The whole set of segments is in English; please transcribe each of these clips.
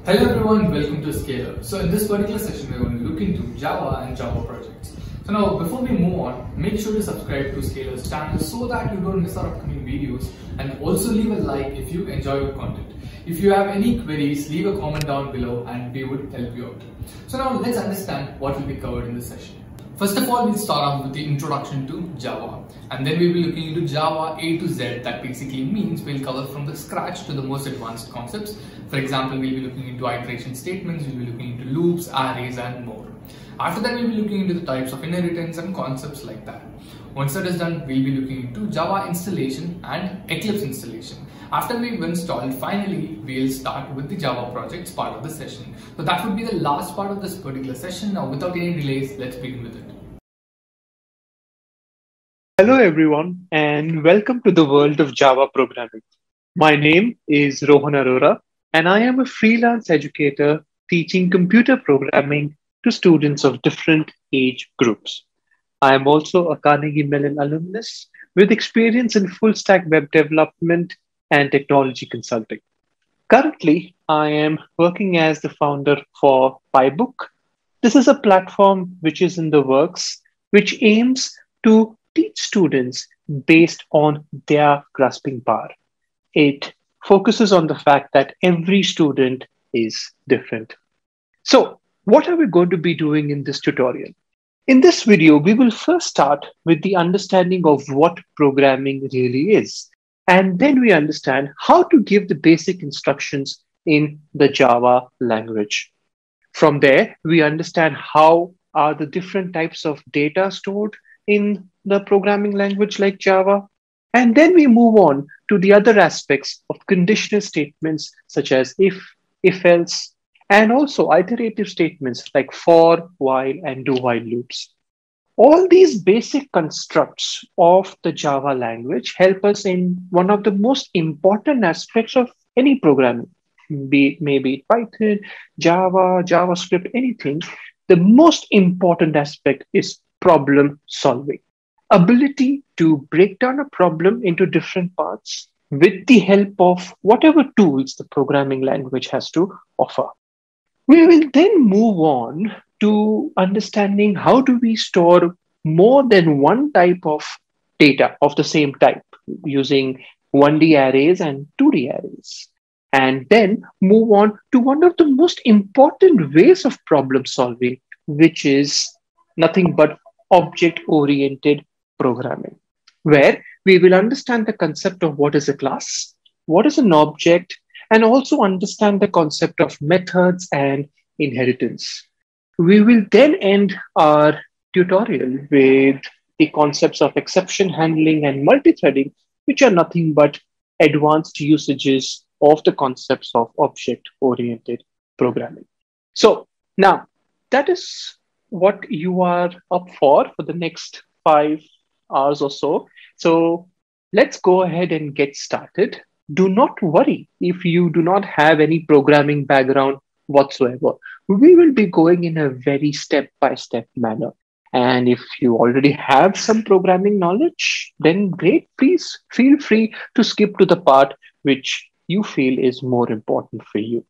Hello everyone, welcome to Scalar. So in this particular session, we're going to look into Java and Java projects. So now, before we move on, make sure to subscribe to Scalar's channel so that you don't miss our upcoming videos, and also leave a like if you enjoy our content. If you have any queries, leave a comment down below and we would help you out. So now let's understand what will be covered in this session. First of all, we'll start off with the introduction to Java, and then we'll be looking into Java A to Z. That basically means we'll cover from the scratch to the most advanced concepts. For example, we'll be looking into iteration statements, we'll be looking into loops, arrays and more. After that, we'll be looking into the types of inheritance and concepts like that. Once that is done, we'll be looking into Java installation and Eclipse installation. After we've installed, finally, we'll start with the Java projects part of the session. So that would be the last part of this particular session. Now, without any delays, let's begin with it. Hello everyone and welcome to the world of Java programming. My name is Rohan Arora and I am a freelance educator teaching computer programming to students of different age groups. I am also a Carnegie Mellon alumnus with experience in full stack web development and technology consulting. Currently, I am working as the founder for PyBook. This is a platform which is in the works, which aims to teach students based on their grasping power. It focuses on the fact that every student is different. So, what are we going to be doing in this tutorial? In this video, we will first start with the understanding of what programming really is. And then we understand how to give the basic instructions in the Java language. From there, we understand how are the different types of data stored in the programming language like Java. And then we move on to the other aspects of conditional statements such as if else, and also iterative statements like for, while, and do while loops. All these basic constructs of the Java language help us in one of the most important aspects of any programming, maybe it Python, Java, JavaScript, anything. The most important aspect is problem solving. Ability to break down a problem into different parts with the help of whatever tools the programming language has to offer. We will then move on to understanding how do we store more than one type of data of the same type using 1D arrays and 2D arrays. And then move on to one of the most important ways of problem solving, which is nothing but object-oriented programming, where we will understand the concept of what is a class, what is an object, and also understand the concept of methods and inheritance. We will then end our tutorial with the concepts of exception handling and multi-threading, which are nothing but advanced usages of the concepts of object-oriented programming. So now that is what you are up for the next 5 hours or so. So let's go ahead and get started. Do not worry if you do not have any programming background whatsoever. We will be going in a very step-by-step manner. And if you already have some programming knowledge, then great. Please feel free to skip to the part which you feel is more important for you.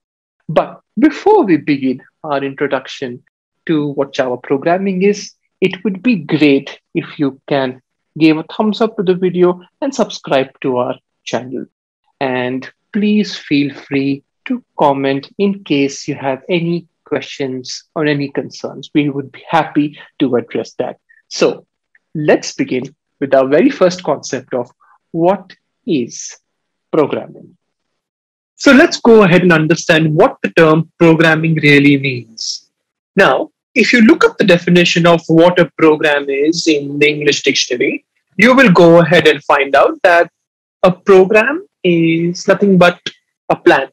But before we begin our introduction to what Java programming is, it would be great if you can give a thumbs up to the video and subscribe to our channel. And please feel free to comment in case you have any questions or any concerns. We would be happy to address that. So let's begin with our very first concept of what is programming. So let's go ahead and understand what the term programming really means. Now, if you look up the definition of what a program is in the English dictionary, you will go ahead and find out that a program is nothing but a plan.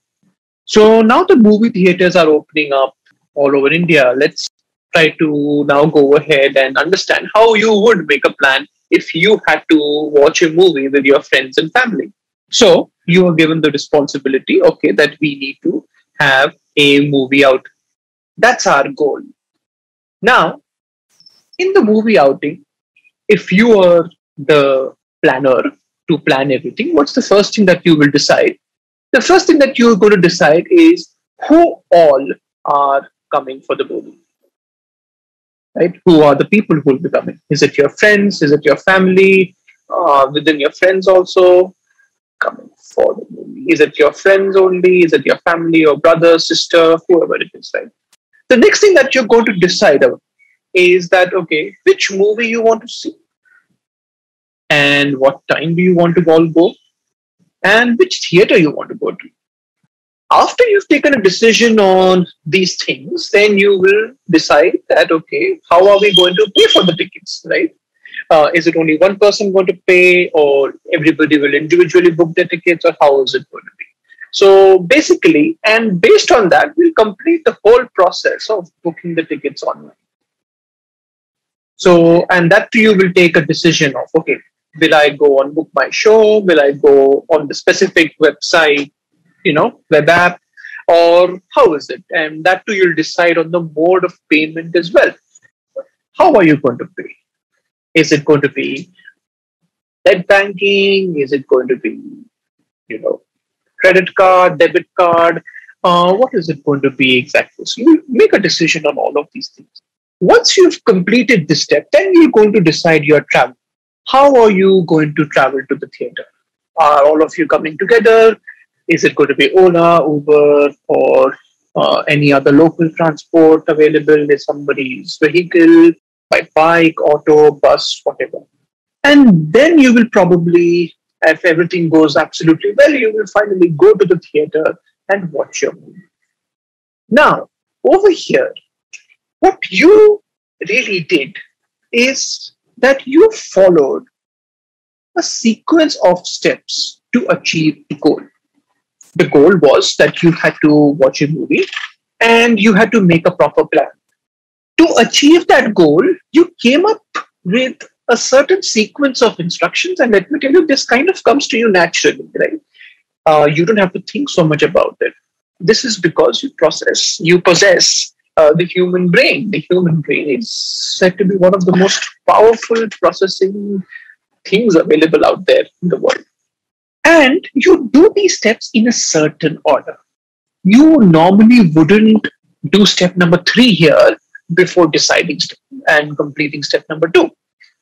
So now the movie theaters are opening up all over India. Let's try to now go ahead and understand how you would make a plan if you had to watch a movie with your friends and family. So you are given the responsibility, okay, that we need to have a movie out. That's our goal. Now, in the movie outing, if you are the planner to plan everything, what's the first thing that you will decide? The first thing that you're going to decide is who all are coming for the movie? Right? Who are the people who will be coming? Is it your friends? Is it your family? Within your friends also coming for the movie? Is it your friends only? Is it your family or brother, sister, whoever it is, right? The next thing that you're going to decide on is that, okay, which movie you want to see and what time do you want to all go and which theater you want to go to. After you've taken a decision on these things, then you will decide that, okay, how are we going to pay for the tickets, right? Is it only one person going to pay or everybody will individually book their tickets or how is it going to be? So basically, and based on that, we'll complete the whole process of booking the tickets online. So, and that too, you will take a decision of, okay, will I go on Book My Show? Will I go on the specific website, web app, or how is it? And that too, you'll decide on the mode of payment as well. How are you going to pay? Is it going to be net banking? Is it going to be, credit card, debit card? What is it going to be exactly? So you make a decision on all of these things. Once you've completed this step, then you're going to decide your travel. How are you going to travel to the theater? Are all of you coming together? Is it going to be Ola, Uber, or any other local transport available? Is somebody's vehicle, by bike, auto, bus, whatever? And then you will probably, if everything goes absolutely well, you will finally go to the theater and watch your movie. Now, over here, what you really did is that you followed a sequence of steps to achieve the goal. The goal was that you had to watch a movie and you had to make a proper plan. To achieve that goal, you came up with a certain sequence of instructions, and let me tell you, this kind of comes to you naturally, right? You don't have to think so much about it. This is because you possess the human brain. The human brain is said to be one of the most powerful processing things available out there in the world. And you do these steps in a certain order. You normally wouldn't do step number 3 here before deciding and completing step number 2.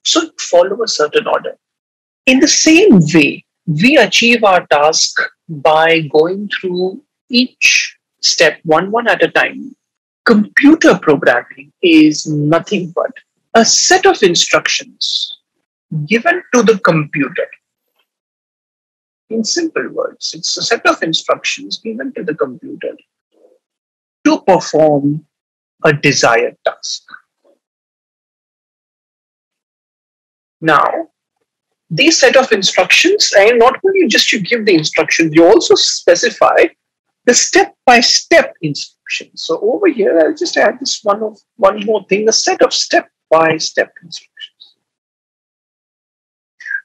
So follow a certain order. In the same way, we achieve our task by going through each step one at a time. Computer programming is nothing but a set of instructions given to the computer. In simple words, it's a set of instructions given to the computer to perform a desired task. Now, these set of instructions, and not only just you give the instructions, you also specify the step-by-step instructions. So over here, I'll just add this one more thing, a set of step-by-step instructions.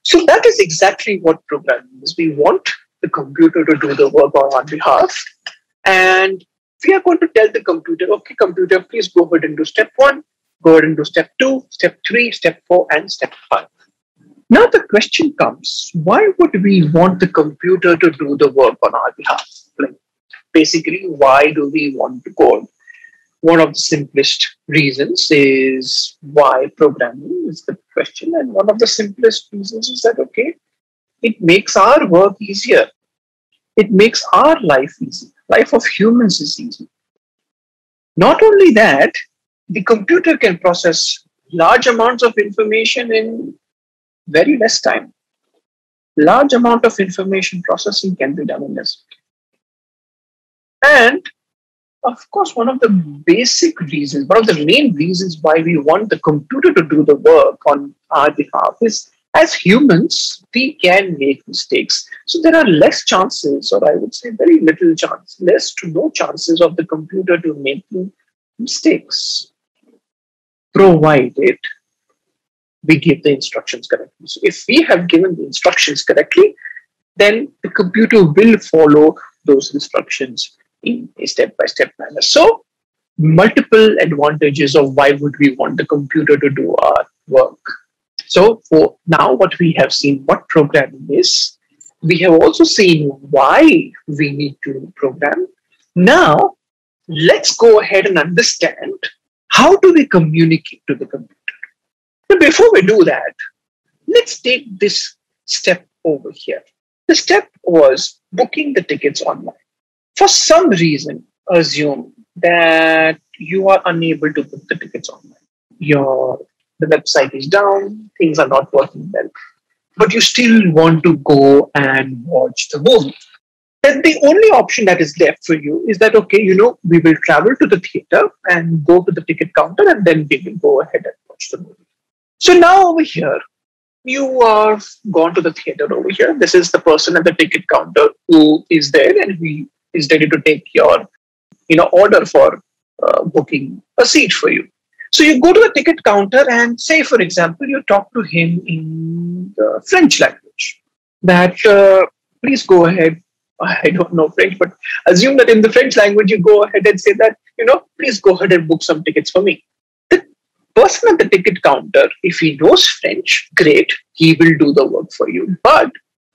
So that is exactly what programming is. We want the computer to do the work on our behalf. And we are going to tell the computer, okay, computer, please go ahead and do step 1, go ahead and do step 2, step 3, step 4, and step 5. Now the question comes, why would we want the computer to do the work on our behalf? Like, basically, why do we want to code? One of the simplest reasons is why programming is the question. And one of the simplest reasons is that, okay, it makes our work easier. It makes our life easy. Life of humans is easy. Not only that, the computer can process large amounts of information in very less time. Large amount of information processing can be done in less time. And of course, one of the main reasons why we want the computer to do the work on our behalf is, as humans, we can make mistakes. So there are less chances, or I would say very little chance, less to no chances of the computer to making mistakes, provided we give the instructions correctly. So if we have given the instructions correctly, then the computer will follow those instructions in a step-by-step manner. So multiple advantages of why would we want the computer to do our work. So for now, what we have seen what programming is, we have also seen why we need to program. Now let's go ahead and understand how do we communicate to the computer. But before we do that, let's take this step over here. The step was booking the tickets online. For some reason, assume that you are unable to book the tickets online. The website is down, things are not working well, but you still want to go and watch the movie. Then the only option that is left for you is that, okay, we will travel to the theater and go to the ticket counter, and then we will go ahead and watch the movie. So now over here, you are gone to the theater over here. This is the person at the ticket counter who is there and he is ready to take your order for booking a seat for you. So you go to the ticket counter and say, for example, you talk to him in the French language. That please go ahead. I don't know French, but assume that in the French language you go ahead and say that, please go ahead and book some tickets for me. The person at the ticket counter, if he knows French, great, he will do the work for you. But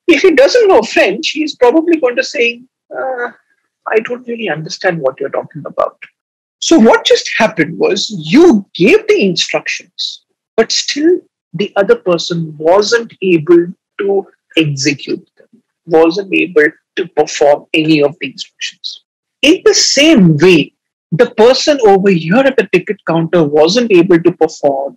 if he doesn't know French, he's probably going to say, I don't really understand what you're talking about. So what just happened was you gave the instructions, but still the other person wasn't able to execute them, wasn't able to perform any of the instructions. In the same way, the person over here at the ticket counter wasn't able to perform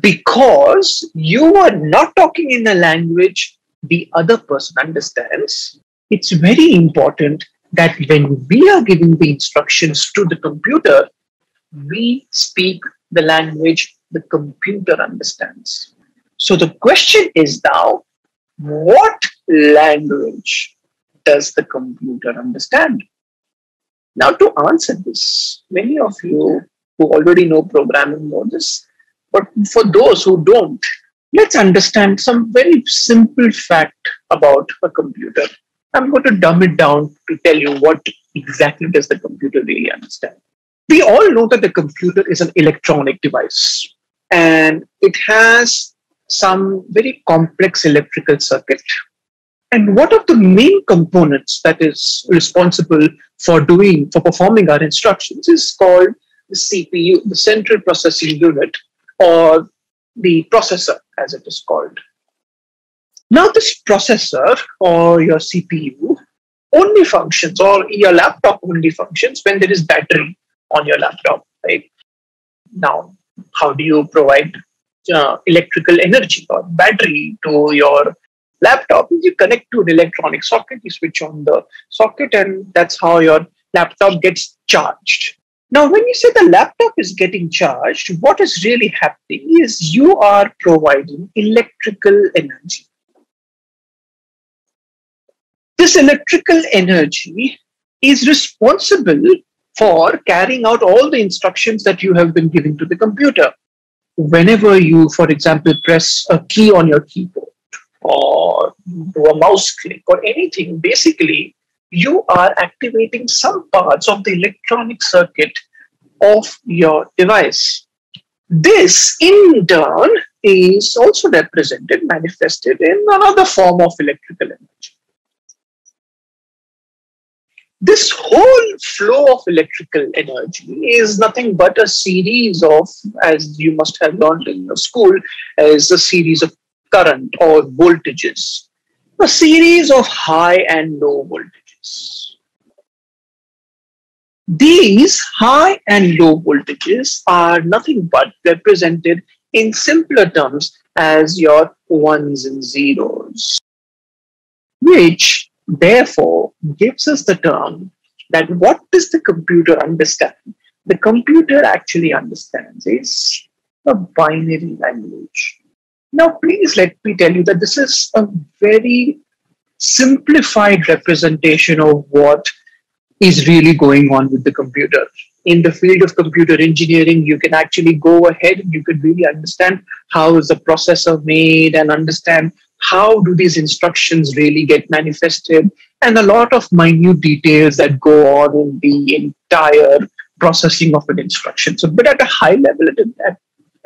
because you were not talking in a language the other person understands. It's very important that when we are giving the instructions to the computer, we speak the language the computer understands. So the question is now, what language does the computer understand? Now, to answer this, many of you who already know programming know this, but for those who don't, let's understand some very simple fact about a computer. I'm going to dumb it down to tell you what exactly does the computer really understand. We all know that the computer is an electronic device and it has some very complex electrical circuit. And one of the main components that is responsible for performing our instructions is called the CPU, the central processing unit, or the processor as it is called. Now this processor or your CPU only functions, or your laptop only functions when there is battery on your laptop, right? Now, how do you provide electrical energy or battery to your laptop? You connect to an electronic socket, you switch on the socket, and that's how your laptop gets charged. Now, when you say the laptop is getting charged, what is really happening is you are providing electrical energy. This electrical energy is responsible for carrying out all the instructions that you have been giving to the computer. Whenever you, for example, press a key on your keyboard or do a mouse click or anything, basically, you are activating some parts of the electronic circuit of your device. This, in turn, is also manifested in another form of electrical energy. This whole flow of electrical energy is nothing but a series of, as you must have learned in your school, as a series of current or voltages, a series of high and low voltages. These high and low voltages are nothing but represented in simpler terms as your ones and zeros, which therefore gives us the term that what does the computer understand? The computer actually understands is a binary language. Now, please let me tell you that this is a very simplified representation of what is really going on with the computer. In the field of computer engineering, you can actually go ahead and you can really understand how is the processor made and understand how do these instructions really get manifested, and a lot of minute details that go on in the entire processing of an instruction. So, but at a high level,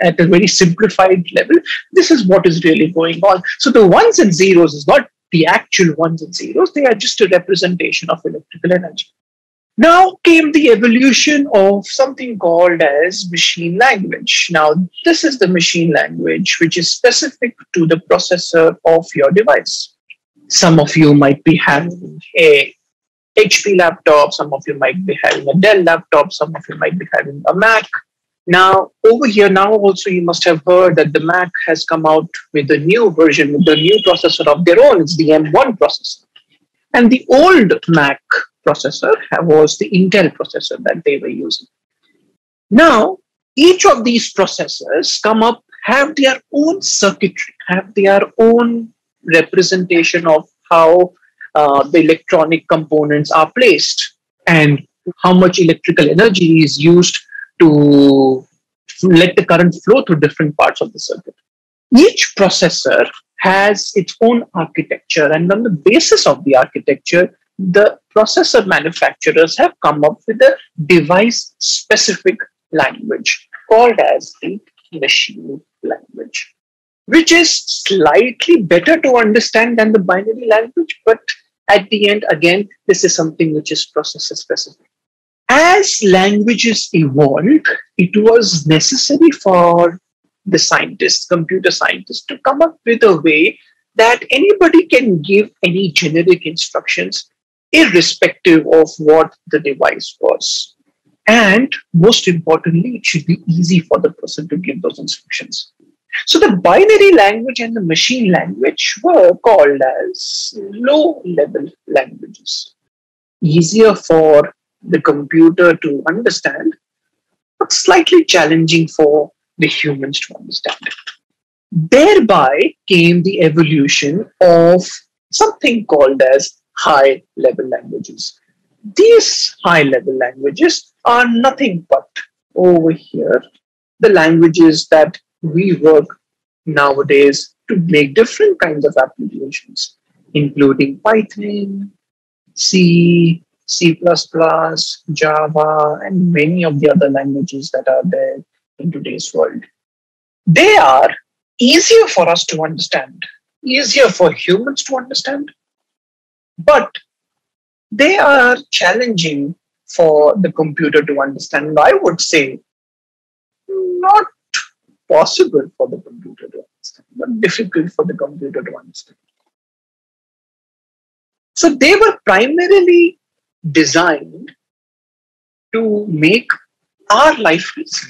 at a very simplified level, this is what is really going on. So the ones and zeros is not the actual ones and zeros, they are just a representation of electrical energy. Now came the evolution of something called as machine language. Now, this is the machine language which is specific to the processor of your device. Some of you might be having a HP laptop, some of you might be having a Dell laptop, some of you might be having a Mac. Now, over here, now also you must have heard that the Mac has come out with a new version, with a new processor of their own. It's the M1 processor. And the old Mac processor was the Intel processor that they were using. Now, each of these processors have their own circuitry, have their own representation of how the electronic components are placed and how much electrical energy is used to let the current flow through different parts of the circuit. Each processor has its own architecture, and on the basis of the architecture, the processor manufacturers have come up with a device-specific language called as the machine language, which is slightly better to understand than the binary language, but at the end, again, this is something which is processor-specific. As languages evolved, it was necessary for the scientists, computer scientists, to come up with a way that anybody can give any generic instructions irrespective of what the device was. And most importantly, it should be easy for the person to give those instructions. So the binary language and the machine language were called as low-level languages. Easier for the computer to understand, but slightly challenging for the humans to understand. Thereby came the evolution of something called as high-level languages. These high-level languages are nothing but, over here, the languages that we work nowadays to make different kinds of applications, including Python, C, C++, Java, and many of the other languages that are there in today's world. They are easier for us to understand, easier for humans to understand, but they are challenging for the computer to understand. I would say not possible for the computer to understand, but difficult for the computer to understand. So they were primarily designed to make our life easy.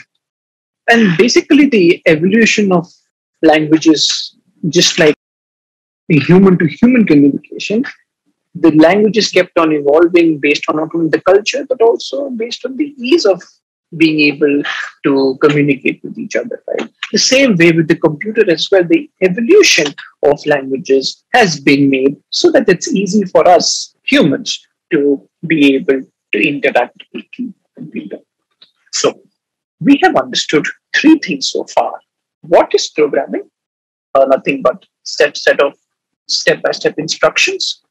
And basically the evolution of languages, just like the human-to-human communication, the languages kept on evolving based on not only the culture, but also based on the ease of being able to communicate with each other. Right? The same way with the computer as well, the evolution of languages has been made so that it's easy for us humans to be able to interact with the computer. So we have understood three things so far. What is programming? Nothing but set of step-by-step instructions.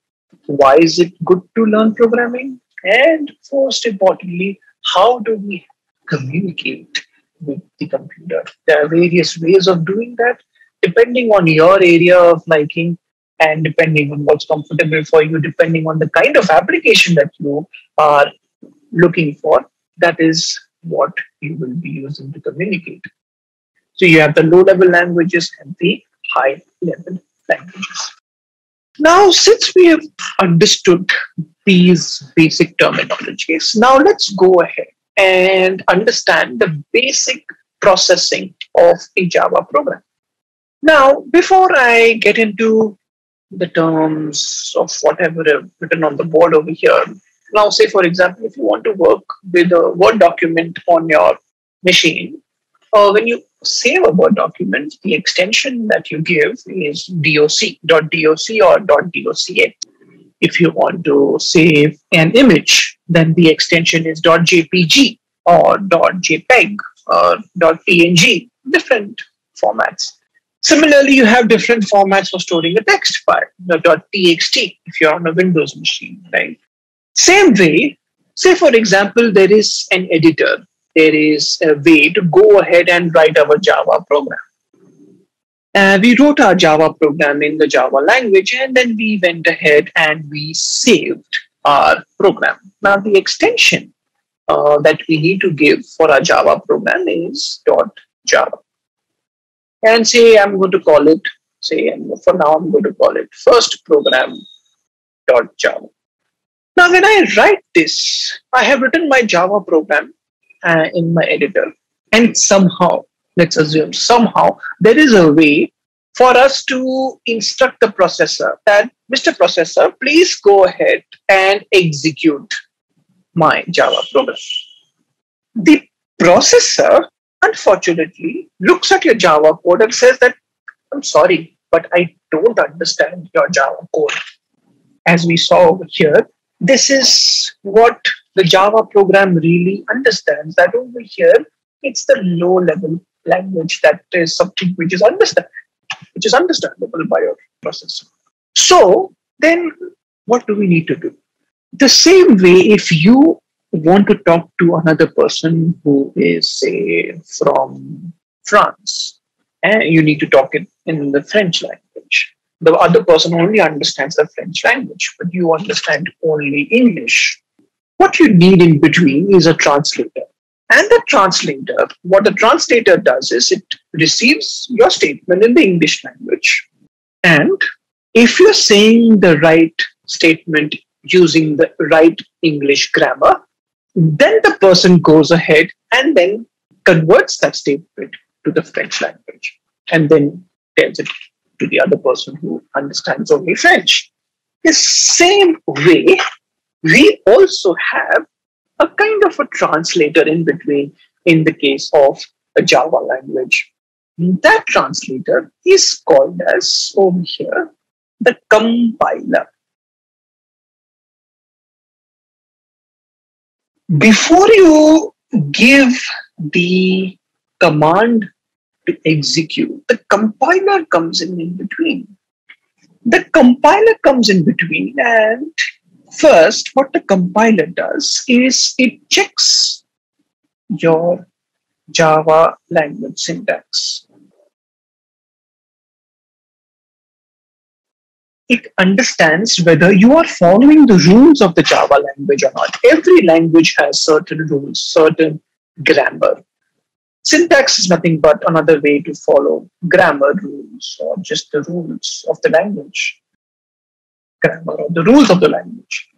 Why is it good to learn programming? And most importantly, how do we communicate with the computer? There are various ways of doing that, depending on your area of liking and depending on what's comfortable for you, depending on the kind of application that you are looking for. That is what you will be using to communicate. So you have the low-level languages and the high-level languages. Now, since we have understood these basic terminologies, now let's go ahead and understand the basic processing of a Java program. Now, before I get into the terms of whatever I've written on the board over here, now say, for example, if you want to work with a Word document on your machine, when you save a Word document, the extension that you give is doc, or .doca. If you want to save an image, then the extension is .jpg or .jpeg or .png, different formats. Similarly, you have different formats for storing a text file, .txt if you're on a Windows machine, right? Same way, say for example, there is an editor. There is a way to go ahead and write our Java program. We wrote our Java program in the Java language, and then we went ahead and we saved our program. Now, the extension that we need to give for our Java program is .java. And say I'm going to call it, for now I'm going to call it first program.java. Now, when I write this, I have written my Java program in my editor. And somehow, let's assume somehow, there is a way for us to instruct the processor that, Mr. Processor, please go ahead and execute my Java program. The processor, unfortunately, looks at your Java code and says that, I'm sorry, but I don't understand your Java code. As we saw over here, this is what the Java program really understands, that over here, it's the low-level language that is something which is understandable by your processor. So then what do we need to do? The same way, if you want to talk to another person who is, say, from France, and you need to talk in the French language. The other person only understands the French language, but you understand only English. What you need in between is a translator. And the translator, what the translator does is it receives your statement in the English language. And if you're saying the right statement using the right English grammar, then the person goes ahead and then converts that statement to the French language and then tells it to the other person who understands only French. The same way, we also have a kind of a translator in between in the case of a Java language. That translator is called as, over here, the compiler. Before you give the command to execute, the compiler comes in between. The compiler comes in between, and first, what the compiler does is it checks your Java language syntax. It understands whether you are following the rules of the Java language or not. Every language has certain rules, certain grammar. Syntax is nothing but another way to follow grammar rules or just the rules of the language. Grammar or the rules of the language.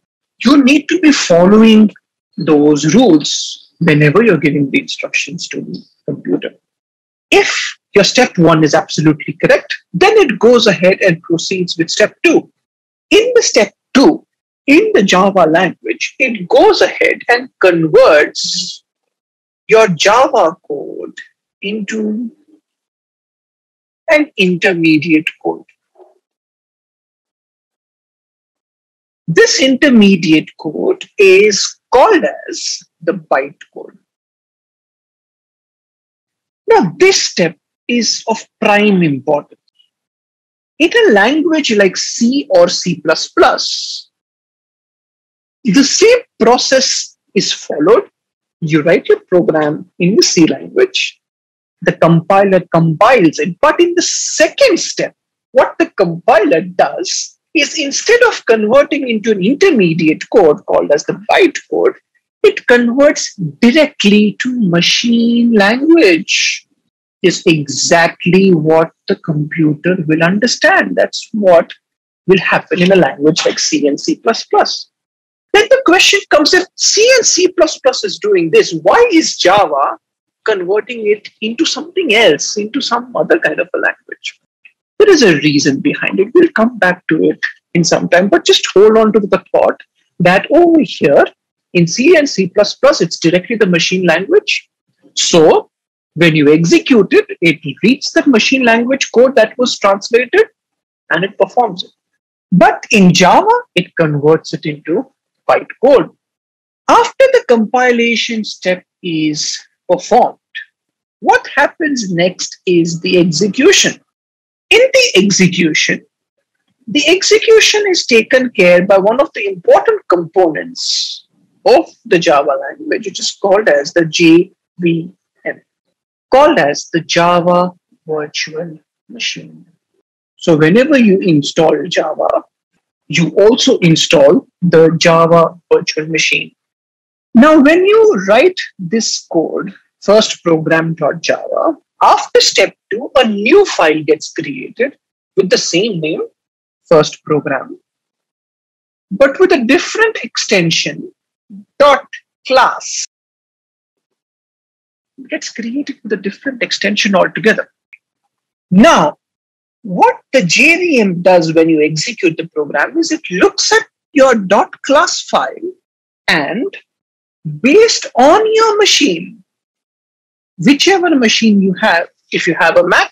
You need to be following those rules whenever you're giving the instructions to the computer. If your step 1 is absolutely correct, then it goes ahead and proceeds with step 2. In the step 2, in the Java language, it goes ahead and converts your Java code into an intermediate code. This intermediate code is called as the bytecode. Now, this step is of prime importance. In a language like C or C++, the same process is followed. You write your program in the C language, the compiler compiles it, but in the second step, what the compiler does is instead of converting into an intermediate code called as the bytecode, it converts directly to machine language. Is exactly what the computer will understand. That's what will happen in a language like C and C++. Then the question comes, if C and C++ is doing this, why is Java converting it into something else, into some other kind of a language? There is a reason behind it. We'll come back to it in some time, but just hold on to the thought that over here in C and C++, it's directly the machine language. So when you execute it, it reads the machine language code that was translated and it performs it. But in Java, it converts it into bytecode. After the compilation step is performed, what happens next is the execution. In the execution is taken care by one of the important components of the Java language, which is called as the JVM, called as the Java Virtual Machine. So whenever you install Java, you also install the Java virtual machine. Now, when you write this code, first program.java, after step 2, a new file gets created with the same name, first program, but with a different extension, dot class. It gets created with a different extension altogether. Now, what the JVM does when you execute the program is it looks at your dot class file and based on your machine, whichever machine you have, if you have a Mac,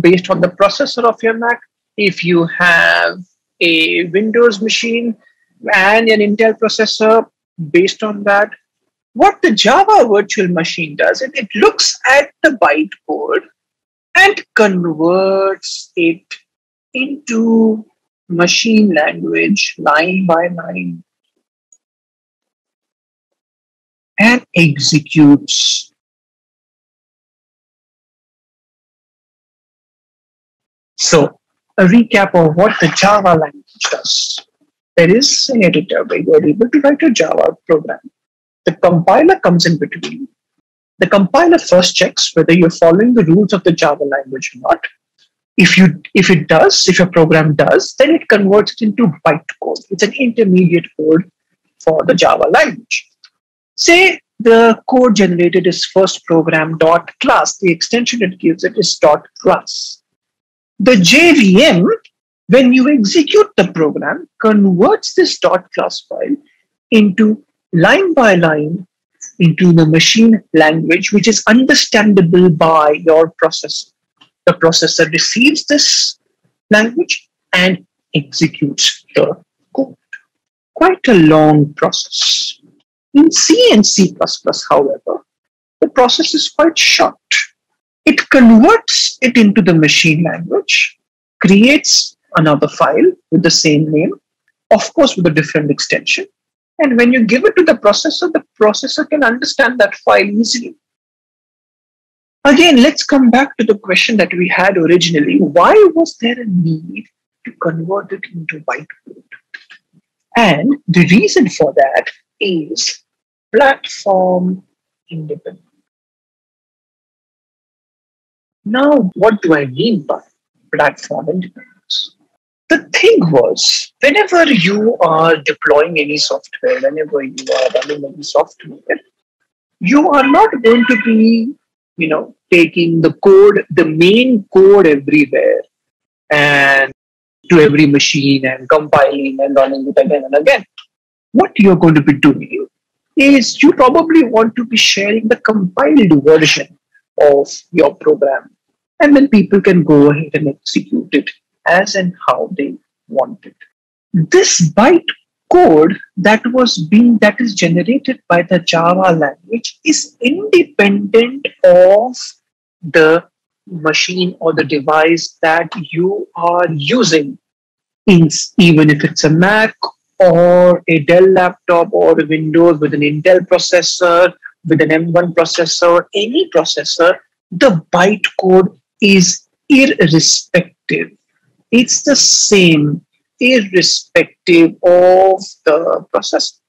based on the processor of your Mac, if you have a Windows machine and an Intel processor, based on that, what the Java virtual machine does, it looks at the bytecode and converts it into machine language line by line and executes. So, a recap of what the Java language does. There is an editor where you are able to write a Java program. The compiler comes in between. The compiler first checks whether you're following the rules of the Java language or not. If your program does, then it converts it into bytecode. It's an intermediate code for the Java language. Say the code generated is first program dot class. The extension it gives it is dot class. The JVM, when you execute the program, converts this dot class file into line by line into the machine language, which is understandable by your processor. The processor receives this language and executes the code. Quite a long process. In C and C++, however, the process is quite short. It converts it into the machine language, creates another file with the same name, of course with a different extension. And when you give it to the processor can understand that file easily. Again, let's come back to the question that we had originally. Why was there a need to convert it into bytecode? And the reason for that is platform independence. Now, what do I mean by platform independence? The thing was, whenever you are deploying any software, whenever you are running any software, you are not going to be, taking the code, the main code everywhere and to every machine and compiling and running it again and again. What you're going to be doing is you probably want to be sharing the compiled version of your program. And then people can go ahead and execute it as and how they want it. This bytecode that is generated by the Java language is independent of the machine or the device that you are using, even if it's a Mac or a Dell laptop or a Windows with an Intel processor, with an M1 processor, any processor, the bytecode is irrespective. It's the same, irrespective of the processor.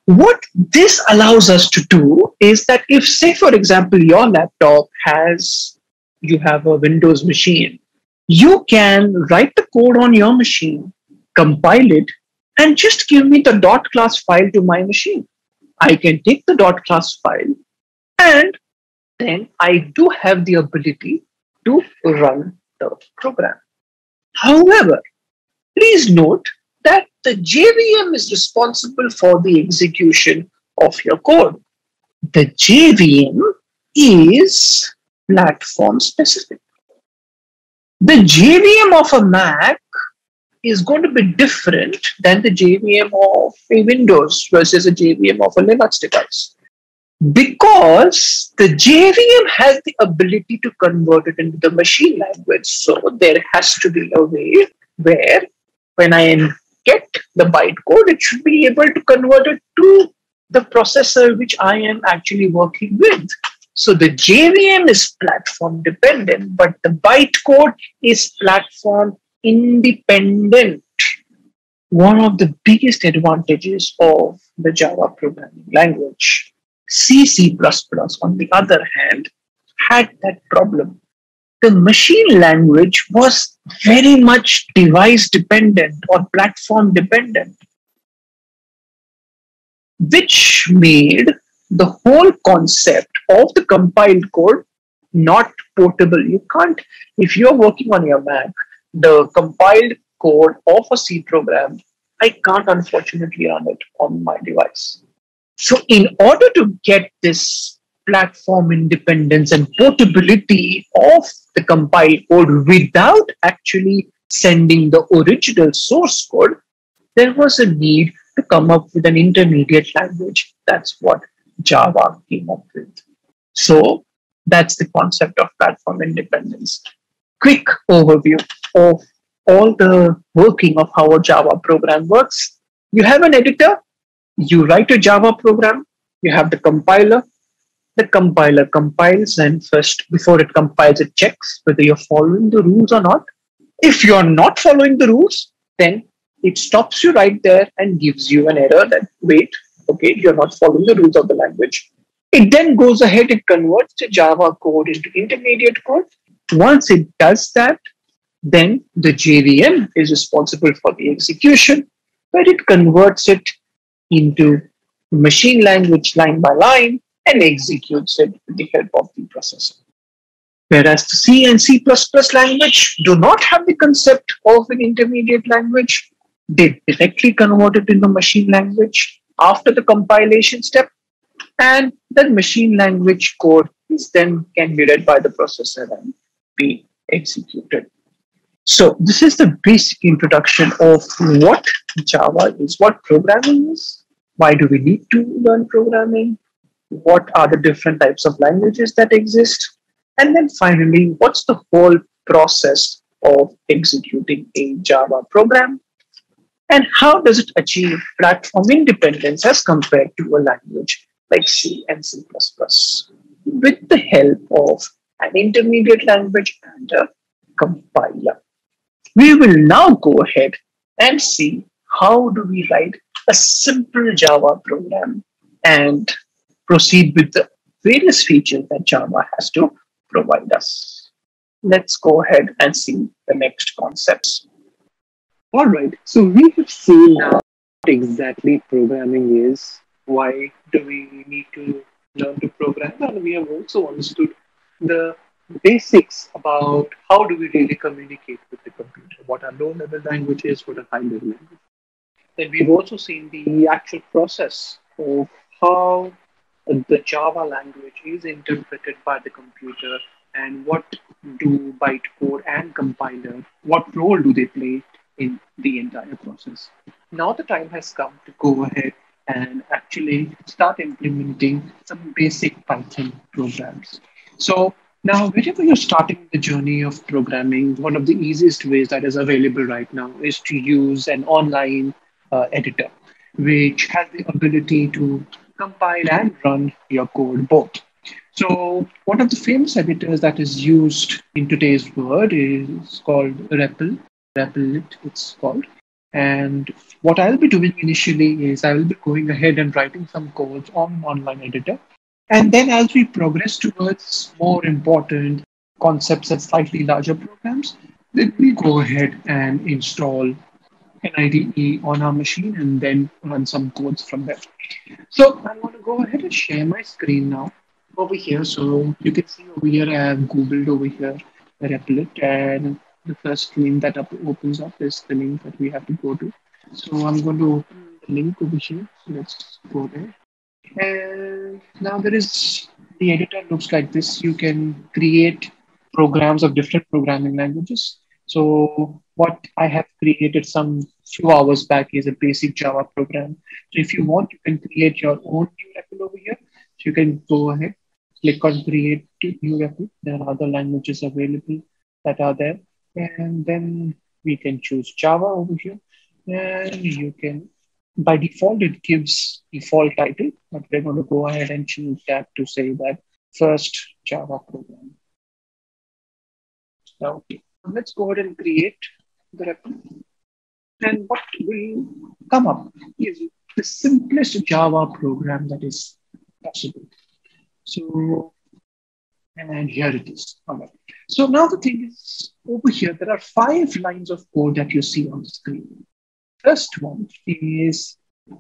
What this allows us to do is that if, say, for example, your laptop you have a Windows machine, you can write the code on your machine, compile it, and just give me the dot class file to my machine. I can take the dot class file and then I do have the ability to run the program. However, please note that the JVM is responsible for the execution of your code. The JVM is platform specific. The JVM of a Mac is going to be different than the JVM of a Windows versus a JVM of a Linux device. Because the JVM has the ability to convert it into the machine language. So there has to be a way where when I get the bytecode, it should be able to convert it to the processor which I am actually working with. So the JVM is platform dependent, but the bytecode is platform independent. One of the biggest advantages of the Java programming language. C++, on the other hand, had that problem. The machine language was very much device dependent or platform dependent, which made the whole concept of the compiled code not portable. You can't, if you're working on your Mac, the compiled code of a C program, I can't unfortunately run it on my device. So, in order to get this platform independence and portability of the compiled code without actually sending the original source code, there was a need to come up with an intermediate language. That's what Java came up with. So that's the concept of platform independence. Quick overview of all the working of how a Java program works. You have an editor, you write a Java program, you have the compiler. The compiler compiles, and first, before it compiles, it checks whether you're following the rules or not. If you're not following the rules, then it stops you right there and gives you an error that, wait, okay, you're not following the rules of the language. It then goes ahead, it converts the Java code into intermediate code. Once it does that, then the JVM is responsible for the execution, where it converts it into machine language line by line and executes it with the help of the processor. Whereas the C and C++ language do not have the concept of an intermediate language. They directly convert it into machine language after the compilation step, and that machine language code is then can be read by the processor and be executed. So this is the basic introduction of what Java is, what programming is, why do we need to learn programming, what are the different types of languages that exist, and then finally, what's the whole process of executing a Java program, and how does it achieve platform independence as compared to a language like C and C++ with the help of an intermediate language and a compiler. We will now go ahead and see how do we write a simple Java program and proceed with the various features that Java has to provide us. Let's go ahead and see the next concepts. All right, so we have seen now what exactly programming is, why do we need to learn to program, and we have also understood the basics about how do we really communicate with the computer, what are low-level languages, what are high-level languages. Then we've also seen the actual process of how the Java language is interpreted by the computer and what do bytecode and compiler, what role do they play in the entire process. Now the time has come to go ahead and actually start implementing some basic Python programs. So now, whenever you're starting the journey of programming, one of the easiest ways that is available right now is to use an online editor, which has the ability to compile and run your code both. So one of the famous editors that is used in today's world is called REPL. Replit, it's called. And what I'll be doing initially is I will be going ahead and writing some codes on an online editor. And then as we progress towards more important concepts and slightly larger programs, then we go ahead and install an IDE on our machine and then run some codes from there. So I'm going to go ahead and share my screen now over here. So you can see over here, I have Googled over here, Replit, and the first link that opens up is the link that we have to go to. So I'm going to open the link over here. So let's go there. And now there is, the editor looks like this. You can create programs of different programming languages. So what I have created some few hours back is a basic Java program. So if you want, you can create your own new REPL over here. So you can go ahead, click on create new REPL. There are other languages available that are there. And then we can choose Java over here. And you can, by default, it gives default title, but we're going to go ahead and choose that to say that first Java program. Okay, let's go ahead and create the REPL. And what will come up is the simplest Java program that is possible. So, and here it is. All right. So now the thing is over here, there are 5 lines of code that you see on the screen. First one is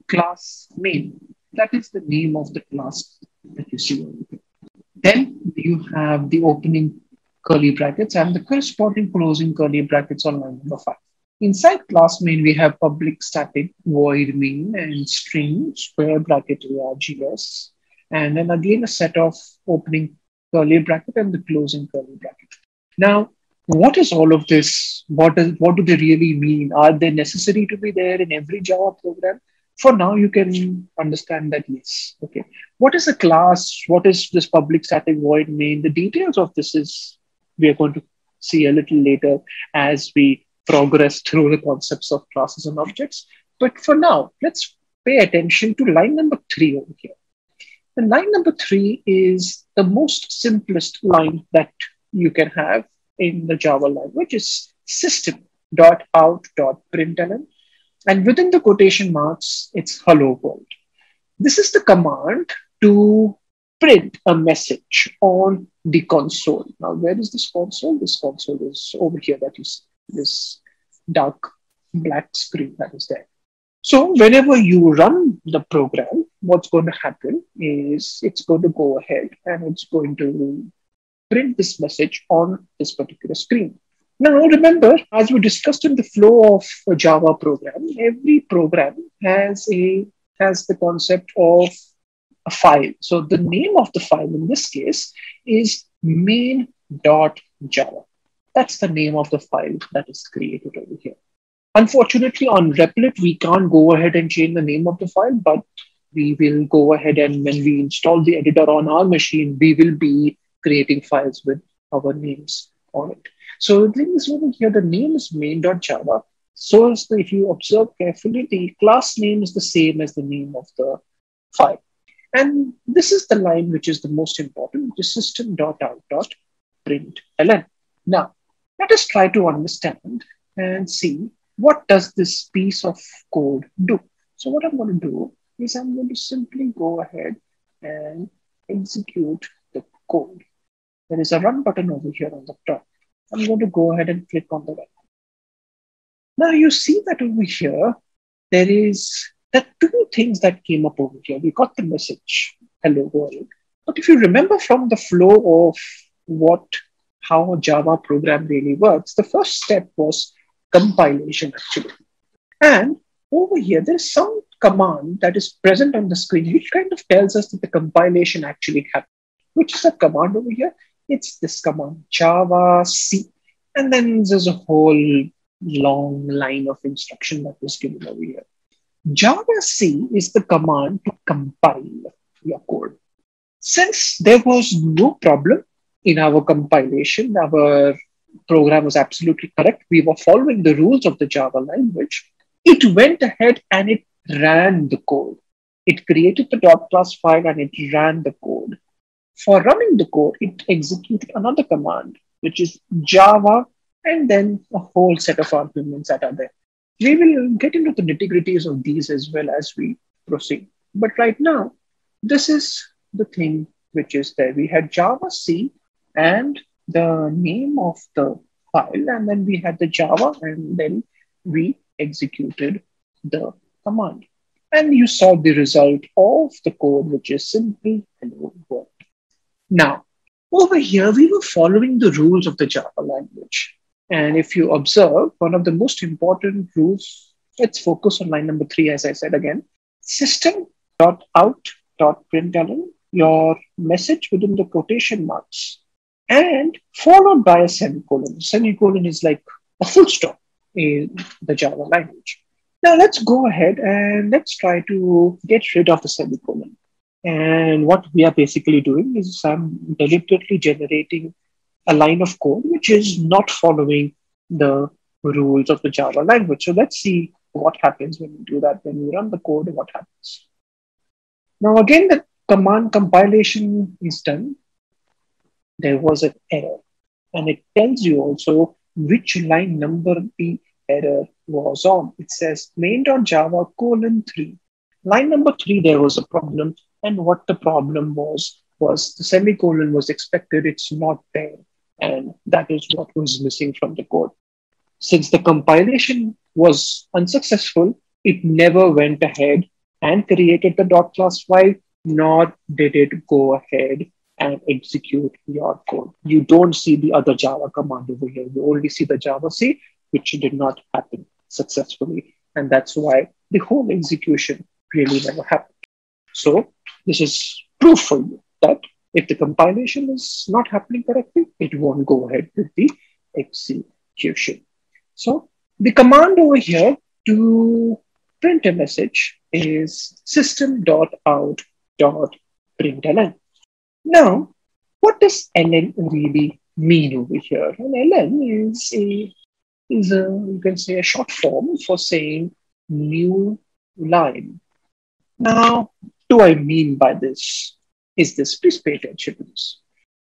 class main. That is the name of the class that you see over here. Then you have the opening curly brackets and the corresponding closing curly brackets on line number 5. Inside class main, we have public static void main and string square bracket args. And then again, a set of opening curly bracket and the closing curly bracket. Now, what is all of this? What do they really mean? Are they necessary to be there in every Java program? For now, you can understand that yes. Okay. What is a class? What is this public static void main? The details of this is we are going to see a little later as we progress through the concepts of classes and objects. But for now, let's pay attention to line number 3 over here. And line number 3 is the most simplest line that you can have in the Java language, is system.out.println. And within the quotation marks, it's hello world. This is the command to print a message on the console. Now, where is this console? This console is over here that you see, this dark black screen that is there. So whenever you run the program, what's going to happen is it's going to go ahead and it's going to print this message on this particular screen. Now, remember, as we discussed in the flow of a Java program, every program has the concept of a file. So the name of the file in this case is main.java. That's the name of the file that is created over here. Unfortunately, on Replit, we can't go ahead and change the name of the file, but we will go ahead and when we install the editor on our machine, we will be creating files with our names on it. So the thing is over here, the name is main.java. So if you observe carefully, the class name is the same as the name of the file. And this is the line which is the most important, which is system.out.println. Now, let us try to understand and see what does this piece of code do. So what I'm going to do is I'm going to simply go ahead and execute the code. There is a run button over here on the top. I'm going to go ahead and click on the run. Now you see that over here, there are 2 things that came up over here. We got the message, hello world. But if you remember from the flow of how a Java program really works, the first step was compilation actually. And over here, there's some command that is present on the screen, which kind of tells us that the compilation actually happened. Which is a command over here? It's this command, Java C. And then there's a whole long line of instruction that was given over here. Java C is the command to compile your code. Since there was no problem in our compilation, our program was absolutely correct. We were following the rules of the Java language. It went ahead and it ran the code. It created the .class file and it ran the code. For running the code, it executed another command, which is Java, and then a whole set of arguments that are there. We will get into the nitty-gritties of these as well as we proceed. But right now, this is the thing which is there. We had Java C and the name of the file, and then we had the Java, and then we executed the command. And you saw the result of the code, which is simply hello world. Now, over here, we were following the rules of the Java language. And if you observe, one of the most important rules, let's focus on line number 3, as I said again, system.out.println, your message within the quotation marks, and followed by a semicolon. Semicolon is like a full stop in the Java language. Now let's go ahead and let's try to get rid of the semicolon. And what we are basically doing is I'm deliberately generating a line of code which is not following the rules of the Java language. So let's see what happens when we do that. When we run the code, what happens. Now again, the command compilation is done. There was an error. And it tells you also which line number the error was on. It says main.java colon 3. Line number 3, there was a problem. And what the problem was the semicolon was expected. It's not there. And that is what was missing from the code. Since the compilation was unsuccessful, it never went ahead and created the dot class file, nor did it go ahead and execute your code. You don't see the other Java command over here. You only see the Java C, which did not happen successfully. And that's why the whole execution really never happened. So this is proof for you that if the compilation is not happening correctly, it won't go ahead with the execution. So the command over here to print a message is system.out.println. Now, what does ln really mean over here? And ln is a, you can say, a short form for saying new line. Now, what do I mean by this? Is this? Please pay attention to this.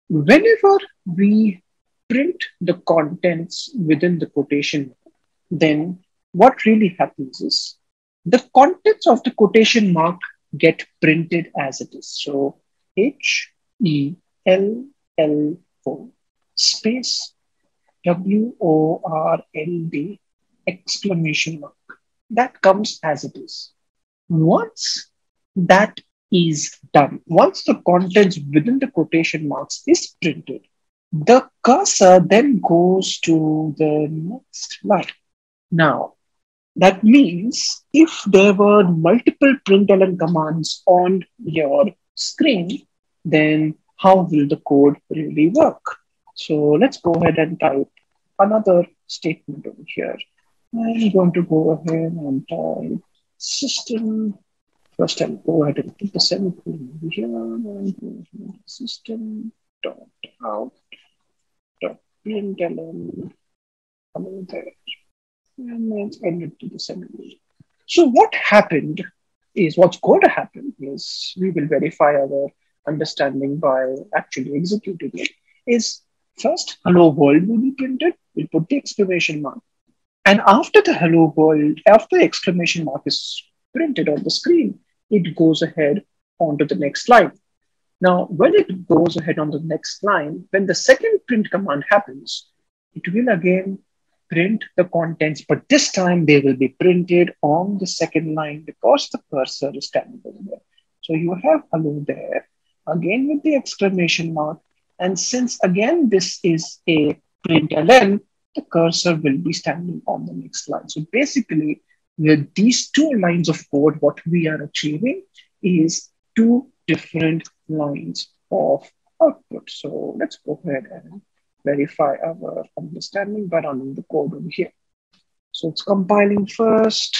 Whenever we print the contents within the quotation, then what really happens is the contents of the quotation mark get printed as it is. So HELLO space WORLD exclamation mark. That comes as it is. Once that is done, once the contents within the quotation marks is printed, the cursor then goes to the next line. Now, that means if there were multiple println commands on your screen, then how will the code really work? So let's go ahead and type another statement over here. I'm going to go ahead and type system. First, I'll go ahead and put the semicolon over here. And system.out.println. Coming there. And let's end it to the semicolon. So what happened is, what's going to happen is we will verify our understanding by actually executing it, is first hello world will be printed. We'll put the exclamation mark. And after the hello world, after the exclamation mark is printed on the screen, it goes ahead onto the next line. Now, when it goes ahead on the next line, when the second print command happens, it will again print the contents, but this time they will be printed on the second line because the cursor is standing over there. So you have hello there, again with the exclamation mark. And since again this is a println, the cursor will be standing on the next line. So basically, with these two lines of code, what we are achieving is two different lines of output. So let's go ahead and verify our understanding by running the code over here. So it's compiling first.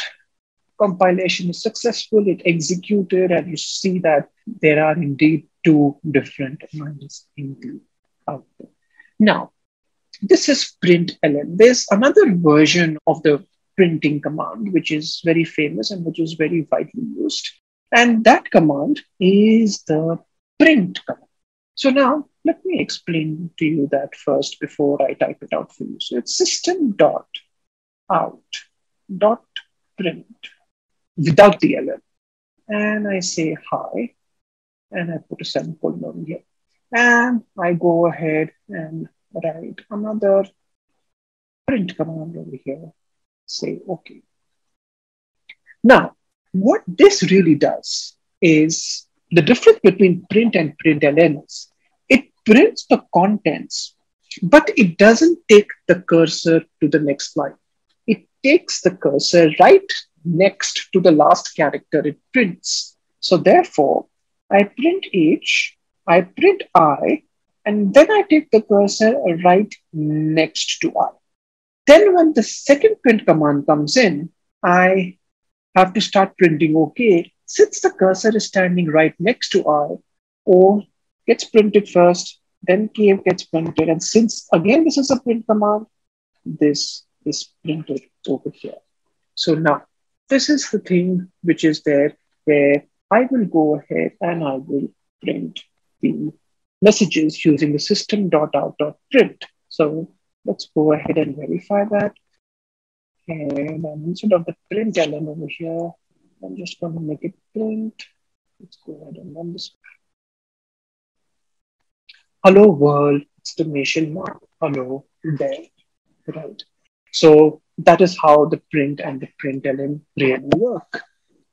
Compilation is successful. It executed, and you see that there are indeed two different lines in the output. Now, this is println. There's another version of the printing command, which is very famous and which is very widely used. And that command is the print command. So now let me explain to you that first before I type it out for you. So it's system.out.print without the ln. And I say hi, and I put a semicolon over here. And I go ahead and write another print command over here. Say OK. Now, what this really does is the difference between print and println is it prints the contents, but it doesn't take the cursor to the next line. It takes the cursor right next to the last character it prints. So therefore, I print H, I print I, and then I take the cursor right next to I. Then when the second print command comes in, I have to start printing OK. Since the cursor is standing right next to I, O gets printed first, then K gets printed. And since again this is a print command, this is printed over here. So now this is the thing which is there where I will go ahead and I will print the messages using the system.out.print. So let's go ahead and verify that. and instead of the println over here, I'm just going to make it print. Let's go ahead and run this. Hello world, exclamation mark, hello there, right? So that is how the print and the println really work.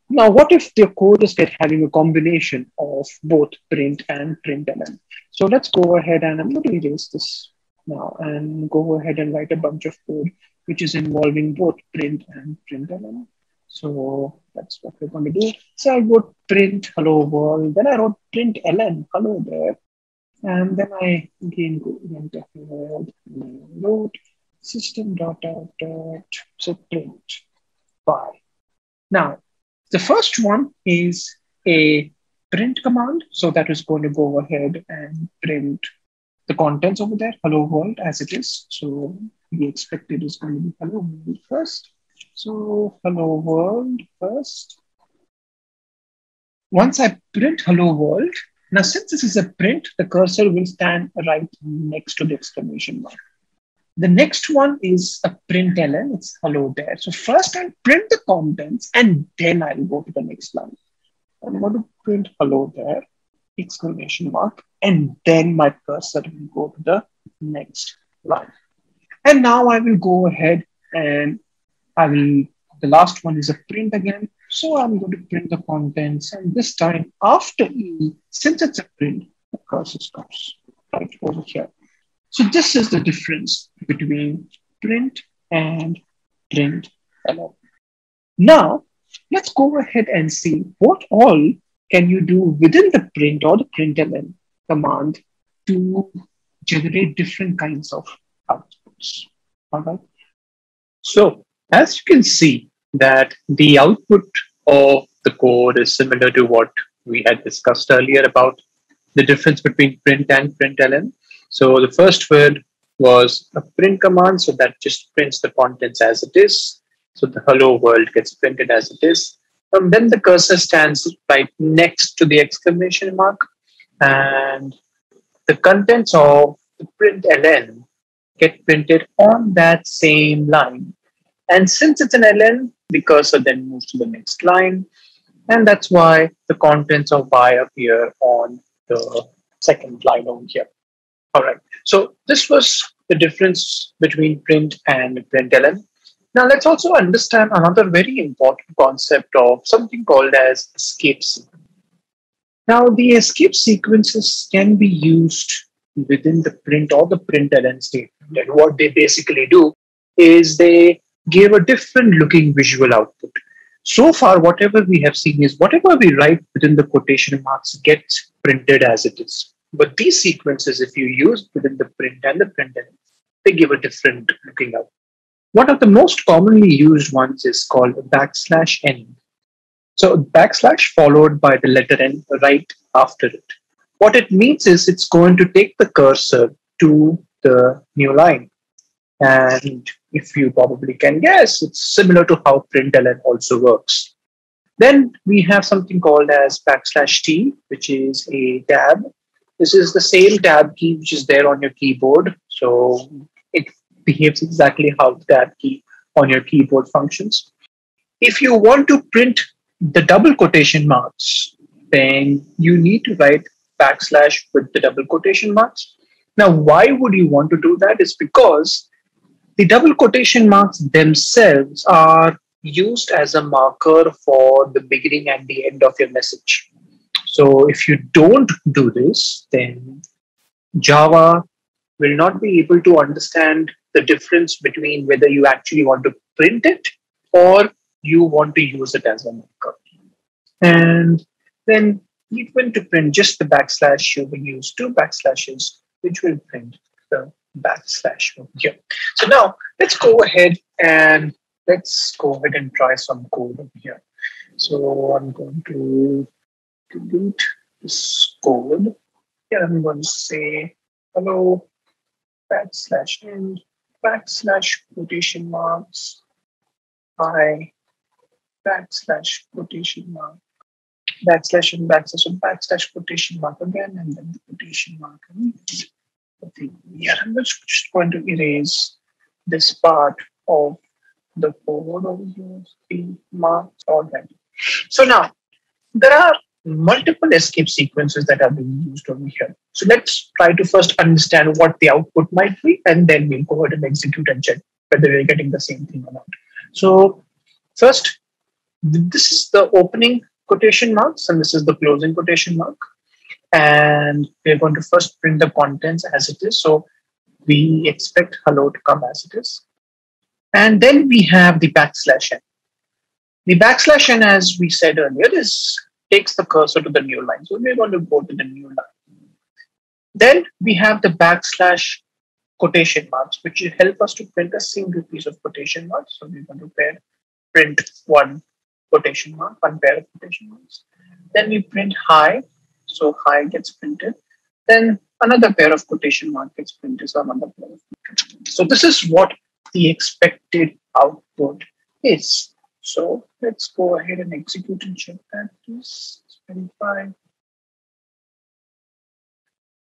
Now, what if the code is having a combination of both print and println? So let's go ahead and I'm going to erase this now and go ahead and write a bunch of code which is involving both print and println. So that's what we're going to do. So I wrote print hello world, then I wrote println hello there, and then I again went ahead and wrote system.out.so print by. Now, the first one is a print command. So that is going to go ahead and print the contents over there, hello world as it is. So we expect it is going to be hello world first. So hello world first. Once I print hello world, now since this is a print, the cursor will stand right next to the exclamation mark. The next one is a println. It's hello there. So first I'll print the contents and then I'll go to the next line. I'm going to print hello there, exclamation mark, and then my cursor will go to the next line. And now I will go ahead and the last one is a print again. So I'm going to print the contents, and this time after E, since it's a print, the cursor stops right over here. So this is the difference between print and println. Now, let's go ahead and see what all can you do within the print or the println command to generate different kinds of outputs. All right. So as you can see that the output of the code is similar to what we had discussed earlier about the difference between print and println. So the first word was a print command, so that just prints the contents as it is. So the hello world gets printed as it is. And then the cursor stands right next to the exclamation mark, and the contents of the println get printed on that same line. And since it's an ln, the cursor then moves to the next line. And that's why the contents of y appear on the second line over here. All right. So this was the difference between print and println. Now let's also understand another very important concept of something called as escape sequence. Now the escape sequences can be used within the print or the println statement. And what they basically do is they give a different looking visual output. So far, whatever we have seen is whatever we write within the quotation marks gets printed as it is. But these sequences, if you use within the print and the println, they give a different looking output. One of the most commonly used ones is called \n. So backslash followed by the letter n right after it. What it means is it's going to take the cursor to the new line. And if you probably can guess, it's similar to how println also works. Then we have something called as \t, which is a tab. This is the same tab key which is there on your keyboard. So it behaves exactly how the tab key on your keyboard functions. If you want to print the double quotation marks, then you need to write \/ with the double quotation marks. Now, why would you want to do that? Is because the double quotation marks themselves are used as a marker for the beginning and the end of your message. So if you don't do this, then Java will not be able to understand the difference between whether you actually want to print it or you want to use it as a marker. And then even to print just the \, you will use two backslashes, which will print the \/ over here. So now let's go ahead and try some code over here. So I'm going to delete this code. Here I'm going to say hello \n / quotation marks I \/ quotation mark \/ and \/ quotation mark again, and then the quotation mark. Yeah, I'm just going to erase this part of the code of the marks already. So now there are multiple escape sequences that are being used over here. So let's try to first understand what the output might be, and then we'll go ahead and execute and check whether we're getting the same thing or not. So first, this is the opening quotation marks, and this is the closing quotation mark. And we're going to first print the contents as it is. So we expect hello to come as it is. And then we have the \n. The \n, as we said earlier, takes the cursor to the new line. So we're going to go to the new line. Then we have the / quotation marks, which will help us to print a single piece of quotation marks. So we're going to print one quotation mark, one pair of quotation marks. Then we print hi. So hi gets printed. Then another pair of quotation mark gets printed. So another pair of quotation marks. So this is what the expected output is. So let's go ahead and execute and check that. Please verify.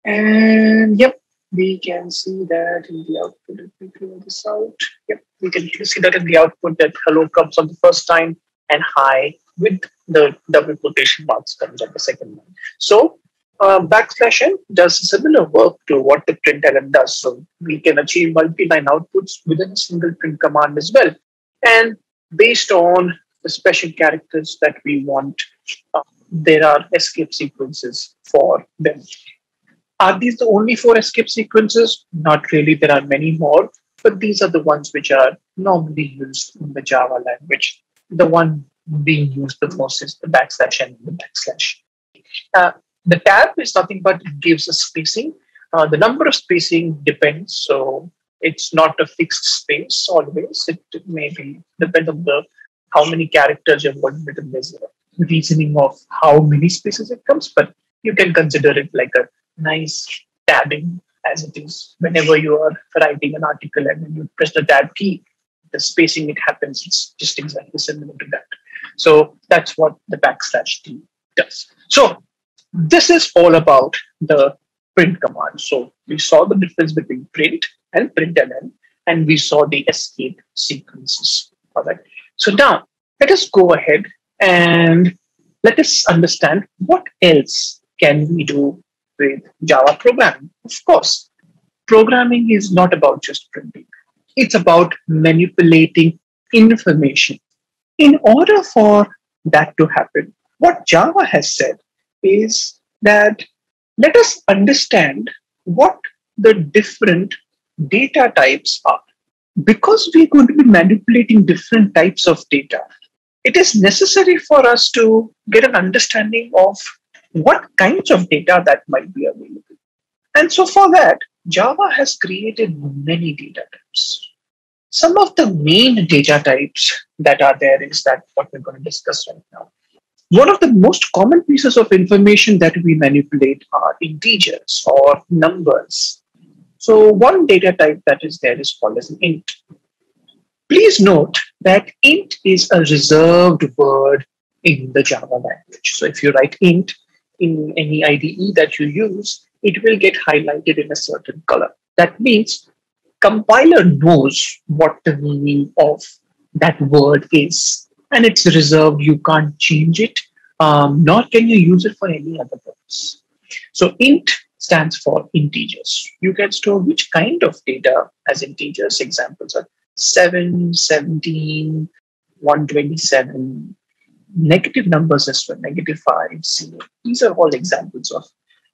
And yep, we can see that in the output. Let me clear this out. Yep, we can see that in the output that hello comes on the first time and hi with the double quotation marks comes on the second one. So \n does similar work to what the println does. So we can achieve multi-line outputs within a single print command as well. And based on the special characters that we want, there are escape sequences for them. Are these the only 4 escape sequences? Not really. There are many more, but these are the ones which are normally used in the Java language. The one being used the most is the \n and the \. The tab is nothing but it gives a spacing. The number of spacing depends. So it's not a fixed space always. It may be depend on how many characters you're working with, and there's a reasoning of how many spaces it comes, but you can consider it like a nice tabbing as it is. Whenever you are writing an article and when you press the tab key, the spacing it happens, it's just exactly similar to that. So that's what the \t does. So this is all about the print command. So we saw the difference between print and println, and we saw the escape sequences. All right. So now let us go ahead and let us understand what else can we do with Java programming. Of course, programming is not about just printing. It's about manipulating information. In order for that to happen, what Java has said is that let us understand what the different data types are. Because we're going to be manipulating different types of data, it is necessary for us to get an understanding of what kinds of data that might be available. And so for that, Java has created many data types. Some of the main data types that are there is that what we're going to discuss right now. One of the most common pieces of information that we manipulate are integers or numbers. So one data type that is there is called as an int. Please note that int is a reserved word in the Java language. So if you write int in any IDE that you use, it will get highlighted in a certain color. That means compiler knows what the meaning of that word is, and it's reserved. You can't change it, nor can you use it for any other purpose. So int stands for integers. You can store which kind of data as integers. Examples are 7, 17, 127, negative numbers as well, -5, 0. These are all examples of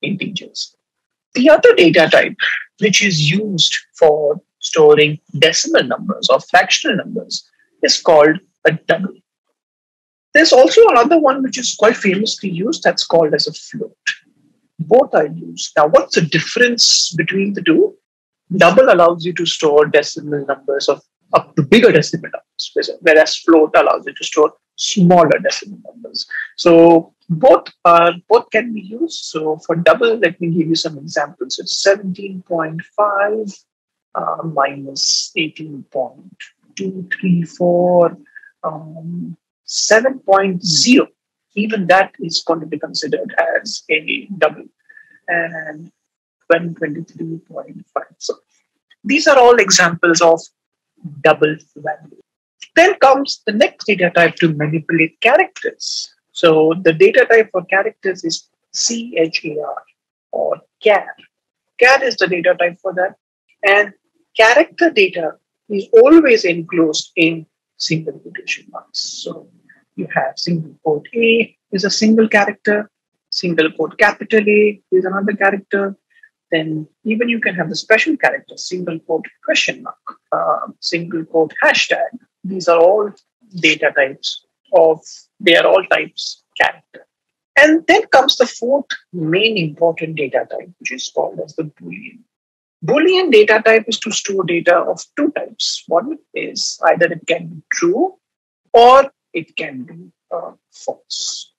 integers. The other data type, which is used for storing decimal numbers or fractional numbers, is called a double. There's also another one which is quite famously used that's called as a float. Both are used. Now, what's the difference between the two? Double allows you to store decimal numbers of up to bigger decimal numbers, whereas float allows you to store smaller decimal numbers. So both can be used. So for double, let me give you some examples. It's 17.5 minus 18.234, 7.0. Even that is going to be considered as a double, and 123.5. So these are all examples of double value. Then comes the next data type to manipulate characters. So the data type for characters is CHAR or char. Char is the data type for that. And character data is always enclosed in single quotation marks. So you have single quote A is a single character, single quote capital A is another character. Then even you can have the special character, single quote question mark, single quote hashtag. These are all data types they are all types character. And then comes the fourth main important data type, which is called as the Boolean. Boolean data type is to store data of two types. One is either it can be true or it can be false.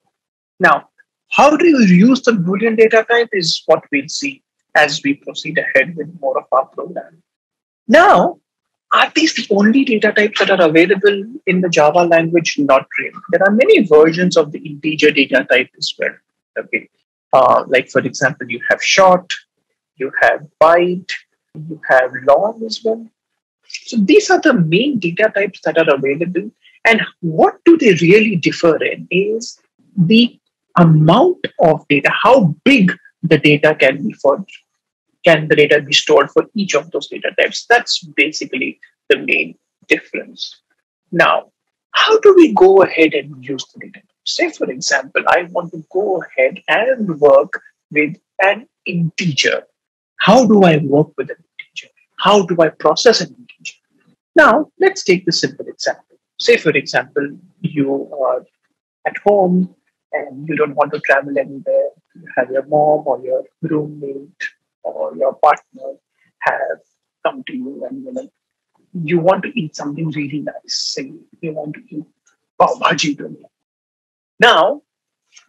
Now, how do you use the Boolean data type is what we'll see as we proceed ahead with more of our program. Now, are these the only data types that are available in the Java language? Not really. There are many versions of the integer data type as well. Okay, like for example, you have short, you have byte, you have long as well. So these are the main data types that are available. And what do they really differ in is the amount of data, how big the data can be the data be stored for each of those data types. That's basically the main difference. Now, how do we go ahead and use the data? Say, for example, I want to go ahead and work with an integer. How do I work with an integer? How do I process an integer? Now, let's take the simple example. Say, for example, you are at home and you don't want to travel anywhere. You have your mom or your roommate or your partner have come to you and you want to eat something really nice. Say you want to eat pav bhaji today. Now,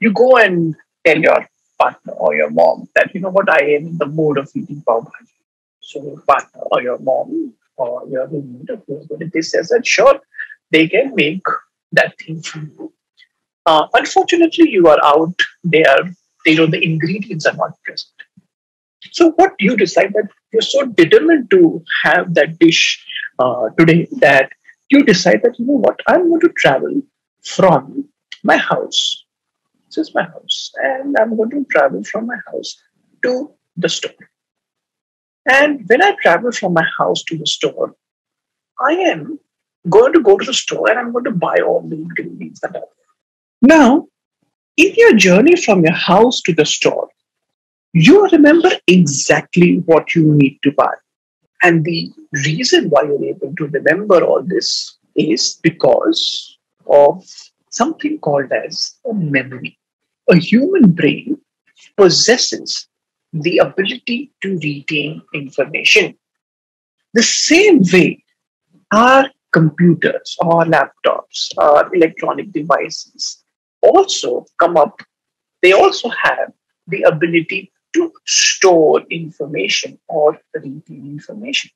you go and tell your partner or your mom that, you know what, I am in the mood of eating pav bhaji. So your partner or your mom or your roommate or whoever it is says that, sure, they can make that thing for you. Unfortunately, you are out. The ingredients are not present. So what you decide that you're so determined to have that dish today that you decide that, you know what, I'm going to travel from my house. This is my house. And I'm going to travel from my house to the store. And when I travel from my house to the store, I am going to go to the store and I'm going to buy all the ingredients that are there. Now, in your journey from your house to the store, you remember exactly what you need to buy. And the reason why you're able to remember all this is because of something called as a memory. A human brain possesses the ability to retain information. The same way our computers, our laptops, our electronic devices also they also have the ability to store information or retain information.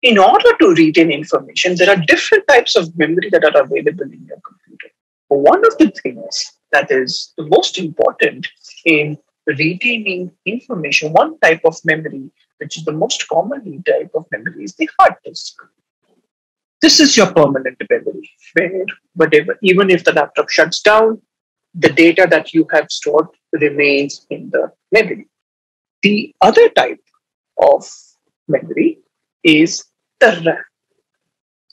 In order to retain information, there are different types of memory that are available in your computer. One of the things that is the most important in retaining information, one type of memory, which is the most commonly type of memory, is the hard disk. This is your permanent memory, where whatever, even if the laptop shuts down, the data that you have stored remains in the memory. The other type of memory is the RAM.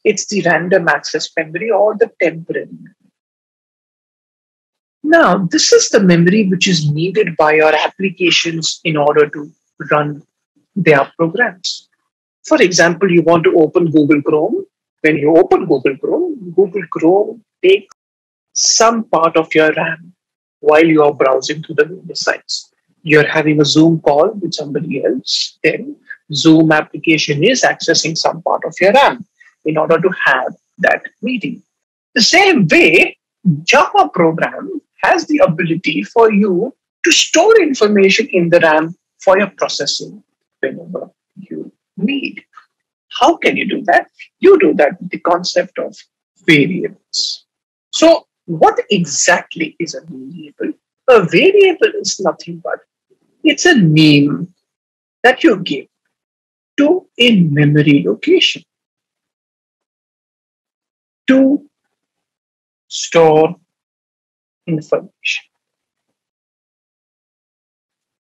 It's the random access memory or the temporary memory. Now, this is the memory which is needed by your applications in order to run their programs. For example, you want to open Google Chrome. When you open Google Chrome takes some part of your RAM while you are browsing through the various sites. You're having a Zoom call with somebody else, then Zoom application is accessing some part of your RAM in order to have that meeting. The same way, Java program has the ability for you to store information in the RAM for your processing whenever you need. How can you do that? You do that with the concept of variables. So what exactly is a variable? A variable is nothing but it's a name that you give to a memory location. to store information.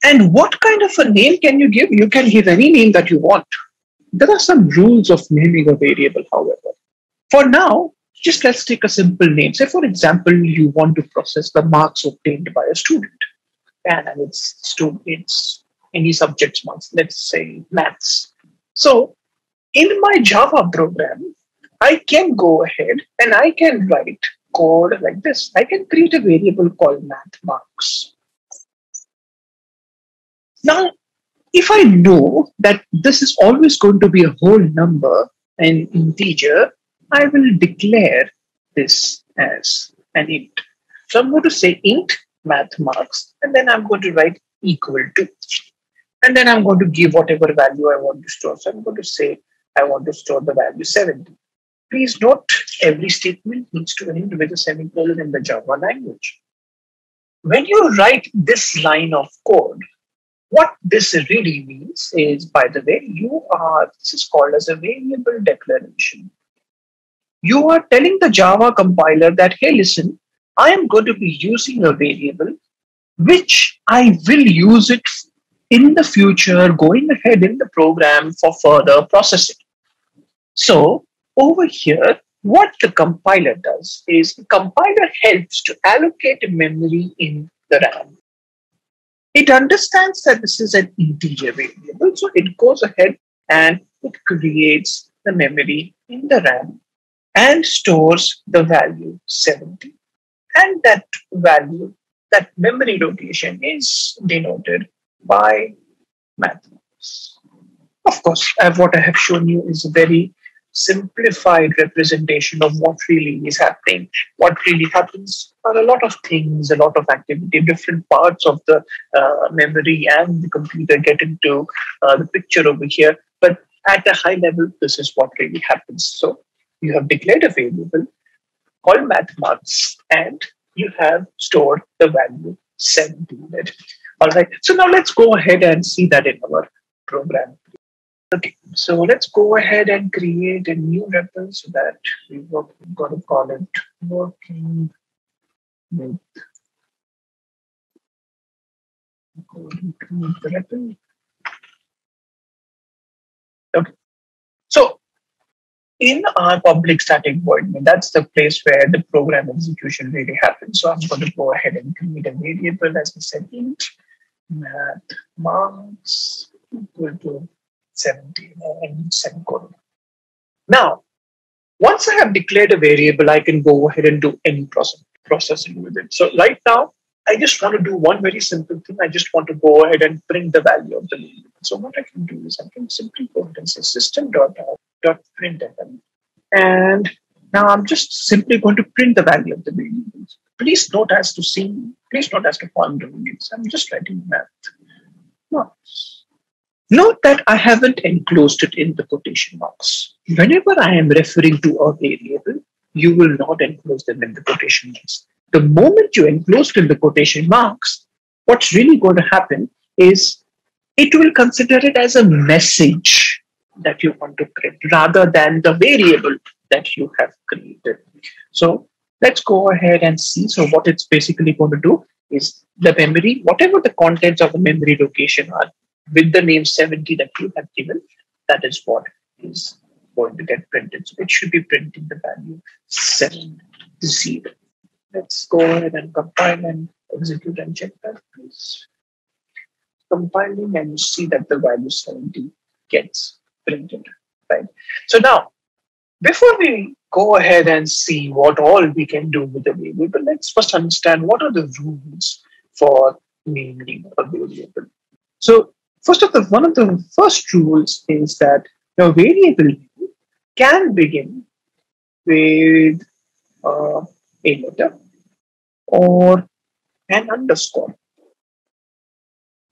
And what kind of a name can you give? You can give any name that you want. There are some rules of naming a variable, however. For now, just let's take a simple name. Say, for example, you want to process the marks obtained by a student. And it's any subject's marks, let's say maths. So in my Java program, I can go ahead and I can write code like this. I can create a variable called math marks. Now, if I know that this is always going to be a whole number, an integer, I will declare this as an int. So I'm going to say int math marks, and then I'm going to write equal to. And then I'm going to give whatever value I want to store. So I'm going to say I want to store the value 70. Please note, every statement needs to end with a semicolon in the Java language. When you write this line of code, what this really means is, by the way, this is called as a variable declaration. You are telling the Java compiler that, hey, listen, I am going to be using a variable which I will use it in the future, going ahead in the program for further processing. So over here, what the compiler does is the compiler helps to allocate memory in the RAM. It understands that this is an integer variable, so it goes ahead and it creates the memory in the RAM and stores the value 70. And that value, that memory location, is denoted by mathematics. Of course, what I have shown you is a very simplified representation of what really is happening. What really happens are a lot of things, a lot of activity, different parts of the memory and the computer get into the picture over here. But at a high level, this is what really happens. So you have declared a variable called math marks, and you have stored the value 70 in it. All right. So now let's go ahead and see that in our program. Okay, so let's go ahead and create a new repo so that we've got to call it working with the repo. Okay, so in our public static void main, that's the place where the program execution really happens. So I'm going to go ahead and create a variable, as I said, int math marks equal to 70 and semicolon. Now, once I have declared a variable, I can go ahead and do any processing with it. So right now, I just want to do one very simple thing. I just want to go ahead and print the value of the variable. So what I can do is I can simply go ahead and say system.out.println. And now I'm just simply going to print the value of the variables. Please note as to how I'm doing it. So I'm just writing math marks. Note that I haven't enclosed it in the quotation marks. Whenever I am referring to a variable, you will not enclose them in the quotation marks. The moment you enclose it in the quotation marks, what's really going to happen is it will consider it as a message that you want to print rather than the variable that you have created. So let's go ahead and see. So what it's basically going to do is the memory, whatever the contents of the memory location are, with the name 70 that you have given, that is what is going to get printed. So it should be printing the value 70. Let's go ahead and compile and execute and check that, please. Compiling, and you see that the value 70 gets printed, right? So now, before we go ahead and see what all we can do with the variable, let's first understand what are the rules for naming a variable. So one of the first rules is that your variable can begin with a letter or an underscore.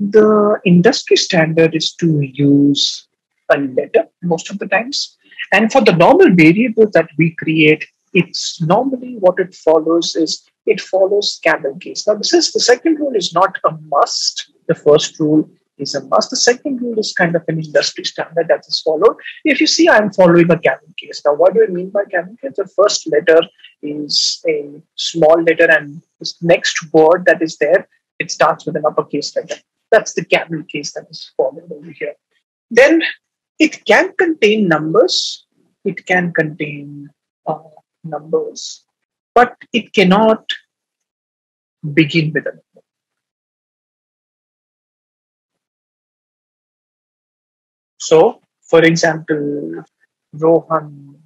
The industry standard is to use a letter most of the times. And for the normal variables that we create, it's normally what it follows is it follows camel case. Now, the second rule is not a must. The first rule is a must. The second rule is kind of an industry standard that is followed. If you see, I'm following a camel case. Now, what do I mean by camel case? The first letter is a small letter, and this next word that is there, it starts with an uppercase letter. That's the camel case that is followed over here. Then it can contain numbers. It can contain numbers, but it cannot begin with a number. So, for example, Rohan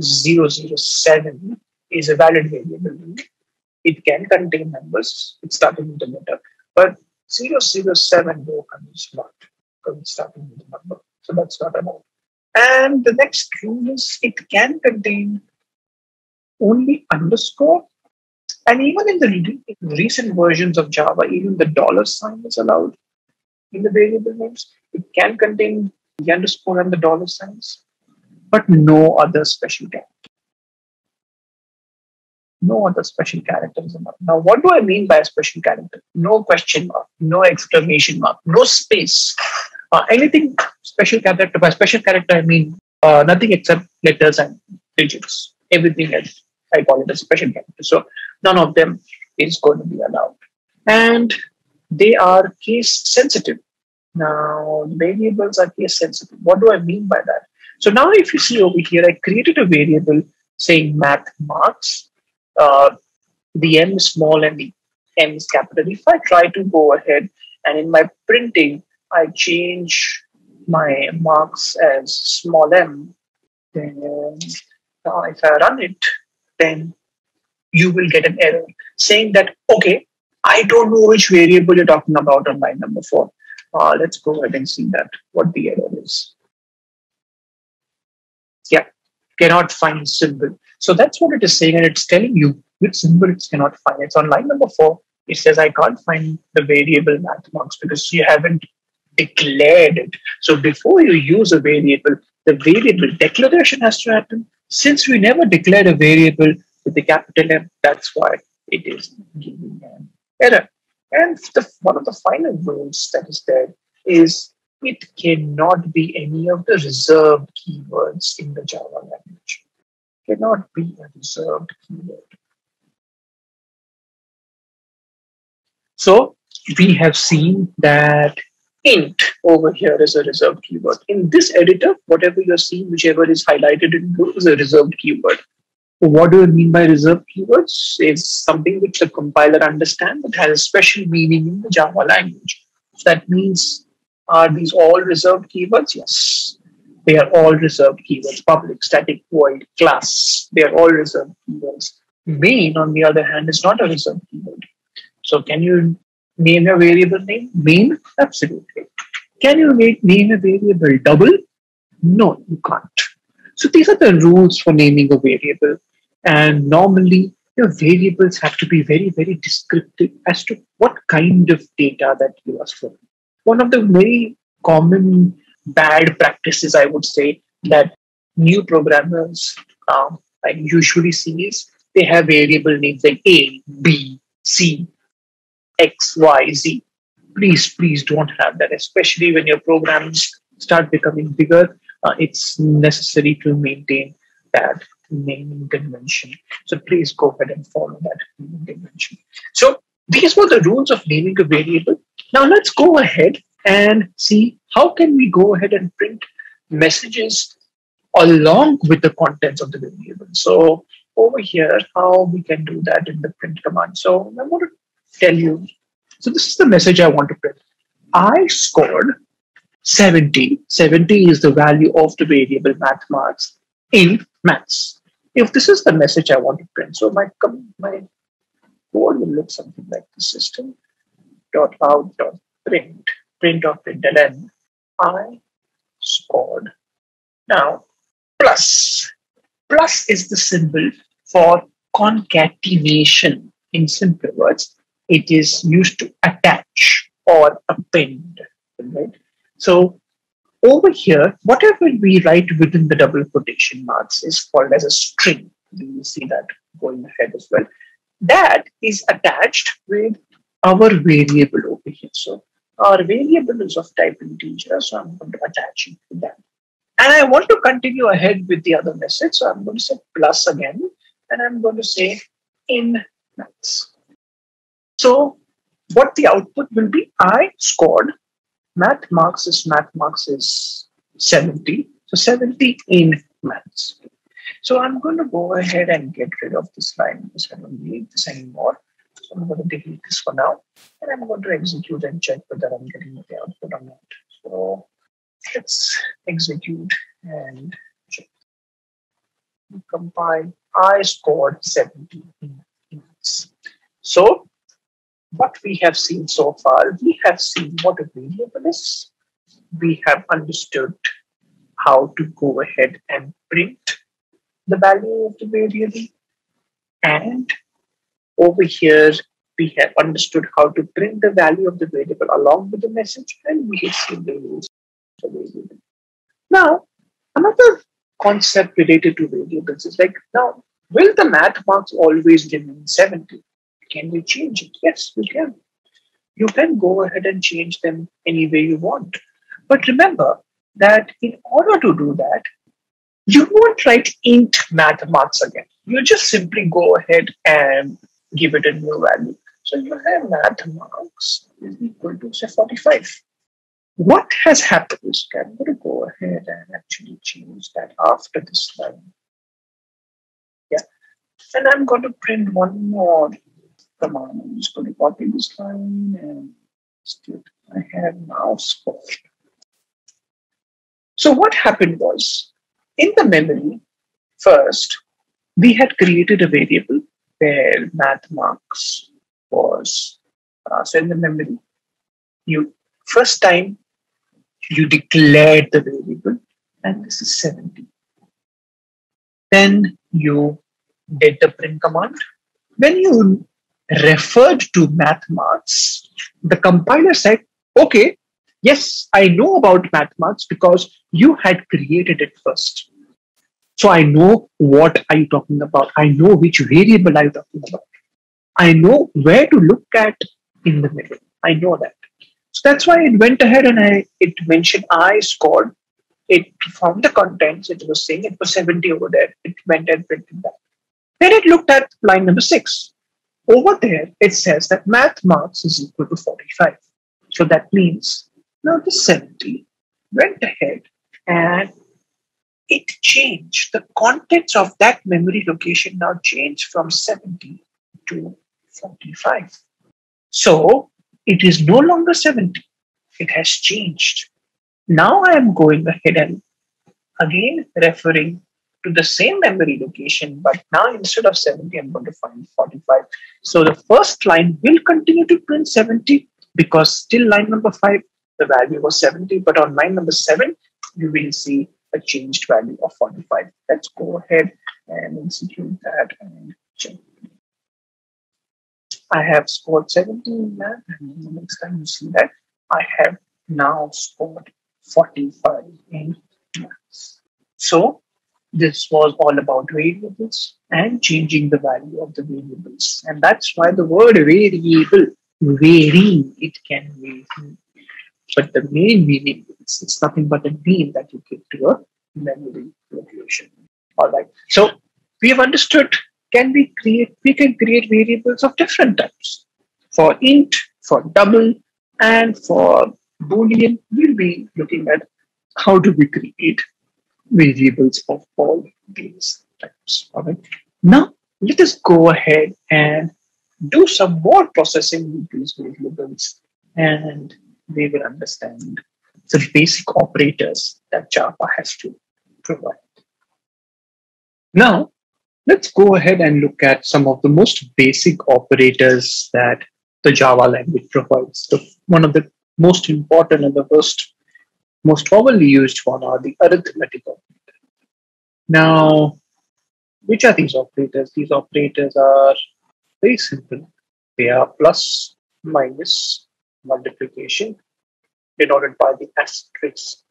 007 is a valid variable. It can contain numbers. It's starting with a letter. But 007 Rohan is not, because it's starting with a number. So that's not allowed. And the next rule is it can contain only underscore. And even in the recent versions of Java, even the $sign is allowed in the variable names. It can contain the underscore and the $signs, but no other special character. No other special character is allowed. Now, what do I mean by a special character? No question mark, no exclamation mark, no space. Anything special character. By special character, I mean nothing except letters and digits. Everything else, I call it a special character. So none of them is going to be allowed. And they are case sensitive. Now, variables are case sensitive. What do I mean by that? So now if you see over here, I created a variable saying math marks. The M is small and the M is capital. If I try to go ahead and in my printing, I change my marks as small m, then if I run it, then you will get an error saying that, okay, I don't know which variable you're talking about on line number 4. Let's go ahead and see that, what the error is. Yeah, cannot find symbol. So that's what it is saying, and it's telling you which symbol it cannot find. It's on line number 4. It says, I can't find the variable math marks because you haven't declared it. So before you use a variable, the variable declaration has to happen. Since we never declared a variable with the capital M, that's why it is giving an error. And one of the final rules that is there is it cannot be any of the reserved keywords in the Java language. It cannot be a reserved keyword. So we have seen that int over here is a reserved keyword. In this editor, whatever you're seeing, whichever is highlighted in blue is a reserved keyword. What do I mean by reserved keywords? It's something which the compiler understands that has a special meaning in the Java language. So that means, are these all reserved keywords? Yes, they are all reserved keywords. Public, static, void, class, they are all reserved keywords. Main, on the other hand, is not a reserved keyword. So can you name a variable name? Main? Absolutely. Can you name a variable double? No, you can't. So these are the rules for naming a variable. And normally, your variables have to be very, very descriptive as to what kind of data that you are storing. One of the very common bad practices, I would say, that new programmers I usually see is they have variable names like A, B, C, X, Y, Z. Please don't have that, especially when your programs start becoming bigger. It's necessary to maintain that naming convention. So please go ahead and follow that naming convention. So these were the rules of naming a variable. Now let's go ahead and see how can we go ahead and print messages along with the contents of the variable. So over here, how we can do that in the print command. So I'm going to tell you. So this is the message I want to print. I scored 70. 70 is the value of the variable math marks in maths. If this is the message I want to print, so my code will look something like the system.out.print I scored. Now, plus is the symbol for concatenation. In simple words, it is used to attach or append, right? So over here, whatever we write within the double quotation marks is called as a string. You will see that going ahead as well. That is attached with our variable over here. So Our variable is of type integer, so I'm going to attach it to that. And I want to continue ahead with the other message, so I'm going to say plus again, and I'm going to say in maths. So what the output will be, I scored, math marks is 70, so 70 in maths. So I'm going to go ahead and get rid of this line because I don't need this anymore. So I'm going to delete this for now, and I'm going to execute and check whether I'm getting the output or not. So let's execute and check. Compile. I scored 70 in maths. So what we have seen so far, we have seen what a variable is. We have understood how to go ahead and print the value of the variable. And over here, we have understood how to print the value of the variable along with the message, and we have seen the rules of the variable. Now, another concept related to variables is like, now, will the math marks always remain 70? Can we change it? Yes, we can. You can go ahead and change them any way you want. But remember that in order to do that, you won't write int math marks again. You just simply go ahead and give it a new value. So you have math marks is equal to say 45. What has happened is I'm going to go ahead and actually change that after this line. Yeah. And I'm going to print one more command. I'm just going to copy this line and I have now scored. So what happened was, in the memory, first, we had created a variable where math marks was, so in the memory, first time you declared the variable, and this is 70. Then you did the print command. When you referred to math marks, the compiler said, okay, yes, I know about math marks because you had created it first. So I know what are you talking about. I know which variable are you talking about. I know where to look at in the middle. I know that. So that's why it went ahead and it mentioned I scored. It found the contents. It was saying it was 70 over there. It went and printed that. Then it looked at line number 6. Over there, it says that math marks is equal to 45. So that means now the 70 went ahead and it changed. The contents of that memory location now changed from 70 to 45. So it is no longer 70. It has changed. Now I am going ahead and again referring to the same memory location, but now instead of 70, I'm going to find 45. So the first line will continue to print 70 because still line number 5, the value was 70, but on line number 7, you will see a changed value of 45. Let's go ahead and execute that and check. I have scored 70 in math, and the next time you see that, I have now scored 45 in maths. So this was all about variables and changing the value of the variables. And that's why the word variable, vary, it can vary. But the main meaning is it's nothing but a name that you give to a memory location. All right. So we have understood, we can create variables of different types. For int, for double, and for Boolean, we'll be looking at how do we create variables of all these types. All right. Now, let us go ahead and do some more processing with these variables, and we will understand the basic operators that Java has to provide. Now, let's go ahead and look at some of the most basic operators that the Java language provides. One of the most important and the most commonly used one are the arithmetic operators. Now, which are these operators? These operators are very simple. They are plus, minus, multiplication, denoted by the asterisk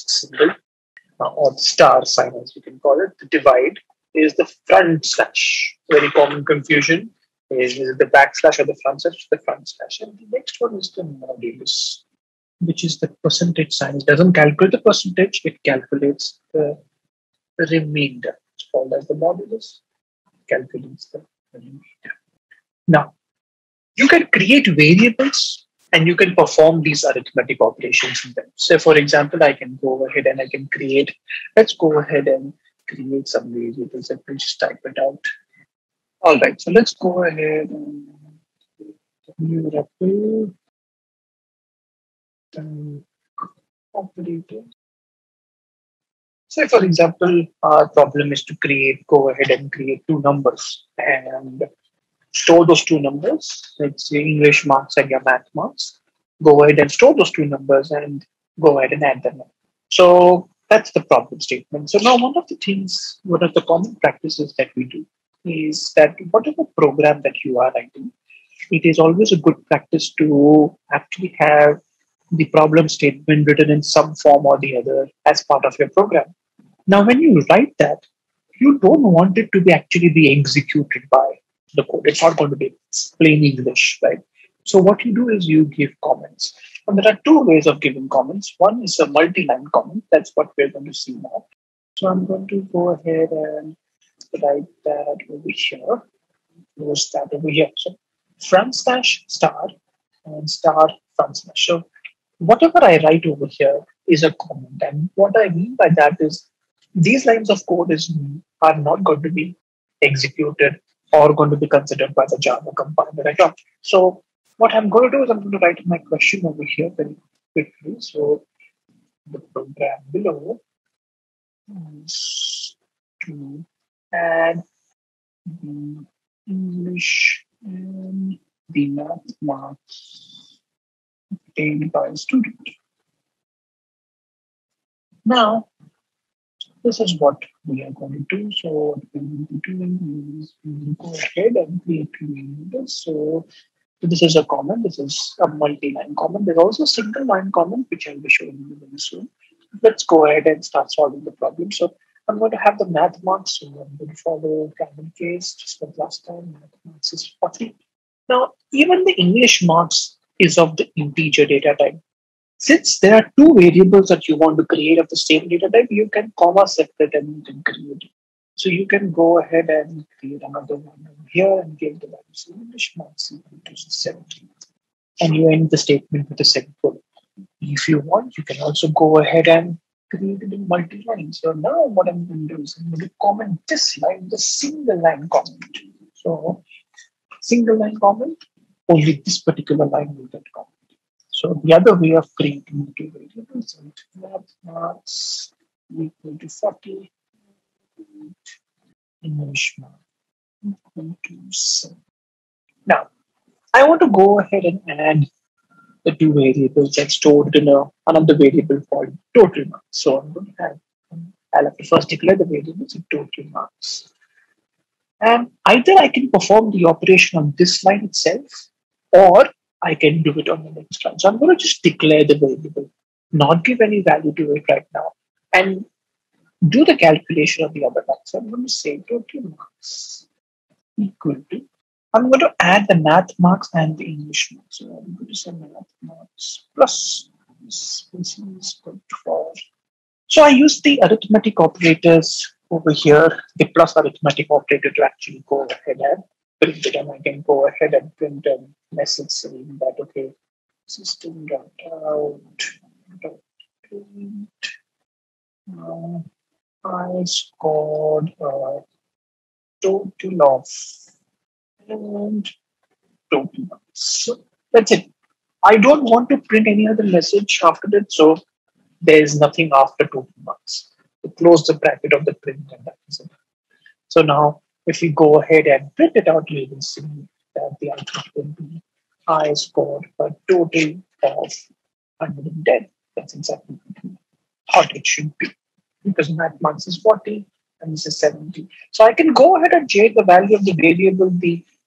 symbol, or the star sign, as you can call it. The divide is the front slash, very common confusion. Is it the backslash or the front slash? The front slash. And the next one is the modulus, which is the percentage sign. It doesn't calculate the percentage, it calculates the remainder. It's called as the modulus, calculates the remainder. Now, you can create variables and you can perform these arithmetic operations in them. So, for example, I can go ahead and I can create, let's go ahead and create some variables. Let me just type it out. All right, so let's go ahead and new REPL operator. Say, for example, our problem is to go ahead and create two numbers and store those two numbers. Let's say English marks and your math marks. Go ahead and store those two numbers and go ahead and add them up. So that's the problem statement. So now one of the common practices that we do is that whatever program that you are writing, it is always a good practice to actually have the problem statement written in some form or the other as part of your program. Now, when you write that, you don't want it to be actually be executed by the code. It's not going to be plain English, right? So what you do is you give comments. And there are two ways of giving comments. One is a multi-line comment. That's what we're going to see now. So I'm going to go ahead and write that over here. Close that over here. So front slash star and star front slash. So whatever I write over here is a comment. And what I mean by that is these lines of code are not going to be executed or going to be considered by the Java compiler at all. So what I'm going to do is I'm going to write my question over here very quickly. So the program below is to add the English and the math marks obtained by a student. Now, this is what we are going to do. So what we will be doing is we will go ahead and create two variables. So this is a comment. This is a multi-line comment. There's also a single line comment, which I'll be showing you very soon. Let's go ahead and start solving the problem. So I'm going to have the math marks. So I'm going to follow random case, just like last time. Math marks is 40. Now, even the English marks is of the integer data type. Since there are two variables that you want to create of the same data type, you can comma separate and you can create it. So you can go ahead and create another one over here and give the values English marks equal to 17. And you end the statement with a semicolon. If you want, you can also go ahead and create it in multi-line. So now what I'm going to do is I'm going to comment this line, the single line comment. So single line comment, only this particular line will get comment. So the other way of creating the two variables is math marks equal to 40, English mark equal to 7. Now, I want to go ahead and add the two variables that's stored in another variable called total marks. So I'm going to I'll have to first declare the variables in total marks. And either I can perform the operation on this line itself, or I can do it on the next line. So I'm going to just declare the variable, not give any value to it right now, and do the calculation of the other line. So I'm going to say total marks equal to, I'm going to add the math marks and the English marks. So I'm going to say math marks plus this is good for. So I use the arithmetic operators over here, the plus arithmetic operator to actually go ahead and print it, and I can go ahead and print a message saying that, okay, system.out.print I scored a total of and total marks. So that's it. I don't want to print any other message after that, so there is nothing after total marks. To close the bracket of the print, and that is it. So now, if we go ahead and print it out, we will see that the output will be I scored a total of 110. That's exactly what it should be, because math marks is 40 and this is 70. So I can go ahead and change the value of the variable.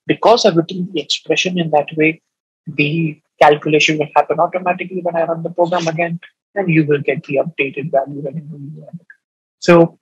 Because I've written the expression in that way, the calculation will happen automatically when I run the program again, and you will get the updated value whenever you run it. So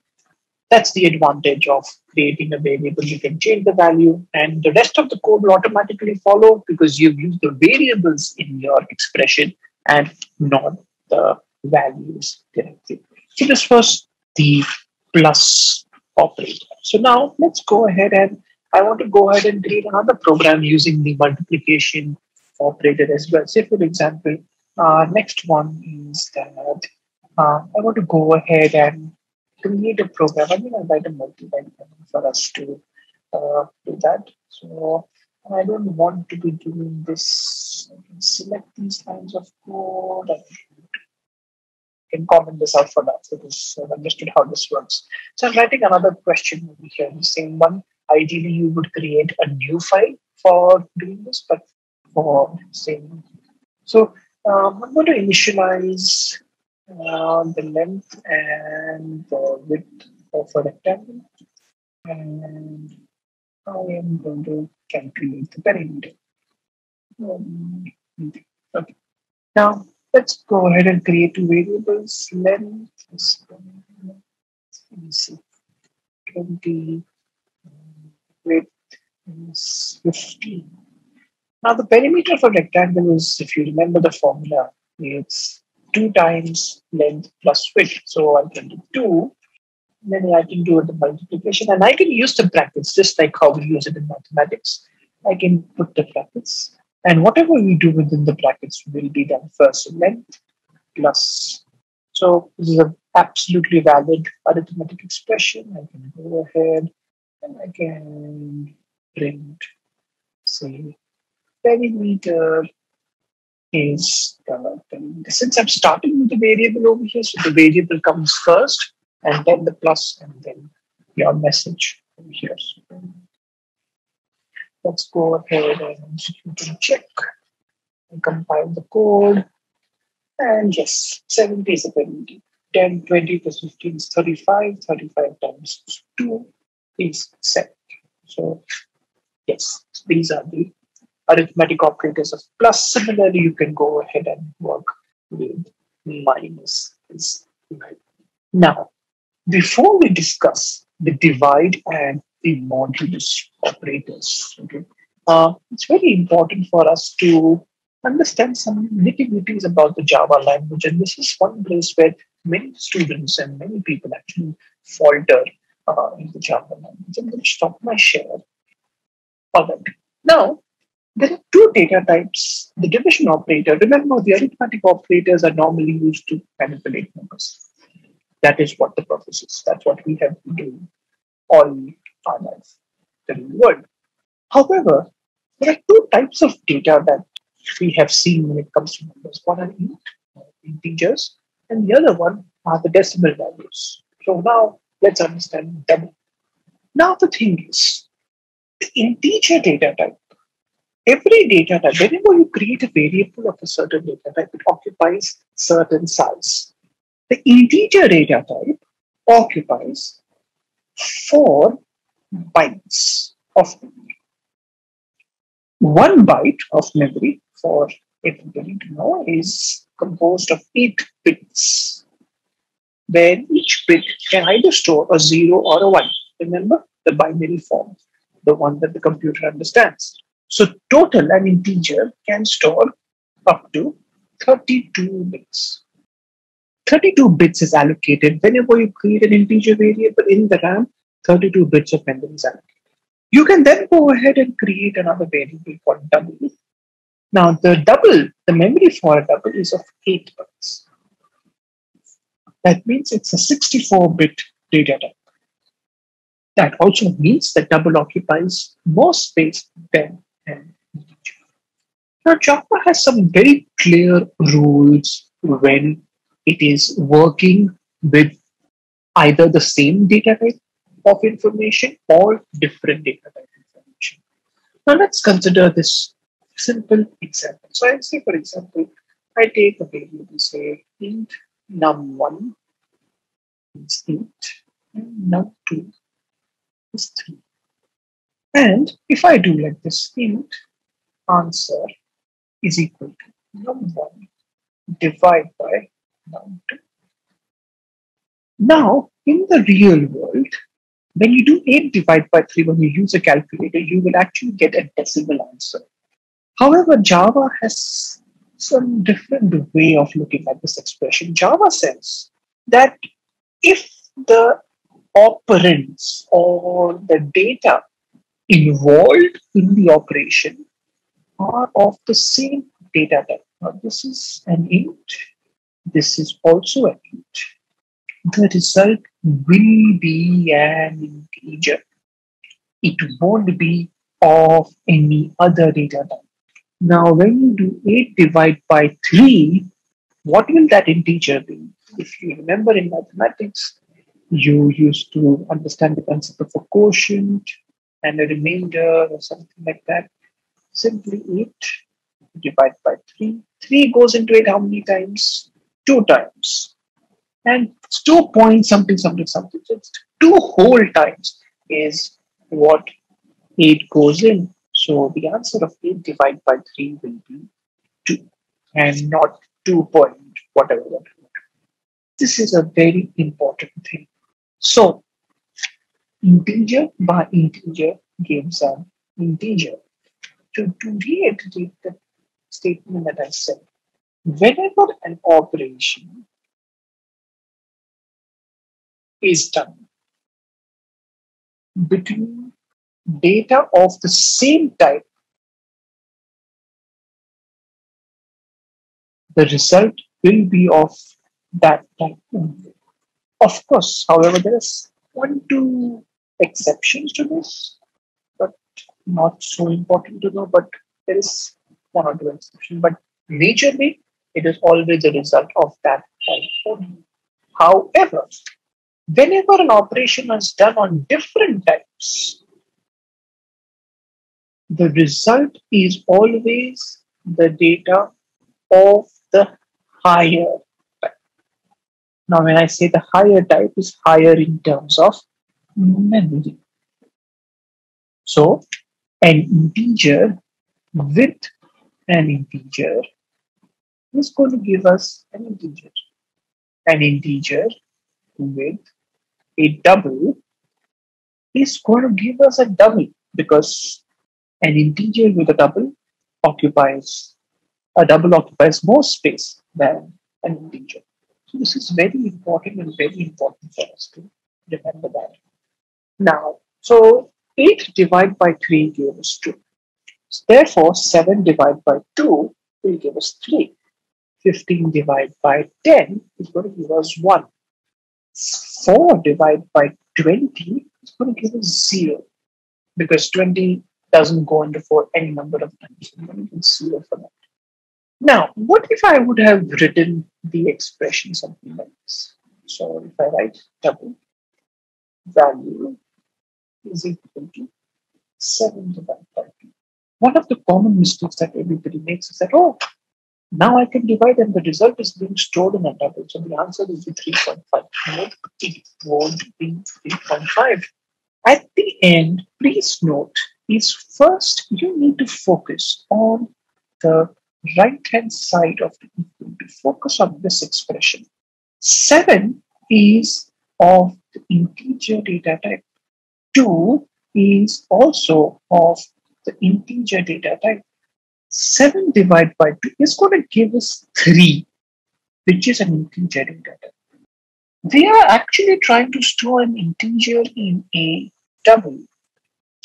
That's the advantage of creating a variable. You can change the value, and the rest of the code will automatically follow because you've used the variables in your expression and not the values directly. So this was the plus operator. So now let's go ahead and I want to go ahead and create another program using the multiplication operator as well. Say, for example, next one is that I want to go ahead and create a program. I'm going to write a multi-line program for us to do that. So I don't want to be doing this. I can select these lines of code. I can comment this out for that because I've understood how this works. So I'm writing another question over here, the same one. Ideally, you would create a new file for doing this, but for same. So I'm going to initialize the length and the width of a rectangle, and I am going to calculate the perimeter. Okay. Now let's go ahead and create two variables. Length is 20, width is 15. Now the perimeter for rectangle is, if you remember the formula, it's 2 times length plus width. So I can do 2, then I can do the multiplication, and I can use the brackets just like how we use it in mathematics. I can put the brackets, and whatever we do within the brackets will be done first. So length plus. So this is an absolutely valid arithmetic expression. I can go ahead and I can print, say, perimeter is since I'm starting with the variable over here, so the variable comes first and then the plus and then your message over here. So let's go ahead and execute and check and compile the code. And yes, 70 is the perimeter. 10, 20 plus 15 is 35. 35 times 2 is 70. So yes, these are the arithmetic operators of plus. Similarly, you can go ahead and work with minus. Now, before we discuss the divide and the modulus operators, okay, it's very important for us to understand some nitty-gritties about the Java language. And this is one place where many students and many people actually falter in the Java language. I'm going to stop my share. All right. Now, there are two data types. The division operator, remember the arithmetic operators are normally used to manipulate numbers. That is what the purpose is. That's what we have been doing all our life, the real world. However, there are two types of data that we have seen when it comes to numbers. One are integers, and the other one are the decimal values. So now let's understand double. Now the thing is, the integer data type, every data type, whenever you create a variable of a certain data type, it occupies certain size. The integer data type occupies 4 bytes of memory. 1 byte of memory, for everybody to know, is composed of 8 bits, where each bit can either store a 0 or a 1. Remember the binary form, the one that the computer understands. So total, an integer can store up to 32 bits. 32 bits is allocated whenever you create an integer variable in the RAM. 32 bits of memory is allocated. You can then go ahead and create another variable called double. Now the memory for a double is of 8 bytes. That means it's a 64-bit data type. That also means that double occupies more space than an integer. Now Java has some very clear rules when it is working with either the same data type of information or different data type information. Now let's consider this simple example. So I say, for example, I take a variable, say int num1 is 8 and num2 is 3. And if I do like this, int answer is equal to num1 divided by num2. Now, in the real world, when you do 8 divided by 3, when you use a calculator, you will actually get a decimal answer. However, Java has some different way of looking at this expression. Java says that if the operands or the data involved in the operation are of the same data type. Now, this is an int, this is also an int. The result will be an integer. It won't be of any other data type. Now, when you do 8 divided by 3, what will that integer be? If you remember in mathematics, you used to understand the concept of a quotient and a remainder or something like that. Simply 8 divided by 3. 3 goes into 8 how many times? 2 times. And 2 point something, something, something. So it's 2 whole times is what 8 goes in. So the answer of 8 divided by 3 will be 2 and not 2 point whatever. This is a very important thing. So integer by integer gives an integer. To reiterate the statement that I said, whenever an operation is done between data of the same type, the result will be of that type only. Of course, however, there is 1-2 exceptions to this, but not so important to know. But there is 1 or 2 exceptions. But majorly, it is always a result of that type only. However, whenever an operation is done on different types, the result is always the data of the higher type. Now, when I say the higher type is higher in terms of memory. So, an integer with an integer is going to give us an integer. An integer with a double is going to give us a double because an integer with a double occupies more space than an integer. So this is very important and very important for us to remember that. Now, so 8 divided by 3 gave us 2. Therefore, 7 divided by 2 will give us 3. 15 divided by 10 is going to give us 1. 4 divided by 20 is going to give us 0 because 20 doesn't go into 4 any number of times. I'm going to give 0 for that. Now, what if I would have written the expression something like this? So if I write double value is equal to 7 divided by 2. One of the common mistakes that everybody makes is that, oh, now I can divide and the result is being stored in a double. So the answer will be 3.5. No, it won't be 3.5. At the end, please note is first you need to focus on the right-hand side of the equal to focus on this expression. 7 is of the integer data type. 2 is also of the integer data type. 7 divided by 2 is going to give us 3, which is an integer data type. We are actually trying to store an integer in a double.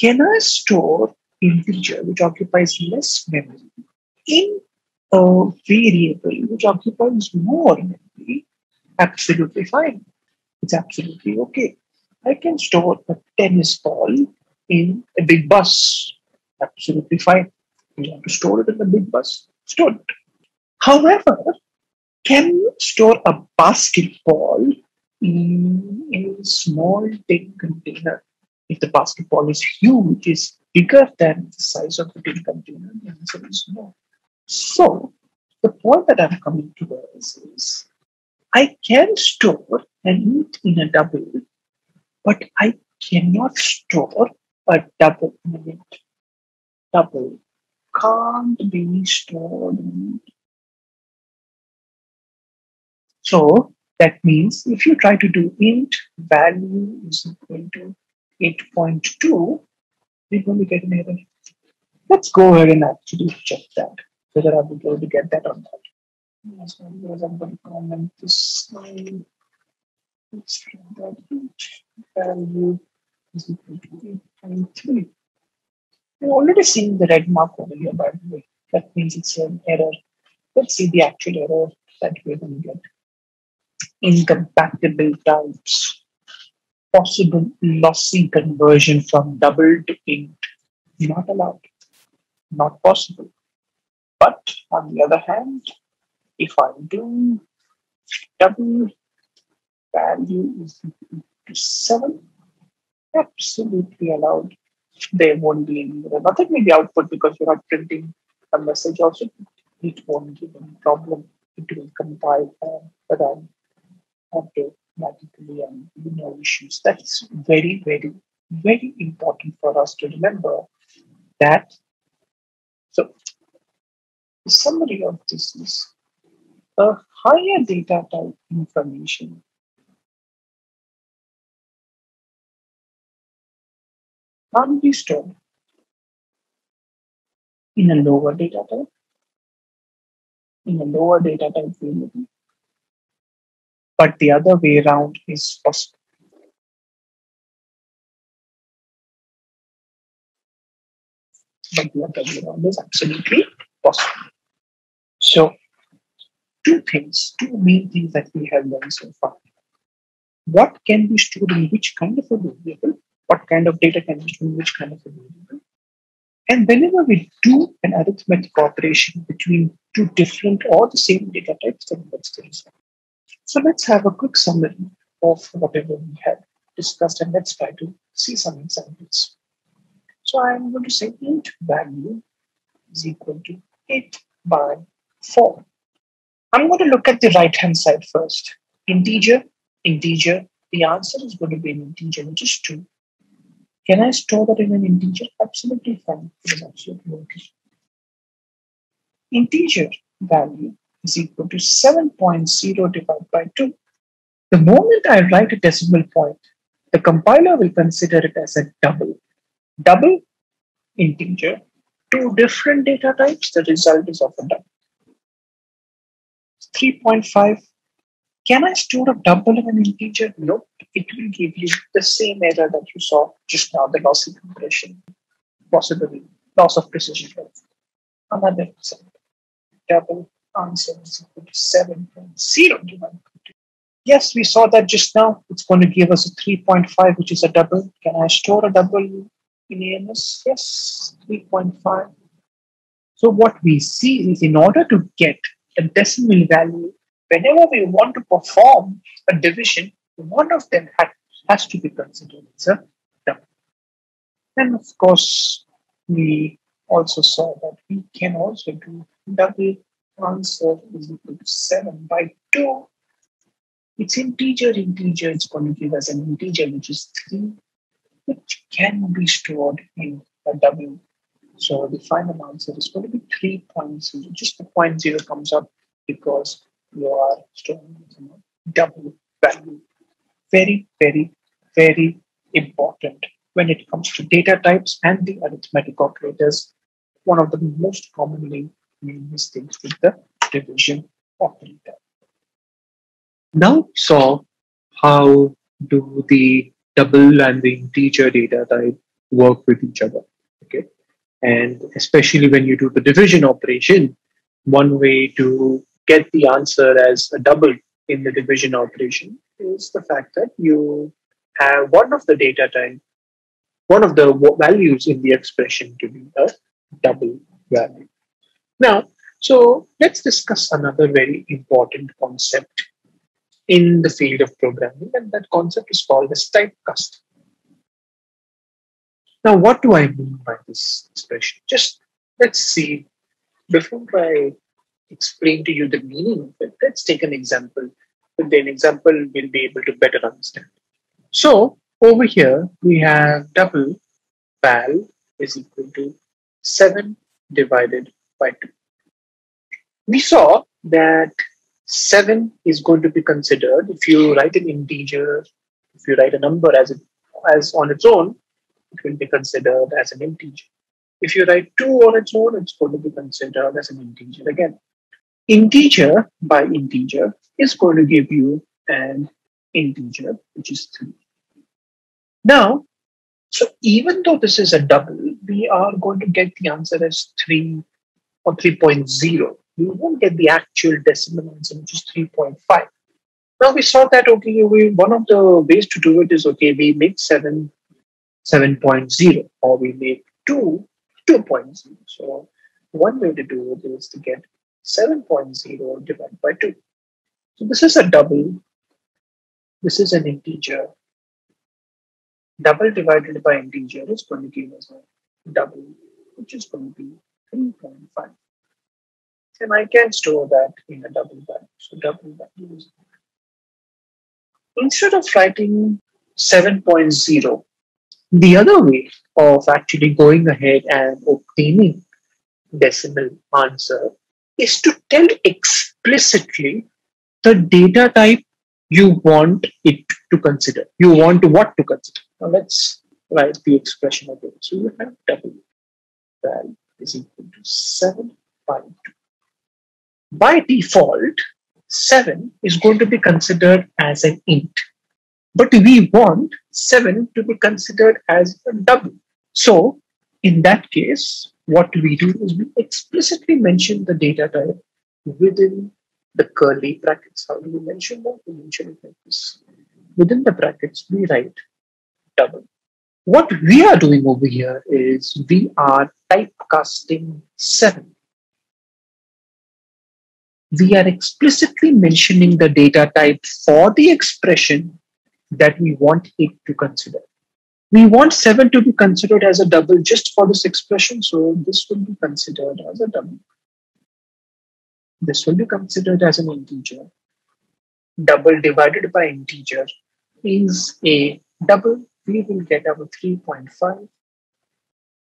Can I store integer which occupies less memory in a variable which occupies more memory? Absolutely fine. It's absolutely okay. I can store a tennis ball in a big bus. Absolutely fine. You want to store it in the big bus? Store it. However, can you store a basketball in a small tin container? If the basketball is huge, is bigger than the size of the tin container, the answer is no. So, the point that I'm coming to is I can store an int in a double, but I cannot store a double in an int. Double can't be stored in int. So, That means if you try to do int value is equal to 8.2, we're going to get an error. Let's go ahead and actually check that, whether I will be able to get that or not. Yes, I'm going to comment this line. Let's try that int value is equal to 8.3. We're already seeing the red mark over here, by the way. That means it's an error. Let's see the actual error that we're going to get. Incompatible types. Possible lossy conversion from double to int. Not allowed. Not possible. But on the other hand, if I do double value is equal to 7, absolutely allowed. There won't be any error. Nothing will be output because you're not printing a message also. It won't give any problem. It will compile and run automatically and no issues. That's very, very, very important for us to remember that. So the summary of this is a higher data type information can't be stored in a lower data type, variable, but the other way around is possible. But the other way around is absolutely possible. So, two main things that we have learned so far. What can be stored in which kind of a variable? What kind of data can be stored in which kind of a variable? And whenever we do an arithmetic operation between two different or the same data types, then what's the result? So let's have a quick summary of whatever we have discussed and let's try to see some examples. So I'm going to say int value is equal to 8 by 4. I'm going to look at the right-hand side first. Integer, the answer is going to be an integer, which is 2. Can I store that in an integer? Absolutely fine. It is absolutely okay. Integer value is equal to 7.0 divided by 2. The moment I write a decimal point, the compiler will consider it as a double. Double integer, two different data types, the result is of a double. 3.5. Can I store a double in an integer? Nope. It will give you the same error that you saw just now, the lossy compression, possibly loss of precision. Another example. Double answer is equal to 7.0 divided by 2. Yes, we saw that just now. It's going to give us a 3.5, which is a double. Can I store a double in AMS? Yes, 3.5. So what we see is in order to get a decimal value, whenever we want to perform a division, one of them has to be considered as a double. And of course, we also saw that we can also do double answer is equal to 7 by 2. It's integer, it's going to give us an integer which is 3, which can be stored in a double. So the final answer is going to be 3.0. Just the 0.0 comes up because you are storing a double value. Very, very, very important when it comes to data types and the arithmetic operators. One of the most commonly made mistakes with the division operator. Now we saw how do the double and the integer data type work with each other. Okay. And especially when you do the division operation, one way to get the answer as a double in the division operation is the fact that you have one of the data type, one of the values in the expression to be a double value. Now, so let's discuss another very important concept in the field of programming, and that concept is called as typecasting. Now, what do I mean by this expression? Just let's see, before I explain to you the meaning of it, let's take an example. With an example, we'll be able to better understand. So over here, we have double val is equal to 7 divided by 2. We saw that 7 is going to be considered, if you write an integer, if you write a number as on its own, it will be considered as an integer. If you write 2 on its own, it's going to be considered as an integer again. Integer by integer is going to give you an integer, which is 3. Now, so even though this is a double, we are going to get the answer as 3 or 3.0. We won't get the actual decimal answer, which is 3.5. Now we saw that, okay, one of the ways to do it is, okay, we make 7 7.0, or we make 2 2.0. So one way to do it is to get 7.0 divided by 2. So this is a double. This is an integer. Double divided by integer is going to give us a double, which is going to be 3.5. And I can store that in a double value. So double value is, instead of writing 7.0, the other way of actually going ahead and obtaining decimal answer is to tell explicitly the data type you want it to consider. You want what to consider. Now let's write the expression again. So you have double val is equal to 7 by 2. By default, 7 is going to be considered as an int. But we want 7 to be considered as a double. So in that case, what we do is we explicitly mention the data type within the curly brackets. How do we mention that? We mention it like this. Within the brackets, we write double. What we are doing over here is we are typecasting 7. We are explicitly mentioning the data type for the expression that we want it to consider. We want 7 to be considered as a double just for this expression, so this will be considered as a double. This will be considered as an integer. Double divided by integer is a double. We will get our 3.5,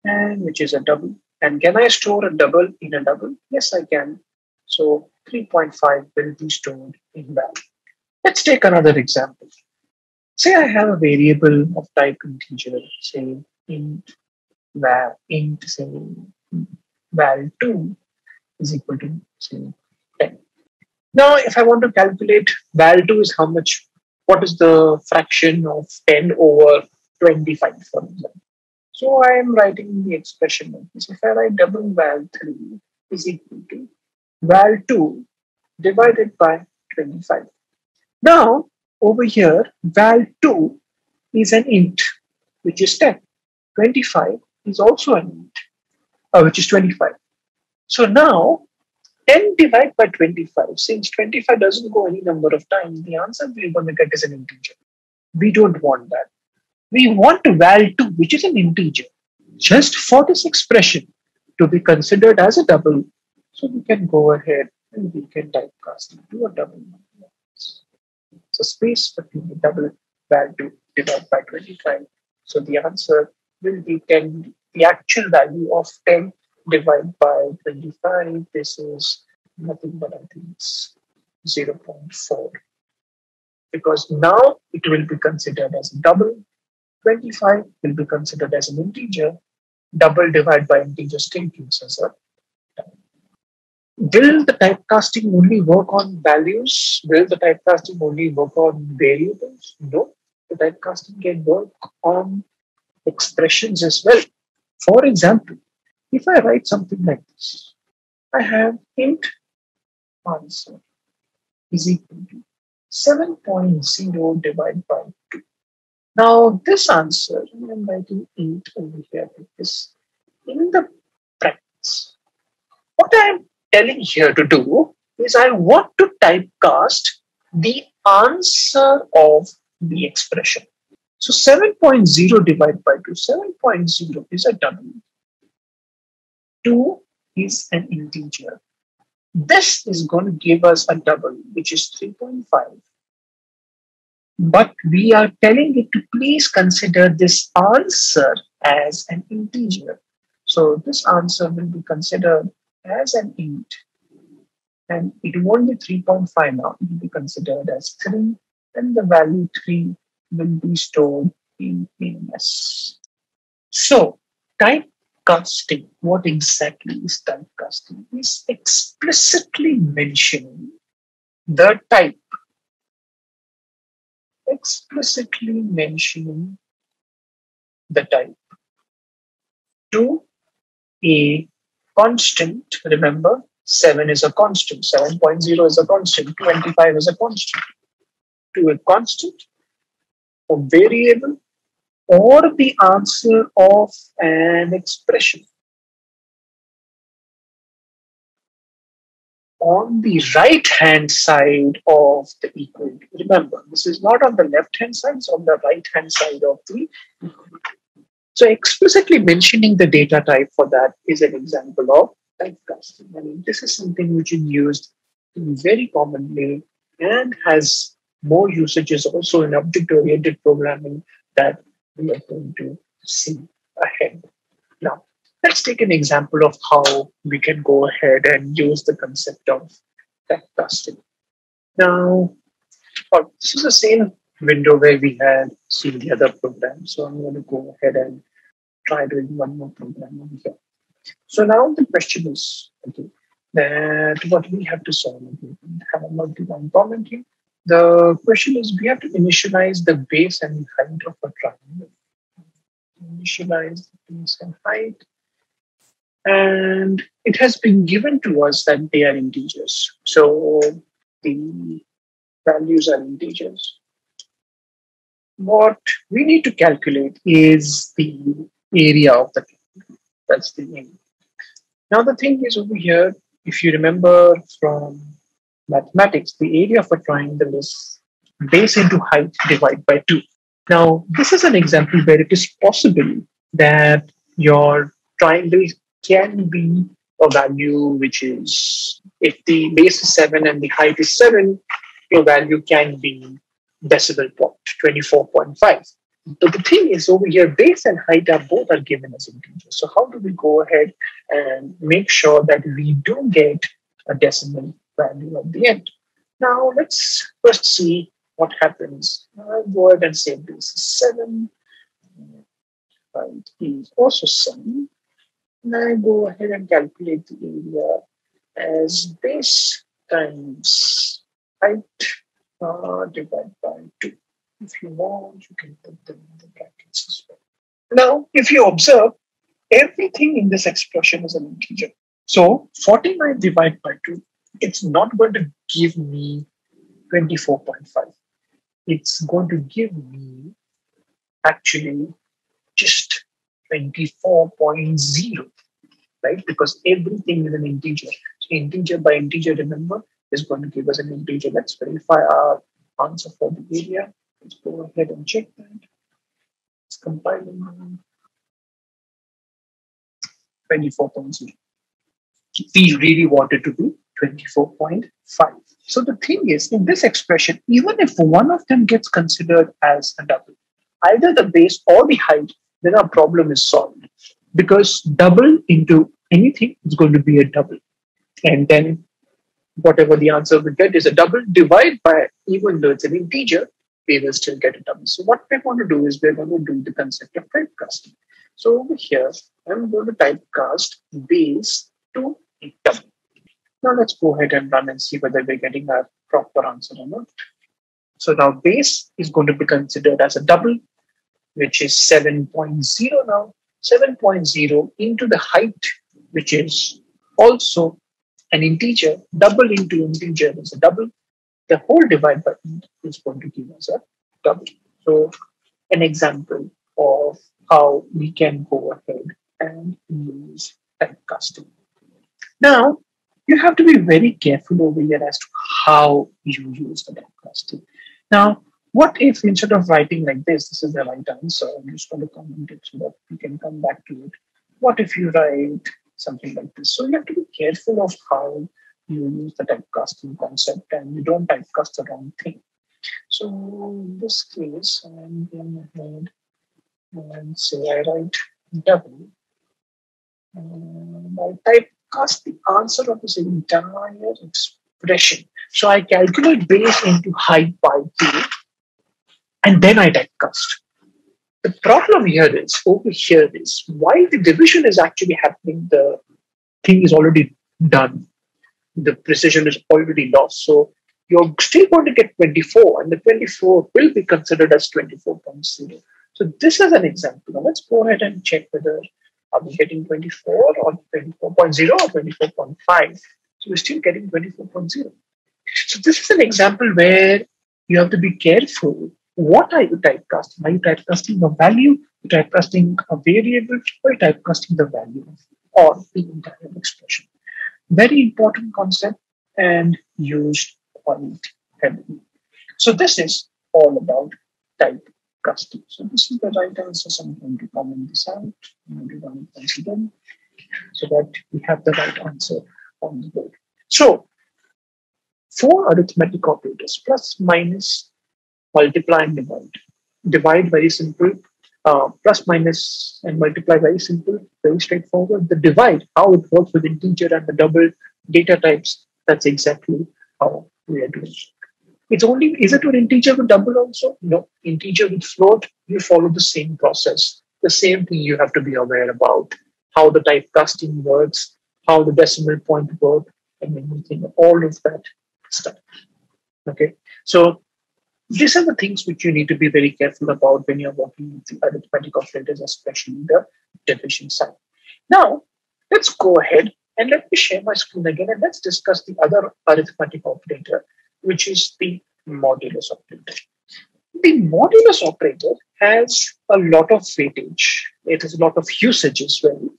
and which is a double. And can I store a double in a double? Yes, I can. So 3.5 will be stored in val. Let's take another example. Say I have a variable of type integer, say int say val2 is equal to say 10. Now, if I want to calculate val2 is how much, what is the fraction of 10 over 25, for example. So I am writing the expression like this. If I write double val3 is equal to val2 divided by 25. Now, over here, val2 is an int, which is 10. 25 is also an int, which is 25. So now, 10 divided by 25, since 25 doesn't go any number of times, the answer we're going to get is an integer. We don't want that. We want val2, which is an integer, just for this expression to be considered as a double. So we can go ahead and we can typecast it to a double. So space between the double val2 divided by 25. So the answer will be 10. The actual value of 10 divided by 25. This is nothing but, I think it's 0.4. Because now it will be considered as a double. 25 will be considered as an integer. Double divided by integer still gives us a double. Will the typecasting only work on values? Will the typecasting only work on variables? No, the typecasting can work on expressions as well. For example, if I write something like this, I have int answer is equal to 7.0 divided by 2. Now this answer, I am writing int over here like this in the brackets. What I am telling here to do is I want to typecast the answer of the expression. So 7.0 divided by 2, 7.0 is a double. 2 is an integer. This is going to give us a double, which is 3.5. But we are telling it to please consider this answer as an integer. So this answer will be considered as an int. and it won't be 3.5 now. It will be considered as 3, and the value 3 will be stored in AMS. So, typecasting, what exactly is typecasting? Is explicitly mentioning the type, explicitly mentioning the type to a constant. Remember, 7 is a constant, 7.0 is a constant, 25 is a constant. To a constant, a variable, or the answer of an expression. On the right hand side of the equation. Remember, this is not on the left hand side, it's on the right hand side of the equation. So explicitly mentioning the data type for that is an example of typecasting. I mean, this is something which is used very commonly and has more usages also in object-oriented programming that we are going to see ahead. Now, let's take an example of how we can go ahead and use the concept of typecasting. Now, this is the same window where we had seen the other program. So I'm going to go ahead and try doing one more program over here. So now the question is, okay, that what we have to solve. Okay, we have a multi-line comment here. The question is, we have to initialize the base and height of a triangle. Initialize the base and height. And it has been given to us that they are integers. So the values are integers. What we need to calculate is the area of the triangle. That's the aim. Now the thing is over here, if you remember from mathematics, the area of a triangle is base into height divided by 2. Now this is an example where it is possible that your triangle can be a value which is, if the base is 7 and the height is 7, your value can be decimal point 24.5. But the thing is over here, base and height are both are given as integers. So how do we go ahead and make sure that we do get a decimal value at the end? Now let's first see what happens. I'll go ahead and say base is 7, height is also 7. And I go ahead and calculate the area as base times height divided by 2. If you want, you can put them in the brackets as well. Now, if you observe, everything in this expression is an integer. So 49 divided by 2, it's not going to give me 24.5. It's going to give me actually just 24.0, right? Because everything is an integer. So integer by integer, remember, is going to give us an integer. Let's verify our answer for the area. Let's go ahead and check that. It's compiling now. 24.0. We really wanted to be 24.5. So the thing is, in this expression, even if one of them gets considered as a double, either the base or the height, then our problem is solved. Because double into anything is going to be a double. And then whatever the answer we get is a double, divide by, even though it's an integer, we will still get a double. So what we're going to do is we're going to do the concept of typecasting. So over here, I'm going to typecast base to a double. Now let's go ahead and run and see whether we're getting a proper answer or not. So now base is going to be considered as a double, which is 7.0 now. 7.0 into the height, which is also an integer. Double into integer is a double. The whole divide by is going to give us a double. So an example of how we can go ahead and use typecasting. Now, you have to be very careful over here as to how you use the typecasting. Now, what if instead of writing like this is the right answer, I'm just going to comment it so that we can come back to it. What if you write something like this? So you have to be careful of how you use the typecasting concept and you don't typecast the wrong thing. So in this case, I'm going ahead and say I write double. And I typecast the answer of this entire expression. So I calculate base into height by k, and then I typecast. The problem here is, over here is, while the division is actually happening, the thing is already done. The precision is already lost. So you're still going to get 24, and the 24 will be considered as 24.0. So this is an example. Now let's go ahead and check whether are we getting 24 or 24.0 or 24.5. So we're still getting 24.0. So this is an example where you have to be careful. What are you typecasting? Are you typecasting a value, you're typecasting a variable, or you're typecasting the value or the entire expression? Very important concept and used quite heavily. So this is all about typecasting. So this is the right answer. So I'm going to comment this out. I'm going to run it once again so that we have the right answer on the board. So for arithmetic operators, plus, minus, multiply, and divide. Divide, very simple. Plus, minus, and multiply, very simple, very straightforward. The divide, how it works with integer and the double data types, that's exactly how we are doing. It's only, is it an integer with double also? No, integer with float, you follow the same process. The same thing you have to be aware about, how the typecasting works, how the decimal point works, and everything, all of that stuff. Okay, so these are the things which you need to be very careful about when you're working with the arithmetic operators, especially the division side. Now, let's go ahead and let me share my screen again, and let's discuss the other arithmetic operator, which is the modulus operator. The modulus operator has a lot of weightage. It has a lot of usage as well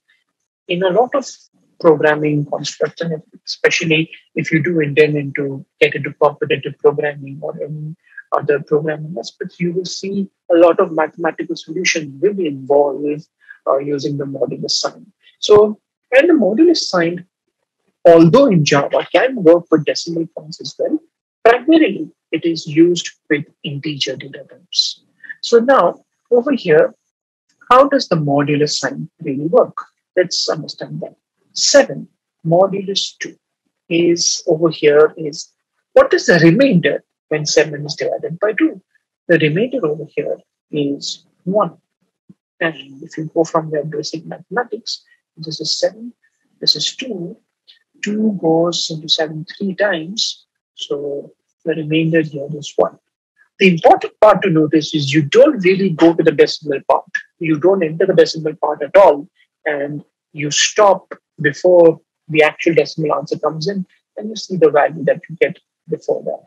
in a lot of programming constructs, and especially if you do intend to get into competitive programming or any other programming aspects, you will see a lot of mathematical solutions will be involved using the modulus sign. So, and the modulus sign, although in Java, can work with decimal points as well, primarily it is used with integer data types. So now, over here, how does the modulus sign really work? Let's understand that. 7 modulus 2 is over here is, what is the remainder when 7 is divided by 2? The remainder over here is 1. And if you go from your basic mathematics, this is 7, this is 2. 2 goes into 7 3 times. So the remainder here is 1. The important part to notice is you don't really go to the decimal part. You don't enter the decimal part at all. And you stop before the actual decimal answer comes in, and you see the value that you get before that.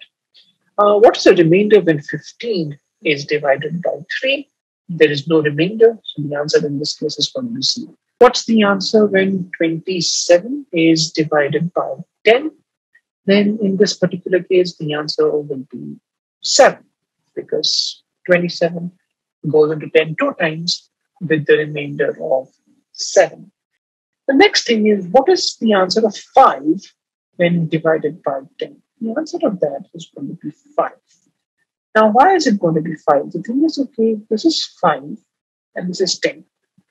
What is the remainder when 15 is divided by 3? There is no remainder, so the answer in this case is going to be 0. What's the answer when 27 is divided by 10? Then in this particular case, the answer will be 7, because 27 goes into 10 2 times with the remainder of 7. The next thing is, what is the answer of 5 when divided by 10? The answer of that is going to be 5. Now, why is it going to be 5? The thing is, okay, this is 5 and this is 10.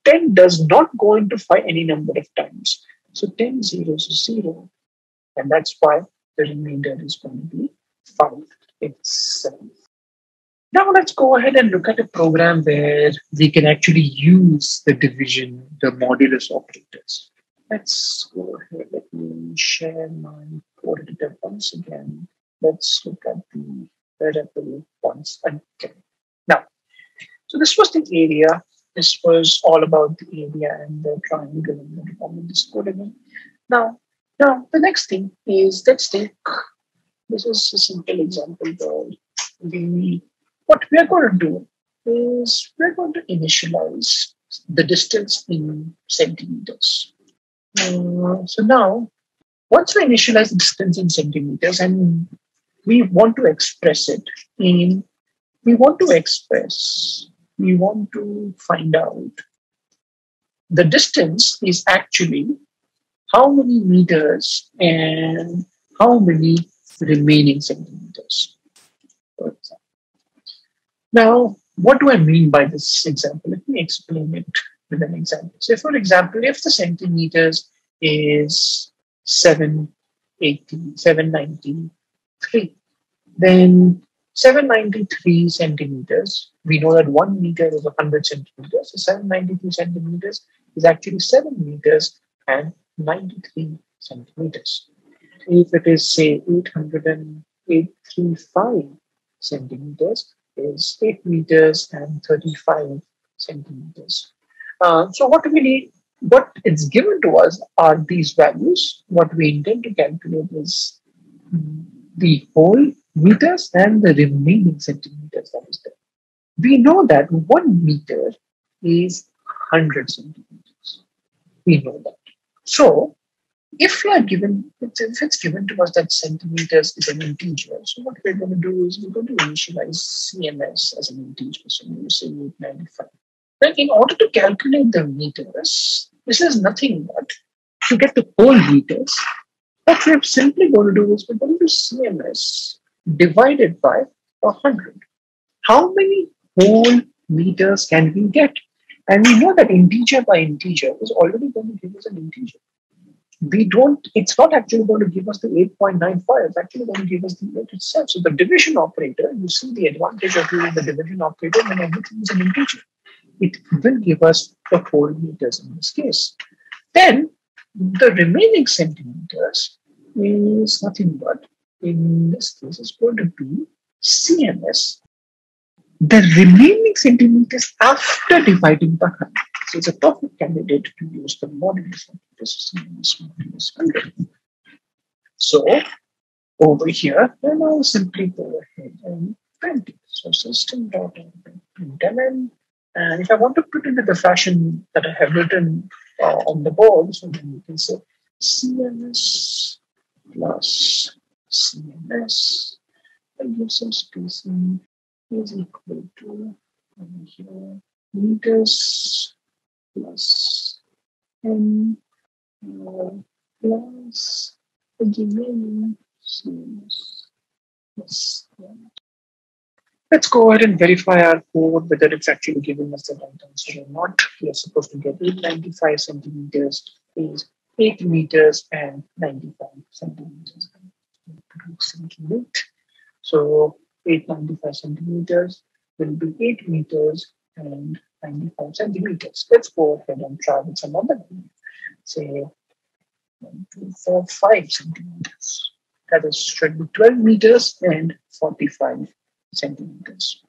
10 does not go into 5 any number of times. So 10 zeros is 0. And that's why the remainder is going to be 5. It's 7. Now let's go ahead and look at a program where we can actually use the division, the modulus operators. Let's go ahead. Let me share my code editor once again. Let's look at the variable once again. Now, so this was the area. This was all about the area and the triangle. I'm going to comment this code again. Now, the next thing is, let's take, this is a simple example where what we are going to do is we're going to initialize the distance in centimeters. So now, once we initialize the distance in centimeters and we want to express it in, we want to find out the distance is actually how many meters and how many remaining centimeters, for example. Now, what do I mean by this example? Let me explain it with an example. So, for example, if the centimeters is 7 793. Then 793 centimeters. We know that 1 meter is 100 centimeters. So 793 centimeters is actually 7 meters and 93 centimeters. If it is, say, 835 centimeters, is 8 meters and 35 centimeters. So what we need, what is given to us are these values. What we intend to calculate is the whole meters and the remaining centimeters that is there. We know that 1 meter is 100 centimeters. We know that. So if we are given, if it's given to us that centimeters is an integer, so what we're going to do is we're going to initialize CMS as an integer. So we're going to say 895. Then in order to calculate the meters, this is nothing but to get the whole meters. What we're simply going to do is we're going to do CMS divided by 100. How many whole meters can we get? And we know that integer by integer is already going to give us an integer. It's not actually going to give us the 8.95, it's actually going to give us the 8 itself. So the division operator, you see the advantage of using the division operator when everything is an integer. It will give us the whole meters in this case. Then the remaining centimeters is nothing but, in this case, it's going to be CMS. The remaining centimeters after dividing by 100. So it's a perfect candidate to use the modulus of this CMS modulus 100. So over here, then I'll simply go ahead and print it. So system.out.println. And if I want to put it in the fashion that I have written on the board, so then you can say CMS plus CMS, and give some spacing, is equal to over here meters plus n plus the remaining CMS plus n. Let's go ahead and verify our code whether it's actually giving us the right answer or not. We are supposed to get 895 centimeters is 8 meters and 95 centimeters. So 895 centimeters will be 8 meters and 95 centimeters. Let's go ahead and try with some other number. Say 1, 2, 4, 5 centimeters. That is should be 12 meters and 45 centimeters.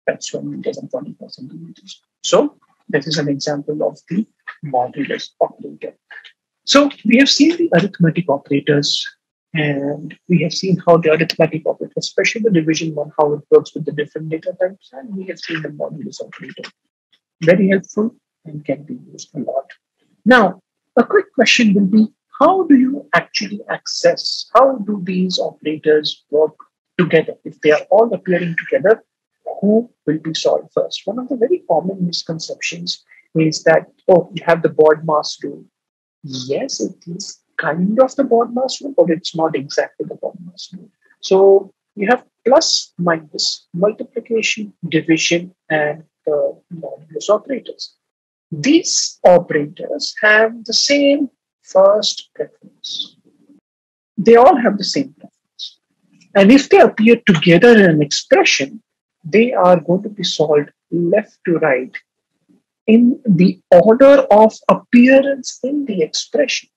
That's 12 meters and 45 centimeters. So this is an example of the modulus operator. So we have seen the arithmetic operators, and we have seen how the arithmetic operator, especially the division one, how it works with the different data types, and we have seen the modulus operator. Very helpful and can be used a lot. Now, a quick question will be, how do you actually access, how do these operators work together? If they are all appearing together, who will be solved first? One of the very common misconceptions is that, oh, you have the BODMAS rule. Yes, it is kind of the BODMAS rule, but it's not exactly the BODMAS rule. So you have plus, minus, multiplication, division, and the modulus operators. These operators have the same first preference. They all have the same preference. And if they appear together in an expression, they are going to be solved left to right in the order of appearance in the expression.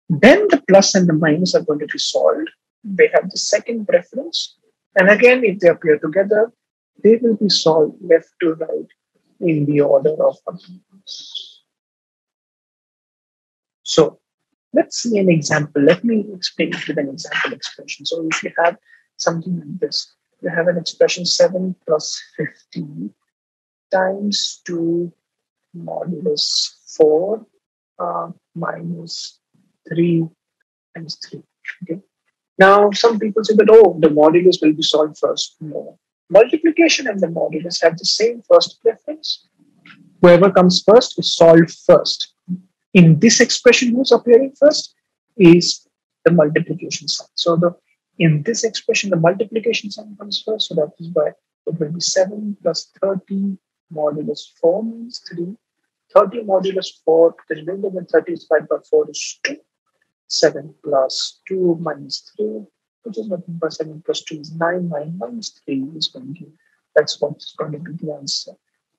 Then the plus and the minus are going to be solved. They have the second preference. And again, if they appear together, they will be solved left to right in the order of appearance. So let's see an example. Let me explain it with an example expression. So if you have something like this, you have an expression 7 plus 50 times 2 modulus 4 minus 3 times 3. Okay. Now, some people say that, oh, the modulus will be solved first. No. Multiplication and the modulus have the same first preference. Whoever comes first is solved first. In this expression, who's appearing first is the multiplication sign. So in this expression, the multiplication sign comes first. So that is why it will be 7 plus 30 modulus 4 means 3 30 modulus 4, the remainder when 30 is divided by 4 is 2. 7 plus 2 minus 3, which is nothing but 7 plus 2 is 9. 9 minus 3 is going to, that's what's going to be the answer.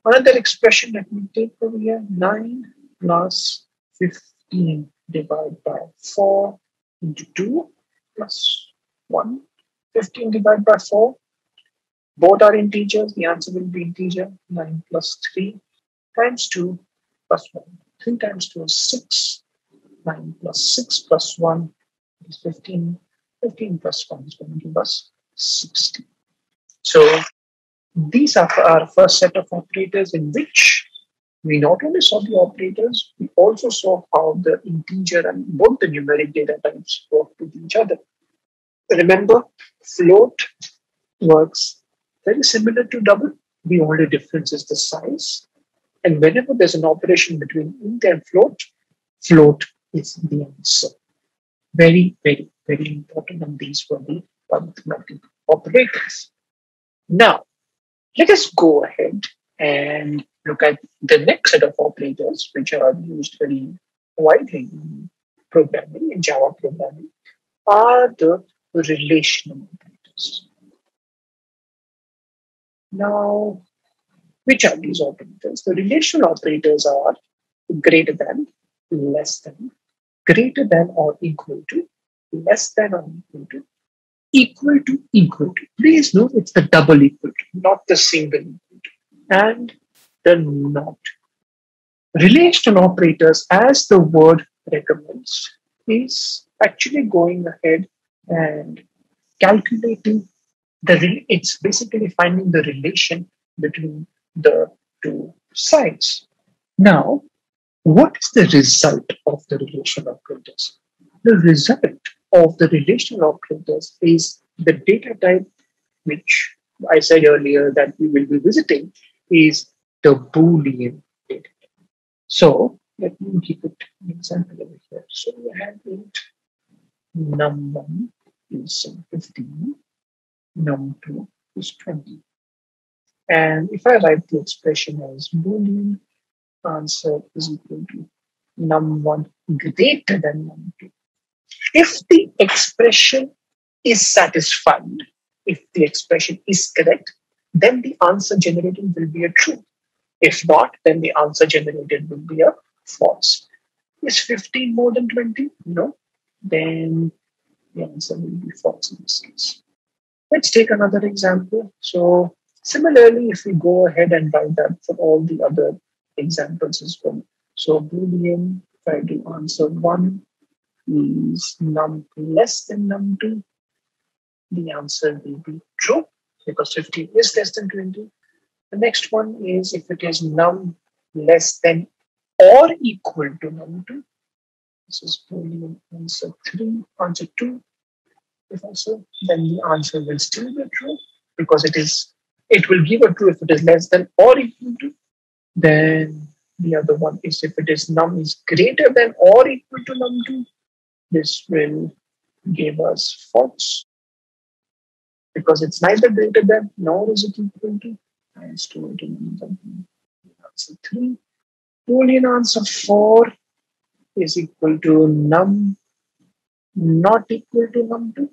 Another expression that we take over here, 9 plus 15 divided by 4 into 2 plus 1. 15 divided by 4. Both are integers. The answer will be integer. 9 plus 3 times 2 plus 1. 3 times 2 is 6. 9 plus 6 plus 1 is 15. 15 plus 1 is going to give us 60. So these are our first set of operators in which we not only saw the operators, we also saw how the integer and both the numeric data types work with each other. Remember, float works very similar to double. The only difference is the size. And whenever there's an operation between int and float, float is the answer. Very, very, very important. And these were the arithmetic operators. Now, let us go ahead and look at the next set of operators, which are used very widely in programming, in Java programming, are the relational operators. Now, which are these operators? The relational operators are greater than, less than, greater than or equal to, less than or equal to, equal to, equal to. Please note it's the double equal to, not the single equal to, and the not. Relational operators, as the word recommends, is actually going ahead and calculating it's basically finding the relation between the two sides. Now, what is the result of the relational operators? The result of the relational operators is the data type, which I said earlier that we will be visiting, is the Boolean data type. So let me give it an example over here. So we have int num1 is 15, num2 is 20. And if I write the expression as Boolean, answer is equal to num1 greater than num2. If the expression is satisfied, if the expression is correct, then the answer generated will be a true. If not, then the answer generated will be a false. Is 15 more than 20? No. Then the answer will be false in this case. Let's take another example. So similarly, if we go ahead and write that for all the other examples as well. So Boolean, if I do answer 1 is num less than num2, the answer will be true because 15 is less than 20. The next one is if it is num less than or equal to num2. This is Boolean answer 3, answer 2. If also, then the answer will still be true because it will give a true if it is less than or equal to. Then the other one is if it is num is greater than or equal to num2, this will give us false because it's neither greater than nor is it equal to. I store it in answer 3. Boolean answer 4 is equal to num not equal to num2.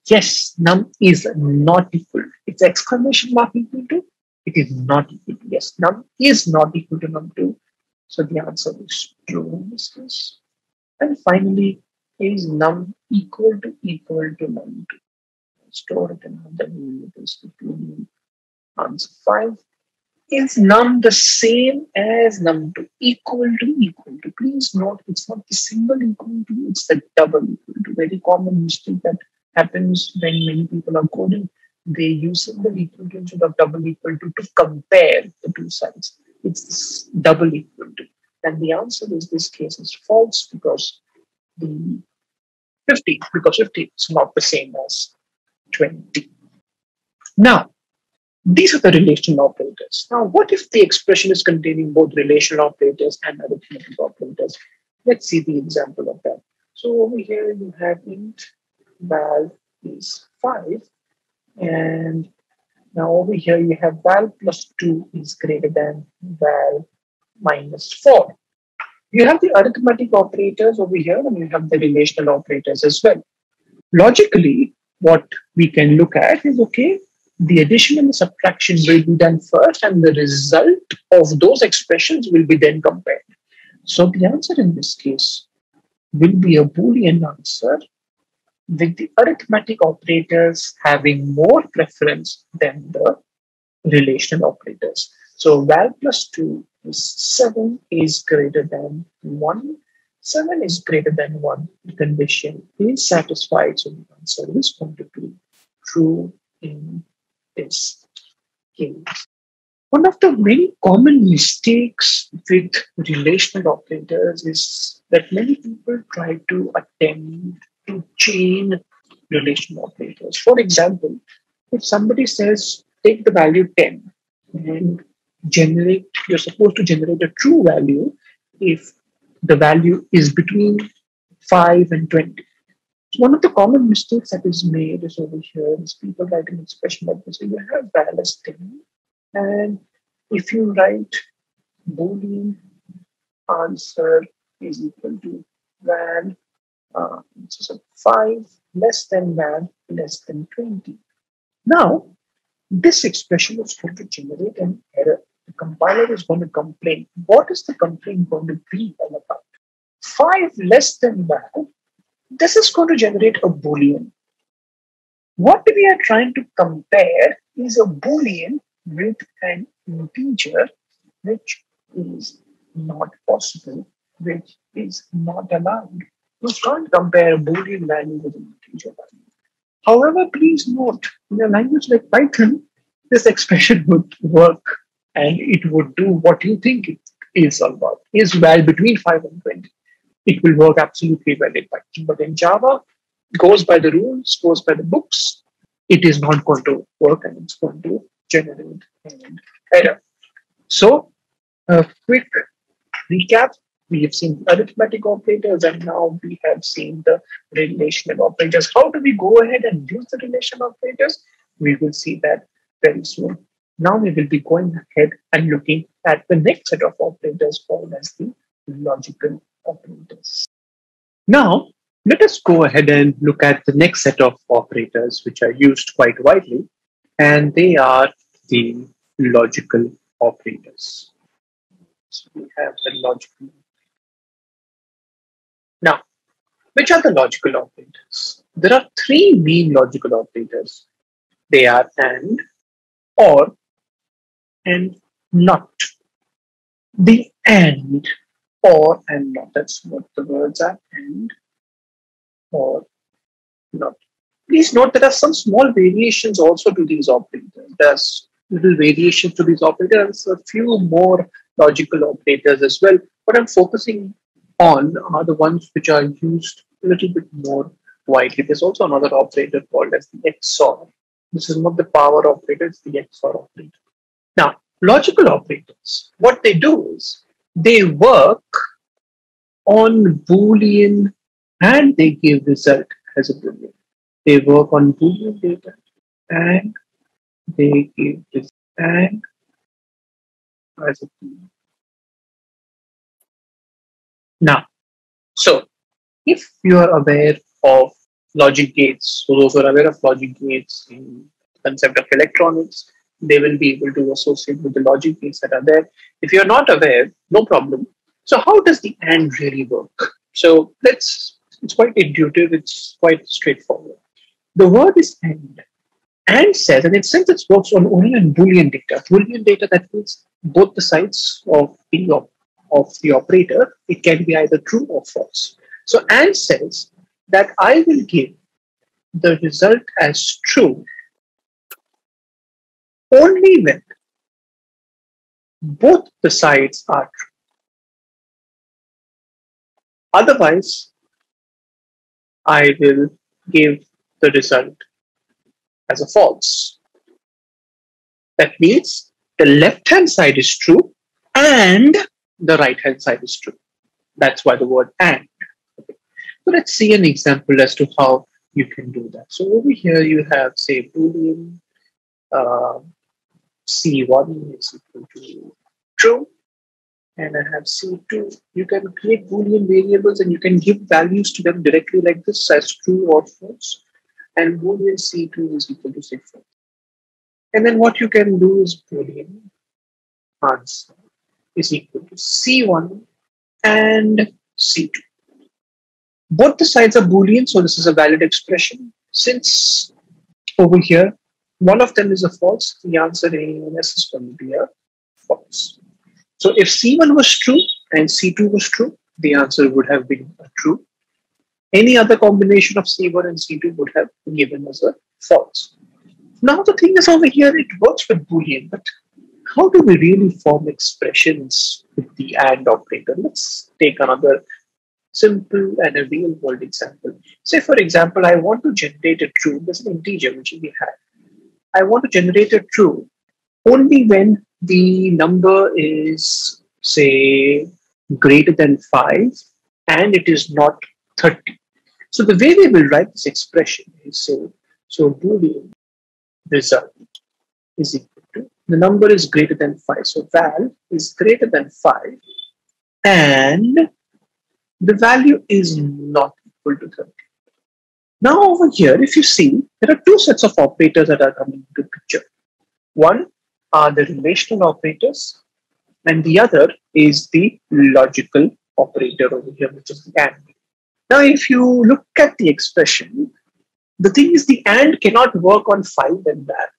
Yes, num is not equal. It's exclamation mark equal to. It is not equal to. Yes, num is not equal to num2. So the answer is true in this case. And finally, is num equal to num2. Store it in other variables between answer 5. Is num the same as num2? Equal to. Please note it's not the single equal to, it's the double equal to. Very common mistake that happens when many people are coding. They use single equal to instead of double equal to compare the two sides. It's this double equal to. And the answer is this case is false because the 50 is not the same as 20. Now, these are the relational operators. Now, what if the expression is containing both relational operators and arithmetic operators? Let's see the example of that. So over here you have int val is 5. And now over here you have val plus 2 is greater than val minus 4. You have the arithmetic operators over here, and you have the relational operators as well. Logically, what we can look at is, okay, the addition and the subtraction will be done first, and the result of those expressions will be then compared. So the answer in this case will be a Boolean answer with the arithmetic operators having more preference than the relational operators. So val plus 2 is 7 is greater than 1. 7 is greater than 1. The condition is satisfied, so the answer is going to be true in this case. One of the many common mistakes with relational operators is that many people try to attempt to chain relational operators. For example, if somebody says take the value 10 and you're supposed to generate a true value if the value is between 5 and 20. So one of the common mistakes that is made is over here is people write an expression like this. So you have val as 10, and if you write Boolean answer is equal to val, so 5 less than val less than 20. Now, this expression is going to generate an error. The compiler is going to complain. What is the complaint going to be all about? 5 less than val, this is going to generate a Boolean. What we are trying to compare is a Boolean with an integer, which is not possible, which is not allowed. You can't compare a Boolean value with an integer value. However, please note, in a language like Python, this expression would work and it would do what you think it is all about. Is val between 5 and 20. It will work absolutely well in Python. But in Java, goes by the rules, goes by the books, it is not going to work and it's going to generate an error. So, a quick recap. We have seen arithmetic operators and now we have seen the relational operators. How do we go ahead and use the relational operators? We will see that very soon. Now we will be going ahead and looking at the next set of operators called as the logical operators. Now, let us go ahead and look at the next set of operators which are used quite widely, and they are the logical operators. So we have the logical. Now, which are the logical operators? There are three main logical operators. They are AND, OR, and NOT. The AND, OR, and NOT. That's what the words are, AND, OR, NOT. Please note there are some small variations also to these operators. There's little variations to these operators, a few more logical operators as well. What I'm focusing on are the ones which are used a little bit more widely. There's also another operator called as the XOR. This is not the power operator, it's the XOR operator. Now, logical operators, what they do is they work on Boolean and they give result as a Boolean. They work on Boolean data and they give this and as a Boolean. Now, so if you are aware of logic gates, so those who are aware of logic gates in the concept of electronics, they will be able to associate with the logic gates that are there. If you're not aware, no problem. So how does the AND really work? So it's quite intuitive, it's quite straightforward. The word is AND. AND says, and since it works only on Boolean data that means both the sides of the operator, it can be either true or false. So AND says that I will give the result as true only when both the sides are true. Otherwise, I will give the result as a false. That means the left-hand side is true and the right-hand side is true. That's why the word AND. Okay. So let's see an example as to how you can do that. So over here you have, say, Boolean C1 is equal to true and I have C2. You can create Boolean variables and you can give values to them directly like this as true or false. And Boolean C2 is equal to say false. And then what you can do is Boolean answer is equal to C1 and C2. Both the sides are Boolean, so this is a valid expression. Since over here, one of them is a false, the answer A and S is going to be a false. So if C1 was true and C2 was true, the answer would have been a true. Any other combination of C1 and C2 would have been given as a false. Now the thing is over here, it works with Boolean, but how do we really form expressions with the AND operator? Let's take another simple and a real world example. Say for example, I want to generate a true, there's an integer which we have. I want to generate a true only when the number is say greater than 5 and it is not 30. So the way we will write this expression is so Boolean result is equal to the number is greater than 5. So val is greater than 5 and the value is not equal to 30. Now over here, if you see, there are two sets of operators that are coming into picture. One are the relational operators and the other is the logical operator over here, which is the AND. Now if you look at the expression, the thing is the AND cannot work on 5 and that,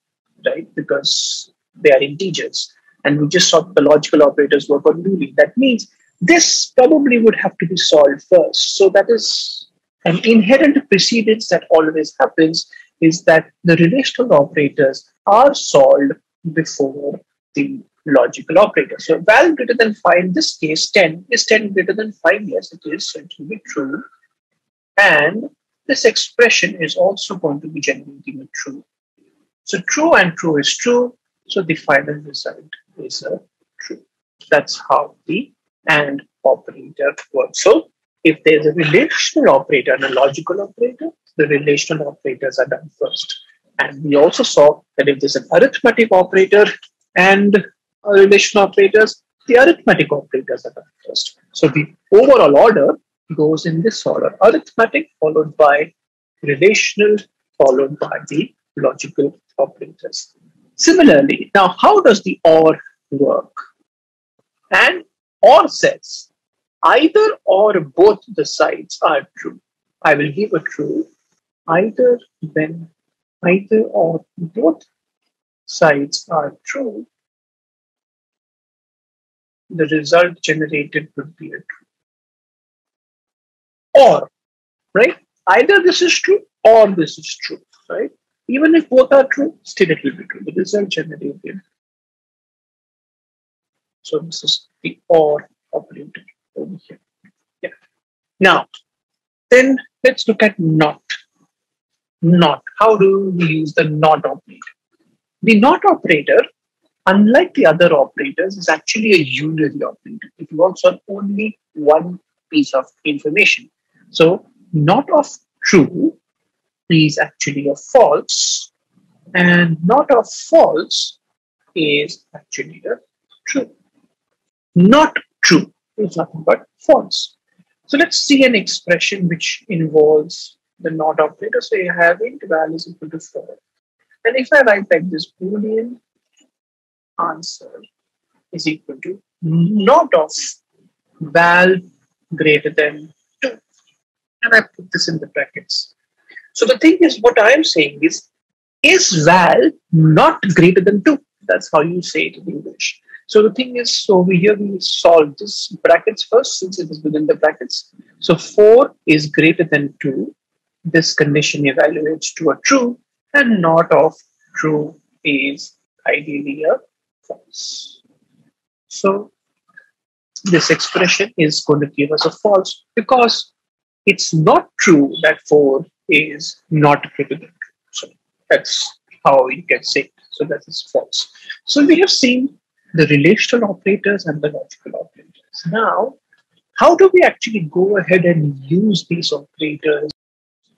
right? Because they are integers. And we just saw the logical operators work on Boolean. That means this probably would have to be solved first. So that is an inherent precedence that always happens, is that the relational operators are solved before the logical operator. So val greater than 5, in this case 10, is 10 greater than 5? Yes, it is, so it will be true. And this expression is also going to be generating a true. So true and true is true, so the final result is a true. That's how the AND operator works. So if there's a relational operator and a logical operator, the relational operators are done first. And we also saw that if there's an arithmetic operator and a relational operators, the arithmetic operators are done first. So the overall order goes in this order: arithmetic followed by relational followed by the logical operators. Similarly, now how does the OR work? And OR says either or both the sides are true. I will give a true either when either or both sides are true, the result generated would be a true. Or, right? Either this is true or this is true, right? Even if both are true, still it will be true. The result generated. So this is the OR operator over here. Yeah. Now, then let's look at NOT. NOT. How do we use the NOT operator? The NOT operator, unlike the other operators, is actually a unary operator. It works on only one piece of information. So NOT of true is actually a false, and NOT of false is actually a true. Not true is nothing but false. So let's see an expression which involves the NOT operator. So you have int val is equal to 4. And if I write like this, Boolean answer is equal to NOT of val greater than 2. And I put this in the brackets. So the thing is, what I am saying is val not greater than 2? That's how you say it in English. So the thing is, so over here we solve this brackets first, since it is within the brackets. So 4 is greater than 2. This condition evaluates to a true, and NOT of true is ideally a false. So this expression is going to give us a false because it's not true that 4 is not greater than 2. So that's how you can say it. So that is false. So we have seen the relational operators and the logical operators. Now, how do we actually go ahead and use these operators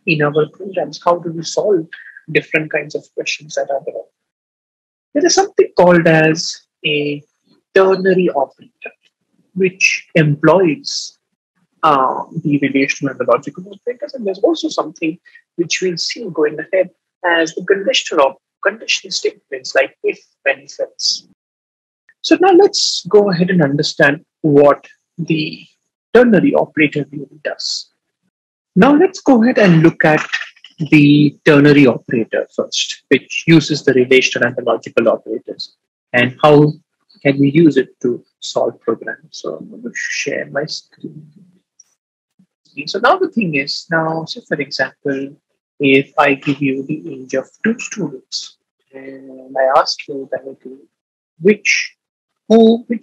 in our programs? How do we solve different kinds of questions that are there? There is something called as a ternary operator. which employs the relational and the logical operators, and there's also something which we'll see going ahead as the conditional statements like if, when, if, else. So now let's go ahead and understand what the ternary operator really does. Now let's go ahead and look at the ternary operator first, which uses the relational and the logical operators, and how can we use it to solve programs. So I'm going to share my screen. So now the thing is, now say for example, if I give you the age of two students and I ask you directly which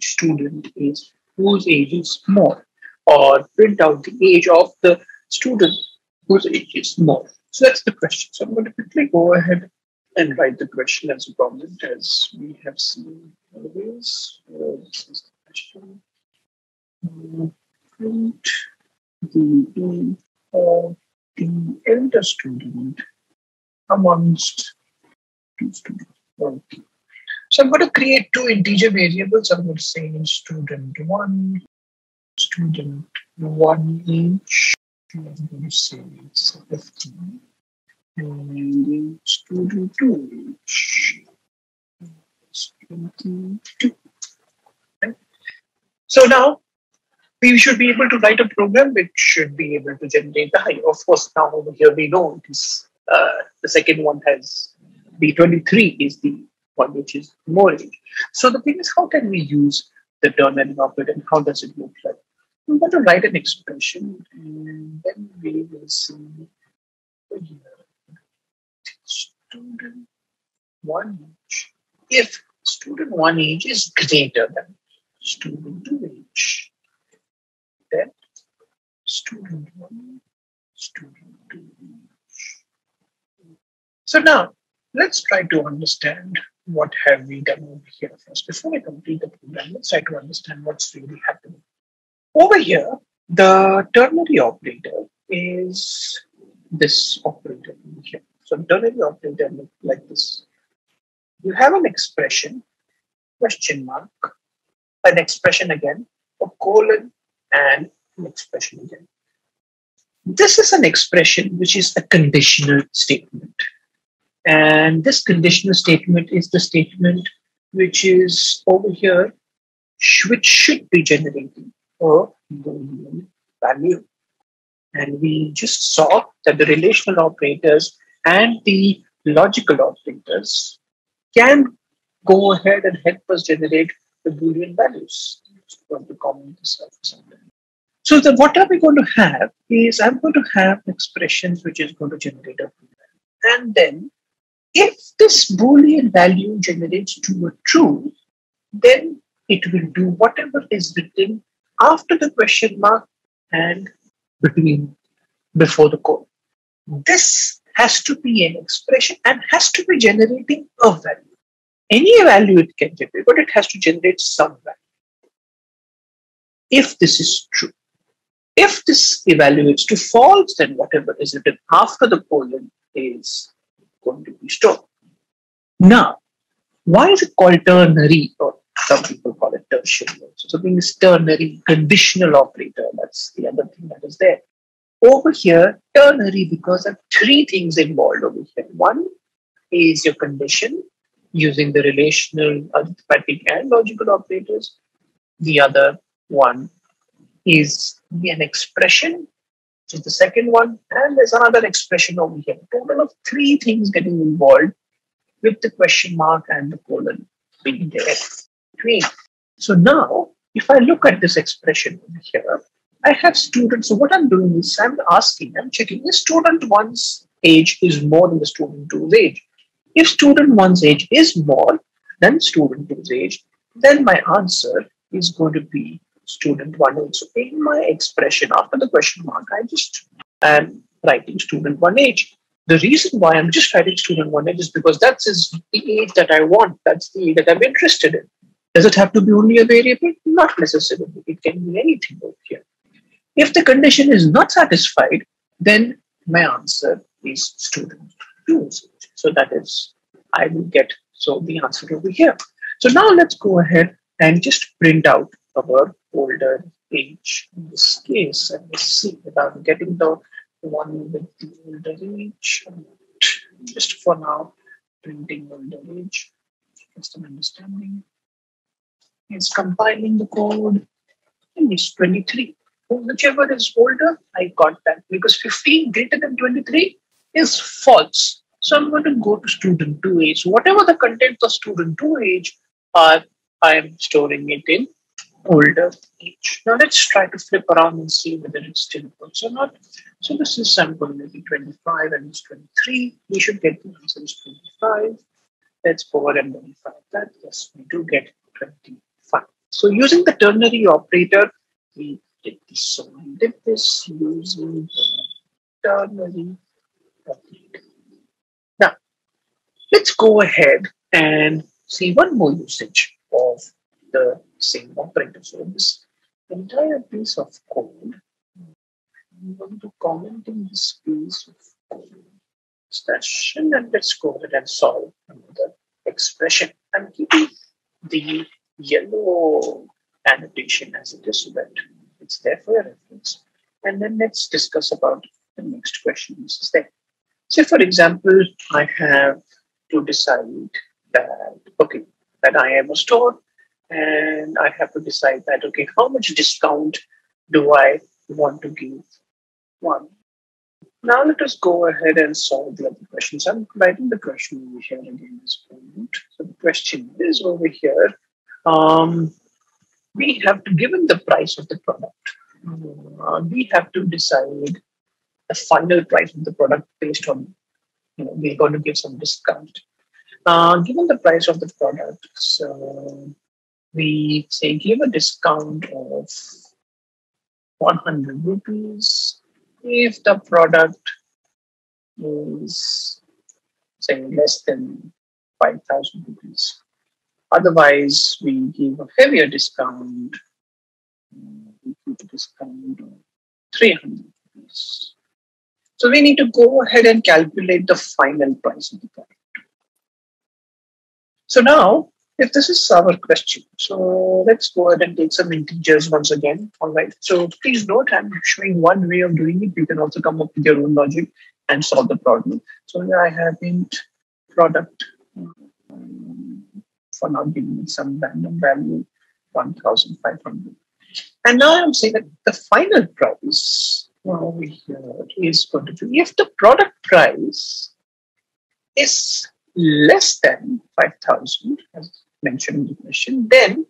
student is whose age is more, or print out the age of the student whose age is more. So that's the question. So I'm going to quickly go ahead and write the question as a problem, as we have seen always. This is the question. Print the age of the elder student amongst two students. Okay. So I'm going to create two integer variables. I'm going to say student one age. I'm going to say it's 15, and student two age is 22. Okay. So now we should be able to write a program which should be able to generate the height. Of course, now over here we know it is the second one has the 23 is the one which is more age. So the thing is, how can we use the ternary operator and how does it look like? I'm going to write an expression and then we will see student one age. If student one age is greater than student two age, then student one, student two age. So now let's try to understand what have we done over here first. Before we complete the program, let's try to understand what's really happening. Over here, the ternary operator is this operator over here. So the ternary operator looks like this. You have an expression, question mark, an expression again, a colon, and an expression again. This is an expression which is a conditional statement. And this conditional statement is the statement which is over here, which should be generating a Boolean value. And we just saw that the relational operators and the logical operators can go ahead and help us generate the Boolean values. Just want to comment this out for something. So what are we going to have is I'm going to have expressions which is going to generate a Boolean. And then if this Boolean value generates true, then it will do whatever is written after the question mark and before the colon. This has to be an expression and has to be generating a value. Any value it can generate, but it has to generate some value. If this is true. If this evaluates to false, then whatever is written after the colon is going to be stored. Now, why is it called ternary, or some people call it tertiary also? Something is ternary, conditional operator. That's the other thing that is there. Over here, ternary, because there are three things involved over here. One is your condition using the relational, arithmetic, and logical operators. The other one is an expression, which is the second one, and there's another expression over here. Total of three things getting involved with the question mark and the colon being there between. So now, if I look at this expression over here, I have students. So what I'm doing is I'm checking if student one's age is more than the student two's age. If student one's age is more than student two's age, then my answer is going to be student one age. So in my expression after the question mark, I just am writing student one age. The reason why I'm just writing student one age is because that's the age that I want. That's the age that I'm interested in. Does it have to be only a variable? Not necessarily. It can be anything over here. If the condition is not satisfied, then my answer is student 2. So that is, I will get the answer over here. So now let's go ahead and just print out our older age in this case. And let's see if I'm getting the one with the older age. Just for now, printing older age. Just an understanding. It's compiling the code and it's 23. Whichever is older, I got that because 15 greater than 23 is false. So I'm going to go to student 2 age. Whatever the contents of student 2 age are, I am storing it in older age. Now let's try to flip around and see whether it still works or not. So this is sample maybe 25 and it's 23. We should get the answer is 25. Let's forward and verify that. Yes, we do get 25. So using the ternary operator, we did this. So I did this using the ternary operator. Now, let's go ahead and see one more usage of the same operator. So this entire piece of code, I'm going to comment in this piece of code expression, and let's go ahead and solve another expression. I'm keeping the yellow annotation as it is so that it's there for your reference. And then let's discuss about the next question. This is there. Say, for example, I have to decide that, okay, that I am a store and I have to decide that, okay, how much discount do I want to give one? Now let us go ahead and solve the other questions. I'm writing the question over here again as well. So the question is over here. We have to, given the price of the product, we have to decide the final price of the product based on, we're going to give some discount. Given the price of the product, so we say give a discount of 100 rupees if the product is, say, less than 5,000 rupees. Otherwise, we give a heavier discount. We give a discount of 300 rupees. So we need to go ahead and calculate the final price of the product. So now, if this is our question, so let's go ahead and take some integers once again. All right. So please note, I'm showing one way of doing it. You can also come up with your own logic and solve the problem. So here I have int product for now giving it some random value 1,500. And now I'm saying that the final price over here is going to be, if the product price is less than 5,000, as mentioned in the question, then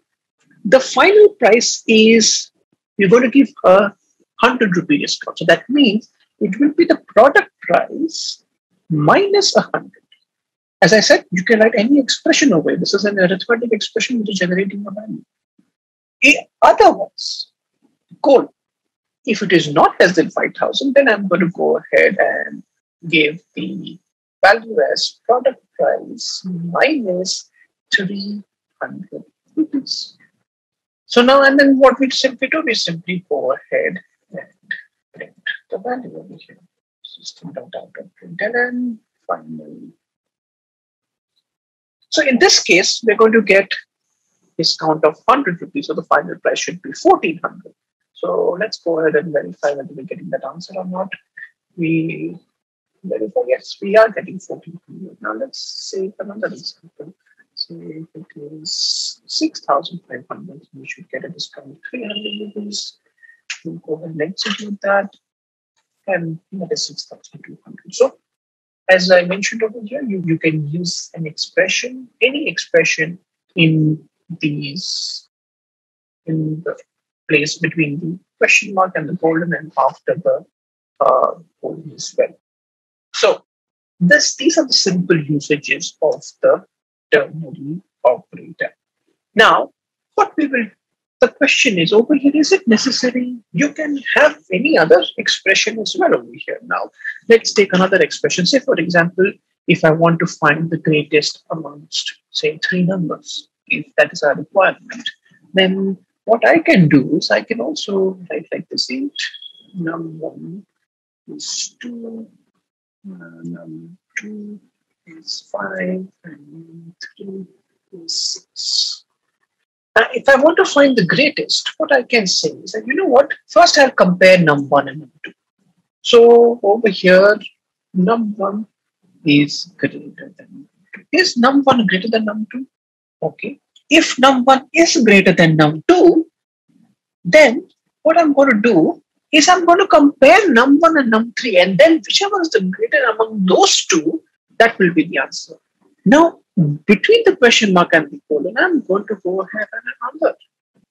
the final price is, you're going to give a 100 rupee discount. So that means it will be the product price minus 100. As I said, you can write any expression over it. This is an arithmetic expression which is generating a value. Otherwise, goal. If it is not less than 5,000, then I'm going to go ahead and give the value as product price minus 300 rupees. So now, and then what we simply do, we simply go ahead and print the value over here. System.out.println final. So in this case, we're going to get discount of 100 rupees. So the final price should be 1,400. So let's go ahead and verify whether we're getting that answer or not. We verify, yes, we are getting 1,400. Now let's say another example. Say if it is 6,500, we should get a discount of 300 rupees. We'll go ahead and execute that. And that is 6,200. So as I mentioned over here, you can use an expression, any expression in these, in the place between the question mark and the colon and after the colon as well. So these are the simple usages of the ternary operator. Now, the question is over here, is it necessary? You can have any other expression as well over here. Now, let's take another expression. Say, for example, if I want to find the greatest amongst, say, 3 numbers, if that is our requirement, then what I can do is I can also write like this: int num1 is 2, num2 is 5, and num3 is 6. if I want to find the greatest, what I can say is that, you know what? First, I'll compare num1 and num2. So over here, num1 is greater than num2. Is num1 greater than num2? Okay. If num1 is greater than num2, then what I'm going to do is I'm going to compare num1 and num3, and then whichever is the greater among those two, that will be the answer. Now, between the question mark and the colon, I'm going to go ahead and another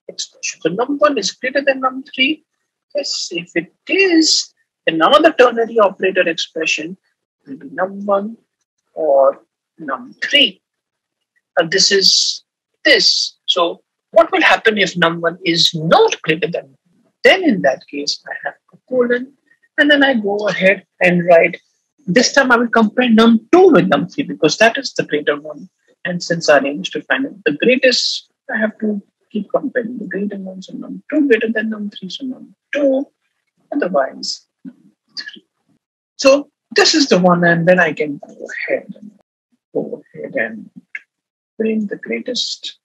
expression. So num1 is greater than num3. Yes, if it is, then another ternary operator expression will be num1 or num3. And this is this. So what will happen if num1 is not greater than num3? Then in that case, I have a colon, and then I go ahead and write. This time I will compare num2 with num3 because that is the greater one. And since our aim is to find the greatest, I have to keep comparing the greater ones. So num2 greater than num3, so num2, otherwise num3. So this is the one, and then I can go ahead and bring the greatest.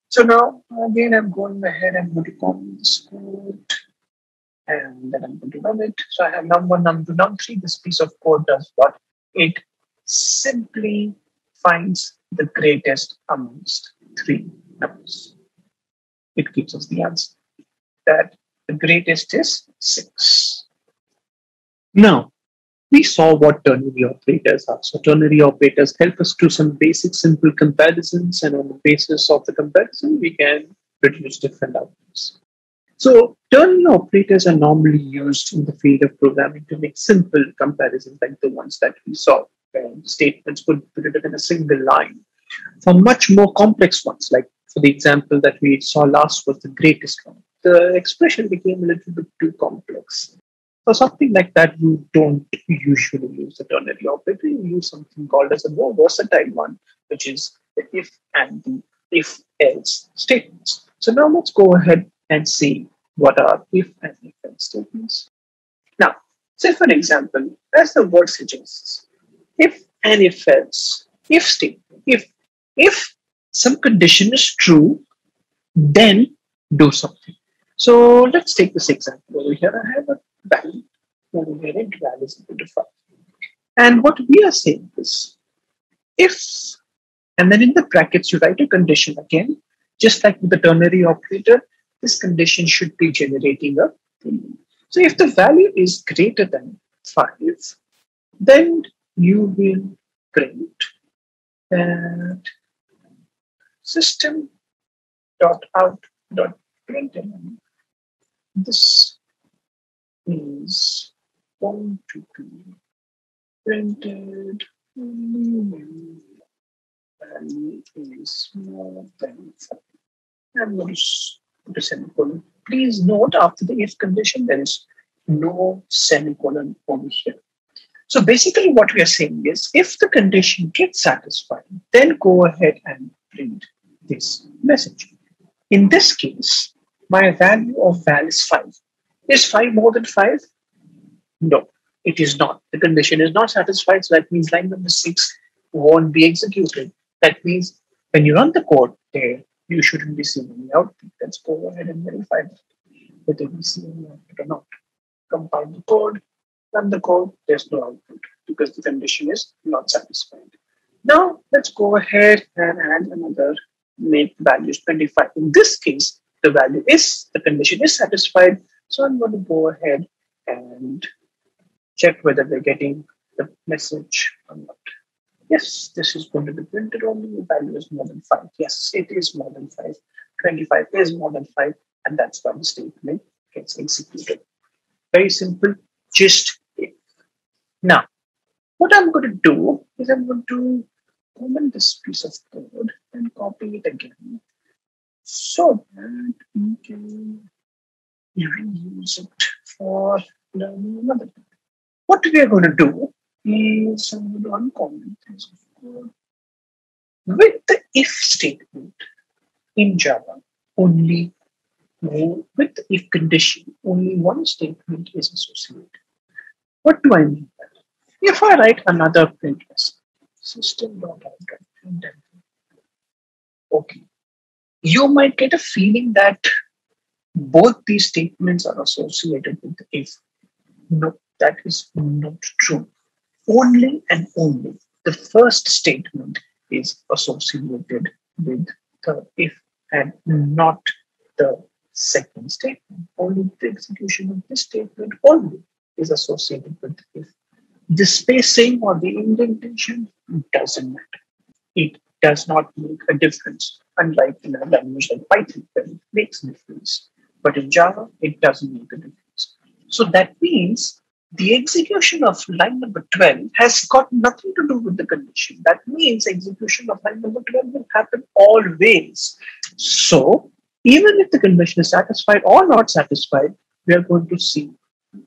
So now again I'm going ahead and going to copy this code, and then I'm going to run it. So I have num1, num2, num3. This piece of code does what? It simply finds the greatest amongst three numbers. It gives us the answer that the greatest is 6. Now, we saw what ternary operators are. So ternary operators help us do some basic simple comparisons, and on the basis of the comparison, we can produce different outputs. So ternary operators are normally used in the field of programming to make simple comparisons like the ones that we saw, where statements could be written in a single line. For much more complex ones, like for the example that we saw last was the greatest one, the expression became a little bit too complex. For something like that, you don't usually use the ternary operator. You use something called as a more versatile one, which is the if and the if-else statements. So now let's go ahead and see what are if and if-else statements. Now, say for example, as the word suggests, if and if-else, if statement, if some condition is true, then do something. So let's take this example over here. I have a value over here, int val is equal to 5. And what we are saying is, if, and then in the brackets you write a condition again, just like with the ternary operator, this condition should be generating a value. So if the value is greater than 5, then you will print that system.out.println. This is going to be printed when value is more than 5. I'm going to put a semicolon. Please note after the if condition, there is no semicolon over here. So basically what we are saying is if the condition gets satisfied, then go ahead and print this message. In this case, my value of val is 5. Is 5 more than 5? No, it is not. The condition is not satisfied. So that means line number 6 won't be executed. That means when you run the code there, you shouldn't be seeing any output. Let's go ahead and verify whether we see any output or not. Compile the code, run the code, there's no output because the condition is not satisfied. Now let's go ahead and add another make values 25. In this case, the condition is satisfied. So I'm going to go ahead and check whether we're getting the message or not. Yes, this is going to be printed only. The value is more than 5. Yes, it is more than 5. 25 is more than 5, and that's why the statement gets executed. Very simple, just if. Now, what I'm going to do is I'm going to comment this piece of code and copy it again so that we can reuse it for learning another thing. What we are going to do is I'm going to uncomment this code. With the if statement in Java, only with the if condition, only one statement is associated. What do I mean by that? If I write another print message, system.out.println, you might get a feeling that both these statements are associated with if. No, that is not true. Only and only the first statement is associated with the if and not the second statement. Only the execution of this statement only is associated with if. The spacing or the indentation doesn't matter. It does not make a difference, unlike in a language like Python, where it makes a difference. But in Java, it doesn't make a difference. So that means the execution of line number 12 has got nothing to do with the condition. That means execution of line number 12 will happen always. So even if the condition is satisfied or not satisfied, we are going to see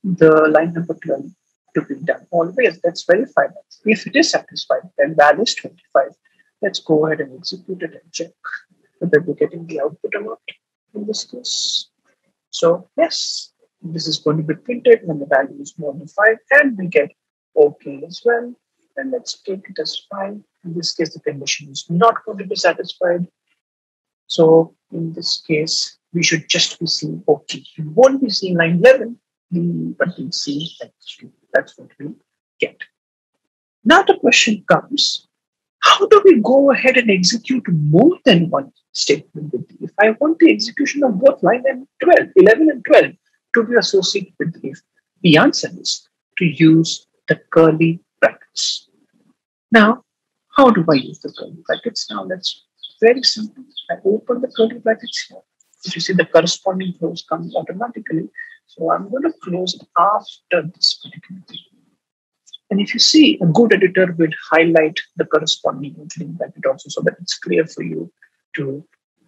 the line number 12 to be done always. Let's verify that. If it is satisfied, then value is 25. Let's go ahead and execute it and check whether we're getting the output or not in this case. So yes, this is going to be printed when the value is more than 5, and we get OK as well. And let's take it as 5. In this case, the condition is not going to be satisfied. So in this case, we should just be seeing OK. We won't be seeing line 11, but we'll see line 3. That's what we get. Now the question comes, how do we go ahead and execute more than one statement with the if? I want the execution of both line and 11 and 12 to be associated with the if. The answer is to use the curly brackets. Now, how do I use the curly brackets? Now, that's very simple. I open the curly brackets here. If you see, the corresponding close comes automatically. So I'm going to close it after this particular thing. And if you see, a good editor will highlight the corresponding opening bracket also, so that it's clear for you to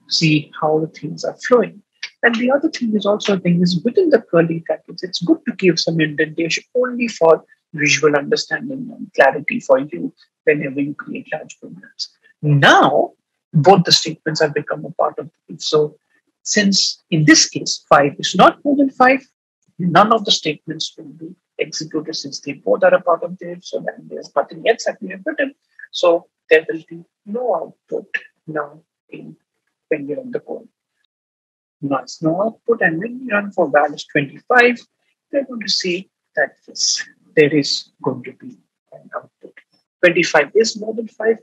see how the things are flowing. And the other thing is also within the curly brackets, it's good to give some indentation only for visual understanding and clarity for you whenever you create large programs. Now, both the statements have become a part of the if. So since in this case, 5 is not more than 5, none of the statements will be executed since they both are a part of the if. So then there's nothing else that we have written. So there will be no output now when you run the code. Now it's no output, and when you run for values 25, they're going to see that yes, there is going to be an output. 25 is more than 5,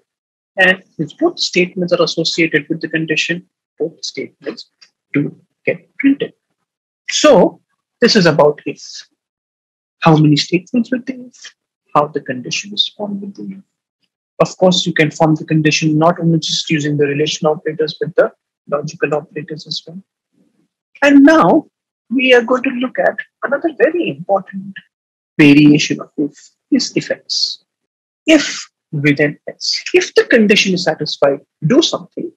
and if both statements are associated with the condition, both statements do get printed. So this is about if. How many statements with the if, how the condition is formed with the if. Of course, you can form the condition not only just using the relational operators, but the logical operators as well. And now we are going to look at another very important variation of if is if else. If with an else. If the condition is satisfied, do something,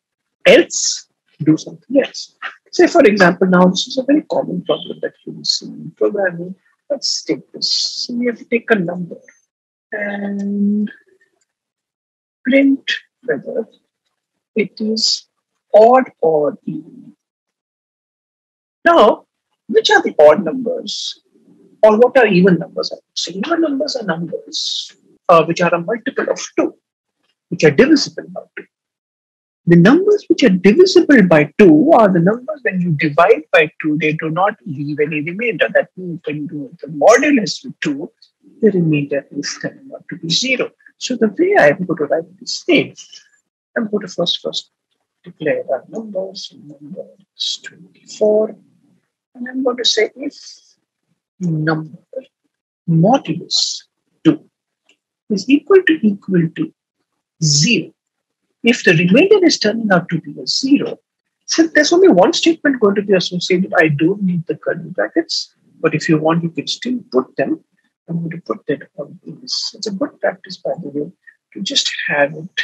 else do something else. Say, for example, now this is a very common problem that you will see in programming. Let's take this. So we have to take a number and print whether it is odd or even. Now, which are the odd numbers? Or what are even numbers? So even numbers are numbers which are a multiple of 2, which are divisible by 2. The numbers which are divisible by 2 are the numbers when you divide by 2, they do not leave any remainder. That means when you do the modulus with 2, the remainder is turning out to be 0. So the way I'm going to write this thing, I'm going to first declare our numbers. Number is 24. And I'm going to say if number modulus 2 is equal to 0, if the remainder is turning out to be a 0, since there's only one statement going to be associated, I don't need the curly brackets. But if you want, you can still put them. I'm going to put that on this. It's a good practice, by the way, to just have it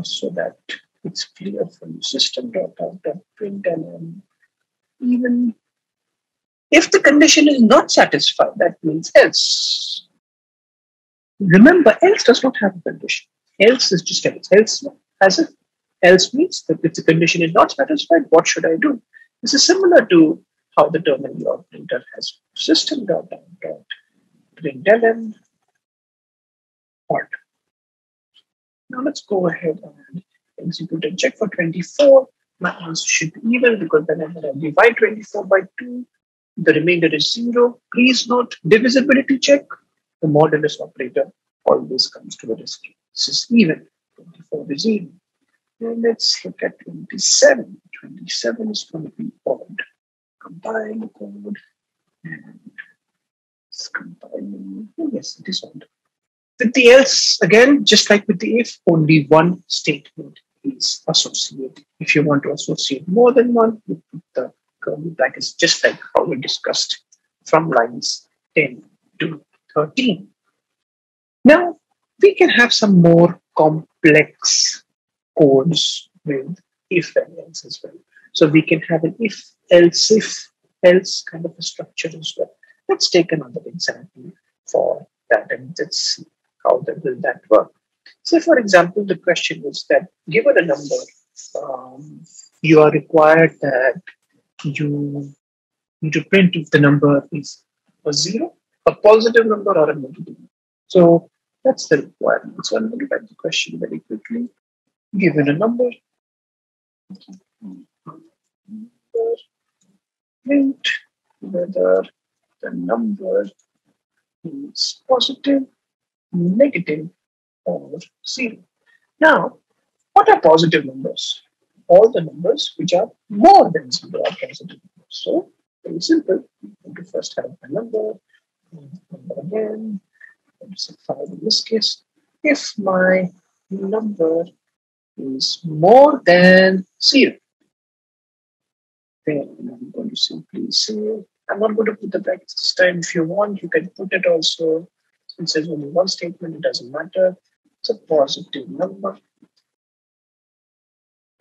so that it's clear for you. System.out.println. Even if the condition is not satisfied, that means else. Remember, else does not have a condition. Else is just else. Else as if else means that if the condition is not satisfied, what should I do? This is similar to how the terminal operator has system.out.println odd. Now let's go ahead and execute and check for 24. My answer should be even because then I'm going to divide 24 by 2. The remainder is 0. Please note, divisibility check. The modulus operator always comes to a rescue. This is even. 24 is even. And let's look at 27. 27 is going to be odd. Compile the code. And it's compiling. Oh, yes, it is odd. With the else, again, just like with the if, only one statement is associated. If you want to associate more than one, you put the curly brackets, just like how we discussed from lines 10 to 13. Now, we can have some more complex codes with if and else as well. So we can have an if else kind of a structure as well. Let's take another example for that and let's see how will that work. So, for example, the question is that given a number, you are required that you need to print if the number is a 0, a positive number, or a negative number. So that's the requirement. So I'm going to write the question very quickly. Given a number, print whether the number is positive, negative, or 0. Now, what are positive numbers? All the numbers which are more than 0 are positive numbers. So, very simple. You have to first have a number again. Let's say 5 in this case. If my number is more than 0, then I'm going to simply say, I'm not going to put the brackets this time. If you want, you can put it also. Since there's only one statement, it doesn't matter. It's a positive number.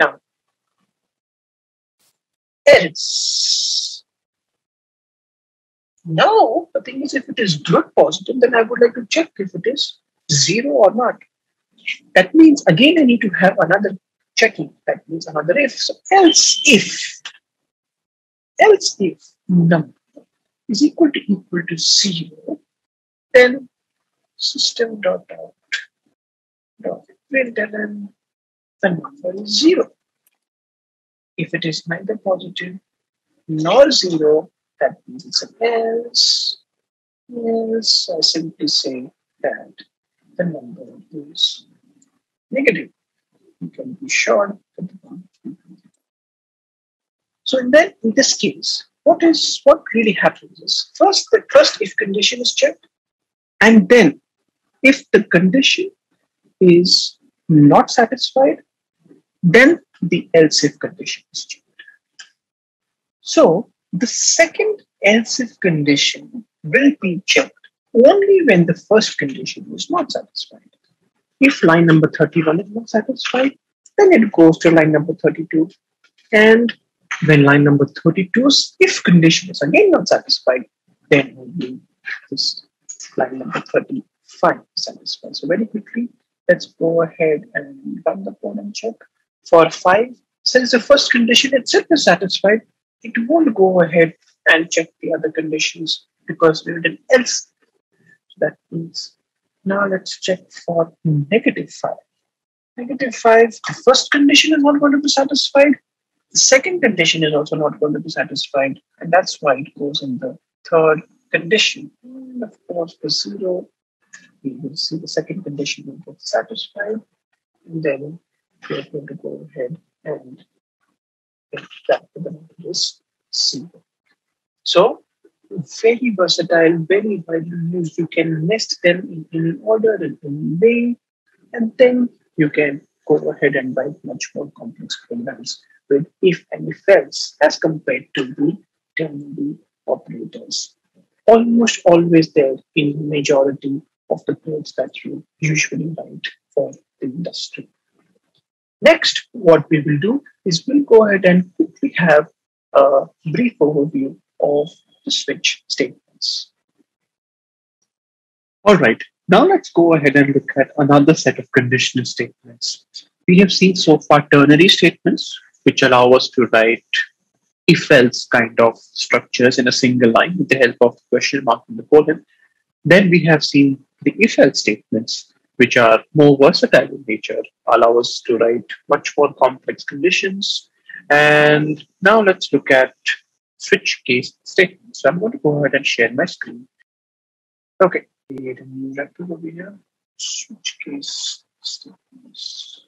Now, else. Now, the thing is, if it is not positive, then I would like to check if it is 0 or not. That means, again, I need to have another checking. That means another if. So, else if number is equal to 0, then system.out.println the number is 0. If it is neither positive nor 0, that means it's an else. Else, I simply say that the number is negative. You can be sure that the number is negative. So in this case, what really happens is the first if condition is checked, and then if the condition is not satisfied, then the else if condition is checked. So the second else if condition will be checked only when the first condition is not satisfied. If line number 31 is not satisfied, then it goes to line number 32. And when line number 32's if condition is again not satisfied, then only this line number 35 is satisfied. So very quickly, let's go ahead and run the code and check. For 5, since the first condition itself is satisfied, it won't go ahead and check the other conditions because we did else. So that means now let's check for negative 5. Negative 5, the first condition is not going to be satisfied. The second condition is also not going to be satisfied. And that's why it goes in the third condition. And of course, the 0, we will see the second condition will get satisfied. And then we're going to go ahead and get that to the number is 0. So, very versatile, very widely used. You can nest them in any order, in any way, and then you can go ahead and write much more complex programs with if and if else as compared to the ternary operators. Almost always there in majority of the codes that you usually write for the industry. Next, what we will do is we'll go ahead and quickly have a brief overview of the switch statements. All right, now let's go ahead and look at another set of conditional statements. We have seen so far ternary statements, which allow us to write if-else kind of structures in a single line with the help of the question mark in the colon. Then we have seen the if-else statements, which are more versatile in nature, allow us to write much more complex conditions. And now let's look at switch case statements. So I'm going to go ahead and share my screen. Okay, create a new record over here. Switch case statements.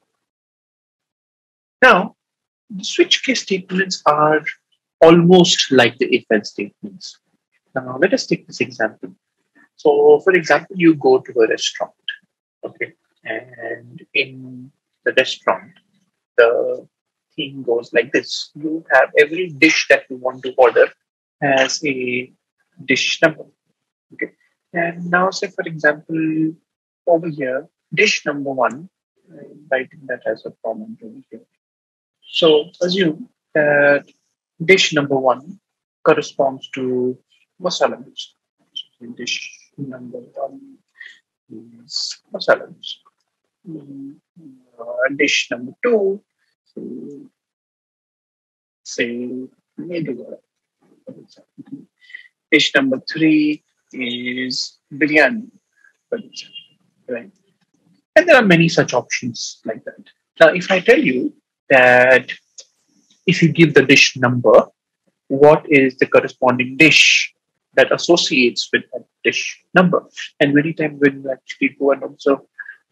Now, the switch case statements are almost like the if-else statements. Now, let us take this example. So, for example, you go to a restaurant, okay, and in the restaurant, the theme goes like this. You have every dish that you want to order has a dish number, okay. And now, say, for example, over here, dish number one, I'm writing that as a comment over here. So, assume that dish number one corresponds to masala dosa. So dish number one is masala dosa. Dish number two, say medu vada, for example. Dish number three is biryani, for example, right? And there are many such options like that. Now, if I tell you that if you give the dish number, what is the corresponding dish that associates with that dish number? And many times when you actually go and observe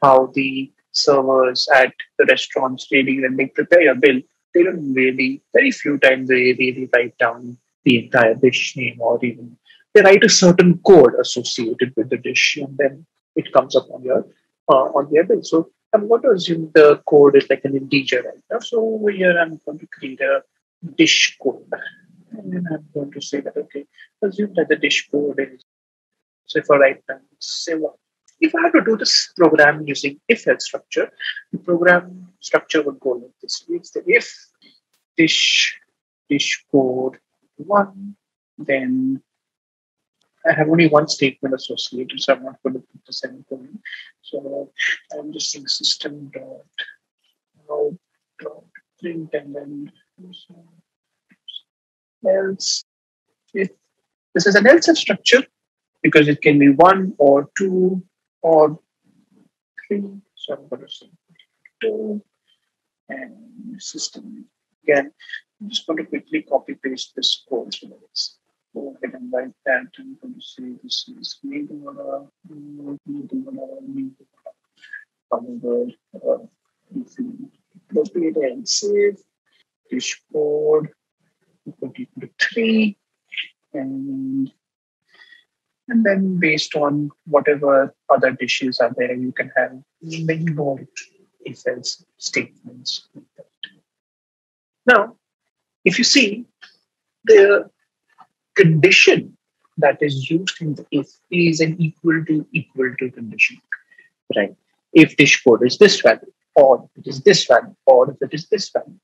how the servers at the restaurants really, when they prepare your bill, they don't really, very few times they really write down the entire dish name, or even they write a certain code associated with the dish, and then it comes up on their bill. So I'm going to assume the code is like an integer right now. So over here, I'm going to create a dish code. And then I'm going to say that, okay, assume that the dish code is, so for right now, say what? If I had to do this program using if-else structure, the program structure would go like this. It's the if dish code one, then I have only one statement associated, so I'm not going to put the semicolon. So I'm just saying system dot print, and then else. If this is an else structure, because it can be one or two or three. So I'm going to say two, and system again. I'm just going to quickly copy paste this code. So let's go ahead and write that. I'm going to say this is appropriate and save dish code 3, and then based on whatever other dishes are there, you can have many more if-else statements. Now, if you see, the condition that is used in the if is an equal to condition, right? If dish code is this value, or if it is this value, or if it is this value.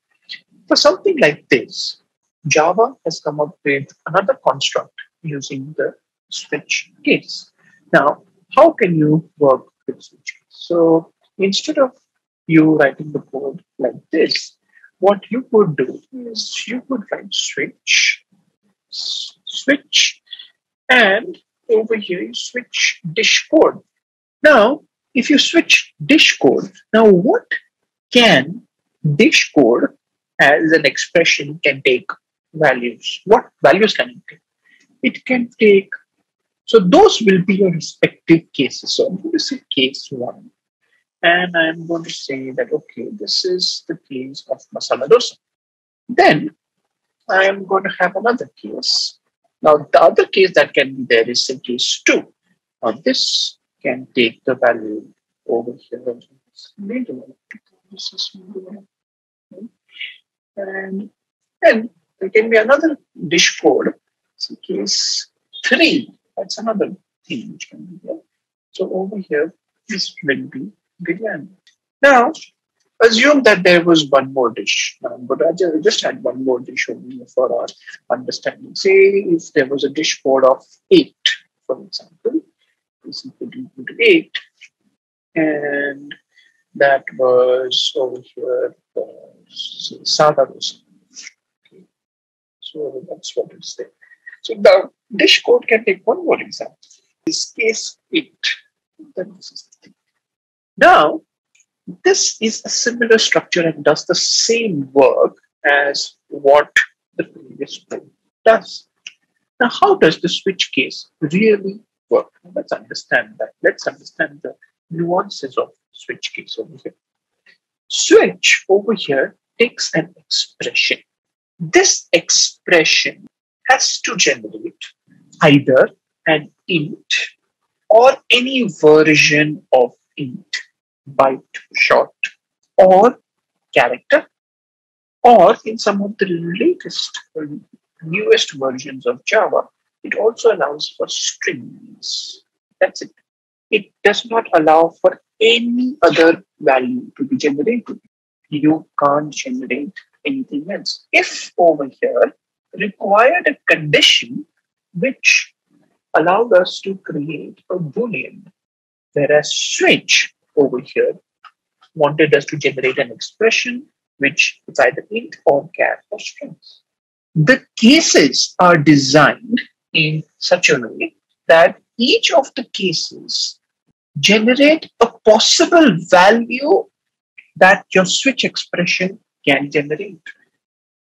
For something like this, Java has come up with another construct using the switch case. Now, how can you work with switch case? So instead of you writing the code like this, what you could do is you could write switch, and over here you switch dish code. Now, if you switch dish code, now what can dish code as an expression can take values? What values can it take? It can take, so those will be your respective cases. So I'm going to say case 1. And I'm going to say that, okay, this is the case of masala dosa. Then I am going to have another case. Now, the other case that can be there is say case 2. Now, this can take the value over here. This is and then there can be another dish code. So case 3, that's another thing which can be there. So over here, this will be biryani. Now, assume that there was one more dish. But I just had one more dish over here for our understanding. Say if there was a dish code of 8, for example, this is equal to 8, and that was over here sada dosa. Okay. So that's what it's there. So the dish code can take one more example. This case 8. Now, this is a similar structure and does the same work as what the previous code does. Now, how does the switch case really work? Let's understand that. Let's understand the nuances of switch case over here. Switch over here takes an expression. This expression has to generate either an int or any version of int, byte short, or character, or in some of the latest or newest versions of Java, it also allows for strings. That's it. It does not allow for any other value to be generated. You can't generate anything else. If over here required a condition which allowed us to create a Boolean, whereas switch over here wanted us to generate an expression which is either int or char or strings. The cases are designed in such a way that each of the cases generate a possible value that your switch expression can generate.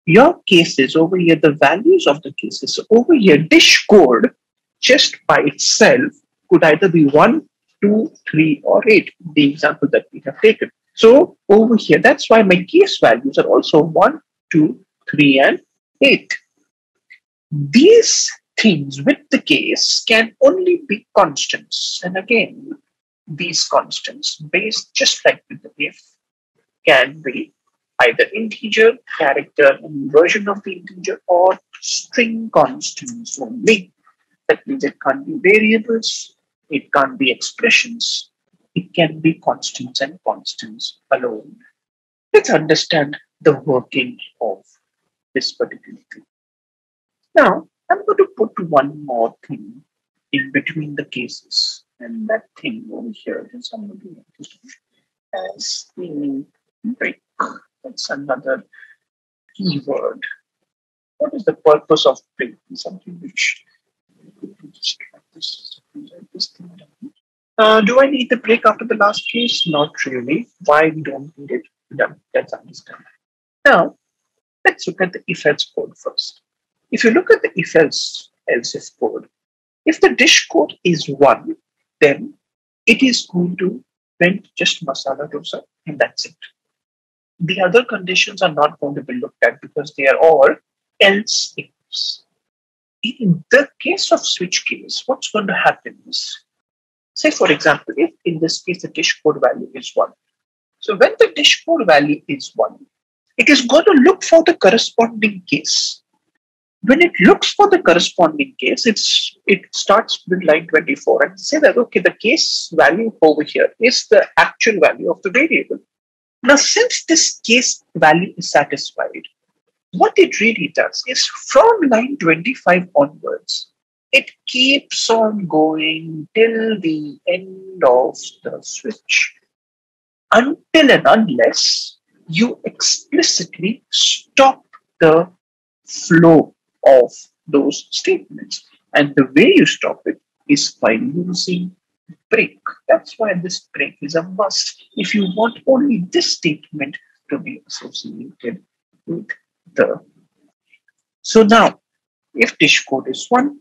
Your cases over here, the values of the cases, so over here, dish code just by itself could either be 1, 2, 3, or 8, the example that we have taken. So over here, that's why my case values are also 1, 2, 3, and 8. These things with the case can only be constants. And again, these constants, based just like with the if, can be either integer, character, and version of the integer, or string constants only. That means it can't be variables, it can't be expressions, it can be constants and constants alone. Let's understand the working of this particular thing. Now, I'm going to put one more thing in between the cases, and that thing over here is I'm going to notice as the break. That's another keyword. What is the purpose of break? Something which just try this. Do I need the break after the last case? Not really. Why we don't need it? Yeah, let's understand. Now, let's look at the if-else code first. If you look at the if-else else code, if the dish code is 1, then it is going to print just masala dosa, and that's it. The other conditions are not going to be looked at because they are all else ifs. In the case of switch case, what's going to happen is, say for example, if in this case the dish code value is 1. So when the dish code value is 1, it is going to look for the corresponding case. When it looks for the corresponding case, it starts with line 24 and say that, okay, the case value over here is the actual value of the variable. Now, since this case value is satisfied, what it really does is from line 25 onwards, it keeps on going till the end of the switch, until and unless you explicitly stop the flow of those statements. And the way you stop it is by using break. That's why this break is a must if you want only this statement to be associated with the. So now, if dish code is 1,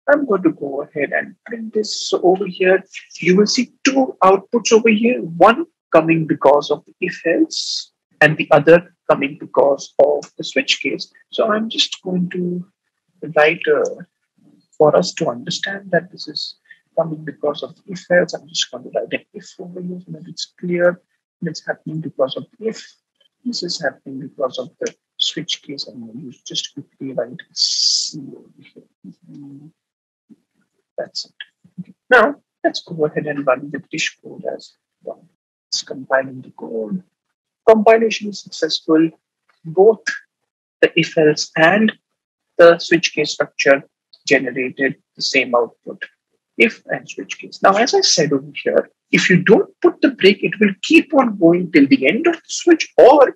I'm going to go ahead and print this. So over here, you will see 2 outputs over here, one coming because of the if-else and the other coming because of the switch case. So I'm just going to write for us to understand that this is coming because of the if-else. I'm just going to write an if over here so that it's clear. And it's happening because of the if. This is happening because of the switch case. I'm going to use just quickly write C over here. That's it. Okay. Now, let's go ahead and run the dish code as well. It's compiling the code. Compilation is successful. Both the if-else and the switch case structure generated the same output. If and switch case. Now, as I said over here, if you don't put the break, it will keep on going till the end of the switch or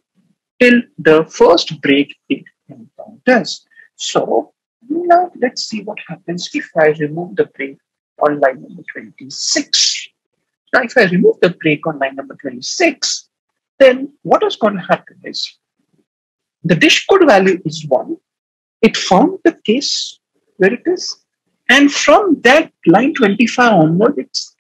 till the first break it encounters. So now let's see what happens if I remove the break on line number 26. Now, if I remove the break on line number 26, then what is going to happen is the dish code value is 1. It found the case where it is. And from that line 25 onward, it's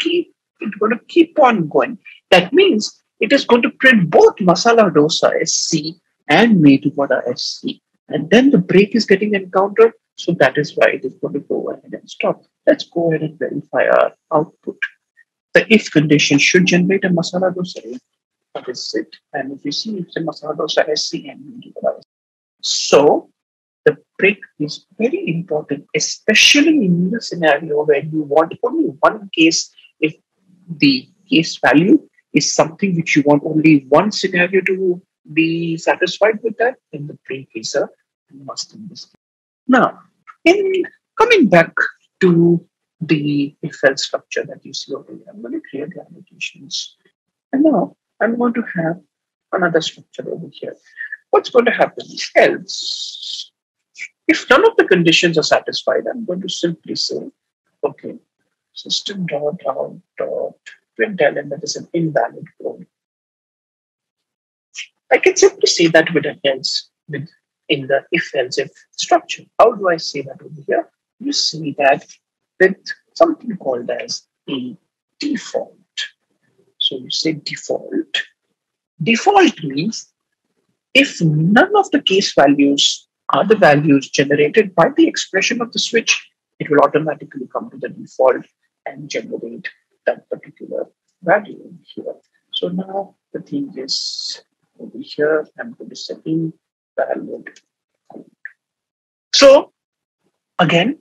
going to keep on going. That means it is going to print both Masala Dosa SC and Medu Vada SC. And then the break is getting encountered. So that is why it is going to go ahead and stop. Let's go ahead and verify our output. The if condition should generate a Masala Dosa. That is it. And if you see, it's a Masala Dosa SC and Medu Vada SC. So the break is very important, especially in the scenario where you want only one case. If the case value is something which you want only one scenario to be satisfied with, that, then the break is a must in this case. Now, in coming back to the if-else structure that you see over here, I'm going to create the annotations. And now I'm going to have another structure over here. What's going to happen is else. If none of the conditions are satisfied, I'm going to simply say, okay, system.out.println, that is an invalid code. I can simply say that with an else in the if-else if structure. How do I say that over here? You see that with something called as a default. So you say default. Default means if none of the case values are the values generated by the expression of the switch, it will automatically come to the default and generate that particular value here. So now the thing is over here, I'm going to say invalid. So again,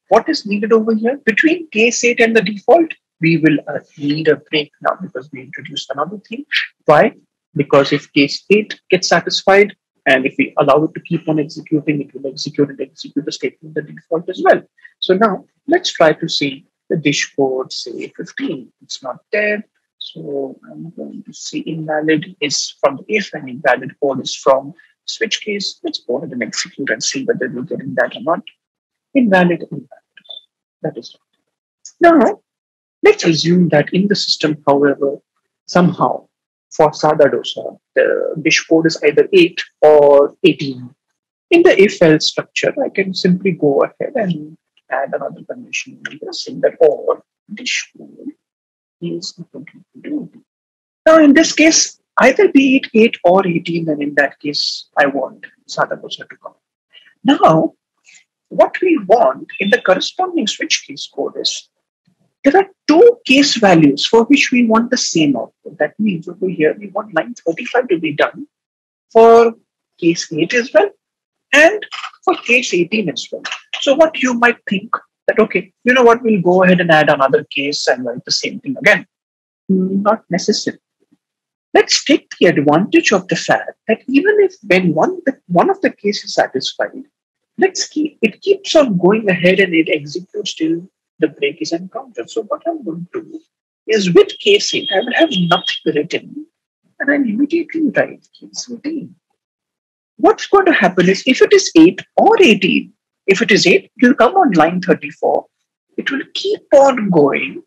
what is needed over here? Between case 8 and the default, we will need a break now because we introduced another thing. Why? Because if case 8 gets satisfied, and if we allow it to keep on executing, it will execute and execute the statement the default as well. So now let's try to see the dish code, say 15. It's not there. So I'm going to see invalid is from the if and invalid code is from switch case. Let's go ahead and execute and see whether we're getting that or not. Invalid. That is right. Now, let's assume that in the system, however, somehow for Sada Dosa, the dish code is either 8 or 18. In the if-else structure, I can simply go ahead and add another condition saying that all dish code is equal to. Now, in this case, either be it 8 or 18, and in that case, I want Sada Dosa to come. Now, what we want in the corresponding switch case code is there are two case values for which we want the same output. That means over here, we want line 35 to be done for case 8 as well and for case 18 as well. So what you might think that, okay, you know what, we'll go ahead and add another case and write the same thing again. Not necessary. Let's take the advantage of the fact that even if when one of the cases is satisfied, it keeps on going ahead and it executes till the break is encountered. So what I'm going to do is with case 8, I will have nothing written and I'll immediately write case 18. What's going to happen is if it is 8 or 18, if it is 8, it will come on line 34. It will keep on going.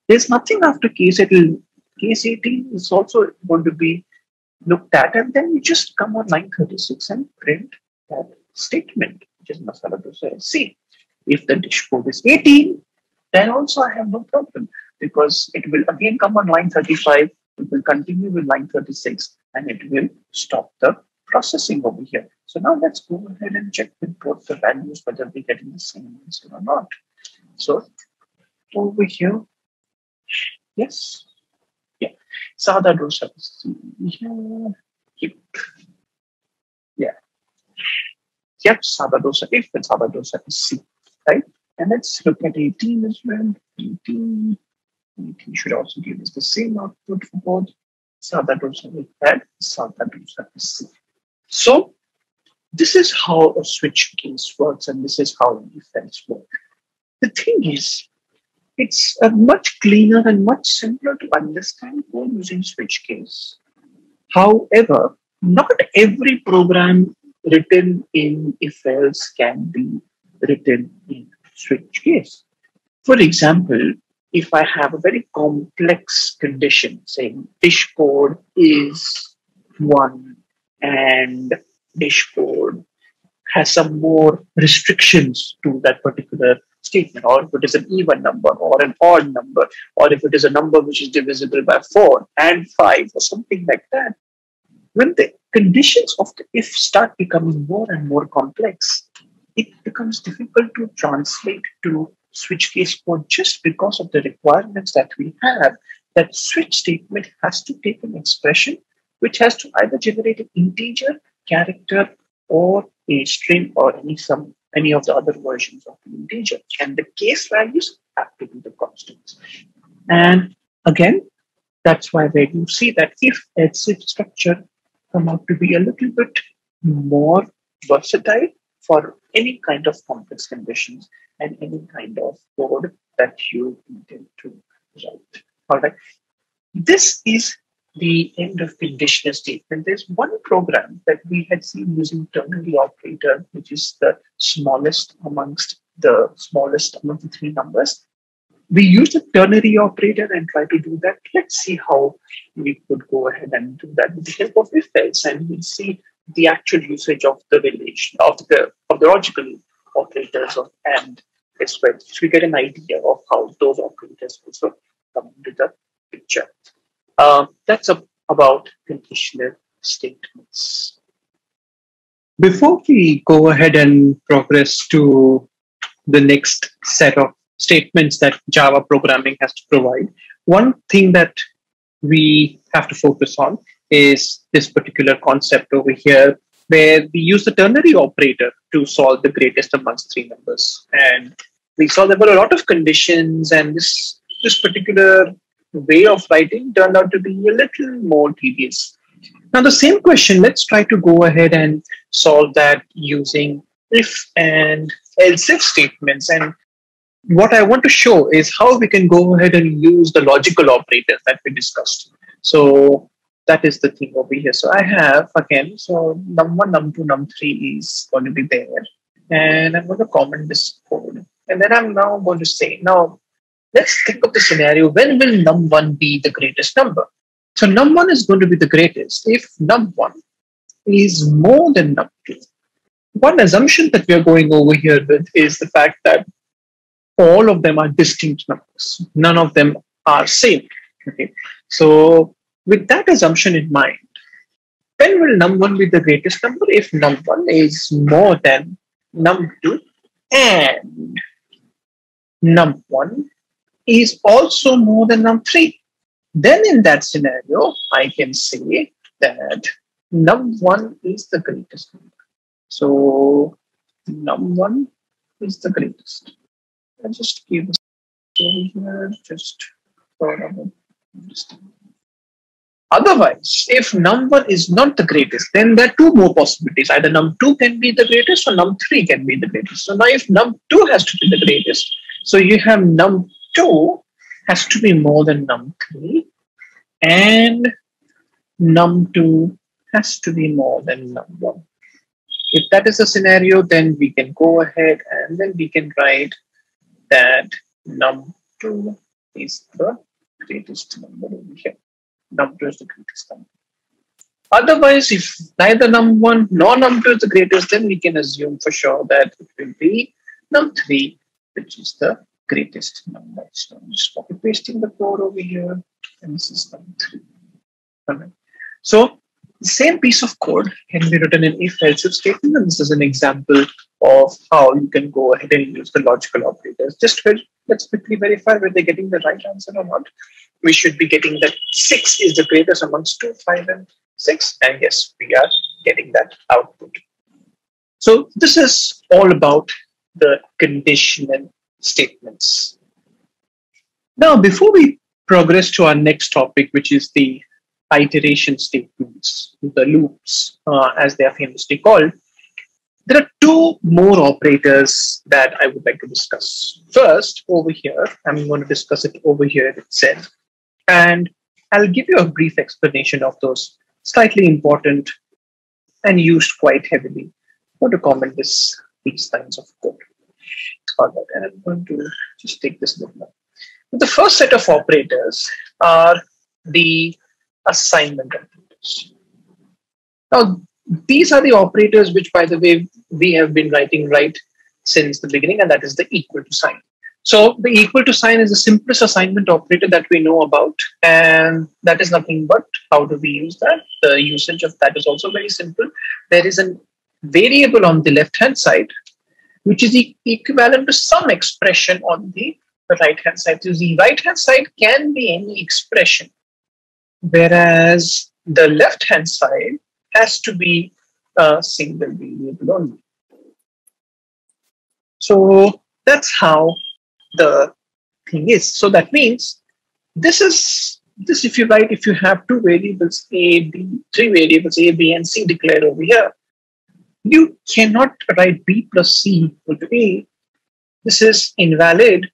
There's nothing after case 18. Case 18 is also going to be looked at, and then you just come on line 36 and print that statement, which is Masala Dosa SC. If the dish code is 18, then also I have no problem because it will again come on line 35, it will continue with line 36, and it will stop the processing over here. So now let's go ahead and check with both the values whether we're getting the same answer or not. So over here, yes, yeah, Sada Dosa here, yeah, yep, Sada Dosa if and Sada Dosa is C. Right? And let's look at 18 as well. 18 should also give us the same output for both Sada Dosa with that, Sada Dosa is C. So this is how a switch case works, and this is how if-else works. The thing is, it's much cleaner and much simpler to understand code using switch case. However, not every program written in if-else can be written in switch case. For example, if I have a very complex condition saying dish code is 1 and dashboard has some more restrictions to that particular statement, or if it is an even number or an odd number, or if it is a number which is divisible by 4 and 5 or something like that. When the conditions of the if start becoming more and more complex, it becomes difficult to translate to switch case code just because of the requirements that we have. That switch statement has to take an expression which has to either generate an integer, character, or a string, or any of the other versions of the integer. And the case values have to be the constants. And again, that's why when you see that if structure come out to be a little bit more versatile for any kind of complex conditions and any kind of code that you intend to write. All right. This is the end of conditional statement. There's one program that we had seen using ternary operator, which is the smallest amongst the three numbers. We used a ternary operator and try to do that. Let's see how we could go ahead and do that with the help of if-else, and we'll see the actual usage of the relation of the logical operators of and as well. So we get an idea of how those operators also come into the picture. That's about conditional statements. Before we go ahead and progress to the next set of statements that Java programming has to provide, one thing that we have to focus on is this particular concept over here, where we use the ternary operator to solve the greatest amongst three numbers. And we saw there were a lot of conditions, and this particular way of writing turned out to be a little more tedious. Now, the same question, let's try to go ahead and solve that using if and else if statements. And what I want to show is how we can go ahead and use the logical operators that we discussed. So that is the thing over here. So I have, again, so num1, num2, num3 is going to be there. And I'm going to comment this code. And then I'm now going to say, now, let's think of the scenario, when will num1 be the greatest number? So num1 is going to be the greatest if num1 is more than num2. One assumption that we are going over here with is the fact that all of them are distinct numbers. None of them are same. Okay. So with that assumption in mind, when will num1 be the greatest number? If num1 is more than num2 and num1 is also more than num3. Then in that scenario, I can say that num1 is the greatest number. So num1 is the greatest. I'll just give this over here, just for a moment. Otherwise, if num1 is not the greatest, then there are two more possibilities. Either num2 can be the greatest or num3 can be the greatest. So now if num2 has to be the greatest, so you have num2 has to be more than num3 and num2 has to be more than num1. If that is the scenario, then we can go ahead and then we can write that num2 is the greatest number over here. Num2 is the greatest number. Otherwise, if neither num1 nor num2 is the greatest, then we can assume for sure that it will be num3, which is the greatest number. So I'm just copy pasting the code over here, and this is num3. Okay. So the same piece of code can be written in if-else if statement, and this is an example of how you can go ahead and use the logical operators. Let's quickly verify whether they're getting the right answer or not. We should be getting that 6 is the greatest amongst 2, 5, and 6. And yes, we are getting that output. So this is all about the conditional statements. Now, before we progress to our next topic, which is the iteration statements, the loops, as they are famously called, there are two more operators that I would like to discuss. First, over here, I'm going to discuss it over here itself. And I'll give you a brief explanation of those slightly important and used quite heavily. I'm going to comment these lines of code. And I'm going to just take this look now. The first set of operators are the assignment operators. Now, these are the operators which, by the way, we have been writing right since the beginning, and that is the equal to sign. So the equal to sign is the simplest assignment operator that we know about, and that is nothing but how do we use that? The usage of that is also very simple. There is a variable on the left-hand side, which is equivalent to some expression on the right-hand side. So the right-hand side can be any expression, whereas the left-hand side has to be a single variable only. So that's how the thing is. So that means this if you have two variables A, B, three variables A, B, and C declared over here, you cannot write B plus C equal to A. This is invalid,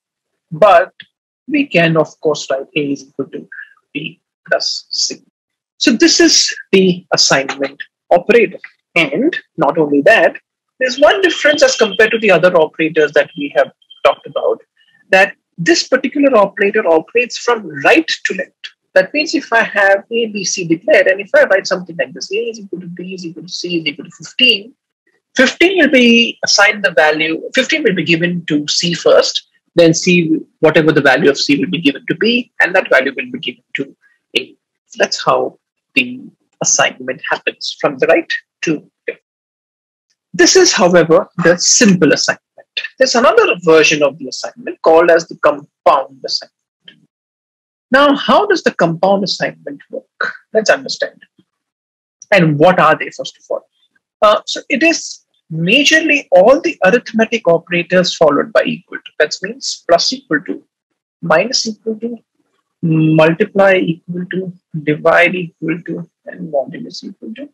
but we can of course write A is equal to B plus C. So this is the assignment operator. And not only that, there's one difference as compared to the other operators that we have talked about, that this particular operator operates from right to left. That means if I have A, B, C declared, and if I write something like this, A is equal to B is equal to C is equal to 15, 15 will be assigned the value, 15 will be given to C first, then C, whatever the value of C will be given to B, and that value will be given to A. That's how the assignment happens from the right to left. This is, however, the simple assignment. There's another version of the assignment called as the compound assignment. Now, how does the compound assignment work? Let's understand. And what are they, first of all? So it is majorly all the arithmetic operators followed by equal to. That means plus equal to, minus equal to, multiply equal to, divide equal to, and modulus equal to.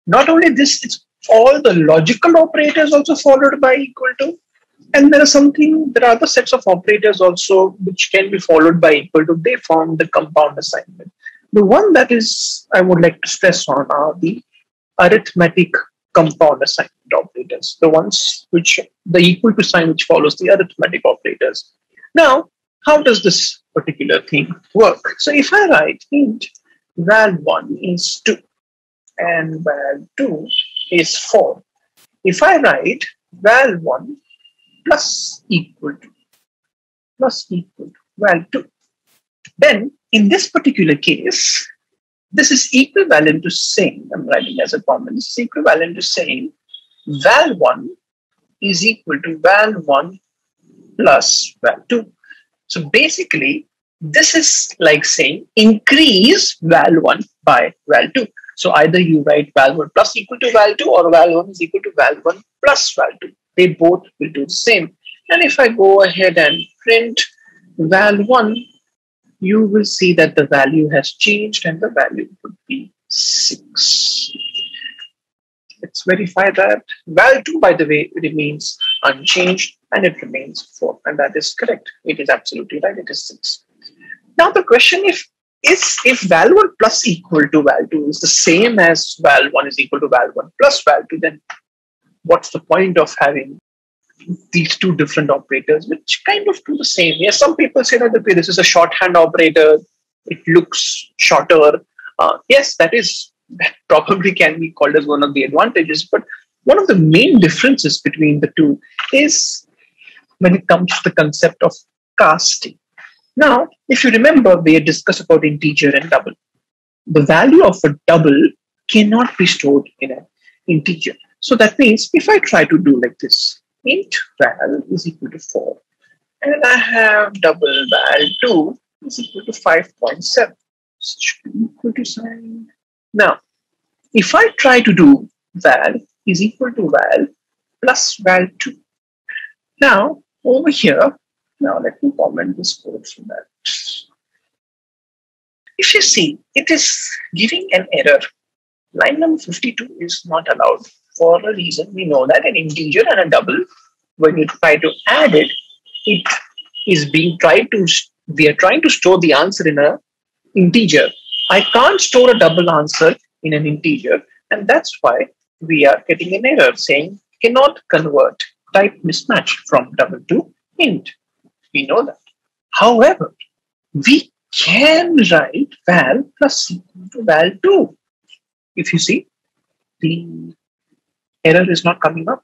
Not only this, it's all the logical operators also followed by equal to. And there are other sets of operators also which can be followed by equal to. They form the compound assignment. The one that is I would like to stress on are the arithmetic compound assignment operators, the ones which the equal to sign which follows the arithmetic operators. Now, how does this particular thing work? So if I write int val1 is 2 and val2 is 4, if I write val1 plus equal to val2, then in this particular case, this is equivalent to saying, I'm writing as a common, this is equivalent to saying val1 is equal to val1 plus val2. So basically, this is like saying increase val1 by val2. So either you write val1 plus equal to val2 or val1 is equal to val1 plus val2. They both will do the same. And if I go ahead and print val1, you will see that the value has changed and the value would be 6. Let's verify that. Val2, by the way, remains unchanged and it remains 4. And that is correct. It is absolutely right. It is 6. Now the question if val1 plus equal to val2 is the same as val1 is equal to val1 plus val2, then what's the point of having these two different operators which kind of do the same? Yes, some people say that okay, this is a shorthand operator, it looks shorter. Yes, that probably can be called as one of the advantages, but one of the main differences between the two is when it comes to the concept of casting. Now, if you remember, we had discussed about integer and double. The value of a double cannot be stored in an integer. So that means if I try to do like this, int val is equal to 4, and I have double val2 is equal to 5.7. So it should be equal to sign. Now, if I try to do val is equal to val plus val2. Now, over here, now let me comment this code for that. If you see, it is giving an error. Line number 52 is not allowed. For a reason, we know that an integer and a double, when you try to add it, it is being tried to, we are trying to store the answer in an integer. I can't store a double answer in an integer, and that's why we are getting an error saying cannot convert type mismatch from double to int. We know that. However, we can write val plus equal to val2. If you see, the error is not coming up.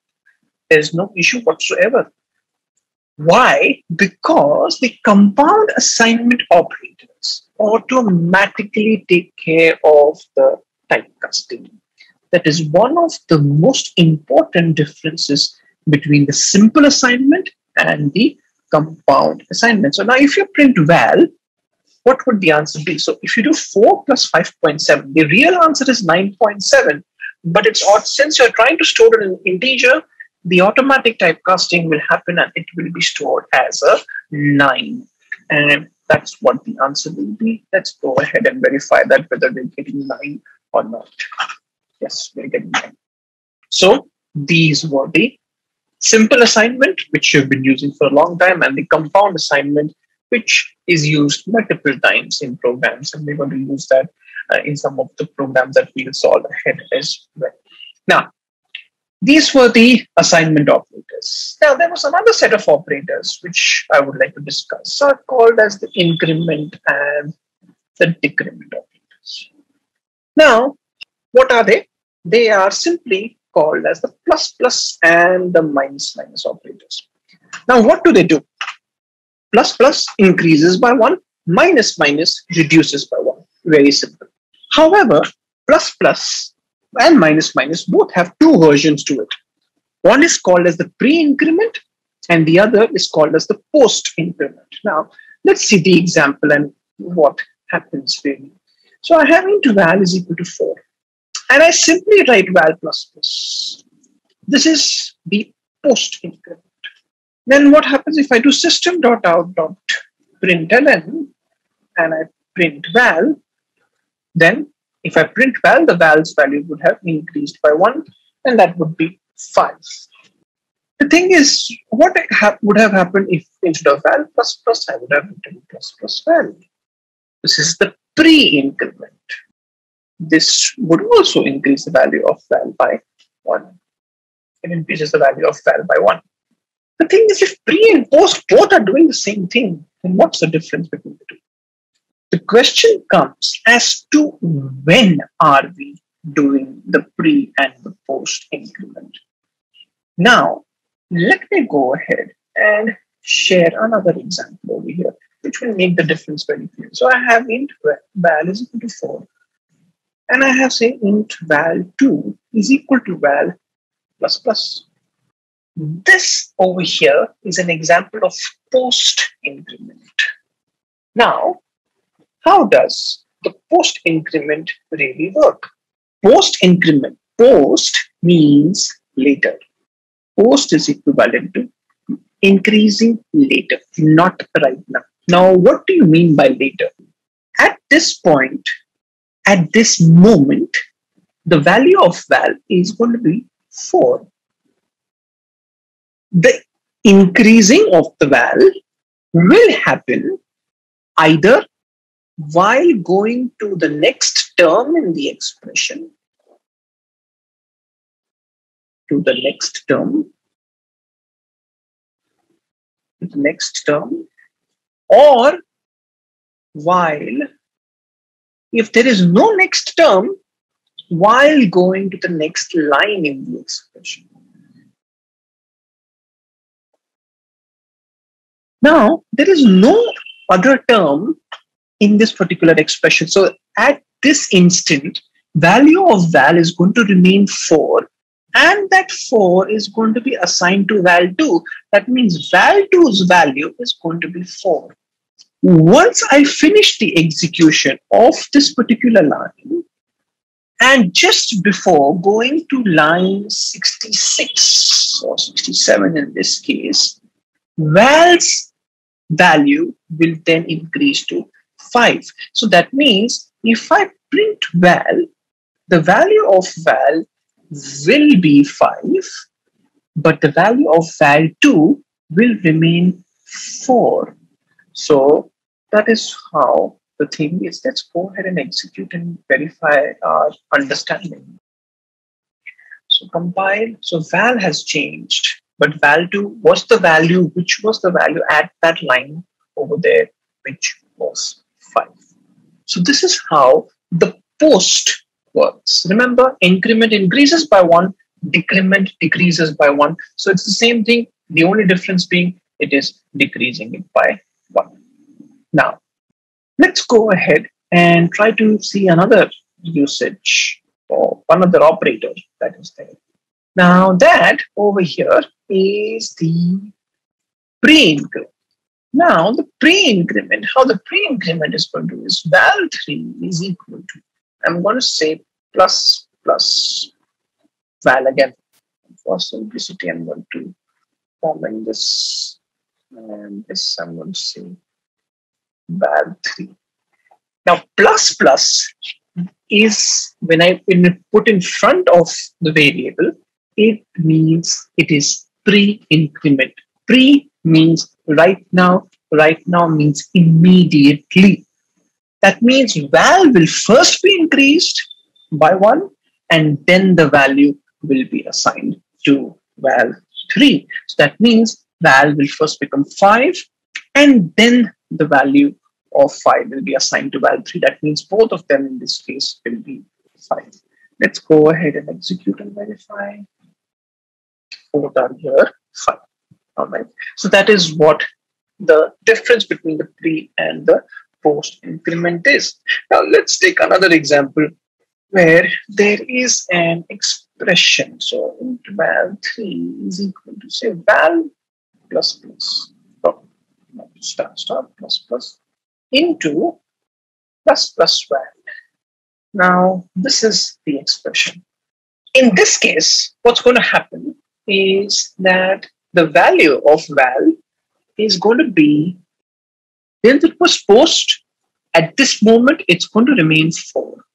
There's no issue whatsoever. Why? Because the compound assignment operators automatically take care of the typecasting. That is one of the most important differences between the simple assignment and the compound assignment. So now if you print val, what would the answer be? So if you do 4 plus 5.7, the real answer is 9.7, but it's odd since you're trying to store it in an integer, the automatic typecasting will happen and it will be stored as a 9. And that's what the answer will be. Let's go ahead and verify that whether we're getting 9 or not. Yes, we're getting 9. So these were the simple assignment, which you've been using for a long time, and the compound assignment, which is used multiple times in programs. And we're going to use that in some of the programs that we'll solve ahead as well. Now, these were the assignment operators. Now, there was another set of operators which I would like to discuss, are called as the increment and the decrement operators. Now, what are they? They are simply called as the plus plus and the minus minus operators. Now, what do they do? Plus plus increases by 1, minus minus reduces by 1. Very simple. However, plus plus and minus minus both have two versions to it. One is called as the pre-increment and the other is called as the post-increment. Now, let's see the example and what happens really. So I have int val is equal to 4 and I simply write val plus plus. This is the post-increment. Then what happens if I do system.out.println and I print val, then if I print val, the val's value would have increased by 1 and that would be 5. The thing is, what would have happened if instead of val plus plus, I would have written plus plus val. This is the pre-increment. This would also increase the value of val by 1. It increases the value of val by 1. The thing is, if pre and post both are doing the same thing, then what's the difference between the two? The question comes as to when are we doing the pre and the post increment. Now, let me go ahead and share another example over here, which will make the difference very clear. So I have int val is equal to 4, and I have say int val2 is equal to val plus plus. This over here is an example of post increment. Now, how does the post increment really work? Post increment, post means later. Post is equivalent to increasing later, not right now. Now, what do you mean by later? At this point, at this moment, the value of val is going to be 4. The increasing of the val will happen either while going to the next term in the expression, to the next term, or while, if there is no next term, while going to the next line in the expression. Now, there is no other term in this particular expression. So at this instant, value of val is going to remain 4, and that 4 is going to be assigned to val2. That means val2's value is going to be 4. Once I finish the execution of this particular line, and just before going to line 66 or 67 in this case, val's value will then increase to 5. So that means if I print val, the value of val will be 5, but the value of val2 will remain 4. So that is how the thing is. Let's go ahead and execute and verify our understanding. So compile. So val has changed, but val2 was the value, which was the value at that line over there, which was 5. So this is how the post works. Remember, increment increases by 1, decrement decreases by 1. So it's the same thing. The only difference being it is decreasing it by 1. Now, let's go ahead and try to see another usage or another operator that is there. Now, that over here is the pre-increment. Now, the pre-increment, how the pre-increment is going to do is val3 is equal to, I'm going to say plus val again. For simplicity, I'm going to comment this, and this I'm going to say val3. Now, plus is when I put in front of the variable, it means it is pre-increment. Pre means right now means immediately. That means val will first be increased by 1, and then the value will be assigned to val3. So that means val will first become 5, and then the value of 5 will be assigned to val3. That means both of them in this case will be 5. Let's go ahead and execute and verify. Both are here, 5. All right. So that is what the difference between the pre and the post increment is. Now let's take another example where there is an expression. So val3 is equal to say val plus into plus val. Now this is the expression. In this case, what's going to happen is that the value of val is going to be, since it was post, at this moment, it's going to remain 4.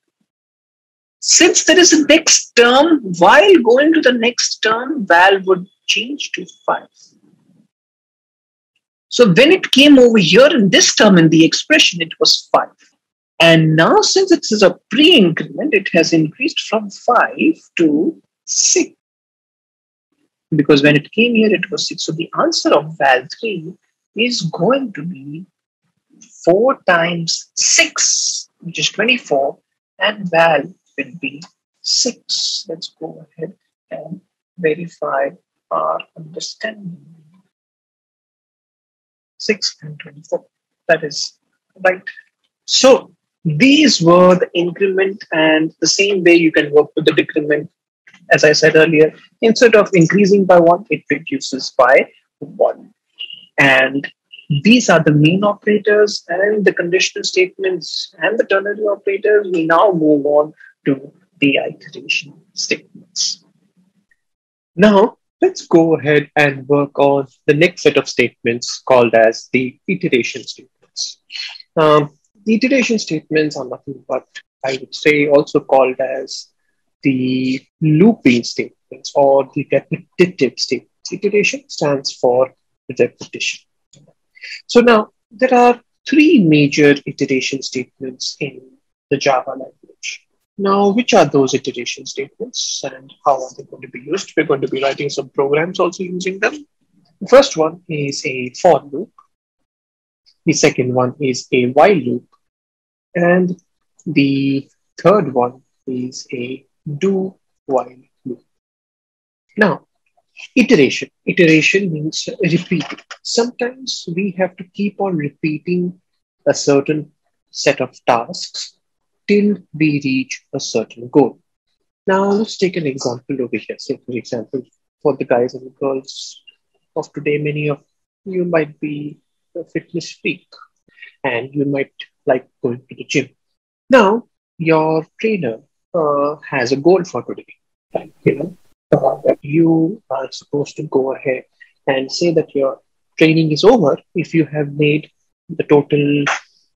Since there is a next term, while going to the next term, val would change to 5. So when it came over here in this term in the expression, it was 5. And now since it is a pre-increment, it has increased from 5 to 6. Because when it came here, it was 6. So the answer of val3 is going to be 4 times 6, which is 24, and val will be 6. Let's go ahead and verify our understanding. 6 and 24. That is right. So these were the increment, and the same way you can work with the decrement. As I said earlier, instead of increasing by 1, it reduces by 1. And these are the main operators and the conditional statements and the ternary operators. We now move on to the iteration statements. Now, let's go ahead and work on the next set of statements called as the iteration statements. The iteration statements are nothing but, I would say, also called as the looping statements or the repetitive statements. Iteration stands for repetition. So now there are 3 major iteration statements in the Java language. Now, which are those iteration statements and how are they going to be used? We're going to be writing some programs also using them. The first one is a for loop. The second one is a while loop. And the third one is a do while loop. Now, iteration. Iteration means repeating. Sometimes we have to keep on repeating a certain set of tasks till we reach a certain goal. Now, let's take an example over here. Say, for example, for the guys and the girls of today, many of you might be a fitness freak and you might like going to the gym. Now, your trainer has a goal for today. Like, that you are supposed to go ahead and say that your training is over if you have made the total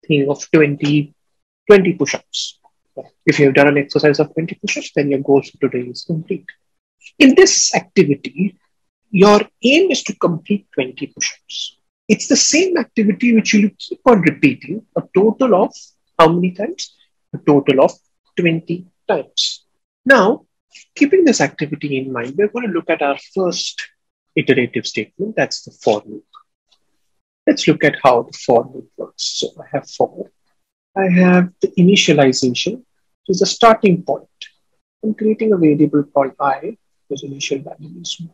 thing of 20 push-ups. If you have done an exercise of 20 push-ups, then your goal for today is complete. In this activity, your aim is to complete 20 push-ups. It's the same activity which you keep on repeating a total of how many times? A total of 20 times. Now, keeping this activity in mind, we're going to look at our first iterative statement. That's the for loop. Let's look at how the for loop works. So I have for. I have the initialization. is a starting point. I'm creating a variable called I, whose initial value is 1.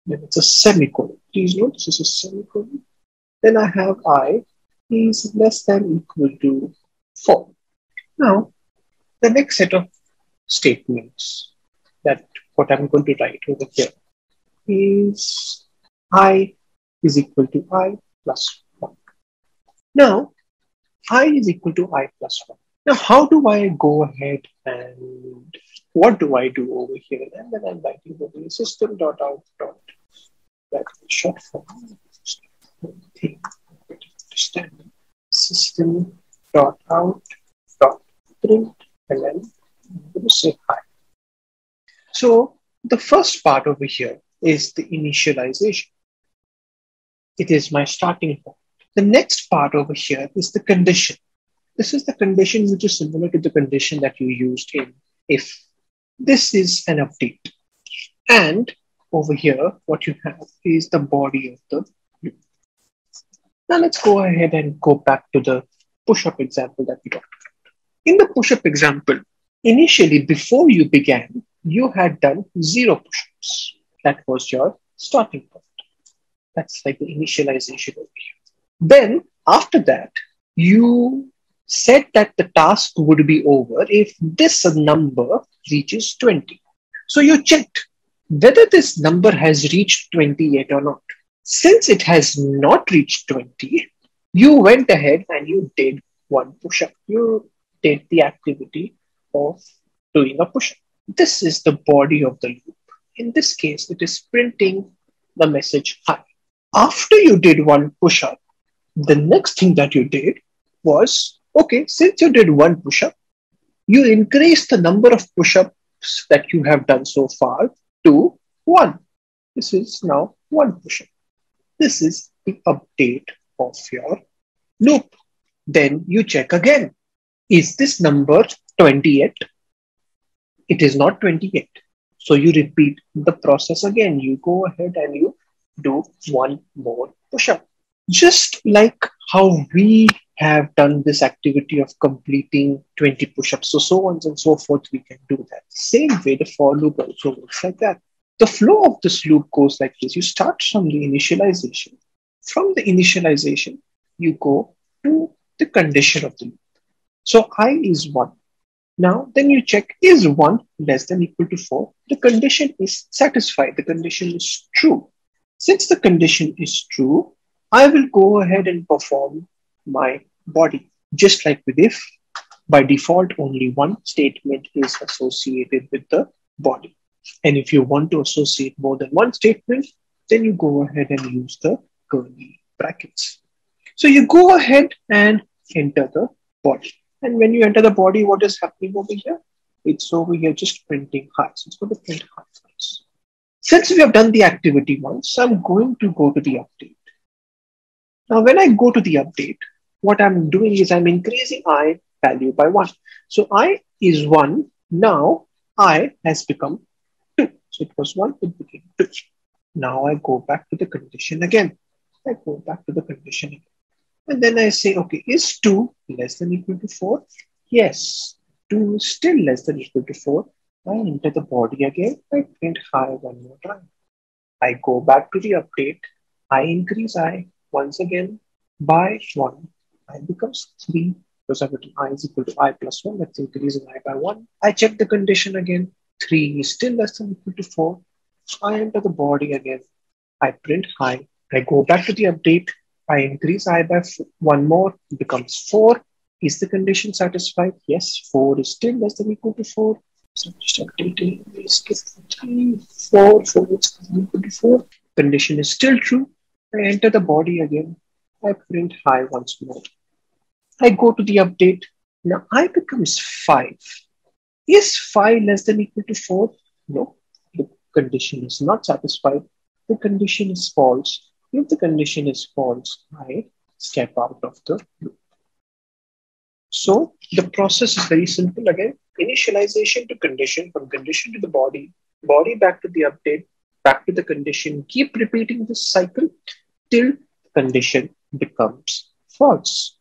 Then it's a semicolon. Please note this is a semicolon. Then I have I is less than equal to 4. Now, the next set of statements that what I'm going to write over here is I is equal to I plus 1. Now, I is equal to I plus 1. Now, how do I go ahead and what do I do over here? And then I'm writing the system.out. That's short form. Understand. System.out.print and then I'm going to say hi. So the first part over here is the initialization. It is my starting point. The next part over here is the condition. This is the condition which is similar to the condition that you used in if. This is an update. And over here, what you have is the body of the loop. Now let's go ahead and go back to the push-up example that we talked about. In the push-up example, initially, before you began, you had done 0 push-ups. That was your starting point. That's like the initialization over here. Then, after that, you said that the task would be over if this number reaches 20. So you checked whether this number has reached 20 yet or not. Since it has not reached 20, you went ahead and you did 1 push-up. You did the activity of doing a push-up. This is the body of the loop. In this case, it is printing the message hi. After you did 1 push-up, the next thing that you did was, okay, since you did 1 push-up, you increase the number of push-ups that you have done so far to 1. This is now 1 push-up. This is the update of your loop. Then you check again. Is this number 20 yet? It is not 20 yet. So you repeat the process again. You go ahead and you do 1 more push-up. Just like how we have done this activity of completing 20 push-ups, so on and so forth, we can do that. Same way, the for loop also works like that. The flow of this loop goes like this. You start from the initialization. From the initialization, you go to the condition of the loop. So I is 1. Now, then you check, is 1 less than equal to 4? The condition is satisfied. The condition is true. Since the condition is true, I will go ahead and perform my body. Just like with if, by default, only 1 statement is associated with the body. And if you want to associate more than 1 statement, then you go ahead and use the curly brackets. So you go ahead and enter the body. And when you enter the body, what is happening over here? It's over here just printing hi. So it's going to print hi first. Since we have done the activity once, I'm going to go to the update. Now, when I go to the update, what I'm doing is I'm increasing I value by 1. So I is 1. Now I has become 2. So it was 1, it became 2. Now I go back to the condition again. I go back to the condition again. And then I say, okay, is 2 less than equal to 4? Yes, 2 is still less than equal to 4. I enter the body again. I print hi 1 more time. I go back to the update. I increase I once again by 1. I becomes 3 because I've written I is equal to I plus 1. That's increasing I by 1. I check the condition again. 3 is still less than equal to 4. I enter the body again. I print hi. I go back to the update. I increase I by 1 more. It becomes 4. Is the condition satisfied? Yes, 4 is still less than equal to 4. So just updating. We skip 3, 4, 4 is equal to 4. Condition is still true. I enter the body again. I print hi once more. I go to the update. Now I becomes 5. Is 5 less than equal to 4? No, the condition is not satisfied. The condition is false. If the condition is false, I step out of the loop. So the process is very simple again. Initialization to condition, from condition to the body back to the update, back to the condition. Keep repeating this cycle till condition becomes false.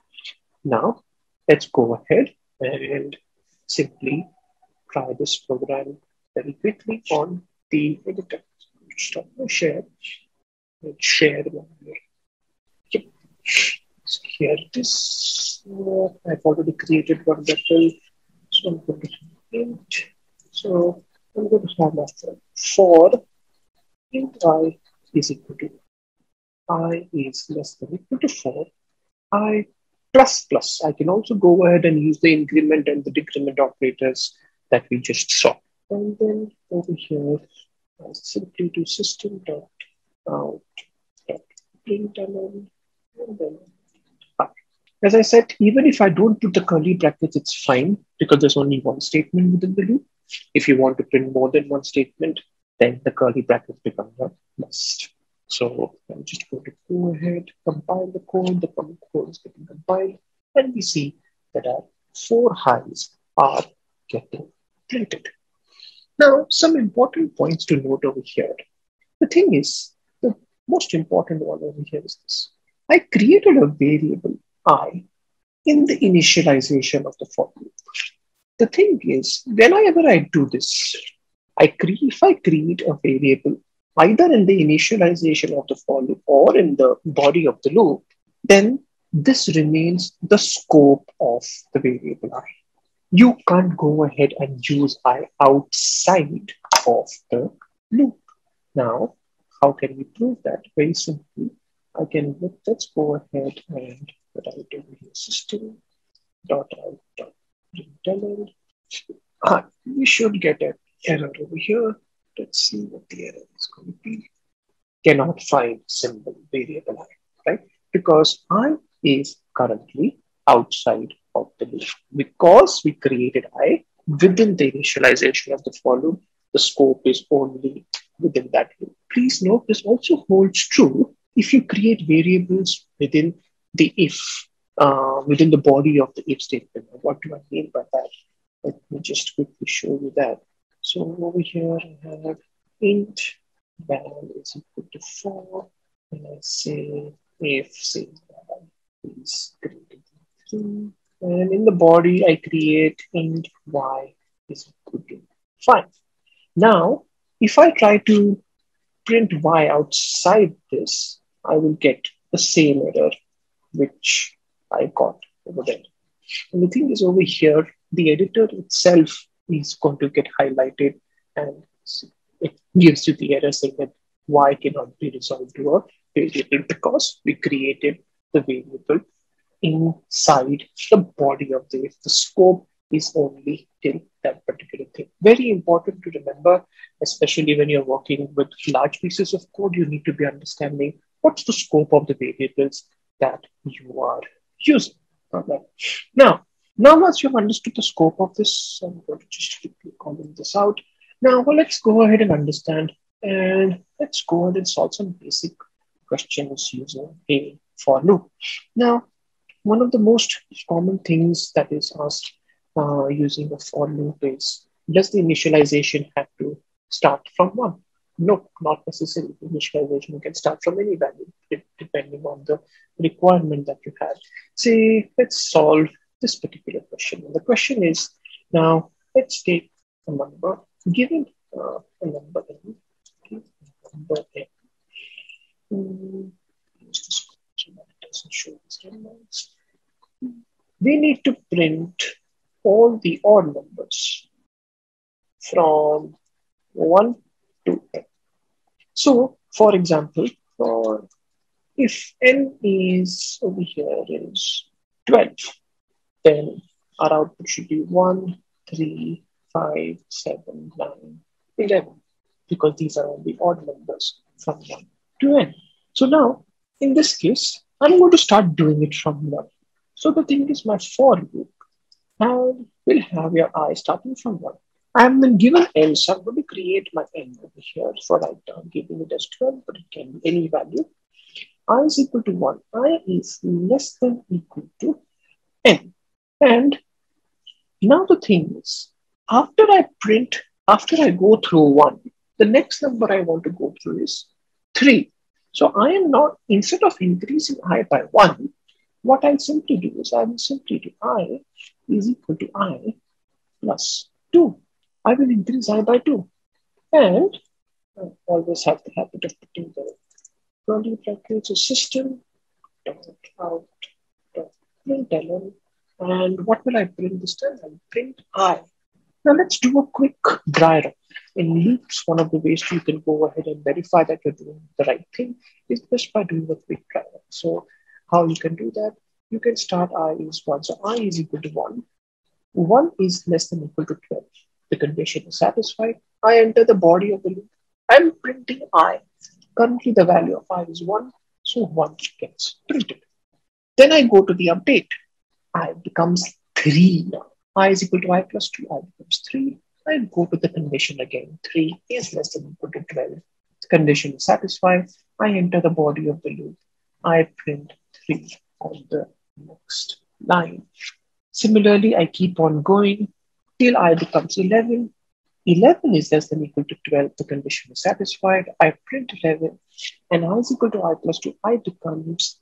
Now, let's go ahead and simply try this program very quickly on the editor. Stop my share. Let's share one here. Yep. So here it is. I've already created one vector. So I'm going to int. So I'm going to have my for int I is equal to I is less than equal to 4. I plus plus. I can also go ahead and use the increment and the decrement operators that we just saw. And then over here, I simply do system dot out dot println and then as I said, even if I don't put the curly brackets, it's fine because there's only one statement within the loop. If you want to print more than one statement, then the curly brackets become a must. So I'm just going to go ahead, compile the code is getting compiled, and we see that our 4 highs are getting printed. Now, some important points to note over here. The thing is, the most important one over here is this. I created a variable I in the initialization of the for loop. The thing is, whenever I do this, if I create a variable either in the initialization of the for loop or in the body of the loop, then this remains the scope of the variable I. You can't go ahead and use I outside of the loop. Now, how can we prove that? Very simply, let's go ahead and write over here system dot out dot println. We should get an error over here. Let's see what the error is going to be. Cannot find symbol variable I, right? Because I is currently outside of the loop. Because we created I within the initialization of the for loop, the scope is only within that loop. Please note this also holds true if you create variables within the within the body of the if statement. What do I mean by that? Let me just quickly show you that. So over here I have int val is equal to 4, and I say if say val is greater than 3, and in the body I create int y is equal to 5. Now, if I try to print y outside this, I will get the same error which I got over there. And the thing is over here, the editor itself is going to get highlighted and it gives you the error saying that y cannot be resolved to a variable because we created the variable inside the body of the if. The scope is only till that particular thing. Very important to remember, especially when you're working with large pieces of code, you need to be understanding what's the scope of the variables that you are using. Okay. Now once you've understood the scope of this, I'm going to just quickly comment this out. Now, let's go ahead and understand and let's go ahead and solve some basic questions using a for loop. Now, one of the most common things that is asked using a for loop is, does the initialization have to start from 1? No, not necessarily. Initialization can start from any value depending on the requirement that you have. Say, let's solve this particular question. And the question is, now let's take a number, given a number n, number n. Use this so that it doesn't show these numbers. We need to print all the odd numbers from 1 to n. So, for example, if n is over here is 12, then our output should be 1, 3, 5, 7, 9, 11, because these are all the odd numbers from 1 to n. So now, in this case, I'm going to start doing it from 1. So the thing is, my for loop will have your I starting from 1. I am then given n, so I'm going to create my n over here for right now, giving it as 12, but it can be any value. I is equal to 1. I is less than equal to n. And now the thing is, after I go through 1, the next number I want to go through is 3. So I am not, instead of increasing I by 1, what I'll simply do is I will simply do I is equal to I plus 2. I will increase I by 2. And I always have the habit of putting the curly brackets, a system dot out dot println. And what will I print this time? I'll print I. Now let's do a quick dry run. In loops, one of the ways you can go ahead and verify that you're doing the right thing is just by doing a quick dry run. So how you can do that? You can start I is 1. So I is equal to 1. 1 is less than equal to 12. The condition is satisfied. I enter the body of the loop. I'm printing I. Currently, the value of I is 1. So 1 gets printed. Then I go to the update. I becomes 3 now. I is equal to I plus 2. I becomes 3. I go to the condition again. 3 is less than equal to 12. The condition is satisfied. I enter the body of the loop. I print 3 on the next line. Similarly, I keep on going till I becomes 11. 11 is less than equal to 12. The condition is satisfied. I print 11. And I is equal to I plus 2. I becomes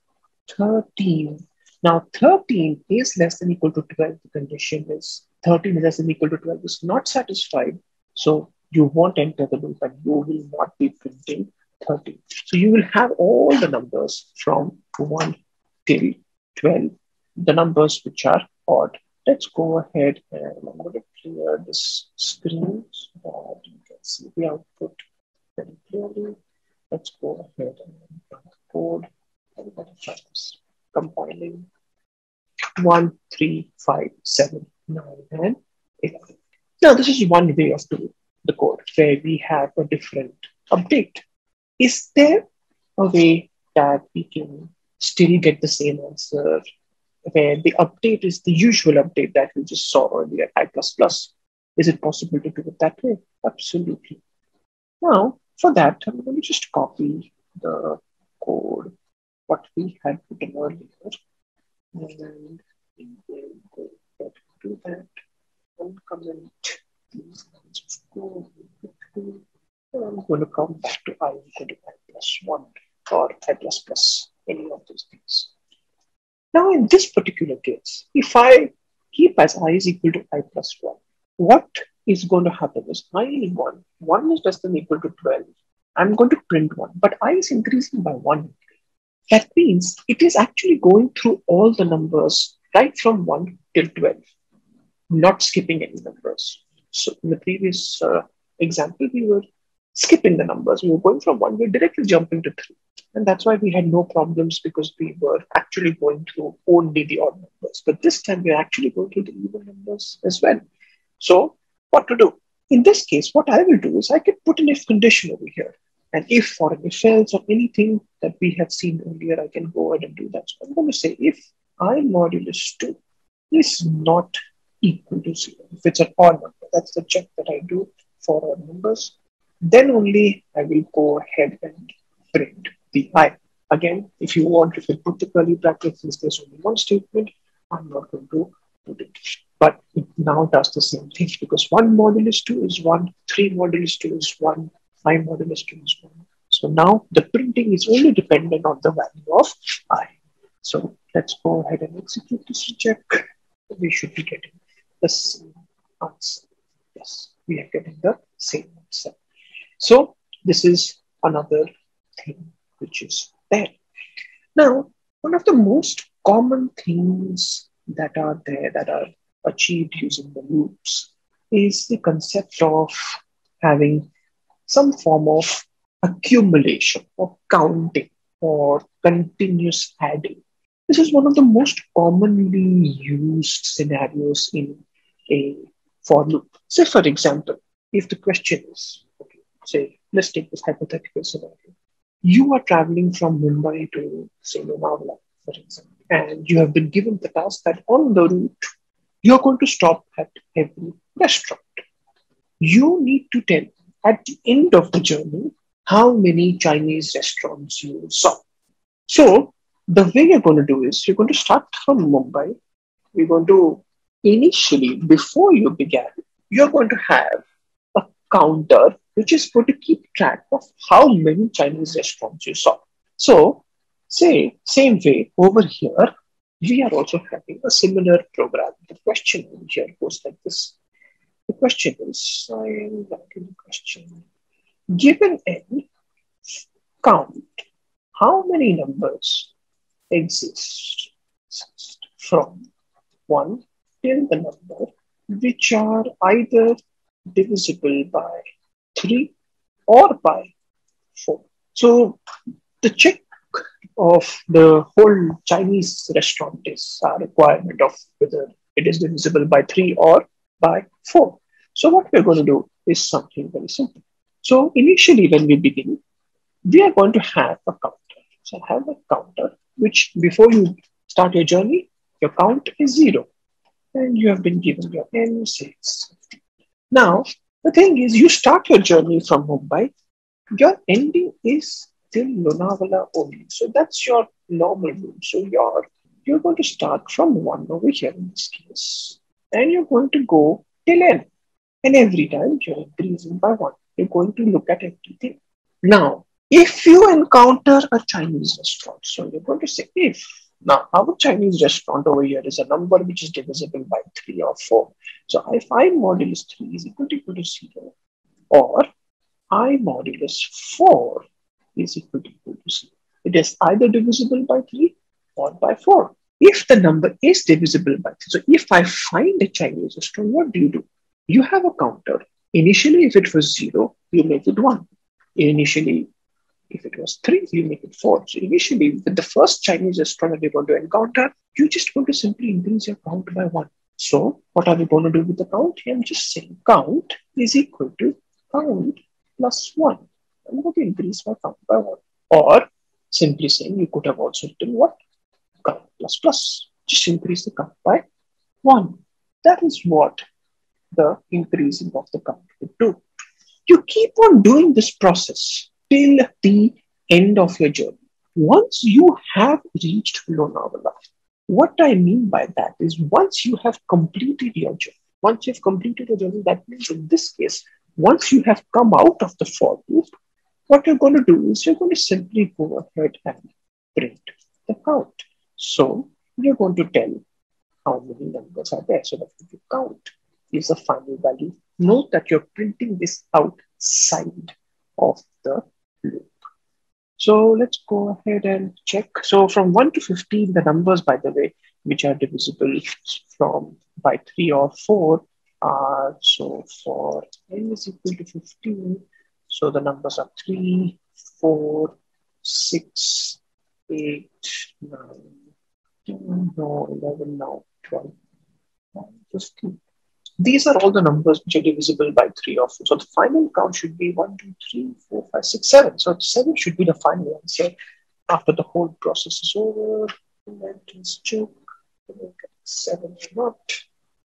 13. Now, 13 is less than equal to 12. The condition is 13 is less than equal to 12 is not satisfied. So you won't enter the loop and you will not be printing 13. So you will have all the numbers from 1 till 12, the numbers which are odd. Let's go ahead and I'm going to clear this screen so that you can see the output very clearly. Let's go ahead and run the code and verify this. Compiling 1, 3, 5, 7, 9, and 11. Now, this is one way of doing the code where we have a different update. Is there a way that we can still get the same answer where the update is the usual update that we just saw earlier, I++? Is it possible to do it that way? Absolutely. Now, for that, I'm going to just copy the code, what we had put in earlier. And we will go ahead and do that. One comment, these lines of code. And I'm going to come back to I equal to I plus 1 or I plus plus, any of those things. Now, in this particular case, if I keep as I is equal to I plus 1, what is going to happen is I is 1. 1 is less than equal to 12. I'm going to print 1, but I is increasing by 1. That means it is actually going through all the numbers right from 1 till 12, not skipping any numbers. So in the previous example, we were skipping the numbers. We were going from 1, we were directly jumping to 3. And that's why we had no problems because we were actually going through only the odd numbers. But this time we're actually going through the even numbers as well. So what to do? In this case, what I will do is I can put an if condition over here. And if or an if else or anything that we have seen earlier, I can go ahead and do that. So I'm going to say if I modulus 2 is not equal to 0, if it's an odd number, that's the check that I do for odd numbers, then only I will go ahead and print the I. Again, if you want, if you put the curly brackets, since there's only one statement, I'm not going to put it. But it now does the same thing because 1 modulus 2 is 1, 3 modulus 2 is 1, 5 modulus 2 is 1. So now the printing is only dependent on the value of I. So let's go ahead and execute this check. We should be getting the same answer. Yes, we are getting the same answer. So this is another thing which is there. Now, one of the most common things that are there that are achieved using the loops is the concept of having some form of accumulation or counting or continuous adding. This is one of the most commonly used scenarios in a for loop. Say, for example, if the question is, okay, say, let's take this hypothetical scenario. You are traveling from Mumbai to, say, Lonavala, for example, and you have been given the task that on the route, you're going to stop at every restaurant. You need to tell at the end of the journey how many Chinese restaurants you saw. So the way you're going to do is you're going to start from Mumbai. You're going to initially, before you began, you're going to have a counter which is going to keep track of how many Chinese restaurants you saw. So say, same way over here, we are also having a similar program. The question over here goes like this. The question is, I am writing the question. Given n, count how many numbers exist from 1 till the number which are either divisible by 3 or by 4. So the check of the whole Chinese restaurant is a requirement of whether it is divisible by 3 or by 4. So what we're going to do is something very simple. So initially when we begin, we are going to have a counter. So have a counter which before you start your journey, your count is 0 and you have been given your n, 6. Now, the thing is you start your journey from Mumbai, your ending is till Lonavala only. So that's your normal route. So you're going to start from 1 over here in this case. And you're going to go till n. And every time you're increasing by 1. You're going to look at everything. Now, if you encounter a Chinese restaurant, so you're going to say if. Now, our Chinese restaurant over here is a number which is divisible by 3 or 4. So if I modulus 3 is equal to 0, or I modulus 4 is equal to 0. It is either divisible by 3 or by 4. If the number is divisible by 3, so if I find a Chinese restaurant, what do? You have a counter. Initially, if it was 0, you make it 1. Initially, if it was 3, you make it 4. So initially, with the first Chinese restaurant that you're going to encounter, you just going to simply increase your count by 1. So what are we going to do with the count? I'm just saying count is equal to count plus 1. I'm going to increase my count by 1. Or simply saying you could have also written what? Count plus plus. Just increase the count by 1. That is what the increasing of the count would do. You keep on doing this process till the end of your journey. Once you have reached Lonavala, what I mean by that is once you have completed your journey, that means in this case, once you have come out of the for loop, what you're going to do is you're going to simply go ahead and print the count. So you're going to tell how many numbers are there. So that the count is the final value. Note that you're printing this outside of the loop. So let's go ahead and check. So from 1 to 15, the numbers, by the way, which are divisible by 3 or 4 are, so for n is equal to 15, so the numbers are 3, 4, 6, 8, 9, 10, no, 11, now 12, 15. These are all the numbers which are divisible by 3 or 4. So the final count should be 1, 2, 3, 4, 5, 6, 7. So 7 should be the final answer after the whole process is over. Let's check. 7 or not.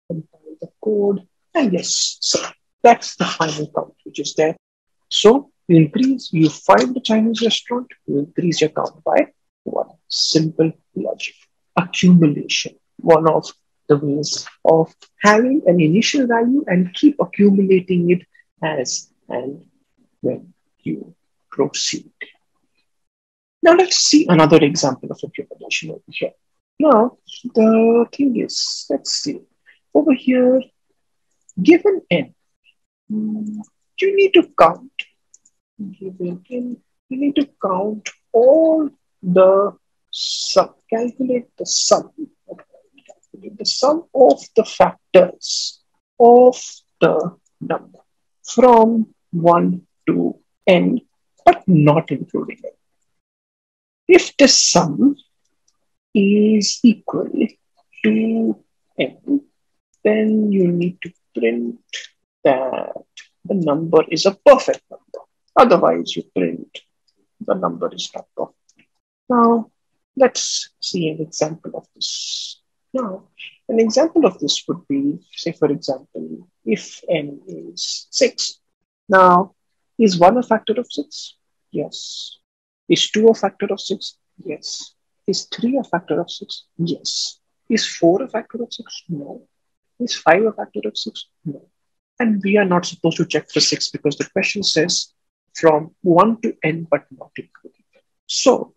Compile the code. And yes, so that's the final count which is there. So you find the Chinese restaurant, you increase your count by 1. Simple logic. Accumulation. One of the ways of having an initial value and keep accumulating it as and when you proceed. Now let's see another example of accumulation over here. Now the thing is, let's see over here, given n, you need to count. Given n, you need to count all the sum. Calculate the sum. The sum of the factors of the number from 1 to n, but not including n. If the sum is equal to n, then you need to print that the number is a perfect number. Otherwise, you print the number is not perfect. Now, let's see an example of this. Now, an example of this would be, say, for example, if n is 6. Now, is 1 a factor of 6? Yes. Is 2 a factor of 6? Yes. Is 3 a factor of 6? Yes. Is 4 a factor of 6? No. Is 5 a factor of 6? No. And we are not supposed to check for 6 because the question says from 1 to n, but not including. So,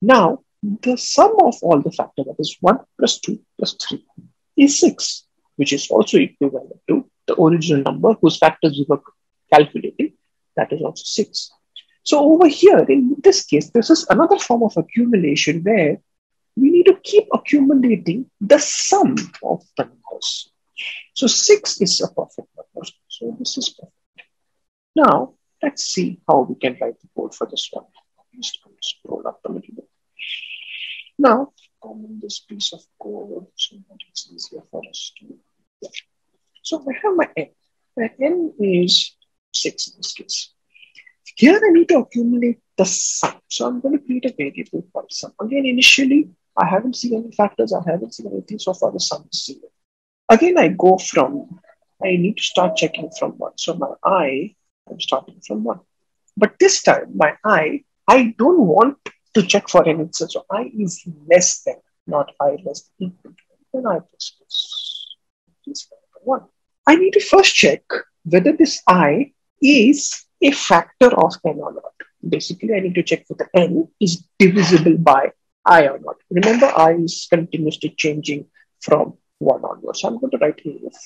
now, the sum of all the factors, that is 1 plus 2 plus 3, is 6, which is also equivalent to the original number whose factors we were calculating, that is also 6. So over here, in this case, this is another form of accumulation where we need to keep accumulating the sum of the numbers. So 6 is a perfect number. So this is perfect. Now, let's see how we can write the code for this one. Just scroll up a little bit. Now, comment this piece of code so that it's easier for us to. Yeah. So I have my n. My n is 6 in this case. Here I need to accumulate the sum. So I'm going to create a variable called sum. Again, initially, I haven't seen any factors. I haven't seen anything. So far, the sum is 0. Again, I need to start checking from 1. So my I'm starting from 1. But this time, my I don't want to check for an answer. So I is less than, not I less than equal to. Then I plus this 1. I need to first check whether this I is a factor of n or not. Basically, I need to check whether n is divisible by I or not. Remember, I is continuously changing from 1 onwards. So I'm going to write here if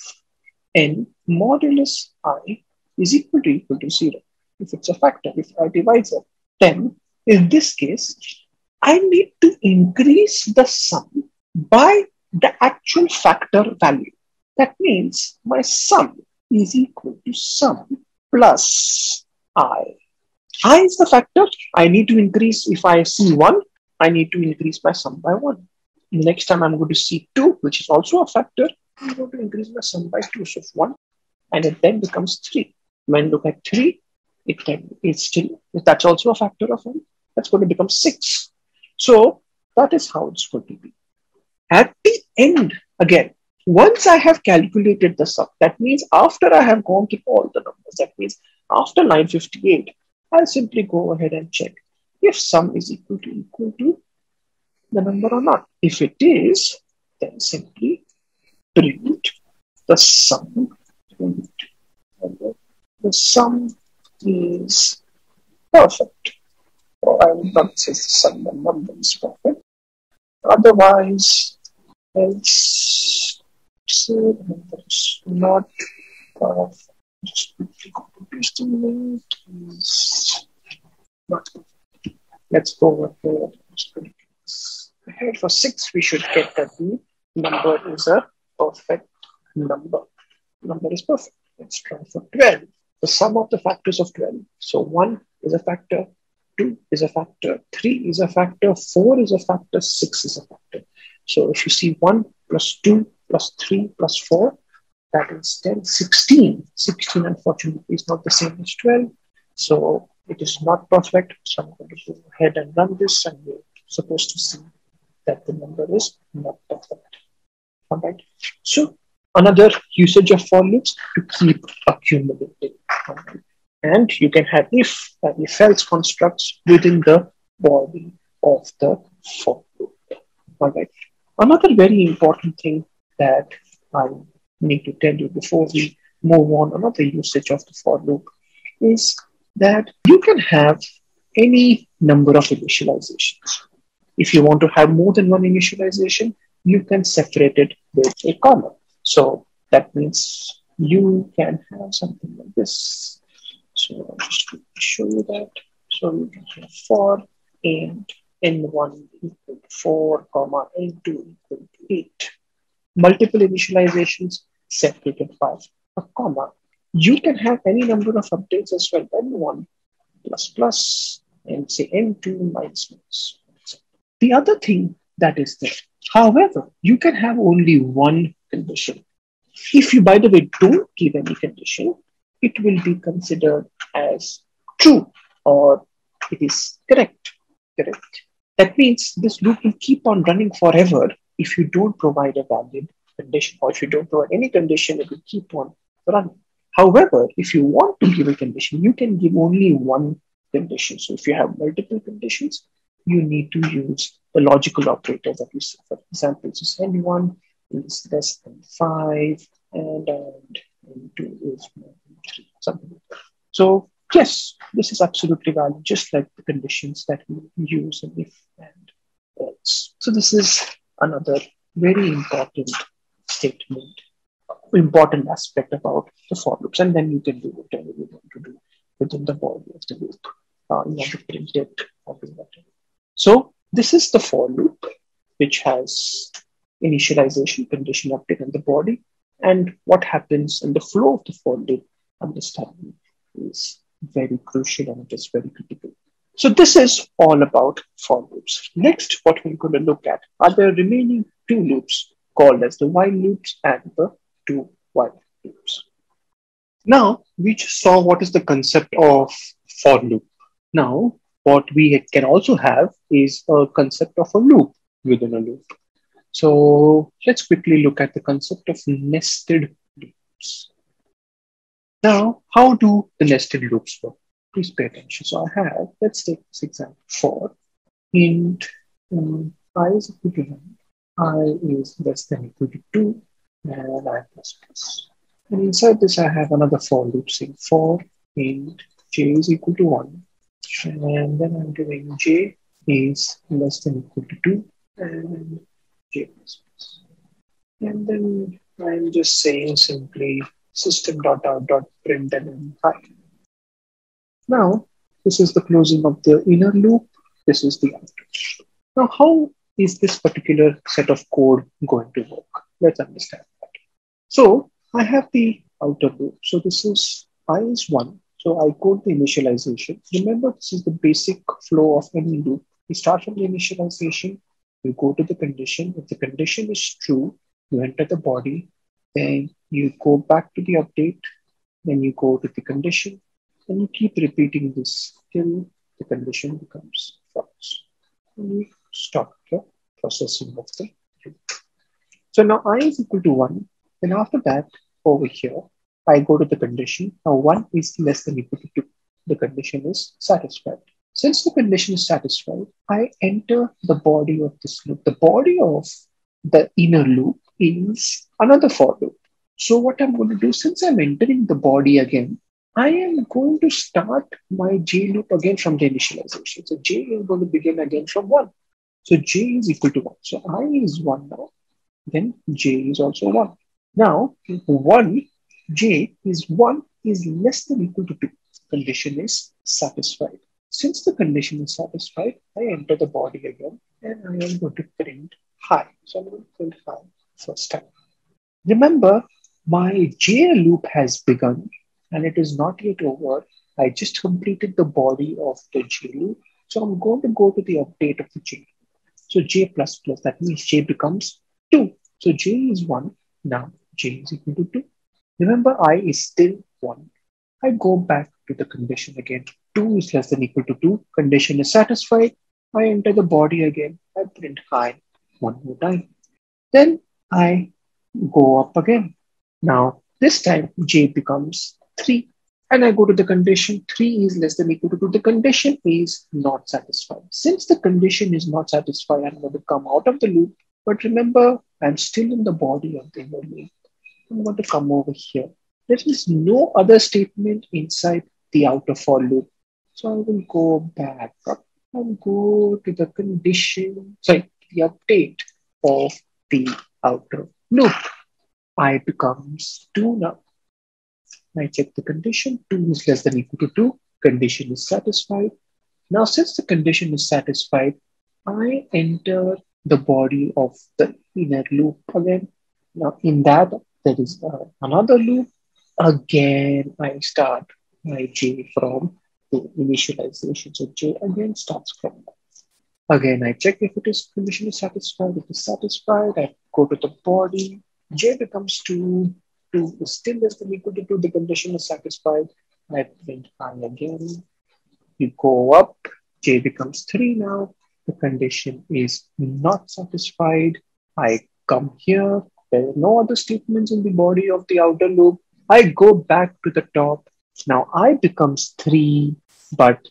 n modulus I is equal to 0. If it's a factor, if I divide it, then in this case, I need to increase the sum by the actual factor value. That means my sum is equal to sum plus I. I is the factor. I need to increase. If I see 1, I need to increase my sum by 1. Next time I'm going to see 2, which is also a factor. I'm going to increase my sum by 2. So 1, and it then becomes 3. When look at 3, that's also a factor of n. That's going to become 6. So that is how it's going to be. At the end, again, once I have calculated the sum, that means after I have gone through all the numbers, that means after 958, I'll simply go ahead and check if sum is equal to the number or not. If it is, then simply print the sum. The sum is perfect. Or I would not say the sum, the number is perfect. Otherwise, else say the number is not perfect. Just quickly copy paste the link is not perfect. Let's go over here. Here for 6, we should get that the number is a perfect number. Number is perfect. Let's try for 12. The sum of the factors of 12. So 1 is a factor, 2 is a factor, 3 is a factor, 4 is a factor, 6 is a factor. So if you see 1 plus 2 plus 3 plus 4, that is then 16. 16, unfortunately, is not the same as 12. So it is not perfect. So I'm going to go ahead and run this, and we're supposed to see that the number is not perfect. All right. So another usage of for loops to keep accumulating. Right. And you can have if else constructs within the body of the for loop. All right. Another very important thing that I need to tell you before we move on, another usage of the for loop is that you can have any number of initializations. If you want to have more than one initialization, you can separate it with a comma. So that means you can have something like this. So I'll just show you that. So you can have for and n1 equal to 4, comma, n2 equal to 8. Multiple initializations separated by a comma. You can have any number of updates as well. n1 plus plus and say n2 minus minus. The other thing that is there, however, you can have only one condition. If you, by the way, don't give any condition, it will be considered as true or it is correct. That means this loop will keep on running forever if you don't provide a valid condition, or if you don't provide any condition, it will keep on running. However, if you want to give a condition, you can give only one condition. So if you have multiple conditions, you need to use the logical operator that we see. For example, just n1 is less than 5 and n2 is more than 3, something like that. So yes, this is absolutely valid, just like the conditions that we use in if and else. So this is another very important statement important aspect about the for loops. And then you can do whatever you want to do within the body of the loop. You want to print it or do whatever. So this is the for loop, which has initialization, condition update in the body, and what happens in the flow of the for loop understanding is very crucial and it is very critical. So this is all about for loops. Next, what we're going to look at are the remaining two loops called as the while loops and the do while loops. Now, we just saw what is the concept of for loop. Now, what we can also have is a concept of a loop within a loop. So let's quickly look at the concept of nested loops. Now, how do the nested loops work? Please pay attention. So I have, let's take this example for int I is equal to 1, I is less than equal to 2, and I plus plus. And inside this, I have another for loop saying for int j is equal to 1, and then I'm doing j is less than equal to 2, and j plus plus. And then I'm just saying simply system.out.println hi. Now, this is the closing of the inner loop. This is the outer. Now, how is this particular set of code going to work? Let's understand that. So, I have the outer loop. So, this is I is 1. So, I code the initialization. Remember, this is the basic flow of any loop. We start from the initialization. We go to the condition. If the condition is true, you enter the body. Then you go back to the update. Then you go to the condition. And you keep repeating this till the condition becomes false. And you stop the processing of the loop. So now I is equal to 1. Then after that, over here, I go to the condition. Now 1 is less than equal to 2. The condition is satisfied. Since the condition is satisfied, I enter the body of this loop. The body of the inner loop is another for loop. So what I'm going to do, since I'm entering the body again, I am going to start my j loop again from the initialization. So j is going to begin again from 1. So j is equal to 1. So I is 1 now. Then j is also 1. Now, 1, j is 1 is less than equal to 2. Condition is satisfied. Since the condition is satisfied, I enter the body again and I am going to print hi. So I'm going to print hi first time. Remember, my j loop has begun. And it is not yet over. I just completed the body of the j loop. So I'm going to go to the update of the j. So j plus plus, that means j becomes 2. So j is 1. Now j is equal to 2. Remember, I is still 1. I go back to the condition again. 2 is less than equal to 2. Condition is satisfied. I enter the body again. I print hi one more time. Then I go up again. Now this time j becomes 3. And I go to the condition 3 is less than equal to 2. The condition is not satisfied. Since the condition is not satisfied, I'm going to come out of the loop. But remember, I'm still in the body of the inner loop. I'm going to come over here. There is no other statement inside the outer for loop. So I will go back up and go to the condition, the update of the outer loop. I becomes 2 now. I check the condition, 2 is less than equal to 2, condition is satisfied. Now, since the condition is satisfied, I enter the body of the inner loop again. Now, in that, there is another loop. Again, I start my j from the initialization. So j again starts from that. Again, I check if it is condition is satisfied. If it is satisfied, I go to the body. J becomes 2. 2 is still less than equal to 2. The condition is satisfied. I print I again. You go up. J becomes 3 now. The condition is not satisfied. I come here. There are no other statements in the body of the outer loop. I go back to the top. Now I becomes 3, but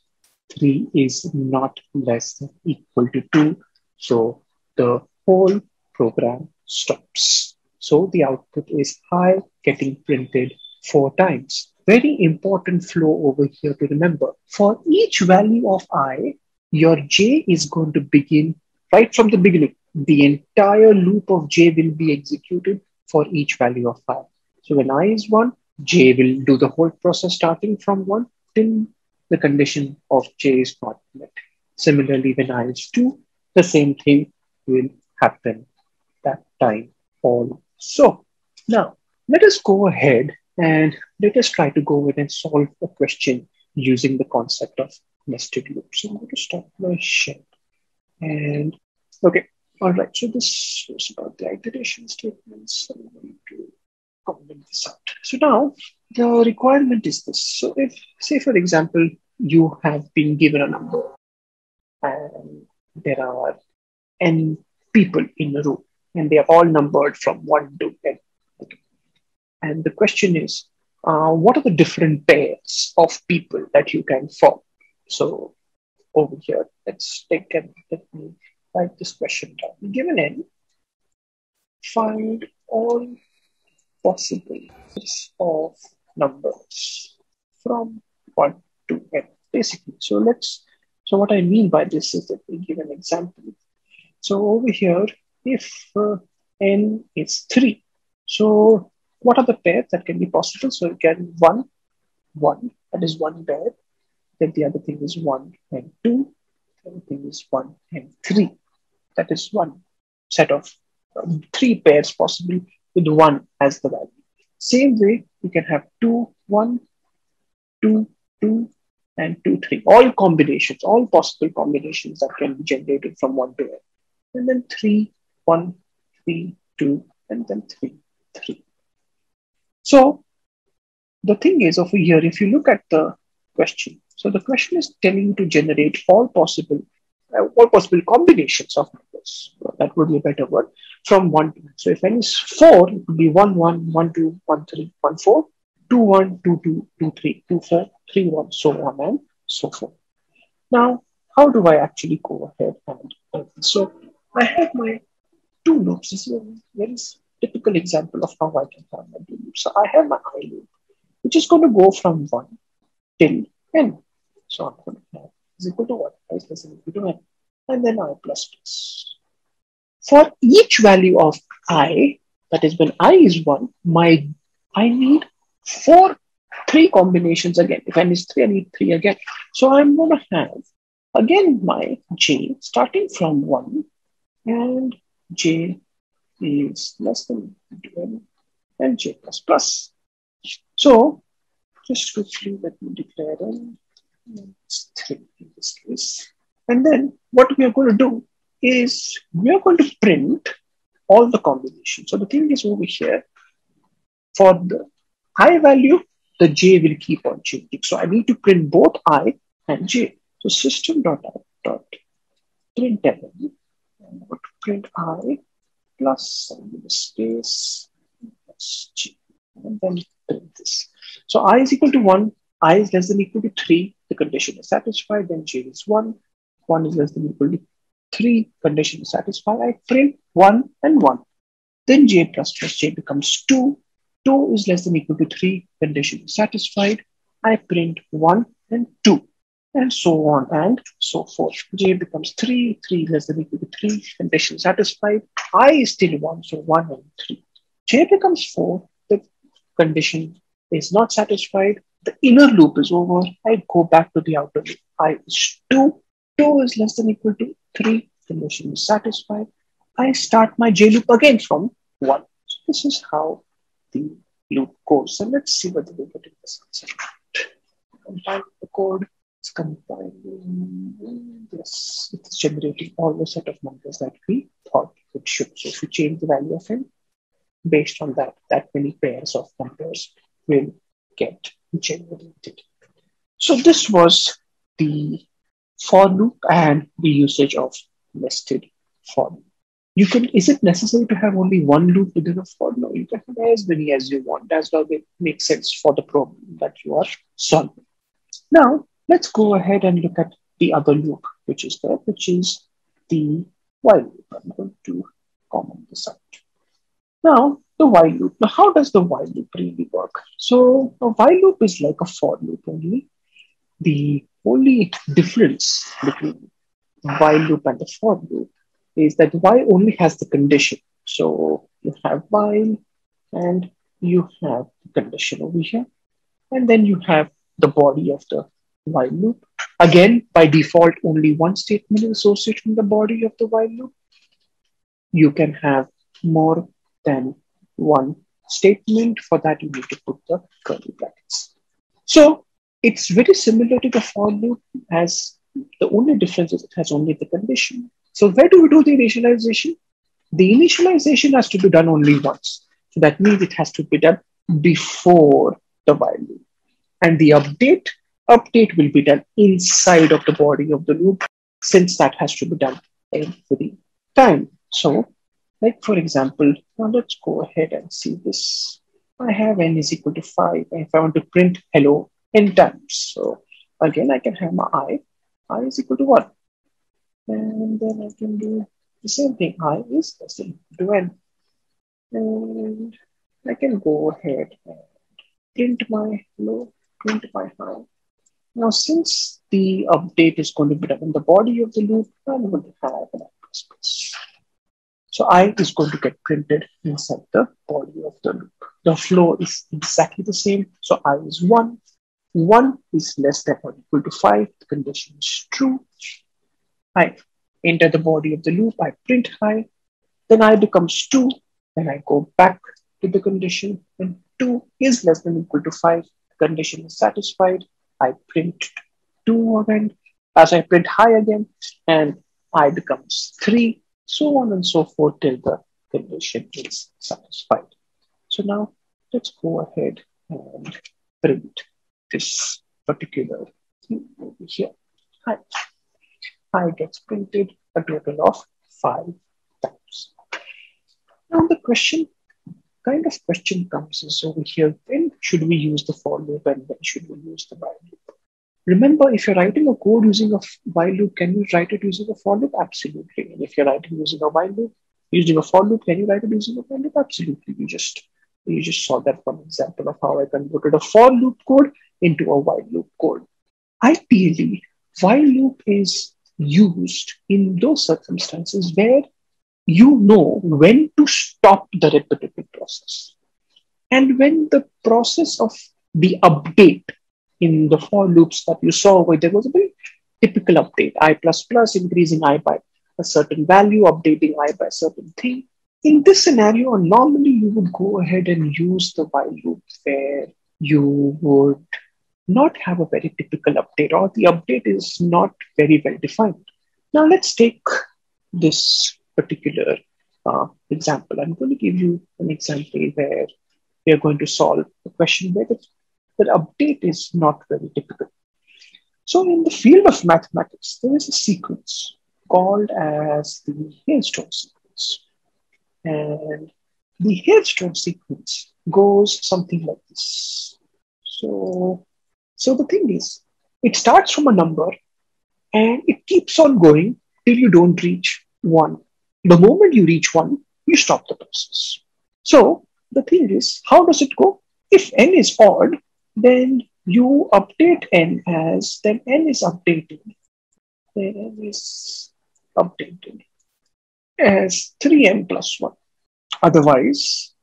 3 is not less than equal to 2. So the whole program stops. So the output is hi getting printed 4 times. Very important flow over here to remember. For each value of I, your j is going to begin right from the beginning. The entire loop of j will be executed for each value of I. So when I is 1, j will do the whole process starting from 1 till the condition of j is not met. Similarly, when I is 2, the same thing will happen that time also. Now, let us go ahead and let us try to go ahead and solve a question using the concept of nested loops. So I'm going to stop my share. And okay, all right. So this is about the iteration statements. I'm going to comment this out. So now the requirement is this. So if, say, for example, you have been given a number and there are n people in a room and they are all numbered from 1 to n. Okay. And the question is, what are the different pairs of people that you can form? So over here, let's take and let me write this question down. Given n, find all possible of numbers from 1 to n, basically. So what I mean by this is that we give an example. So over here, if n is 3, so what are the pairs that can be possible? So you can 1, 1, that is one pair. Then the other thing is 1 and 2. The other thing is 1 and 3. That is one set of 3 pairs possible with 1 as the value. Same way, you can have 2, 1, 2, 2, and 2, 3. All combinations, all possible combinations that can be generated from 1 to n. And then 3, 1, 3, 2, and then 3, 3. So the thing is over here, if you look at the question, so the question is telling you to generate all possible combinations of numbers. That would be a better word, from 1 to n. So if n is 4, it would be 1, 1, 1, 2, 1, 3, 1, 4, 2, 1, 2, 2, 2, 3, 2, 4, 3, 1, so on and so forth. Now, how do I actually go ahead and so I have my 2 loops. This is a very typical example of how I can have my 2 loops. So I have my I loop, which is going to go from 1 till n. So I'm going to have is equal to 1, I is less than equal to n, and then I plus plus. For each value of I, that is when I is 1, I need 3 combinations again. If n is 3, I need 3 again. So I'm going to have again my j starting from 1 and j is less than n and j plus plus. So just quickly let me declare n. It's 3 in this case. And then what we are going to do is we are going to print all the combinations. So the thing is over here, for the I value, the j will keep on changing. So I need to print both I and j. So system.out.println. I'm going to print I plus space plus j. And then print this. So I is equal to 1, I is less than equal to 3, the condition is satisfied, then j is 1, 1 is less than equal to 3, condition is satisfied, I print 1 and 1. Then j plus plus j becomes 2, 2 is less than equal to 3, condition is satisfied, I print 1 and 2, and so on and so forth. J becomes 3, 3 less than equal to 3, condition satisfied, I is still 1, so 1 and 3. J becomes 4, the condition is not satisfied, the inner loop is over, I go back to the outer loop. I is 2, 2 is less than equal to 3, condition is satisfied. I start my j loop again from 1. So this is how the loop goes. So let's see whether we get this answer. Compile the code. It's compiling. Yes, it's generating all the set of numbers that we thought it should. So if you change the value of n, based on that, that many pairs of numbers will get generated. So this was the for loop and the usage of nested for loop. You can, is it necessary to have only one loop within a for? No, you can have as many as you want, as long as it makes sense for the problem that you are solving. Now, let's go ahead and look at the other loop, which is there, which is the while loop. I'm going to comment this out. Now, the while loop. Now, how does the while loop really work? So, a while loop is like a for loop only. The only difference between while loop and the for loop is that while only has the condition. So you have while and you have the condition over here, and then you have the body of the while loop. Again, by default, only one statement is associated with the body of the while loop. You can have more than one statement. For that, you need to put the curly brackets. So it's very similar to the for loop, as the only difference is it has only the condition. So where do we do the initialization? The initialization has to be done only once. So that means it has to be done before the while loop. And the update will be done inside of the body of the loop, since that has to be done every time. So, like for example, now let's go ahead and see this. I have n is equal to 5. And if I want to print hello n times, so again, I can have my I is equal to 1. And then I can do the same thing. I is less than equal to n. And I can go ahead and print my hello, print my hi. Now, since the update is going to be done in the body of the loop, I'm going to have an space. So I is going to get printed inside the body of the loop. The flow is exactly the same. So I is 1. 1 is less than or equal to 5. The condition is true. I enter the body of the loop. I print hi. Then I becomes 2. Then I go back to the condition. When 2 is less than or equal to 5, the condition is satisfied. I print 2 again. As I print hi again, and I becomes 3. So on and so forth till the condition is satisfied. So now let's go ahead and print this particular thing over here. Hi. Hi gets printed a total of 5 times. Now the question comes is over here, when should we use the for loop and when should we use the while loop? Remember, if you're writing a code using a while loop, can you write it using a for loop? Absolutely. And if you're writing using a while loop, using a for loop, can you write it using a while loop? Absolutely. You just saw that one example of how I converted a for loop code into a while loop code. Ideally, while loop is used in those circumstances where you know when to stop the repetitive process. And when the process of the update in the for loops that you saw, where there was a very typical update, I++, increasing I by a certain value, updating I by a certain thing. In this scenario, normally you would go ahead and use the while loop where you would not have a very typical update, or the update is not very well defined. Now let's take this particular example. I'm going to give you an example where we are going to solve the question where the update is not very typical. So in the field of mathematics, there is a sequence called as the hailstone sequence. And the hailstone sequence goes something like this. So the thing is, it starts from a number and it keeps on going till you don't reach 1. The moment you reach 1, you stop the process. So the thing is, how does it go? If n is odd, then you update n as, then n is updated. Then n is updated as 3n plus 1. Otherwise,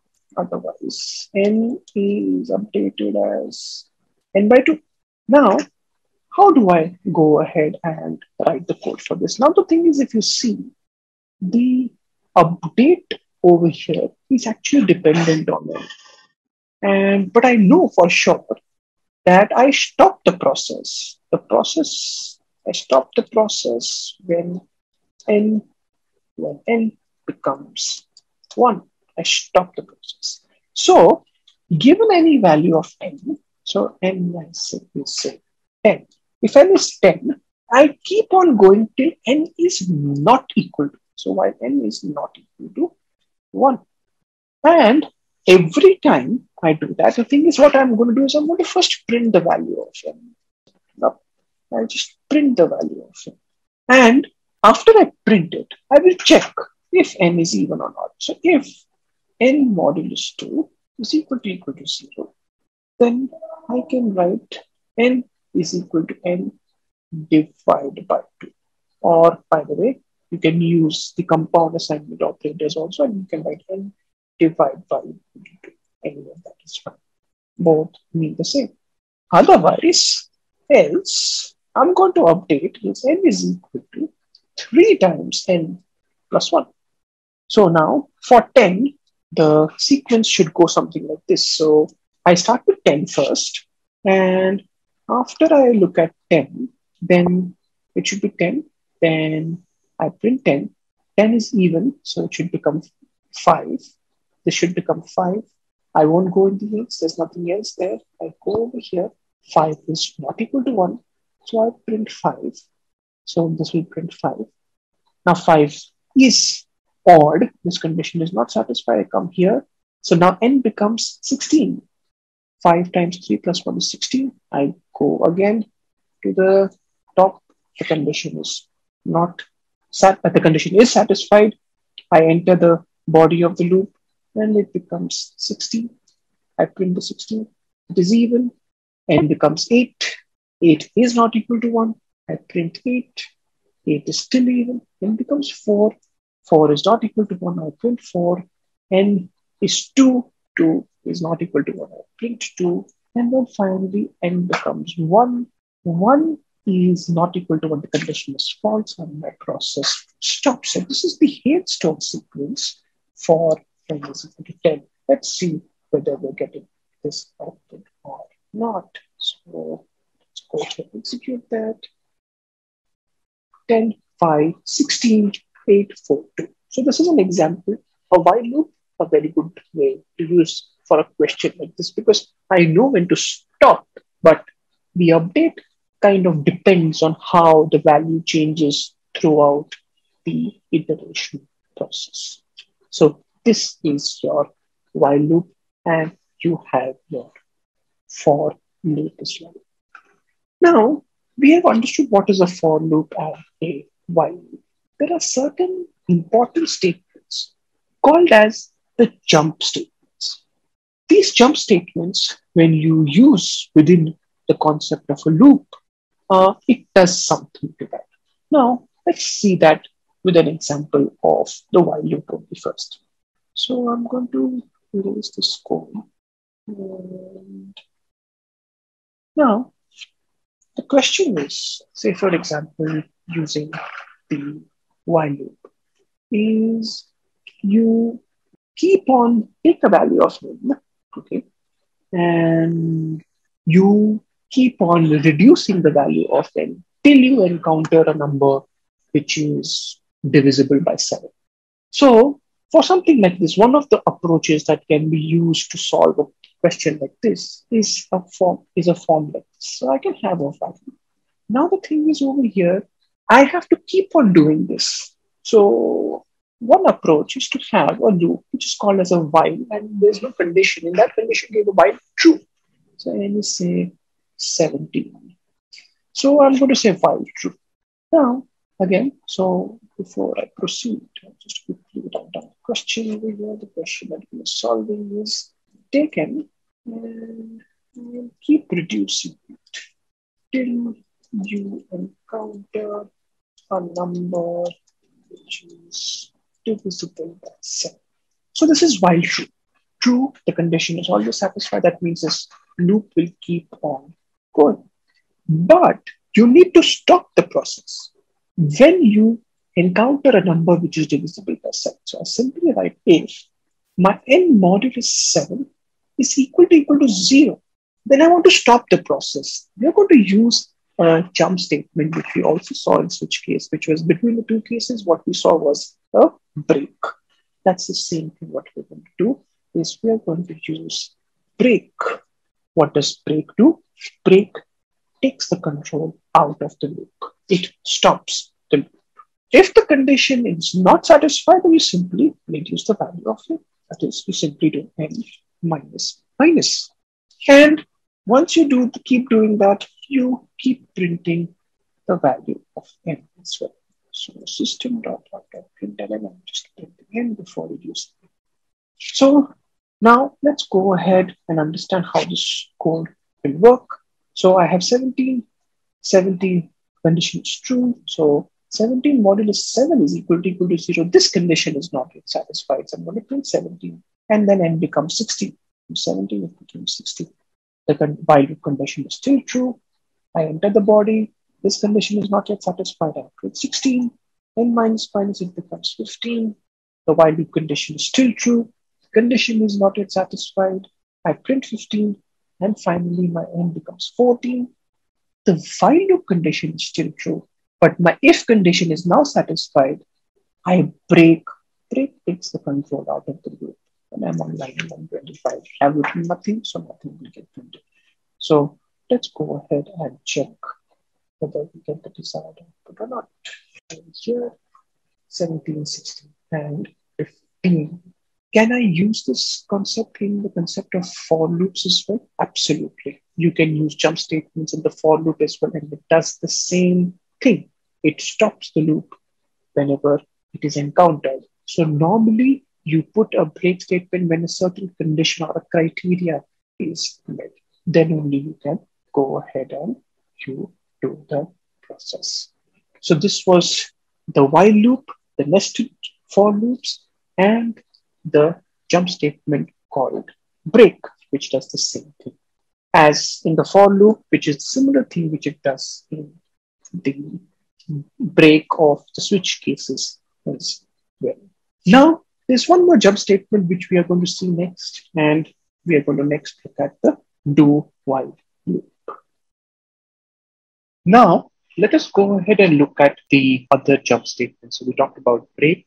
n is updated as n by 2. Now, how do I go ahead and write the code for this? Now, the thing is, if you see, the update over here is actually dependent on n. But I know for sure that I stop the process. I stop the process when n becomes 1. I stop the process. So, given any value of n, so n is say 10. If n is 10, I keep on going till n is not equal to. So while n is not equal to 1. And every time I do that, the thing is, what I'm going to do is I'm going to first print the value of n. Now, I'll just print the value of n. And after I print it, I will check if n is even or not. So if n modulus 2 is equal to 0, then I can write n is equal to n divided by 2. Or, by the way, you can use the compound assignment operators also, and you can write n divided by 2. any of that is fine. Both mean the same. Otherwise, else I'm going to update this n is equal to 3 times n plus 1. So now for 10, the sequence should go something like this. So I start with 10 first, and after I look at 10, then it should be 10, then I print 10. 10 is even, so it should become 5. This should become 5. I won't go in the else, there's nothing else there. I go over here, 5 is not equal to 1, so I print 5. So this will print 5. Now 5 is odd, this condition is not satisfied, I come here. So now n becomes 16. 5 times 3 plus 1 is 16. I go again to the top. The condition is not the condition is satisfied. I enter the body of the loop and it becomes 16. I print the 16. It is even. N becomes 8. 8 is not equal to 1. I print 8. 8 is still even. N becomes 4. 4 is not equal to 1. I print 4. N is 2. 2 is not equal to 1. I print 2. And then finally, n becomes 1. 1 is not equal to 1. The condition is false and my process stops. So this is the Headstone sequence for n is equal to 10. Let's see whether we're getting this output or not. So let's go ahead and execute that. 10, 5, 16, 8, 4, 2. So this is an example of while loop, a very good way to use for a question like this, because I know when to stop, but the update kind of depends on how the value changes throughout the iteration process. So this is your while loop, and you have your for loop as well. Now, we have understood what is a for loop and a while loop. There are certain important statements called as the jump statements. These jump statements, when you use within the concept of a loop, it does something to that. Now, let's see that with an example of the while loop only first. So I'm going to erase this code. And now, the question is, say for example, using the while loop, is you keep on take the value of n, okay, and you keep on reducing the value of n till you encounter a number which is divisible by 7. So for something like this, one of the approaches that can be used to solve a question like this is a form like this. So I can have a value. Now the thing is over here, I have to keep on doing this. So one approach is to have a loop which is called as a while, and there's no condition. In that condition, give a while true. So let me say 17. So I'm going to say while true. Now, again, so before I proceed, I'll just quickly write down the question over here. The question that we are solving is taken and we'll keep reducing it till you encounter a number which is divisible by 7. So this is while true. True, the condition is always satisfied. That means this loop will keep on going. But you need to stop the process when you encounter a number which is divisible by 7. So I simply write if my n modulus 7 is equal to 0, then I want to stop the process. We're going to use a jump statement, which we also saw in switch case, which was between the two cases. What we saw was a break. That's the same thing. What we're going to do is we are going to use break. What does break do? Break takes the control out of the loop. It stops the loop. If the condition is not satisfied, then you simply reduce the value of it. That is, you simply do n minus minus. And once you keep doing that, you keep printing the value of n as well. So system.out.println, I'm just printing n before reducing it. So now let's go ahead and understand how this code will work. So I have 17 condition is true. So 17 modulus 7 is equal to 0. This condition is not yet satisfied. So I'm going to print 17 and then n becomes 16. 17, it became 16. The while loop condition is still true. I enter the body. This condition is not yet satisfied. I print 16. N minus minus, it becomes 15. The while loop condition is still true. The condition is not yet satisfied. I print 15. And finally, my n becomes 14. The while loop condition is still true, but my if condition is now satisfied. I break. Break takes the control out of the loop. And I'm on line 125. I've written nothing, so nothing will get printed. So let's go ahead and check whether we get the desired output or not. And here, 17, 16, and 15. Can I use this concept in the concept of for loops as well? Absolutely. You can use jump statements in the for loop as well, and it does the same thing. It stops the loop whenever it is encountered. So normally you put a break statement when a certain condition or a criteria is met. Then only you can go ahead and you do the process. So this was the while loop, the nested for loops, and the jump statement called break, which does the same thing as in the for loop, which is a similar thing which it does in the break of the switch cases as well. Now, there's one more jump statement which we are going to see next, and we are going to next look at the do while loop. Now, let us go ahead and look at the other jump statements. So we talked about break,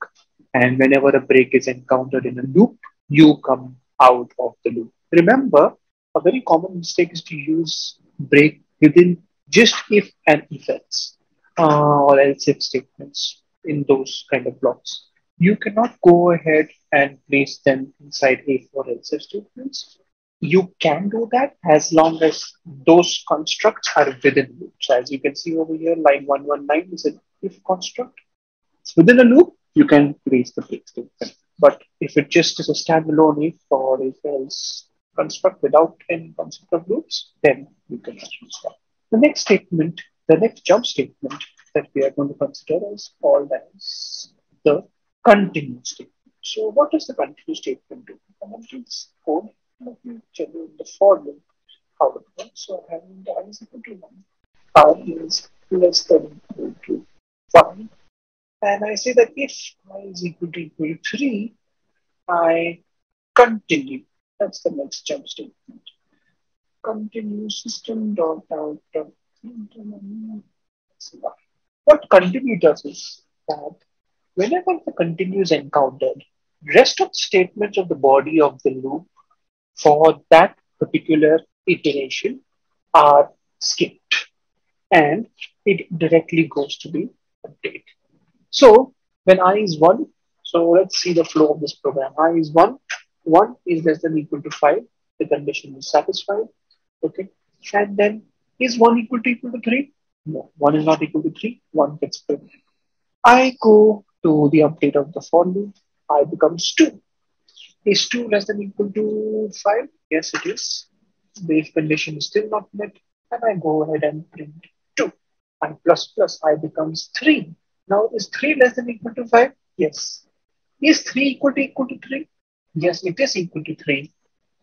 and whenever a break is encountered in a loop, you come out of the loop. Remember, a very common mistake is to use break within just if and if else or else if statements in those kind of blocks. You cannot go ahead and place them inside if or else if statements. You can do that as long as those constructs are within loops. As you can see over here, line 119 is an if construct. It's within a loop, you can place the break statement. But if it just is a standalone if or if else construct without any concept of loops, then you cannot use that. The next statement, the next jump statement that we are going to consider is called as the continue statement. So what does the continue statement do? It's code. Let me tell you in the for loop how it works. So having the I is equal to 1, I is less than equal to 1. And I say that if I is equal to 3, I continue. That's the next jump statement. Continue system dot out of what continue does is that whenever the continue is encountered, rest of the statements of the body of the loop for that particular iteration are skipped and it directly goes to the update. So when I is 1, so let's see the flow of this program. I is 1, 1 is less than equal to 5, the condition is satisfied. Okay. And then is 1 equal to 3? No, 1 is not equal to 3, 1 gets printed. I go to the update of the for loop, I becomes 2. Is 2 less than equal to 5? Yes, it is. The if condition is still not met, and I go ahead and print 2. I plus plus, I becomes 3. Now, is 3 less than equal to 5? Yes. Is 3 equal to 3? Yes, it is equal to 3.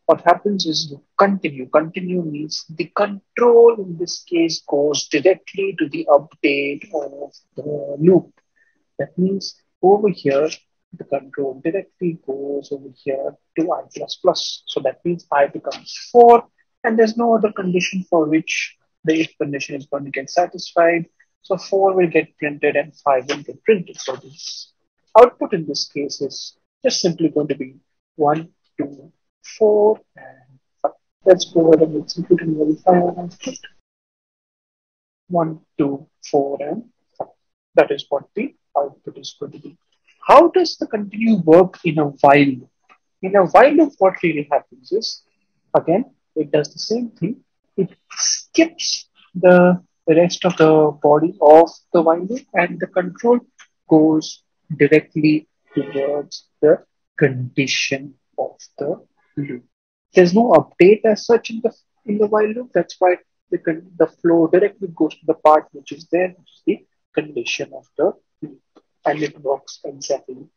What happens is you continue. Continue means the control in this case goes directly to the update of the loop. That means over here, the control directly goes over here to I plus plus. So that means I becomes 4, and there's no other condition for which the if condition is going to get satisfied. So 4 will get printed and 5 will get printed. So this output in this case is just simply going to be 1, 2, 4, and 5. Let's go ahead and execute and verify our output. 1, 2, 4, and 5. That is what the output is going to be. How does the continue work in a while loop? In a while loop, what really happens is, again, it does the same thing. It skips the rest of the body of the while loop, and the control goes directly towards the condition of the loop. There's no update as such in the while loop. That's why the flow directly goes to the part which is there, which is the condition of the loop, and it works exactly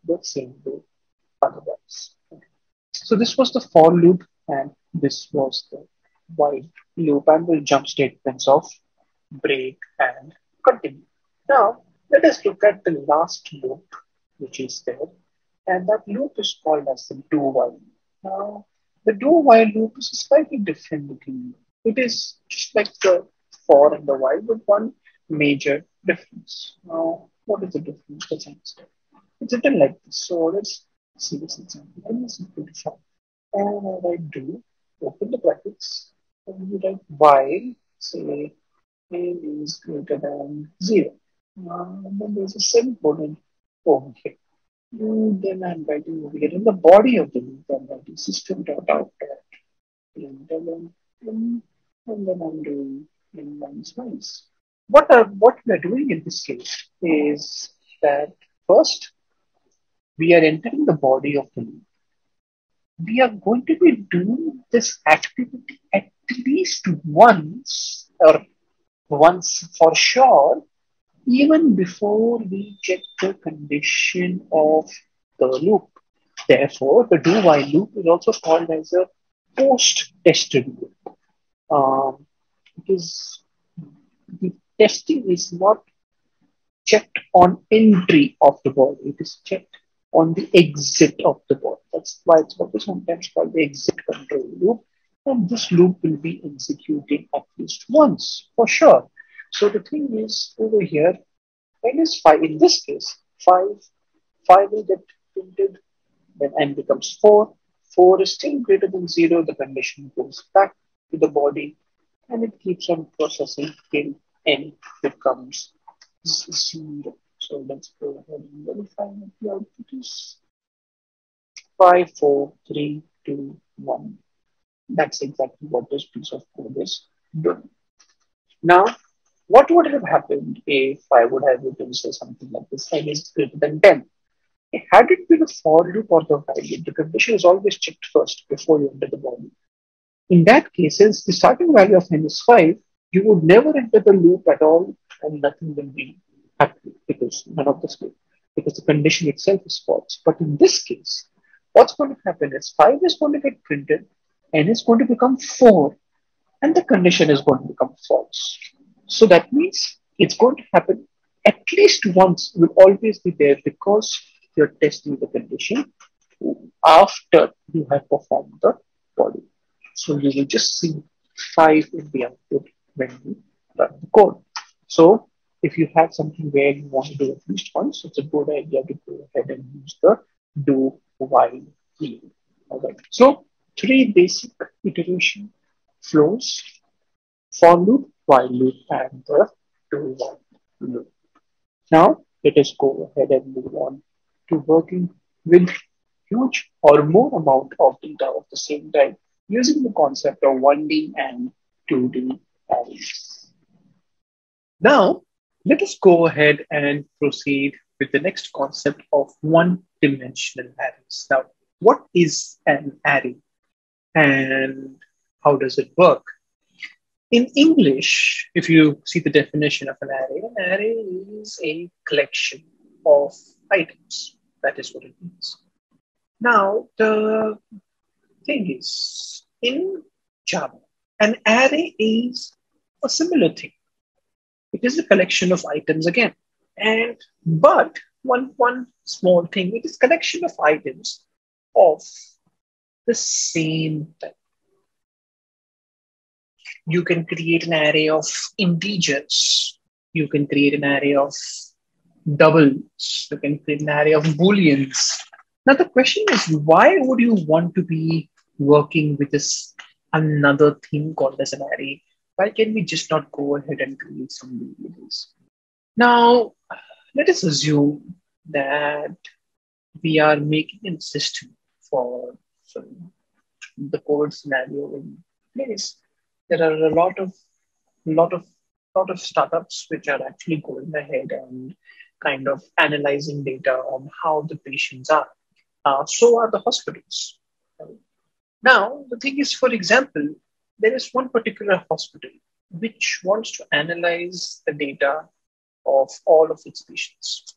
the same way otherwise. So this was the for loop, and this was the while loop, and the jump statements of break and continue. Now, let us look at the last loop, which is there, and that loop is called as the do while. Now, the do while loop is slightly different looking. It is just like the for and the while, with one major difference. Now, what is the difference? Let's understand. It's written like this. So let's see this example. I'm using 25. And I write do, open the brackets, and we write while, say, a is greater than 0. And then there's a semicolon over here. And then I'm writing over here in the body of the loop, I'm writing system dot out dot println, and then I'm doing in minus minus. What we're doing in this case is that first we are entering the body of the loop. We are going to be doing this activity at least once, or once for sure, even before we check the condition of the loop. Therefore, the do while loop is also called as a post tested loop. Because the testing is not checked on entry of the body, it is checked on the exit of the body. That's why it's also sometimes called the exit control loop. And this loop will be executing at least once for sure. So the thing is over here, minus 5, in this case, 5 will get printed, then n becomes 4. 4 is still greater than 0, the condition goes back to the body, and it keeps on processing till n becomes 0. So let's go ahead and verify what the output is. 5, 4, 3, 2, 1. That's exactly what this piece of code is doing. Now, what would have happened if I would have written say something like this, n is greater than 10? Had it been a for loop or the while loop, the condition is always checked first before you enter the body. In that case, since the starting value of n is 5, you would never enter the loop at all and nothing will be happening because none of this will, because the condition itself is false. But in this case, what's going to happen is 5 is going to get printed, n is going to become 4, and the condition is going to become false. So that means it's going to happen at least once, will always be there because you're testing the condition after you have performed the body. So you will just see 5 in the output when you run the code. So if you have something where you want to do at least once, it's a good idea to go ahead and use the do while loop. Alright. So 3 basic iteration flows: for loop, while loop, and the do while loop. Now let us go ahead and move on to working with huge or more amount of data at the same time using the concept of 1D and 2D arrays. Now, let us go ahead and proceed with the next concept of one-dimensional arrays. Now, what is an array and how does it work? In English, if you see the definition of an array is a collection of items. That is what it means. Now, the thing is, in Java, an array is a similar thing. It is a collection of items again. But one small thing, it is a collection of items of the same type. You can create an array of integers. You can create an array of doubles. You can create an array of booleans. Now the question is, why would you want to be working with this another thing called as an array? Why can we just not go ahead and create some variables? Now, let us assume that we are making a system for the code scenario in place. There are a lot of startups which are actually going ahead and kind of analyzing data on how the patients are. So are the hospitals. Now, the thing is, for example, there is one particular hospital which wants to analyze the data of all of its patients.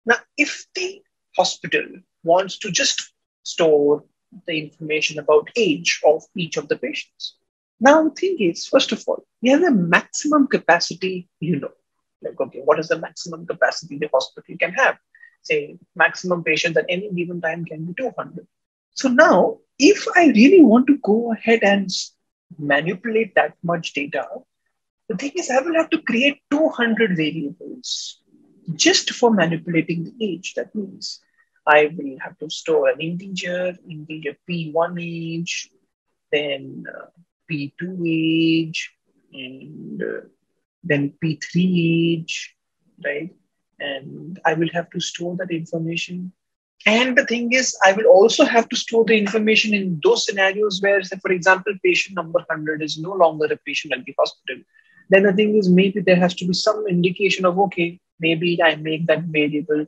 Now, if the hospital wants to just store the information about age of each of the patients. Now, the thing is, first of all, we have a maximum capacity, like, okay, what is the maximum capacity the hospital can have? Say, maximum patients at any given time can be 200. So now, if I really want to go ahead and manipulate that much data, the thing is, I will have to create 200 variables just for manipulating the age. That means I will have to store an integer P1 age, then P2 age, and then P3 age, right? And I will have to store that information. And the thing is, I will also have to store the information in those scenarios where, say, for example, patient number 100 is no longer a patient at the hospital. Then the thing is, maybe there has to be some indication of, okay, maybe I make that variable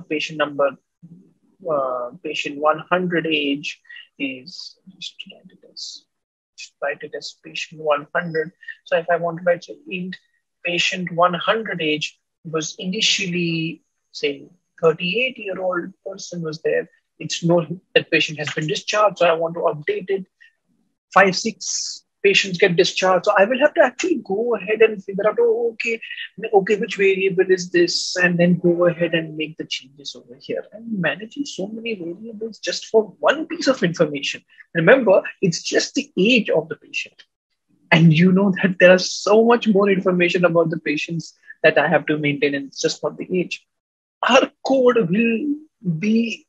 patient 100 age is, just write it as patient 100. So if I want to write int patient 100 age was initially, say, 38-year-old person was there. It's known that patient has been discharged, so I want to update it. 5, 6 patients get discharged. So I will have to actually go ahead and figure out, okay, which variable is this? And then go ahead and make the changes over here. And managing so many variables just for one piece of information. Remember, it's just the age of the patient. And you know that there is so much more information about the patients that I have to maintain, and it's just not the age. Our code will be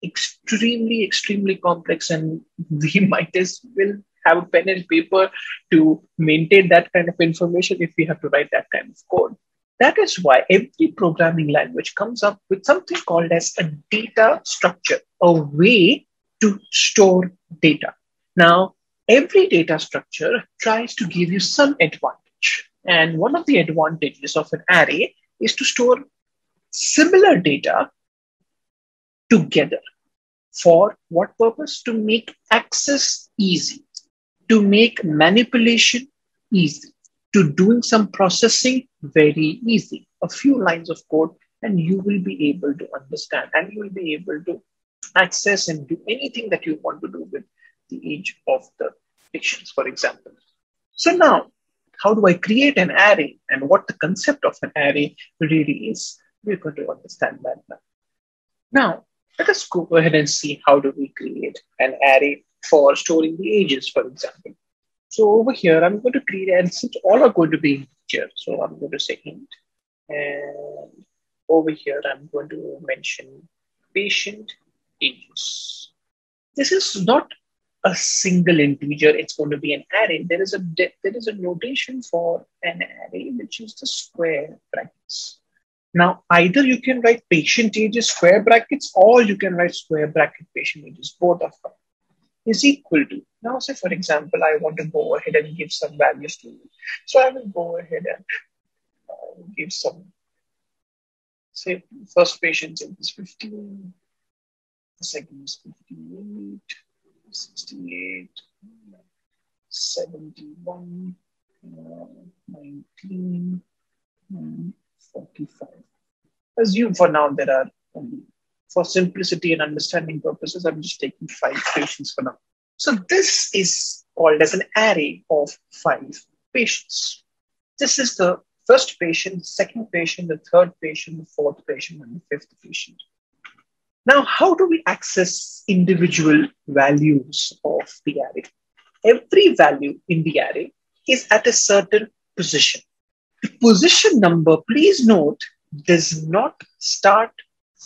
extremely, extremely complex, and we might as well have a pen and paper to maintain that kind of information if we have to write that kind of code. That is why every programming language comes up with something called as a data structure, a way to store data. Now, every data structure tries to give you some advantage. And one of the advantages of an array is to store similar data together. For what purpose? To make access easy, to make manipulation easy, to doing some processing very easy. A few lines of code and you will be able to understand, and you will be able to access and do anything that you want to do with the age of the patients, for example. So now, how do I create an array and what the concept of an array really is? We're going to understand that now. Now, let us go ahead and see how do we create an array for storing the ages, for example. So over here, I'm going to create, and since all are going to be integer, so I'm going to say int. And over here, I'm going to mention patient ages. This is not a single integer. It's going to be an array. There is a notation for an array, which is the square brackets. Now, either you can write patient ages square brackets, or you can write square bracket patient ages. Both of them is equal to. Now, say, for example, I want to go ahead and give some values to it. So I will go ahead and give some, say, first patient is 15, the second is 58, 68, 71, 19, 45. Assume for now there are only, for simplicity and understanding purposes, I'm just taking 5 patients for now. So this is called as an array of 5 patients. This is the first patient, second patient, the third patient, the fourth patient, and the fifth patient. Now, how do we access individual values of the array? Every value in the array is at a certain position. The position number, please note, does not start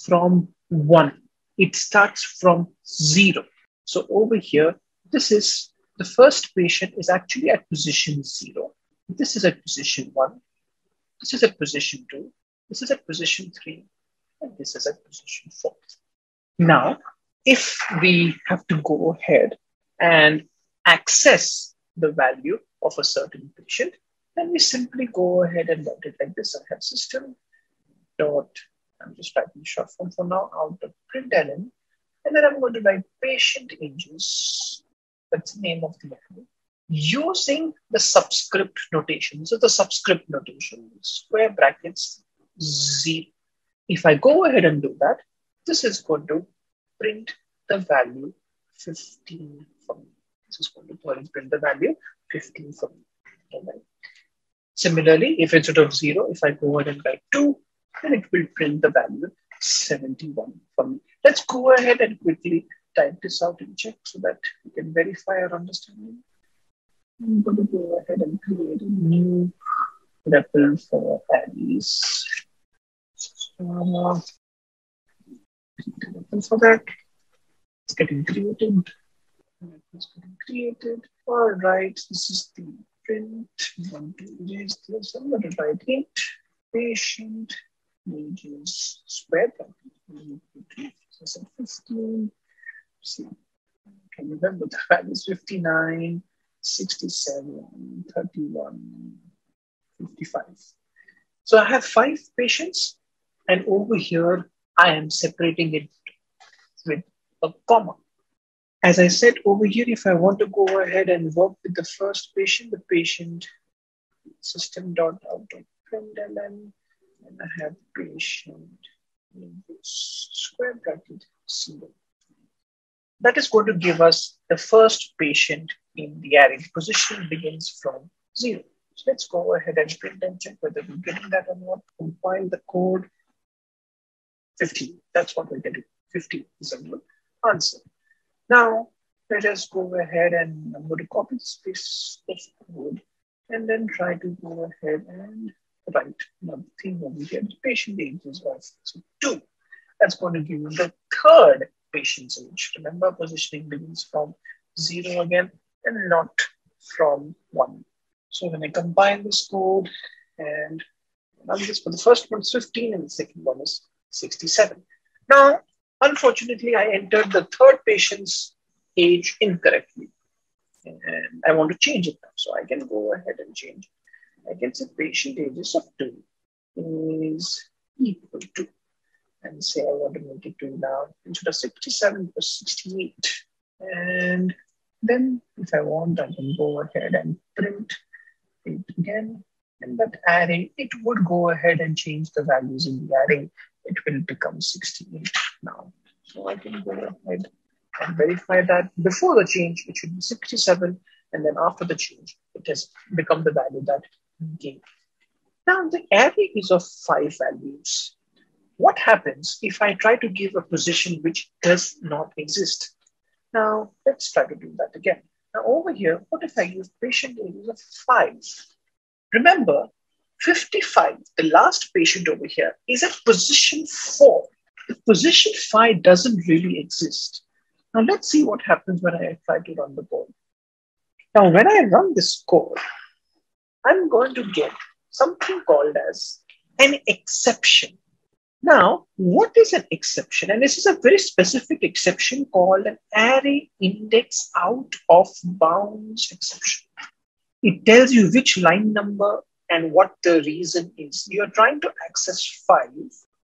from 1. It starts from 0. So over here, this is the first patient is actually at position 0. This is at position 1. This is at position 2. This is at position 3. And this is at position 4. Now, if we have to go ahead and access the value of a certain patient, then we simply go ahead and write it like this. I have system dot, I'm just typing short form for now, out of println, and then I'm going to write patient ages. That's the name of the array, using the subscript notation. So the subscript notation, square brackets 0. If I go ahead and do that, this is going to print the value 15 for me. This is going to print the value 15 for me. All right. Similarly, if instead of 0, if I go ahead and write 2, then it will print the value 71 for me. Let's go ahead and quickly type this out and check so that we can verify our understanding. I'm going to go ahead and create a new REPL for arrays. For that, it's getting created. It's getting created. All right, this is the print. We want to erase this. I'm going to write int patient wages square bracket. So 15. See, I can remember the values 59, 67, 31, 55. So I have 5 patients, and over here I am separating it with a comma. As I said over here, if I want to go ahead and work with the first patient, the patient system.out.println, and I have patient in this square bracket 0. That is going to give us the first patient in the array. The position begins from 0. So let's go ahead and print and check whether we're getting that or not. Compile the code. 15. That's what we're getting. 50 is a good answer. Now, let us go ahead and I'm going to copy this code and then try to go ahead and write another thing over here. The patient age is also 2. That's going to give you the third patient's age. Remember, positioning begins from 0 again and not from 1. So when I combine this code and run this, for the first one is 15 and the second one is 67. Now, unfortunately, I entered the third patient's age incorrectly. And I want to change it now. So I can go ahead and change. I can say patient ages of 2 is equal to, and say I want to make it 2 now. Instead of 67 to 68. And then if I want, I can go ahead and print it again. And that array, it would go ahead and change the values in the array. It will become 68 now. So I can go ahead and verify that before the change, it should be 67. And then after the change, it has become the value that we gave. Now the array is of 5 values. What happens if I try to give a position which does not exist? Now let's try to do that again. Now over here, what if I use patient ages of 5? Remember, 55, the last patient over here, is at position 4. The position 5 doesn't really exist. Now let's see what happens when I try to run the code. Now when I run this code, I'm going to get something called as an exception. Now, what is an exception? And this is a very specific exception called an array index out of bounds exception. It tells you which line number and what the reason is. You're trying to access 5.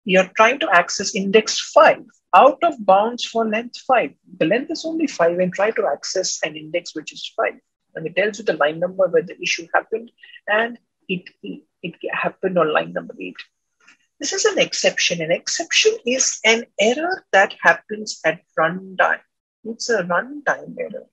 You're trying to access index 5 out of bounds for length 5. The length is only 5 and try to access an index which is 5. And it tells you the line number where the issue happened, and it happened on line number 8. This is an exception. An exception is an error that happens at runtime. It's a runtime error.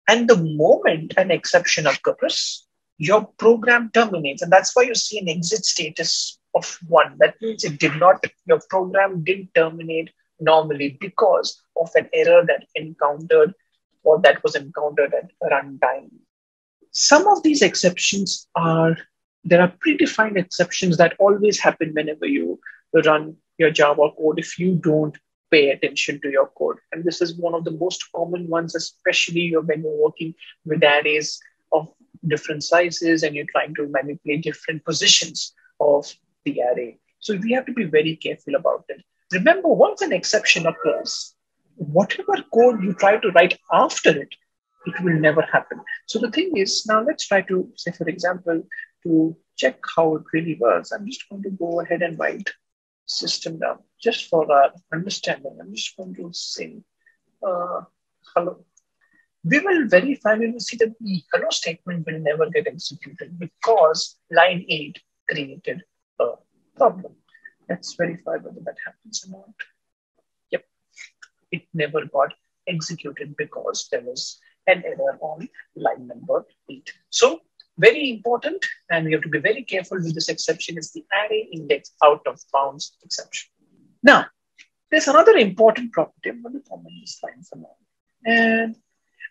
And the moment an exception occurs, your program terminates. And that's why you see an exit status of 1. That means your program didn't terminate normally because of an error that was encountered at runtime. Some of these exceptions there are predefined exceptions that always happen whenever you run your Java code if you don't pay attention to your code. And this is one of the most common ones, especially when you're working with arrays of different sizes and you're trying to manipulate different positions of the array. So we have to be very careful about it. Remember, once an exception occurs, whatever code you try to write after it, it will never happen. So the thing is, now let's try to say, for example, to check how it really works, I'm just going to go ahead and write system down just for our understanding. I'm just going to say hello. We will verify, we will see that the hello statement will never get executed because line 8 created a problem. Let's verify whether that happens or not. Yep, it never got executed because there was an error on line number 8. So very important, and we have to be very careful with this exception, is the array index out of bounds exception. Now, there's another important property. I'm going to comment this line for now. And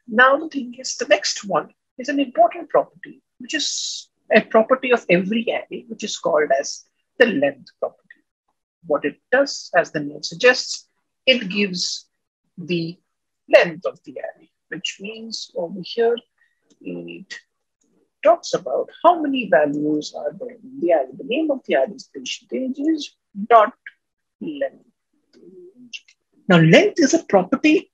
now the thing is, the next one is an important property, which is a property of every array, which is called as the length property. What it does, as the name suggests, it gives the length of the array, which means over here, it talks about how many values are there in the array. The name of the array is patient ages dot length. Now, length is a property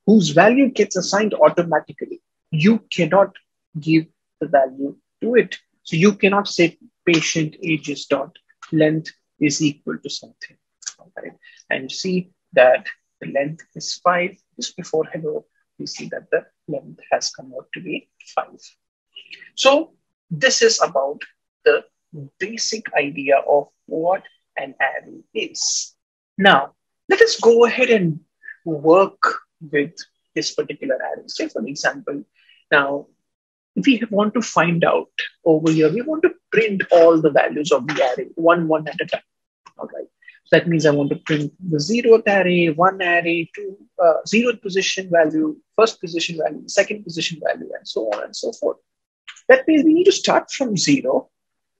whose value gets assigned automatically. You cannot give the value to it. So you cannot say patient ages dot length is equal to something. Right? And see that the length is 5. Just before hello, we see that the length has come out to be 5. So this is about the basic idea of what an array is. Now, let us go ahead and work with this particular array. Say, for example, now, if we want to find out over here, we want to print all the values of the array one at a time. All right. So that means I want to print the 0th array, 1 array, 2, 0th position value, 1st position value, 2nd position value, and so on and so forth. That means we need to start from 0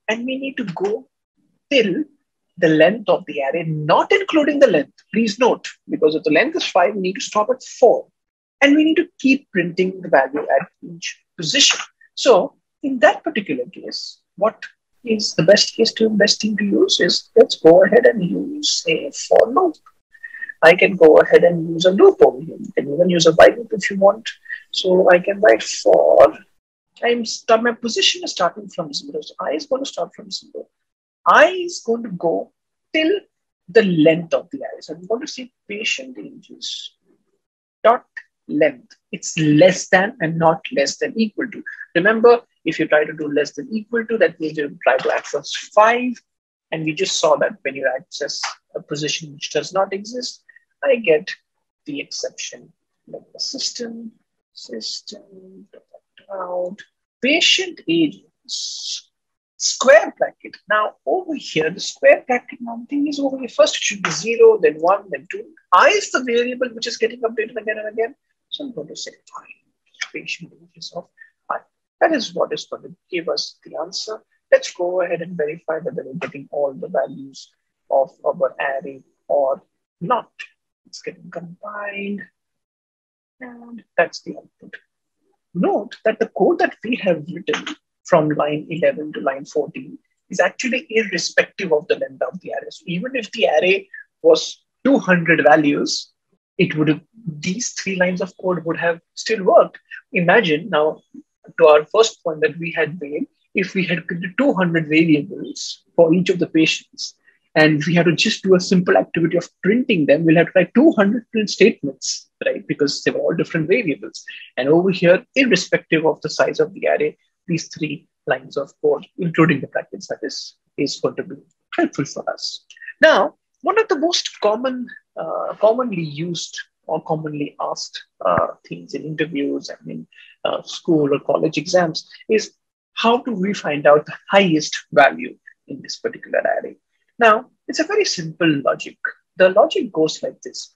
and we need to go till the length of the array, not including the length. Please note, because if the length is 5, we need to stop at 4. And we need to keep printing the value at each position. So in that particular case, what is the best thing to use is, let's go ahead and use a for loop. I can go ahead and use a loop over here. You can even use a while loop if you want. So I can write for, my position is starting from 0. So I is going to start from 0. I is going to go till the length of the array. So I'm going to say patient ages dot length. It's less than and not less than equal to. Remember, if you try to do less than equal to, that means you try to access 5. And we just saw that when you access a position which does not exist, I get the exception. Like the system out patient ages square bracket. Now over here, the square bracket now thing is over here. First it should be 0, then 1, then 2. I is the variable which is getting updated again and again. So I'm going to say patient ages of I. That is what is going to give us the answer. Let's go ahead and verify whether we're getting all the values of our array or not. It's getting combined. And that's the output. Note that the code that we have written from line 11 to line 14 is actually irrespective of the length of the array. So even if the array was 200 values, these 3 lines of code would have still worked. Imagine now, to our first point that we had made, if we had created 200 variables for each of the patients, and we had to just do a simple activity of printing them, we'll have to write 200 print statements, right? Because they were all different variables. And over here, irrespective of the size of the array, these 3 lines of code, including the brackets, that is going to be helpful for us. Now, one of the most commonly used or commonly asked things in interviews and in school or college exams is, how do we find out the highest value in this particular array? Now, it's a very simple logic. The logic goes like this.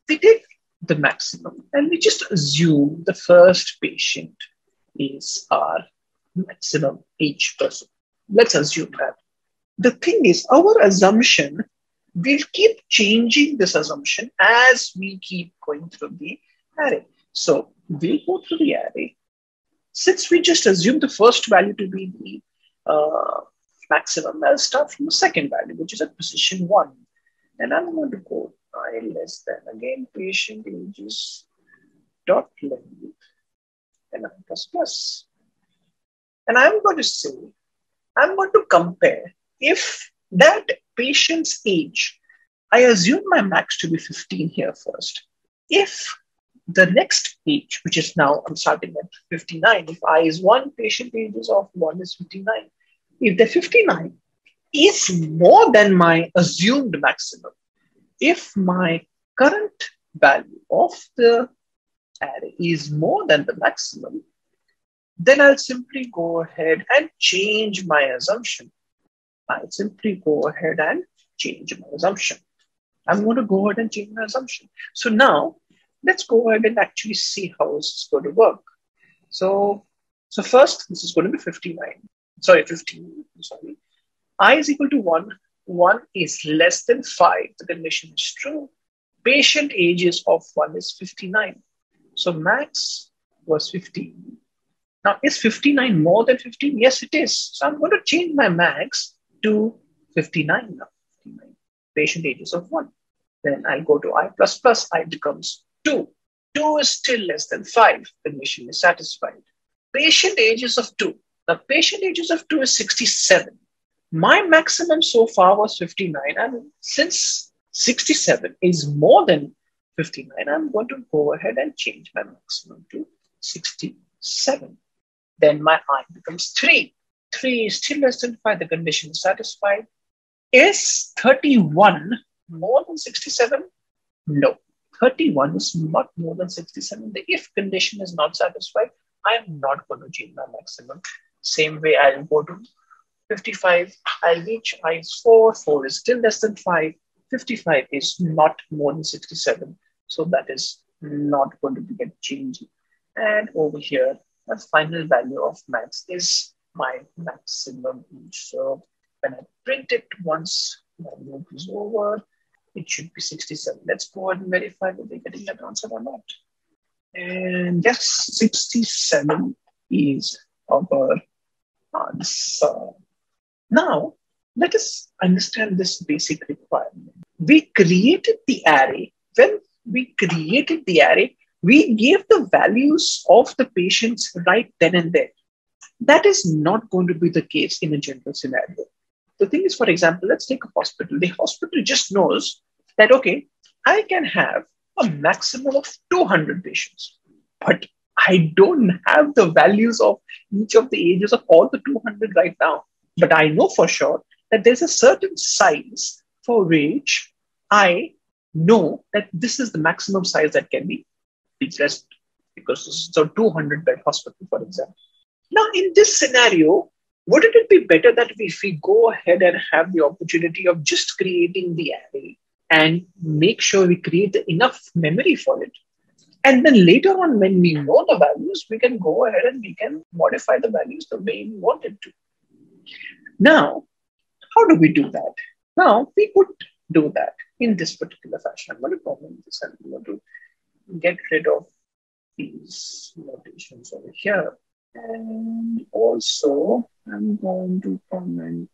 We take the maximum and we just assume the first patient is our maximum age person. Let's assume that. The thing is, our assumption, we'll keep changing this assumption as we keep going through the array. So we'll go through the array. Since we just assume the first value to be the maximum, I'll start from the second value, which is at position 1. And I'm going to go I less than, again, patient ages dot length and I plus plus. And I'm going to say, I'm going to compare if that patient's age, I assume my max to be 15 here first. If the next age, which is now, I'm starting at 59, if I is 1, patient ages of 1 is 59. If the 59 is more than my assumed maximum, if my current value of the array is more than the maximum, then I'll simply go ahead and change my assumption. I'll simply go ahead and change my assumption. I'm going to go ahead and change my assumption. So now let's go ahead and actually see how this is going to work. So first, this is going to be 15. I is equal to 1. 1 is less than 5. The condition is true. Patient ages of 1 is 59. So max was 15. Now, is 59 more than 15? Yes, it is. So I'm going to change my max to 59 now. 59. Patient ages of 1. Then I'll go to I plus plus. I becomes 2. 2 is still less than 5. Condition is satisfied. Patient ages of 2. The patient ages of 2 is 67. My maximum so far was 59. And since 67 is more than 59, I'm going to go ahead and change my maximum to 67. Then my I becomes 3. 3 is still less than 5. The condition is satisfied. Is 31 more than 67? No. 31 is not more than 67. The if condition is not satisfied, I am not going to change my maximum. Same way, I'll go to 55. I'll reach I is 4. 4 is still less than 5. 55 is not more than 67. So that is not going to get changed. And over here, the final value of max is my maximum age. So when I print it once my loop is over, it should be 67. Let's go ahead and verify whether we're getting that answer or not. And yes, 67 is our answer. Now, let us understand this basic requirement. We created the array. When we created the array, we gave the values of the patients right then and there. That is not going to be the case in a general scenario. The thing is, for example, let's take a hospital. The hospital just knows that, okay, I can have a maximum of 200 patients, but I don't have the values of each of the ages of all the 200 right now. But I know for sure that there's a certain size for which I know that this is the maximum size that can be addressed, because this is a 200-bed hospital, for example. Now, in this scenario, wouldn't it be better that if we go ahead and have the opportunity of just creating the array and make sure we create enough memory for it? And then later on, when we know the values, we can go ahead and we can modify the values the way we want it to. Now, how do we do that? Now, we could do that in this particular fashion. I'm going to comment this and I'm going to get rid of these notations over here. And also, I'm going to comment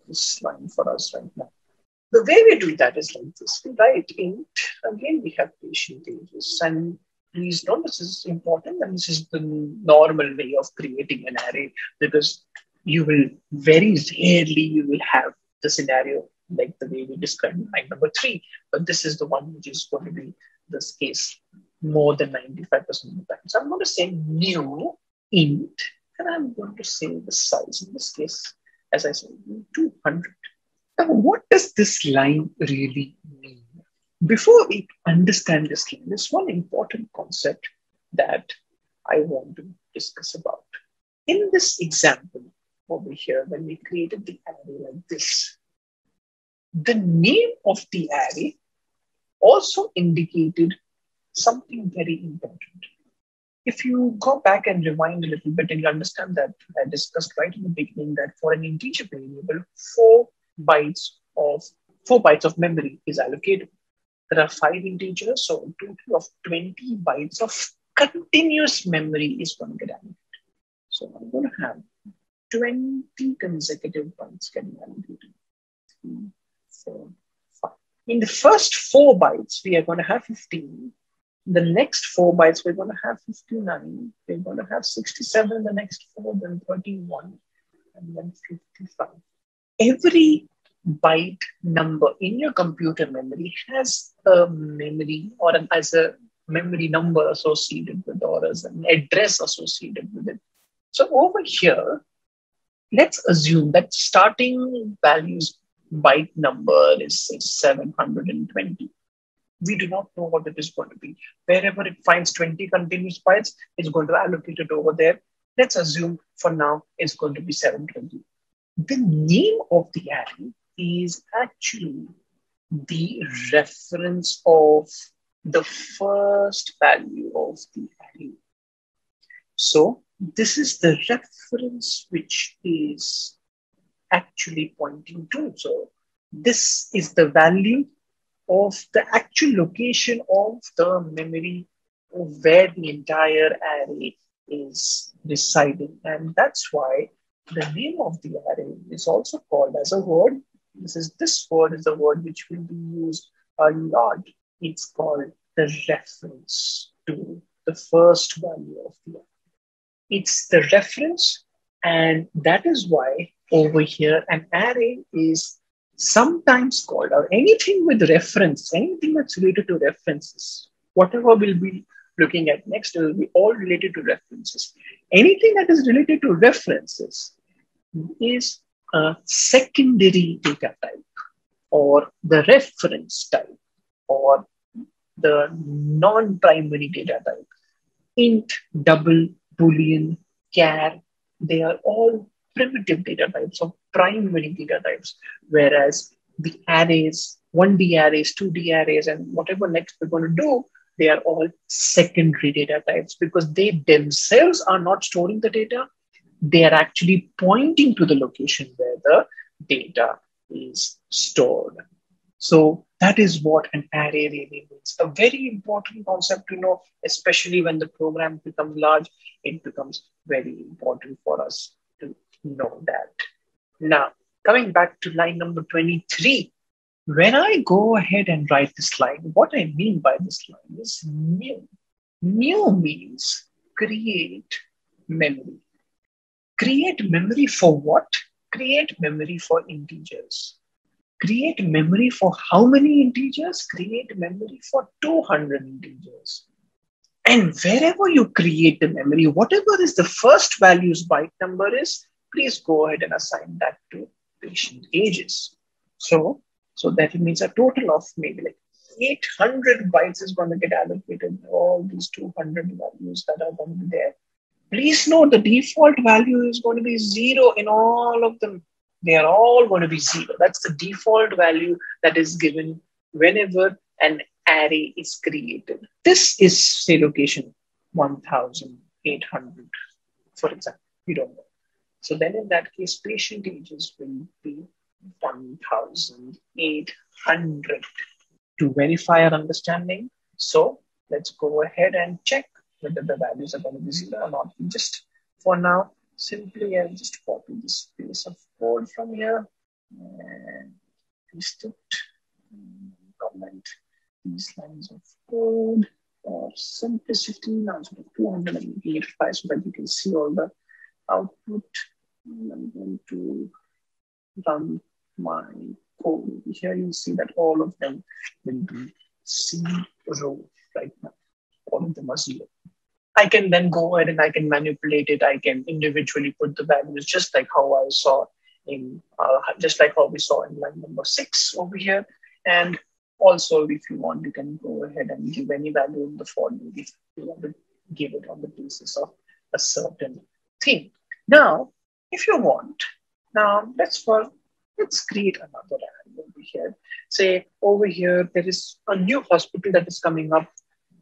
this line for us right now. The way we do that is like this. We write int. Again, we have patient ages. And please note this is important, and this is the normal way of creating an array, because you will very rarely you will have the scenario like the way we described in line number 3. But this is the one which is going to be this case more than 95% of the time. So I'm going to say new int, and I'm going to say the size in this case, as I said, 200. Now, what does this line really mean? Before we understand this line, there's one important concept that I want to discuss about. In this example over here, when we created the array like this, the name of the array also indicated something very important. If you go back and rewind a little bit, and you understand that I discussed right in the beginning that for an integer variable, 4 bytes of memory is allocated. There are 5 integers, so a total of 20 bytes of continuous memory is going to get allocated. So I'm going to have 20 consecutive bytes getting allocated. 3, 4, 5. In the first 4 bytes, we are going to have 15. The next 4 bytes, we're going to have 59. We're going to have 67 in the next 4, then 31, and then 55. Every byte number in your computer memory has a memory as a memory number associated with, or as an address associated with it. So over here, let's assume that starting values byte number is 720. We do not know what it is going to be. Wherever it finds 20 continuous bytes, it's going to allocate it over there. Let's assume for now it's going to be 720. The name of the array is actually the reference of the first value of the array. So this is the reference which is actually pointing to. So this is the value of the actual location of the memory of where the entire array is residing. And that's why the name of the array is also called as a word. This word is a word which will be used a lot. It's called the reference to the first value of the array. It's the reference, and that is why over here an array is sometimes called, or anything with reference, anything that's related to references, whatever we'll be looking at next will be all related to references. Anything that is related to references is a secondary data type, or the reference type, or the non-primary data type. Int, double, boolean, char, they are all primitive data types or primary data types, whereas the arrays, 1D arrays, 2D arrays, and whatever next we're going to do, they are all secondary data types because they themselves are not storing the data. They are actually pointing to the location where the data is stored. So that is what an array really means. A very important concept to know, especially when the program becomes large, it becomes very important for us to know that. Now, coming back to line number 23, when I go ahead and write this line, what I mean by this line is new. New means create memory. Create memory for what? Create memory for integers. Create memory for how many integers? Create memory for 200 integers. And wherever you create the memory, whatever is the first value's byte number is, please go ahead and assign that to patient ages. So that means a total of maybe like 800 bytes is going to get allocated, all these 200 values that are going to be there. Please note the default value is going to be 0 in all of them. They are all going to be 0. That's the default value that is given whenever an array is created. This is, say, location 1800, for example. We don't know. So then in that case, patient ages will be 1800. To verify our understanding, so let's go ahead and check whether the values are going to be 0 or not. Just for now, simply I'll just copy this piece of code from here and paste it, comment these lines of code for simplicity. Now it's 285 so that you can see all the output. And I'm going to run my code. Here you see that all of them will be 0 right now. All of them are 0. I can then go ahead and I can manipulate it. I can individually put the values just like how I saw in, just like how we saw in line number 6 over here. And also, if you want, you can go ahead and give any value in the for loop if you want to give it on the basis of a certain thing. Now, if you want, now let's create another array over here. Say over here, there is a new hospital that is coming up,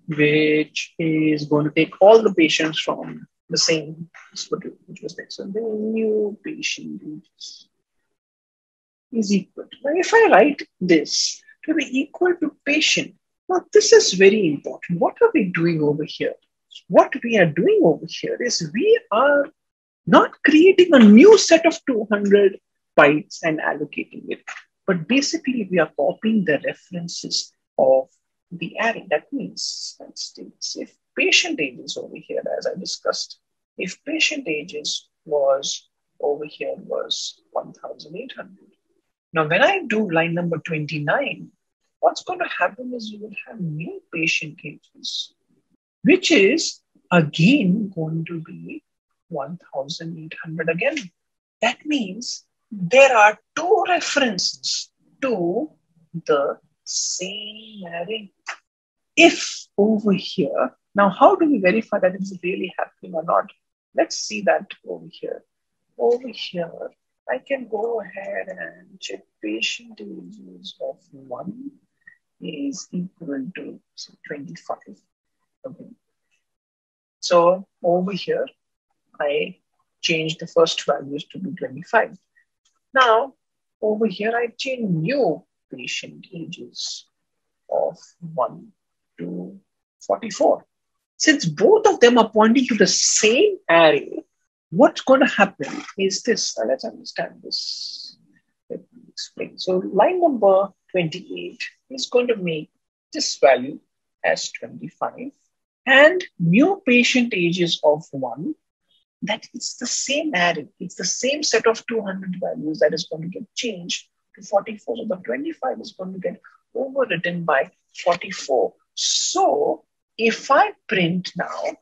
which is going to take all the patients from the same hospital, which was there. So the new patient is equal to, now if I write this to be equal to patient, now this is very important. What are we doing over here? What we are doing over here is we are not creating a new set of 200 bytes and allocating it, but basically we are copying the references of the array. That means, if patient ages over here, as I discussed, if patient ages was over here was 1800. Now, when I do line number 29, what's going to happen is you will have new patient ages, which is again going to be 1800 again. That means there are 2 references to the same array. If over here, now how do we verify that it's really happening or not? Let's see that over here. Over here, I can go ahead and check patient ages of 1 is equal to say, 25. Okay. So over here, I change the first values to be 25. Now, over here, I change new patient ages of 1 to 44. Since both of them are pointing to the same array, what's going to happen is this. Now let's understand this. Let me explain. So line number 28 is going to make this value as 25 and new patient ages of 1. That is the same array. It's the same set of 200 values that is going to get changed to 44. So the 25 is going to get overwritten by 44. So if I print now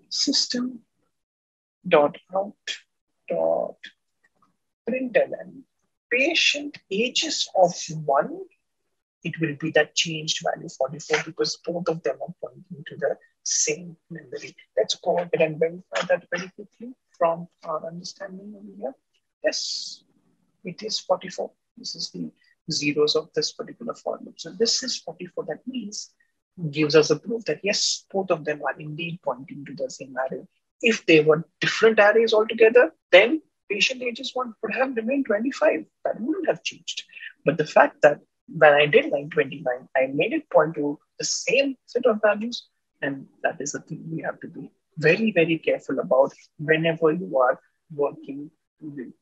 system dot out dot println patient ages of 1, it will be that changed value 44 because both of them are pointing to the same memory. Let's go ahead and verify that very quickly from our understanding over here. Yes, it is 44. This is the zeros of this particular for loop. So this is 44. That means gives us a proof that yes, both of them are indeed pointing to the same array. If they were different arrays altogether, then patient ages 1 would have remained 25. That wouldn't have changed. But the fact that when I did line 29, I made it point to the same set of values. And that is the thing we have to be very, very careful about whenever you are working with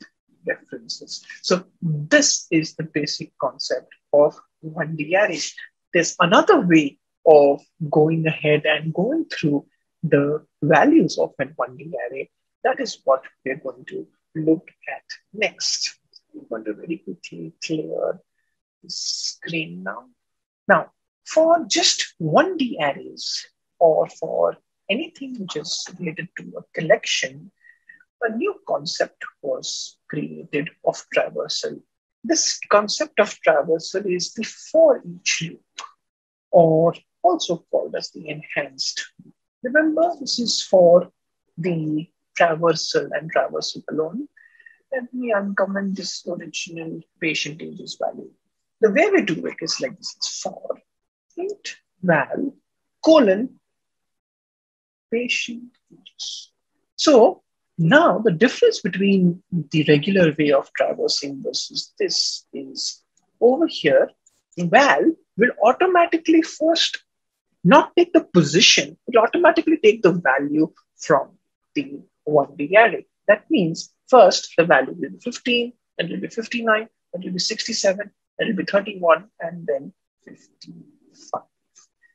references. So this is the basic concept of 1D arrays. There's another way of going ahead and going through the values of an 1D array. That is what we're going to look at next. I'm going to very quickly clear the screen now. Now, for just 1D arrays or for anything which is related to a collection, a new concept was created of traversal. This concept of traversal is the for each loop, or also called as the enhanced loop. Remember, this is for the traversal and traversal alone. Let me uncomment this original patient ages value. The way we do it is like this. It's for int val colon patient ages. So now the difference between the regular way of traversing versus this is over here, val will automatically first not take the position, it will automatically take the value from the 1D array. That means first the value will be 15, then it will be 59, then it will be 67, then it will be 31, and then 55.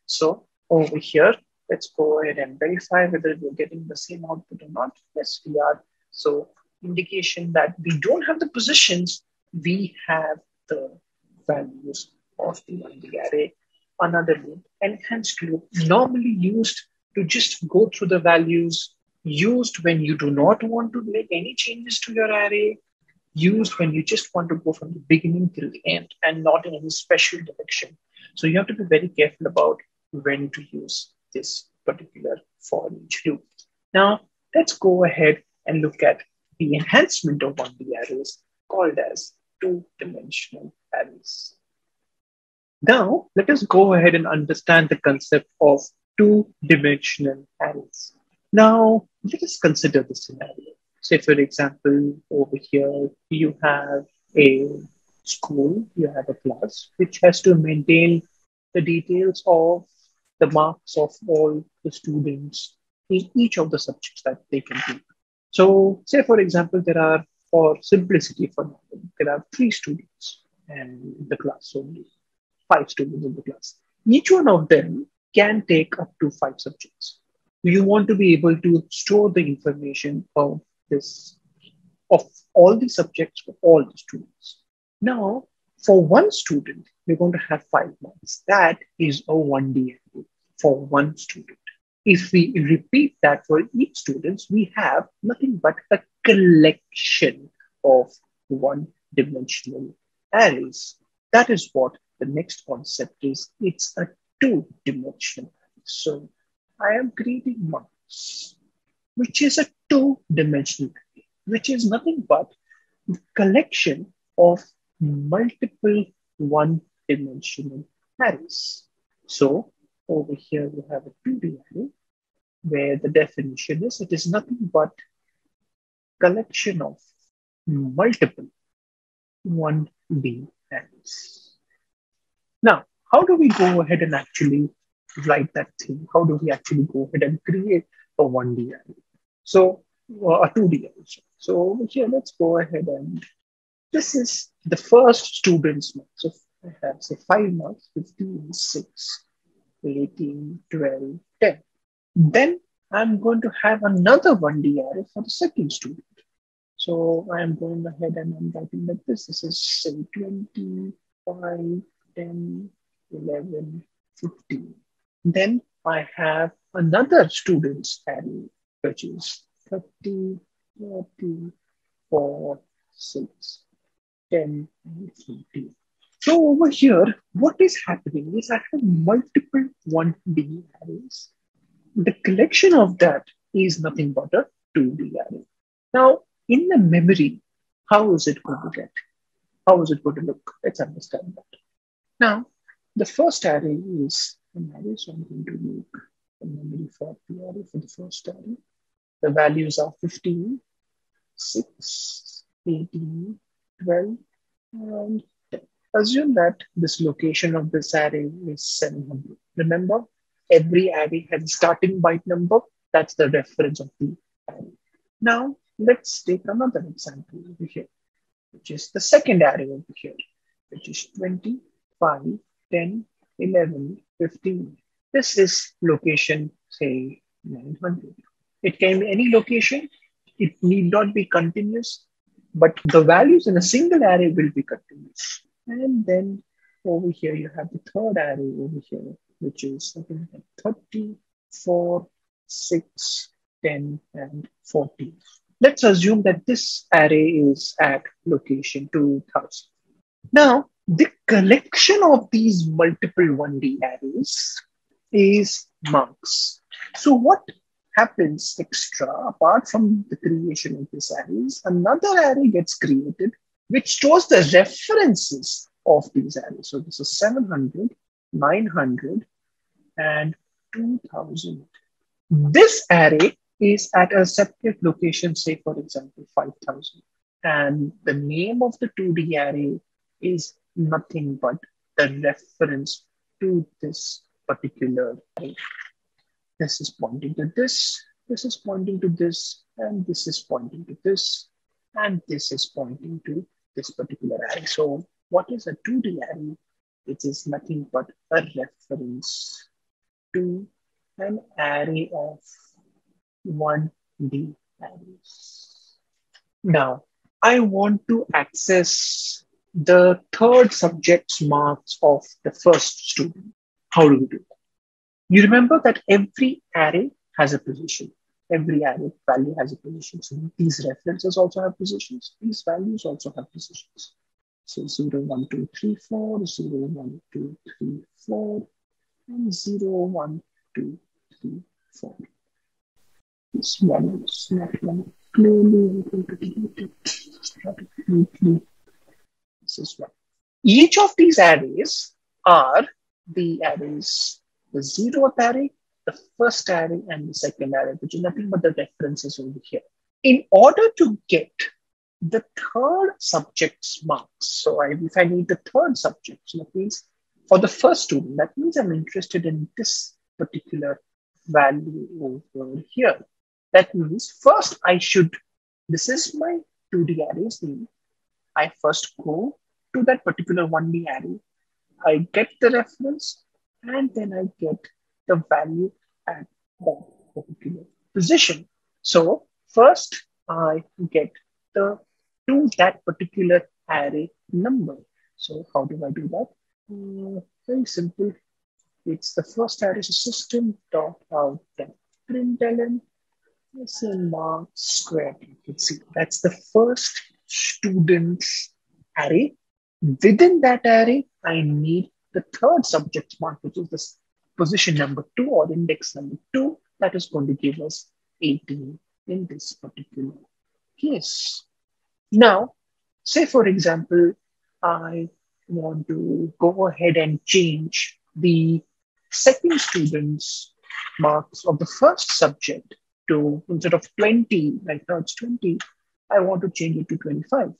So over here, let's go ahead and verify whether we're getting the same output or not. Yes, we are. So indication that we don't have the positions, we have the values of the 1D array. Another loop, enhanced loop, normally used to just go through the values, used when you do not want to make any changes to your array, used when you just want to go from the beginning till the end and not in any special direction. So you have to be very careful about when to use this particular for each loop. Now, let's go ahead and look at the enhancement of 1D arrays called as two-dimensional arrays. Now, let us go ahead and understand the concept of two-dimensional arrays. Now, let us consider the scenario. Say, for example, over here, you have a school, you have a class, which has to maintain the details of the marks of all the students in each of the subjects that they can do. So, say, for example, there are, for simplicity, there are 3 students in the class only. 5 students in the class. Each one of them can take up to 5 subjects. You want to be able to store the information of all the subjects for all the students. Now, for one student, we're going to have 5 marks. That is a 1D array for one student. If we repeat that for each student, we have nothing but a collection of one-dimensional arrays. That is what the next concept is. It's a two-dimensional array. So I am creating marks, which is a two-dimensional array, which is nothing but the collection of multiple one-dimensional arrays. So over here we have a 2D array where the definition is it is nothing but collection of multiple 1D arrays. Now, how do we go ahead and actually write that thing? How do we actually go ahead and create a 1D array? So, a 2D array. So over here, let's go ahead and this is the first student's marks. So I have say 5 marks, 15, 6, 18, 12, 10. Then I'm going to have another 1D array for the second student. So I'm going ahead and I'm writing like this. This is say 20, 5, 10, 11, 15. Then I have another student's array, which is 30, 40, 4, 6, 10, and 15. So over here, what is happening is I have multiple 1D arrays. The collection of that is nothing but a 2D array. Now, in the memory, how is it going to get? How is it going to look? Let's understand that. Now, the first array is an array, so I'm going to make the memory for the array for the first array. The values are 15, 6, 18, 12, and 10. Assume that this location of this array is 700. Remember, every array has a starting byte number. That's the reference of the array. Now, let's take another example over here, which is the second array over here, which is 20, 5, 10, 11, 15. This is location, say, 900. It can be any location. It need not be continuous, but the values in a single array will be continuous. And then over here, you have the third array over here, which is something like 30, 4, 6, 10, and 14. Let's assume that this array is at location 2000. Now, the collection of these multiple 1D arrays is marks. So what happens extra apart from the creation of this arrays? Another array gets created which stores the references of these arrays. So this is 700, 900, and 2000. This array is at a separate location, say for example 5000, and the name of the 2D array is nothing but the reference to this particular array. This is pointing to this is pointing to this, and this is pointing to this, and this is pointing to this particular array. So what is a 2D array? It is nothing but a reference to an array of 1D arrays. Now, I want to access the third subject's marks of the first student. How do we do that? You remember that every array has a position. Every array value has a position. So these references also have positions. These values also have positions. So 0, 1, 2, 3, 4, 0, 1, 2, 3, 4, and 0, 1, 2, 3, 4. This one is not one. Clearly, I'm going to delete it. This is one. Each of these arrays are the arrays, the 0th array, the first array, and the second array, which is nothing but the references over here. In order to get the third subject's marks, so if I need the third subject, so that means for the first student, that means I'm interested in this particular value over here. That means first this is my 2D array's name. I first go to that particular 1D array. I get the reference, and then I get the value at that particular position. So first I get to that particular array number. So how do I do that? Very simple. It's the first array system.out.println marks squared. You can see that's the first student's array. Within that array, I need the third subject's mark, which is this position number 2 or index number 2, that is going to give us 18 in this particular case. Now, say for example, I want to go ahead and change the second student's marks of the first subject to, instead of 20, right now it's 20, I want to change it to 25.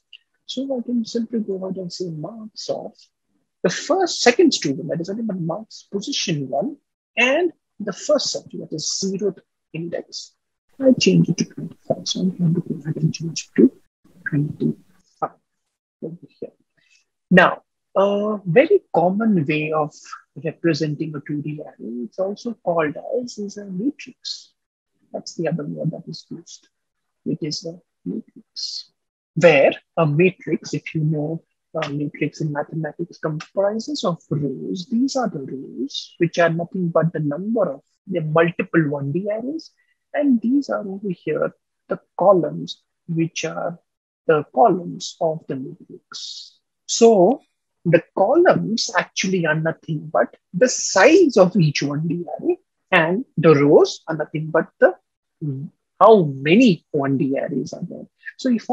So I can simply go ahead and say marks of the second student, that is nothing but marks position 1, and the first subject, that is 0th index. I change it to 25. So I'm going to go ahead and change it to 25 over here. Now, a very common way of representing a 2D array, it's also called as is a matrix. That's the other word that is used. It is a matrix. Where a matrix, if you know, a matrix in mathematics comprises of rows. These are the rows, which are nothing but the number of the multiple 1D arrays. And these are over here, the columns, which are the columns of the matrix. So the columns actually are nothing but the size of each 1D array, and the rows are nothing but the how many 1D arrays are there. So if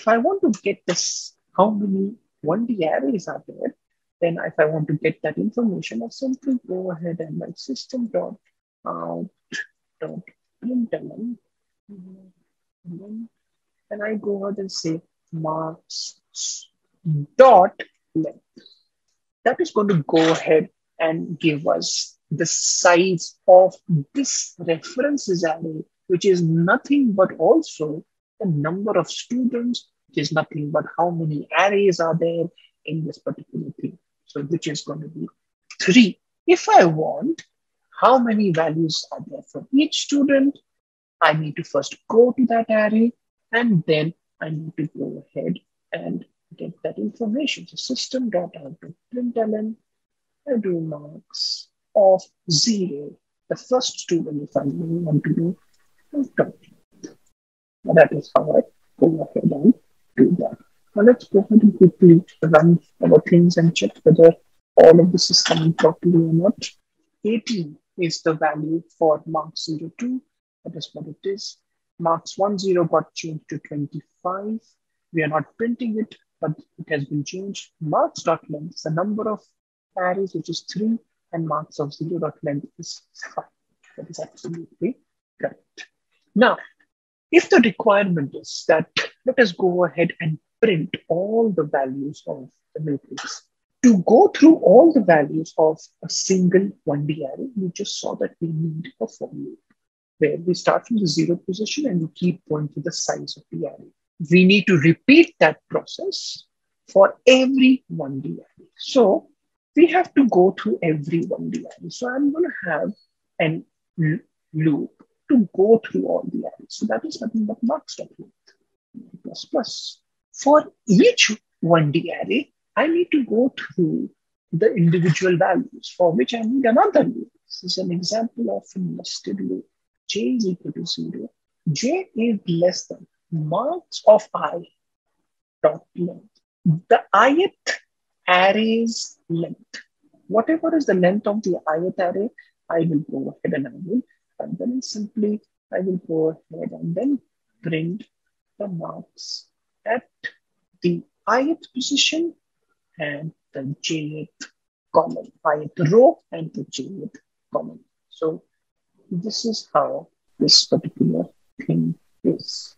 I want to get this, how many 1D arrays are there, then if I want to get that information, I simply go ahead and write system.out.println, and I go ahead and say marks dot length. That is going to go ahead and give us the size of this references array, which is nothing but also the number of students, which is nothing but how many arrays are there in this particular thing. So which is going to be 3. If I want how many values are there for each student, I need to first go to that array, and then I need to go ahead and get that information. So system.out.println, I do marks of 0, the first student, if I want to do. That is how I go ahead and do that. Now let's go ahead and quickly run our things and check whether all of this is coming properly or not. 18 is the value for marks 02. That is what it is. Marks 10 got changed to 25. We are not printing it, but it has been changed. Marks.length is the number of arrays, which is 3, and marks of 0.length is 5. That is absolutely correct. Now, if the requirement is that let us go ahead and print all the values of the matrix. To go through all the values of a single 1D array, we just saw that we need a for loop, where we start from the 0 position and we keep going to the size of the array. We need to repeat that process for every 1D array. So we have to go through every 1D array. So I'm going to have a loop to go through all the arrays. So that is nothing but marks.length plus plus. For each 1D array, I need to go through the individual values, for which I need another loop. This is an example of a nested loop. J is equal to 0. J is less than marks of I dot length. The ith array's length. Whatever is the length of the ith array, I will go ahead and then simply I will go ahead and then print the marks at the ith position and the jth column, ith row and the jth column. So this is how this particular thing is.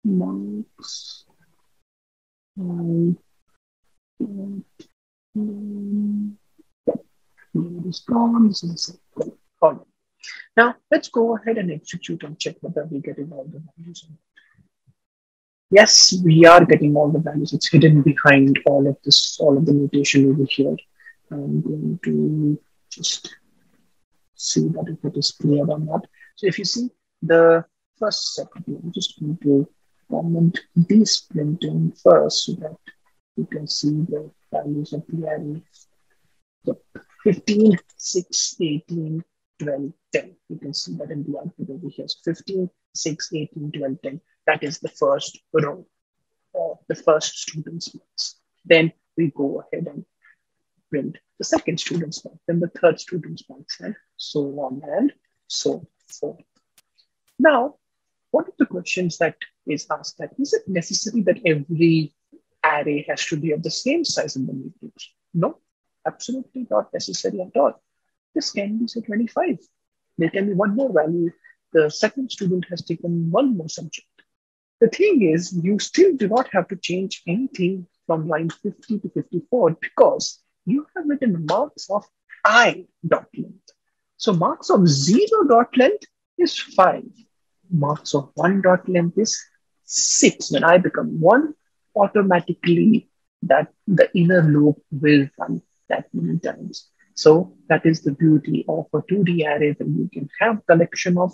Marks. Is gone. This is the column. Now let's go ahead and execute and check whether we're getting all the values. Yes, we are getting all the values. It's hidden behind all of this, all of the notation over here. I'm going to just see that if it is clear or not. So if you see the first step, I'm just going to comment this printing first so that you can see the values of the array. So 15, 6, 18, 12, 10. You can see that in the output over here. So 15, 6, 18, 12, 10. That is the first row or the first student's marks. Then we go ahead and print the second student's mark, then the third student's marks, and so on and so forth. Now, one of the questions that is asked that is it necessary that every array has to be of the same size in the matrix? No, absolutely not necessary at all. This can be say 25. There can be one more value. The second student has taken one more subject. The thing is, you still do not have to change anything from line 50 to 54 because you have written marks of I dot length. So marks of 0 dot length is 5. Marks of 1 dot length is 6. When I become 1, automatically that the inner loop will run that many times. So that is the beauty of a 2D array, that you can have collection of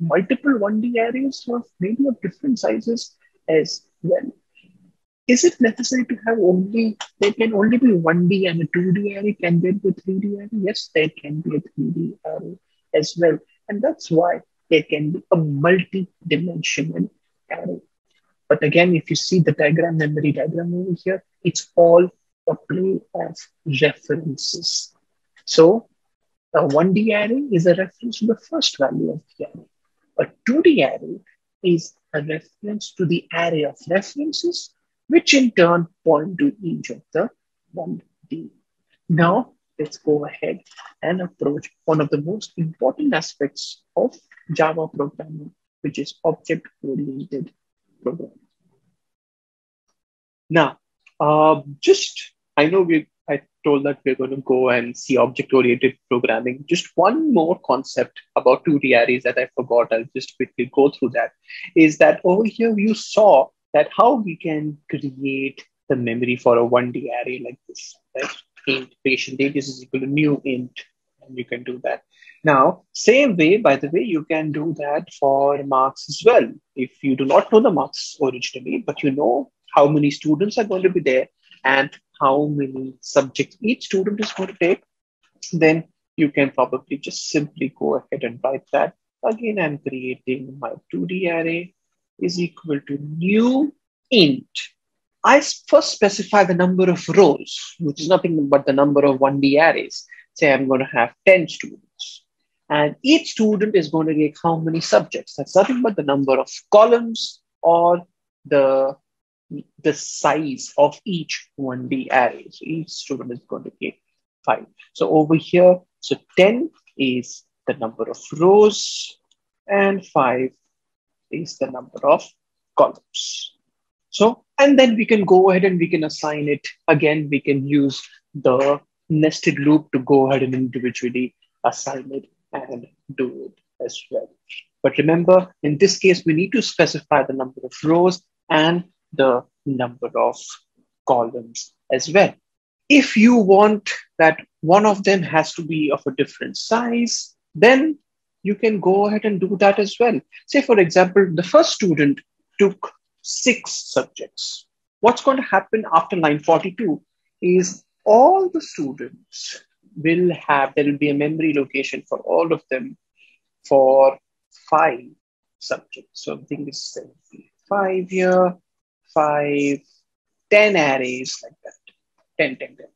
multiple 1D arrays of maybe of different sizes as well. Is it necessary to have there can only be 1D and a 2D array? Can there be a 3D array? Yes, there can be a 3D array as well. And that's why there can be a multi-dimensional array. But again, if you see the memory diagram over here, it's all a play of references. So a 1D array is a reference to the first value of the array. A 2D array is a reference to the array of references, which in turn point to each of the 1D. Now, let's go ahead and approach one of the most important aspects of Java programming, which is object-oriented programming. Now, I know I told that we're going to go and see object-oriented programming. Just one more concept about 2D arrays that I forgot, I'll just quickly go through that, is that over here you saw that how we can create the memory for a 1D array like this, right? Int patient date is equal to new int, and you can do that. Now, same way, by the way, you can do that for marks as well. If you do not know the marks originally, but you know how many students are going to be there and how many subjects each student is going to take, then you can probably just simply go ahead and write that. Again, I'm creating my 2D array is equal to new int. I first specify the number of rows, which is nothing but the number of 1D arrays. Say I'm going to have 10 students. And each student is going to take how many subjects? That's nothing but the number of columns or the size of each 1D array. So each student is going to get 5. So over here, so 10 is the number of rows and 5 is the number of columns. So, and then we can go ahead and we can assign it. Again, we can use the nested loop to go ahead and individually assign it and do it as well. But remember, in this case, we need to specify the number of rows and the number of columns as well. If you want that one of them has to be of a different size, then you can go ahead and do that as well. Say, for example, the first student took 6 subjects. What's going to happen after line 42 is all the students will have, there will be a memory location for all of them for 5 subjects. So I think it's 5 here, 5, 10 arrays like that, 10, 10, 10.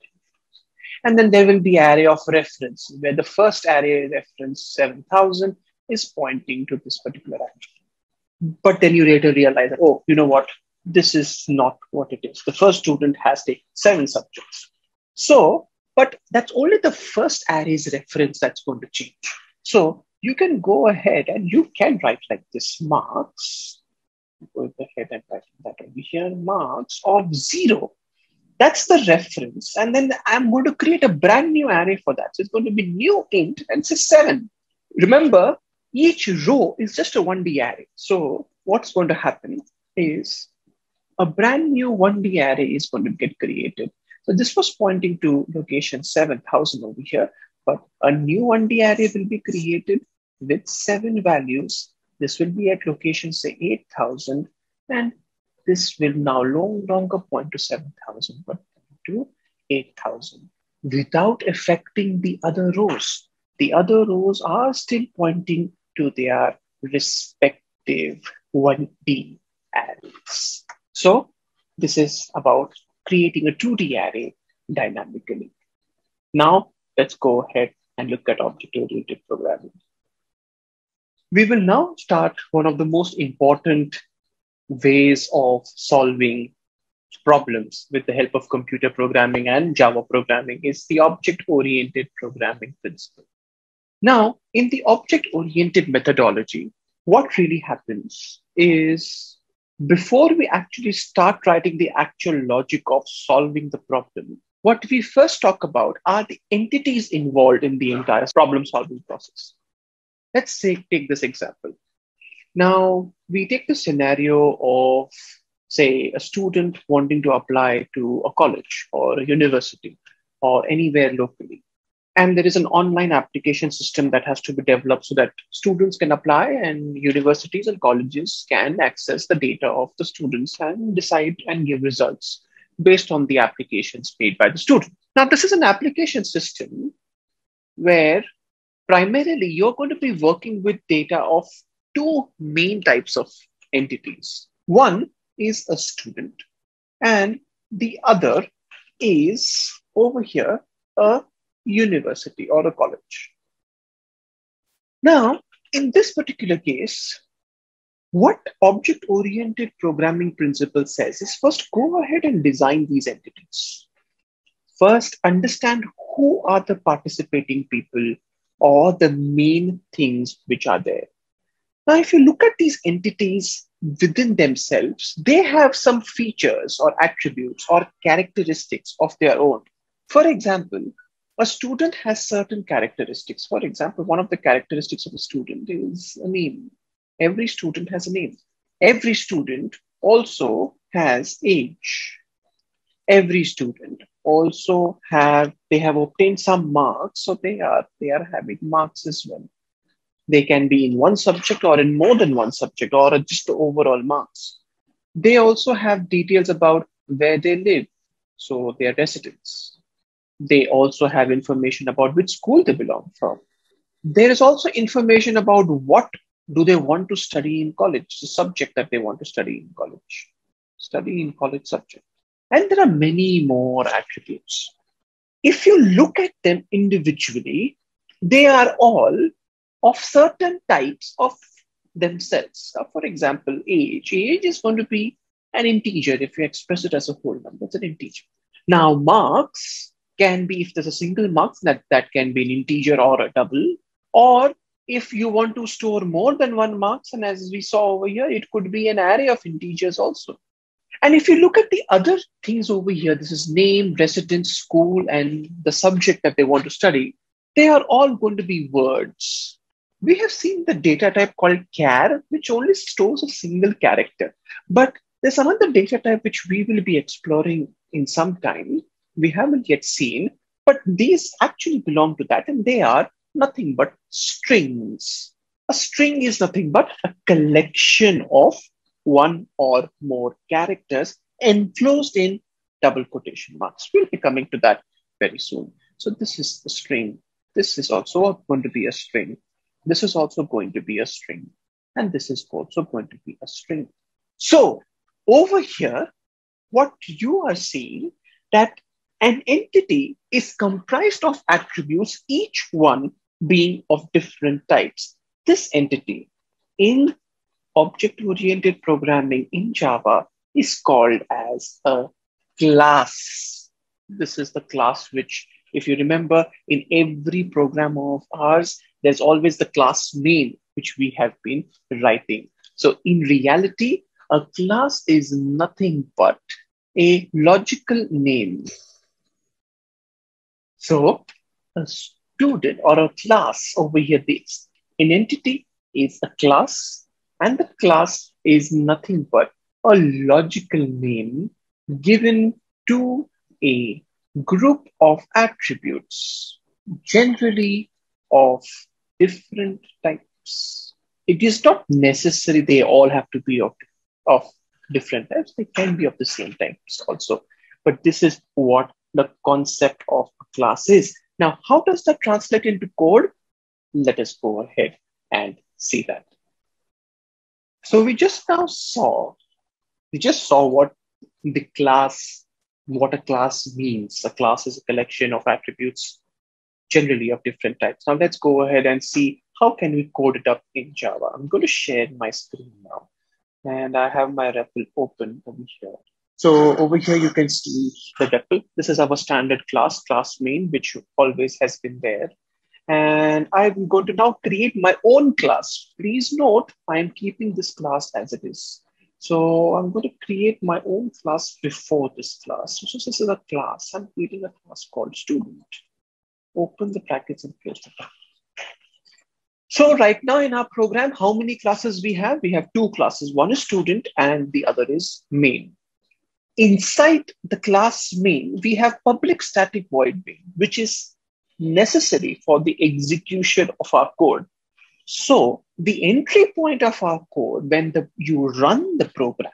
And then there will be array of reference, where the first array reference 7,000 is pointing to this particular array. But then you later realize, oh, you know what? This is not what it is. The first student has taken 7 subjects. So, but that's only the first array's reference that's going to change. So you can go ahead and you can write like this: marks. Go ahead and write that over here, marks of 0. That's the reference. And then I'm going to create a brand new array for that. So it's going to be new int and say 7. Remember, each row is just a 1D array. So what's going to happen is a brand new 1D array is going to get created. So this was pointing to location 7,000 over here, but a new 1D array will be created with 7 values. This will be at location, say 8,000, and this will now no longer point to 7,000, but to 8,000 without affecting the other rows. The other rows are still pointing to their respective 1D arrays. So this is about creating a 2D array dynamically. Now, let's go ahead and look at object-oriented programming. We will now start one of the most important ways of solving problems with the help of computer programming and Java programming is the object-oriented programming principle. Now, in the object-oriented methodology, what really happens is before we actually start writing the actual logic of solving the problem, what we first talk about are the entities involved in the entire problem-solving process. Let's say, take this example. Now, we take the scenario of, say, a student wanting to apply to a college or a university or anywhere locally. And there is an online application system that has to be developed so that students can apply and universities and colleges can access the data of the students and decide and give results based on the applications made by the student. Now, this is an application system where primarily you're going to be working with data of two main types of entities. One is a student, and the other is over here a university or a college. Now, in this particular case, what object-oriented programming principle says is first go ahead and design these entities. First, understand who are the participating people or the main things which are there. Now, if you look at these entities within themselves, they have some features or attributes or characteristics of their own. For example, a student has certain characteristics. For example, one of the characteristics of a student is a name. Every student has a name. Every student also has age. Every student also have obtained some marks, so they are having marks as well. They can be in one subject or in more than one subject or just the overall marks. They also have details about where they live, so their residence. They also have information about which school they belong from. There is also information about what do they want to study in college, the subject that they want to study in college. Study in college subject. And there are many more attributes. If you look at them individually, they are all of certain types of themselves. So for example, age. Age is going to be an integer. If you express it as a whole number, it's an integer. Now, marks can be, if there's a single marks, that can be an integer or a double. Or if you want to store more than one marks, and as we saw over here, it could be an array of integers also. And if you look at the other things over here, this is name, residence, school, and the subject that they want to study, they are all going to be words. We have seen the data type called char, which only stores a single character. But there's another data type which we will be exploring in some time. We haven't yet seen, but these actually belong to that, and they are nothing but strings. A string is nothing but a collection of one or more characters enclosed in double quotation marks. We'll be coming to that very soon. So this is the string. This is also going to be a string. This is also going to be a string. And this is also going to be a string. So over here, what you are seeing that an entity is comprised of attributes, each one being of different types. This entity in object-oriented programming in Java is called as a class. This is the class which, if you remember, in every program of ours, there's always the class name which we have been writing. So in reality, a class is nothing but a logical name. So a student or a class over here, this an entity is a class, and the class is nothing but a logical name given to a group of attributes, generally of different types. It is not necessary they all have to be of different types. They can be of the same types also. But this is what the concept of a class is. Now, how does that translate into code? Let us go ahead and see that. So we just saw what a class means. A class is a collection of attributes generally of different types. Now let's go ahead and see how can we code it up in Java. I'm going to share my screen now, and I have my REPL open over here. So over here, you can see the REPL. This is our standard class main, which always has been there. And I'm going to now create my own class. Please note, I'm keeping this class as it is. So I'm going to create my own class before this class. So this is a class. I'm creating a class called student. Open the brackets and close the brackets. So right now in our program, how many classes we have? We have two classes. One is student and the other is main. Inside the class main, we have public static void main, which is necessary for the execution of our code. So the entry point of our code, when you run the program,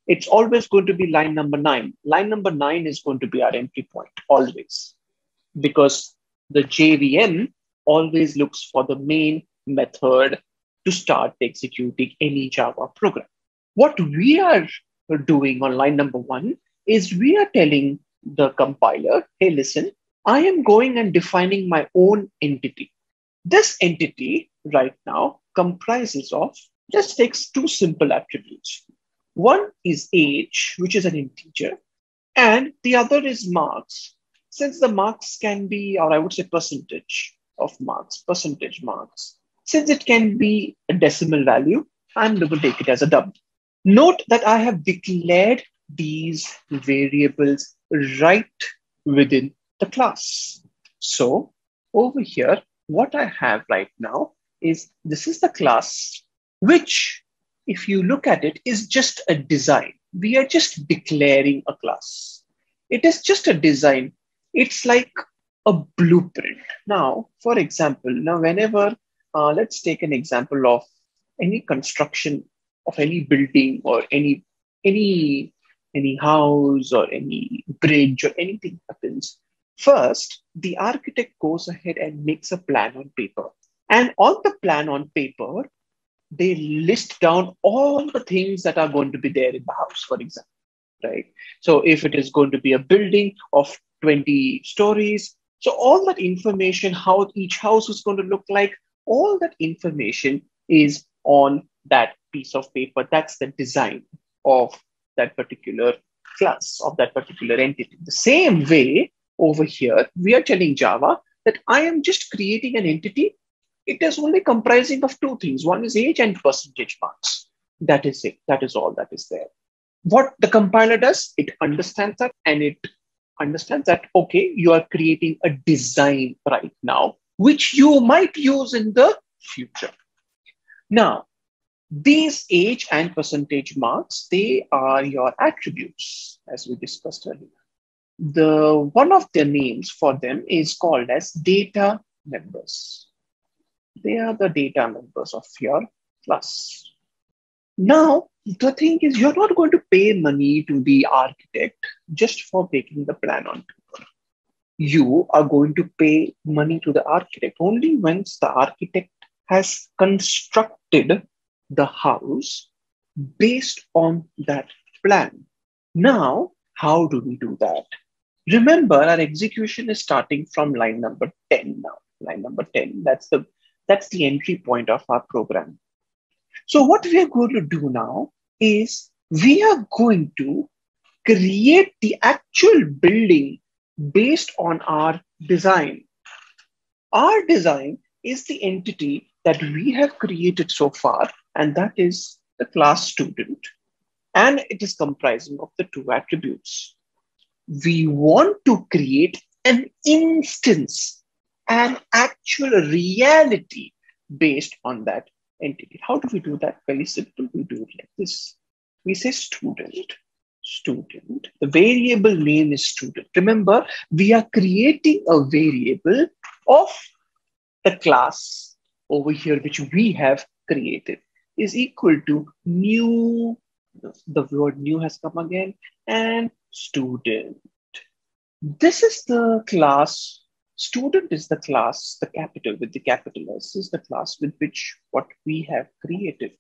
it's always going to be line number 9. Line number 9 is going to be our entry point, always. Because the JVM always looks for the main method to start executing any Java program. What we are doing on line number 1 is we are telling the compiler, hey, listen, I am going and defining my own entity. This entity right now comprises of, just takes two simple attributes. One is age, which is an integer, and the other is marks. Since the marks can be, or I would say percentage marks. Since it can be a decimal value, I'm going to take it as a double. Note that I have declared these variables right within the class. So over here, what I have right now is this is the class, which if you look at it is just a design. We are just declaring a class. It is just a design. It's like a blueprint. Now, for example, whenever, let's take an example of any construction of any building or any house or any bridge or anything happens. First, the architect goes ahead and makes a plan on paper. And on the plan on paper, they list down all the things that are going to be there in the house, for example, right? So if it is going to be a building of 20 stories, so all that information, how each house is going to look like, all that information is on that piece of paper. That's the design of that particular class, of that particular entity. The same way, over here, we are telling Java that I am just creating an entity. It is only comprising of two things. One is age and percentage marks. That is it. That is all that is there. What the compiler does, it understands that, and it understands that, okay, you are creating a design right now, which you might use in the future. Now, these age and percentage marks, they are your attributes, as we discussed earlier. One of the names for them is called as data members. They are the data members of your class. Now, the thing is, you're not going to pay money to the architect just for making the plan on paper. You are going to pay money to the architect only once the architect has constructed the house based on that plan. Now, how do we do that? Remember, our execution is starting from line number 10 now. Line number 10, that's the entry point of our program. So what we are going to do now is we are going to create the actual building based on our design. Our design is the entity that we have created so far, and that is the class student. And it is comprising of the two attributes. We want to create an instance, an actual reality based on that entity. How do we do that? Very simple. We do it like this. We say student. The variable name is student. Remember, we are creating a variable of the class over here, which we have created, is equal to new. The word new has come again, and student. This is the class. Student is the class, the capital with the capital S is the class with which what we have created.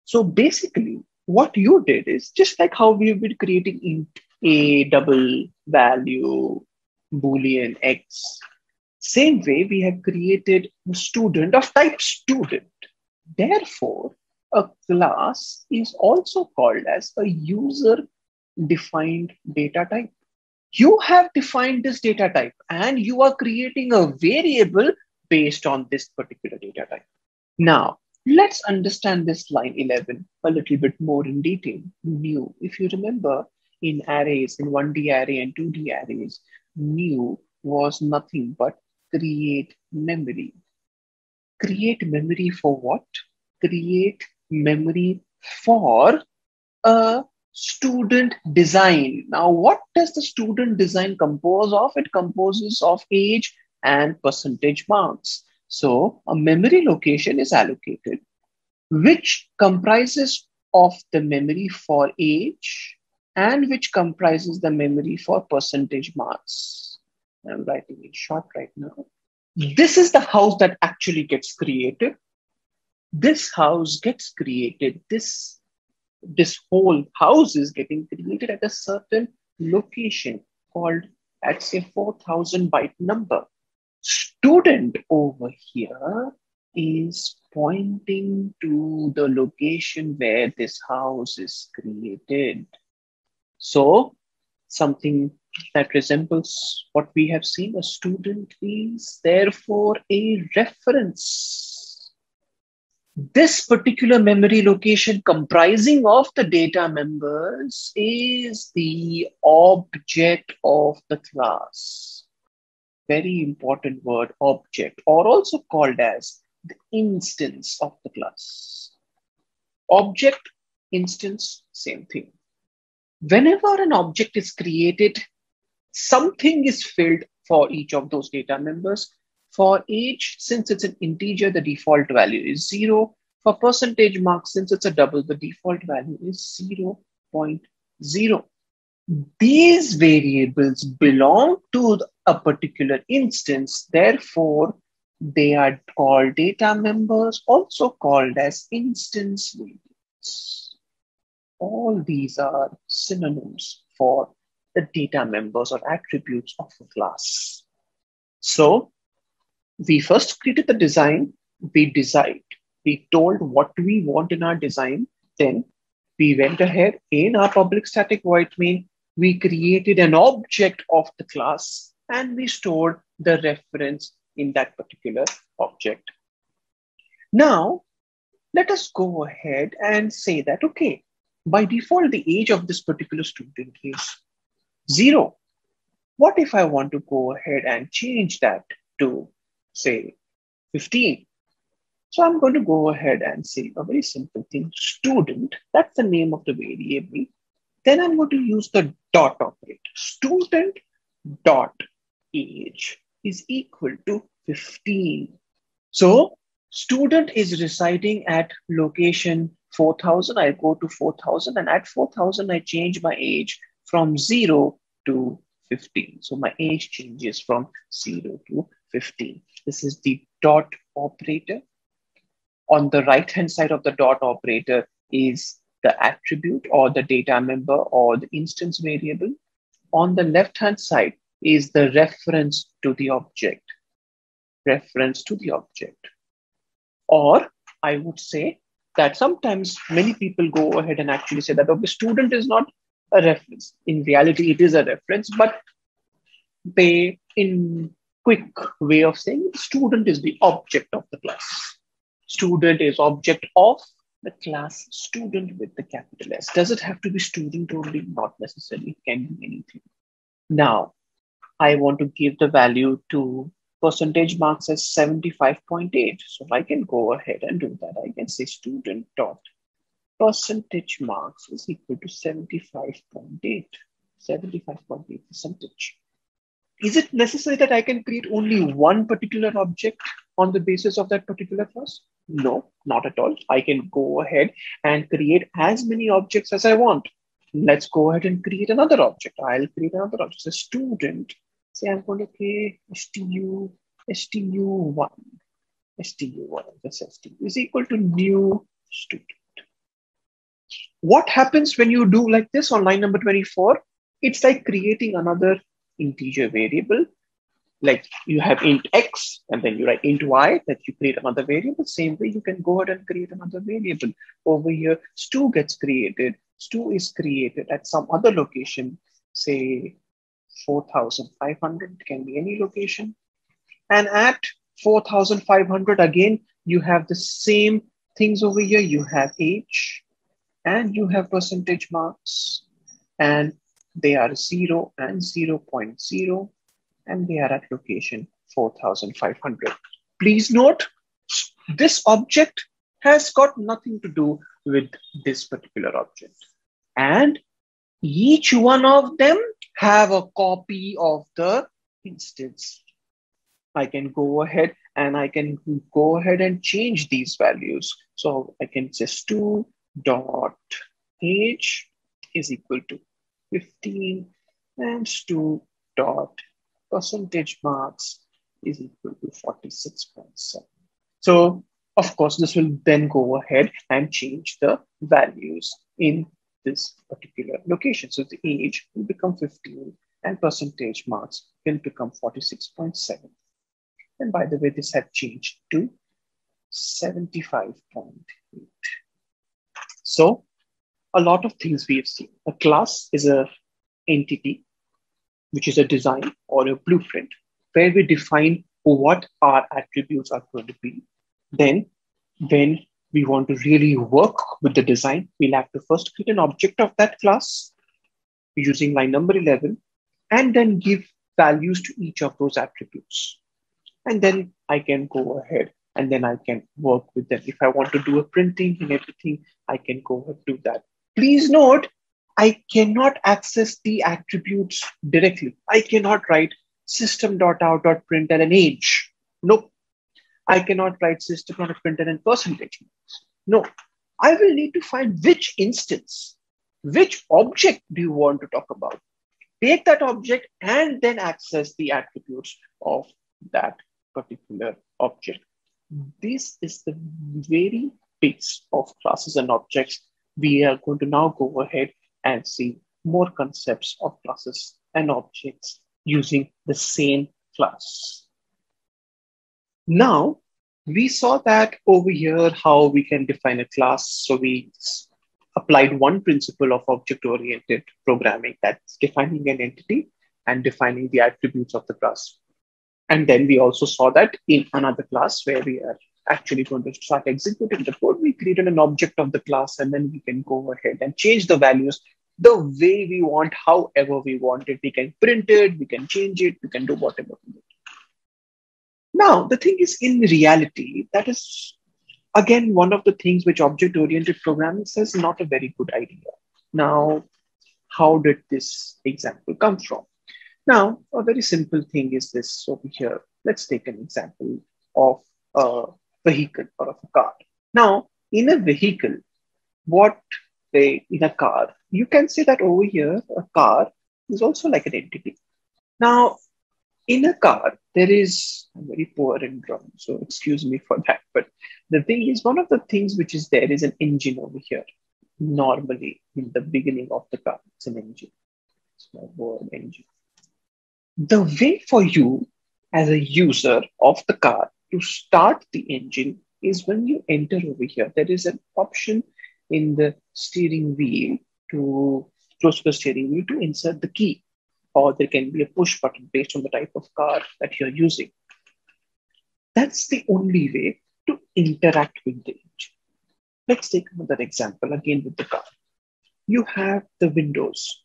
So basically, what you did is just like how we've been creating int a, double value, Boolean X. Same way, we have created a student of type student. Therefore, a class is also called as a user-defined data type. You have defined this data type and you are creating a variable based on this particular data type. Now, let's understand this line 11 a little bit more in detail. New, if you remember, in arrays, in 1D array and 2D arrays, new was nothing but create memory. Create memory for what? Create memory for a student design. Now, what does the student design compose of? It composes of age and percentage marks. So a memory location is allocated, which comprises of the memory for age and which comprises the memory for percentage marks. I'm writing it short right now. This is the house that actually gets created. This house gets created. This whole house is getting created at a certain location called at say 4000 byte number. Student over here is pointing to the location where this house is created. So something that resembles what we have seen, a student is therefore a reference. This particular memory location comprising of the data members is the object of the class. Very important word, object, or also called as the instance of the class. Object, instance, same thing. Whenever an object is created, something is filled for each of those data members. For age, since it's an integer, the default value is 0. For percentage marks, since it's a double, the default value is 0.0. These variables belong to a particular instance. Therefore, they are called data members, also called as instance variables. All these are synonyms for the data members or attributes of a class. So we first created the design, we told what we want in our design. Then we went ahead in our public static void main, we created an object of the class and we stored the reference in that particular object. Now, let us go ahead and say that, okay, by default, the age of this particular student is 0. What if I want to go ahead and change that to, say, 15? So I'm going to go ahead and say a very simple thing, student, that's the name of the variable. Then I'm going to use the dot operator. Student dot age is equal to 15. So student is residing at location 4000. I go to 4000 and at 4000, I change my age from 0 to 15. So my age changes from 0 to 15. This is the dot operator. On the right-hand side of the dot operator is the attribute or the data member or the instance variable. On the left-hand side is the reference to the object. Reference to the object. Or I would say that sometimes many people go ahead and actually say that, okay, student is not a reference. In reality, it is a reference, but they, in quick way of saying, student is the object of the class. Student is object of the class student with the capital S. Does it have to be student only? Not necessarily, it can be anything. Now, I want to give the value to percentage marks as 75.8. So I can go ahead and do that. I can say student dot percentage marks is equal to 75.8. 75.8 percentage. Is it necessary that I can create only one particular object on the basis of that particular class? No, not at all. I can go ahead and create as many objects as I want. Let's go ahead and create another object. I'll create another object. So student, say I'm going to create stu1. stu1, this stu is equal to new student. What happens when you do like this on line number 24? It's like creating another integer variable. Like you have int x and then you write int y, that you create another variable. Same way you can go ahead and create another variable. Over here, stu gets created. Stu is created at some other location, say 4,500, can be any location. And at 4,500, again, you have the same things over here. You have age and you have percentage marks, and they are 0 and 0.0, and they are at location 4,500. Please note, this object has got nothing to do with this particular object. And each one of them have a copy of the instance. I can go ahead and change these values. So I can say stu dot age is equal to 15 and stu dot percentage marks is equal to 46.7. So of course, this will then go ahead and change the values in this particular location. So the age will become 15 and percentage marks will become 46.7. And by the way, this had changed to 75.8. So a lot of things we have seen. A class is an entity, which is a design or a blueprint, where we define what our attributes are going to be. Then when we want to really work with the design, we'll have to first create an object of that class using line number 11, and then give values to each of those attributes. And then I can go ahead and then I can work with them. If I want to do a printing and everything, I can go ahead and do that. Please note, I cannot access the attributes directly. I cannot write system.out.println age. Nope. I cannot write system.out.println percentage. No. I will need to find which instance, which object do you want to talk about. Take that object and then access the attributes of that particular object. This is the very base of classes and objects. We are going to now go ahead and see more concepts of classes and objects using the same class. Now, we saw that over here, how we can define a class. So we applied one principle of object-oriented programming, that's defining an entity and defining the attributes of the class. And then we also saw that in another class where we are actually going to start executing the code, we created an object of the class, and then we can go ahead and change the values the way we want, however we want it. We can print it, we can change it, we can do whatever we want. Now, the thing is, in reality, that is, again, one of the things which object-oriented programming says is not a very good idea. Now, how did this example come from? Now, a very simple thing is this over here. Let's take an example of a vehicle or of a car. Now, in a vehicle, in a car, you can say that over here, a car is also like an entity. Now, in a car, I'm very poor in drawing, so excuse me for that. But the thing is, one of the things which is there is an engine over here. Normally, in the beginning of the car, it's an engine. It's my word, engine. The way for you as a user of the car to start the engine is when you enter over here. There is an option in the steering wheel close to the steering wheel to insert the key, or there can be a push button based on the type of car that you're using. That's the only way to interact with the engine. Let's take another example again with the car. You have the windows.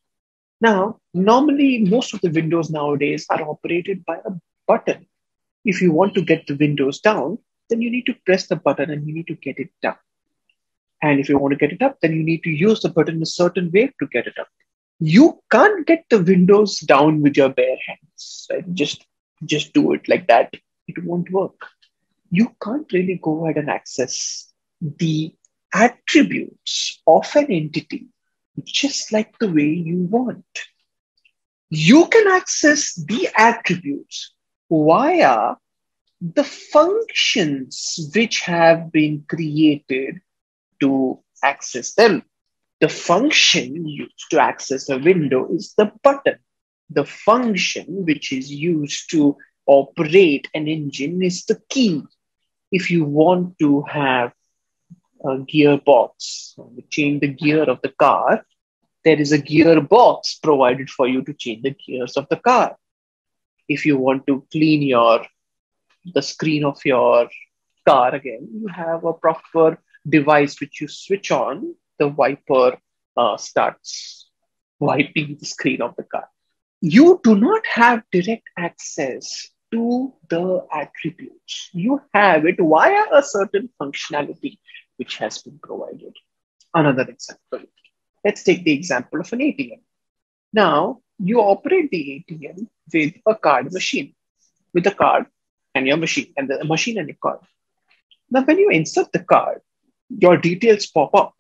Now, normally, most of the windows nowadays are operated by a button. If you want to get the windows down, then you need to press the button and you need to get it down. And if you want to get it up, then you need to use the button a certain way to get it up. You can't get the windows down with your bare hands. Right? Just do it like that. It won't work. You can't really go ahead and access the attributes of an entity just like the way you want. You can access the attributes via the functions which have been created to access them. The function used to access a window is the button. The function which is used to operate an engine is the key. If you want to have a gearbox, change the gear of the car, there is a gearbox provided for you to change the gears of the car. If you want to clean the screen of your car again, you have a proper device which you switch on, the wiper starts wiping the screen of the car. You do not have direct access to the attributes. You have it via a certain functionality which has been provided. Another example. Let's take the example of an ATM. Now, you operate the ATM with a card machine, with a card and your machine, and the machine and your card. Now, when you insert the card, your details pop up.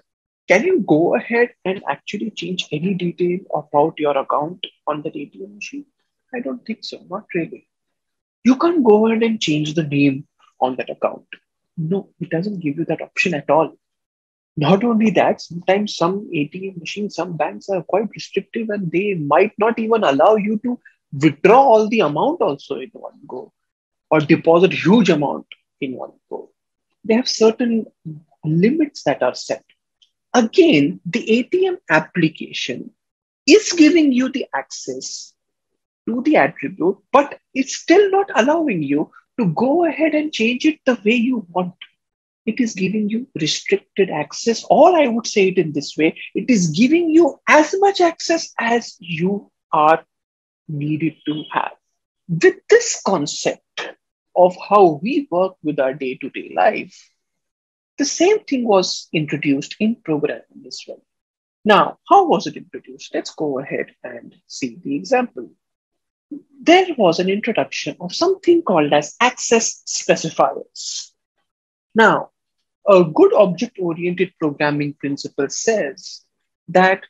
Can you go ahead and actually change any detail about your account on the ATM machine? I don't think so, not really. You can't go ahead and change the name on that account. No, it doesn't give you that option at all. Not only that, sometimes some ATM machines, some banks are quite restrictive and they might not even allow you to withdraw all the amount also in one go or deposit huge amount in one go. They have certain limits that are set. Again, the ATM application is giving you the access to the attribute, but it's still not allowing you to go ahead and change it the way you want. It is giving you restricted access, or I would say it in this way, it is giving you as much access as you are needed to have. With this concept of how we work with our day-to-day life, the same thing was introduced in programming as well. Now, how was it introduced? Let's go ahead and see the example. There was an introduction of something called as access specifiers. Now, a good object-oriented programming principle says that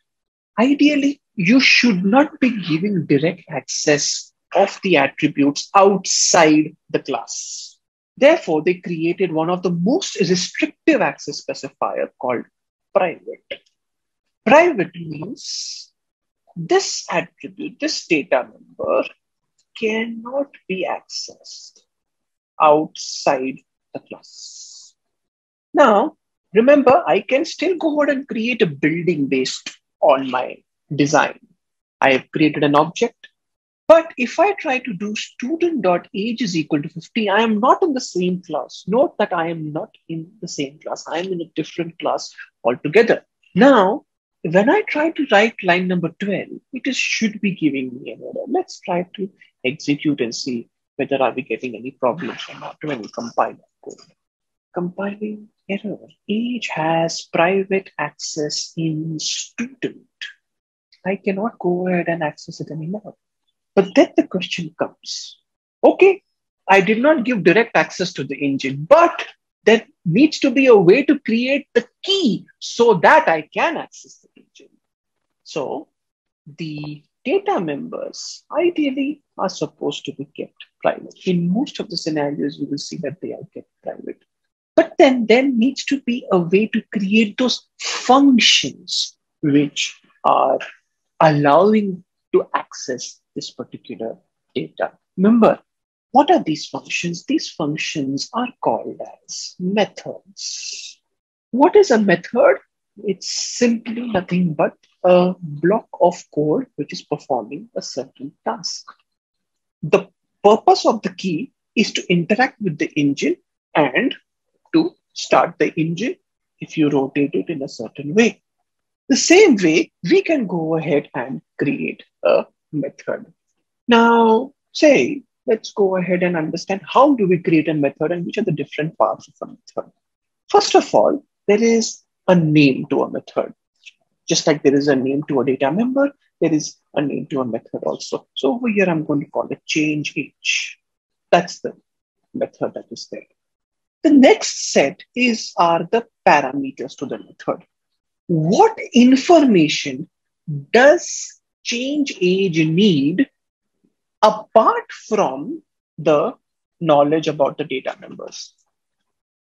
ideally, you should not be giving direct access of the attributes outside the class. Therefore, they created one of the most restrictive access specifier called private. Private means this attribute, this data member cannot be accessed outside the class. Now, remember, I can still go ahead and create a building based on my design. I have created an object. But if I try to do student.age is equal to 50, I am not in the same class. Note that I am not in the same class. I am in a different class altogether. Now, when I try to write line number 12, it should be giving me an error. Let's try to execute and see whether are we getting any problems or not when we compile our code. Compiling error. Age has private access in student. I cannot go ahead and access it anymore. But then the question comes, okay, I did not give direct access to the engine, but there needs to be a way to create the key so that I can access the engine. So the data members ideally are supposed to be kept private. In most of the scenarios, you will see that they are kept private. But then there needs to be a way to create those functions which are allowing to access this particular data. Remember, what are these functions? These functions are called as methods. What is a method? It's simply nothing but a block of code which is performing a certain task. The purpose of the key is to interact with the engine and to start the engine if you rotate it in a certain way. The same way, we can go ahead and create a method. Now, let's go ahead and understand how do we create a method and which are the different parts of a method. First of all, there is a name to a method. Just like there is a name to a data member, there is a name to a method also. So over here, I'm going to call it change age. That's the method that is there. The next set are the parameters to the method. What information does change age need apart from the knowledge about the data members?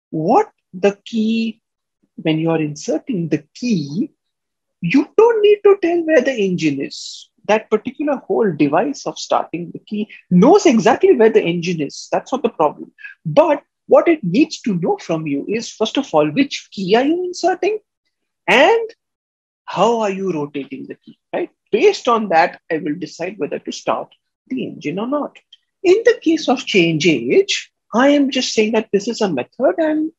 What the key, when you are inserting the key, you don't need to tell where the engine is. that particular whole device of starting the key knows exactly where the engine is. That's not the problem. But what it needs to know from you is, first of all, which key are you inserting and how are you rotating the key, right? Based on that, I will decide whether to start the engine or not. In the case of change age, I am just saying that this is a method and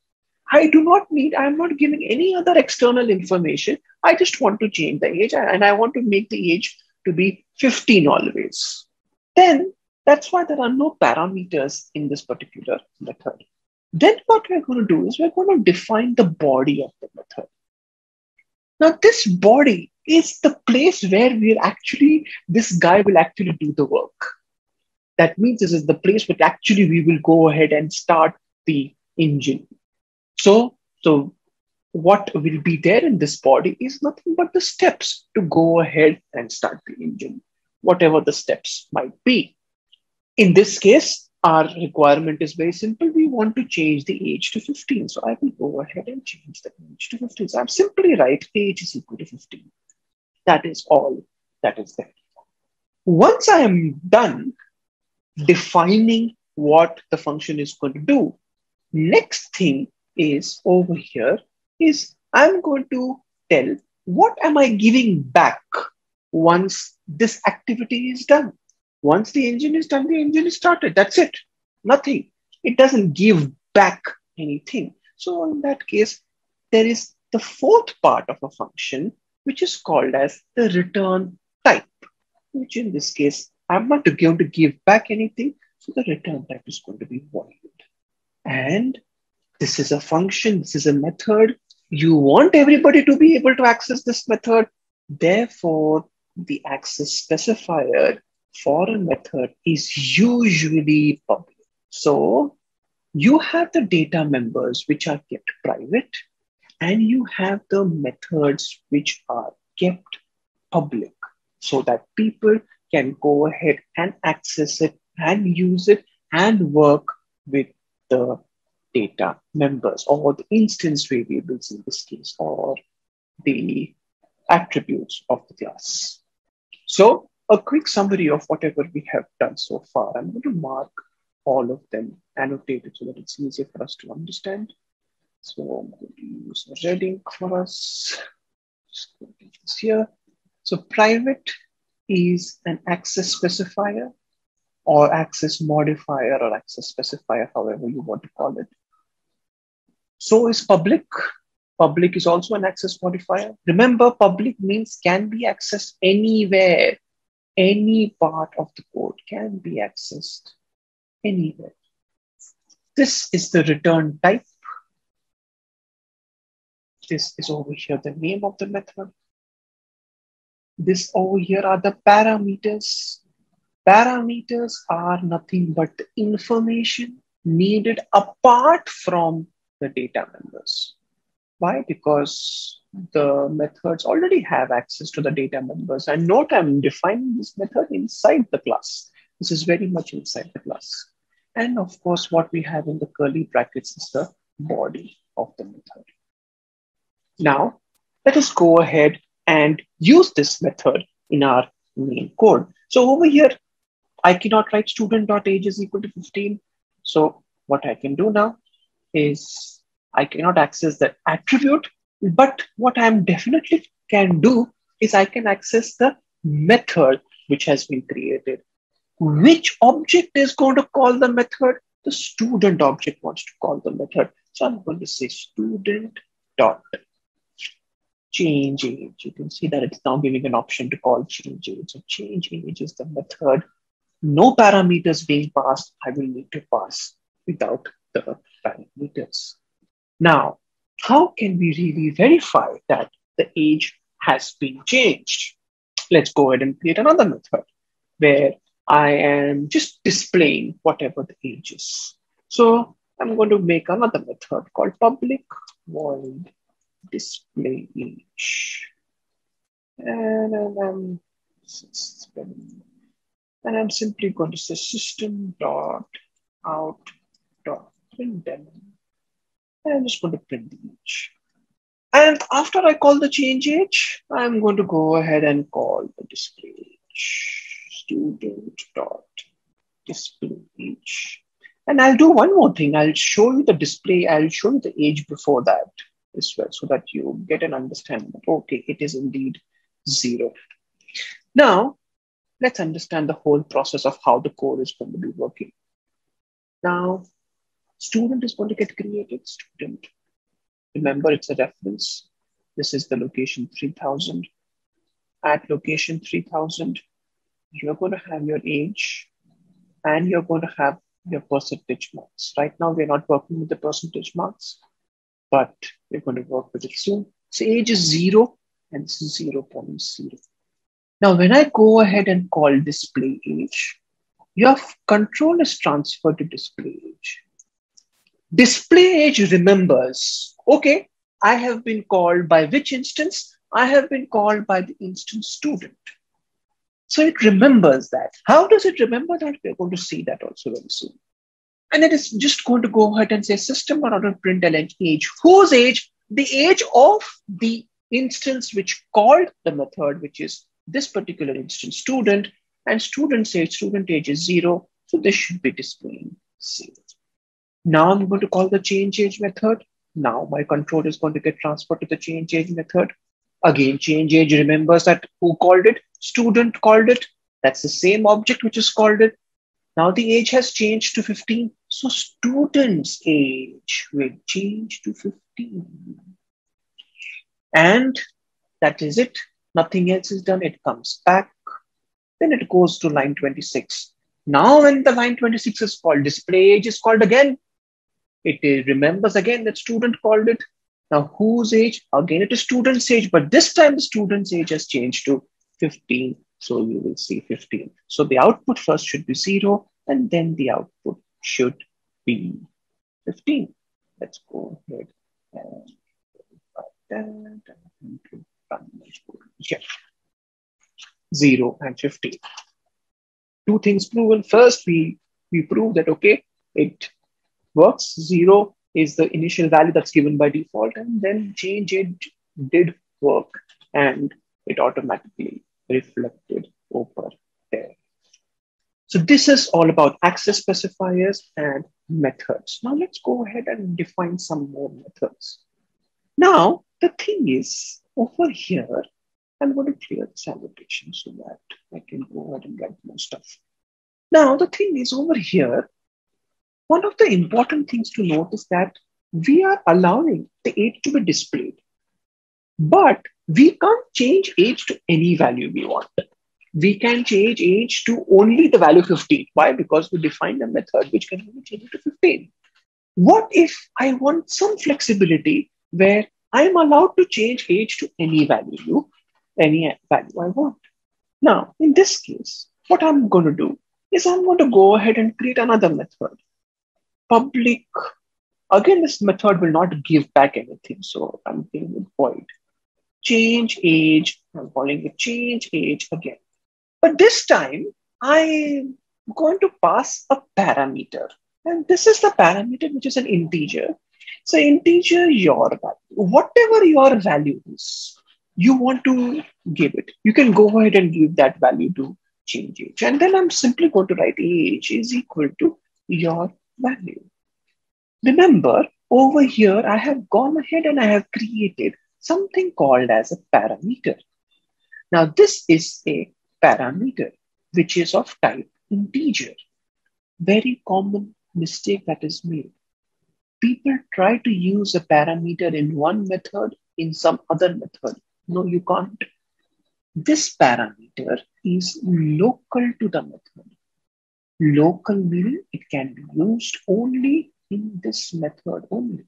I'm not giving any other external information. I just want to change the age and I want to make the age to be 15 always. Then that's why there are no parameters in this particular method. Then what we're going to do is we're going to define the body of the method. Now, this body is the place where this guy will actually do the work. That means this is the place where actually we will go ahead and start the engine. So what will be there in this body is nothing but the steps to go ahead and start the engine, whatever the steps might be. In this case, our requirement is very simple. We want to change the age to 15. So I will go ahead and change the age to 15. So I'm simply write age is equal to 15. That is all that is there. Once I am done defining what the function is going to do, next thing is over here is I'm going to tell what am I giving back once this activity is done. Once the engine is done, the engine is started. That's it. Nothing. It doesn't give back anything. So in that case, there is the fourth part of a function, which is called as the return type, which in this case, I'm not going to give back anything. So the return type is going to be void. And this is a function. This is a method. You want everybody to be able to access this method. Therefore, the access specifier for a method is usually public. So you have the data members which are kept private, and you have the methods which are kept public so that people can go ahead and access it and use it and work with the data members or the instance variables in this case, or the attributes of the class. So a quick summary of whatever we have done so far. I'm going to mark all of them, annotate it so that it's easier for us to understand. So I'm going to use a red ink for us. Just go to this here. So private is an access specifier or access modifier or access specifier, however you want to call it. So is public. Public is also an access modifier. Remember, public means can be accessed anywhere. Any part of the code can be accessed anywhere. This is the return type. This is over here the name of the method. This over here are the parameters. Parameters are nothing but the information needed apart from the data members. Why? Because the methods already have access to the data members. And note I'm defining this method inside the class. This is very much inside the class. And of course, what we have in the curly brackets is the body of the method. Now, let us go ahead and use this method in our main code. So over here, I cannot write student.age is equal to 15. So what I can do now is I cannot access that attribute, but what I definitely can do is I can access the method which has been created. Which object is going to call the method? The student object wants to call the method. So I'm going to say student dot change age. You can see that it's now giving an option to call change age. So change age is the method. No parameters being passed. I will need to pass without the parameters. Now, how can we really verify that the age has been changed? Let's go ahead and create another method where I am just displaying whatever the age is. So I'm going to make another method called public void display age. And I'm simply going to say system.out.println. I'm just going to print the age. And after I call the change age, I'm going to go ahead and call the display age. student dot display age. And I'll do one more thing. I'll show you the display. I'll show you the age before that as well, so that you get an understanding that, okay, it is indeed 0. Now, let's understand the whole process of how the code is going to be working. Now, student is going to get created. Student. Remember, it's a reference. This is the location 3000. At location 3000, you're going to have your age and you're going to have your percentage marks. Right now, we're not working with the percentage marks, but we're going to work with it soon. So age is 0 and this is 0.0. Now, when I go ahead and call display age, your control is transferred to display age. Display age remembers, okay, I have been called by which instance? I have been called by the instance student. So it remembers that. How does it remember that? We're going to see that also very soon. And it is just going to go ahead and say system.out.println age. Whose age? The age of the instance which called the method, which is this particular instance student, and student age is 0. So this should be displaying 0. Now I'm going to call the change age method. Now my control is going to get transferred to the change age method. Again, change age remembers that who called it? Student called it. That's the same object which is called it. Now the age has changed to 15. So student's age will change to 15. And that is it. Nothing else is done. It comes back. Then it goes to line 26. Now when the line 26 is called, display age is called again. It remembers again that student called it. Now whose age? Again, it is student's age, but this time the student's age has changed to 15. So you will see 15. So the output first should be 0, and then the output should be 15. Let's go ahead and yeah. 0 and 15. Two things proven. First, we prove that, okay, it works. 0 is the initial value that's given by default, and then change age did work, and it automatically reflected over there. So this is all about access specifiers and methods. Now let's go ahead and define some more methods. Now, the thing is, over here, I'm going to clear this annotation so that I can go ahead and write more stuff. Now, the thing is, over here, one of the important things to note is that we are allowing the age to be displayed, but we can't change age to any value we want. We can change age to only the value 15. Why? Because we defined a method which can only change it to 15. What if I want some flexibility where I'm allowed to change age to any value I want? Now, in this case, what I'm going to do is I'm going to go ahead and create another method. Public. Again, this method will not give back anything, so I'm giving it void. Change age. I'm calling it change age again. But this time, I'm going to pass a parameter. And this is the parameter, which is an integer. So integer your value. Whatever your value is, you want to give it. You can go ahead and give that value to change age. And then I'm simply going to write age is equal to your value. Remember, over here, I have gone ahead and I have created something called as a parameter. Now, this is a parameter, which is of type integer. Very common mistake that is made. People try to use a parameter in one method in some other method. No, you can't. This parameter is local to the method. Local meaning it can be used only in this method only.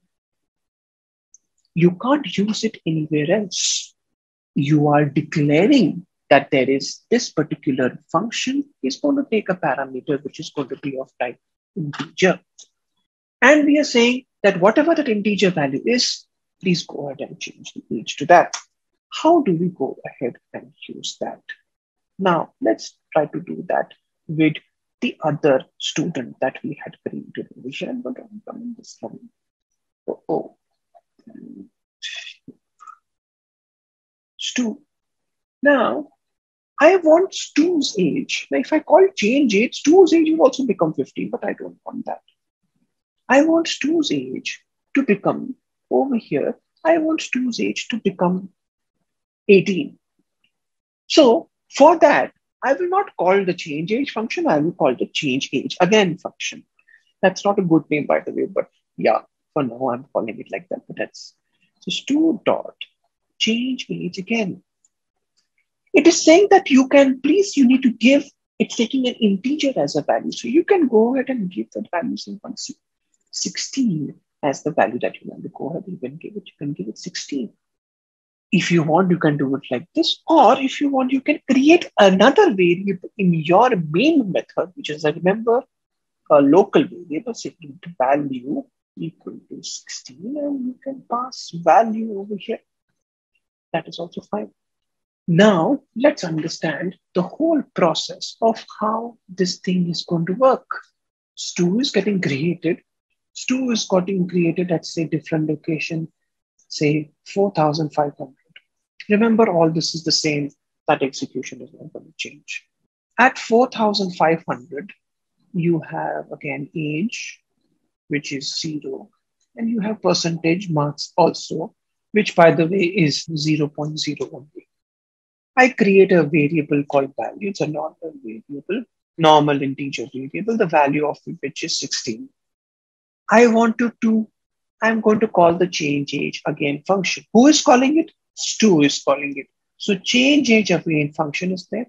You can't use it anywhere else. You are declaring that there is this particular function is going to take a parameter which is going to be of type integer. And we are saying that whatever that integer value is, please go ahead and change the age to that. How do we go ahead and use that? Now, let's try to do that with the other student that we had created over here. But I'm coming this one. Stu. Now, I want Stu's age. Now, if I call change age, Stu's age will also become 15, but I don't want that. I want Stu's age to become, over here, I want Stu's age to become 18. So for that, I will not call the change age function. I will call the change age again function. That's not a good name, by the way, but yeah, for now I'm calling it like that. But that's so Stu dot change age again. It is saying that you need to give, it's taking an integer as a value. So you can go ahead and give that value, say 16 as the value that you want to go ahead and you can give it 16. If you want, you can do it like this, or if you want, you can create another variable in your main method, which is, I remember, a local variable, say int value equal to 16, and you can pass value over here. That is also fine. Now, let's understand the whole process of how this thing is going to work. Stu is getting created. Stu is getting created at, say, different location, say 4,500. Remember, all this is the same. That execution is not going to change. At 4,500, you have, again, age, which is 0. And you have percentage marks also, which, by the way, is 0.0 only. I create a variable called value. It's a normal variable, normal integer variable, the value of which is 16. I'm going to call the change age again function. Who is calling it? Stu is calling it. So change age again function is there.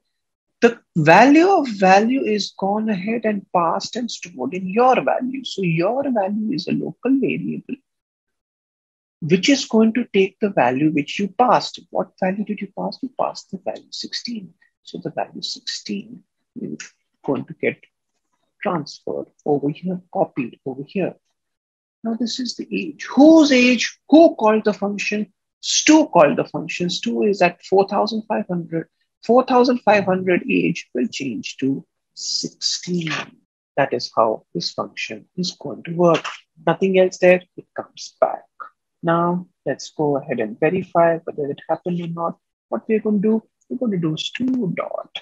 The value of value is gone ahead and passed and stored in your value. So your value is a local variable, which is going to take the value which you passed. What value did you pass? You passed the value 16. So the value 16 is going to get transferred over here, copied over here. Now this is the age. Whose age? Who called the function? Stu called the function. Stu is at 4,500. 4,500 age will change to 16. That is how this function is going to work. Nothing else there. It comes back. Now let's go ahead and verify whether it happened or not. What we're going to do, we're going to do Stu dot.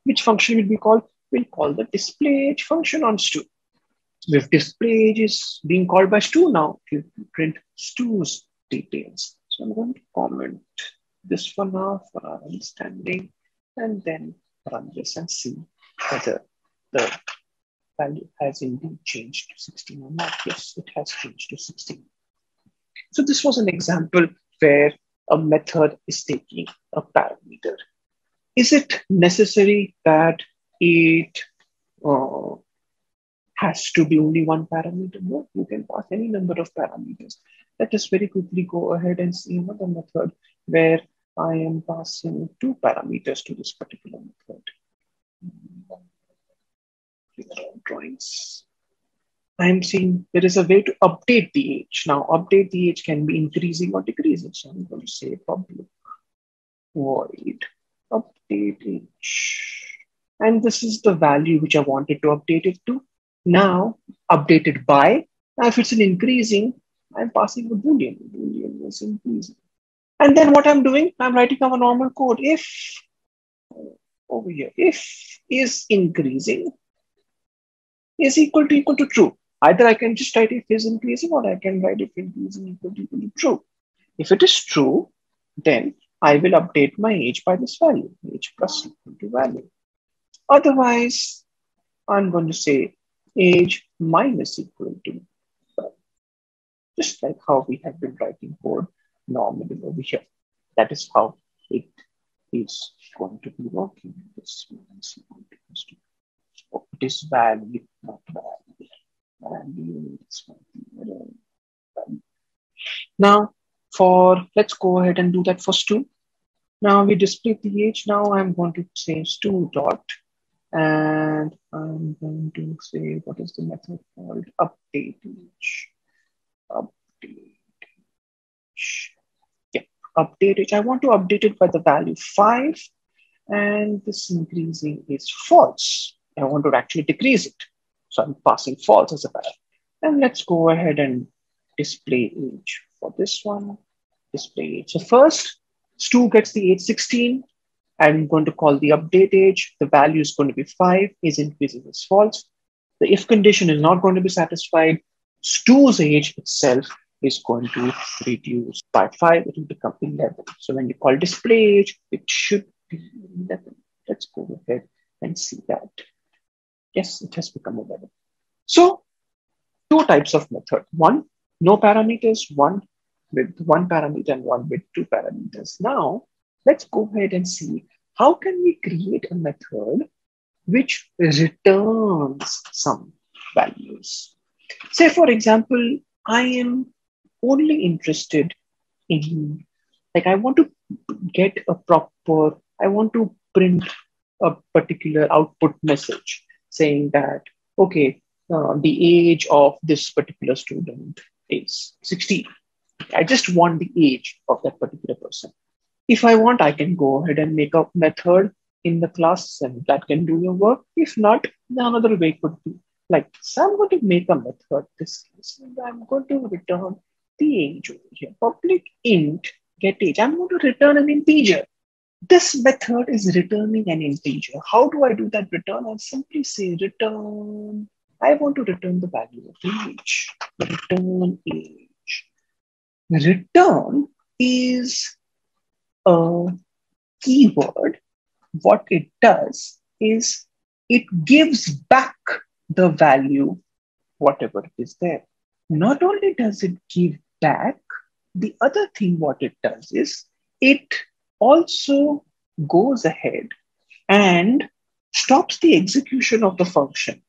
Which function will be called? We'll call the display age function on Stu. If display age is being called by Stu now, you print Stu's details. So I'm going to comment this for now for our understanding, and then run this and see whether the value has indeed changed to 16 or not. Yes, it has changed to 16. So this was an example where a method is taking a parameter. Is it necessary that it has to be only one parameter? No, you can pass any number of parameters. Let us very quickly go ahead and see another method where I am passing 2 parameters to this particular method. Drawings. I'm seeing there is a way to update the age. Now, update the age can be increasing or decreasing. So I'm going to say public void update age. And this is the value which I wanted to update it to. Now, updated by. Now, if it's an increasing, I'm passing a Boolean. Boolean is increasing. And then what I'm doing, I'm writing our normal code. If, over here, if is increasing is equal to true. Either I can just write if is increasing, or I can write if increasing equal to true. If it is true, then I will update my age by this value, age plus equal to value. Otherwise, I'm going to say age minus equal to value. Just like how we have been writing code normally over here. That is how it is going to be working. This it is value, not value. Value is value. Now, let's go ahead and do that for Stu. Now we display the age. Now I'm going to say Stu dot, and I'm going to say, what is the method called? Update age. Update age. Yeah, update age. I want to update it by the value 5, and this increasing is false. I want to actually decrease it. So I'm passing false as a value. And let's go ahead and display age for this one. Display age. So first, Stu gets the age 16, I'm going to call the update age. The value is going to be 5. Is increasing is false. The if condition is not going to be satisfied. Stu's age itself is going to reduce by 5. It will become 11. So when you call display age, it should be 11. Let's go ahead and see that. Yes, it has become 11. So two types of method. One, no parameters. One with one parameter and one with two parameters. Now, let's go ahead and see how can we create a method which returns some values. Say, for example, I am only interested in, like, I want to get a proper, I want to print a particular output message saying that, okay, the age of this particular student is 16. I just want the age of that particular person. If I want, I can go ahead and make a method in the class and that can do your work. If not, another way could be like, so I'm going to make a method. This is, I'm going to return the age over here. Public int get age. I'm going to return an integer. This method is returning an integer. How do I do that return? I simply say return. I want to return the value of the age. Return age. Return is a keyword. What it does is it gives back the value, whatever is there. Not only does it give back, the other thing what it does is it also goes ahead and stops the execution of the function.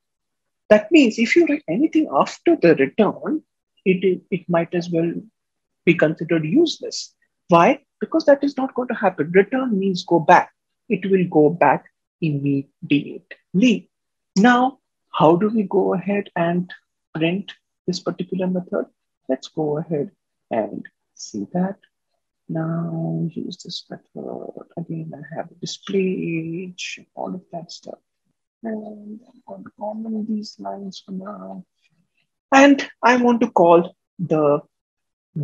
That means if you write anything after the return, it might as well be considered useless. Why? Because that is not going to happen. Return means go back. It will go back immediately. Now, how do we go ahead and print this particular method? Let's go ahead and see that. Now, use this method. Again, I have a display age, all of that stuff. And I'm going to comment these lines for now. And I want to call the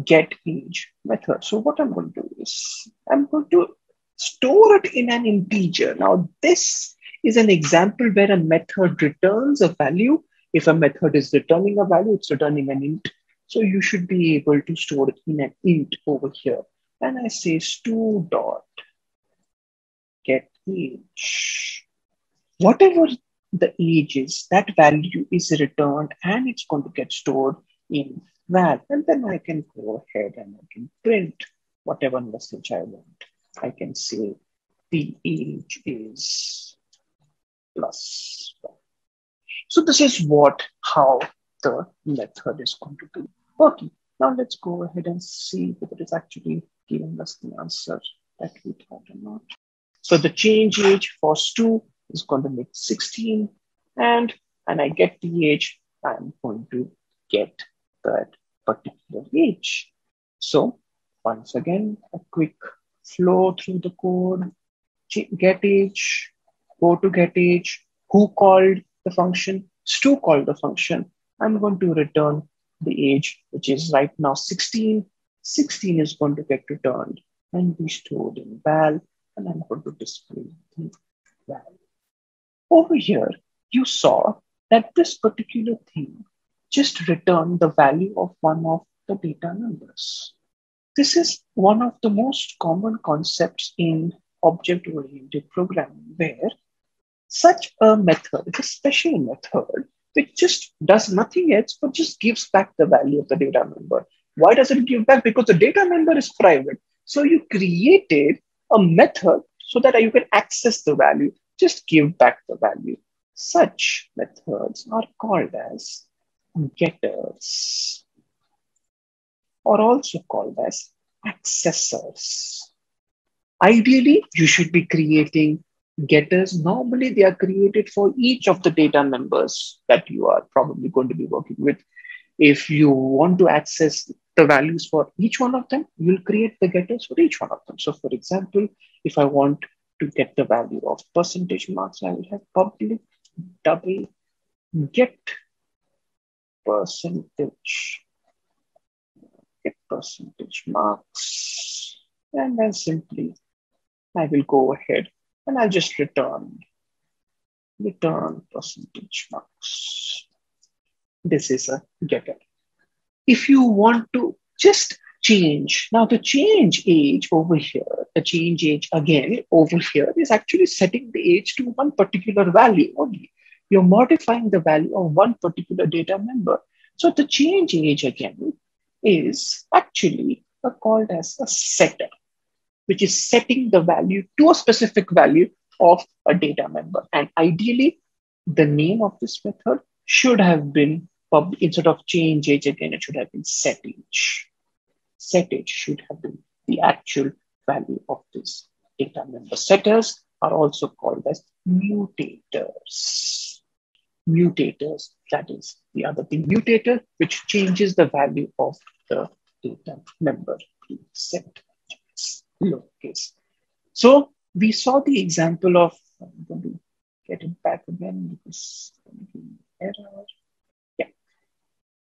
get age method. So what I'm going to do is I'm going to store it in an integer. Now, this is an example where a method returns a value. If a method is returning a value, it's returning an int. So you should be able to store it in an int over here. And I say stu dot get age. Whatever the age is, that value is returned and it's going to get stored in val. And then I can go ahead and I can print whatever message I want. I can say the age is plus 1. So this is how the method is going to be working. Now let's go ahead and see whether it's actually giving us the answer that we thought or not. So the change age for stu is going to make 16, and I get the age, I'm going to get that particular age. So once again, a quick flow through the code. Get age, go to get age. Who called the function? Stu called the function. I'm going to return the age, which is right now 16. 16 is going to get returned and be stored in val, and I'm going to display the val. Over here, you saw that this particular thing just returned the value of one of the data numbers. This is one of the most common concepts in object-oriented programming, where such a method is a special method which just does nothing else but just gives back the value of the data number. Why does it give back? Because the data number is private. So you created a method so that you can access the value, just give back the value. Such methods are called as getters, or also called as accessors. Ideally, you should be creating getters. Normally, they are created for each of the data members that you are probably going to be working with. If you want to access the values for each one of them, you'll create the getters for each one of them. So for example, if I want to get the value of percentage marks, I will have public double get percentage marks. And then simply I will go ahead and I'll just return percentage marks. This is a getter. If you want to just change, now the change age over here, the change age again over here is actually setting the age to one particular value only. You're modifying the value of one particular data member. So the change age again is actually called as a setter, which is setting the value to a specific value of a data member. And ideally, the name of this method should have been, instead of change age again, it should have been set age. Set age should have been the actual value of this data member. Setters are also called as mutators. Mutators, that is the other thing. Mutator, which changes the value of the data member. Set lowercase. So we saw the example of, I'm going to get it back again because error. Yeah.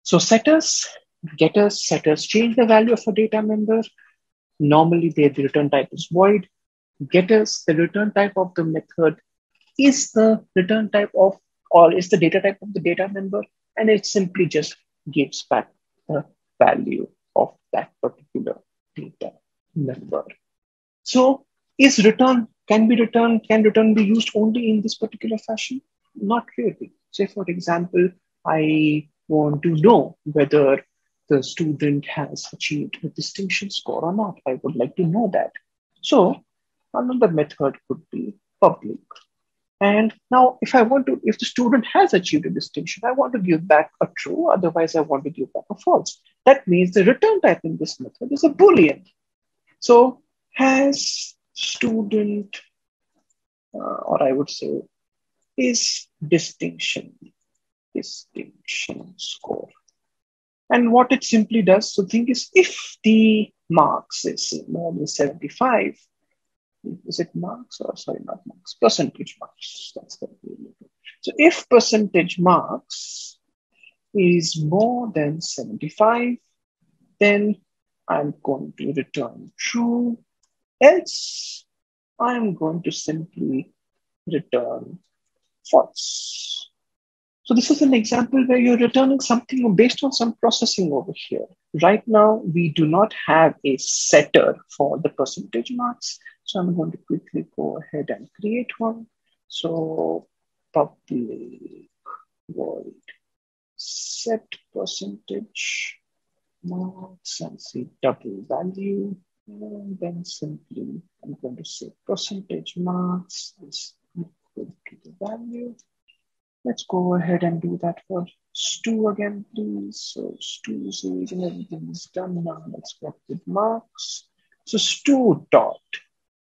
So setters, getters, setters change the value of a data member. Normally the return type is void. Getters, the return type of the method is the return type of, or is the data type of the data member, and it simply just gives back the value of that particular data member. So is return, can return be used only in this particular fashion? Not really. Say for example, I want to know whether the student has achieved a distinction score or not. I would like to know that. So another method could be public. And now if the student has achieved a distinction, I want to give back a true, otherwise I want to give back a false. That means the return type in this method is a Boolean. So has student, or I would say, is distinction score. And what it simply does, so thing is, if the marks is more than 75, is it marks or sorry, not marks, percentage marks. That's the so if percentage marks is more than 75, then I'm going to return true. Else, I'm going to simply return false. So this is an example where you're returning something based on some processing over here. Right now, we do not have a setter for the percentage marks. So I'm going to quickly go ahead and create one. So public void set percentage marks and say double value. And then simply I'm going to say percentage marks is equal to the value. Let's go ahead and do that for Stu again, please. So Stu's age and everything is done now. Let's work with marks. So Stu dot,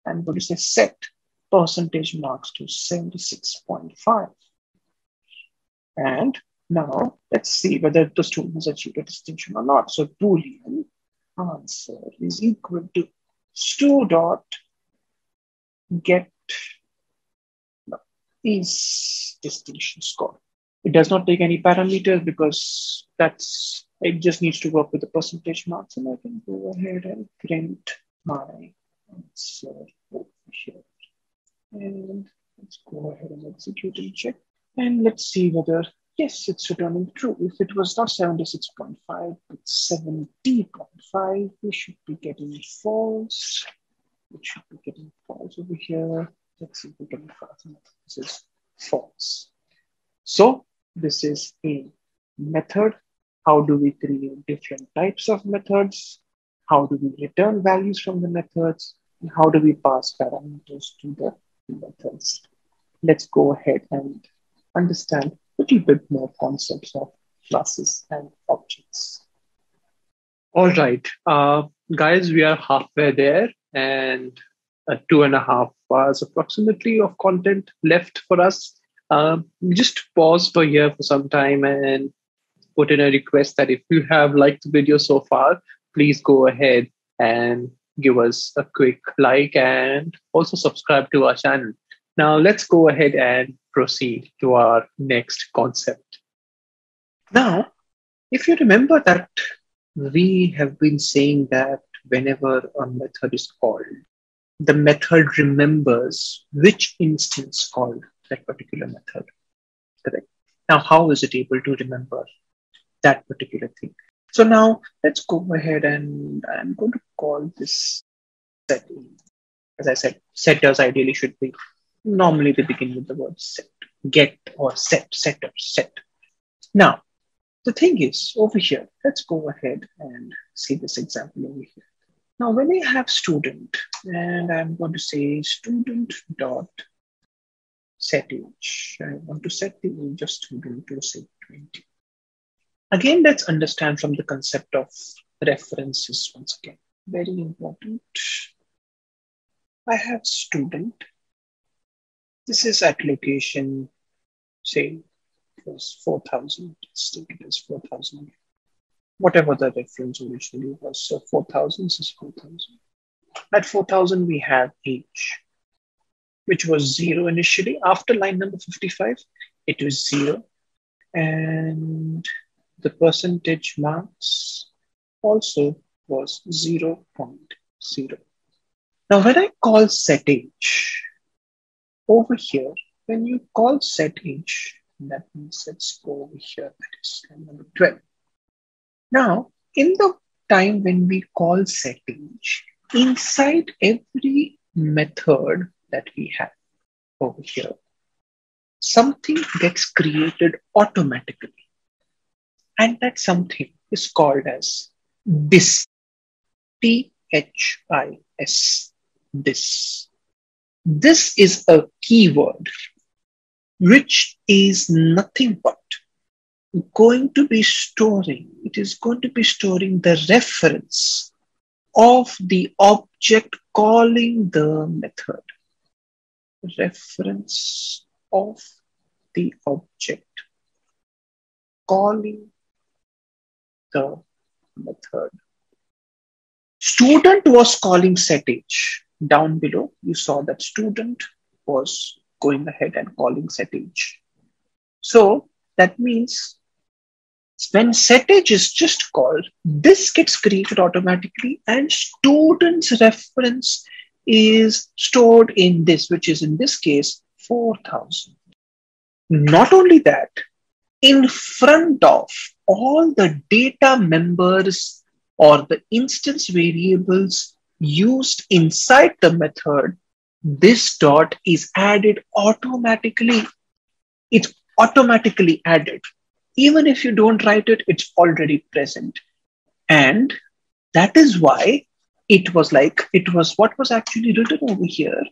I'm going to say set percentage marks to 76.5. And now let's see whether the student has achieved a distinction or not. So Boolean answer is equal to Stu dot get is distinction score. It does not take any parameters because it just needs to work with the percentage marks, and I can go ahead and print my answer over here. And let's go ahead and execute and check. And let's see whether, yes, it's returning true. If it was not 76.5, it's 70.5. We should be getting false. It should be getting false over here. Let's see if we can false. This is false. So this is a method. How do we create different types of methods? How do we return values from the methods? And how do we pass parameters to the methods? Let's go ahead and understand a little bit more concepts of classes and objects. All right, guys, we are halfway there, and 2.5 hours approximately of content left for us. Just pause for here for some time and put in a request that if you have liked the video so far, please go ahead and give us a quick like and also subscribe to our channel. Now let's go ahead and proceed to our next concept. Now, if you remember that we have been saying that whenever a method is called, the method remembers which instance called that particular method. Correct. Now, how is it able to remember that particular thing? So now let's go ahead and I'm going to call this set. As I said, setters ideally should be, normally they begin with the word set, get or set, setter, set. Now, the thing is over here, let's go ahead and see this example over here. Now, when I have student and I'm going to say student dot set age, I want to set the age of student to say 20. Again, let's understand from the concept of references once again. Very important. I have student. This is at location, say, it was 4,000. Let's take it as 4,000. Whatever the reference originally was. So 4,000 is 4,000. At 4,000, we have age, which was 0 initially. After line number 55, it was 0. And the percentage marks also was 0.0. Now, when I call set age, over here, when you call set age, that means let's go over here, that is line number 12. Now, in the time when we call set age, inside every method that we have over here, something gets created automatically. And that something is called as this, THIS, this. This is a keyword which is nothing but going to be storing, it is going to be storing the reference of the object calling the method. Reference of the object calling the method. Student was calling set age. Down below, you saw that student was going ahead and calling set age. So that means when set age is just called, this gets created automatically and student's reference is stored in this, which is in this case 4,000. Not only that, in front of all the data members or the instance variables used inside the method, this dot is added automatically. It's automatically added. Even if you don't write it, it's already present. And that is why it was what was actually written over here,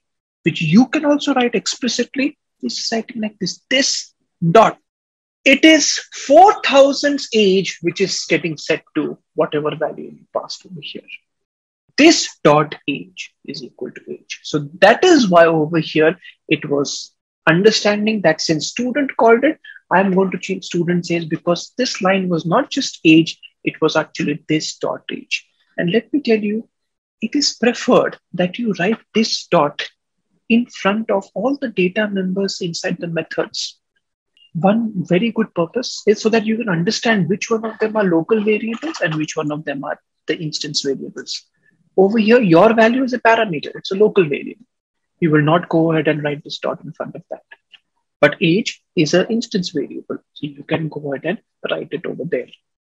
which you can also write explicitly, is something like this. This dot. It is 4,000's age, which is getting set to whatever value you passed over here. This dot age is equal to age. So that is why over here it was understanding that since student called it, I'm going to change student's age because this line was not just age, it was actually this dot age. And let me tell you, it is preferred that you write this dot in front of all the data members inside the methods. One very good purpose is so that you can understand which one of them are local variables and which one of them are the instance variables. Over here, your value is a parameter. It's a local variable. You will not go ahead and write this dot in front of that. But age is an instance variable. So you can go ahead and write it over there.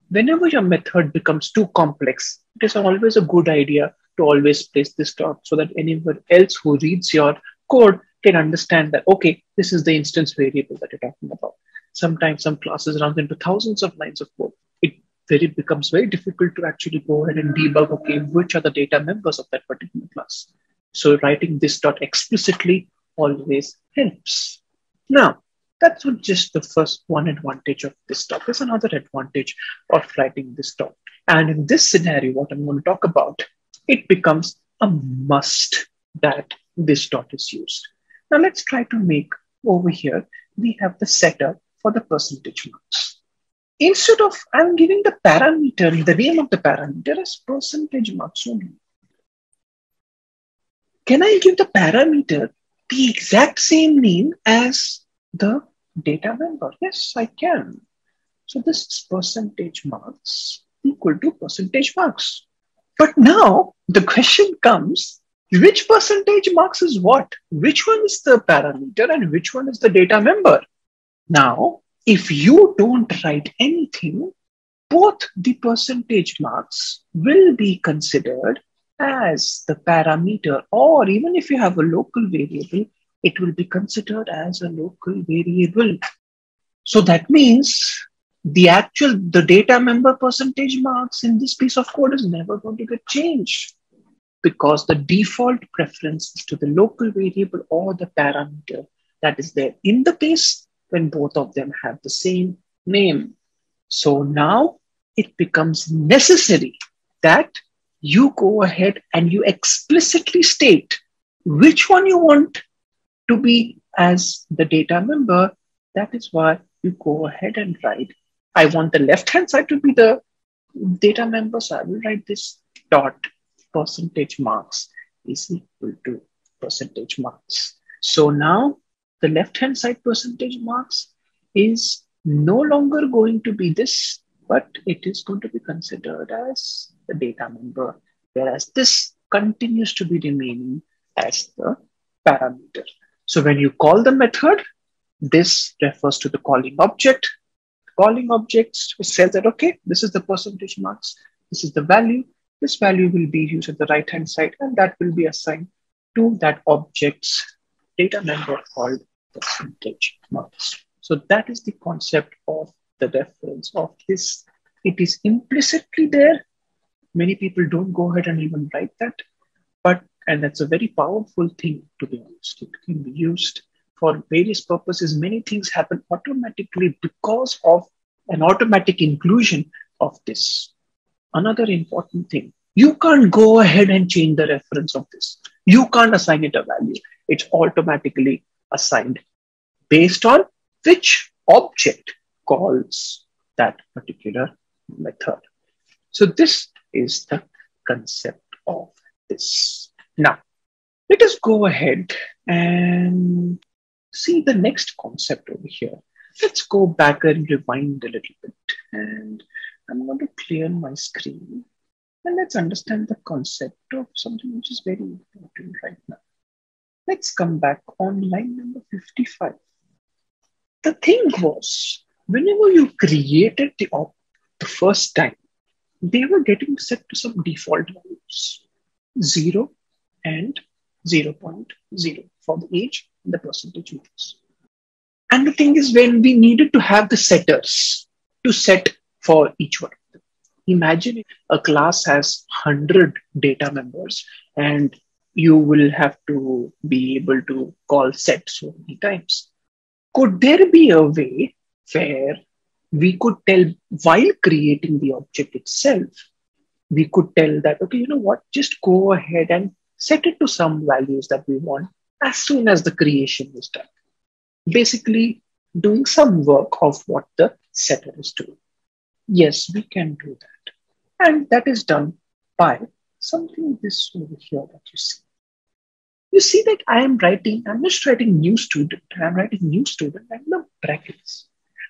Whenever your method becomes too complex, it is always a good idea to always place this dot so that anyone else who reads your code can understand that, okay, this is the instance variable that you're talking about. Sometimes some classes run into thousands of lines of code. It becomes very difficult to actually go ahead and debug, okay, which are the data members of that particular class. So writing this dot explicitly always helps. Now, that's not just the first one advantage of this dot. There's another advantage of writing this dot. And in this scenario, what I'm going to talk about, it becomes a must that this dot is used. Now let's try to make over here, we have the setter for the percentage marks. Instead of, I'm giving the parameter, the name of the parameter as percentage marks only. Can I give the parameter the exact same name as the data member? Yes, I can. So this is percentage marks equal to percentage marks. But now the question comes, which percentage marks is what? Which one is the parameter and which one is the data member? Now, if you don't write anything, both the percentage marks will be considered as the parameter, or even if you have a local variable, it will be considered as a local variable. So that means the data member percentage marks in this piece of code is never going to get changed, because the default preference is to the local variable or the parameter that is there in the case when both of them have the same name. So now it becomes necessary that you go ahead and you explicitly state which one you want to be as the data member. That is why you go ahead and write, I want the left-hand side to be the data member, so I will write this dot percentage marks is equal to percentage marks. So now the left-hand side percentage marks is no longer going to be this, but it is going to be considered as the data member, whereas this continues to be remaining as the parameter. So when you call the method, this refers to the calling object. Calling object says that, okay, this is the percentage marks, this is the value. This value will be used at the right-hand side, and that will be assigned to that object's data member called percentage marks. So that is the concept of the reference of this. It is implicitly there. Many people don't go ahead and even write that, and that's a very powerful thing, to be honest. It can be used for various purposes. Many things happen automatically because of an automatic inclusion of this. Another important thing, you can't go ahead and change the reference of this. You can't assign it a value. It's automatically assigned based on which object calls that particular method. So this is the concept of this. Now, let us go ahead and see the next concept over here. Let's go back and rewind a little bit. And I'm going to clear my screen. And let's understand the concept of something which is very important right now. Let's come back on line number 55. The thing was, whenever you created the first time, they were getting set to some default values, 0 and 0.0 for the age and the percentage marks. And the thing is, when we needed to have the setters to set for each one of them. Imagine a class has 100 data members and you will have to be able to call set so many times. Could there be a way where we could tell, while creating the object itself, we could tell that, okay, you know what, just go ahead and set it to some values that we want as soon as the creation is done. Basically, doing some work of what the setter is doing. Yes, we can do that. And that is done by something this over here that you see. You see that I'm just writing new student. I'm writing new student and the brackets.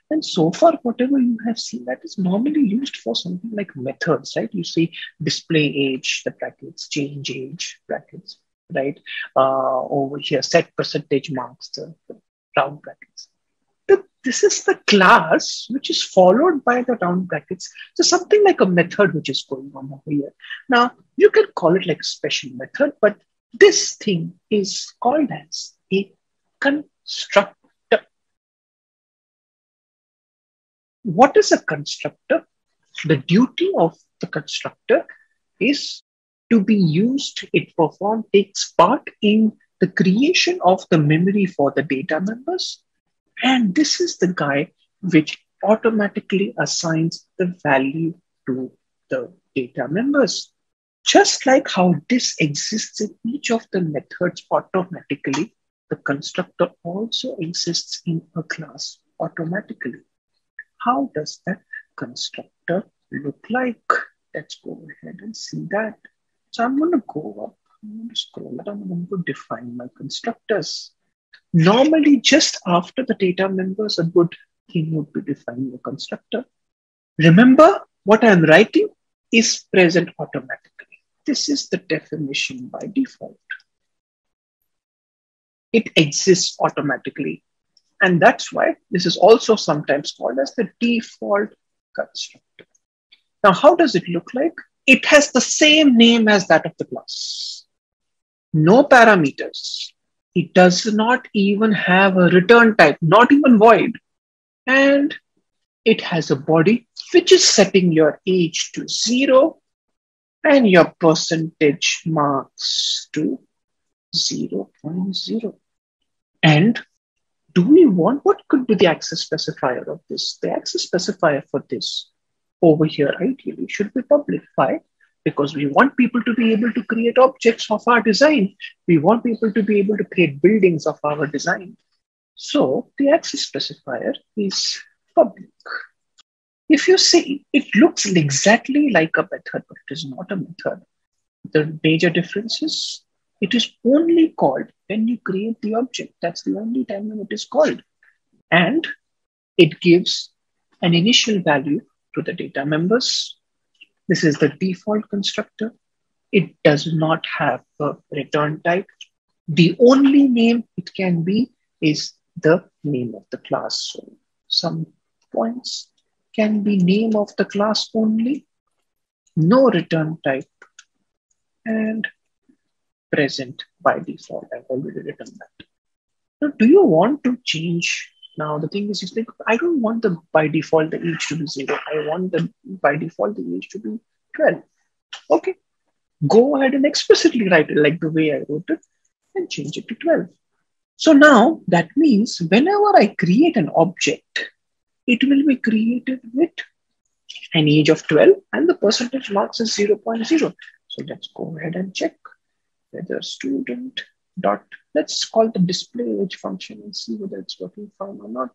And so far, whatever you have seen, that is normally used for something like methods, right? You see display age, the brackets, change age, brackets, right? Over here, set percentage marks, the round brackets. But this is the class which is followed by the round brackets. So something like a method which is going on over here. Now, you can call it like a special method, but this thing is called as a constructor. What is a constructor? The duty of the constructor is to be used. It takes part in the creation of the memory for the data members. And this is the guy which automatically assigns the value to the data members. Just like how this exists in each of the methods automatically, the constructor also exists in a class automatically. How does that constructor look like? Let's go ahead and see that. So I'm going to go up, I'm going to scroll it, I'm going to define my constructors. Normally, just after the data members, a good thing would be defining a constructor. Remember, what I'm writing is present automatically. This is the definition by default. It exists automatically. And that's why this is also sometimes called as the default constructor. Now, how does it look like? It has the same name as that of the class. No parameters. It does not even have a return type, not even void. And it has a body which is setting your age to 0 and your percentage marks to 0.0. And do we want, what could be the access specifier of this? The access specifier for this over here ideally should be public. Why? Because we want people to be able to create objects of our design. We want people to be able to create buildings of our design. So the access specifier is public. If you see, it looks exactly like a method, but it is not a method. The major difference is it is only called when you create the object. That's the only time when it is called. And it gives an initial value to the data members. This is the default constructor. It does not have a return type. The only name it can be is the name of the class. So some points can be name of the class only, no return type, and present by default. I've already written that. Now, do you want to change? Now, the thing is, you think, I don't want the by default the age to be 0. I want the by default the age to be 12. Okay, go ahead and explicitly write it like the way I wrote it and change it to 12. So now that means whenever I create an object, it will be created with an age of 12 and the percentage marks is 0.0. So let's go ahead and check whether student dot, let's call the display age function and see whether it's working fine or not.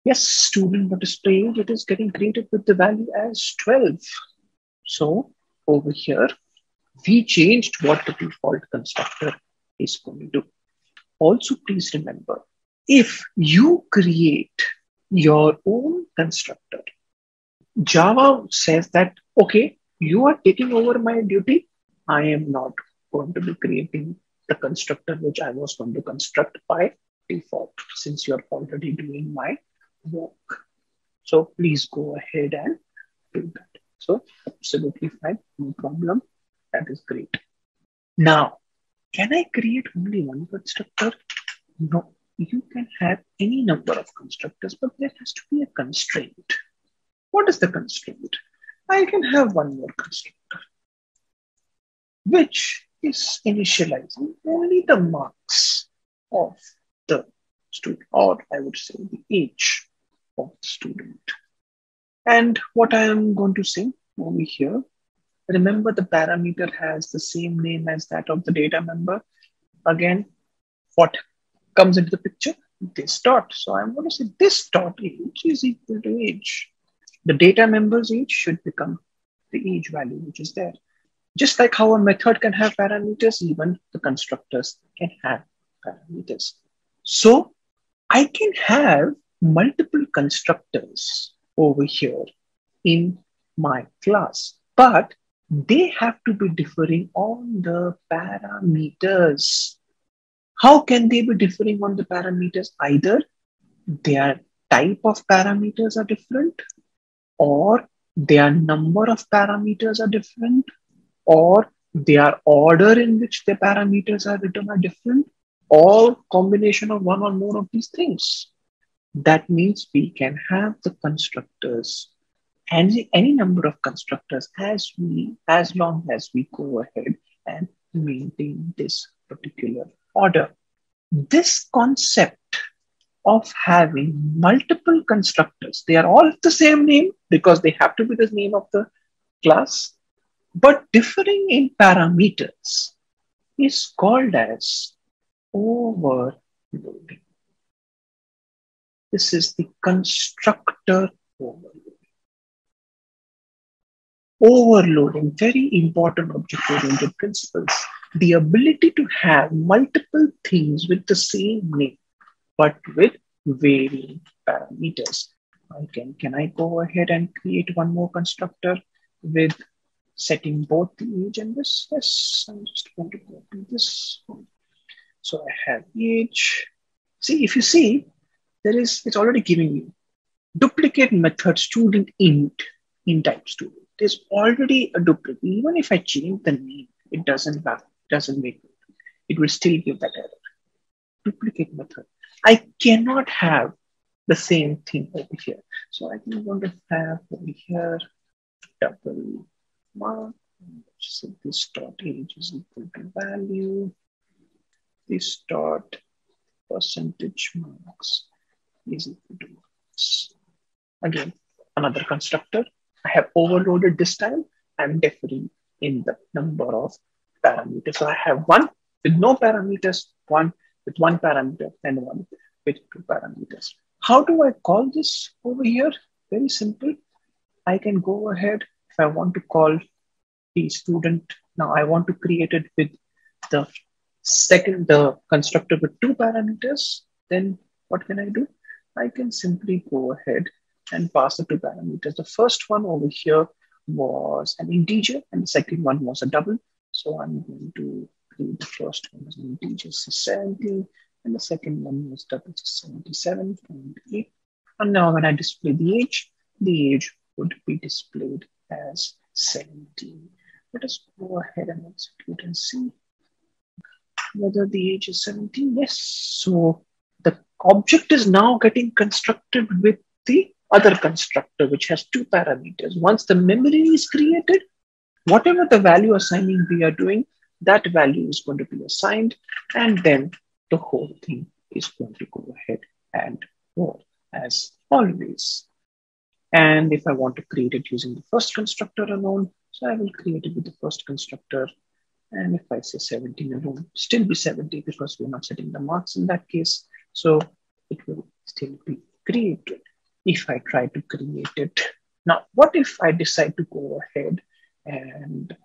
Yes, student dot display age, it is getting created with the value as 12. So over here, we changed what the default constructor is going to do. Also, please remember, if you create your own constructor, Java says that, okay, you are taking over my duty. I am not going to be creating the constructor which I was going to construct by default, since you're already doing my work. So please go ahead and do that. So absolutely fine, no problem. That is great. Now, can I create only one constructor? No, you can have any number of constructors, but there has to be a constraint. What is the constraint? I can have one more constructor, which is initializing only the marks of the student, or I would say the age of the student. And what I am going to say over here, remember the parameter has the same name as that of the data member. Again, what comes into the picture? This dot. So I'm going to say this dot age is equal to age. The data member's age should become the age value which is there. Just like how a method can have parameters, even the constructors can have parameters. So I can have multiple constructors over here in my class, but they have to be differing on the parameters. How can they be differing on the parameters? Either their type of parameters are different, or their number of parameters are different, or their order in which the parameters are written are different, or combination of one or more of these things. That means we can have the constructors and any number of constructors as long as we go ahead and maintain this particular order. This concept of having multiple constructors, they are all the same name because they have to be the name of the class, but differing in parameters is called as overloading. This is the constructor overloading. Overloading, very important object-oriented principles. The ability to have multiple things with the same name, but with varying parameters. Can I go ahead and create one more constructor with setting both the age and this? Yes, I'm just going to copy this. So I have age. See, if you see, it's already giving you duplicate method student in type student. There's already a duplicate. Even if I change the name, it doesn't make it. It will still give that error. Duplicate method. I cannot have the same thing over here. So I think I'm going to have over here double mark. So this dot age is equal to value. This dot percentage marks is equal to marks. Again, another constructor. I have overloaded this time. I'm differing in the number of parameters. So I have one with no parameters, one with one parameter, and one with two parameters. How do I call this over here? Very simple. I can go ahead if I want to call the student. Now I want to create it with the constructor with two parameters. Then what can I do? I can simply go ahead and pass the two parameters. The first one over here was an integer and the second one was a double. So I'm going to create the first one as an integer, so 17, and the second one was double, so 77.8. And now when I display the age would be displayed as 17. Let us go ahead and execute and see whether the age is 17. Yes. So the object is now getting constructed with the other constructor, which has two parameters. Once the memory is created, whatever the value assigning we are doing, that value is going to be assigned, and then the whole thing is going to go ahead and work as always. And if I want to create it using the first constructor alone, so I will create it with the first constructor. And if I say 17, it will still be 70 because we're not setting the marks in that case. So it will still be created. If I try to create it. Now, what if I decide to go ahead and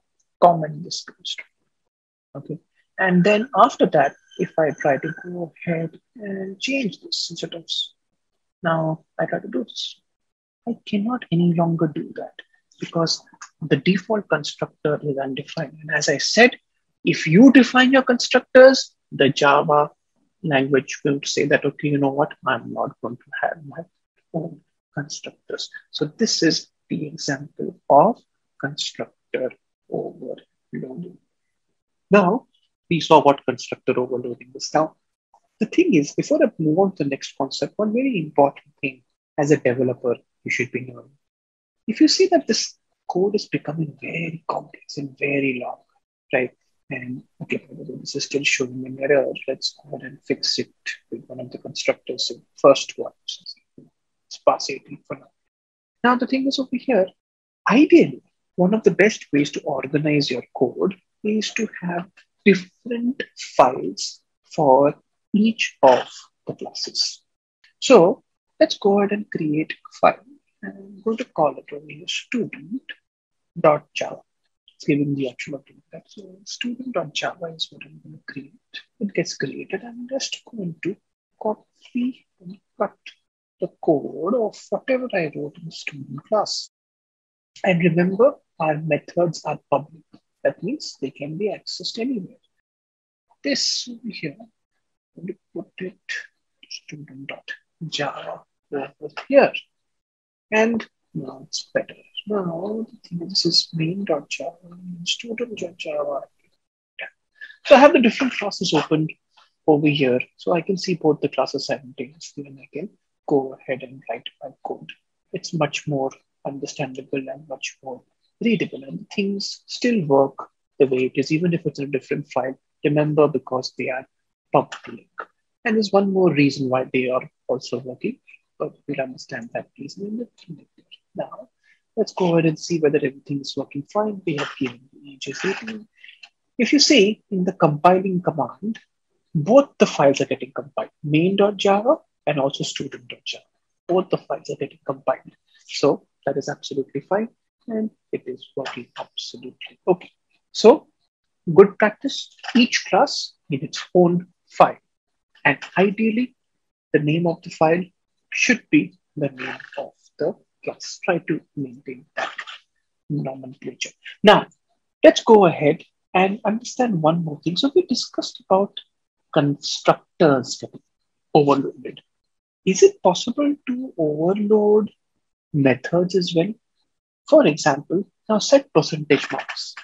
comment this constructor? Okay. And then after that, if I try to go ahead and change this instead of now I try to do this, I cannot any longer do that because the default constructor is undefined. And as I said, if you define your constructors, the Java language will say that, okay, you know what, I'm not going to have my own constructors. So this is the example of constructor overloading. Now, we saw what constructor overloading is. Now, the thing is, before I move on to the next concept, one very important thing as a developer you should be knowing. If you see that this code is becoming very complex and very long, right? And okay, this is still showing an error. Let's go ahead and fix it with one of the constructors in first one. Let's pass 18 for now. Now, the thing is over here, ideally, one of the best ways to organize your code is to have different files for each of the classes. So let's go ahead and create a file. And I'm going to call it over here student.java. It's giving the actual of that. So student.java is what I'm going to create. It gets created. I'm just going to copy and cut the code of whatever I wrote in the student class. And remember, our methods are public. That means they can be accessed anywhere. This over here, I'm going to put it student.java over here. And now it's better. Now, the thing is, this is main.java and student.java. So I have the different classes opened over here. So I can see both the classes simultaneously and I can go ahead and write my code. It's much more understandable and much more readable, and things still work the way it is, even if it's a different file. Remember, because they are public. And there's one more reason why they are also working, but we'll understand that reason in the later. Now, let's go ahead and see whether everything is working fine. We have given the age is 18. If you see in the compiling command, both the files are getting compiled, main.java and also student.java. Both the files are getting compiled. So that is absolutely fine. And it is working absolutely okay. So good practice, each class in its own file. And ideally, the name of the file should be the name of the class. Try to maintain that nomenclature. Now, let's go ahead and understand one more thing. So we discussed about constructors get overloaded. Is it possible to overload methods as well? For example, now set percentage marks.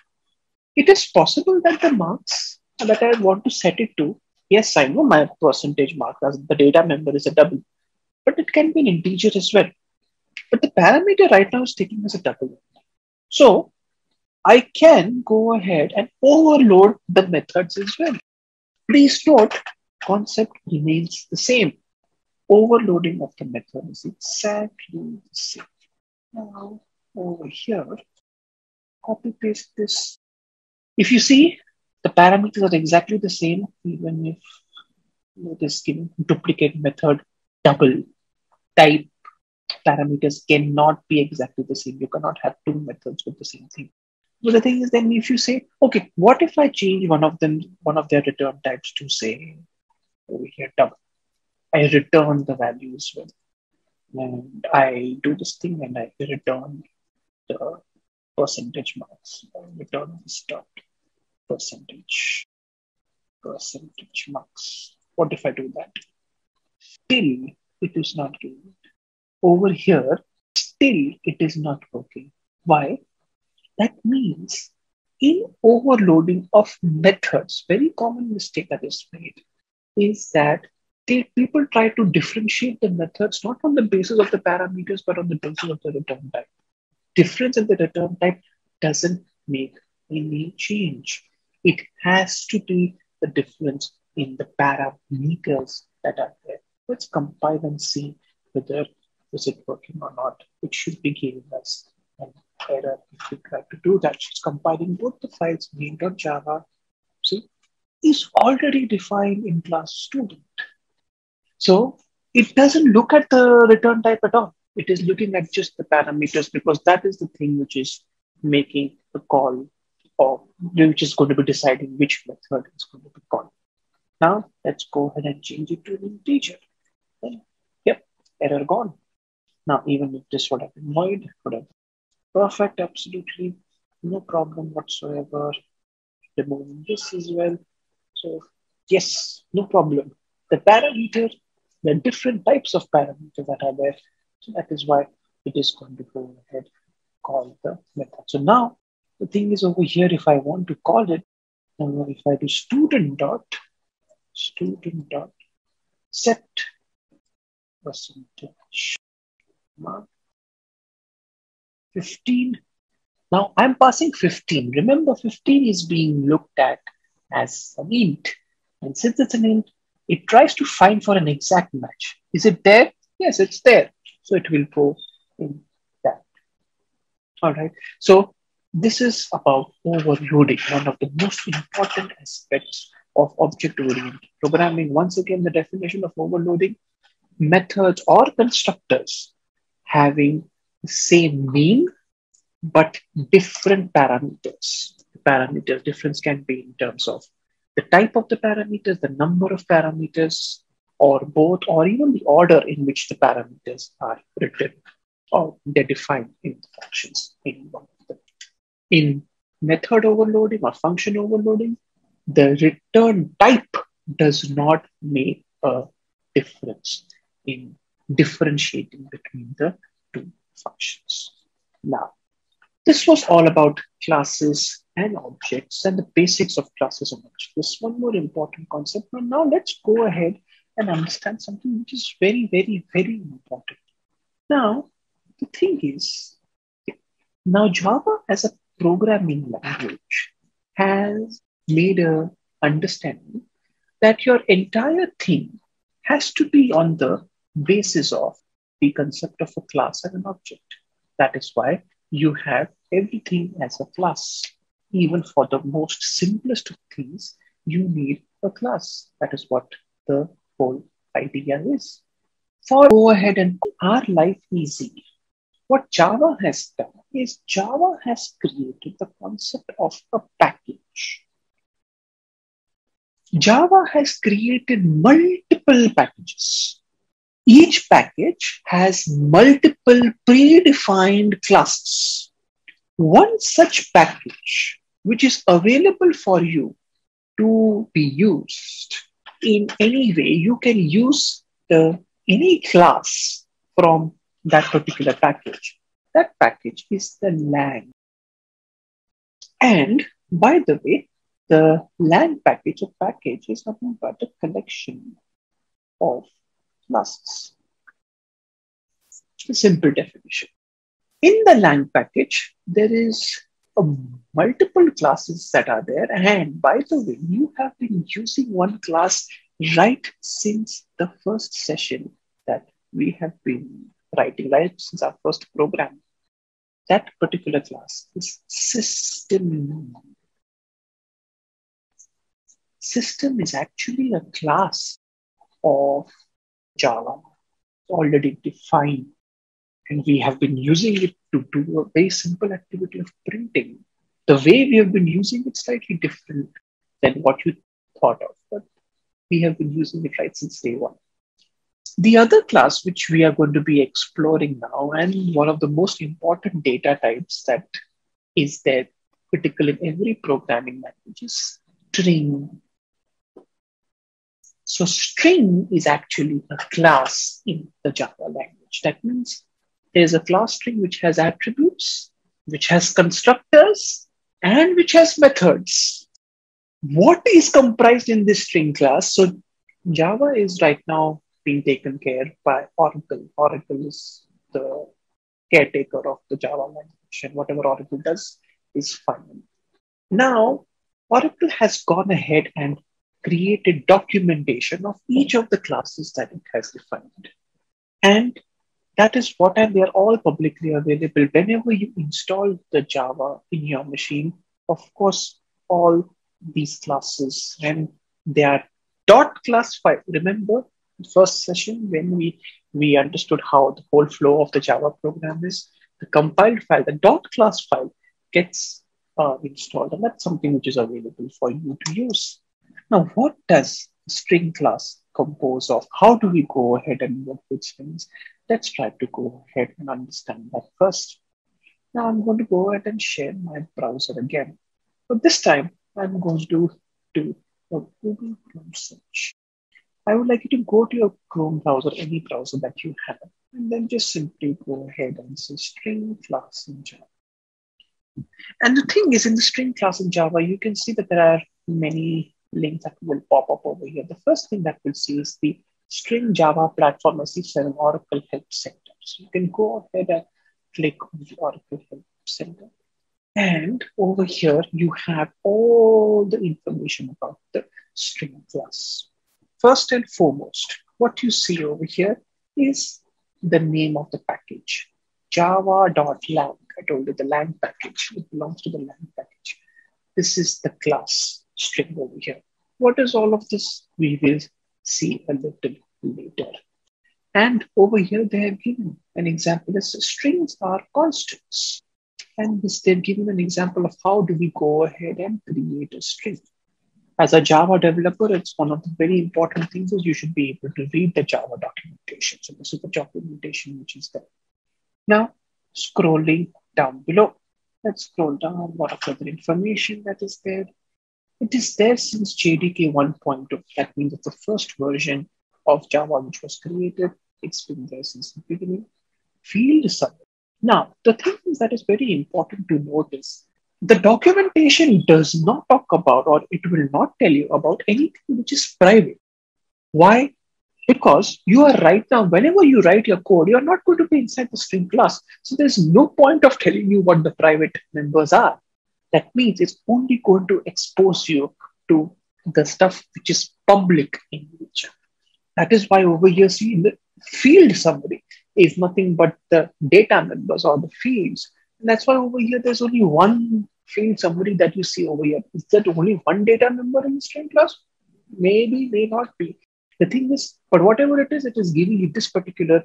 It is possible that the marks that I want to set it to, yes, I know my percentage mark as the data member is a double, but it can be an integer as well. But the parameter right now is taking as a double. So I can go ahead and overload the methods as well. Please note, concept remains the same. Overloading of the method is exactly the same. Now, over here, copy paste this. If you see, the parameters are exactly the same, even if it is given duplicate method double type parameters cannot be exactly the same. You cannot have two methods with the same thing. But the thing is, then if you say, okay, what if I change one of their return types to say over here double? I return the value as well. And I do this thing and I return the percentage marks. I return this dot percentage marks. What if I do that? Still, it is not doing it. Over here, still it is not working. Why? That means in overloading of methods, very common mistake that is made is that people try to differentiate the methods not on the basis of the parameters, but on the basis of the return type. Difference in the return type doesn't make any change. It has to be the difference in the parameters that are there. Let's compile and see whether is it working or not. It should be giving us an error if we try to do that. It's compiling both the files main.java. See, is already defined in class student. So it doesn't look at the return type at all. It is looking at just the parameters because that is the thing which is making the call or which is going to be deciding which method is going to be called. Now let's go ahead and change it to an integer. Then, yep, error gone. Now even if this would have been void, would have been perfect, absolutely no problem whatsoever. Removing this as well. So yes, no problem. The parameter, the different types of parameters that are there. So that is why it is going to go ahead and call the method. So now the thing is over here, if I want to call it, if I do student dot set percentage mark 15. Now I'm passing 15. Remember, 15 is being looked at as an int. And since it's an int, it tries to find for an exact match. Is it there? Yes, it's there. So it will go in that. All right. So this is about overloading, one of the most important aspects of object-oriented programming. Once again, the definition of overloading: methods or constructors having the same name but different parameters. The parameter difference can be in terms of the type of the parameters, the number of parameters, or both, or even the order in which the parameters are written or they're defined in the functions in one of them. In method overloading or function overloading, the return type does not make a difference in differentiating between the two functions. Now, this was all about classes and objects and the basics of classes and objects. There's one more important concept. But now let's go ahead and understand something which is very, very, very important. Now, the thing is, now Java as a programming language has made a understanding that your entire thing has to be on the basis of the concept of a class and an object. That is why you have everything as a class. Even for the most simplest of things, you need a class. That is what the whole idea is. For go ahead and make our life easy, what Java has done is Java has created the concept of a package. Java has created multiple packages. Each package has multiple predefined classes. One such package which is available for you to be used in any way, you can use any class from that particular package. That package is the lang. And by the way, the lang package, a package, is nothing but a collection of classes. A simple definition. In the lang package, there is multiple classes that are there. And by the way, you have been using one class right since the first session that we have been writing, right since our first program. That particular class is system. System is actually a class of Java, already defined. And we have been using it to do a very simple activity of printing. The way we have been using it slightly different than what you thought of, but we have been using it right since day one. The other class which we are going to be exploring now, and one of the most important data types that is there critical in every programming language, is string. So string is actually a class in the Java language. That means there's a class string which has attributes, which has constructors, and which has methods. What is comprised in this string class? So Java is right now being taken care by Oracle. Oracle is the caretaker of the Java language, and whatever Oracle does is fine. Now, Oracle has gone ahead and created documentation of each of the classes that it has defined. And that is what, and they're all publicly available. Whenever you install the Java in your machine, of course, all these classes, and they are .class file. Remember the first session when we understood how the whole flow of the Java program is? The compiled file, the .class file, gets installed, and that's something which is available for you to use. Now, what does string class compose of? How do we go ahead and work with strings? Let's try to go ahead and understand that first. Now I'm going to go ahead and share my browser again. But this time I'm going to do a Google Chrome search. I would like you to go to your Chrome browser, any browser that you have, and then just simply go ahead and say string class in Java. And the thing is, in the string class in Java, you can see that there are many links that will pop up over here. The first thing that we'll see is the String Java Platform SE7 Oracle Help Center. So you can go ahead and click on the Oracle Help Center. And over here, you have all the information about the string class. First and foremost, what you see over here is the name of the package, java.lang. I told you the lang package. It belongs to the lang package. This is the class string over here. What is all of this? We will see a little later. And over here, they have given an example as strings are constants. And this, they've given an example of how do we go ahead and create a string. As a Java developer, it's one of the very important things is you should be able to read the Java documentation. So this is the documentation which is there. Now, scrolling down below, let's scroll down. What of other information that is there? It is there since JDK 1.2. That means it's the first version of Java which was created. It's been there since the beginning. Field summary. Now, the thing is that is very important to notice. The documentation does not talk about, or it will not tell you about anything which is private. Why? Because you are right now, whenever you write your code, you're not going to be inside the string class. So there's no point of telling you what the private members are. That means it's only going to expose you to the stuff which is public in nature. That is why over here, see in the field summary is nothing but the data members or the fields. And that's why over here, there's only one field summary that you see over here. Is that only one data member in the string class? Maybe, may not be. The thing is, but whatever it is giving you this particular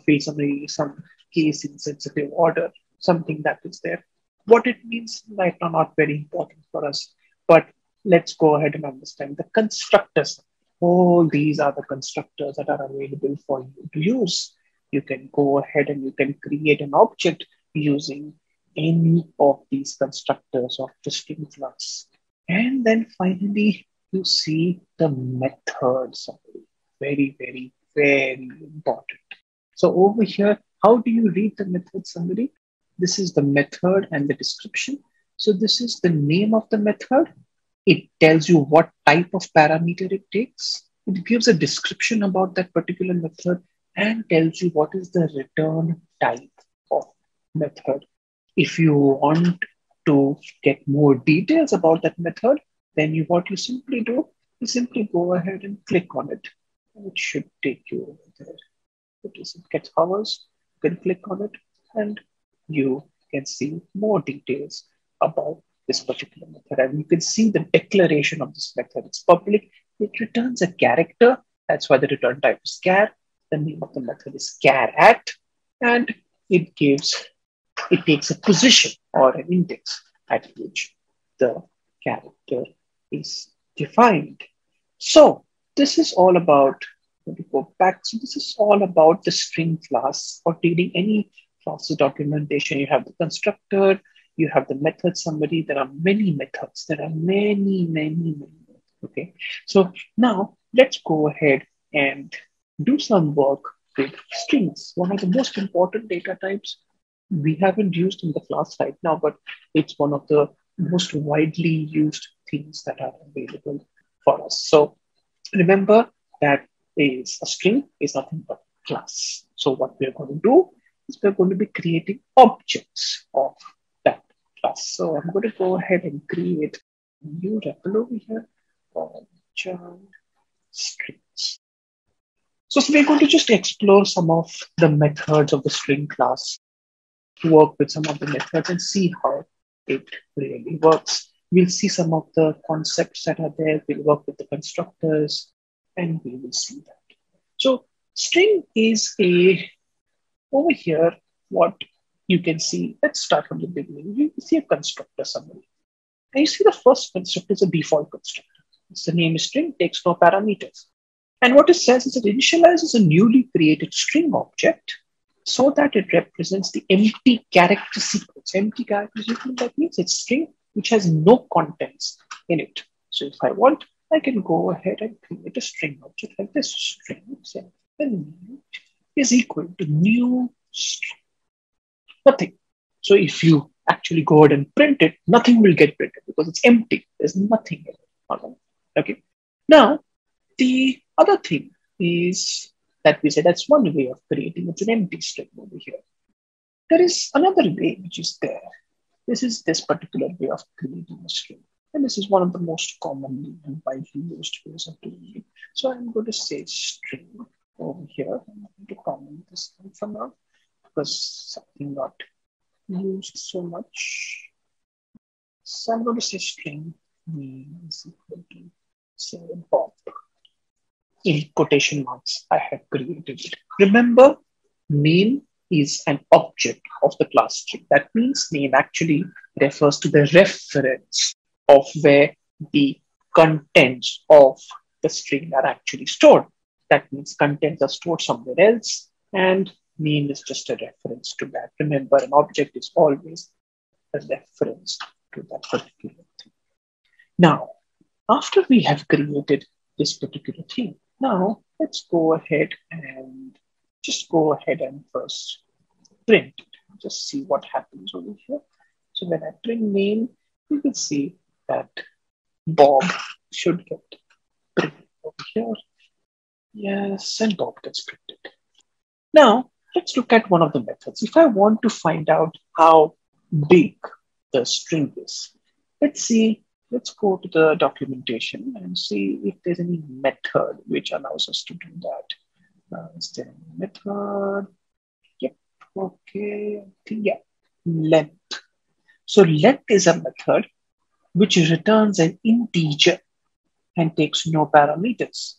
field summary, some case insensitive order, something that is there. What it means right now, not very important for us, but let's go ahead and understand the constructors. All these are the constructors that are available for you to use. You can go ahead and you can create an object using any of these constructors of the string class. And then finally, you see the method summary. Very, very, very important. So over here, how do you read the method summary? This is the method and the description. So this is the name of the method. It tells you what type of parameter it takes. It gives a description about that particular method and tells you what is the return type of method. If you want to get more details about that method, then what you simply do is simply go ahead and click on it. It should take you over there. It gets hours, you can click on it and you can see more details about this particular method. And you can see the declaration of this method. It's public. It returns a character. That's why the return type is char. The name of the method is char at, and it takes a position or an index at which the character is defined. So this is all about, let me go back. So this is all about the string class or reading any classes documentation. You have the constructor, you have the method summary. There are many methods. There are many, many, many. Okay. So now let's go ahead and do some work with strings. One of the most important data types we haven't used in the class right now, but it's one of the most widely used things that are available for us. So remember that is a string is nothing but class. So what we're going to do is we're going to be creating objects of that class. So I'm going to go ahead and create a new REPL over here called child strings. So we're going to just explore some of the methods of the string class, work with some of the methods and see how it really works. We'll see some of the concepts that are there. We'll work with the constructors and we will see that. So string is over here, what you can see, let's start from the beginning. You see a constructor summary. And you see the first constructor is a default constructor. It's the name is string, takes no parameters. And what it says is it initializes a newly created string object so that it represents the empty character sequence. Empty character sequence, that means it's string which has no contents in it. So if I want, I can go ahead and create a string object like this. String is equal to new string. Nothing. So if you actually go ahead and print it, nothing will get printed because it's empty. There's nothing in it. Okay. Now, the other thing is that we say that's one way of creating. It's an empty string over here. There is another way which is there. This is this particular way of creating a string. And this is one of the most commonly and widely used ways of doing it. So I'm going to say string over here. I'm going to comment this one for now because something not used so much. So I'm going to say string is equal to say Bob. In quotation marks, I have created it. Remember, name is an object of the class string. That means name actually refers to the reference of where the contents of the string are actually stored. That means contents are stored somewhere else, and name is just a reference to that. Remember, an object is always a reference to that particular thing. Now, after we have created this particular thing, now let's go ahead and first print it. Just see what happens over here. So when I print name, you can see that Bob should get printed over here. Yes, and Bob gets printed. Now, let's look at one of the methods. If I want to find out how big the string is, let's go to the documentation and see if there's any method which allows us to do that. Is there any method? Yep, okay, yeah, length. So length is a method which returns an integer and takes no parameters.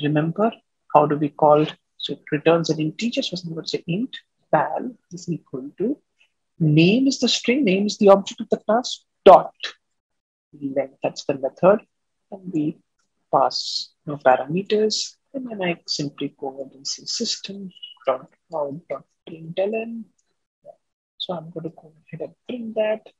Remember, how do we call it? So it returns an integer. So I'm going to say int val is equal to name is the string, name is the object of the class, dot length. That's the method. And we pass no parameters. And then I simply go ahead and say system.out.println. So I'm going to go ahead and print that.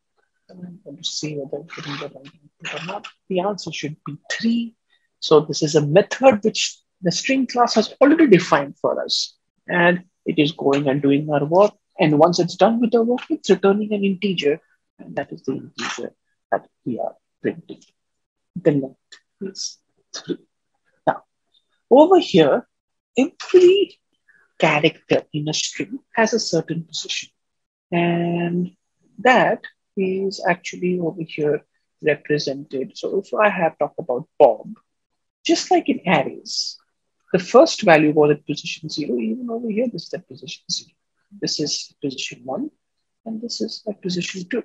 I'm going to see whether I'm getting the right input or not. The answer should be 3. So this is a method which the string class has already defined for us. And it is going and doing our work. And once it's done with the work, it's returning an integer. And that is the integer that we are printing. The length is 3. Now, over here, every character in a string has a certain position. And that is actually over here represented. So if I have talked about Bob, just like in arrays, the first value was at position 0. Even over here, this is at position 0. This is position 1, and this is at position 2.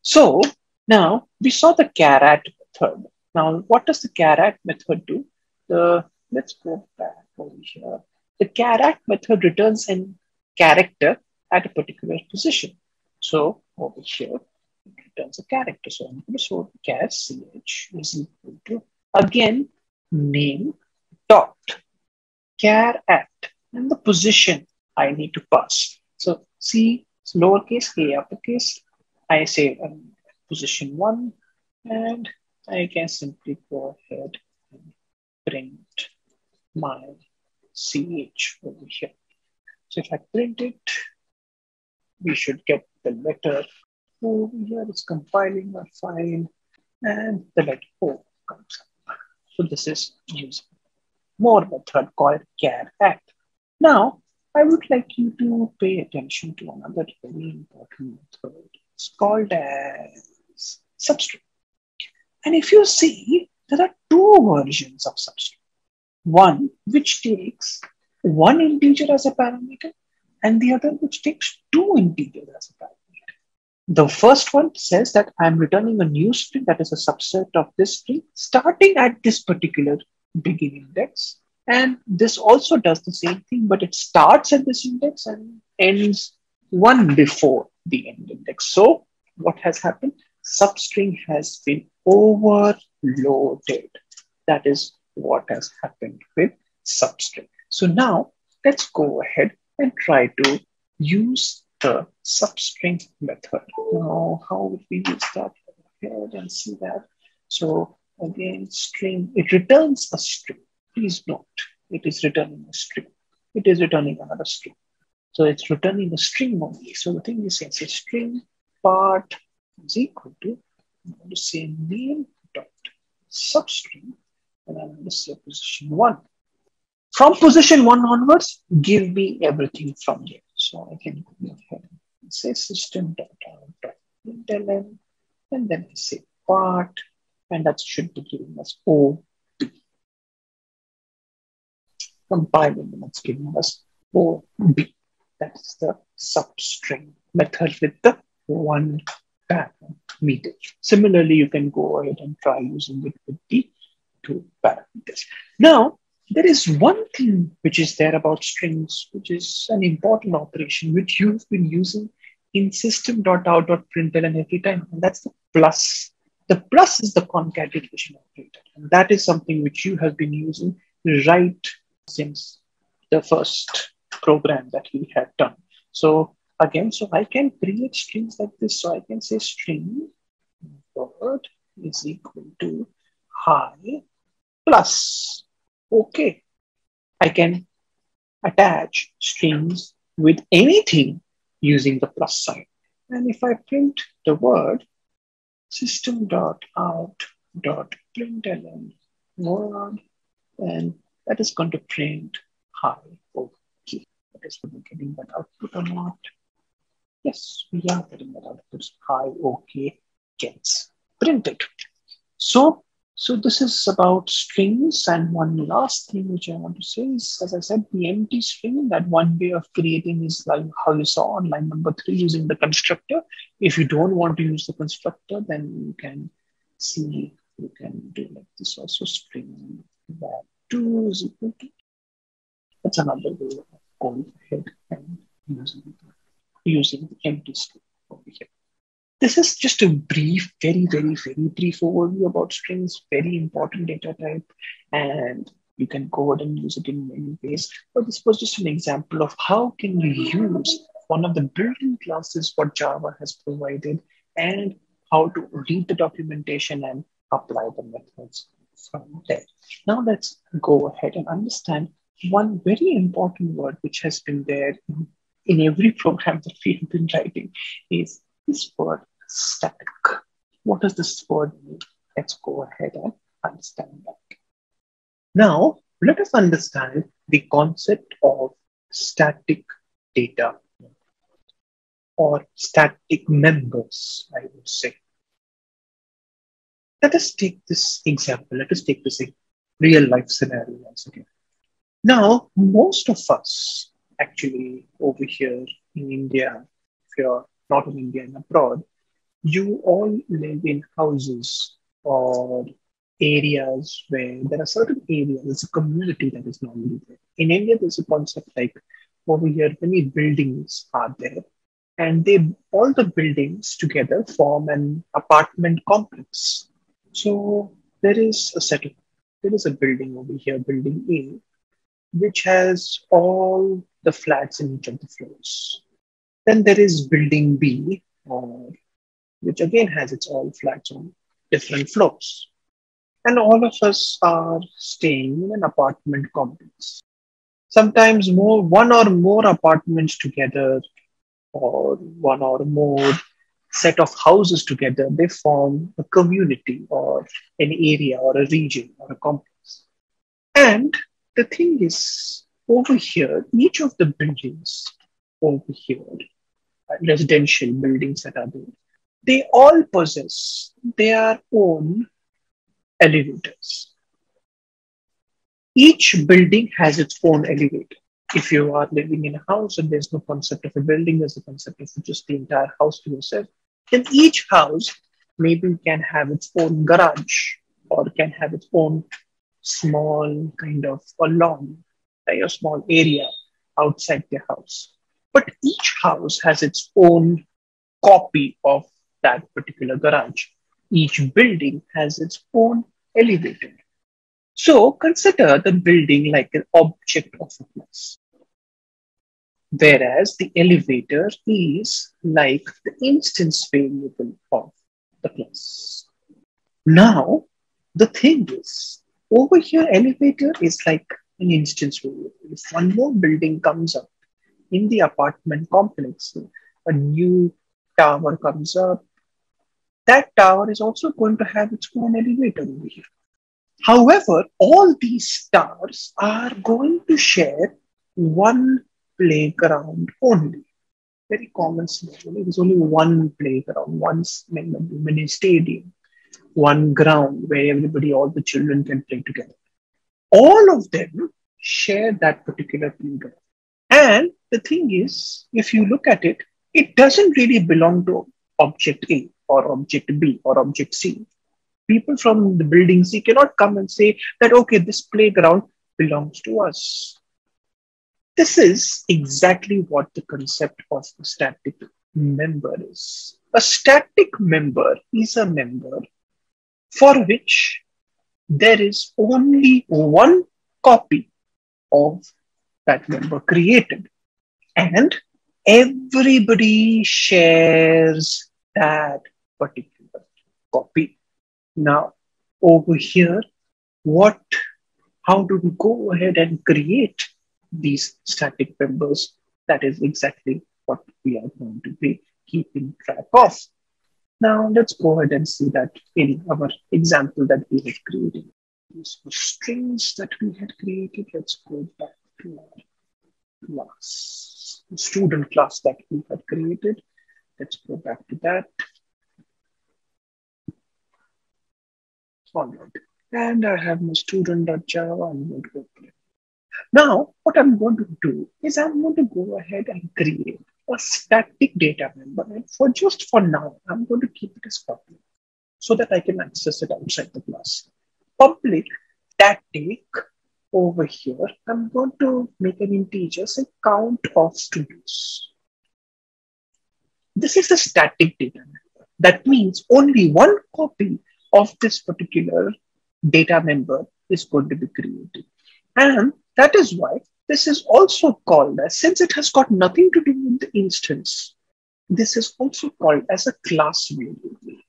So now we saw the caret method. Now, what does the caret method do? Let's go back over here. The caret method returns a character at a particular position. So over here, it returns a character. So I'm going to show char ch is equal to, again, name dot char at, and the position I need to pass. So C lowercase, A uppercase. I say position 1, and I can simply go ahead and print my ch over here. So if I print it, we should get the letter over here. It's compiling our file, and the letter O comes up. So this is using more method called char at. Now, I would like you to pay attention to another very important method. It's called as substring. And if you see, there are 2 versions of substring. One which takes 1 integer as a parameter, and the other which takes 2 integers as a parameter. The first one says that I'm returning a new string that is a subset of this string starting at this particular begin index. And this also does the same thing, but it starts at this index and ends 1 before the end index. So what has happened? Substring has been overloaded. That is what has happened with substring. So now let's go ahead and try to use the substring method. Now, how would we use that? Go ahead and see that. So again, string, it returns a string. Please note, it is returning a string. It is returning another string. So it's returning a string only. So the thing is, say string part is equal to, I'm going to say name dot substring, and I'm going to say position 1. From position 1 onwards, give me everything from there. So I can go ahead and say system.out.println, and then I say part, and that should be giving us O. Compiling, and it's giving us OB. That's the substring method with the 1 parameter. Similarly, you can go ahead and try using it with the 2 parameters. Now, there is one thing which is there about strings, which is an important operation, which you've been using in system.out.println every time, and that's the plus. The plus is the concatenation operator, and that is something which you have been using right since the first program that we had done. So again, so I can create strings like this. So I can say string word is equal to hi plus. Okay. I can attach strings with anything using the plus sign. And if I print the word system.out.println word, and that is going to print hi. Okay. That is we're getting that output or not. Yes, we are getting that output. Hi, okay, gets printed. So this is about strings. And one last thing which I want to say is, as I said, the empty string, that one way of creating is like how you saw on line number 3 using the constructor. If you don't want to use the constructor, then you can see, you can do like this also, string that 2 is equal to. That's another way of going ahead and using the empty string over here. This is just a brief, very brief overview about strings, very important data type, and you can go ahead and use it in many ways. But this was just an example of how can you use one of the built-in classes what Java has provided and how to read the documentation and apply the methods from there. Now let's go ahead and understand one very important word which has been there in every program that we have been writing is this word static. What does this word mean? Let's go ahead and understand that. Now, let us understand the concept of static data or static members, I would say. Let us take this example. Let us take this real life scenario once again. Now, most of us actually over here in India, if you're not in India and abroad, you all live in houses or areas where there are certain areas, there's a community that is normally there. In India, there's a concept like over here, many buildings are there, and all the buildings together form an apartment complex. So there is a building over here, building A, which has all the flats in each of the floors. Then there is building B, which again has its all flats on different floors. And all of us are staying in an apartment complex. Sometimes one or more apartments together, or one or more set of houses together, they form a community or an area or a region or a complex. And the thing is, over here, each of the buildings over here, residential buildings that are there, they all possess their own elevators. Each building has its own elevator. If you are living in a house and there's no concept of a building, there's a concept of just the entire house to yourself, then each house maybe can have its own garage or can have its own small kind of a lawn, a small area outside the house. But each house has its own copy of that particular garage. Each building has its own elevator. So consider the building like an object of a class, whereas the elevator is like the instance variable of the class. Now, the thing is, over here, elevator is like an instance variable. If one more building comes up in the apartment complex, a new tower comes up, that tower is also going to have its own elevator over here. However, all these towers are going to share one playground only. Very common scenario. There's only one playground, one mini stadium, one ground where all the children can play together. All of them share that particular playground. And the thing is, if you look at it, it doesn't really belong to object A or object B or object C. People from the building C cannot come and say that, okay, this playground belongs to us. This is exactly what the concept of a static member is. A static member is a member for which there is only one copy of that member created, and everybody shares that particular copy. Now, over here, how do we go ahead and create these static members? That is exactly what we are going to be keeping track of. Now, let's go ahead and see that in our example that we had created. These were strings that we had created. Let's go back to our class, the student class that we had created. Let's go back to that. All right. And I have my student.java. I'm going to open it. Now, what I'm going to do is I'm going to go ahead and create a static data member. And for now, I'm going to keep it as public so that I can access it outside the class. Public static over here, I'm going to make an integer, say count of students. This is a static data member. That means only one copy of this particular data member is going to be created. And that is why this is also called as, since it has got nothing to do with the instance, this is also called as a class variable.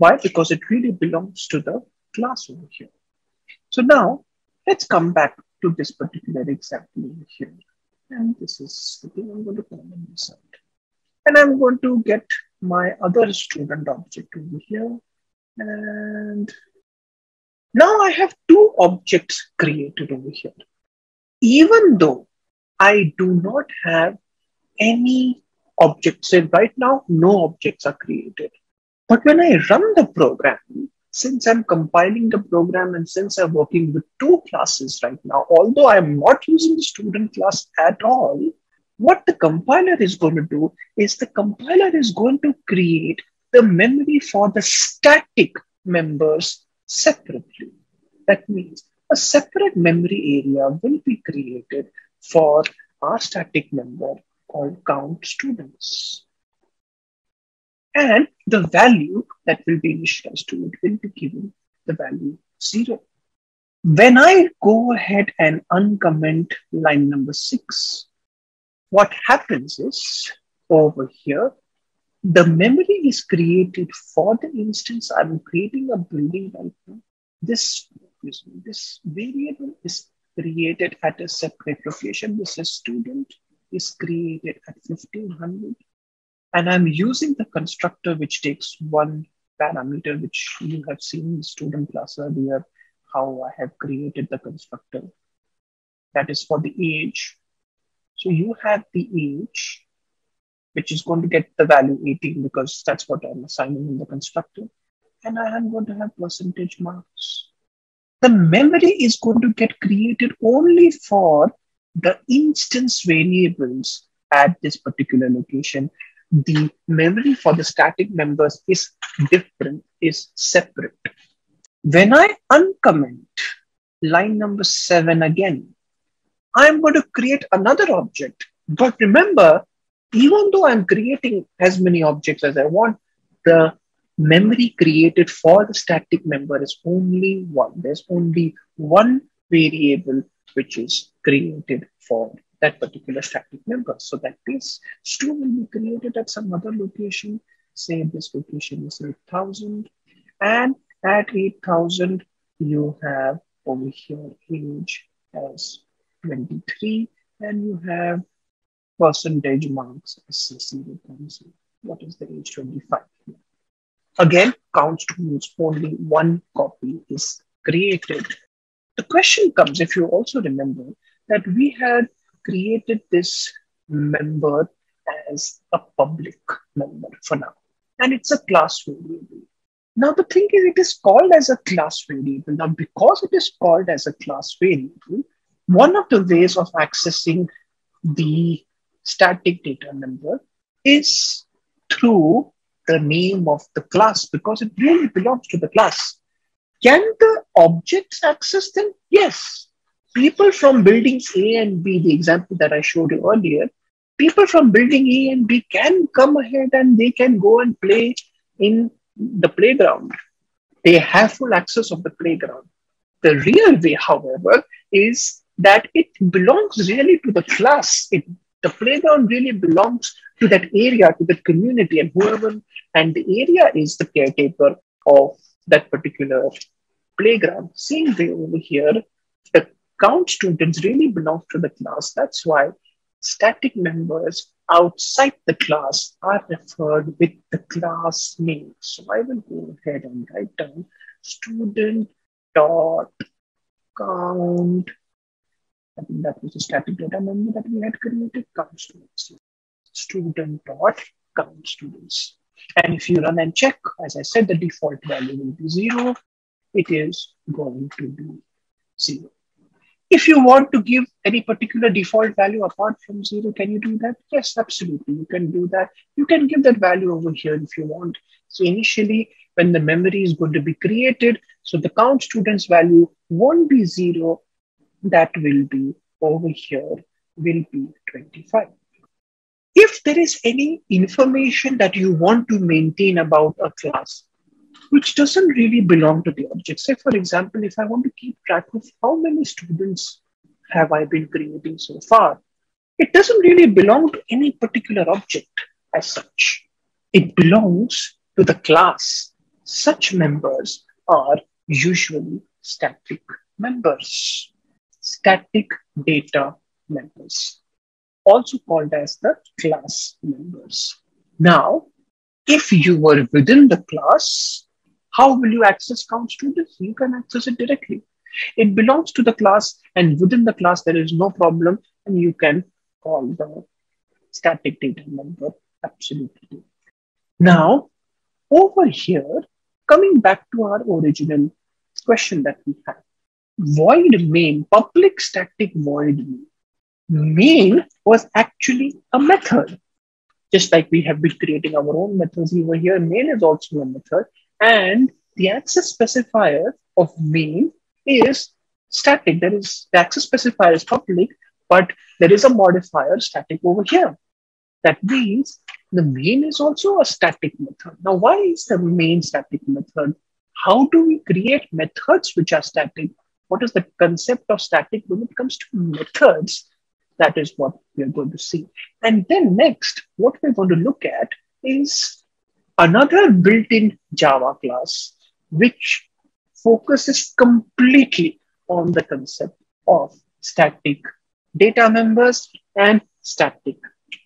Why? Because it really belongs to the class over here. So now let's come back to this particular example over here. And this is the thing I'm going to comment this out. And I'm going to get my other student object over here. And now I have two objects created over here. Even though I do not have any objects in right now, no objects are created. But when I run the program, since I'm compiling the program and since I'm working with two classes right now, although I'm not using the student class at all, what the compiler is going to do is the compiler is going to create the memory for the static members separately. That means a separate memory area will be created for our static member called count students. And the value that will be initialized to it will be given the value 0. When I go ahead and uncomment line number 6, what happens is over here, the memory is created for the instance. I'm creating a building right now. This variable is created at a separate location. This is student is created at 1500. And I'm using the constructor which takes one parameter, which you have seen in the student class earlier, how I have created the constructor. That is for the age. So you have the age, which is going to get the value 18 because that's what I'm assigning in the constructor. And I am going to have percentage marks. The memory is going to get created only for the instance variables at this particular location. The memory for the static members is different, is separate. When I uncomment line number 7 again, I'm going to create another object. But remember, even though I'm creating as many objects as I want, the memory created for the static member is only one. There's only one variable which is created for that particular static member. So that this string will be created at some other location. Say this location is 8,000. And at 8,000, you have over here age as 23, and you have percentage marks as 0.0. What is the age? 25. Again, count students, only one copy is created. The question comes, if you also remember, that we had created this member as a public member for now, and it's a class variable. Now the thing is, it is called as a class variable. Now because it is called as a class variable, one of the ways of accessing the static data member is through the name of the class, because it really belongs to the class. Can the objects access them? Yes. People from buildings A and B, the example that I showed you earlier, people from building A and B can come ahead and they can go and play in the playground. They have full access of the playground. The real way, however, is that it belongs really to the class. The playground really belongs to that area, to that community, and whoever, and the area is the caretaker of that particular playground. Same way over here, the count students really belong to the class. That's why static members outside the class are referred with the class name. So I will go ahead and write down student dot count. I think that was a static data member that we had created, count students. Student dot count students. And if you run and check, as I said, the default value will be 0. It is going to be 0. If you want to give any particular default value apart from 0, can you do that? Yes, absolutely. You can do that. You can give that value over here if you want. So initially, when the memory is going to be created, so the count students value won't be 0. That will be over here, will be 25. If there is any information that you want to maintain about a class, which doesn't really belong to the object. Say, for example, if I want to keep track of how many students have I been creating so far, it doesn't really belong to any particular object as such. It belongs to the class. Such members are usually static members, static data members, also called as the class members. Now, if you were within the class, how will you access count students? You can access it directly. It belongs to the class, and within the class, there is no problem, and you can call the static data member absolutely. Now, over here, coming back to our original question that we had, void main, public static void main. Main was actually a method. Just like we have been creating our own methods over here, main is also a method. And the access specifier of main is static. There is the access specifier is public, but there is a modifier static over here. That means the main is also a static method. Now, why is the main static method? How do we create methods which are static? What is the concept of static when it comes to methods? That is what we are going to see. And then next, what we're going to look at is another built-in Java class, which focuses completely on the concept of static data members and static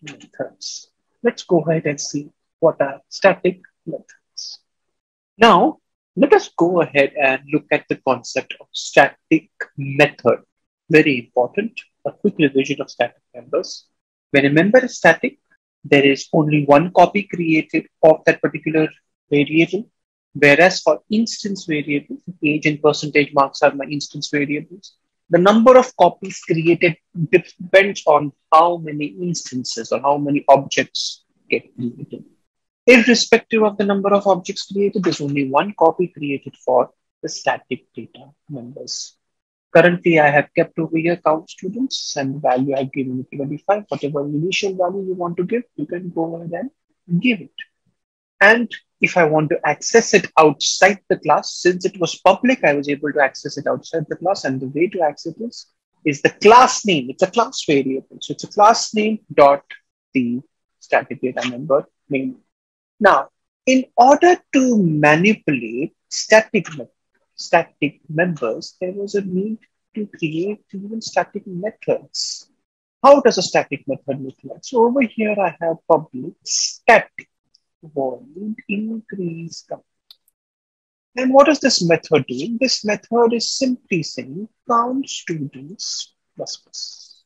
methods. Let's go ahead and see what are static methods. Now, let us go ahead and look at the concept of static method. Very important, a quick revision of static members. When a member is static, there is only one copy created of that particular variable. Whereas for instance variables, age and percentage marks are my instance variables. The number of copies created depends on how many instances or how many objects get created. Irrespective of the number of objects created, there's only one copy created for the static data members. Currently, I have kept over here count students and the value I've given it 25. Whatever initial value you want to give, you can go ahead and give it. And if I want to access it outside the class, since it was public, I was able to access it outside the class. And the way to access this is the class name. It's a class variable. So it's a class name dot the static data member name. Now, in order to manipulate static members, there was a need to create even static methods. How does a static method look like? So over here, I have public static void increase count. And what is this method doing? This method is simply saying count students plus plus.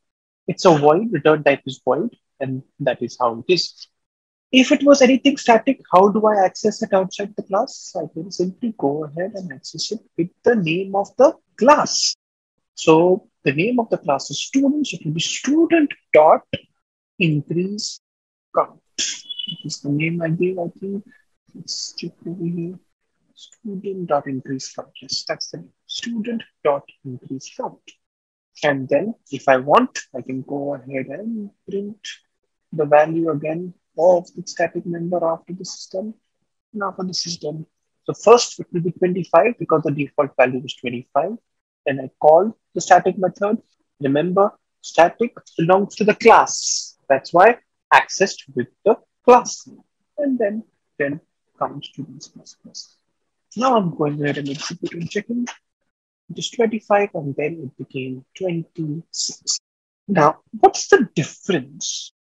It's a void, return type is void, and that is how it is. If it was anything static, how do I access it outside the class? I can simply go ahead and access it with the name of the class. So the name of the class is students. It will be student dot increase count. That is the name I gave, I think. Let's check over here. Student dot increase count. Yes, that's the name. Student dot increase count. And then if I want, I can go ahead and print the value again of the static member after the system. Now for the system. So first it will be 25 because the default value is 25. Then I call the static method. Remember, static belongs to the class. That's why accessed with the class name. And then comes students plus plus. Now I'm going ahead and execute and checking. It is 25 and then it became 26. Now, what's the difference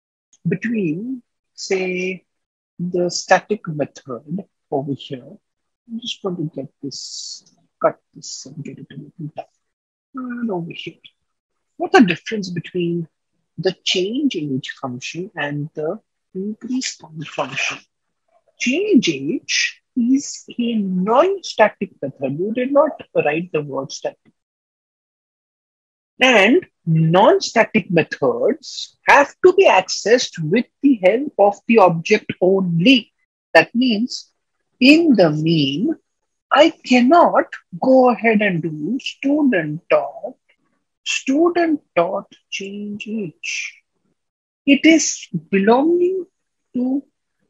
between, say, the static method over here? I'm just going to get this, cut this and get it a little down. And over here. What's the difference between the change age function and the increase count function? Change age is a non-static method. You did not write the word static. And non-static methods have to be accessed with the help of the object only. That means in the main, I cannot go ahead and do student dot change age. It is belonging to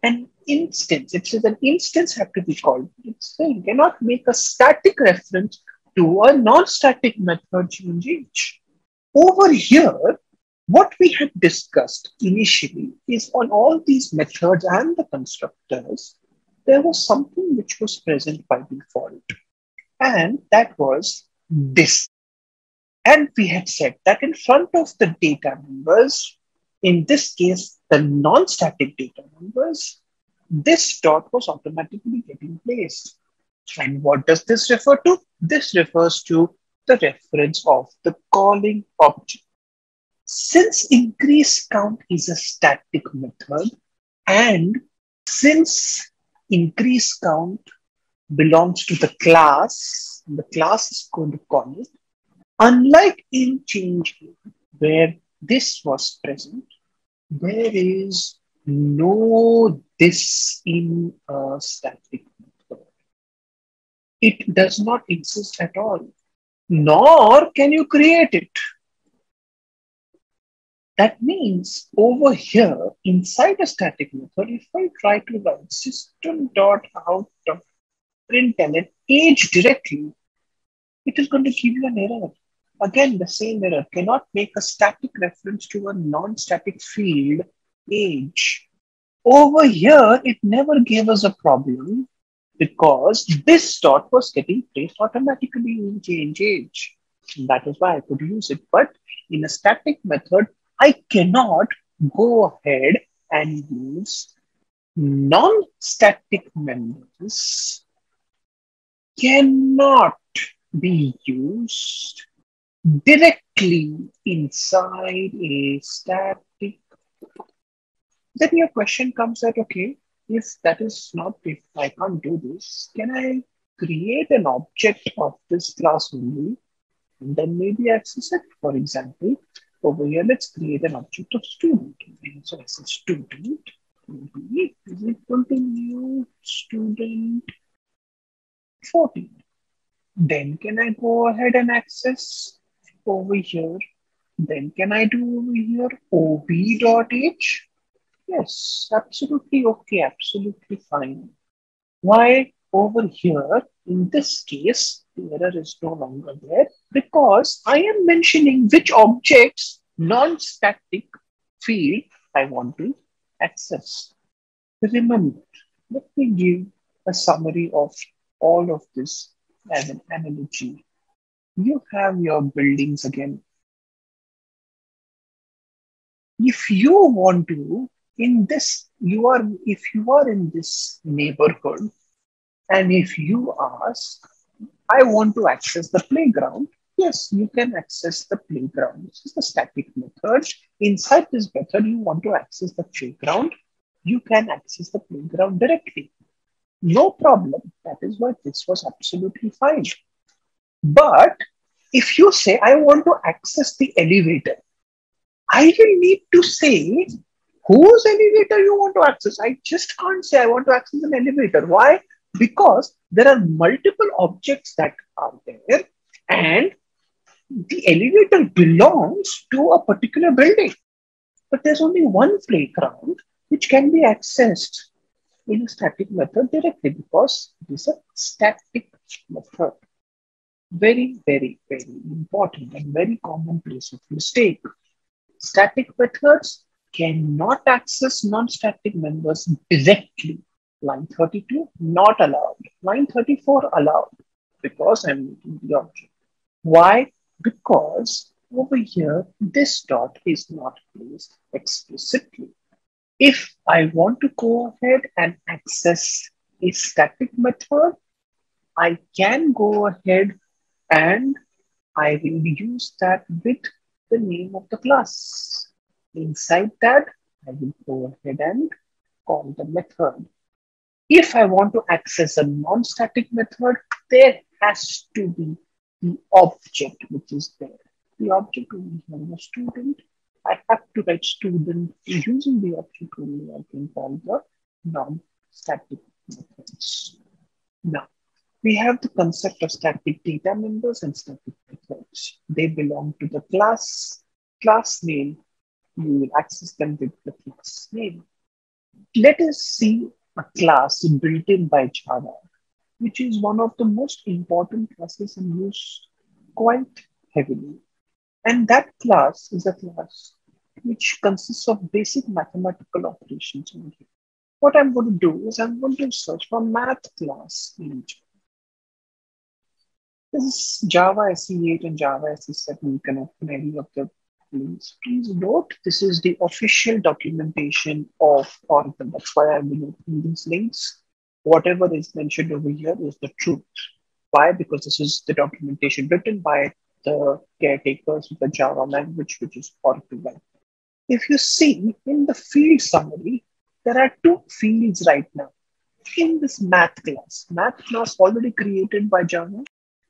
an instance. It says an instance have to be called. It's saying cannot make a static reference to a non-static method change age. Over here, what we had discussed initially is on all these methods and the constructors, there was something which was present by default, and that was this. And we had said that in front of the data members, in this case, the non-static data members, this dot was automatically getting placed. And what does this refer to? This refers to the reference of the calling object. Since increase count is a static method, and since increase count belongs to the class is going to call it. Unlike in change where this was present, there is no this in a static method. It does not exist at all, nor can you create it. That means over here inside a static method, if I try to write system.out of println age directly, it is going to give you an error. Again, the same error. Cannot make a static reference to a non-static field age. Over here, it never gave us a problem because this dot was getting placed automatically in change age. And that is why I could use it. But in a static method, I cannot go ahead and use non-static members cannot be used directly inside a static. Then your question comes that, okay, if that is not, if I can't do this, can I create an object of this class only and then maybe access it? For example, over here, let's create an object of student. So I say student is equal to new student 14. Then can I go ahead and access over here? Then can I do over here ob.h? Yes, absolutely okay, absolutely fine. Why over here, in this case, the error is no longer there because I am mentioning which objects, non-static field I want to access. Remember, let me give a summary of all of this as an analogy. You have your buildings again. If you want to, if you are in this neighborhood, and if you ask, I want to access the playground, yes, you can access the playground. This is the static method. Inside this method, you want to access the playground, you can access the playground directly. No problem. That is why this was absolutely fine. But if you say, I want to access the elevator, I will need to say whose elevator you want to access. I just can't say I want to access an elevator. Why? Because there are multiple objects that are there and the elevator belongs to a particular building. But there's only one playground which can be accessed in a static method directly because it is a static method. Very, very, very important and very common place of mistake. Static methods cannot access non-static members directly. Line 32, not allowed. Line 34, allowed because I'm making the object. Why? Because over here, this dot is not placed explicitly. If I want to go ahead and access a static method, I can go ahead and I will use that with the name of the class. Inside that, I will go ahead and call the method. If I want to access a non-static method, there has to be the object which is there. The object will be a student. I have to write student using the object only. I can call the non-static methods. Now, we have the concept of static data members and static methods. They belong to the class name. You will access them with the class name. Let us see a class built in by Java, which is one of the most important classes and used quite heavily. And that class is a class which consists of basic mathematical operations only. What I'm going to do is I'm going to search for math class in Java. This is Java SE8 and Java SE7. You can open any of the links. Please note, this is the official documentation of Oracle. That's why I've been opening these links. Whatever is mentioned over here is the truth. Why? Because this is the documentation written by the caretakers of the Java language, which is Oracle language. If you see in the field summary, there are two fields right now in this math class. Math class already created by Java.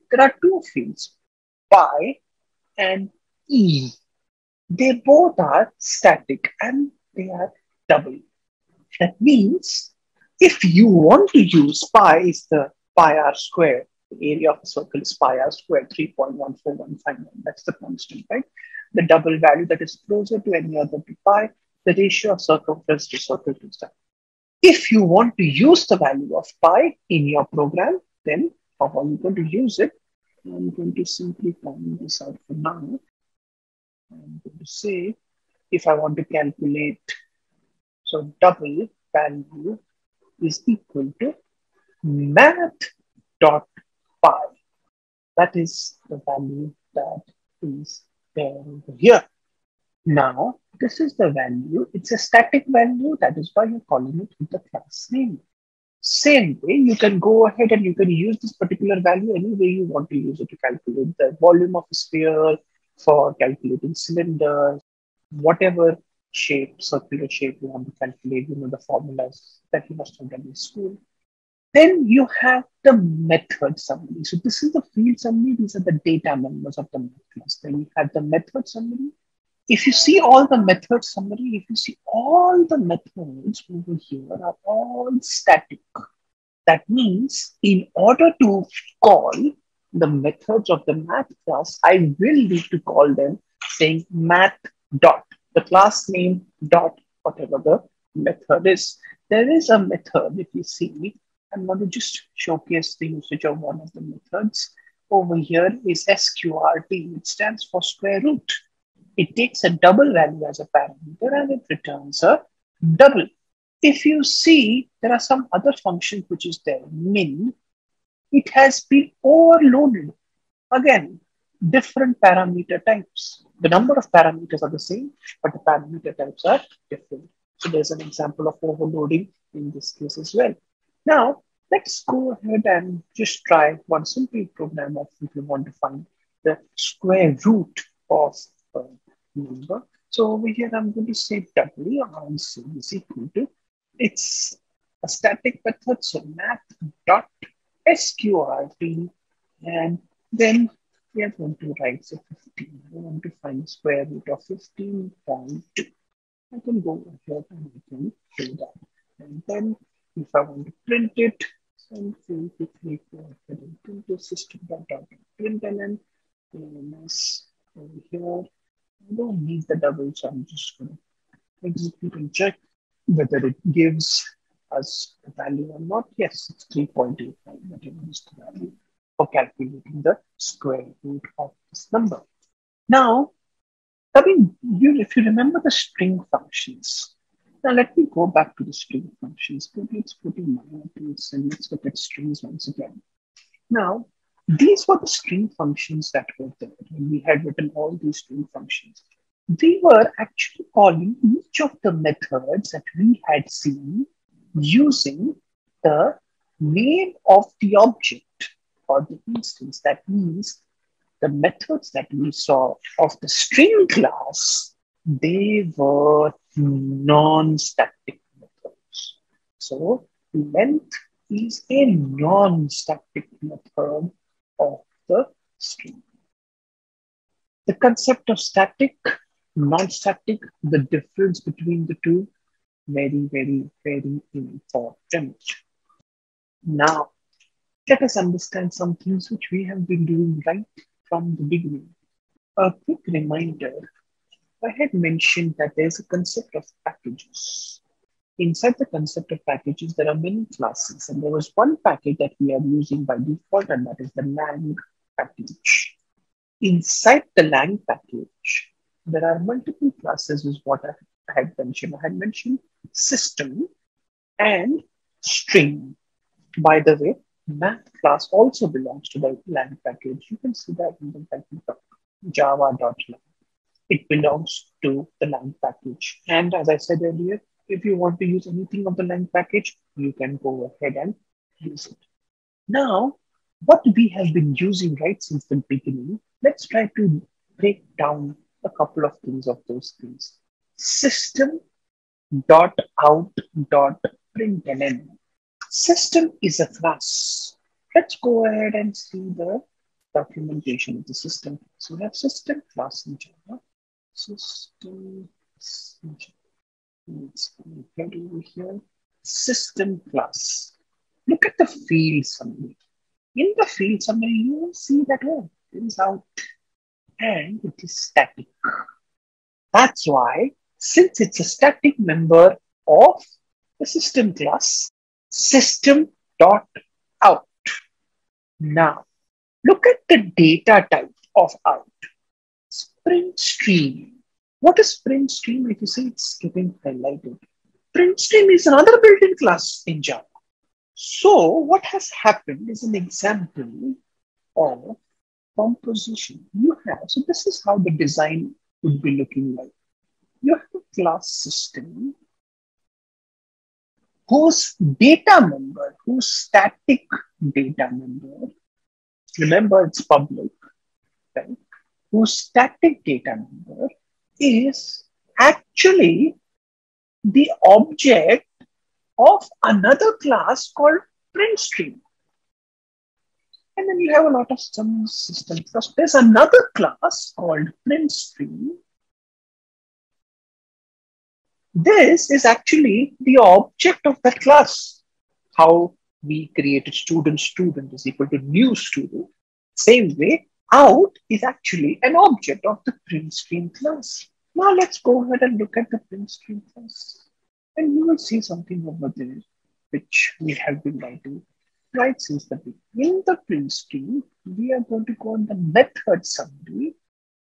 There are two fields, pi and e. They both are static and they are double. That means if you want to use pi is the pi r squared, the area of a circle is pi r squared, 3.14159. That's the constant, right? The double value that is closer to any other to pi, the ratio of circumference to circle to side. If you want to use the value of pi in your program, then how are you going to use it? I'm going to simply find this out for now. I'm going to say if I want to calculate, so double value is equal to math.pi. That is the value that is there over here. Now, this is the value. It's a static value. That is why you're calling it with the class name. Same way, you can go ahead and you can use this particular value any way you want to use it to calculate the volume of a sphere, for calculating cylinders, whatever shape, circular shape you want to calculate, the formulas that you must have done in school. Then you have the method summary. So this is the field summary. These are the data members of the math class. Then you have the method summary. If you see all the method summary, if you see all the methods over here are all static. That means in order to call the methods of the math class, I will need to call them saying math dot, the class name dot, whatever the method is. There is a method, if you see, I'm going to just showcase the usage of one of the methods. Over here is sqrt, it stands for square root. It takes a double value as a parameter and it returns a double. If you see, there are some other functions which is there, min. It has been overloaded. Again, different parameter types. The number of parameters are the same, but the parameter types are different. So there's an example of overloading in this case as well. Now, let's go ahead and just try one simple program of if you want to find the square root of a number. So over here, I'm going to say W and C is equal to, it's a static method, so math.sqrt, and then we are going to write say 15. I want to find the square root of 15.2. I can go ahead and I can do that. And then if I want to print it, so quickly go ahead and print the system.println ls over here. I don't need the double, so I'm just going to execute and check whether it gives us the value or not. Yes, it's 3.85, whatever is the value for calculating the square root of this number. Now, if you remember the string functions, now let me go back to the string functions. Let's go to MyOutils and let's look at strings once again. Now, these were the string functions that were there when we had written all these string functions. We were actually calling each of the methods that we had seen using the name of the object or the instance. That means the methods that we saw of the string class, they were non-static methods. So length is a non-static method of the string. The concept of static, non-static, the difference between the two, very, very, very important. Now, let us understand some things which we have been doing right from the beginning. A quick reminder, I had mentioned that there's a concept of packages. Inside the concept of packages, there are many classes, and there was one package that we are using by default, and that is the lang package. Inside the lang package, there are multiple classes, is what I had mentioned. I had mentioned system, and string. By the way, math class also belongs to the lang package. You can see that in the package java.lang. It belongs to the lang package. And as I said earlier, if you want to use anything of the lang package, you can go ahead and use it. Now, what we have been using right since the beginning, let's try to break down a couple of things of those things. System dot out dot println. System is a class. Let's go ahead and see the documentation of the system. So we have system class in Java. System. Let's get over here. System class. Look at the field summary. In the field summary, you will see that it is out and it is static. That's why, since it's a static member of the system class, system.out. Now, look at the data type of out. Print stream. What is print stream? If you see it's getting highlighted. Print stream is another built-in class in Java. So what has happened is an example of composition. So this is how the design would be looking like. You have a class system whose data member, whose static data member, remember it's public, right? Whose static data member is actually the object of another class called printstream. And then you have a lot of some system stuff. There's another class called printstream. This is actually the object of that class. How we created student is equal to new student. Same way, out is actually an object of the printstream class. Now let's go ahead and look at the printstream class. And you will see something over there, which we have been writing right since the beginning. In the print stream, we are going to go on the method summary.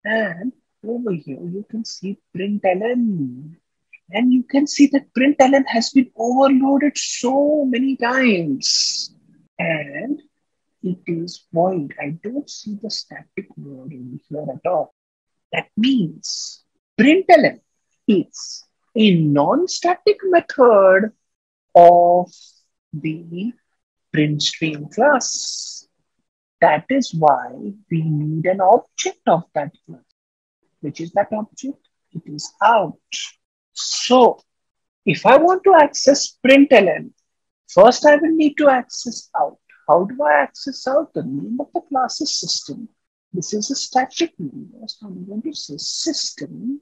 And over here, you can see println. And you can see that println has been overloaded so many times. And it is void. I don't see the static word in here at all. That means println is a non-static method of the printstream class. That is why we need an object of that class. Which is that object? It is out. So, if I want to access println, first I will need to access out. How do I access out? The name of the class is system. This is a static member. So I'm going to say system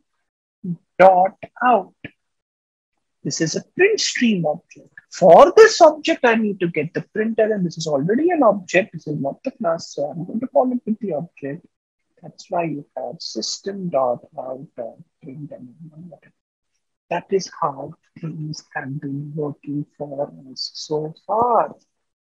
dot out. This is a print stream object. For this object, I need to get the println. This is already an object. This is not the class. So I'm going to call it with the object. That's why you have system dot out println. That is how things have been working for us so far.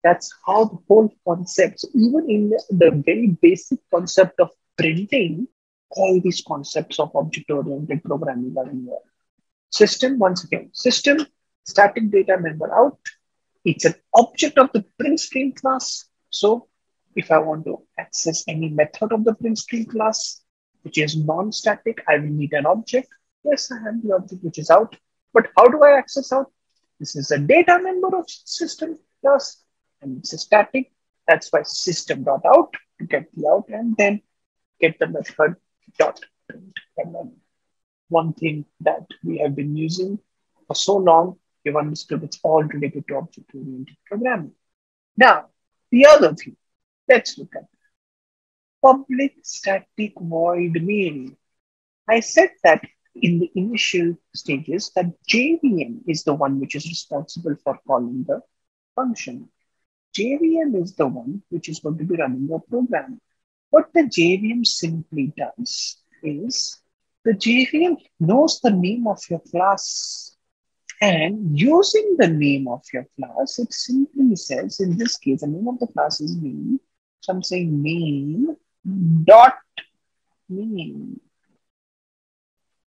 That's how the whole concept, so even in the very basic concept of printing, all these concepts of object-oriented programming are involved. System, once again, system, static data member out. It's an object of the printstream class. So if I want to access any method of the printstream class, which is non-static, I will need an object. Yes, I have the object which is out. But how do I access out? This is a data member of system class. And it's a static. That's why system.out to get the out and then get the method dot println. One thing that we have been using for so long, we've understood it's all related to object-oriented programming. Now, the other thing, let's look at public static void main. I said that in the initial stages that JVM is the one which is responsible for calling the function. JVM is the one which is going to be running the program. What the JVM simply does is the JVM knows the name of your class, and using the name of your class, it simply says, in this case, the name of the class is main. So I'm saying main dot main.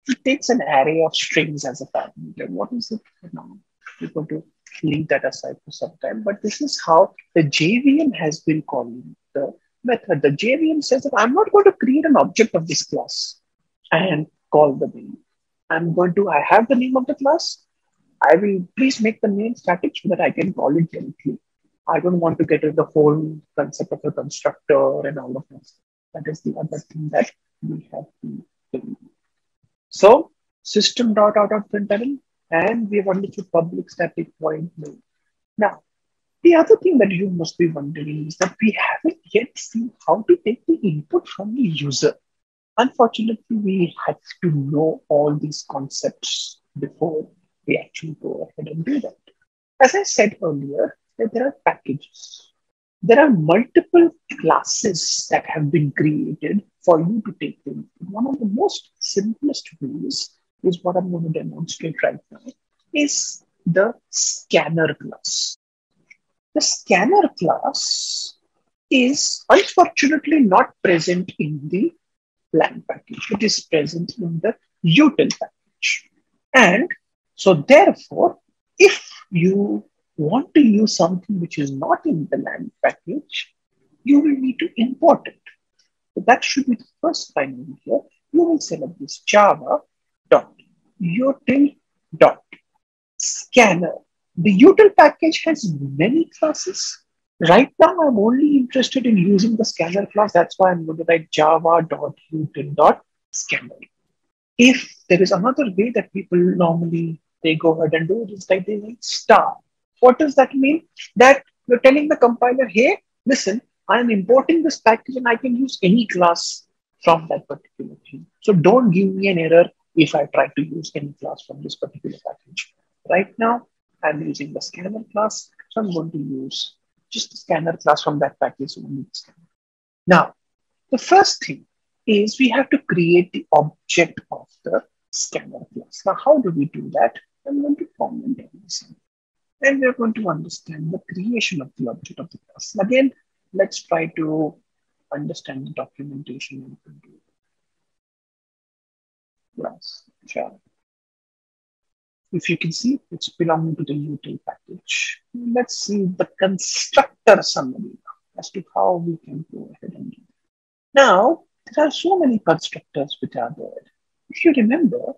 It takes an array of strings as a parameter. What is it now? We're going to leave that aside for some time. But this is how the JVM has been calling the method. The JVM says that I'm not going to create an object of this class and call the name. I have the name of the class. I will please make the name static so that I can call it directly. I don't want to get into the whole concept of a constructor and all of that. That is the other thing that we have to do. So system dot out of println, and we have understood public static void main. Now, the other thing that you must be wondering is that we haven't yet seen how to take the input from the user. Unfortunately, we had to know all these concepts before we actually go ahead and do that. As I said earlier, that there are packages. There are multiple classes that have been created for you to take them. One of the most simplest ways is what I'm going to demonstrate right now is the scanner class. The scanner class is unfortunately not present in the plan package. It is present in the util package. And so therefore, if you want to use something which is not in the land package, you will need to import it. So that should be the first line over here. You will select this java dot util dot scanner. The util package has many classes. Right now, I'm only interested in using the scanner class. That's why I'm going to write java.util.scanner. If there is another way that people normally they go ahead and do it, it's like they write star. What does that mean? That you're telling the compiler, hey, listen, I'm importing this package and I can use any class from that particular thing. So don't give me an error if I try to use any class from this particular package. Right now, I'm using the scanner class. So I'm going to use just the scanner class from that package. Now, the first thing is we have to create the object of the scanner class. Now, how do we do that? I'm going to comment on this. And we're going to understand the creation of the object of the class. Again, let's try to understand the documentation. Class. Sure. If you can see, it's belonging to the util package. Let's see the constructor summary as to how we can go ahead and do it. Now, there are so many constructors which are there. If you remember,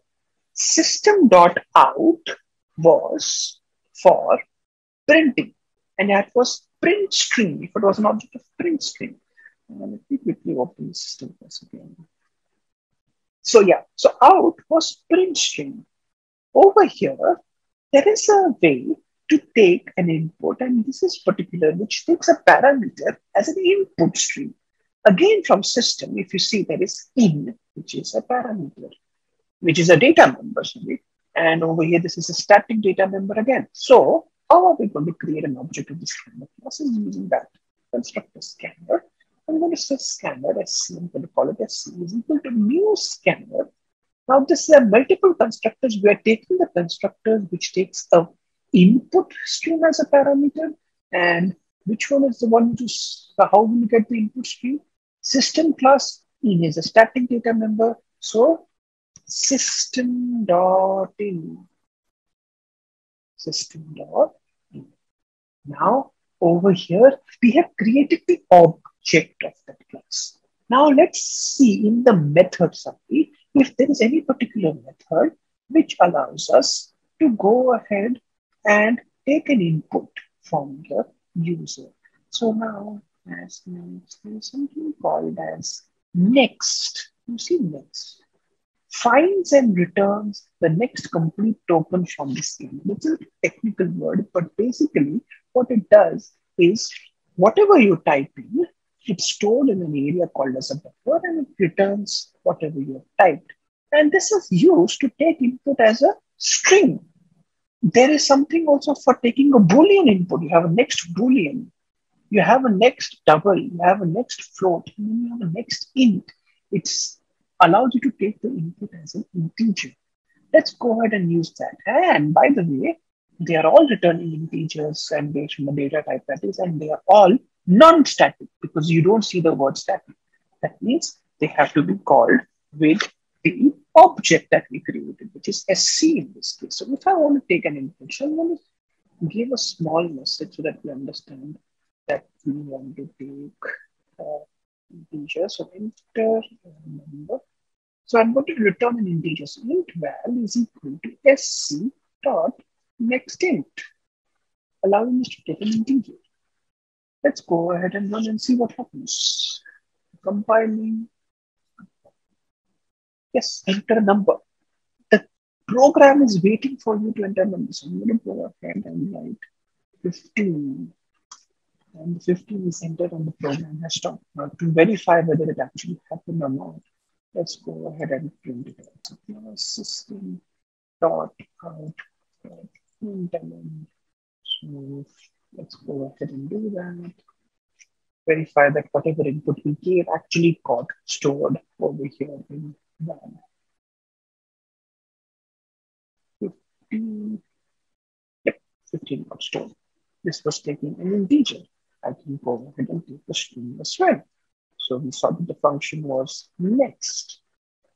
system.out was for printing, and that was print string. If it was an object of print string, let me quickly open the system first again. So yeah, so out was print string. Over here, there is a way to take an input, and this is particular, which takes a parameter as an input stream. Again, from system, if you see there is in, which is a parameter, which is a data member, sorry. And over here, this is a static data member again. So how are we going to create an object of this scanner class using that constructor scanner? I'm going to say scanner SC, I'm going to call it SC is equal to new scanner. Now, this are multiple constructors. We are taking the constructor which takes a input stream as a parameter, and which one is the one which is how will you get the input stream? System class in is a static data member. So system.in. System.in. Now, over here, we have created the object of that class. Now, let's see in the method summary if there is any particular method which allows us to go ahead and take an input from the user. So now, as next, there is something called as next. You see next. Finds and returns the next complete token from the scanner. It's a technical word, but basically what it does is whatever you type in, it's stored in an area called as a buffer and it returns whatever you have typed. And this is used to take input as a string. There is something also for taking a Boolean input. You have a next Boolean. You have a next double. You have a next float. And then you have a next int. It allows you to take the input as an integer. Let's go ahead and use that. And by the way, they are all returning integers and based on the data type that is, and they are all non-static because you don't see the word static. That means they have to be called with the object that we created, which is SC in this case. So if I want to take an input, so I'm going to give a small message so that we understand that we want to take integer. So enter a number. So I'm going to return an integer. So int val is equal to sc dot next int, allowing us to take an integer. Let's go ahead and run and see what happens. Compiling. Yes, enter a number. The program is waiting for you to enter numbers. So I'm going to go ahead and write 15. And 15 is entered on the program has stopped. Now to verify whether it actually happened or not, let's go ahead and print it out. So system dot out dot println. So let's go ahead and do that. Verify that whatever input we gave actually got stored over here in val. 15. Yep, 15 got stored. This was taking an integer. I can go ahead and take the string as well. So we saw that the function was next.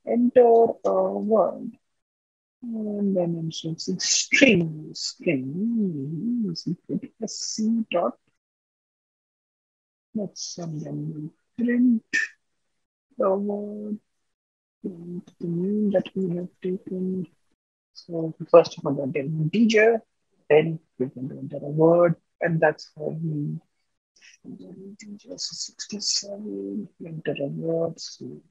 Enter a word. And then I'm saying string is equal to sc dot. Let's and then we print the word, print the name that we have taken. So first of all, we're going to enter an integer, then we're going to enter a word, and that's how we integer 67, enter a word. So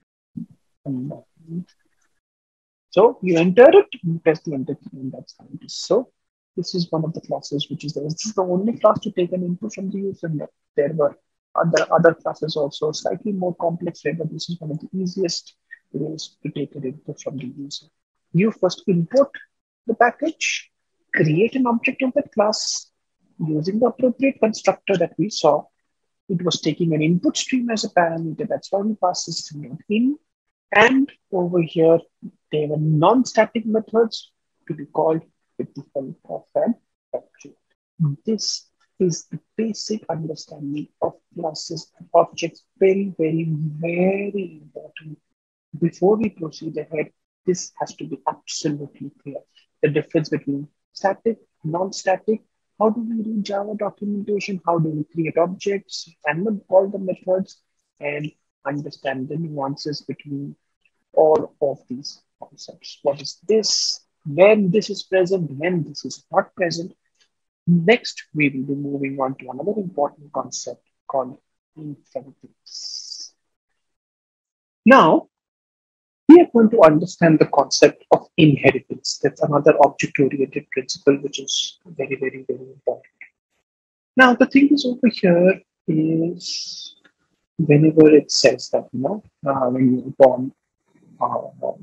you enter it, you press the enter key, and that's how it is. So this is one of the classes which is there. This is the only class to take an input from the user. There were other classes also, slightly more complex way, but this is one of the easiest ways to take an input from the user. You first import the package, create an object of that class using the appropriate constructor that we saw. It was taking an input stream as a parameter. That's why we pass this in. And over here, there were non-static methods to be called with the help of an object. This is the basic understanding of classes and objects. Very, very, very important. Before we proceed ahead, this has to be absolutely clear. The difference between static, non-static. How do we read Java documentation? How do we create objects and call the methods and understand the nuances between all of these concepts? What is this? When this is present, when this is not present. Next, we will be moving on to another important concept called inheritance. Now, we are going to understand the concept of inheritance. That's another object-oriented principle, which is very, very, very important. Now, the thing is over here is whenever it says that, when you're born,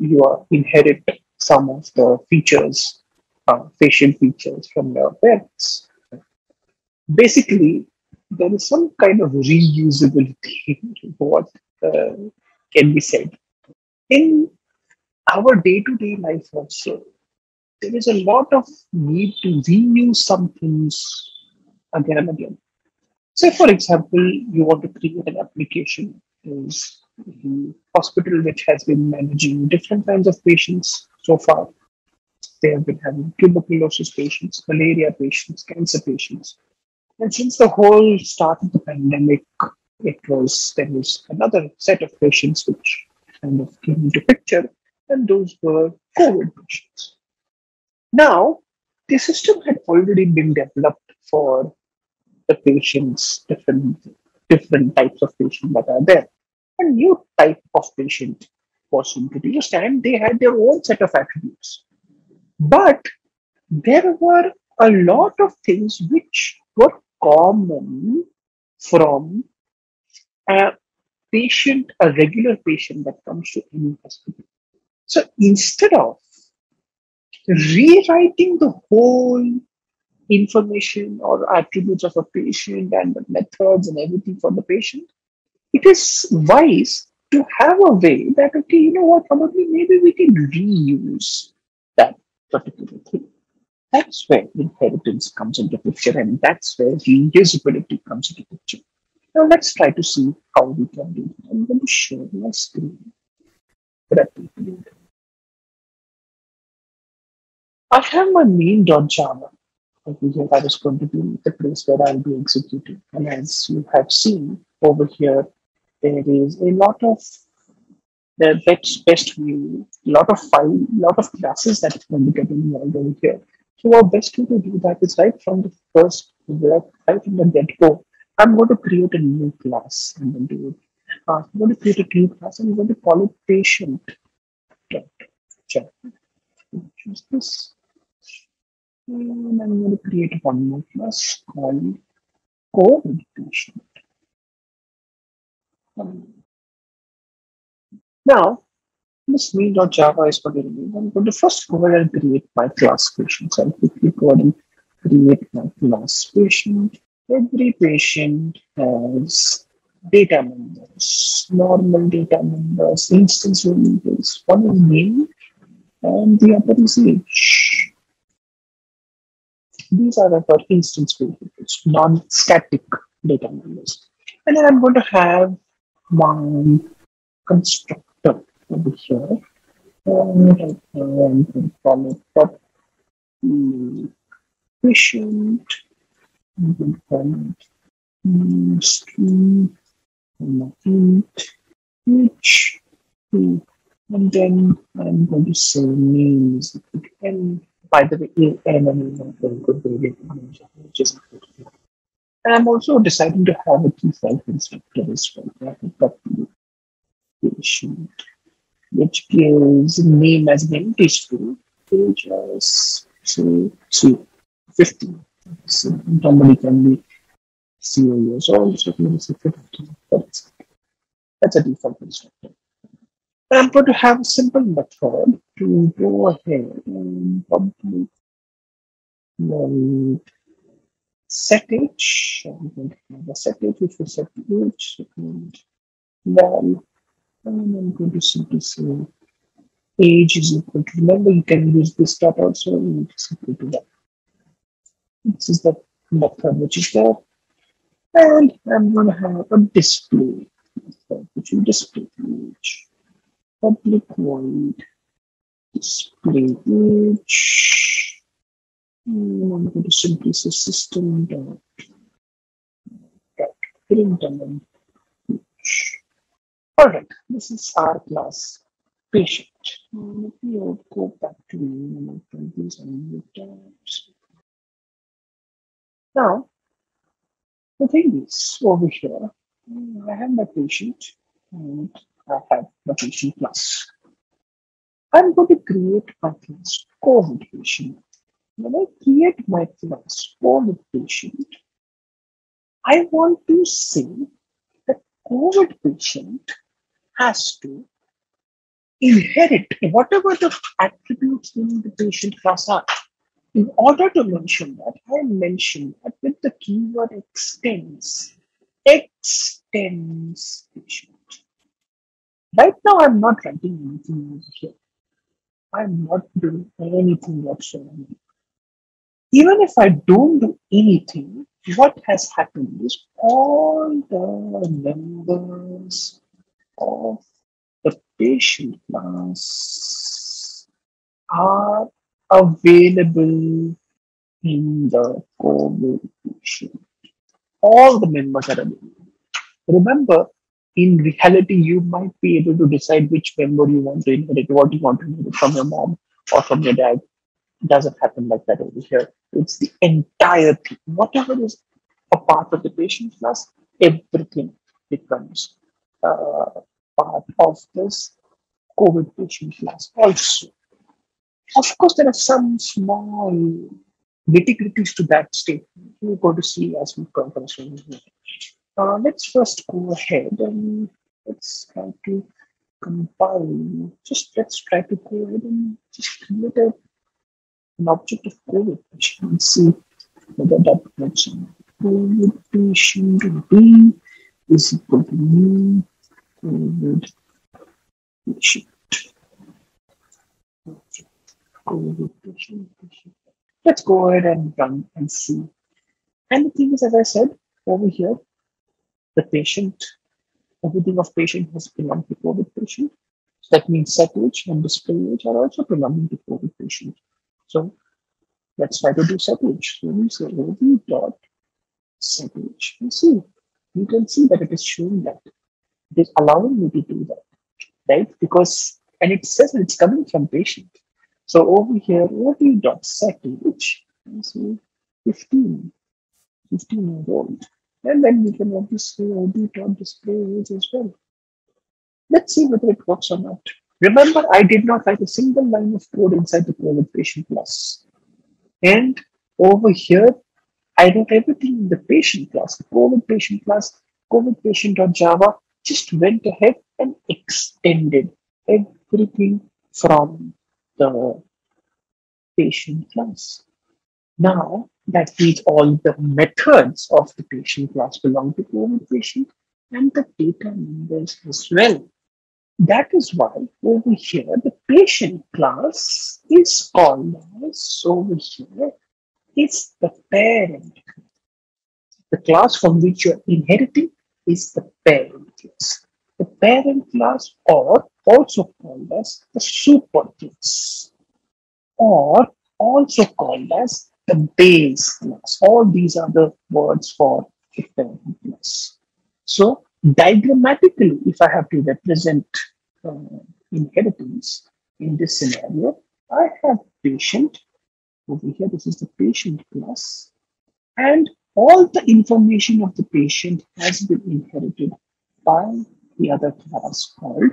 you inherit some of the features, facial features from your parents. Basically, there is some kind of reusability to what can be said. In our day-to-day life also, there is a lot of need to reuse some things again and again. Say, for example, you want to create an application in the hospital which has been managing different kinds of patients so far. They have been having tuberculosis patients, malaria patients, cancer patients. And since the whole start of the pandemic, there was another set of patients which kind of came into picture, and those were COVID patients. Now, the system had already been developed for the patients, different types of patients that are there. A new type of patient was introduced, and they had their own set of attributes. But there were a lot of things which were common from a regular patient that comes to any hospital. So instead of rewriting the whole information or attributes of a patient and the methods and everything for the patient, it is wise to have a way that, okay, you know what, probably maybe we can reuse that particular thing. That's where inheritance comes into picture, and that's where reusability comes into picture. Now let's try to see how we can do it. I'm going to share my screen. I have my main.java over here that is going to be the place where I'll be executing. And as you have seen over here, there is a lot of the best view, lot of classes that is going to get involved over here. So our best way to do that is right from the first work, right from the get-go. I'm going to create a new class. I'm going to create a new class and I'm going to call it patient. Check. Choose this. And I'm going to create one more class called COVID patient. Now, this main.java is going to remain. I'm going to first go ahead and create my class patient. So I'll quickly go ahead and create my class patient. Every patient has data members, normal data members, instance variables. One is name and the other is age. These are our instance variables, non-static data members. And then I'm going to have my constructor over here. And I'm going to call it top patient. I'm going to call it string each. And then I'm going to say name is equal to n. By the way, n and n are good variable, which is equal to n. And I'm also deciding to have a key file constructor as well. Patient, which gives name as an empty string, age as say 50. So somebody can be 0 years old, so let me say 50. That's a default constructor. I'm going to have a simple method to go ahead and public set age. I'm going to have a set age, which will set the age, and I'm going to simply say age is equal to, remember you can use this dot also, age is equal to that. This is the method which is there. And I'm going to have a display method, which will display the age. Public void display age. And I'm going to simply say system dot println age. All right, this is our class patient. Let me go back to my these and tabs. Now, the thing is over here, I have my patient and I have the patient class. I'm going to create my class COVID patient. When I create my class COVID patient, I want to say that COVID patient has to inherit whatever the attributes in the patient class are. In order to mention that, I mention that with the keyword extends patient. Right now, I'm not writing anything over here. I'm not doing anything whatsoever. Even if I don't do anything, what has happened is all the members of the patient class are available in the COVID patient. All the members are available. Remember, in reality, you might be able to decide which member you want to inherit, what you want to inherit from your mom or from your dad. It doesn't happen like that over here. It's the entire thing. Whatever is a part of the patient class, everything becomes part of this COVID patient class also. Of course, there are some small nitty-gritties to that statement. We're going to see as we progress. Let's first go ahead and let's try to compile. Let's try to go ahead and just create an object of COVID patient and see whether that works. COVID patient B is equal to new COVID patient. COVID patient. Let's go ahead and run and see. And the thing is, as I said over here, the patient, everything of patient has belonged to COVID patient. So that means set age and display age are also belonging to COVID patient. So let's try to do separate. So we say OB dot separate. You see, you can see that it is showing that it is allowing me to do that, right? Because, and it says it's coming from patient. So over here, OB dot set age, so 15 years old. And then we can obviously OB dot display age as well. Let's see whether it works or not. Remember, I did not write a single line of code inside the COVID patient class. And over here, I wrote everything in the patient class, the COVID patient class, COVID patient.java, just went ahead and extended everything from the patient class. Now, that means all the methods of the patient class belong to COVID patient and the data members as well. That is why over here, the patient class is called as, over here, is the parent. The class from which you're inheriting is the parent class. The parent class, or also called as the super class, or also called as the base class. All these are the words for the parent class. So, diagrammatically, if I have to represent inheritance in this scenario, I have patient. Over here, this is the patient class, and all the information of the patient has been inherited by the other class called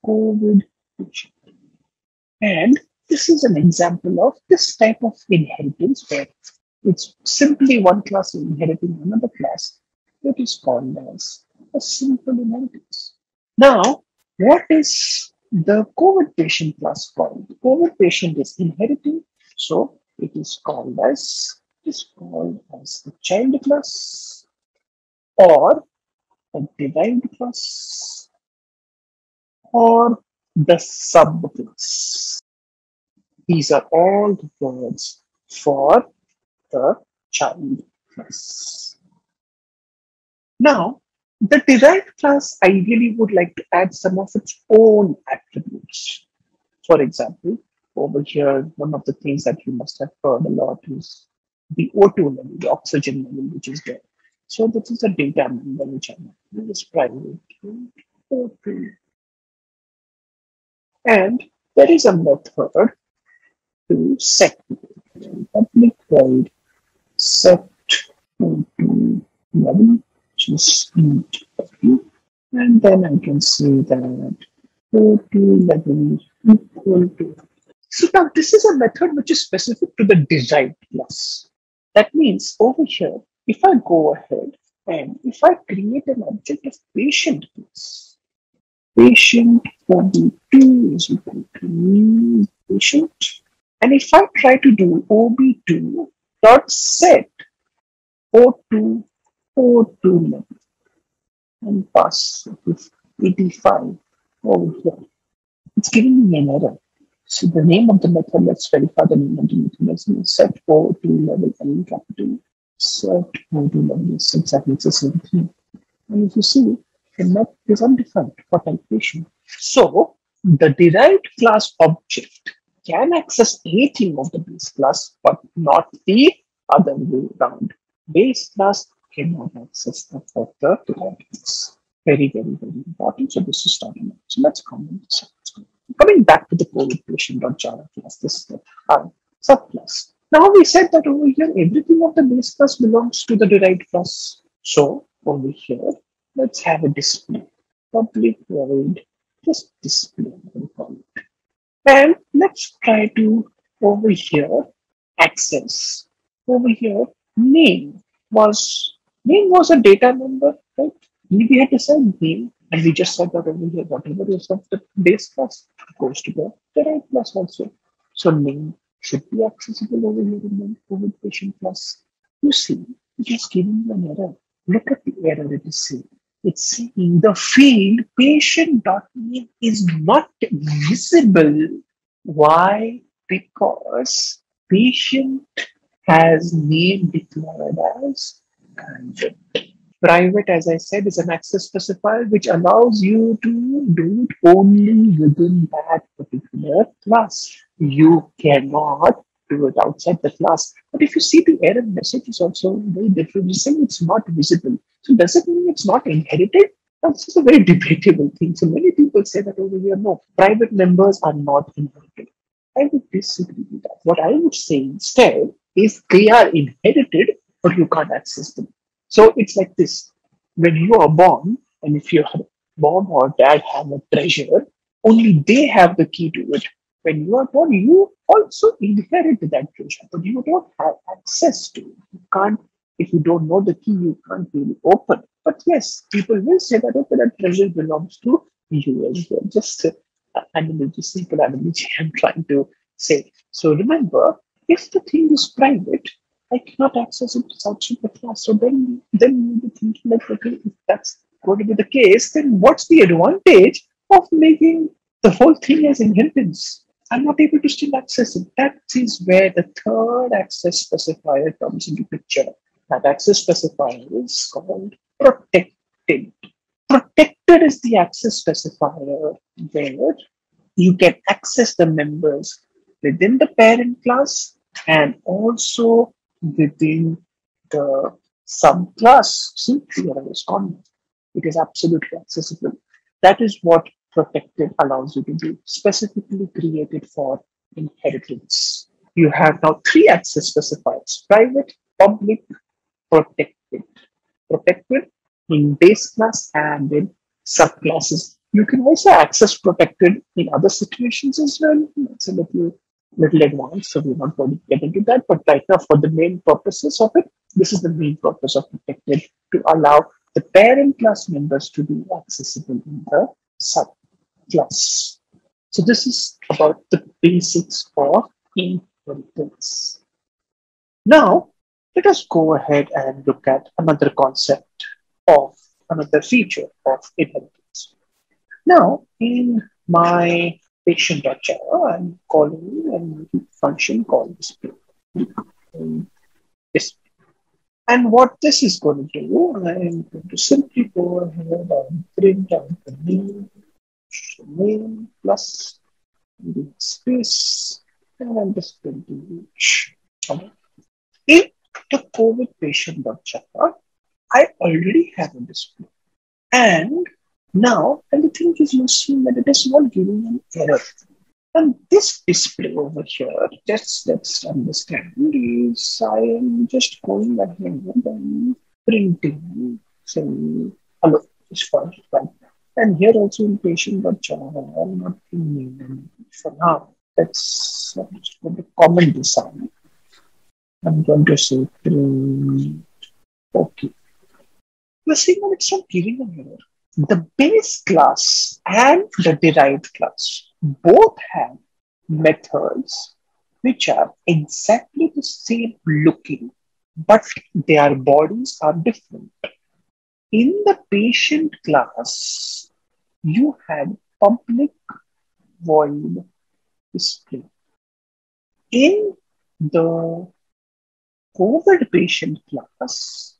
COVID patient. And this is an example of this type of inheritance where it's simply one class inheriting another class. It is called as a simple inheritance. Now, what is the COVID patient class called? The COVID patient is inheriting, so it is called as the child class, or a derived class, or the subclass. These are all the words for the child class. Now, the derived class ideally would like to add some of its own attributes. For example, over here, one of the things that you must have heard a lot is the O2 level, the oxygen level, which is there. So this is a data member which I'm going to private O2. And there is a method to set public void set O2 level, which is speed W. And then I can say that O2 level equal to. So now this is a method which is specific to the derived class. That means over here, if I go ahead and if I create an object of patient class, patient OB2 is equal to new patient. And if I try to do OB2 dot set O2 level and pass 85 over here, it's giving me an error. So the name of the method, let's verify the name of the method. Let's say set O2 level L capital. Set O2 level is exactly the same thing. And if you see, the method is undefined for type patient. So the derived class object can access anything of the base class, but not the other way around. Base class cannot access the further derived class. Very, very, very important. So this is starting. So let's comment this out. Coming back to the COVID patient.java class, this is the subclass. Now we said that over here, everything of the base class belongs to the derived class. So over here, let's have a display. Public void, just display, we'll call it. And let's try to, over here, access. Over here, name was a data member, right? We had to say name. And we just said that over here, whatever is of the base class goes to the derived class also. So name should be accessible over here in the COVID patient class. You see, it is giving you an error. Look at the error it is saying. It's saying the field patient.name is not visible. Why? Because patient has name declared as private. Private, as I said, is an access specifier which allows you to do it only within that particular class. You cannot do it outside the class. But if you see the error message is also very different. You're saying it's not visible. So does it mean it's not inherited? That's just a very debatable thing. So many people say that over here, no, private members are not inherited. I would disagree with that. What I would say instead is they are inherited, but you can't access them. So it's like this. When you are born, and if your mom or dad have a treasure, only they have the key to it. When you are born, you also inherit that treasure, but you don't have access to it. You can't, if you don't know the key, you can't really open. But yes, people will say that, okay, that treasure belongs to you as well. Just analogy, simple analogy I'm trying to say. So remember, if the thing is private, I cannot access it outside the class. So then you'll be thinking like, okay, if that's going to be the case, then what's the advantage of making the whole thing as inheritance? I'm not able to still access it. That is where the third access specifier comes into picture. That access specifier is called protected. Protected is the access specifier where you can access the members within the parent class and also within the subclass. See, here is common. It is absolutely accessible. That is what protected allows you to do, specifically created for inheritance. You have now three access specifiers: private, public, protected. Protected in base class and in subclasses. You can also access protected in other situations as well. It's a little advanced, so we're not going to get into that. But right now, for the main purposes of it, this is the main purpose of protected, to allow the parent class members to be accessible in the subclass. So this is about the basics of inheritance. Now, let us go ahead and look at another concept of another feature of inheritance. Now, in my patient.java, I'm calling a function called display. And what this is going to do, I'm going to simply go ahead and print out the name plus the space, and I'm just going to reach. In the COVID patient.java, I already have a display. And now, and the thing is, you see that it is not giving an error. And this display over here, let's understand, is I am just going ahead and printing, saying, hello, is first, right? And here also in patient.java, I'm not printing for now. I'm just going to comment this out. I'm going to say print. Okay. You're seeing that it's not giving an error. The base class and the derived class both have methods which are exactly the same looking, but their bodies are different. In the patient class, you had public void display. In the COVID patient class,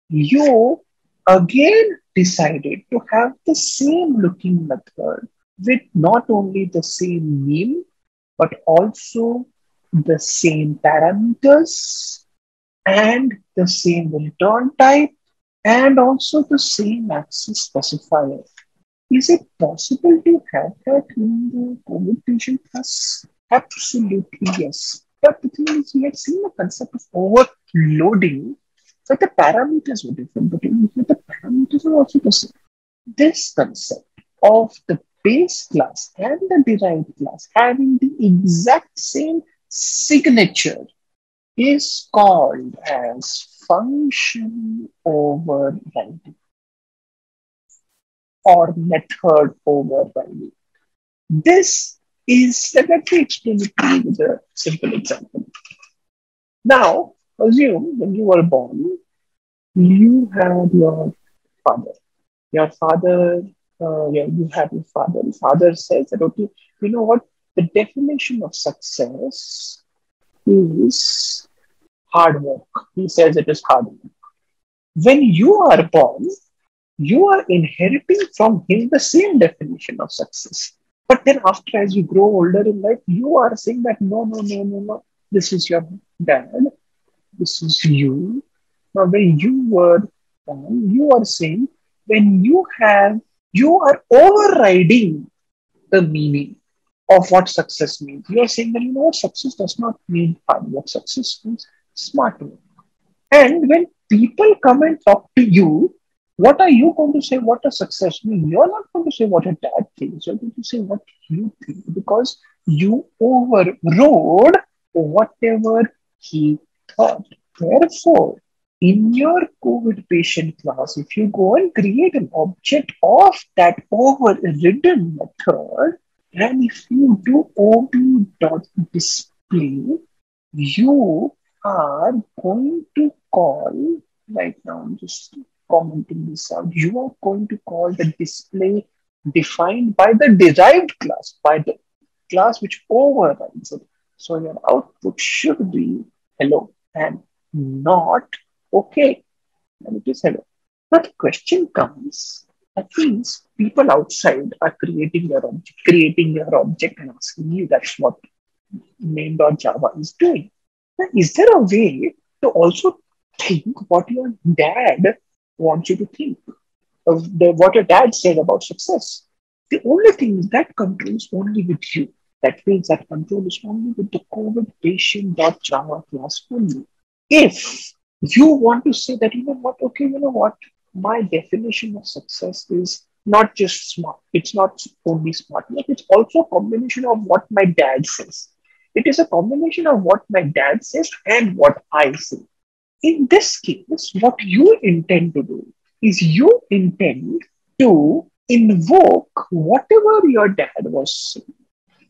you again decided to have the same looking method with not only the same name, but also the same parameters and the same return type and also the same access specifier. Is it possible to have that in the COVID patient class? Absolutely yes. But the thing is, we had seen the concept of overloading, but the parameters were different, but the parameters are also the same. This concept of the base class and the derived class having the exact same signature is called as function overriding or method overriding. This is, let me explain it to you with a simple example. Now, assume when you were born, you had your father. Your father, you have your father. Your father says that, okay, you know what? The definition of success is hard work. He says it is hard work. When you are born, you are inheriting from him the same definition of success. But then after, as you grow older in life, you are saying that no. This is your dad. This is you. Now, when you were born, you are saying when you are overriding the meaning of what success means. You are saying that success does not mean hard work. Success means smart work. And when people come and talk to you, what are you going to say? What a success means? You're not going to say what a dad thinks. You're going to say what you think because you overrode whatever he thought. Therefore, in your COVID patient class, if you go and create an object of that overridden method, and if you do ob.display, you are going to call, right now I'm just commenting this out, you are going to call the display defined by the derived class, by the class which overrides it. So your output should be hello and not okay. And it is hello. Now the question comes, that means people outside are creating your object and asking you that's what main.java is doing. Now, is there a way to also think what your dad wants you to think? What your dad said about success? The only thing is that controls only with you. That means that control is only with the COVID patient.java class only. If you want to say that, my definition of success is not just smart. It's not only smart. It's also a combination of what my dad says. It is a combination of what my dad says and what I say. In this case, what you intend to do is you intend to invoke whatever your dad was saying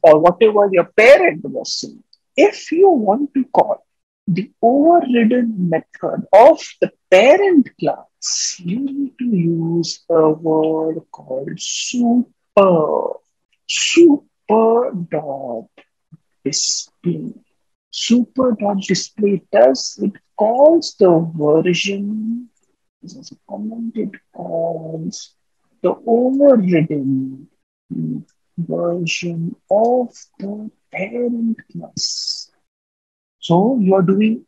or whatever your parent was saying. If you want to call the overridden method of the parent class, you need to use a word called super. Super.display. Super.display it calls the version, this is a comment, it calls the overridden version of the parent class. So you're doing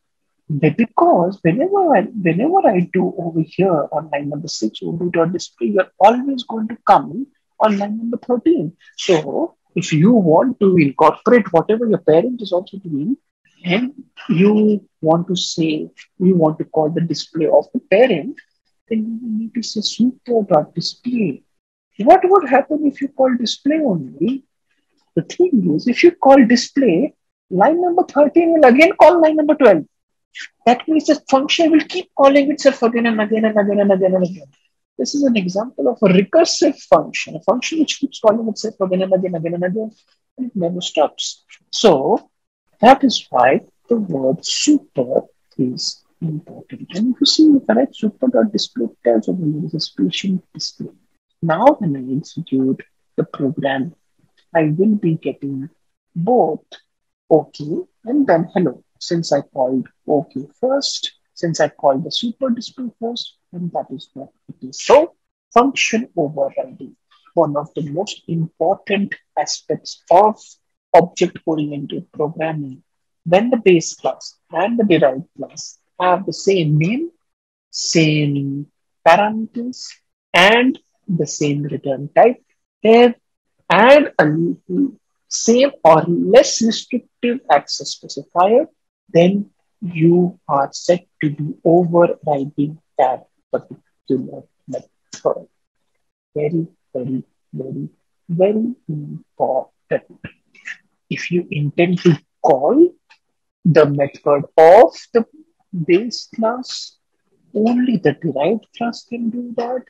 that because whenever I do over here on line number 6, display, you're always going to come on line number 13. So if you want to incorporate whatever your parent is also doing, and you want to call the display of the parent, then you need to say super.display. What would happen if you call display only? The thing is, if you call display, line number 13 will again call line number 12. That means the function will keep calling itself again and again and again and again and again. This is an example of a recursive function, a function which keeps calling itself again and again and again and again, and it never stops. So that is why the word super is important. And if you see, if I write super.display, tells you there is a special display. Now when I execute the program, I will be getting both okay and then hello. Since I called okay first, since I called the super display first, and that is what it is. So function overriding, one of the most important aspects of object-oriented programming. When the base class and the derived class have the same name, same parameters, and the same return type, and a same or less restrictive access specifier, then you are set to be overriding that particular method. Very, very, very, very important. If you intend to call the method of the base class, only the derived class can do that.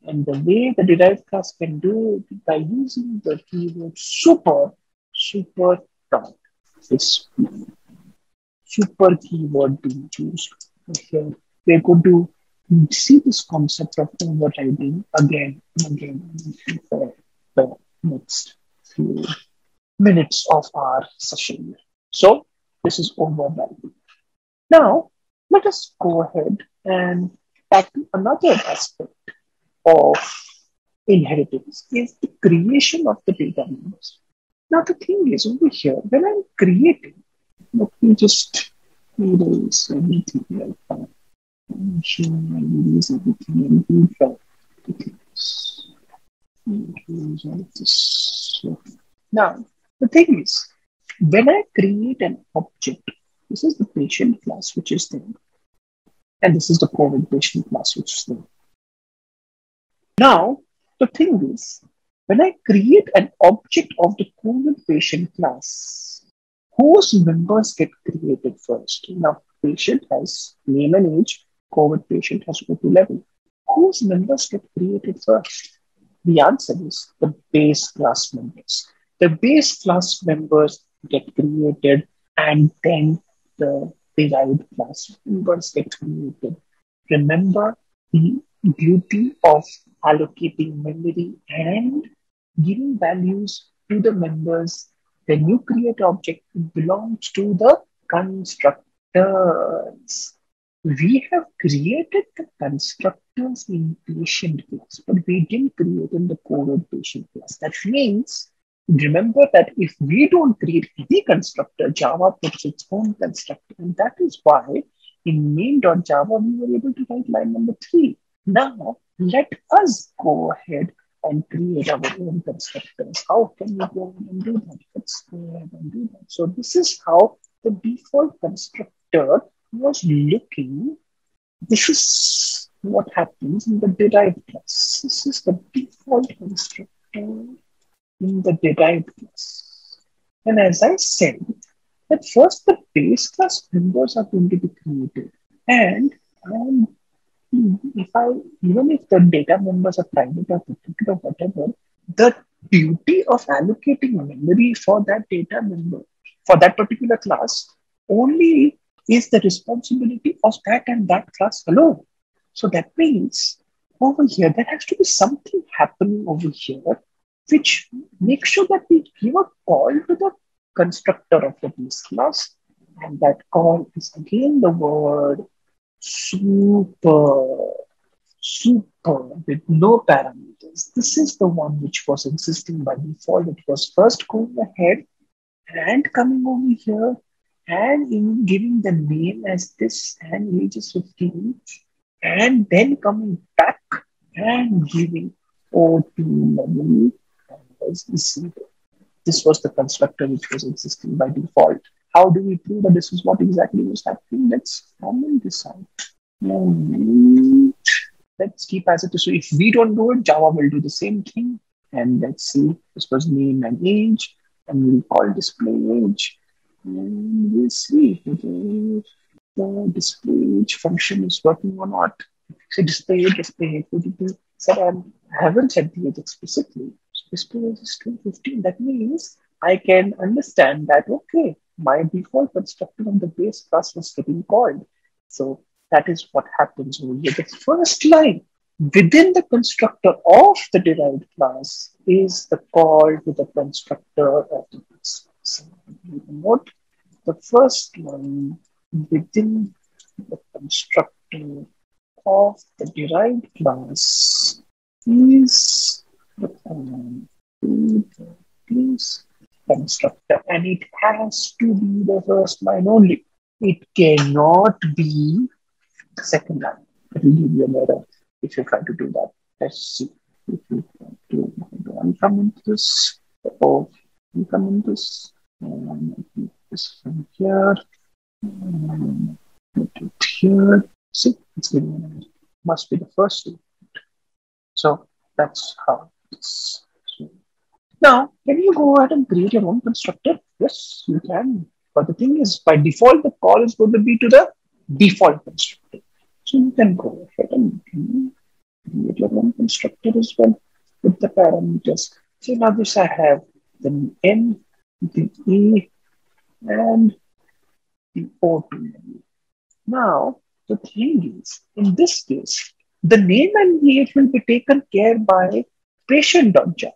And the way the derived class can do it by using the keyword super dot display. Super keyword being used here. We're going to see this concept of overriding again and again for the next few minutes of our session. So this is overriding. Now let us go ahead and tackle another aspect of inheritance is the creation of the data names. Now the thing is over here, when I'm creating Let me just erase everything like that. I'm sure I'll erase everything and rewrite it. Erase all of this. So, now, the thing is, when I create an object, this is the patient class which is there, and this is the COVID patient class which is there. Now, the thing is, when I create an object of the COVID patient class, whose members get created first? Now, patient has name and age, COVID patient has O2 level. Whose members get created first? The answer is the base class members. The base class members get created and then the derived class members get created. Remember the beauty of allocating memory and giving values to the members. When you create object, it belongs to the constructors. We have created the constructors in patient class, but we didn't create in the COVID patient class. That means, remember that if we don't create any constructor, Java puts its own constructor. And that is why in main.java, we were able to write line number 3. Now, let us go ahead and create our own constructors. How can we go ahead and do that? Let's go ahead and do that. So this is how the default constructor was looking. This is what happens in the derived class. This is the default constructor in the derived class. And as I said, that first the base class members are going to be created. And even if the data members are private or public or whatever, the beauty of allocating memory for that data member, for that particular class, only is the responsibility of that and that class alone. So that means over here, there has to be something happening over here which makes sure that we give a call to the constructor of the base class. And that call is again the word super with no parameters. This is the one which was existing by default. It was first going ahead and coming over here and in giving the name as this and age is 15 and then coming back and giving O2 level as receiver. This was the constructor which was existing by default. How do we prove that this is what exactly was happening? Let's comment this out. Let's keep as it is. So if we don't do it, Java will do the same thing. And let's see, this was name and age, and we'll call display age. And we'll see if the display age function is working or not. So display age, I haven't said the age explicitly. Display age is 215. That means I can understand that, okay, my default constructor on the base class was getting called. So that is what happens over here. The first line within the constructor of the derived class is the call to the constructor of the base class. Note the first line within the constructor of the derived class is the base constructor, and it has to be the first line only. It cannot be the second line. It will give you an error if you try to do that. Let's see. If you try to uncomment this, uncomment this, and this from here, and put it here. See, it's giving an error. Must be the first one. So that's how it is. Now, can you go ahead and create your own constructor? Yes, you can. But the thing is, by default, the call is going to be to the default constructor. So you can go ahead and create your own constructor as well with the parameters. So now this I have the N, the E, and the O2. Now, the thing is, in this case, the name and age will be taken care by patient.java,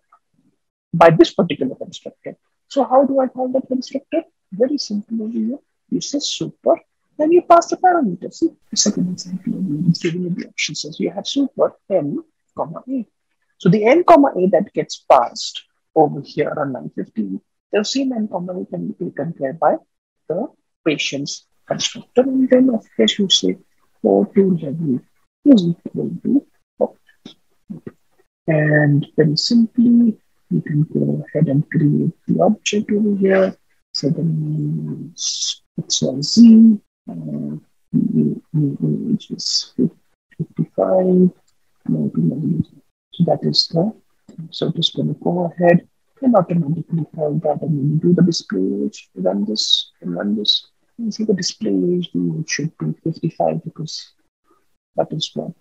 by this particular constructor. So how do I call that constructor? Very simple over here. You say super, and you pass the parameters. See, the second example, it's giving you the option. Says you have super n, comma a. So the n, comma a that gets passed over here on line 15, the same n, comma a can be taken care by the patient's constructor, and then of course you say O2 level is equal to and very simply, you can go ahead and create the object over here. So the name is XYZ, which is 55. So that is the, so just going to go ahead and automatically call that, and when you do the display age, run this and run this. You see the display age, it should be 55 because that is what.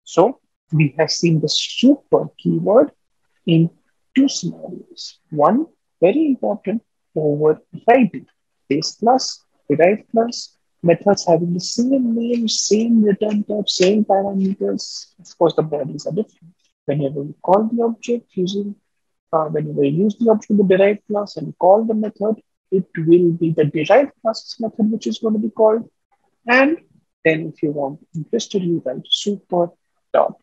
So we have seen the super keyword in two scenarios. One, very important, overriding. Base class, derived class, methods having the same name, same return type, same parameters. Of course, the bodies are different. Whenever you call the object using, whenever you use the object in the derived class and call the method, it will be the derived class method which is going to be called. And then if you want interested, you write super dot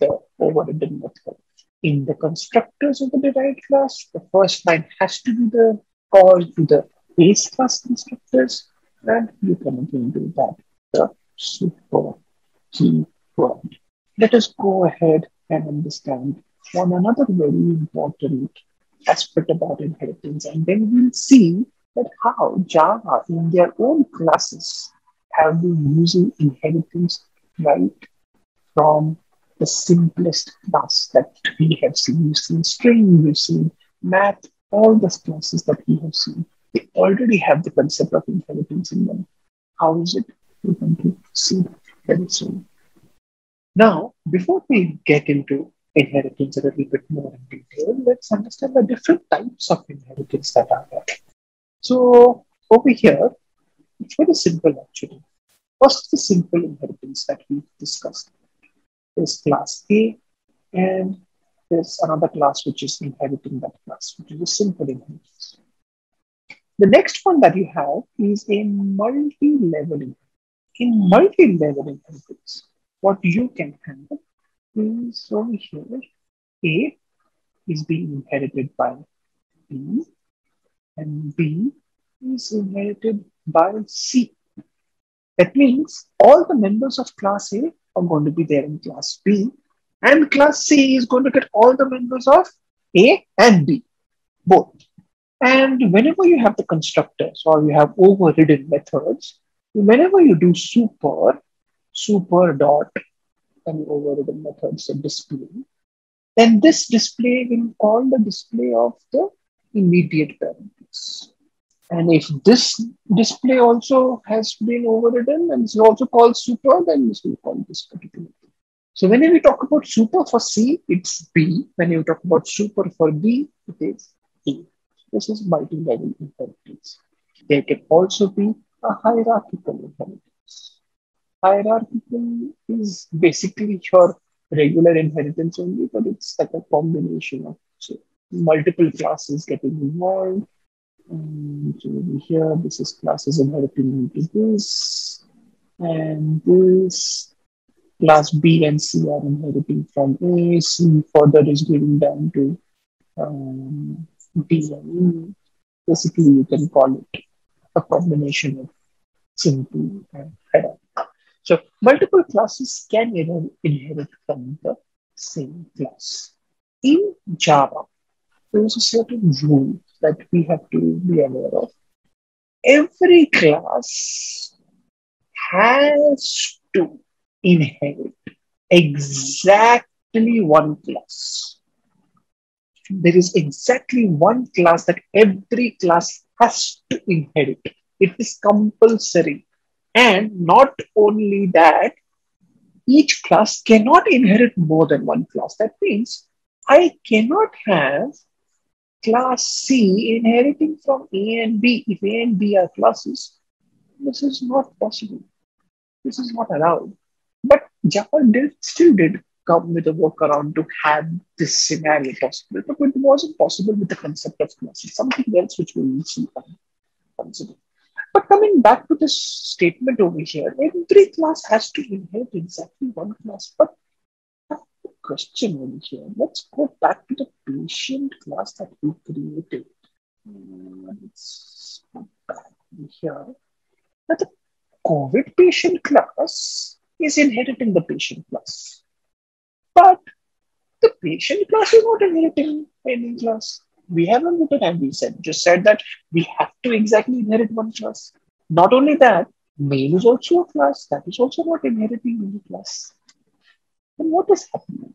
the overridden method. In the constructors of the derived class, the first line has to be the call to the base class constructors, and you can again do that, the super keyword. Let us go ahead and understand one another very important aspect about inheritance, and then we'll see that how Java in their own classes have been using inheritance right from the simplest class that we have seen. We've seen string, we've seen math, all the classes that we have seen. They already have the concept of inheritance in them. How is it? We're going to see very soon. Now, before we get into inheritance a little bit more in detail, let's understand the different types of inheritance that are there. So, over here, it's very simple actually. First, the simple inheritance that we've discussed. There's class A, and there's another class which is inheriting that class, which is a simple inheritance. The next one that you have is a multi-level inheritance. In multi-level inheritance, what you can have is over here, A is being inherited by B, and B is inherited by C. That means all the members of class A are going to be there in class B, and class C is going to get all the members of A and B, both. And whenever you have the constructors or you have overridden methods, whenever you do super dot, and overridden methods of display, then this display will call the display of the immediate parameters. And if this display also has been overridden and is also called super, then this will call this particular thing. So when we talk about super for C, it's B. When you talk about super for B, it is A. This is multi-level inheritance. There can also be a hierarchical inheritance. Hierarchical is basically your regular inheritance only, but it's like a combination of multiple classes getting involved. And over here, this is classes inheriting into this, and this class B and C are inheriting from A. C further is going down to D and E. Basically, you can call it a combination of simple and hierarchy. So, multiple classes can inherit from the same class. In Java, there is a certain rule that we have to be aware of. Every class has to inherit exactly one class. There is exactly one class that every class has to inherit. It is compulsory. And not only that, each class cannot inherit more than one class. That means I cannot have class C inheriting from A and B. If A and B are classes, this is not possible. This is not allowed. But Java still did come with a workaround to have this scenario possible. But it wasn't possible with the concept of classes. Something else which we will see consider. But coming back to this statement over here, every class has to inherit exactly one class. But question over here. Let's go back to the patient class that we created. Let's go back here that the COVID patient class is inheriting the patient class. But the patient class is not inheriting any class. We haven't written and we said, just said that we have to exactly inherit one class. Not only that, main is also a class that is also not inheriting any class. Then what is happening?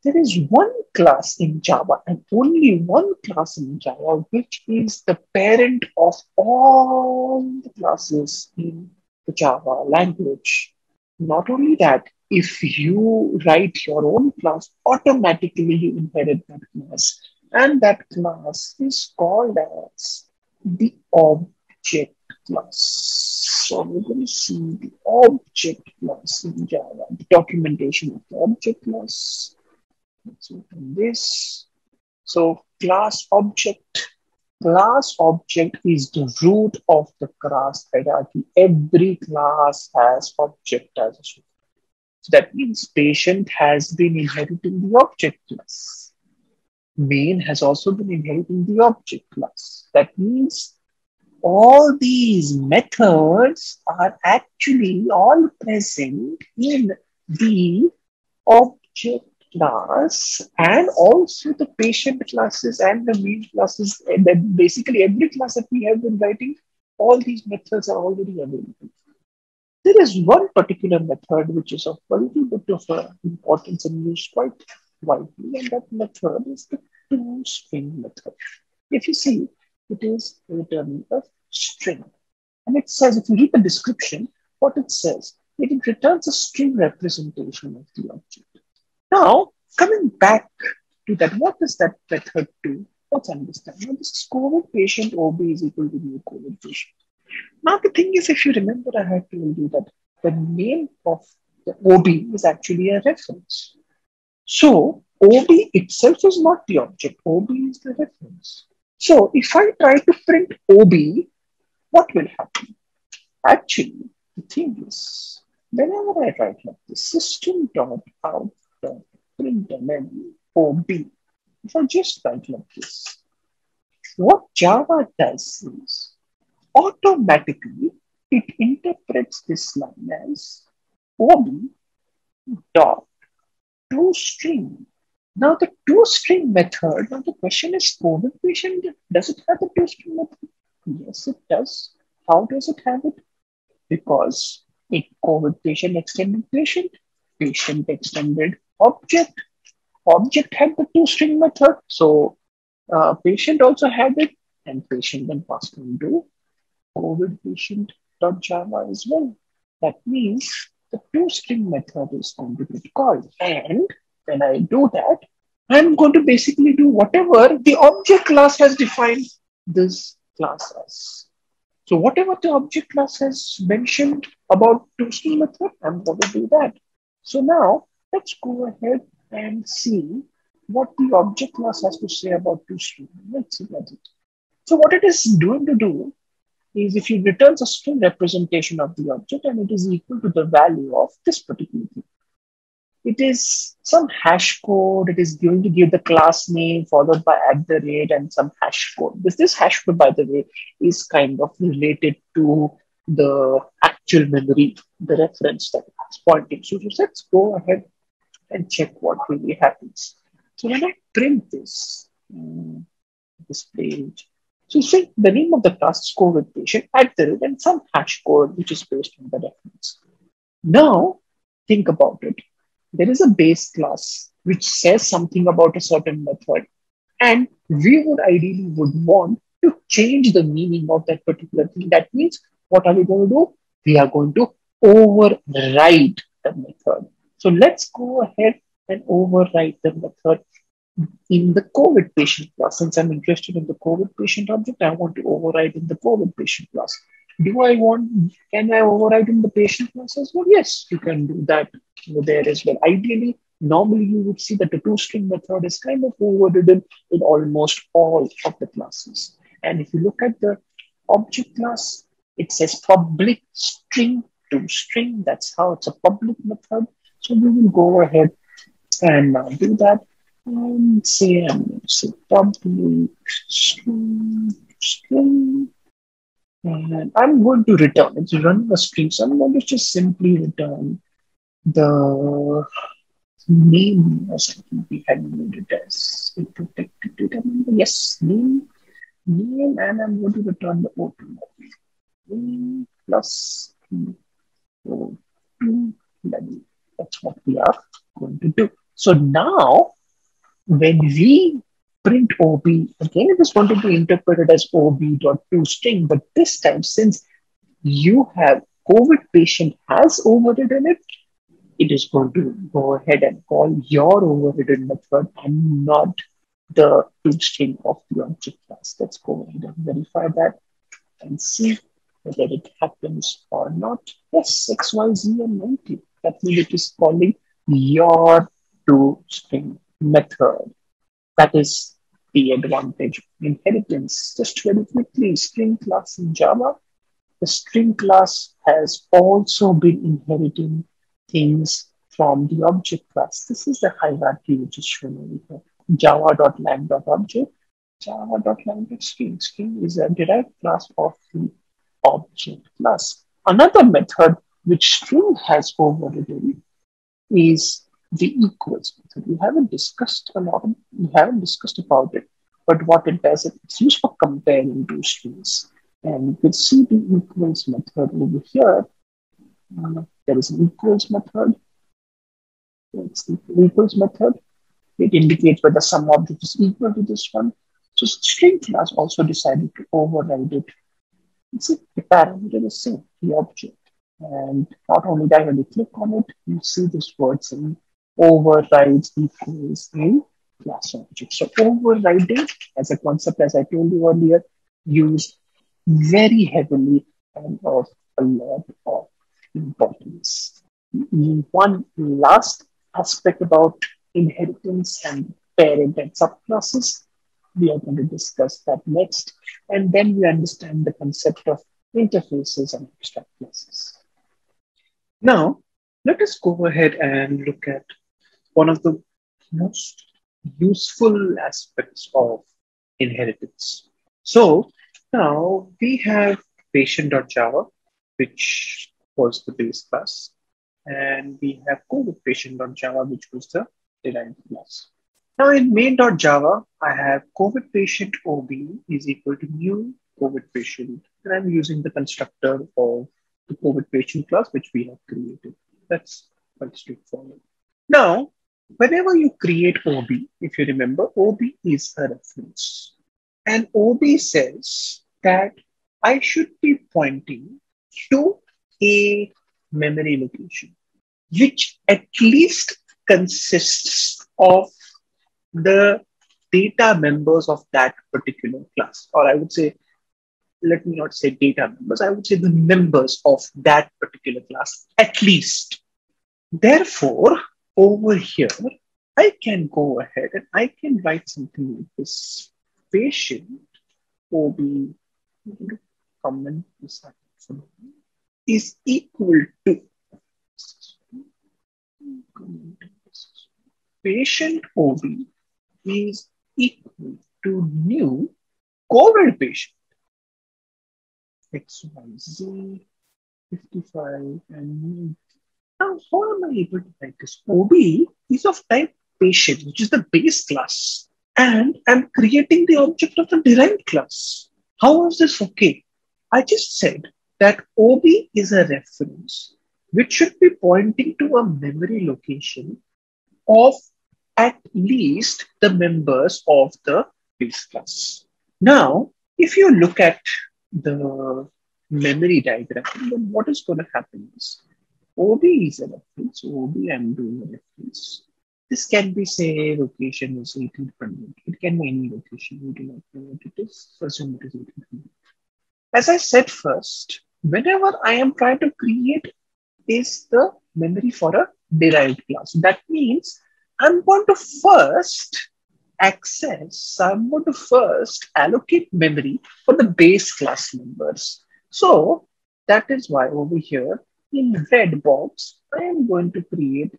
There is one class in Java and only one class in Java, which is the parent of all the classes in the Java language. Not only that, if you write your own class, automatically you inherit that class. And that class is called as the object class. So we're going to see the object class in Java, the documentation of the object class. Let's open this. So class object. Class object is the root of the class hierarchy. Every class has object as a root. So that means patient has been inheriting the object class. Main has also been inheriting the object class. That means all these methods are actually all present in the object class and also the patient classes and the main classes. And then basically every class that we have been writing, all these methods are already available. There is one particular method which is of a little bit of importance and used quite widely, and that method is the toString method. If you see, it is returning a string. And it says, if you read the description, what it says, it returns a string representation of the object. Now, coming back to that, what does that method do? Let's understand. Now, this is COVID patient OB is equal to new COVID patient. Now, the thing is, if you remember, I had told you that the name of the OB is actually a reference. So, OB itself is not the object. OB is the reference. So, if I try to print OB, what will happen? Actually, the thing is, whenever I write like this, system.out.println OB, if I just write like this, what Java does is, automatically it interprets this line as OB dot toString. Now the toString method, now the question is COVID patient, does it have the toString method? Yes, it does. How does it have it? Because it COVID patient extended patient extended object. Object had the toString method. So patient also had it, and patient then passed into COVID patient.java as well. That means the toString method is going to get called. And when I do that, I'm going to basically do whatever the object class has defined this class as. So whatever the object class has mentioned about toString method, I'm going to do that. So now let's go ahead and see what the object class has to say about toString. Let's see what it. So what it is going to do is if it returns a string representation of the object and it is equal to the value of this particular thing. It is some hash code. It is going to give the class name followed by @ and some hash code. This hash code, by the way, is kind of related to the actual memory, the reference that it's pointing. So let's go ahead and check what really happens. So when I print this page, so you see the name of the class is COVID patient @ and some hash code which is based on the reference. Now think about it. There is a base class which says something about a certain method, and we would ideally want to change the meaning of that particular thing. That means, what are we going to do? We are going to override the method. So let's go ahead and override the method in the COVID patient class. Since I'm interested in the COVID patient object, I want to override in the COVID patient class. Can I override in the patient class as well? Yes, you can do that there as well. Ideally, normally you would see that the toString method is kind of overridden in almost all of the classes. And if you look at the object class, it says public string toString. That's how it's a public method. So we will go ahead and do that. And say, I'm going to say public string. And I'm going to return. It's running a string, so I'm going to just simply return the name or something we had made it as a protected data member. Yes, name, and I'm going to return the O2 name plus O2 level. That's what we are going to do. So now, when we print OB, again, it is going to be interpreted as OB.toString, but this time, since you have COVID patient has overridden it, it is going to go ahead and call your overridden method and not the toString of the object class. Let's go ahead and verify that and see whether it happens or not. Yes, XYZ and 90. That means it is calling your toString method. That is the advantage of inheritance. Just very quickly, string class in Java. The string class has also been inheriting things from the object class. This is the hierarchy which is shown over here. Java.lang.object, Java.lang.string. String is a derived class of the object class. Another method which string has overridden is the equals method. We haven't discussed about it, but what it does, it's used for comparing two strings. And you can see the equals method over here. There is an equals method. It's the equals method. It indicates whether some object is equal to this one. So string class also decided to override it. It's the parameter is same, the object. And not only that, when you click on it, you see this word saying overrides equals in class object. So overriding as a concept, as I told you earlier, used very heavily and of a lot of importance. One last aspect about inheritance and parent and subclasses, we are going to discuss that next, and then we understand the concept of interfaces and abstract classes. Now, let us go ahead and look at one of the most useful aspects of inheritance. So now we have patient.java, which was the base class, and we have COVID patient.java, which was the derived class. Now in main.java, I have COVID patient OB is equal to new COVID patient, and I'm using the constructor of the COVID patient class, which we have created. That's quite straightforward. Now, whenever you create OB, if you remember, OB is a reference. And OB says that I should be pointing to a memory location, which at least consists of the data members of that particular class. Or I would say, let me not say data members, I would say the members of that particular class, at least. Therefore, over here, I can go ahead and I can write something like this. Patient OB comment is equal to patient OB is equal to new COVID patient XYZ 55 and now how am I able to write this? OB is of type patient, which is the base class, and I'm creating the object of the derived class. How is this okay? I just said that OB is a reference which should be pointing to a memory location of at least the members of the base class. Now, if you look at the memory diagram, then what is going to happen is OB is a reference. OB, I'm doing a reference. This can be, say, location is 1800. It can be any location. We do not know what it is. Assume it is 1800. As I said first, whenever I am trying to create is the memory for a derived class. That means I'm going to first allocate memory for the base class members. So that is why over here in red box, I am going to create,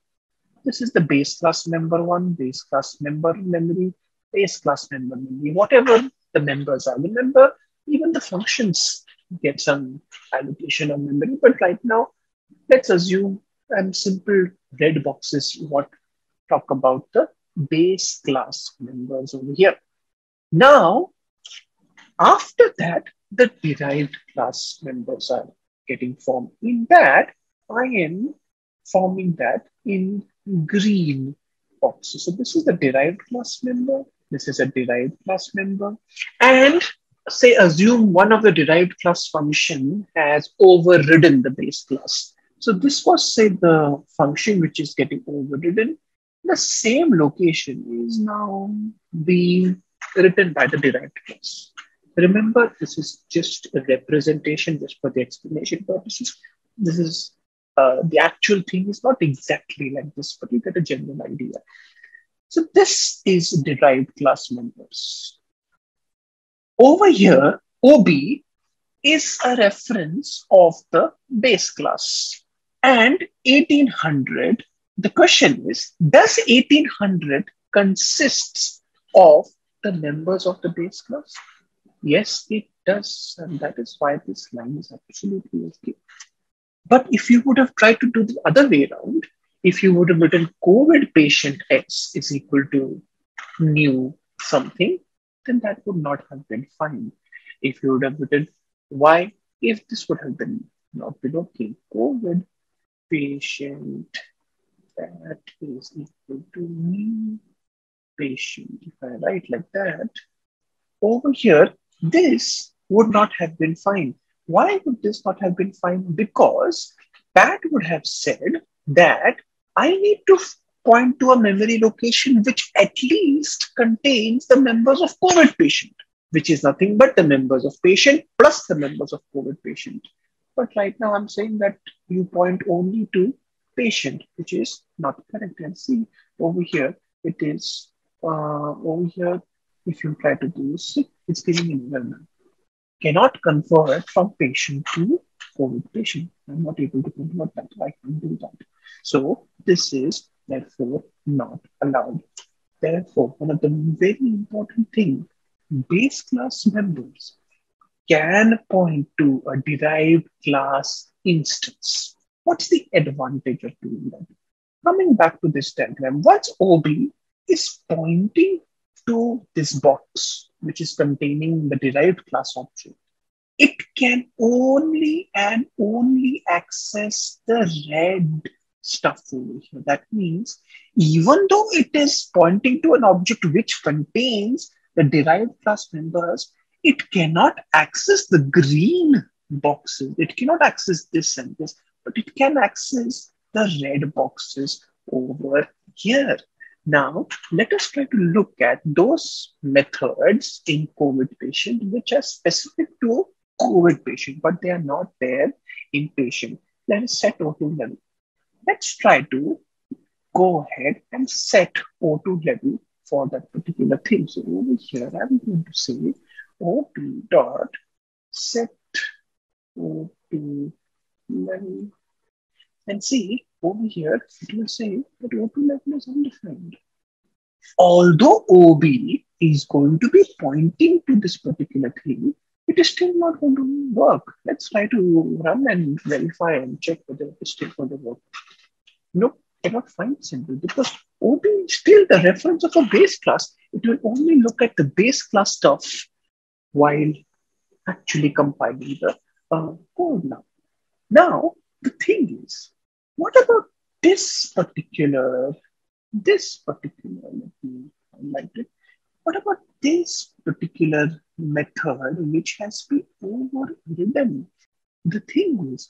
this is the base class member one, base class member memory, base class member memory, whatever the members are. Remember, even the functions get some allocation of memory. But right now, let's assume simple red boxes what talk about the base class members over here. Now, after that, the derived class members are getting formed. In that, I am forming that in green boxes. So this is the derived class member. This is a derived class member. And say assume one of the derived class function has overridden the base class. So this was say the function which is getting overridden. The same location is now being written by the derived class. Remember, this is just a representation just for the explanation purposes. This is the actual thing is not exactly like this, but you get a general idea. So this is derived class members. Over here, OB is a reference of the base class. And 1800, the question is, does 1800 consists of the members of the base class? Yes, it does. And that is why this line is absolutely okay. But if you would have tried to do the other way around, if you would have written COVID patient X is equal to new something, then that would not have been fine. If you would have written Y, if this would have been not been okay, COVID patient that is equal to new patient. If I write like that, over here, this would not have been fine. Why would this not have been fine? Because that would have said that I need to point to a memory location which at least contains the members of COVID patient, which is nothing but the members of patient plus the members of COVID patient. But right now I'm saying that you point only to patient, which is not correct. And see over here, it is over here. If you try to do this, it's giving an error now. Cannot convert from patient to COVID patient. I'm not able to convert that. I can't do that. So this is therefore not allowed. Therefore, one of the very important things, base class members can point to a derived class instance. What's the advantage of doing that? Coming back to this diagram, once OB is pointing to this box, which is containing the derived class object, it can only and only access the red stuff over here. That means even though it is pointing to an object which contains the derived class members, it cannot access the green boxes. It cannot access this and this, but it can access the red boxes over here. Now, let us try to look at those methods in COVID patient which are specific to COVID patient, but they are not there in patient. Let us set O2 level. Let's try to go ahead and set O2 level for that particular thing. So over here, I'm going to say O2 dot set O2 level. And see, over here, it will say that O2 level is undefined. Although OB is going to be pointing to this particular thing, it is still not going to work. Let's try to run and verify and check whether it is still going to work. Nope, cannot find symbol because OB is still the reference of a base class. It will only look at the base class stuff while actually compiling the code now. Now, the thing is, what about this particular, let me highlight it. What about this particular method which has been overridden? The thing is,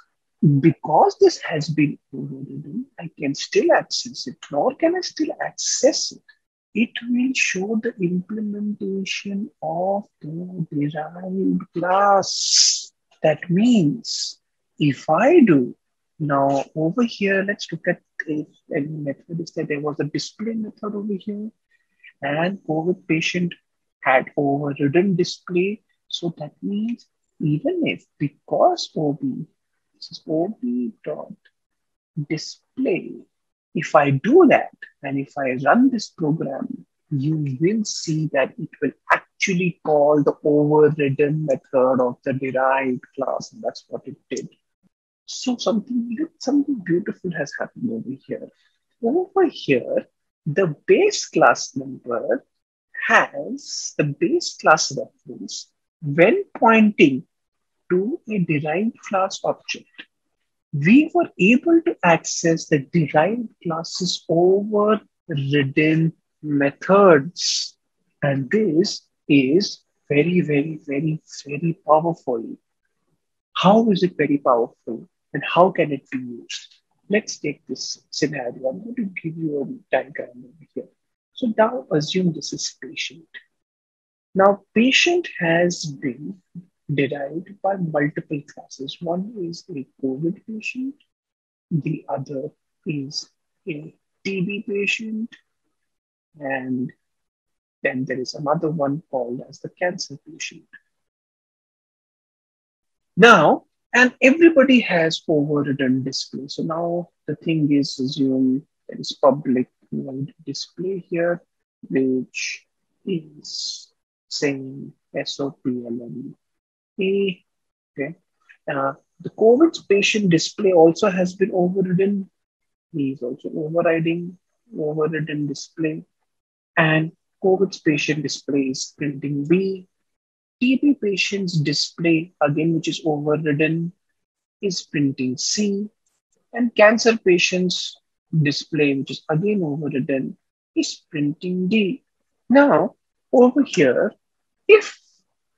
because this has been overridden, I can still access it, nor can I still access it. It will show the implementation of the derived class. That means if I do, now over here, let's look at if any method is that there was a display method over here and COVID patient had overridden display. So that means even if because OB, this is OB dot display, if I do that and if I run this program, you will see that it will actually actually call the overridden method of the derived class, and that's what it did. So something beautiful has happened over here. Over here, the base class member has the base class reference when pointing to a derived class object. We were able to access the derived classes overridden methods. And this is very, very, very, very powerful. How is it very powerful and how can it be used? Let's take this scenario. I'm going to give you a diagram over here. So now assume this is patient. Now patient has been derived by multiple classes. One is a COVID patient, the other is a TB patient, and then there is another one called as the cancer patient. Now, and everybody has overridden display. So now the thing is, assume there is public void display here, which is saying SOPLMA. Okay. The COVID patient display also has been overridden. He is also overridden display. And COVID patient display is printing B. TB patient's display, again, which is overridden, is printing C. And cancer patient's display, which is again overridden, is printing D. Now, over here, if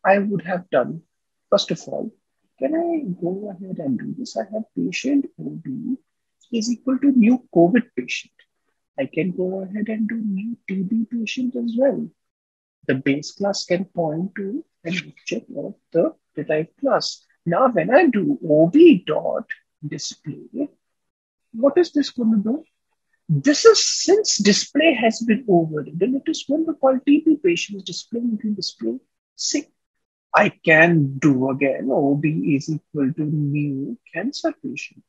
I would have done, first of all, can I go ahead and do this? I have patient OB is equal to new COVID patient. I can go ahead and do new TB patient as well. The base class can point to an object of the derived class. Now, when I do OB dot display, what is this going to do? This is, since display has been overridden, it is going to call TB patient's display into display C. I can do again OB is equal to new cancer patient.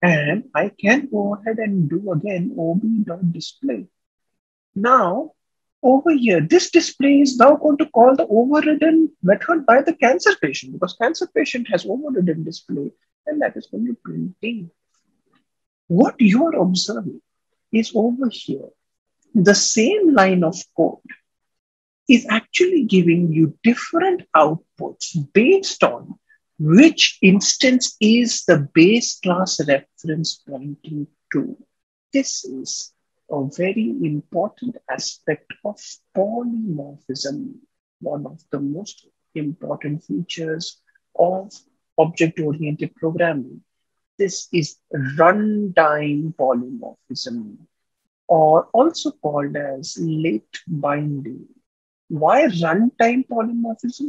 And I can go ahead and do again OB dot display. Now, over here, this display is now going to call the overridden method by the cancer patient because cancer patient has overridden display and that is going to print D. What you are observing is over here, the same line of code is actually giving you different outputs based on which instance is the base class reference pointing to. This is a very important aspect of polymorphism, one of the most important features of object-oriented programming. This is runtime polymorphism, or also called as late binding. Why runtime polymorphism?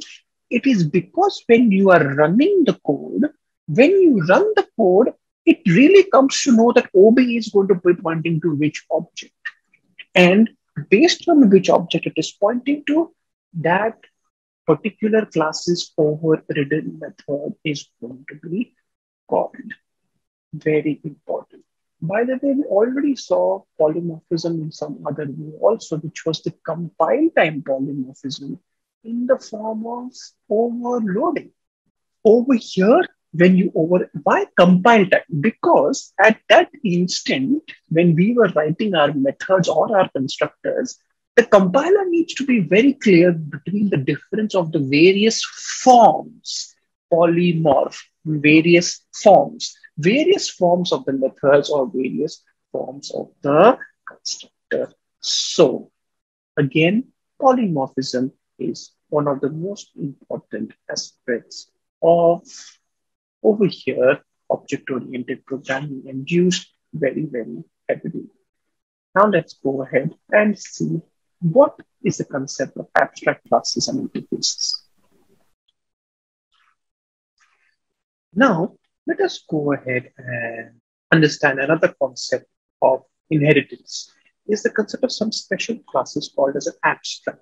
It is because when you are running the code, when you run the code, it really comes to know that OB is going to be pointing to which object. And based on which object it is pointing to, that particular class's overridden method is going to be called. Very important. By the way, we already saw polymorphism in some other way also, which was the compile time polymorphism in the form of overloading. Over here, why compile time? Because at that instant, when we were writing our methods or our constructors, the compiler needs to be very clear between the difference of the various forms, polymorph, various forms of the methods or various forms of the constructor. So again, polymorphism is one of the most important aspects of over here object-oriented programming and used very, very heavily. Now let's go ahead and see what is the concept of abstract classes and interfaces. Now, let us go ahead and understand another concept of inheritance. Is the concept of some special classes called as an abstract.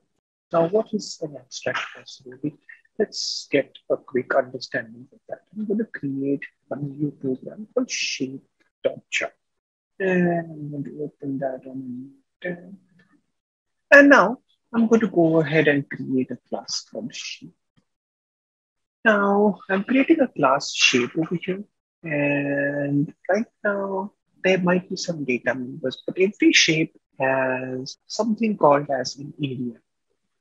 Now, what is an abstract class? Let's get a quick understanding of that. I'm going to create a new program called shape.java. And I'm going to open that on tab. And now I'm going to go ahead and create a class called shape. Now I'm creating a class shape over here. And right now there might be some data members, but every shape has something called as an area.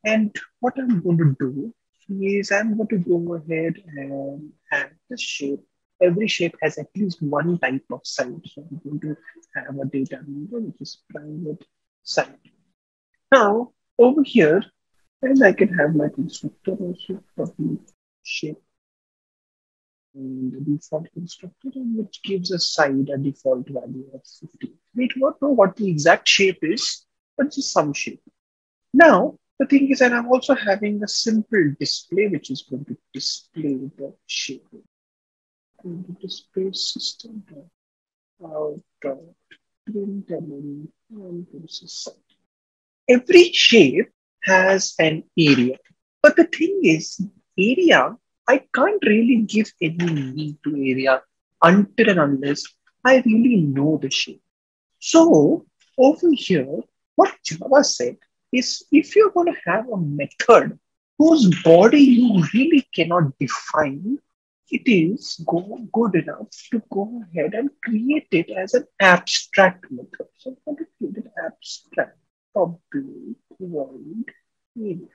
And what I'm going to do is I'm going to go ahead and have this shape. Every shape has at least one type of site. So I'm going to have a data member, which is private site. Now, over here, and I can have my constructor also, probably shape and the default constructor, which gives a side a default value of 50. We do not know what the exact shape is, but just some shape. Now, the thing is that I'm also having a simple display, which is going to display the shape. Going to display system out print and process site. Every shape has an area, but the thing is, area, I can't really give any meaning to area until and unless I really know the shape. So over here, what Java said is if you're going to have a method whose body you really cannot define, it is good enough to go ahead and create it as an abstract method. So I'm going to create an abstract public void area.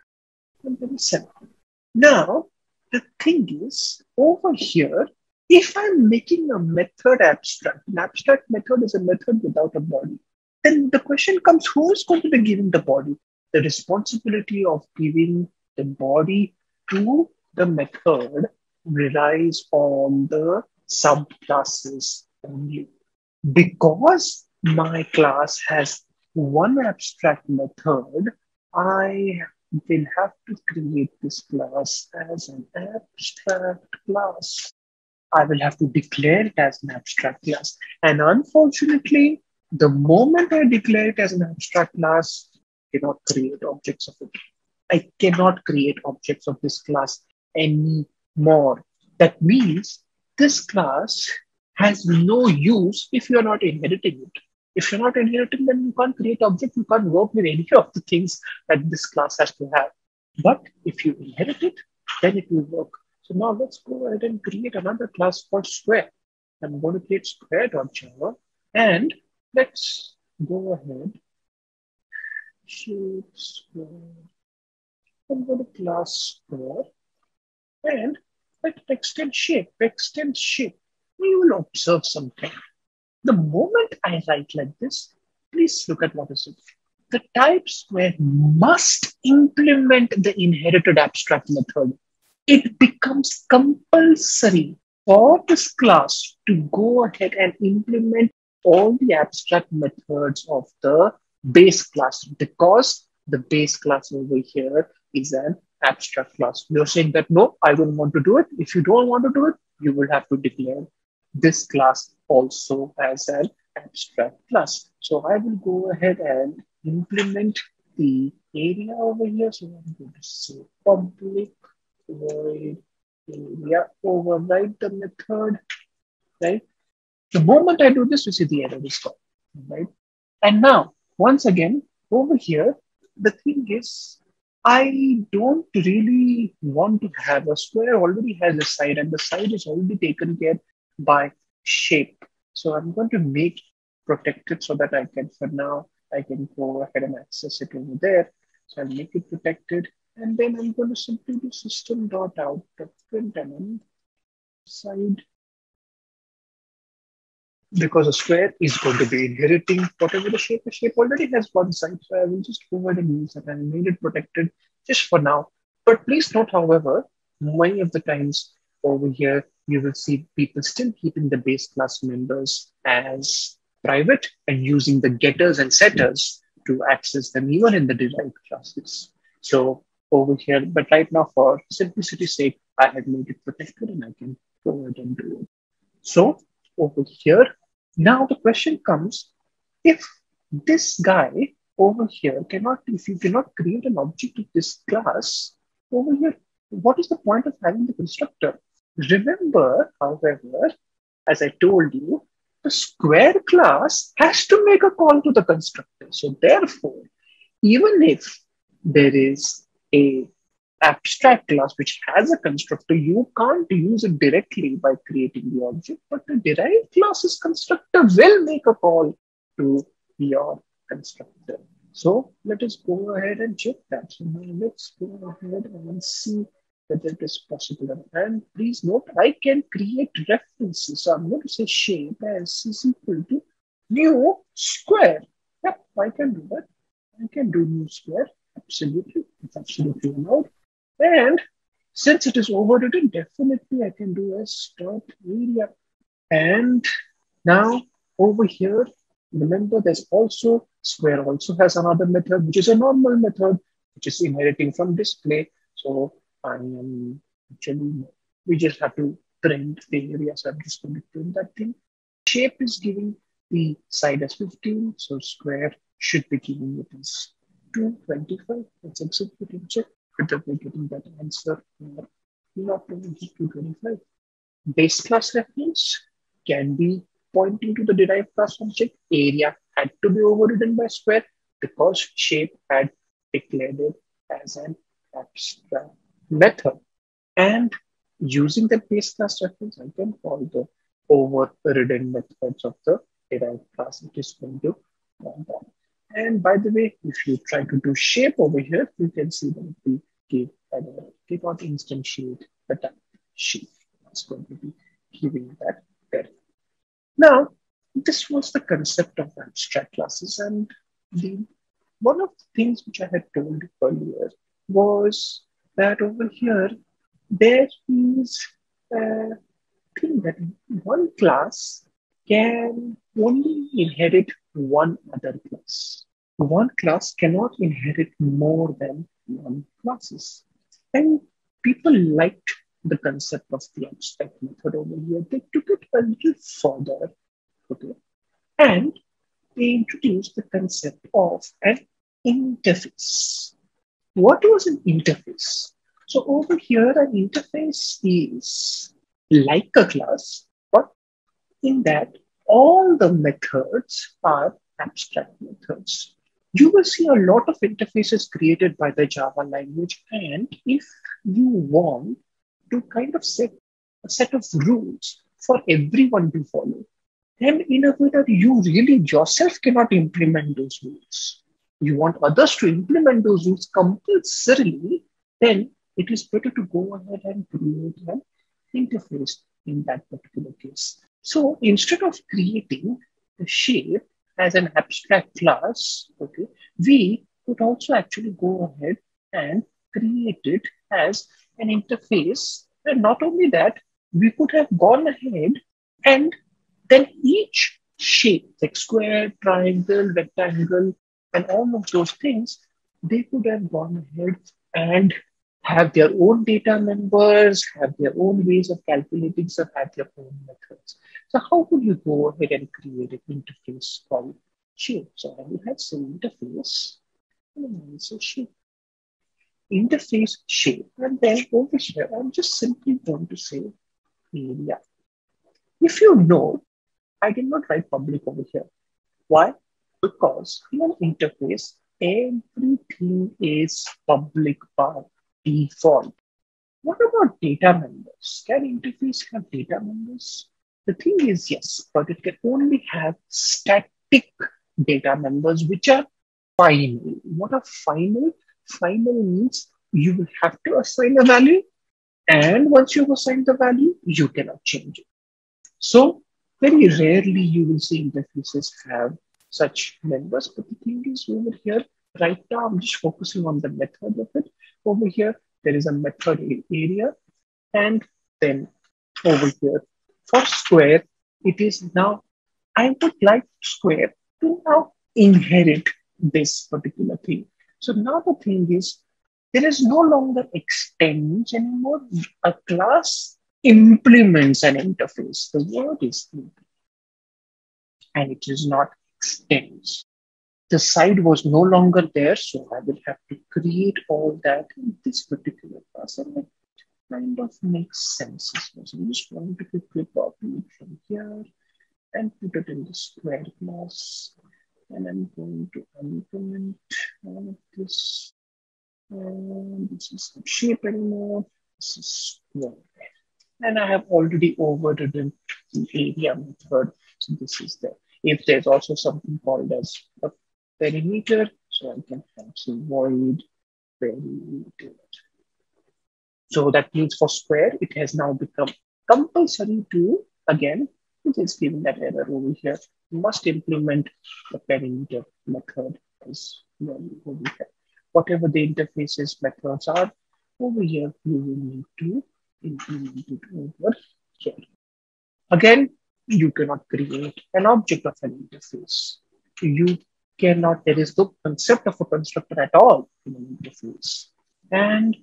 And then simple. Now, the thing is, over here, if I'm making a method abstract, an abstract method is a method without a body, then the question comes, who is going to be giving the body? The responsibility of giving the body to the method relies on the subclasses only. Because my class has one abstract method, I will have to create this class as an abstract class. I will have to declare it as an abstract class. And unfortunately, the moment I declare it as an abstract class, I cannot create objects of it. I cannot create objects of this class anymore. That means this class has no use if you're not inheriting it. If you're not inheriting, then you can't create objects, you can't work with any of the things that this class has to have. But if you inherit it, then it will work. So now let's go ahead and create another class called square. I'm going to create square.java and let's go ahead. Shape square. I'm going to class square and let extend shape. Extend shape. You will observe something. The moment I write like this, please look at what is it. The type square must implement the inherited abstract method. It becomes compulsory for this class to go ahead and implement all the abstract methods of the base class because the base class over here is an abstract class. You're saying that, no, I don't want to do it. If you don't want to do it, you will have to declare this class also as an abstract class. So I will go ahead and implement the area over here. So I'm going to say public void area, override the method, right? The moment I do this, you see the error is gone, right? And now, once again, over here, the thing is, I don't really want to have a square already has a side and the side is already taken care by shape. So I'm going to make protected so that I can, for now, I can go ahead and access it over there. So I'll make it protected. And then I'm going to simply do system.out.println side. Because a square is going to be inheriting whatever the shape is. Shape already has one side. So I will just go ahead and use that and made it protected just for now. But please note, however, many of the times over here, you will see people still keeping the base class members as private and using the getters and setters to access them even in the derived classes. So over here, but right now for simplicity's sake, I have made it protected and I can go ahead and do it. So over here, now the question comes, if this guy over here if you cannot create an object of this class over here, what is the point of having the constructor? Remember, however, as I told you, the square class has to make a call to the constructor. So therefore, even if there is a abstract class which has a constructor. You can't use it directly by creating the object, but the derived class's constructor will make a call to your constructor. So let us go ahead and check that. So now let's go ahead and see whether it is possible. And please note, I can create references. So I'm going to say shape as is equal to new square. Yep, I can do that. I can do new square. Absolutely. It's absolutely allowed. And since it is overwritten, definitely I can do a start area. And now over here, remember there's also square also has another method, which is a normal method, which is inheriting from display. So I am actually, we just have to print the area. So I'm just going to print that thing. Shape is giving the side as 15. So square should be giving it as 225. Let's execute and check whether we're getting that answer or not. 225. Base class reference can be pointing to the derived class object. Area had to be overridden by square because shape had declared it as an abstract method. And using the base class reference, I can call the overridden methods of the derived class. It is going to run that. And by the way, if you try to do shape over here, you can see that it will give, I don't know, click on instantiate the type shape. It's going to be giving that there. Now, this was the concept of abstract classes, and the one of the things which I had told earlier was that over here there is a thing that one class can only inherit one other class. One class cannot inherit more than one classes. And people liked the concept of the abstract method over here. They took it a little further, okay, and they introduced the concept of an interface. What was an interface? So over here, an interface is like a class, but in that all the methods are abstract methods. You will see a lot of interfaces created by the Java language, and if you want to kind of set a set of rules for everyone to follow, then in a way that you really yourself cannot implement those rules. You want others to implement those rules compulsorily, then it is better to go ahead and create an interface in that particular case. So instead of creating the shape as an abstract class, okay, we could also actually go ahead and create it as an interface. And not only that, we could have gone ahead and then each shape, like square, triangle, rectangle, and all of those things, they could have gone ahead and have their own data members, have their own ways of calculating stuff, have their own methods. So how would you go ahead and create an interface called shape? So I will have some interface, and I will say shape. Interface shape. And then over here, I'm just simply going to say area. If you know, I did not write public over here. Why? Because in an interface, everything is public by default. What about data members? Can interface have data members? The thing is, yes, but it can only have static data members, which are final. What are final? Final means you will have to assign a value, and once you've assigned the value, you cannot change it. So very rarely you will see interfaces have such members. But the thing is over here, right now I'm just focusing on the method of it. Over here, there is a method area. And then over here, for square, it is now, I would like square to now inherit this particular thing. So now the thing is, there is no longer extends anymore. A class implements an interface. The word is implement, and it is not extends. The side was no longer there, so I will have to create all that in this particular class, and it kind of makes sense. So I'm just going to quickly copy it from here and put it in the square class, and I'm going to implement all of this And this is not shape anymore. This is square. And I have already overridden the area method. So this is there. If there's also something called as a perimeter, so I can have some void perimeter. So that means for square, it has now become compulsory to, again, it is given that error over here, must implement the perimeter method as well over here. Whatever the interfaces methods are, over here, you will need to implement it over here. Again, you cannot create an object of an interface. You cannot, there is no concept of a constructor at all in an interface. And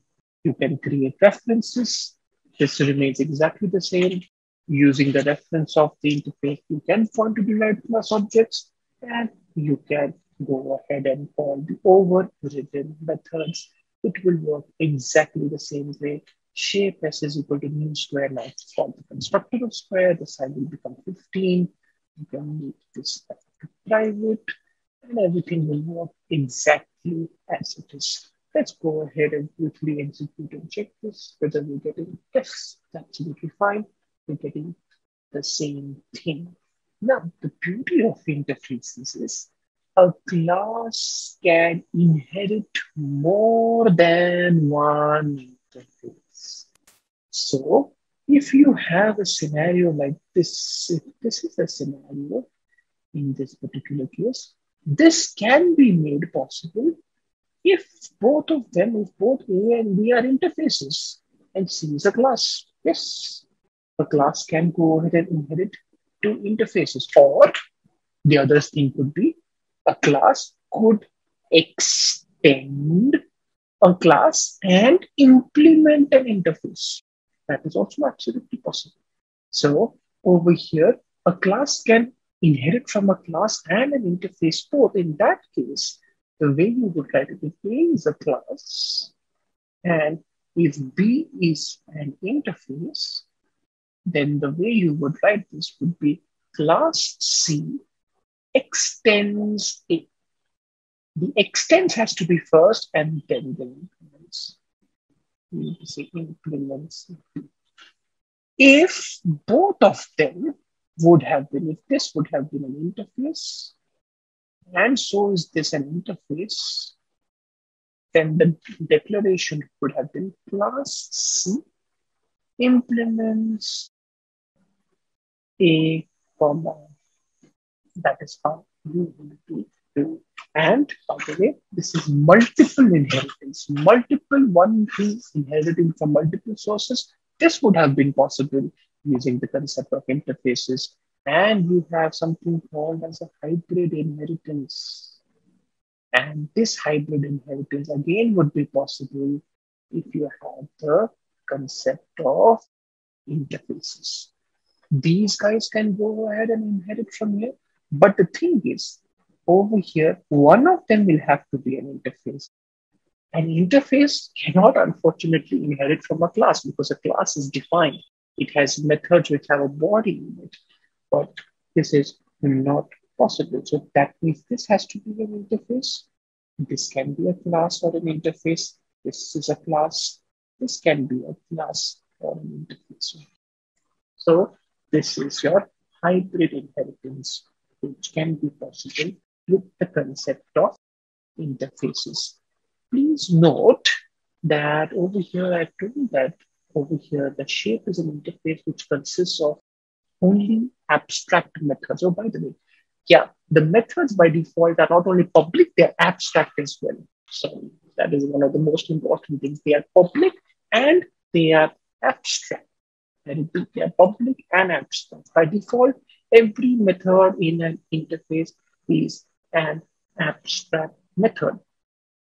you can create references. This remains exactly the same. Using the reference of the interface, you can point to derived class objects, and you can go ahead and call the overridden methods. It will work exactly the same way. Shape s is equal to new square. Now for the constructor of square, the size will become 15. You can make this to private, and everything will work exactly as it is. Let's go ahead and quickly execute and check this, whether we're getting yes, that's absolutely fine. We're getting the same thing. Now, the beauty of interfaces is a class can inherit more than one interface. So, if you have a scenario like this, if this is a scenario in this particular case, this can be made possible if both of them, if both A and B are interfaces and C is a class. Yes, a class can go ahead and inherit two interfaces. Or the other thing could be a class could extend a class and implement an interface. That is also absolutely possible. So over here, a class can inherit from a class and an interface both. In that case, the way you would write it, if A is a class and if B is an interface, then the way you would write this would be class C extends A. The extends has to be first and then the implements. You need to say implements. If both of them would have been, if this would have been an interface, and so is this an interface, then the declaration would have been class C implements A, comma. That is how you will do. And by the way, this is multiple inheritance, multiple one who inheriting from multiple sources. This would have been possible using the concept of interfaces. And you have something called as a hybrid inheritance. And this hybrid inheritance again would be possible if you have the concept of interfaces. These guys can go ahead and inherit from here. But the thing is, over here, one of them will have to be an interface. An interface cannot, unfortunately, inherit from a class because a class is defined. It has methods which have a body in it. But this is not possible. So that means this has to be an interface. This can be a class or an interface. This is a class. This can be a class or an interface. So this is your hybrid inheritance, which can be possible with the concept of interfaces. Please note that over here, I told you that over here, the shape is an interface which consists of only abstract methods. Oh, by the way, yeah, the methods by default are not only public, they're abstract as well. So that is one of the most important things. They are public and they are abstract. And they are public and abstract. By default, every method in an interface is an abstract method.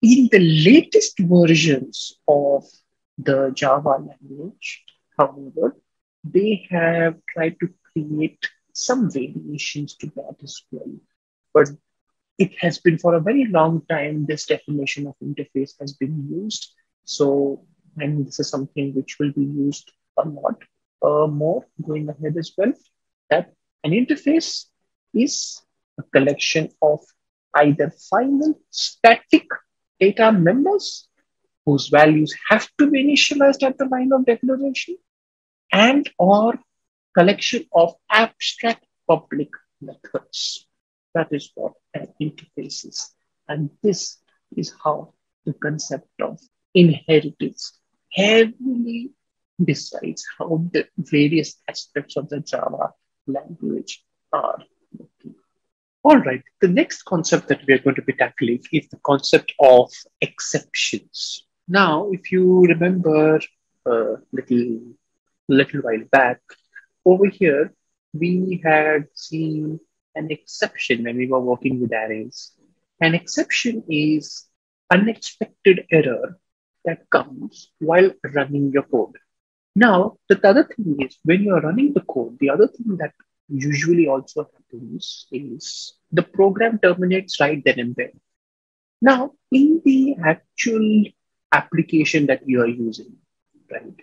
In the latest versions of the Java language, however, they have tried to create some variations to that as well. But it has been for a very long time, this definition of interface has been used. So, and this is something which will be used a lot more going ahead as well, that an interface is a collection of either final static data members whose values have to be initialized at the line of declaration, and or collection of abstract public methods. That is what an interface is. And this is how the concept of inheritance heavily decides how the various aspects of the Java language are working. All right, the next concept that we are going to be tackling is the concept of exceptions. Now, if you remember a little while back, over here, we had seen an exception when we were working with arrays. An exception is unexpected error that comes while running your code. Now, the other thing is when you're running the code, the other thing that usually also happens is the program terminates right then and there. Now, in the actual application that you are using, right,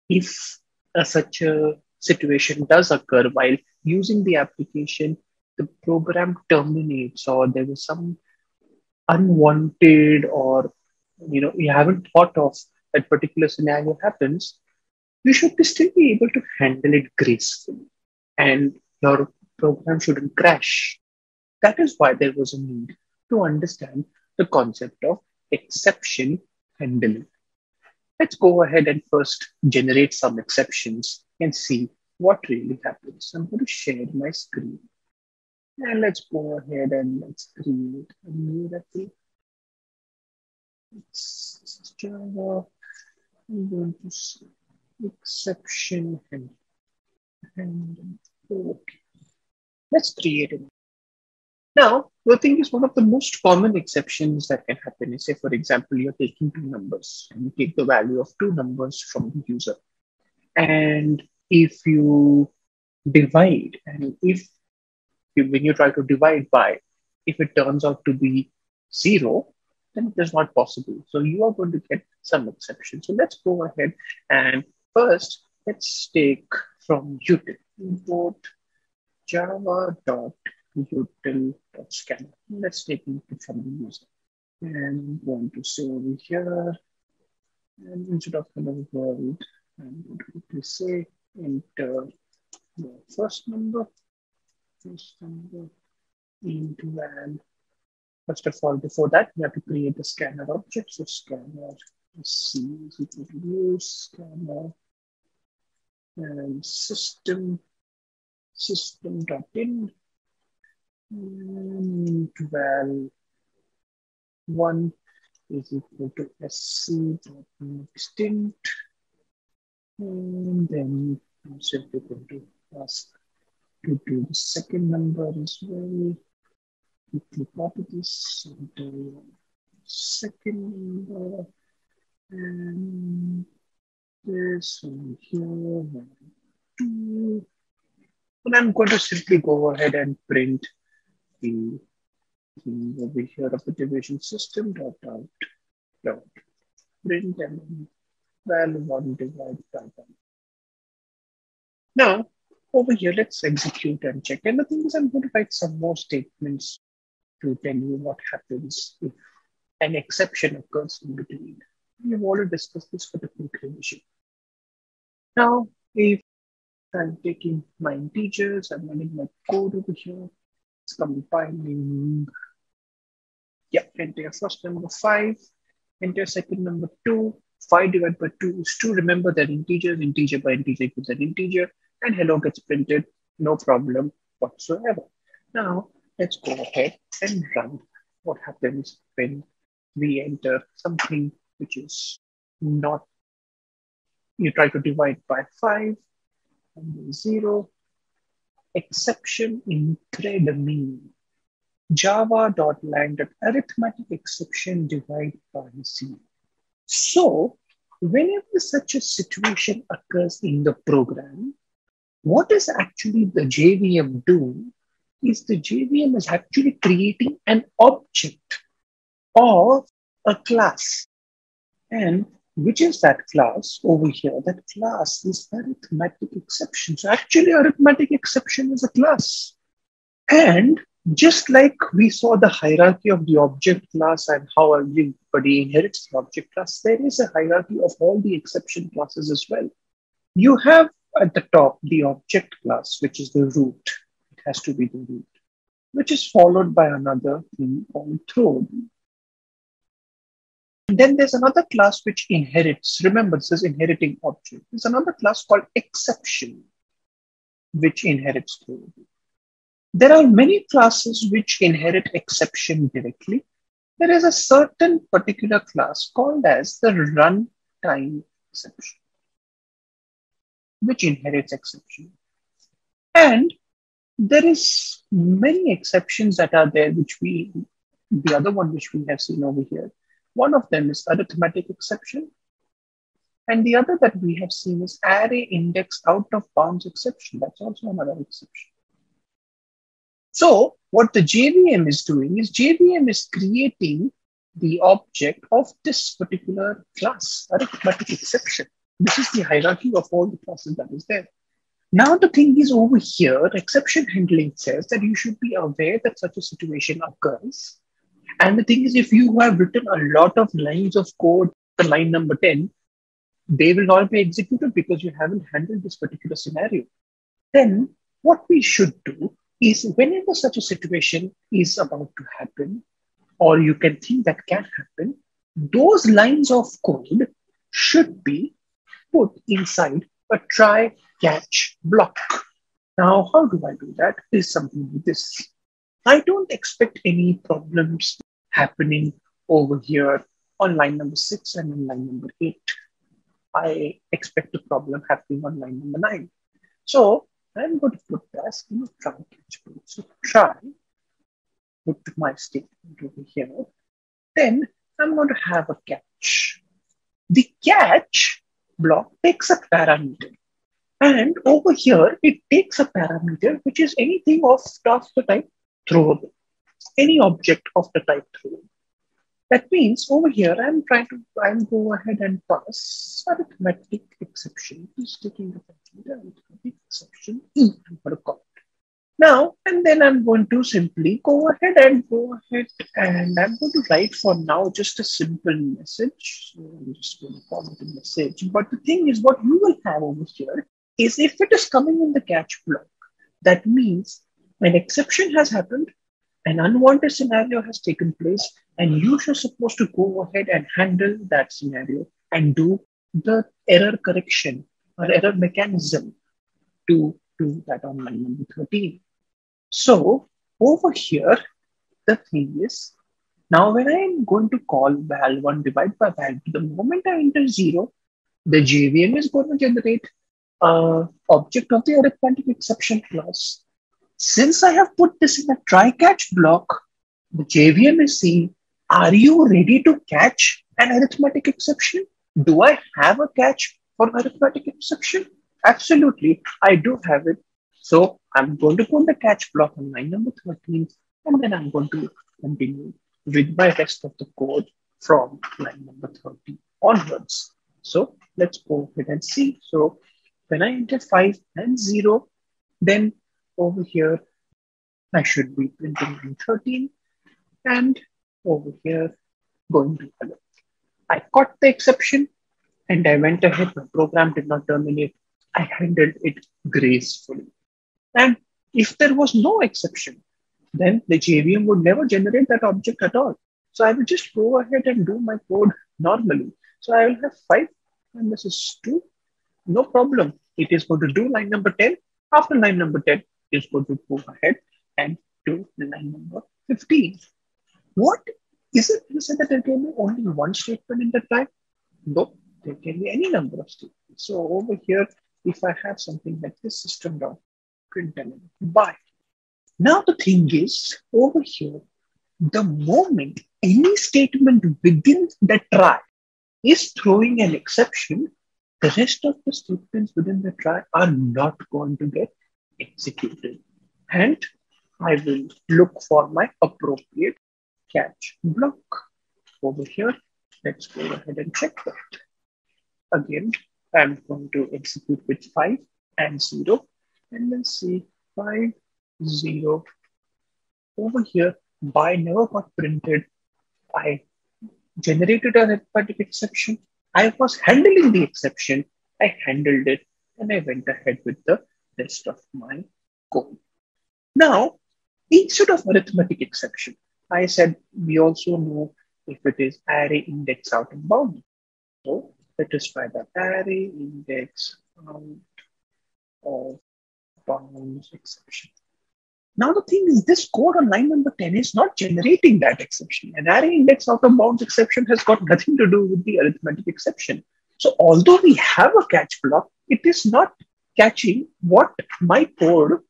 if such a situation does occur while using the application, the program terminates, or there is some unwanted, or you haven't thought of that particular scenario happens, you should still be able to handle it gracefully, and your program shouldn't crash. That is why there was a need to understand the concept of exception handling. Let's go ahead and first generate some exceptions and see what really happens. I'm going to share my screen. And let's go ahead and let's create a new repo. It's Java. I'm going to say exception handling. Okay. Let's create it. Now, the thing is, one of the most common exceptions that can happen is, say, for example, you're taking two numbers and you take the value of two numbers from the user. And if you divide, and when you try to divide by, if it turns out to be 0, then it is not possible. So you are going to get some exception. So let's go ahead and first, let's take from util, import java.util.scanner. Let's take input from the user. And I'm going to say over here, and instead of hello world, I'm going to say enter the first number into val. First of all, before that, we have to create a scanner object. So scanner C is equal to use scanner and system.in and val 1 is equal to sc.extint, and then I'm simply going to ask to do the second number as well. Quickly copy this into second number, and this one here, 1, 2. And I'm going to simply go ahead and print the thing over here of the division system dot out dot print and value 1 divided by 1. Now, over here, let's execute and check. And the thing is, I'm going to write some more statements to tell you what happens if an exception occurs in between. We've already discussed this for the quick revision. Now, if I'm taking my integers, I'm running my code over here. It's compiling. Yeah, enter first number 5, enter second number 2. 5 divided by 2 is 2. Remember that integers, integer by integer equals an integer, and hello gets printed, no problem whatsoever. Now, let's go ahead and run what happens when we enter something which is not, you try to divide by 5, and 0, exception incredibly. Java.lang.arithmetic exception divide by 0. So, whenever such a situation occurs in the program, what is actually the JVM doing is the JVM is actually creating an object of a class. And which is that class over here? That class is arithmetic exception. So actually arithmetic exception is a class. And Just like we saw the hierarchy of the object class and how everybody inherits the object class, there is a hierarchy of all the exception classes as well. You have at the top the object class, which is the root. It has to be the root, which is followed by another thing called throw. And then there's another class which inherits. Remember, this is inheriting object. There's another class called exception, which inherits throw. There are many classes which inherit exception directly. There is a certain particular class called as the runtime exception, which inherits exception. And there is many exceptions that are there, the other one which we have seen over here. One of them is arithmetic exception. And the other that we have seen is array index out of bounds exception. That's also another exception. So what the JVM is doing is JVM is creating the object of this particular class, arithmetic exception. This is the hierarchy of all the classes that is there. Now the thing is over here, exception handling says that you should be aware that such a situation occurs. And the thing is, if you have written a lot of lines of code, the line number 10, they will not be executed because you haven't handled this particular scenario. Then what we should do is whenever such a situation is about to happen, or you can think that can happen, those lines of code should be put inside a try catch block. Now, how do I do that? Is something like this. I don't expect any problems happening over here on line number 6 and on line number 8. I expect a problem happening on line number 9. So I'm going to put this in a try catch block. So try, put my statement over here. Then I'm going to have a catch. The catch block takes a parameter. And over here, it takes a parameter, which is anything of the type throwable, any object of the type throwable. That means over here, I'll go ahead and pass arithmetic exception. Is taking the arithmetic exception E. I'm going to call it. Now, and then I'm going to simply go ahead and I'm going to write for now just a simple message. So I'm just going to call it a message. But the thing is, what you will have over here is if it is coming in the catch block, that means an exception has happened, an unwanted scenario has taken place, and you are supposed to go ahead and handle that scenario and do the error correction or error mechanism to do that on line number 13. So over here, the thing is, now when I am going to call val1 divide by val2, the moment I enter 0, the JVM is going to generate object of the arithmetic exception class. Since I have put this in a try-catch block, the JVM is saying, are you ready to catch an arithmetic exception? Do I have a catch for arithmetic exception? Absolutely, I do have it. So I'm going to put the catch block on line number 13, and then I'm going to continue with my rest of the code from line number 30 onwards. So let's go ahead and see. So when I enter 5 and 0, then over here, I should be printing line 13, and over here, going to 11. I caught the exception, and I went ahead. My program did not terminate. I handled it gracefully. And if there was no exception, then the JVM would never generate that object at all. So I will just go ahead and do my code normally. So I will have 5, and this is 2. No problem. It is going to do line number 10. After line number 10, it is going to go ahead and do line number 15. What is it? You said that there can be only one statement in the try? No, there can be any number of statements. So over here, if I have something like this, system.println by. Now the thing is, over here, the moment any statement within the try is throwing an exception, the rest of the statements within the try are not going to get executed. And I will look for my appropriate catch block. Over here, let's go ahead and check that. Again, I'm going to execute with 5 and 0, and then see 5, 0. over here, by never got printed. I generated an arithmetic exception. I was handling the exception. I handled it and I went ahead with the rest of my code. Now, instead of arithmetic exception, I said we also know if it is array index out of bounds. So let us try the array index out of bounds exception. Now the thing is, this code on line number 10 is not generating that exception. An array index out of bounds exception has got nothing to do with the arithmetic exception. So although we have a catch block, it is not catching what my code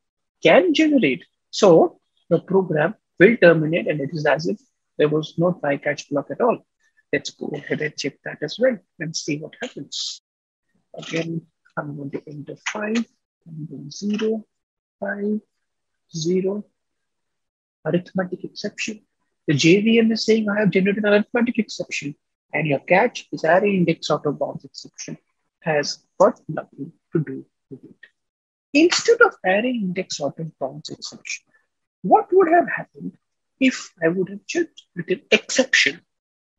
can generate. So the program will terminate and it is as if there was no try catch block at all. Let's go ahead and check that as well and see what happens. Again, I'm going to enter 5, and then 0, 5, 0, arithmetic exception. The JVM is saying I have generated an arithmetic exception, and your catch is array index out of bounds exception has got nothing to do with it. Instead of array index out of bounds exception, what would have happened if I would have just written exception?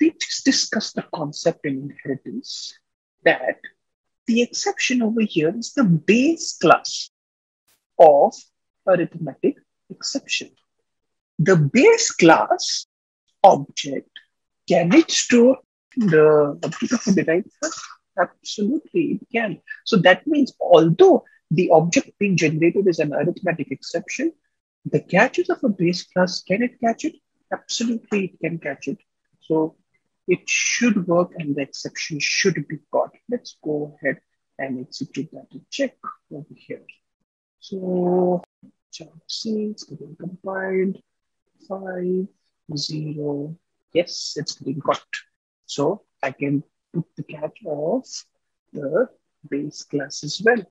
We just discussed the concept in inheritance that the exception over here is the base class of arithmetic exception. The base class object, can it store the object of a derived class? Absolutely, it can. So that means although the object being generated is an arithmetic exception, the catches of a base class, can it catch it? Absolutely, it can catch it. So it should work and the exception should be caught. Let's go ahead and execute that and check over here. So C, it's getting compiled. 5, 0. Yes, it's getting caught. So I can put the catch of the base class as well.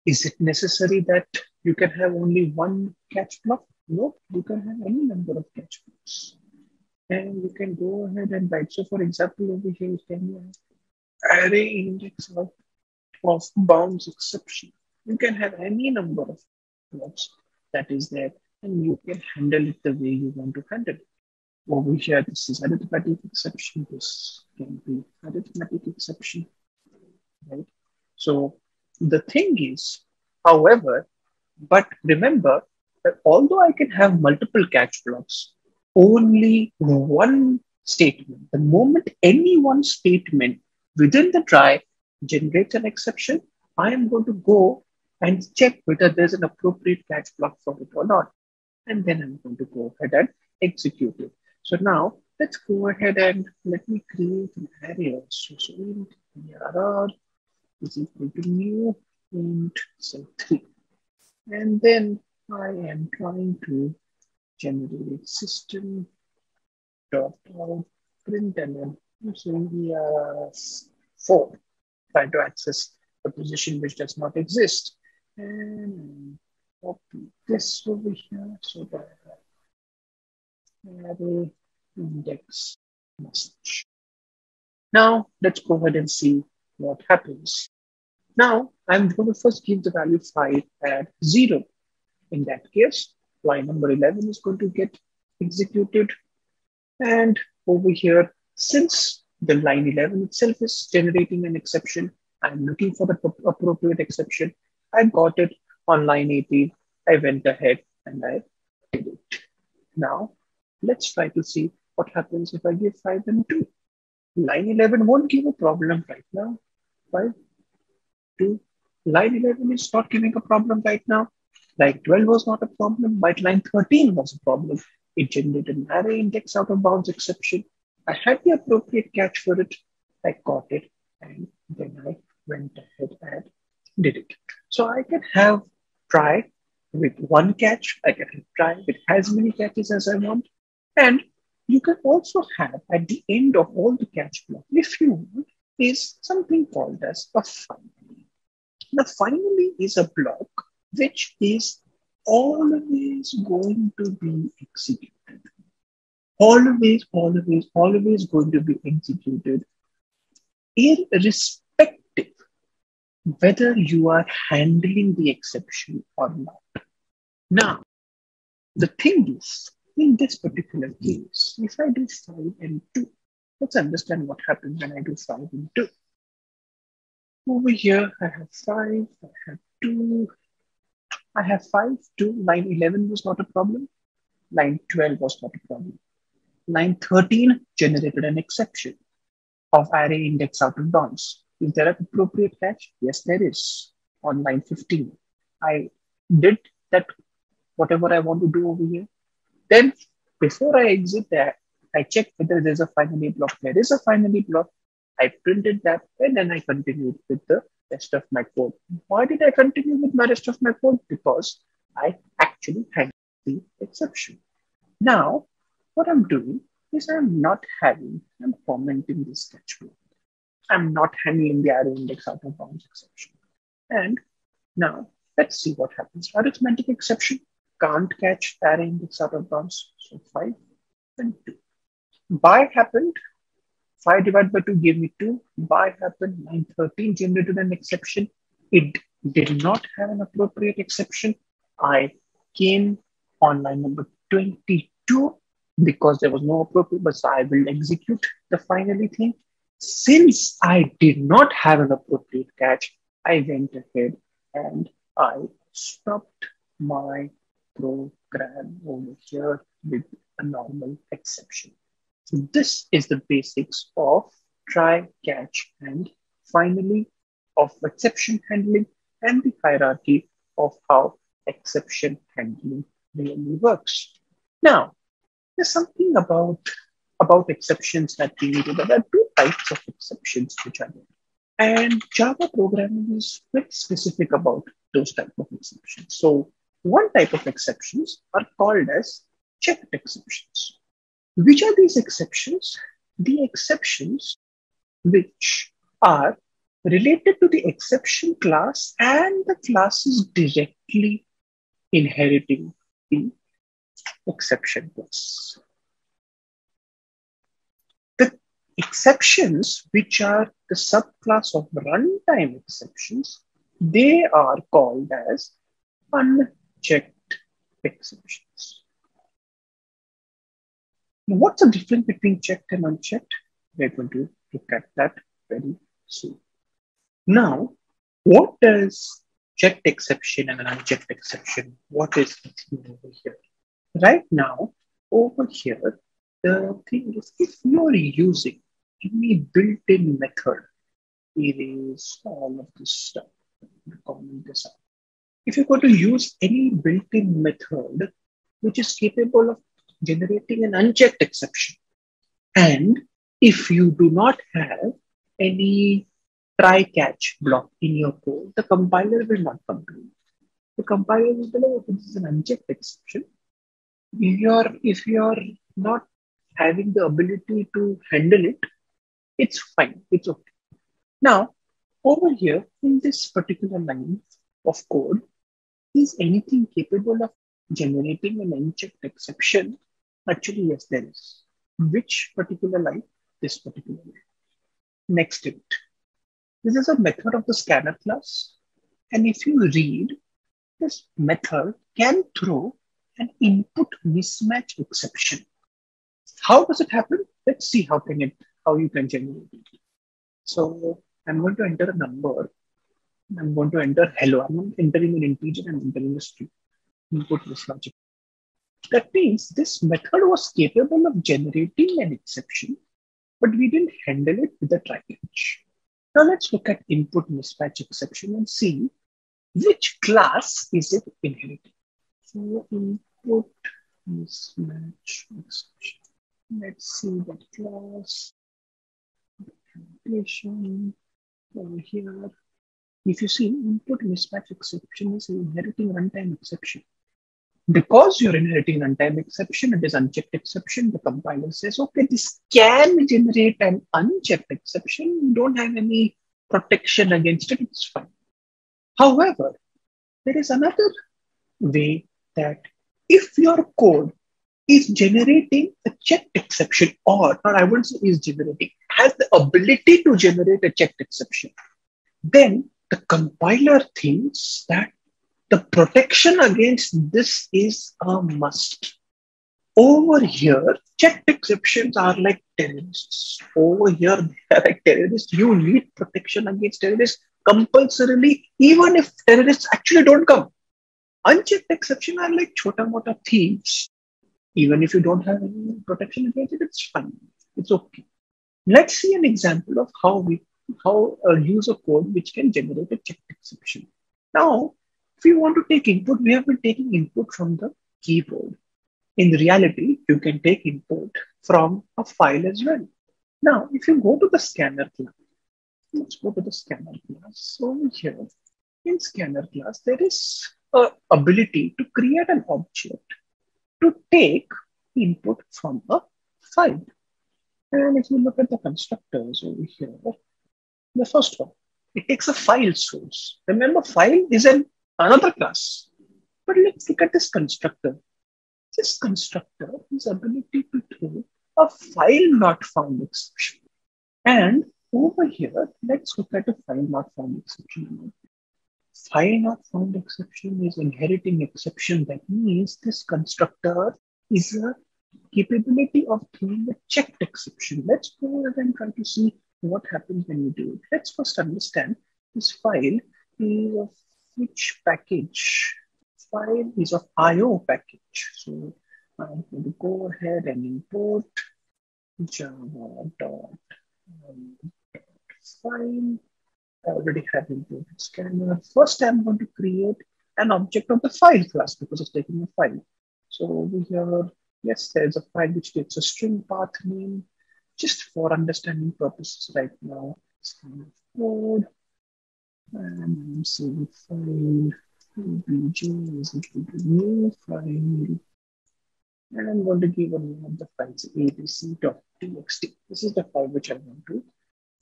Is it necessary that you can have only one catch block? No, you can have any number of catch blocks. And you can go ahead and write. So for example, over here, can you have array index of bounds exception? You can have any number of blocks that is there, and you can handle it the way you want to handle it. Over here, this is arithmetic exception. This can be arithmetic exception, right? So the thing is, however, but remember that although I can have multiple catch blocks, only one statement, the moment any one statement within the try generates an exception, I am going to go and check whether there's an appropriate catch block for it or not. And then I'm going to go ahead and execute it. So now let's go ahead and let me create an array also. So int arr is equal to new int say 3. And then I am trying to generate system dot out println using the 4, trying to access a position which does not exist. And copy this over here so that array index message. Now let's go ahead and see what happens. Now I'm going to first give the value 5 at 0. In that case, line number 11 is going to get executed. And over here, since the line 11 itself is generating an exception, I'm looking for the appropriate exception. I got it on line 18. I went ahead and I did it. Now, let's try to see what happens if I give 5 and 2. Line 11 won't give a problem right now. 5, 2. Line 11 is not giving a problem right now. Line 12 was not a problem, but line 13 was a problem. It generated an array index out of bounds exception. I had the appropriate catch for it. I got it, and then I went ahead and did it. So I can have try with one catch. I can have try with as many catches as I want. And you can also have at the end of all the catch blocks, if you want, is something called as a finally. Now, finally is a block which is always going to be executed. Always, always, always going to be executed, irrespective whether you are handling the exception or not. Now, the thing is, in this particular case, if I do 5 and 2, let's understand what happens when I do 5 and 2. Over here, I have 5, I have 2, I have 5, 2, line 11 was not a problem, line 12 was not a problem. Line 13 generated an exception of array index out of bounds. Is there an appropriate catch? Yes, there is. On line 15, I did that whatever I want to do over here. Then before I exit that, I check whether there's a finally block. There is a finally block. I printed that and then I continued with the rest of my code. Why did I continue with my rest of my code? Because I actually handled the exception. Now, what I'm doing is I'm commenting this catch block. I'm not handling the array index out of bounds exception. And now let's see what happens. Arithmetic exception can't catch array index out of bounds. So 5 and 2. By happened. 5 divided by 2 gave me 2. By happened. Line 13 generated an exception. It did not have an appropriate exception. I came on line number 22 because there was no appropriate, but so I will execute the finally thing. Since I did not have an appropriate catch, I went ahead and I stopped my program over here with a normal exception. So this is the basics of try, catch, and finally of exception handling and the hierarchy of how exception handling really works. Now, there's something about exceptions that we need to know. There are two types of exceptions which are there. And Java programming is very specific about those type of exceptions. So one type of exceptions are called as checked exceptions. Which are these exceptions? The exceptions which are related to the exception class and the class is directly inheriting the exception class. The exceptions which are the subclass of runtime exceptions, they are called as unchecked exceptions. Now, what's the difference between checked and unchecked? We're going to look at that very soon. Now, what does checked exception and an unchecked exception, what is it over here? Right now, over here, the thing is, if you're using any built-in method, erase all of this stuff, comment this out. If you're going to use any built-in method which is capable of generating an unchecked exception, and if you do not have any try-catch block in your code, the compiler will not come to you. The compiler will tell you, this is an unchecked exception. If you're not having the ability to handle it, it's fine. It's okay. Now, over here in this particular line of code, is anything capable of generating an unchecked exception? Actually, yes, there is. Which particular line? This particular line. Next to it. This is a method of the scanner class. And if you read, this method can throw an input mismatch exception. How does it happen? Let's see how you can generate it. So I'm going to enter a number. I'm going to enter hello. I'm not entering an integer, I'm entering a string. Input mismatch. That means this method was capable of generating an exception, but we didn't handle it with a try catch. Now let's look at input mismatch exception and see which class is it inheriting. So input mismatch exception. Let's see that class. Implementation over here. If you see, input mismatch exception is inheriting runtime exception. Because you're inheriting runtime exception, it is unchecked exception. The compiler says, okay, this can generate an unchecked exception. You don't have any protection against it. It's fine. However, there is another way that if your code is generating a checked exception, or I wouldn't say is generating, has the ability to generate a checked exception, then the compiler thinks that the protection against this is a must. Over here, checked exceptions are like terrorists. Over here, they are like terrorists. You need protection against terrorists compulsorily, even if terrorists actually don't come. Unchecked exception are like chota mota thieves. Even if you don't have any protection against it, it's fine. It's okay. Let's see an example of how use a code which can generate a checked exception. Now, if you want to take input, we have been taking input from the keyboard. In reality, you can take input from a file as well. Now, if you go to the scanner class, let's go to the scanner class. So here in scanner class, there is a ability to create an object to take input from a file. And if you look at the constructors over here, the first one, it takes a file source. Remember, file is another class. But let's look at this constructor. This constructor has ability to throw a file not found exception. And over here, let's look at a file not found exception. File not found exception is inheriting exception. That means this constructor is a capability of throwing a checked exception. Let's go ahead and try to see what happens when you do it. Let's first understand this file is of which package. File is of IO package. So I'm going to go ahead and import java.file. I already have imported scanner. First, I'm going to create an object of the file class because it's taking a file. So over here, yes, there's a file which takes a string path name. Just for understanding purposes right now, it's kind of code. And I'm saving file. Obj is equal to new file. And I'm going to give a name of the files abc.txt. This is the file which I want to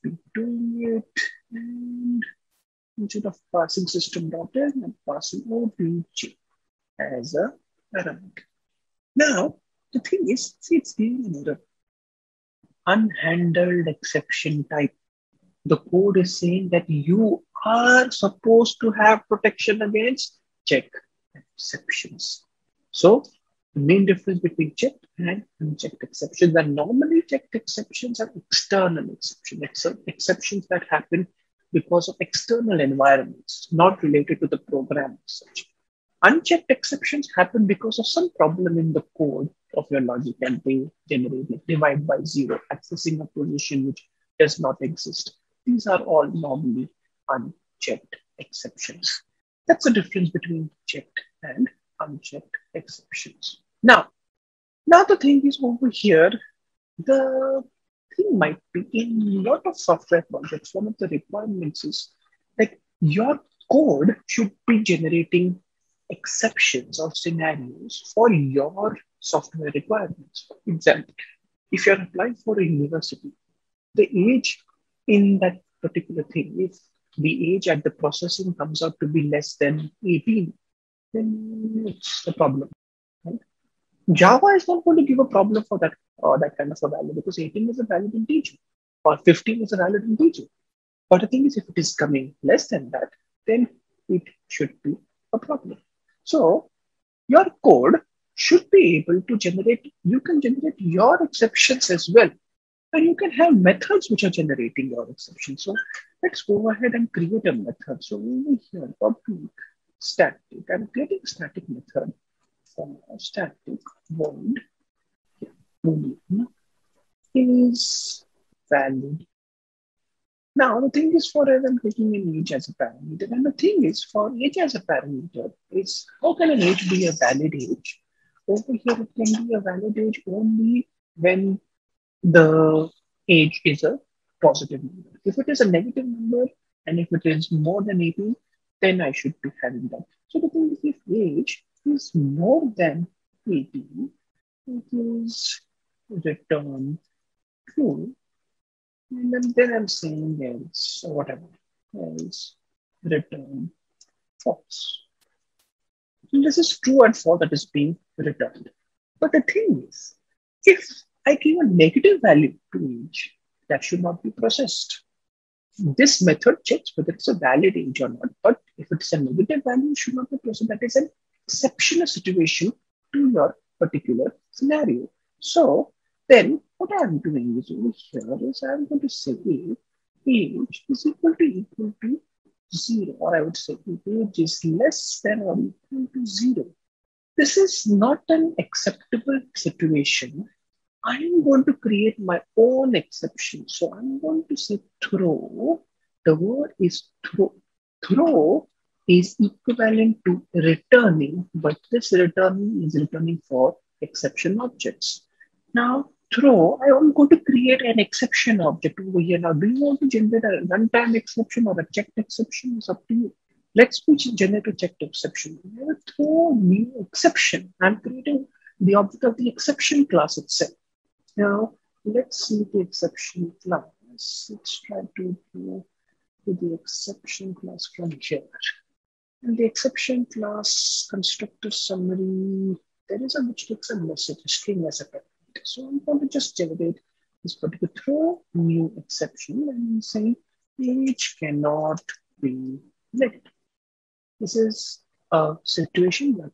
be doing it. And instead of passing system.in, I'm passing obj as a parameter. Now, the thing is, see, it's giving an error. Unhandled exception type. The code is saying that you are supposed to have protection against checked exceptions. So, the main difference between checked and unchecked exceptions are normally checked exceptions are external exceptions, exceptions that happen because of external environments, not related to the program as such. Unchecked exceptions happen because of some problem in the code of your logic and they generate like divide by zero, accessing a position which does not exist. These are all normally unchecked exceptions. That's the difference between checked and unchecked exceptions. Now the thing is over here, the thing might be in a lot of software projects, one of the requirements is that your code should be generating exceptions or scenarios for your software requirements. For example, if you're applying for a university, the age in that particular thing, if the age at the processing comes out to be less than 18, then it's a problem. Right? Java is not going to give a problem for that kind of a value because 18 is a valid integer or 15 is a valid integer. But the thing is, if it is coming less than that, then it should be a problem. So your code should be able to generate, you can generate your exceptions as well. And you can have methods which are generating your exceptions. So let's go ahead and create a method. So over here, public static, I'm creating a static method for static void boolean is valid. Now the thing is, for as I'm taking an age as a parameter, and the thing is for age as a parameter is how can an age be a valid age? Over here, it can be a valid age only when the age is a positive number. If it is a negative number and if it is more than 18, then I should be having that. So the thing is, if age is more than 18, it is return true. And then I'm saying else or whatever, else return false. And this is true and false that is being returned. But the thing is, if I give a negative value to age, that should not be processed. This method checks whether it's a valid age or not, but if it's a negative value, it should not be processed. That is an exceptional situation to your particular scenario. So then what I'm doing is over here is I'm going to say age is equal to 0, or I would say age is less than or equal to 0. This is not an acceptable situation. I am going to create my own exception. So I'm going to say throw. The word is throw. Throw is equivalent to returning, but this returning is returning for exception objects. Now, throw, I am going to create an exception object over here. Now, do you want to generate a runtime exception or a checked exception? It's up to you. Let's generate a checked exception. Throw new exception. I'm creating the object of the exception class itself. Now, let's see the exception class. Let's try to go to the exception class from here. And the exception class constructor summary, there is a which takes a message, a string as a parameter. So I'm going to just generate this particular throw new exception and say age cannot be let. This is a situation that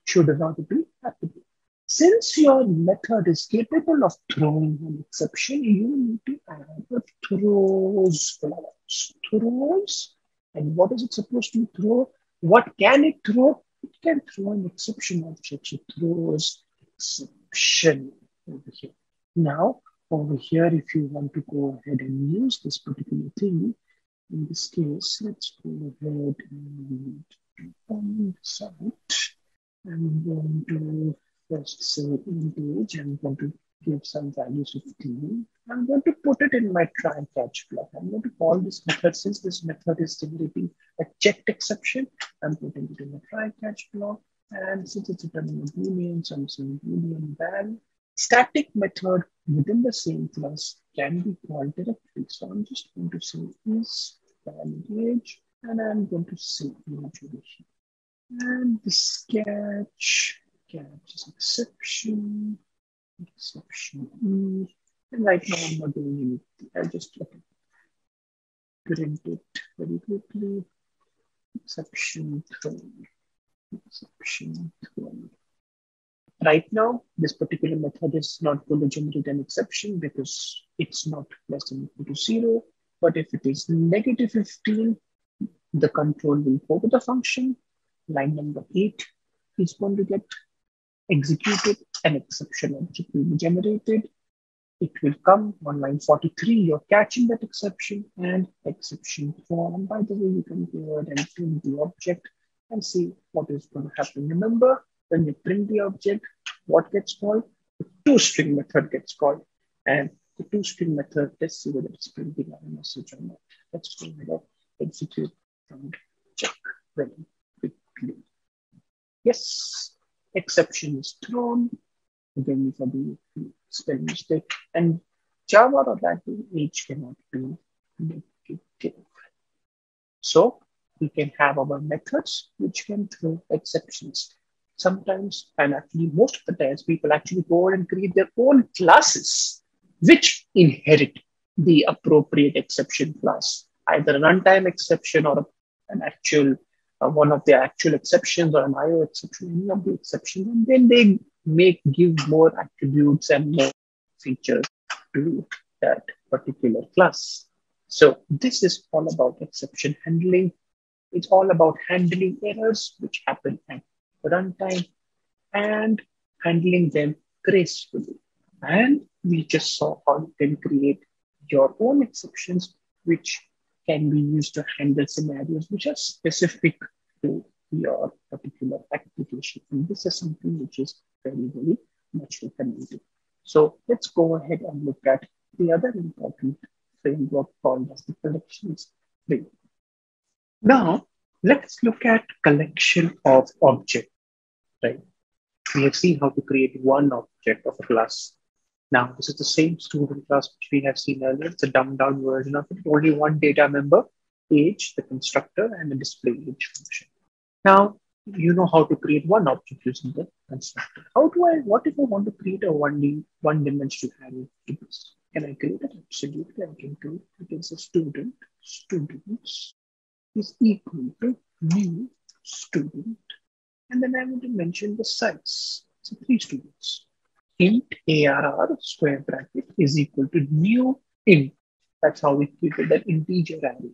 should not be happening. Since your method is capable of throwing an exception, you need to add a throws clause. Throws, and what is it supposed to throw? What can it throw? It can throw an exception object. It throws exception over here. Now, over here, if you want to go ahead and use this particular thing, in this case, let's go ahead and on site. I'm going to first say age. I'm going to give some values of t. I'm going to put it in my try and catch block. I'm going to call this method, since this method is generating a checked exception, I'm putting it in the try and catch block. And since it's returning a boolean, so I'm saying boolean val. Static method within the same class can be called directly. So I'm just going to say is valid age, and I'm going to say age over here. And this catch is exception, and right now I'm not doing anything. I'll just print it very quickly. Exception thrown. Right now, this particular method is not going to generate an exception because it's not less than equal to 0. But if it is negative 15, the control will go to the function. Line number 8 is going to get executed. An exception object will be generated. It will come on line 43. You're catching that exception and exception thrown. By the way, you can go ahead and print the object and see what is going to happen. Remember, when you print the object, what gets called? The toString method gets called. And the toString method, let's see whether it's printing a message or not. Let's go ahead and execute and check very quickly. Yes, exception is thrown. Again, for the spell mistake. And Java or Latin age cannot be negative. So we can have our methods which can throw exceptions. Sometimes, and actually most of the times, people actually go and create their own classes which inherit the appropriate exception class, either an runtime exception or an actual one of the actual exceptions or an IO exception, any of the exceptions, and then they give more attributes and more features to that particular class. So this is all about exception handling. It's all about handling errors which happen at runtime and handling them gracefully. And we just saw how you can create your own exceptions which can be used to handle scenarios which are specific to your particular application. And this is something which is very, very much recommended. So let's go ahead and look at the other important framework called as the collections framework. Now, let's look at collection of objects, right? We have seen how to create one object of a class. Now, this is the same student class which we have seen earlier. It's a dumbed down version of it. Only one data member, age, the constructor, and the display age function. Now, you know how to create one object using the constructor. What if I want to create a one-dimensional array to this? Can I create it? Absolutely, I can do it. It is a students is equal to new student. And then I want to mention the size. So 3 students. Int ARR square bracket is equal to new int. That's how we created an integer array.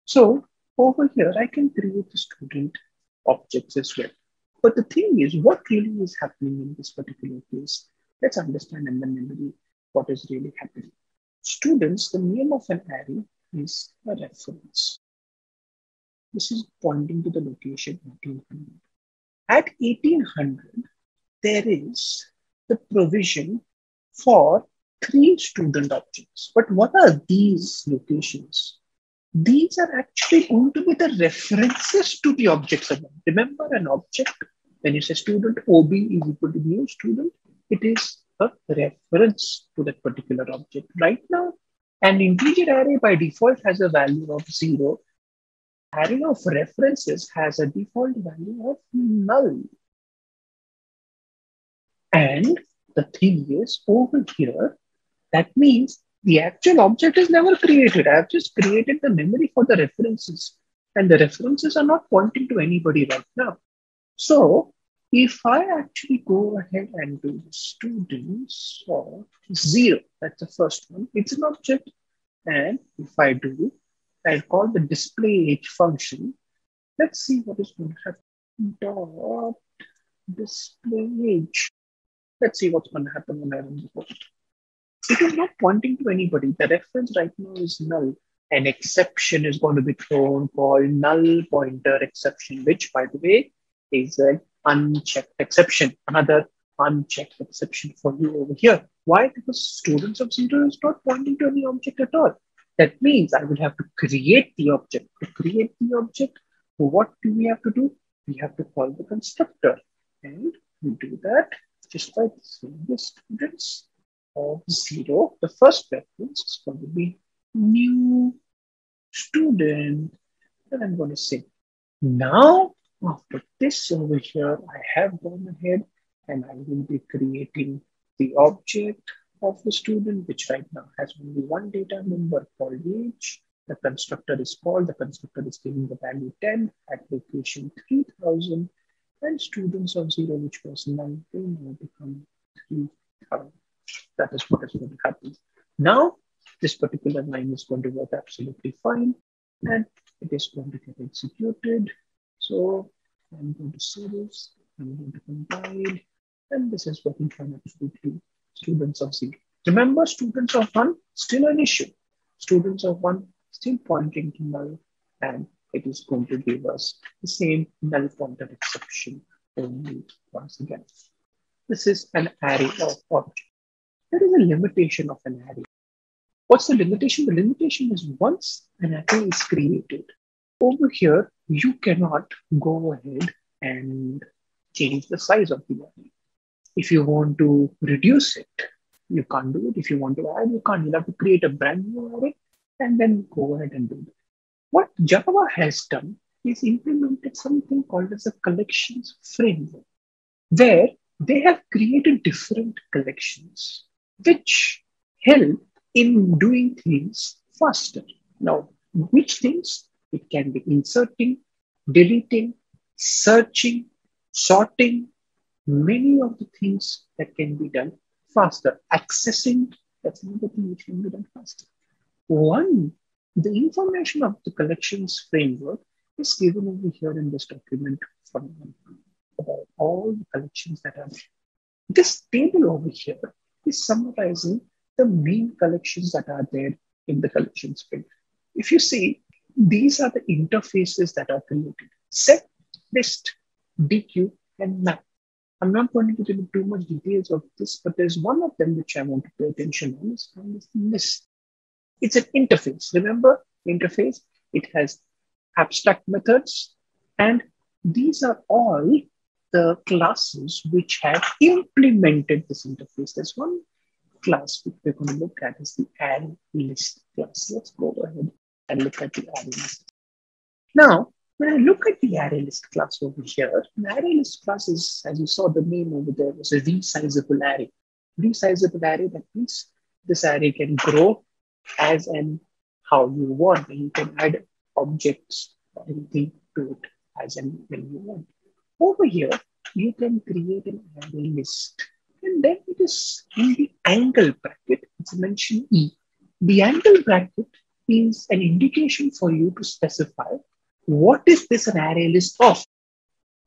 So over here, I can create the student objects as well. But the thing is, what really is happening in this particular case? Let's understand in the memory what is really happening. Students, the name of an array is a reference. This is pointing to the location 1800. At 1800, there is the provision for 3 student objects. But what are these locations? These are actually going to be the references to the objects above. Remember an object, when you say student, OB is equal to new student, it is a reference to that particular object. Right now, an integer array by default has a value of 0. Array of references has a default value of null. And the thing is, over here, that means the actual object is never created. I've just created the memory for the references. And the references are not pointing to anybody right now. So if I actually go ahead and do the students of 0, that's the first one, it's an object. And if I do, I'll call the display age function. Let's see what is going to happen. Dot display age. Let's see what's going to happen when I run the code. It is not pointing to anybody. The reference right now is null. An exception is going to be thrown called null pointer exception, which, by the way, is an unchecked exception. Another unchecked exception for you over here. Why? Because students of 0 is not pointing to any object at all. That means I will have to create the object. To create the object, what do we have to do? We have to call the constructor. And we do that just by saying the students of 0. The first reference is going to be new student. And I'm going to say, now after this over here, I have gone ahead and I will be creating the object of the student, which right now has only one data member called age. The constructor is called, the constructor is giving the value 10 at location 3000, and students of 0, which was null, will now become 3000. That is what is going to happen. Now, this particular line is going to work absolutely fine, and it is going to get executed. So I'm going to say this, I'm going to compile, and this is working fine absolutely. Students of 0. Remember, students of 1, still an issue. Students of 1 still pointing to null, and it is going to give us the same null pointer exception only once again. This is an array of objects. There is a limitation of an array. What's the limitation? The limitation is once an array is created, over here, you cannot go ahead and change the size of the array. If you want to reduce it, you can't do it. If you want to add, you can't. You'll have to create a brand new array and then go ahead and do it. What Java has done is implemented something called as a collections framework, where they have created different collections which help in doing things faster. Now, which things? It can be inserting, deleting, searching, sorting, many of the things that can be done faster. Accessing, that's another thing which can be done faster. One, the information of the collections framework is given over here in this document for about all the collections that are there. This table over here is summarizing the main collections that are there in the collections framework. If you see, these are the interfaces that are created: set, list, dequeue, and map. I'm not going to get into too much details of this, but there's one of them which I want to pay attention on is called the list. It's an interface. Remember, interface, it has abstract methods, and these are all the classes which have implemented this interface. There's one class which we're going to look at is the array list class. Let's go ahead and look at the array list. Now, when I look at the array list class over here, an array list class is, as you saw the name over there, was a resizable array. Resizable array, that means this array can grow as and how you want. And you can add objects or anything to it as and when you want. Over here, you can create an array list. And then it is in the angle bracket, it's mentioned E. The angle bracket is an indication for you to specify what is this an array list of.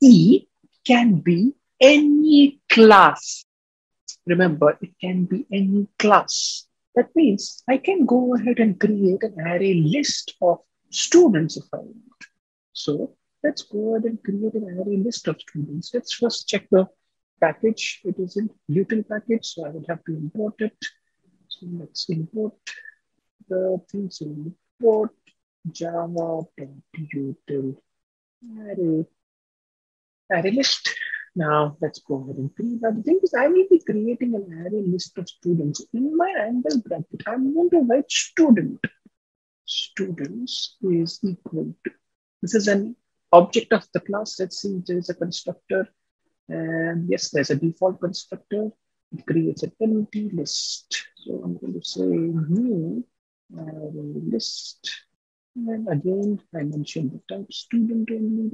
E can be any class. Remember, it can be any class. That means I can go ahead and create an array list of students if I want. So let's go ahead and create an array list of students. Let's first check the package. It is in util package, so I will have to import it. So let's import the things. So import java.util array list. Now let's go ahead and create that. The thing is, I will be creating an array list of students. In my angle bracket, I'm going to write student. Students is equal to, this is an object of the class. Let's see, there is a constructor. And yes, there's a default constructor. It creates an empty list. So I'm going to say new array list. And again, I mentioned the type student only.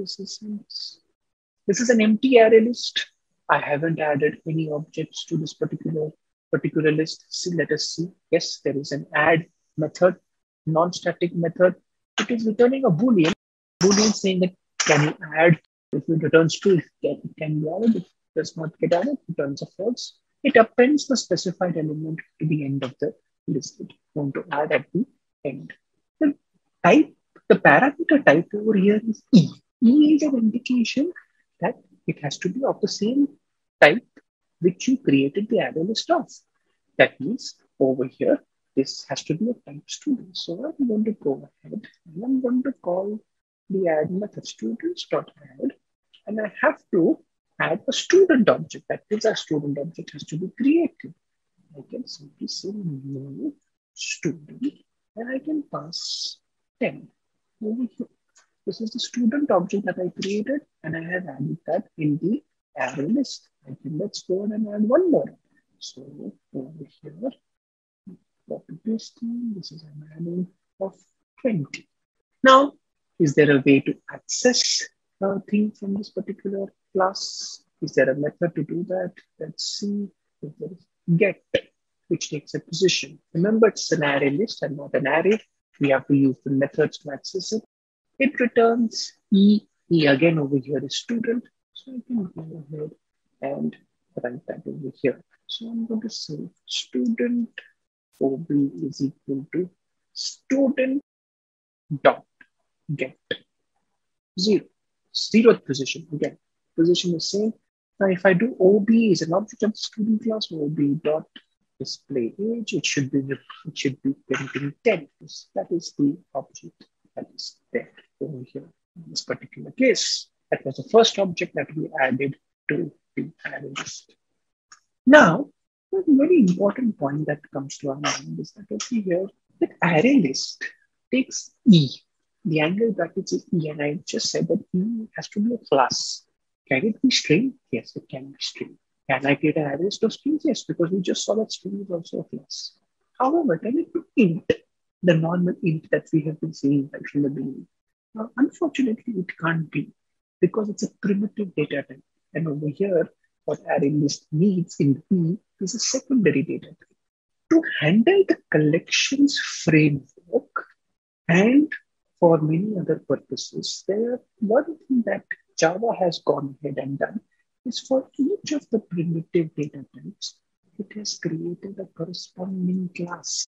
This is an empty array list. I haven't added any objects to this particular list. See, let us see. Yes, there is an add method, non-static method. It is returning a Boolean. Boolean saying that can you add? If it returns true, it can be added. If it does not get added, it returns a false. It appends the specified element to the end of the list. It want to add at the end. The type, the parameter type over here is E. E is an indication that it has to be of the same type which you created the array list of. That means over here, this has to be a type student. So I'm going to go ahead and I'm going to call the add method students.add, and I have to add a student object. That means our student object has to be created. I can simply say new student, and I can pass 10 over here. This is the student object that I created, and I have added that in the array list. Let's go ahead and add one more. So over here, copy pasting. This is an adding of 20. Now, is there a way to access a thing from this particular class? Is there a method to do that? Let's see if there is get, which takes a position. Remember, it's an array list and not an array. We have to use the methods to access it. It returns E. E again over here is student. So I can go ahead and write that over here. So I'm going to say student OB is equal to student dot get 0. 0th position. Again, position is same. Now if I do OB is an object of the student class, OB dot display age, it should be printing 10. That is the object that is there over here in this particular case. That was the first object that we added to the array list. Now, a very important point that comes to our mind is that over here, the array list takes E. The angle brackets is E, and I just said that E has to be a class. Can it be string? Yes, it can be string. Can I create an array list of strings? Yes, because we just saw that string is also a class. However, can it be int, the normal int that we have been seeing right from the beginning? Now, unfortunately, it can't be because it's a primitive data type. And over here, what array list needs in E is a secondary data type. To handle the collections framework and for many other purposes, one thing that Java has gone ahead and done is for each of the primitive data types, it has created a corresponding class.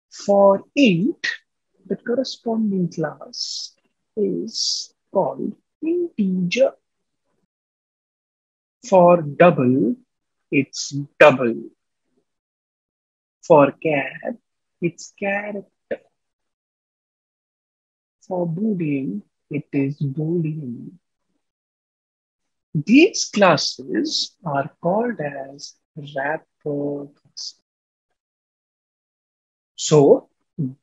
For int, the corresponding class is called integer. For double, it's double. For char, it's character. For Boolean, it is Boolean. These classes are called as wrapper classes. So,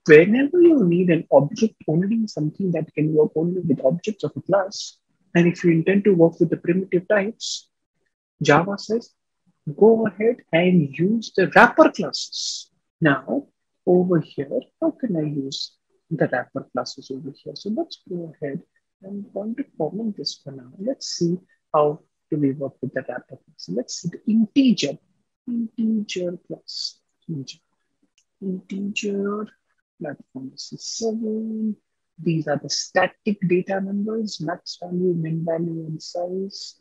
whenever you need an object only, something that can work only with objects of a class, and if you intend to work with the primitive types, Java says, go ahead and use the wrapper classes. Now, over here, how can I use the wrapper classes over here? So let's go ahead and want to comment this for now. Let's see how do we work with the wrapper class? Let's see the integer class. Integer platform is 7. These are the static data members, max value, min value, and size.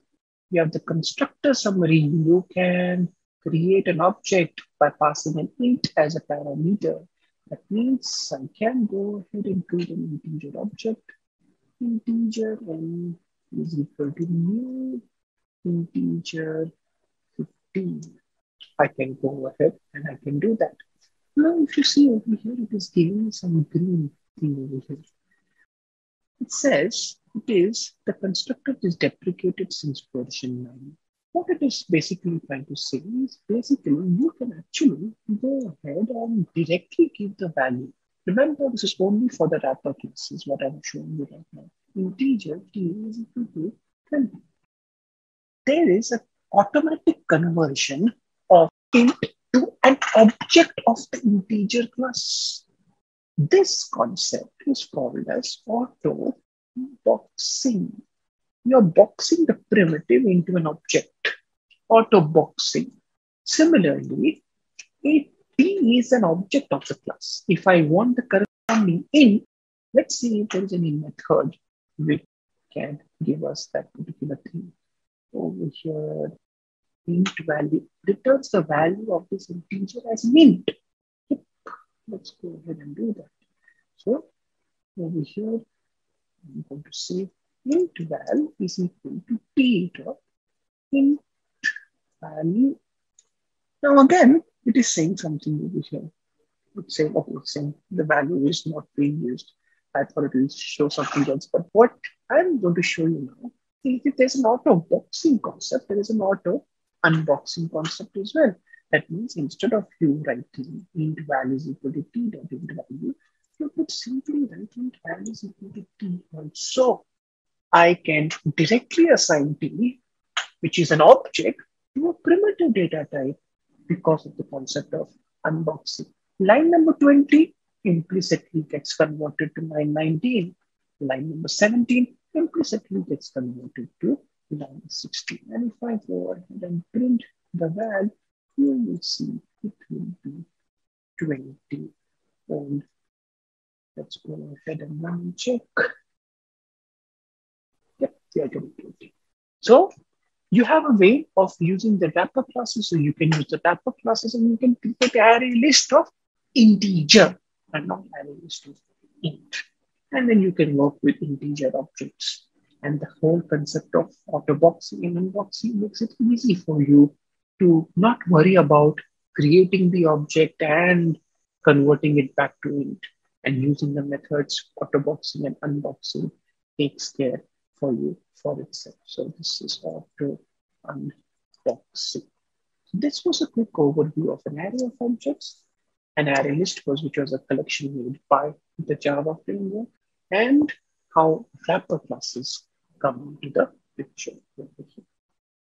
You have the constructor summary. You can create an object by passing an int as a parameter. That means I can go ahead and create an integer object. Integer n is equal to new integer 15. I can go ahead and I can do that. Now, if you see over here, it is giving some green thing over here. It says the constructor is deprecated since version 9. What it is basically trying to say is basically you can actually go ahead and directly give the value. Remember, this is only for the wrapper classes, what I'm showing you right now. Integer t is equal to 20. There is an automatic conversion of int to an object of the integer class. This concept is called as auto boxing. You're boxing the primitive into an object. Auto boxing. Similarly, a t is an object of the class. If I want the corresponding int, let's see if there is any method which can give us that particular thing. Over here, int value returns the value of this integer as mint. Let's go ahead and do that. So over here, I'm going to say int val is equal to t dot int value. Now again, it is saying something over here. It's saying, okay, it's saying the value is not being used. I thought it will show something else. But what I'm going to show you now is if there's an auto boxing concept, there is an auto unboxing concept as well. That means instead of you writing int value is equal to t dot int value, you could simply write int value is equal to t. So I can directly assign t, which is an object, to a primitive data type because of the concept of unboxing. Line number 20 implicitly gets converted to line 19. Line number 17 implicitly gets converted to line 16. And if I go ahead and print the val, you will see it will be 20. And let's go ahead and run and check. Yep, they are getting 20. So you have a way of using the wrapper classes. So you can use the wrapper classes and you can create an array list of integer and not array list of int. And then you can work with integer objects. And the whole concept of auto boxing and unboxing makes it easy for you to not worry about creating the object and converting it back to int. And using the methods auto boxing and unboxing takes care for you for itself. So this is auto unboxing. This was a quick overview of an array of objects. An array list which was a collection made by the Java framework, and how wrapper classes come into the picture.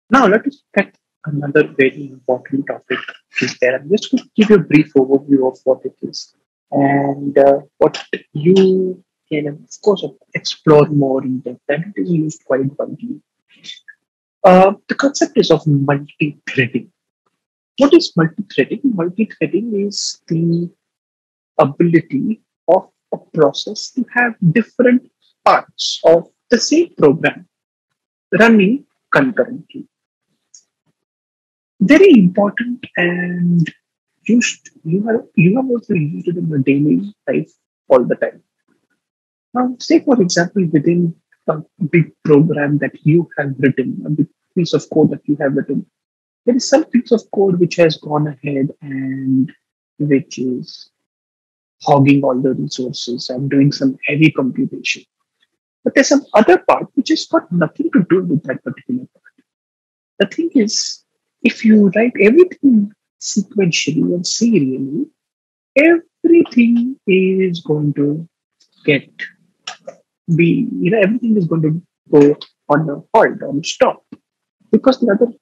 Now let us get another very important topic is there. I'm just going to give you a brief overview of what it is and what you can, of course, explore more in depth, and it is used quite widely. The concept is of multi-threading. What is multi-threading? Multi-threading is the ability of a process to have different parts of the same program running concurrently. Very important, and you have also used it in your daily life all the time. Now, say for example, within a big program that you have written, a big piece of code that you have written, there is some piece of code which has gone ahead and which is hogging all the resources and doing some heavy computation. But there's some other part which has got nothing to do with that particular part. The thing is, if you write everything sequentially and serially, everything is going to everything is going to go on a halt, on a stop, because the other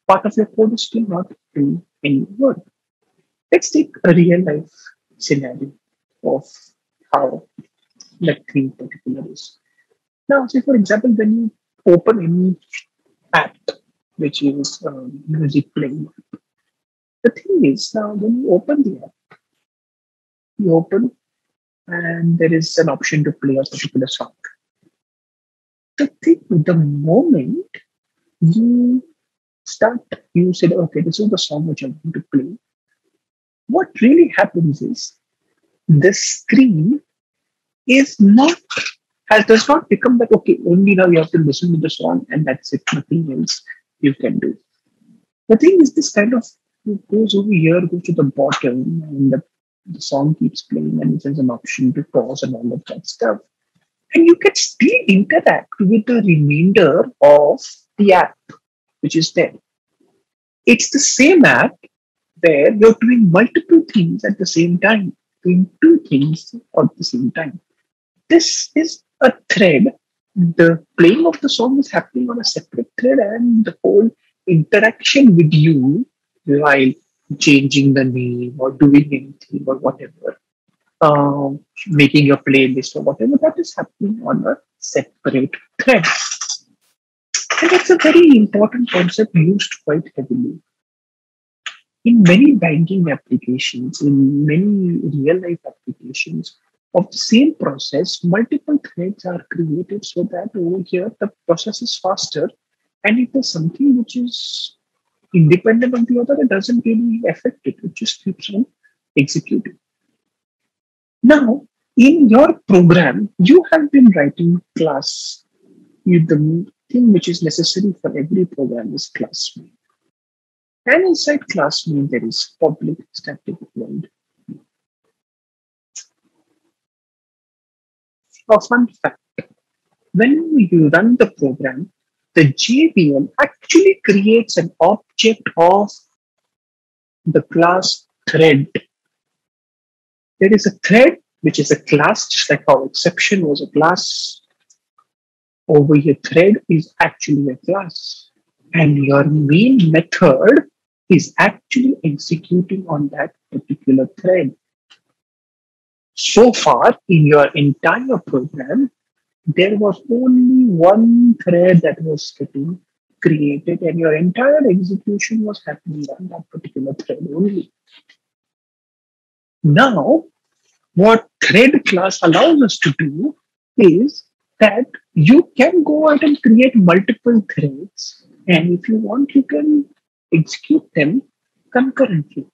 part of your code is still not doing any work. Let's take a real life scenario of how that thing particular is. Now, say for example, when you open any app which is music playing. The thing is, now when you open the app, you open and there is an option to play a particular song. The thing, the moment you start, you said, okay, this is the song which I'm going to play. What really happens is the screen is not does not become that okay, only now you have to listen to the song and that's it, nothing else you can do. The thing is this kind of goes over here, goes to the bottom, and the song keeps playing and there's an option to pause and all of that stuff. And you can still interact with the remainder of the app, which is there. It's the same app where you're doing multiple things at the same time, doing two things at the same time. This is a thread. The playing of the song is happening on a separate thread, and the whole interaction with you while changing the name or doing anything or whatever, making your playlist or whatever, that is happening on a separate thread. And that's a very important concept used quite heavily. In many banking applications, in many real life applications of the same process, multiple threads are created so that over here the process is faster. And if there's something which is independent of the other, it doesn't really affect it. It just keeps on executing. Now, in your program, you have been writing class. The thing which is necessary for every program is class name. And inside class name, there is public static void. A fun fact, when you run the program, the JVM actually creates an object of the class thread. There is a thread, which is a class, just like how exception was a class. Over here, thread is actually a class. And your main method is actually executing on that particular thread. So far, in your entire program, there was only one thread that was getting created, and your entire execution was happening on that particular thread only. Now, what thread class allows us to do is that you can go ahead and create multiple threads, and if you want, you can execute them concurrently.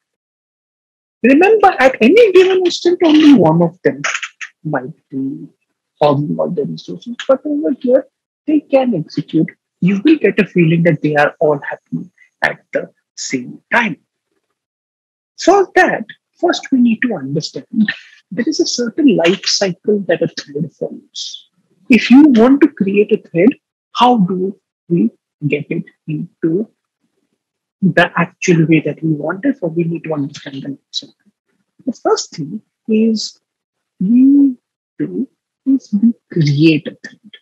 Remember, at any given instant, only one of them might be hogging all the resources, but over here, they can execute. You will get a feeling that they are all happening at the same time. For that, first we need to understand there is a certain life cycle that a thread follows. If you want to create a thread, how do we get it into the actual way that we want it? So we need to understand the life cycle. The first thing is we create a thread.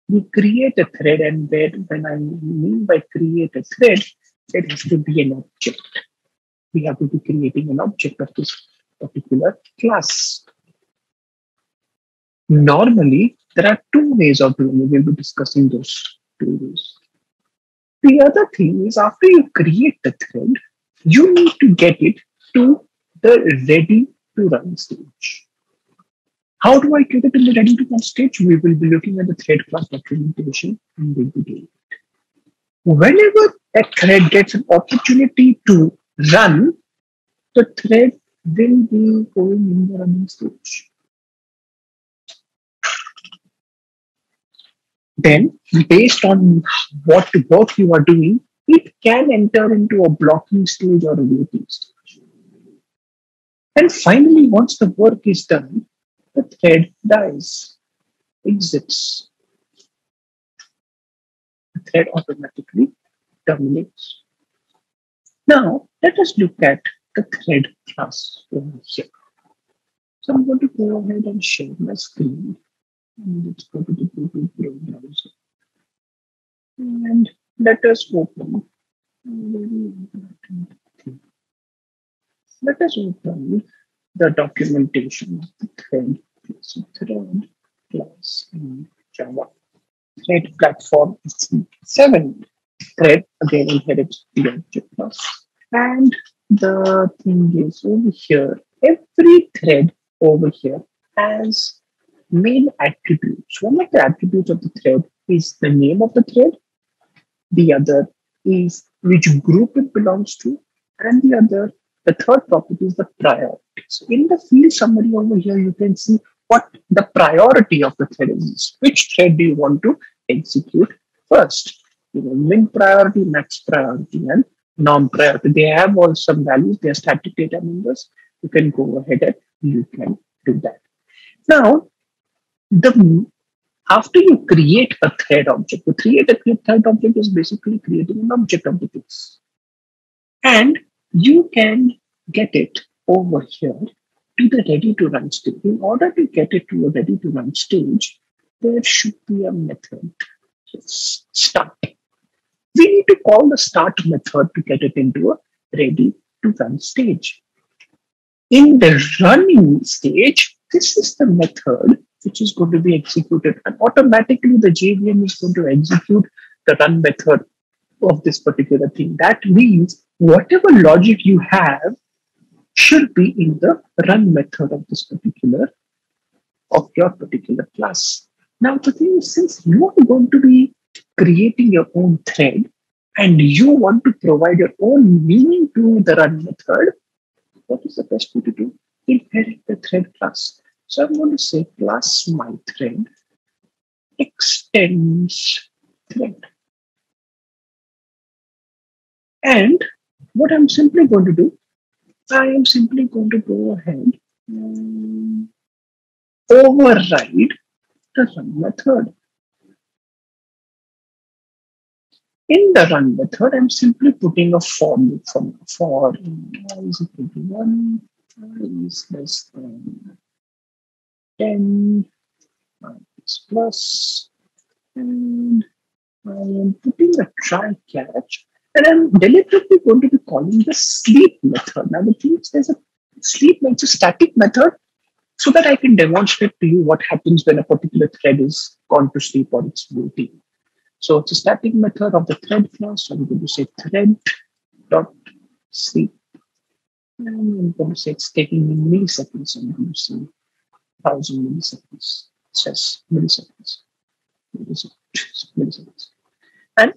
We create a thread, and when I mean by create a thread, it has to be an object. We have to be creating an object of this particular class. Normally, there are two ways of doing it. We'll be discussing those two ways. The other thing is after you create the thread, you need to get it to the ready to run stage. How do I get it in the ready to run stage? We will be looking at the thread class documentation and we'll be doing it. Whenever a thread gets an opportunity to run, the thread will be going in the running stage. Then, based on what work you are doing, it can enter into a blocking stage or a waiting stage. And finally, once the work is done, the thread dies, exits. The thread automatically terminates. Now, let us look at the thread class over here. So I'm going to go ahead and share my screen. And let's go to the Google Chrome browser. And let us open. Let us open the documentation of the thread. So thread class in Java. Thread platform 7. thread again inherits the object class. And the thing is over here, every thread over here has main attributes. One of the attributes of the thread is the name of the thread, the other is which group it belongs to, and the third property is the priority. So in the field summary over here, you can see what the priority of the thread is. Which thread do you want to execute first? Min priority, max priority, and norm priority. They have all some values. They are static data members. You can go ahead and you can do that. Now, after you create a thread object, to create a thread object is basically creating an object of the class. And you can get it over here to the ready to run stage. In order to get it to a ready to run stage, there should be a method. Start. We need to call the start method to get it into a ready to run stage. In the running stage, this is the method which is going to be executed, and automatically the JVM is going to execute the run method of this particular thing. That means whatever logic you have should be in the run method of your particular class. Now the thing is, since you are going to be creating your own thread and you want to provide your own meaning to the run method, what is the best way to do? Inherit the thread class. So I'm going to say class my thread extends thread. And what I'm simply going to do, I am simply going to go ahead and override the run method. In the run method, I'm simply putting a for loop for I is equal to 1, I is less than 10, I is plus, and I am putting a try catch, and I'm deliberately going to be calling the sleep method. Now the thing is, there's a sleep method, a static method, so that I can demonstrate to you what happens when a particular thread is gone to sleep or it's waiting. So it's a static method of the thread class. So I'm going to say thread dot sleep. And I'm going to say it's taking in milliseconds. So I'm going to say 1000 milliseconds. It says milliseconds. Milliseconds. And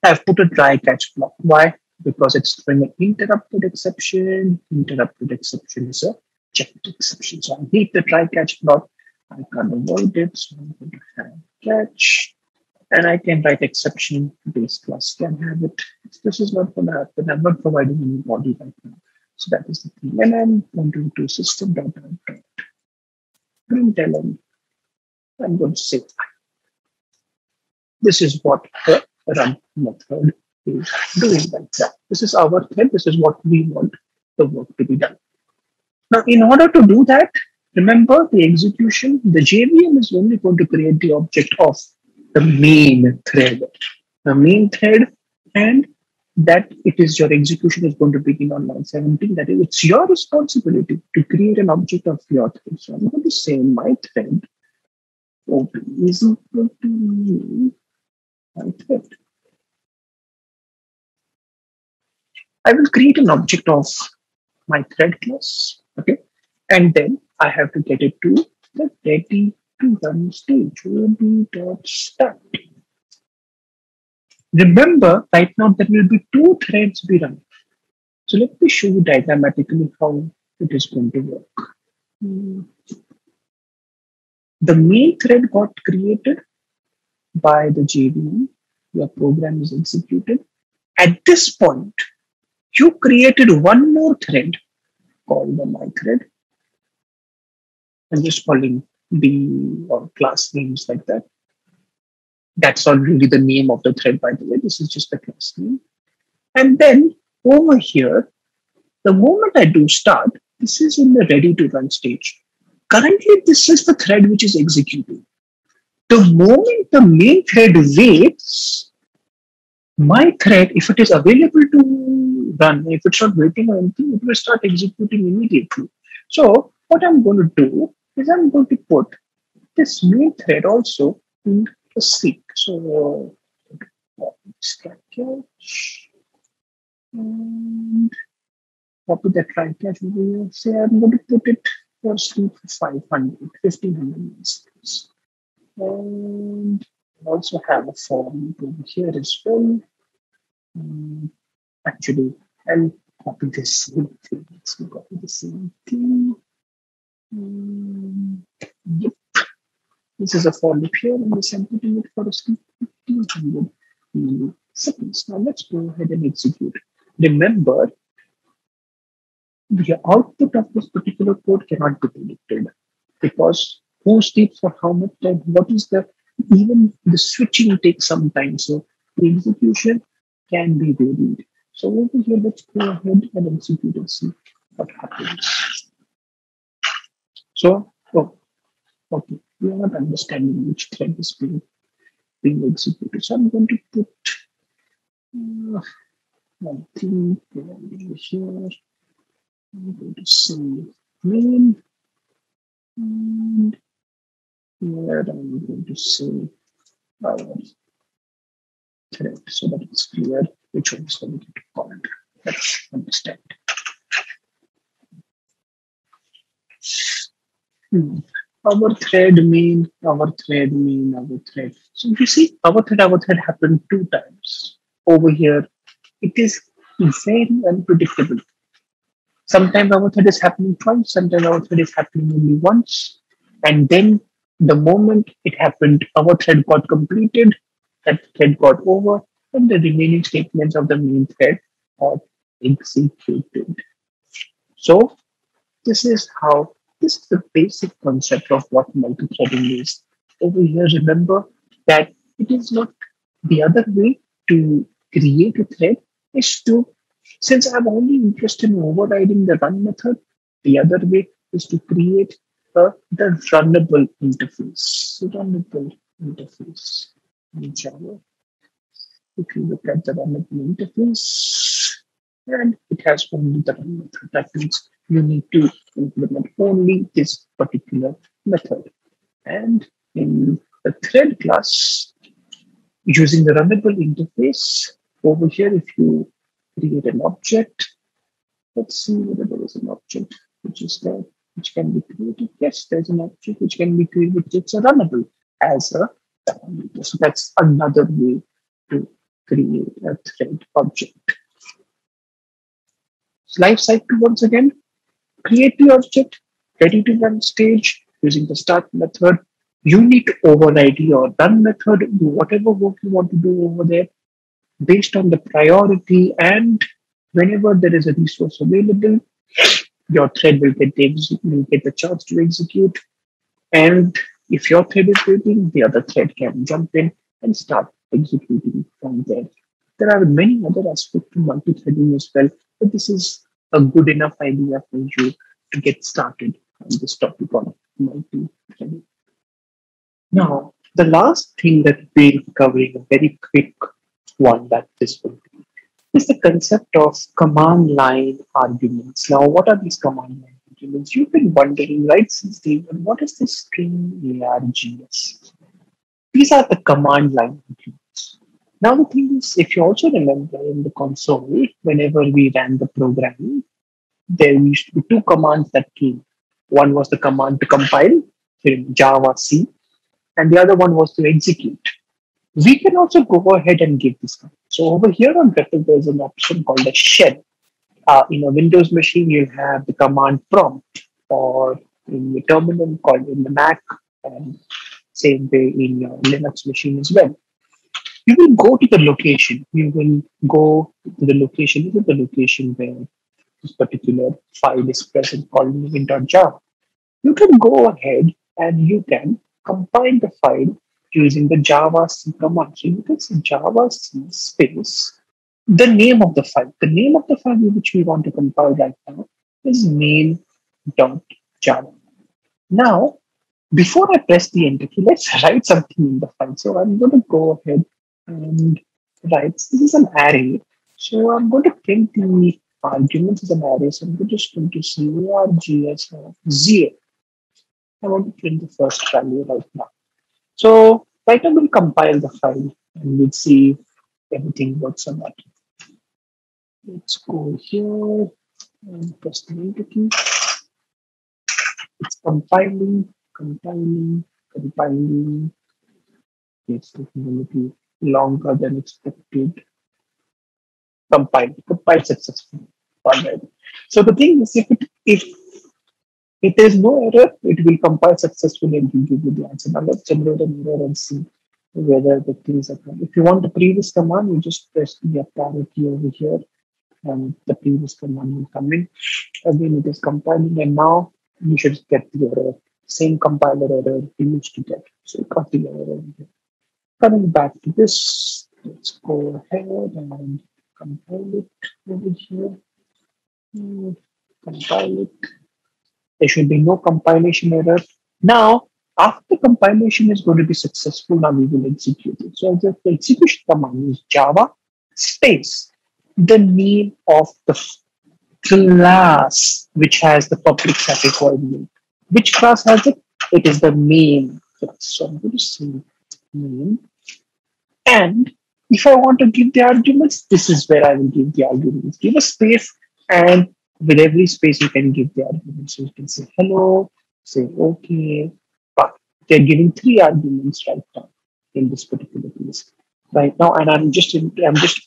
I've put a try catch block. Why? Because it's throwing an interrupted exception. Interrupted exception is a checked exception. So I need the try catch block. I can't avoid it. So I'm going to have catch. And I can write exception base class can have it. This is not going to happen. I'm not providing any body right now. So that is the thing. And I'm going to do system.out.println. I'm going to say this is what the run method is doing like that. This is our thread. This is what we want the work to be done. Now, in order to do that, remember the execution, the JVM is only going to create the object of the main thread. The main thread, and that it is your execution is going to begin on line 17. That is, it's your responsibility to create an object of your thread. So I'm going to say my thread is equal to my thread. I will create an object of my thread class, okay, and then I have to get it to the ready to run stage. Start. Remember, right now there will be 2 threads be running. So let me show you diagrammatically how it is going to work. The main thread got created by the JVM. Your program is executed. At this point, you created one more thread called the my thread. I'm just calling the or class names like that. That's not really the name of the thread, by the way. This is just the class name. And then over here, the moment I do start, this is in the ready to run stage. Currently, this is the thread which is executing. The moment the main thread waits, my thread, if it is available to run, if it's not waiting or anything, it will start executing immediately. So what I'm going to do is I'm going to put this main thread also in the sleep. So catch and copy that try catch over here. Say I'm going to put it for sleep for 500, 1500 minutes. And also have a form over here as well. Actually, I'll copy the same thing. Let's copy the same thing. Yep. This is a for loop here, and we're putting it for a sleep 1500 milliseconds. Now let's go ahead and execute. Remember, the output of this particular code cannot be predicted because who sleeps for how much time, what is the, even the switching takes some time. So the execution can be varied. So over here, let's go ahead and execute and see what happens. So, okay, we are not understanding which thread is being executed. So I'm going to put one thing over here. I'm going to say main, and here I'm going to say our thread so that it's clear which one is going to get called. Let's understand. Our thread main, our thread main, our thread. So you see, our thread happened 2 times. Over here, it is very unpredictable. Sometimes our thread is happening twice, sometimes our thread is happening only once. And then the moment it happened, our thread got completed, that thread got over, and the remaining statements of the main thread are executed. So this is the basic concept of what multi-threading is. Over here, remember that it is not the other way to create a thread is to, since I'm only interested in overriding the run method, the other way is to create the runnable interface. Runnable interface in Java. If you look at the runnable interface, and it has only the run method. That means you need to implement only this particular method. And in the thread class, using the runnable interface, over here, if you create an object, let's see whether there is an object which is there, which can be created. Yes, there's an object which can be created, which is runnable as a parameter. So that's another way to create a thread object. Life cycle once again, create the object, ready to run stage using the start method. You need to override your run method, do whatever work you want to do over there based on the priority, and whenever there is a resource available, your thread will get the chance to execute. And if your thread is waiting, the other thread can jump in and start executing from there. There are many other aspects to multi-threading as well, but this is a good enough idea for you to get started on this topic on multi-threading. Now, the last thing that we'll be covering, a very quick one that this will be, is the concept of command line arguments. Now, what are these command line arguments? You've been wondering right since day one, what is this string args? These are the command line arguments. Now, the thing is, if you also remember in the console, whenever we ran the programming, there used to be 2 commands that came. One was the command to compile in Java C, and the other one was to execute. We can also go ahead and give this command. So over here on Grepl, there's an option called a shell. In a Windows machine, you'll have the command prompt, or in the terminal called in the Mac, and same way in your Linux machine as well. You will go to the location. You will go to the location. This is the location where this particular file is present called moving.java. You can go ahead and you can compile the file using the Java C command. So you can say Java C space the name of the file. The name of the file which we want to compile right now is main.java. Now, before I press the enter key, let's write something in the file. So I'm going to go ahead and write. This is an array. So I'm going to print the arguments as an array. So I'm just going to say args of 0. I want to print the first value right now. So right now we'll compile the file and we'll see everything works on that. Let's go here and press the enter key. It's compiling. It's taking a little longer than expected. Compile successfully. All right. So the thing is, if there's no error, it will compile successfully and give you the answer. Now let's generate an error and see whether the things are coming. If you want the previous command, you just press the up arrow key over here, and the previous command will come in. Again, it is compiling, and now you should get the error. Same compiler error we used to get. So you got the error over here. Coming back to this, let's go ahead and compile it over here. Compile it. There should be no compilation error. Now, after compilation is going to be successful, now we will execute it. So the execution command is Java space the name of the class which has the public static void main. Which class has it? It is the main class. So I'm going to say main. And if I want to give the arguments, this is where I will give the arguments. Give a space, and with every space you can give the arguments. So you can say hello, say okay, but they're giving 3 arguments right now in this particular case. Right now, and I'm just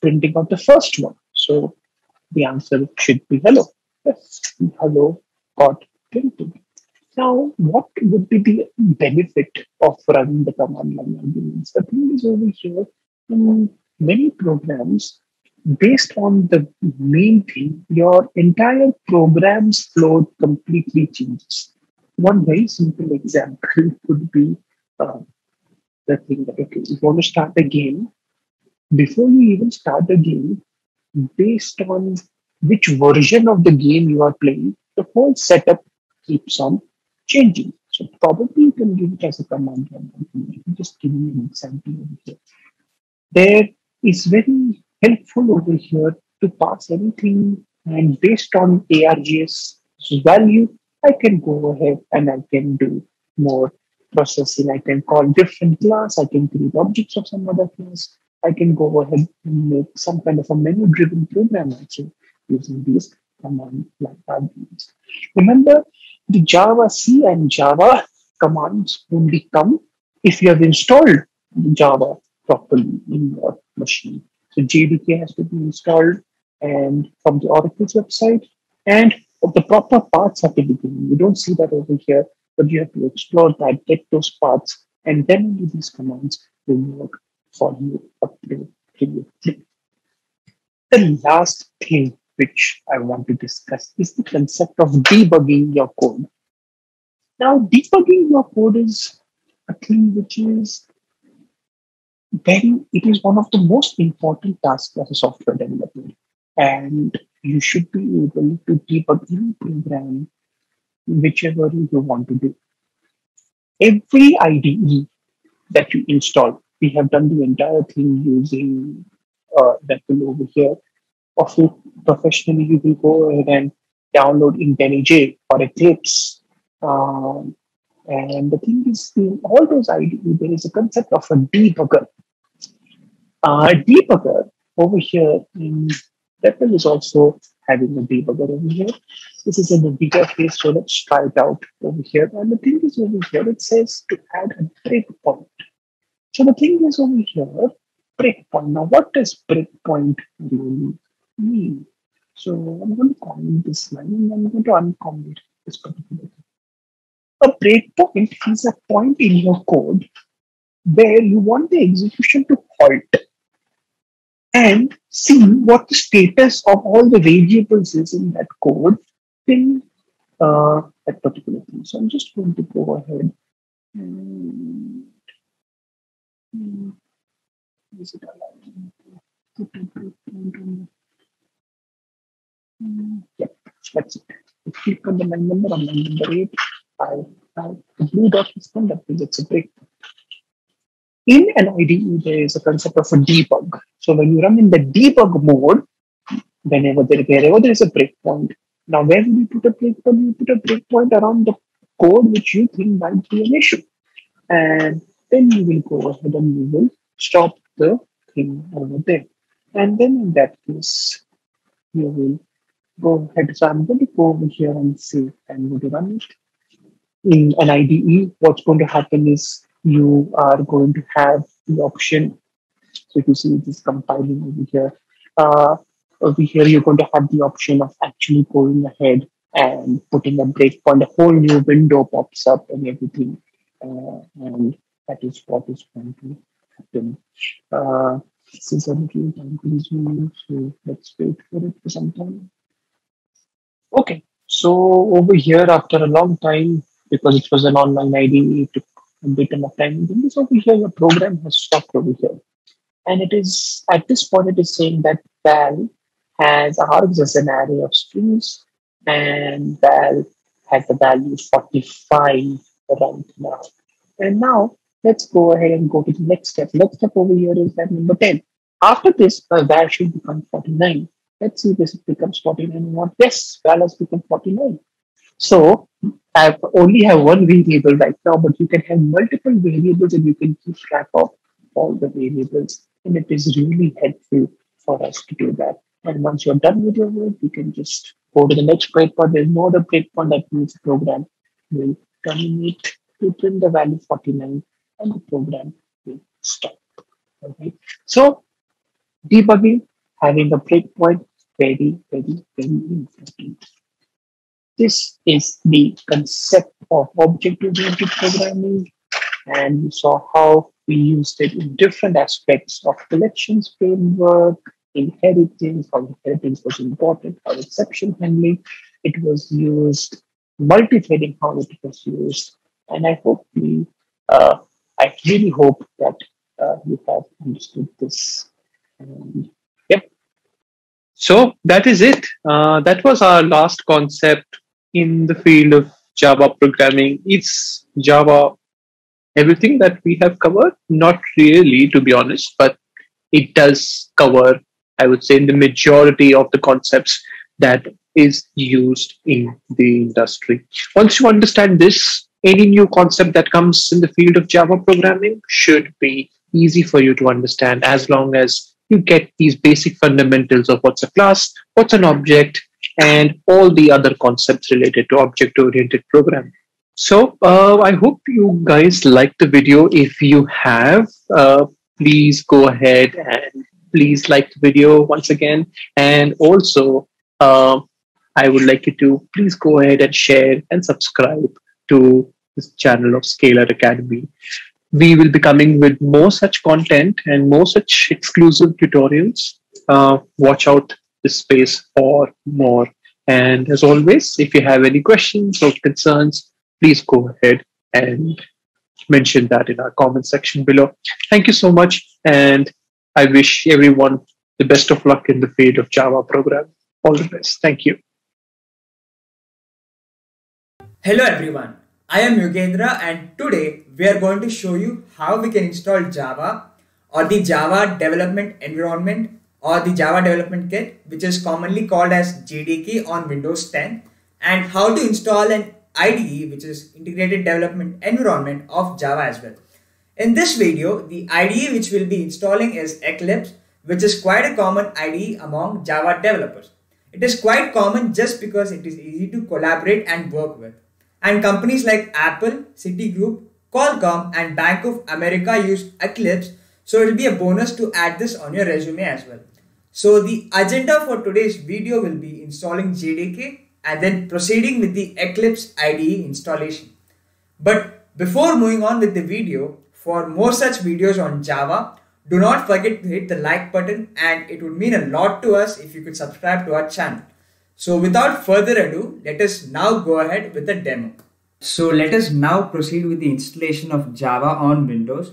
printing out the first one. So the answer should be hello. Yes, hello got printed. Now, what would be the benefit of running the command line arguments? The thing is over here, in many programs, based on the main thing, your entire program's flow completely changes. One very simple example could be the thing that, okay, if you want to start a game, before you even start the game, based on which version of the game you are playing, the whole setup keeps on changing. So probably you can give it as a command line. Just give me an example over here. There is very helpful over here to pass anything, and based on ARGS value, I can go ahead and I can do more processing. I can call different class. I can create objects of some other class. I can go ahead and make some kind of a menu-driven program also using these command line arguments. Remember, the Java C and Java commands only come if you have installed Java properly in your machine. So JDK has to be installed and from the Oracle's website, and the proper paths have to be given. You don't see that over here, but you have to explore that, get those paths, and then only these commands will work for you appropriately. The last thing which I want to discuss is the concept of debugging your code. Now, debugging your code is a thing which is it is one of the most important tasks as a software developer. And you should be able to debug any program, whichever you want to do. Every IDE that you install, we have done the entire thing using REPL over here. Also, professionally, you will go ahead and download IntelliJ or Eclipse. And the thing is, in all those IDE, there is a concept of a debugger. Debugger over here in REPL is also having a debugger over here. This is in the beta phase, so let's try it out over here. And the thing is over here, it says to add a breakpoint. So the thing is over here, breakpoint. Now, what does breakpoint really mean? So I'm going to comment this line and I'm going to uncomment this particular thing. A breakpoint is a point in your code where you want the execution to halt and see what the status of all the variables is in that code till that particular thing. So I'm just going to go ahead and is it allowed to put a breakpoint on the yep, that's it. If you click on the line number on line number 8, I have the blue dot system, that means it's a breakpoint. In an IDE, there is a concept of a debug. So when you run in the debug mode, wherever there is a breakpoint, now where will you put a breakpoint? You put a breakpoint around the code which you think might be an issue. And then you will go ahead and you will stop the thing over there. And then in that case, you will go ahead. So I'm going to go over here and see I'm going to run it. In an IDE, what's going to happen is you are going to have the option. So if you see it is compiling over here you're going to have the option of actually going ahead and putting a breakpoint. A whole new window pops up and everything, and that is what is going to happen. This is a little time consuming, so let's wait for it for some time. Okay, so over here after a long time, because it was an online ID, it took a bit enough time. And then this over here, your program has stopped over here. And it is at this point, it is saying that val has args as an array of strings, and val has the value 45 right now. And now let's go ahead and go to the next step. Next step over here is that number 10. After this, val should become 49. Let's see if this becomes 49 or not. Yes, val has become 49. So I only have one variable right now, but you can have multiple variables and you can keep track of all the variables. And it is really helpful for us to do that. And once you're done with your work, you can just go to the next breakpoint. There's no other breakpoint. That means the program will terminate to print the value 49 and the program will stop. Okay. So debugging, having a breakpoint, very, very, very important. This is the concept of object-oriented programming, and we saw how we used it in different aspects of collections framework, inheritance, how inheritance was important, how exception handling it was used, multi-threading, how it was used. And I really hope that you have understood this. Yep. So that is it. That was our last concept in the field of Java programming. Is Java everything that we have covered? Not really, to be honest, but it does cover, I would say, the majority of the concepts that is used in the industry. Once you understand this, any new concept that comes in the field of Java programming should be easy for you to understand, as long as you get these basic fundamentals of what's a class, what's an object, and all the other concepts related to object-oriented programming. So I hope you guys liked the video. If you have, please go ahead and please like the video once again. And also, I would like you to please go ahead and share and subscribe to this channel of Scalar Academy. We will be coming with more such content and more such exclusive tutorials. Watch out this space for more. And as always, if you have any questions or concerns, please go ahead and mention that in our comment section below. Thank you so much. And I wish everyone the best of luck in the field of Java programming. All the best. Thank you. Hello everyone. I am Yugendra, and today we are going to show you how we can install Java or the Java Development Environment or the Java Development Kit, which is commonly called as JDK on Windows 10, and how to install an IDE, which is Integrated Development Environment of Java as well. In this video, the IDE which we'll be installing is Eclipse, which is quite a common IDE among Java developers. It is quite common just because it is easy to collaborate and work with. And companies like Apple, Citigroup, Qualcomm and Bank of America use Eclipse, so it will be a bonus to add this on your resume as well. So the agenda for today's video will be installing JDK and then proceeding with the Eclipse IDE installation. But before moving on with the video, for more such videos on Java, do not forget to hit the like button, and it would mean a lot to us if you could subscribe to our channel. So without further ado, let us now go ahead with the demo. So let us now proceed with the installation of Java on Windows.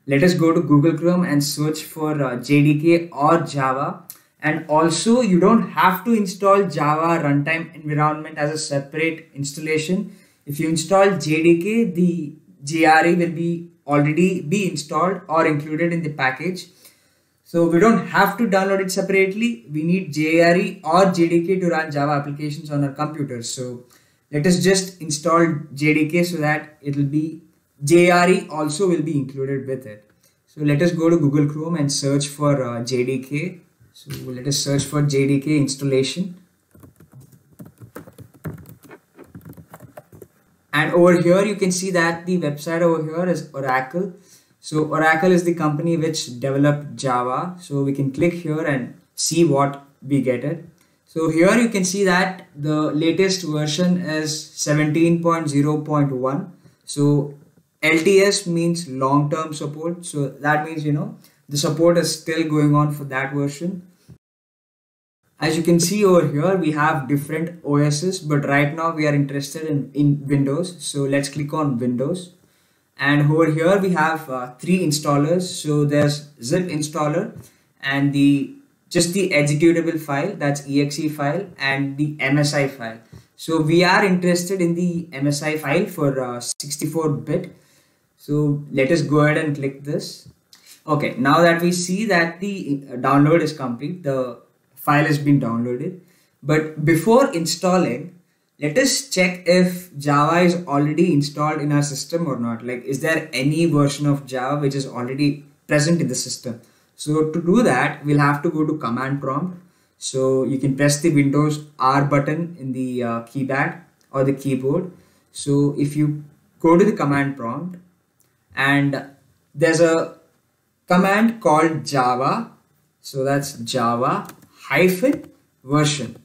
Let us go to Google Chrome and search for JDK or Java. And also, you don't have to install Java runtime environment as a separate installation. If you install JDK, the JRE will already be installed or included in the package. So we don't have to download it separately. We need JRE or JDK to run Java applications on our computers. So let us just install JDK so that it will be JRE also will be included with it. So let us go to Google Chrome and search for JDK. So let us search for JDK installation. And over here you can see that the website over here is Oracle. So Oracle is the company which developed Java. So we can click here and see what we get it. So here you can see that the latest version is 17.0.1. So LTS means long-term support. So that means, the support is still going on for that version. As you can see over here, we have different OSs, but right now we are interested in Windows. So let's click on Windows. And over here we have 3 installers. So there's zip installer and just the executable file, that's exe file, and the MSI file. So we are interested in the MSI file for 64-bit. So let us go ahead and click this. Okay, now that we see that the download is complete, the file has been downloaded. But before installing, let us check if Java is already installed in our system or not. Like, is there any version of Java which is already present in the system? So to do that, we'll have to go to command prompt. So you can press the Windows R button in the keypad or the keyboard. So if you go to the command prompt, and there's a command called Java. So that's Java -version.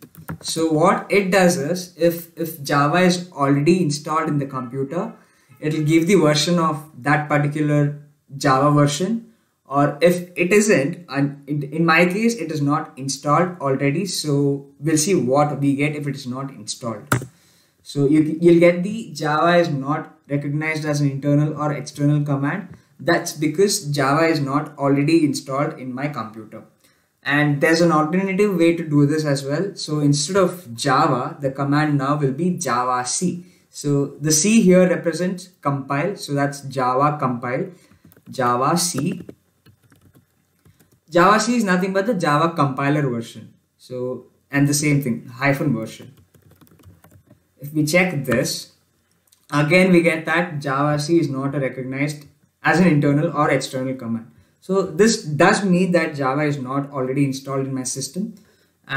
So what it does is, if Java is already installed in the computer, it'll give the version of that particular Java version. Or if it isn't, and in my case, it is not installed already. So we'll see what we get if it is not installed. So you'll get the Java is not recognized as an internal or external command. That's because Java is not already installed in my computer. And there's an alternative way to do this as well. So instead of Java, the command now will be Java C. So the C here represents compile. So that's Java compile, Java C. Java C is nothing but the Java compiler version. So, and the same thing, -version. If we check this, again we get that Java C is not recognized as an internal or external command. So this does mean that Java is not already installed in my system.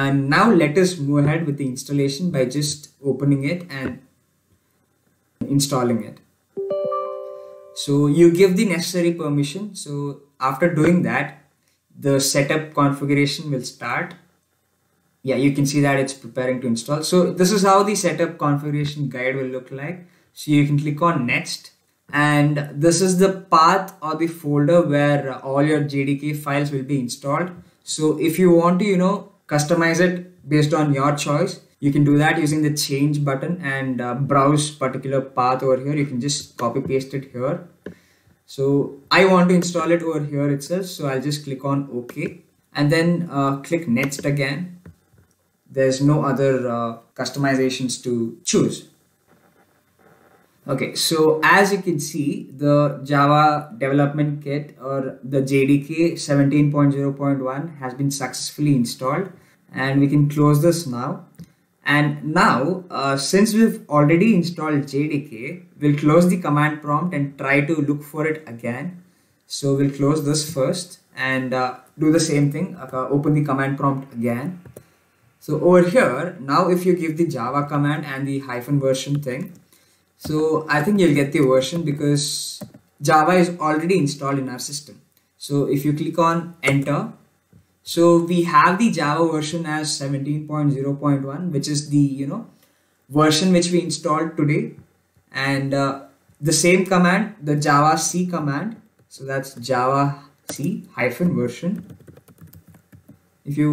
And now let us move ahead with the installation by just opening it and installing it. So you give the necessary permission. So after doing that, the setup configuration will start. Yeah, you can see that it's preparing to install. So this is how the setup configuration guide will look like. So you can click on next, and this is the path or the folder where all your JDK files will be installed. So if you want to, customize it based on your choice, you can do that using the change button and browse particular path over here. You can just copy paste it here. So I want to install it over here itself. So I'll just click on OK and then click next again. There's no other customizations to choose. Okay, so as you can see, the Java development kit or the JDK 17.0.1 has been successfully installed, and we can close this now. And now, since we've already installed JDK, we'll close the command prompt and try to look for it again. So we'll close this first and do the same thing, open the command prompt again. So over here, now if you give the Java command and the -version thing, so I think you'll get the version because Java is already installed in our system. So if you click on enter, so we have the Java version as 17.0.1, which is the version which we installed today, and the same command, the Java C command. So that's Java C -version. If you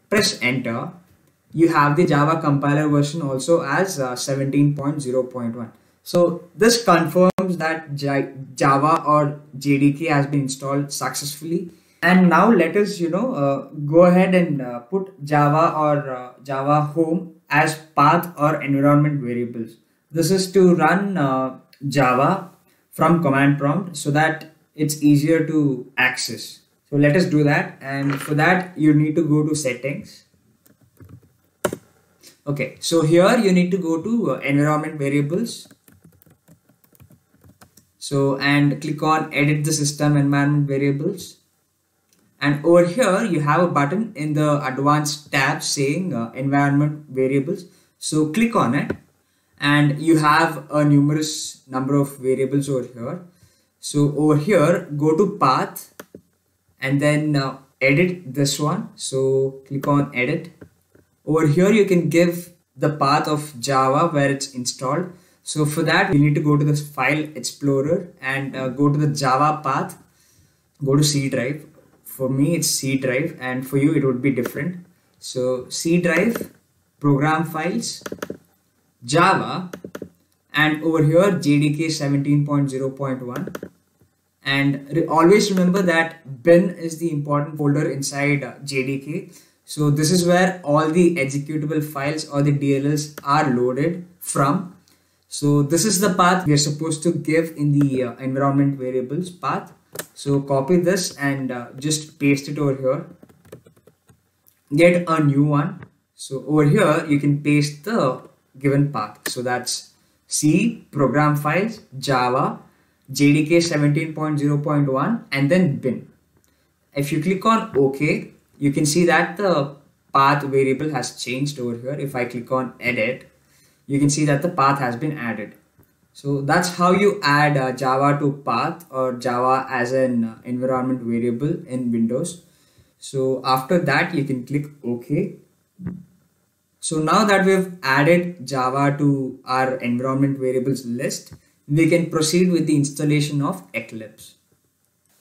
press enter, you have the Java compiler version also as 17.0.1. So this confirms that Java or JDK has been installed successfully. And now let us, go ahead and put Java or Java home as path or environment variables. This is to run Java from command prompt so that it's easier to access. So let us do that. And for that, you need to go to settings. Okay, so here you need to go to environment variables. So and click on edit the system environment variables. And over here you have a button in the advanced tab saying environment variables. So click on it and you have a numerous number of variables over here. So over here go to path and then edit this one. So click on edit. Over here you can give the path of Java where it's installed. So for that we need to go to this file explorer and go to the Java path, go to C drive. For me it's C drive and for you it would be different. So C drive, program files, Java, and over here JDK 17.0.1. And always remember that bin is the important folder inside JDK. So this is where all the executable files or the DLLs are loaded from. So this is the path we are supposed to give in the environment variables path. So copy this and just paste it over here. Get a new one. So over here you can paste the given path. So that's C, program files, Java, JDK 17.0.1 and then bin. If you click on OK, you can see that the path variable has changed over here. If I click on edit, you can see that the path has been added. So that's how you add Java to path or Java as an environment variable in Windows. So after that you can click OK. So now that we've added Java to our environment variables list, we can proceed with the installation of Eclipse.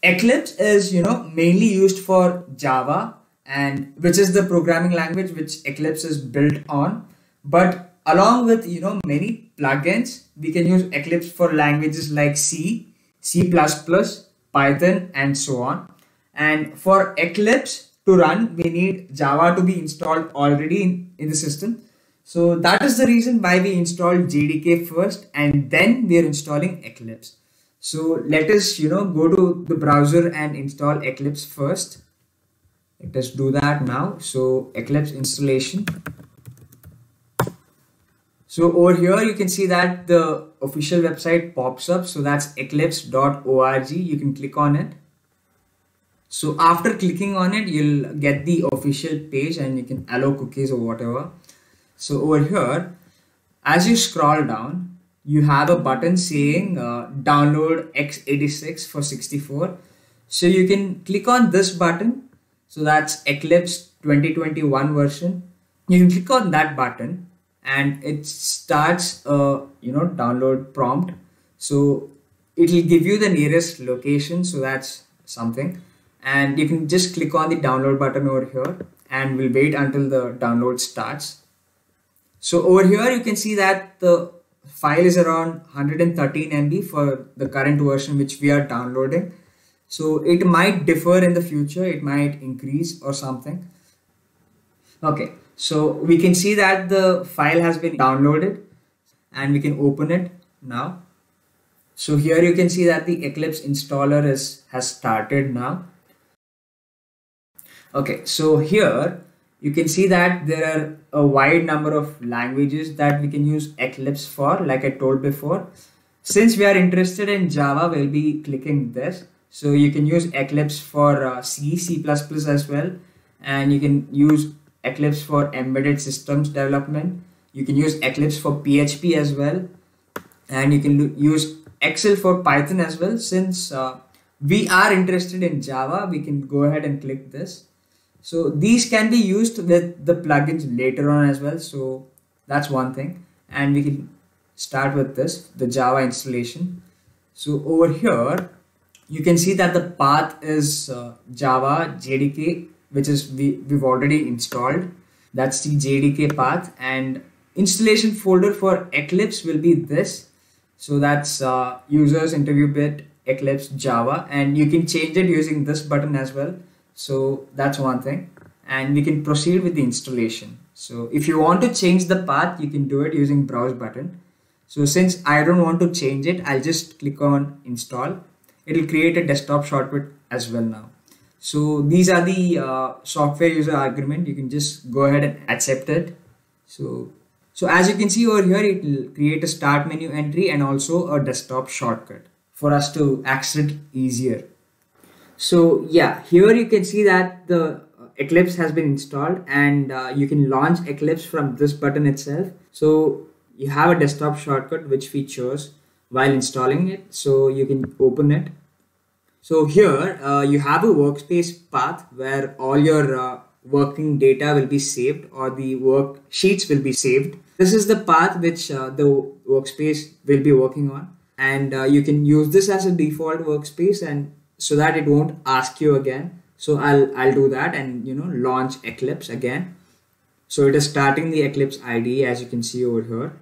Eclipse is mainly used for Java, and which is the programming language which Eclipse is built on. But along with many plugins, we can use Eclipse for languages like C, C++, Python, and so on. And for Eclipse to run, we need Java to be installed already in the system. So that is the reason why we installed JDK first and then we are installing Eclipse. So let us go to the browser and install Eclipse first. Let us do that now. So Eclipse installation. So over here you can see that the official website pops up. So that's eclipse.org. You can click on it. So after clicking on it, you'll get the official page and you can allow cookies or whatever. So over here, as you scroll down, you have a button saying download x86 for 64. So you can click on this button. So that's Eclipse 2021 version. You can click on that button and it starts a download prompt. So it will give you the nearest location. So that's something. And you can just click on the download button over here and we'll wait until the download starts. So over here you can see that the file is around 113 MB for the current version which we are downloading. So it might differ in the future, it might increase or something. Okay, so we can see that the file has been downloaded and we can open it now. So here you can see that the Eclipse installer has started now. Okay, so here you can see that there are a wide number of languages that we can use Eclipse for, like I told before. Since we are interested in Java, we'll be clicking this. So you can use Eclipse for C, C++ as well. And you can use Eclipse for embedded systems development. You can use Eclipse for PHP as well. And you can use Excel for Python as well. Since we are interested in Java, we can go ahead and click this. So these can be used with the plugins later on as well. So that's one thing. And we can start with this, the Java installation. So over here, you can see that the path is Java JDK, which is we've already installed. That's the JDK path, and installation folder for Eclipse will be this. So that's users interview bit Eclipse Java, and you can change it using this button as well. So that's one thing, and we can proceed with the installation. So if you want to change the path, you can do it using browse button. So since I don't want to change it, I'll just click on install. It will create a desktop shortcut as well now. So these are the software user agreement. You can just go ahead and accept it. So as you can see over here, it will create a start menu entry and also a desktop shortcut for us to access it easier. So yeah, here you can see that the Eclipse has been installed, and you can launch Eclipse from this button itself. So you have a desktop shortcut which we chose while installing it, so you can open it. So here you have a workspace path where all your working data will be saved, or the worksheets will be saved. This is the path which the workspace will be working on, and you can use this as a default workspace, and so that it won't ask you again. So I'll do that, and launch Eclipse again. So it is starting the Eclipse IDE, as you can see over here.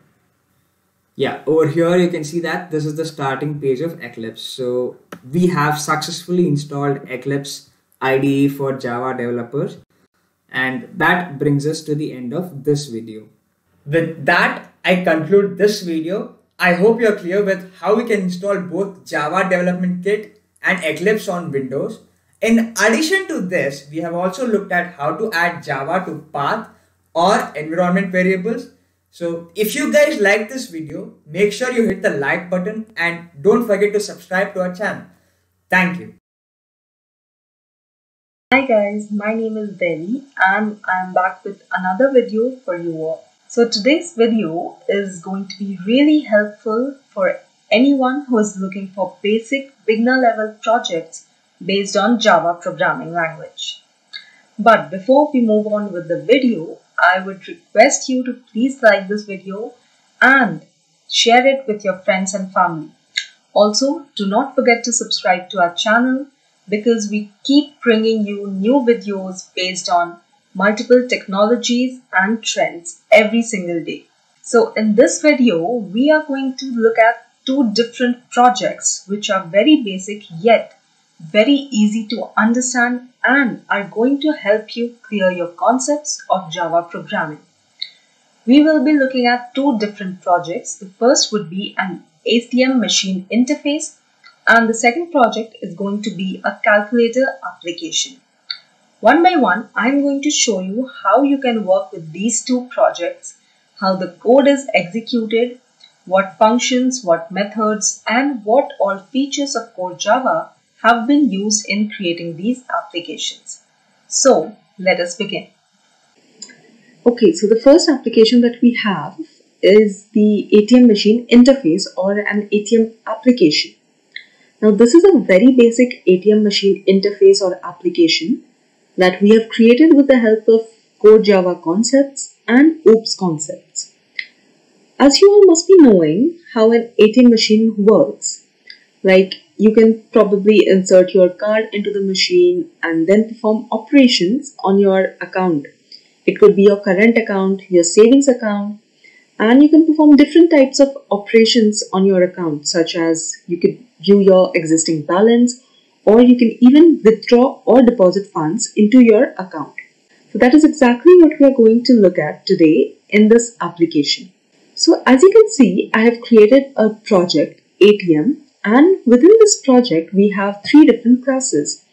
Yeah, over here you can see that this is the starting page of Eclipse. So we have successfully installed Eclipse IDE for Java developers, and that brings us to the end of this video. With that, I conclude this video. I hope you're clear with how we can install both Java Development Kit and Eclipse on Windows. In addition to this, we have also looked at how to add Java to path or environment variables. So if you guys like this video, make sure you hit the like button and don't forget to subscribe to our channel. Thank you. Hi guys, my name is Devi and I am back with another video for you all. So today's video is going to be really helpful for anyone who is looking for basic beginner level projects based on Java programming language. But before we move on with the video, I would request you to please like this video and share it with your friends and family. Also, do not forget to subscribe to our channel because we keep bringing you new videos based on multiple technologies and trends every single day. So in this video, we are going to look at two different projects which are very basic yet very easy to understand and are going to help you clear your concepts of Java programming. We will be looking at two different projects. The first would be an ATM machine interface, and the second project is going to be a calculator application. One by one, I'm going to show you how you can work with these two projects, how the code is executed, what functions, what methods, and what all features of core Java have been used in creating these applications. So let us begin. Okay, so the first application that we have is the ATM machine interface or an ATM application. Now this is a very basic ATM machine interface or application that we have created with the help of core Java concepts and OOPS concepts. As you all must be knowing how an ATM machine works, like you can probably insert your card into the machine and then perform operations on your account. It could be your current account, your savings account, and you can perform different types of operations on your account, such as you could view your existing balance, or you can even withdraw or deposit funds into your account. So that is exactly what we are going to look at today in this application. So as you can see, I have created a project ATM, and within this project we have three different classes.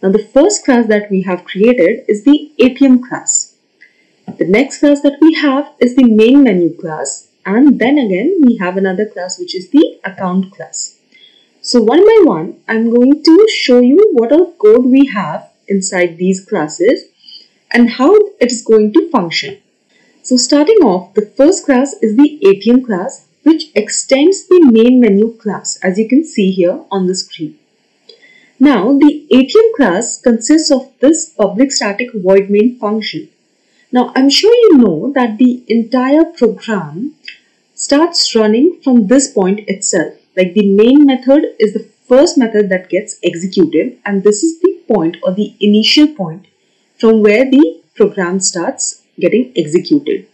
Now the first class that we have created is the ATM class. The next class that we have is the main menu class, and then again we have another class which is the account class. So one by one, I'm going to show you what all code we have inside these classes and how it is going to function. So starting off, the first class is the ATM class, which extends the main menu class, as you can see here on the screen. Now the ATM class consists of this public static void main function. Now I'm sure you know that the entire program starts running from this point itself. Like the main method is the first method that gets executed, and this is the point or the initial point from where the program starts getting executed.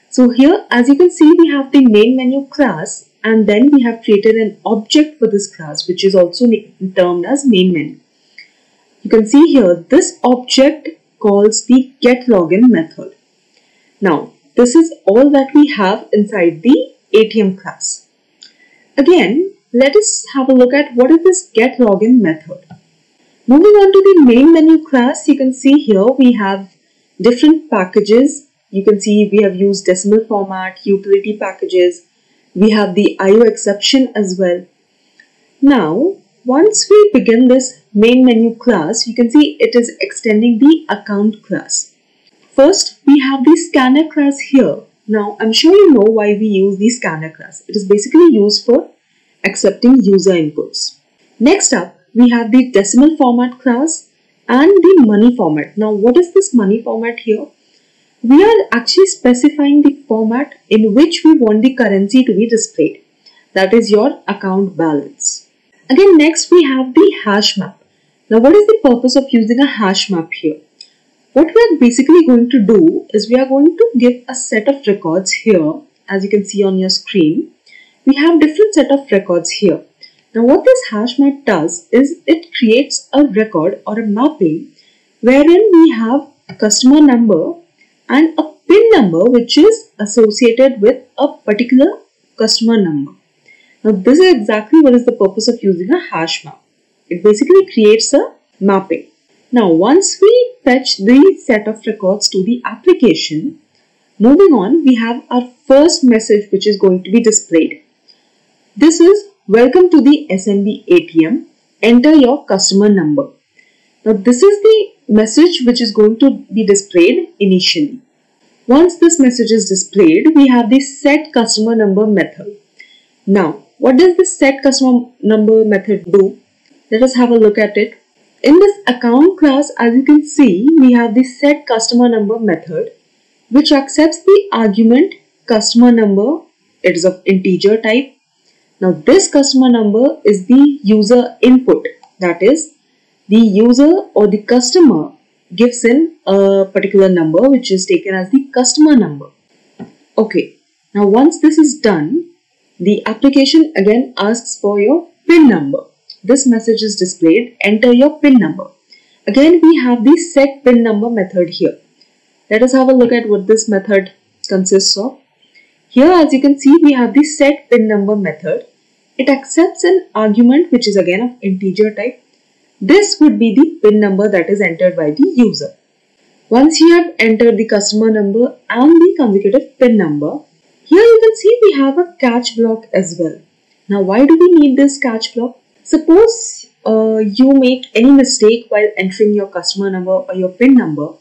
So here, as you can see, we have the main menu class, and then we have created an object for this class, which is also termed as main menu. You can see here, this object calls the getLogin method. Now, this is all that we have inside the ATM class. Again, let us have a look at what is this getLogin method. Moving on to the main menu class, you can see here we have different packages. You can see we have used decimal format, utility packages. We have the IO exception as well. Now, once we begin this main menu class, you can see it is extending the account class. First, we have the scanner class here. Now, I'm sure you know why we use the scanner class. It is basically used for accepting user inputs. Next up, we have the decimal format class and the money format. Now, what is this money format here? We are actually specifying the format in which we want the currency to be displayed. That is your account balance. Again, next we have the hash map. Now, what is the purpose of using a hash map here? What we are basically going to do is we are going to give a set of records here. As you can see on your screen, we have different set of records here. Now, what this hash map does is it creates a record or a mapping wherein we have a customer number and a PIN number which is associated with a particular customer number. Now, this is exactly what is the purpose of using a hash map. It basically creates a mapping. Now, once we fetch the set of records to the application, moving on, we have our first message which is going to be displayed. This is welcome to the SMB ATM. Enter your customer number. Now, this is the message which is going to be displayed initially. Once this message is displayed, we have the set customer number method. Now, what does this set customer number method do? Let us have a look at it. In this account class, as you can see, we have the set customer number method which accepts the argument customer number. It is of integer type. Now, this customer number is the user input. That is, the user or the customer gives in a particular number which is taken as the customer number. Okay, now once this is done, the application again asks for your PIN number. This message is displayed, enter your PIN number. Again, we have the set PIN number method here. Let us have a look at what this method consists of. Here, as you can see, we have the set PIN number method. It accepts an argument which is again of integer type. This would be the PIN number that is entered by the user. Once you have entered the customer number and the consecutive PIN number, here you can see we have a catch block as well. Now, why do we need this catch block? Suppose you make any mistake while entering your customer number or your PIN number,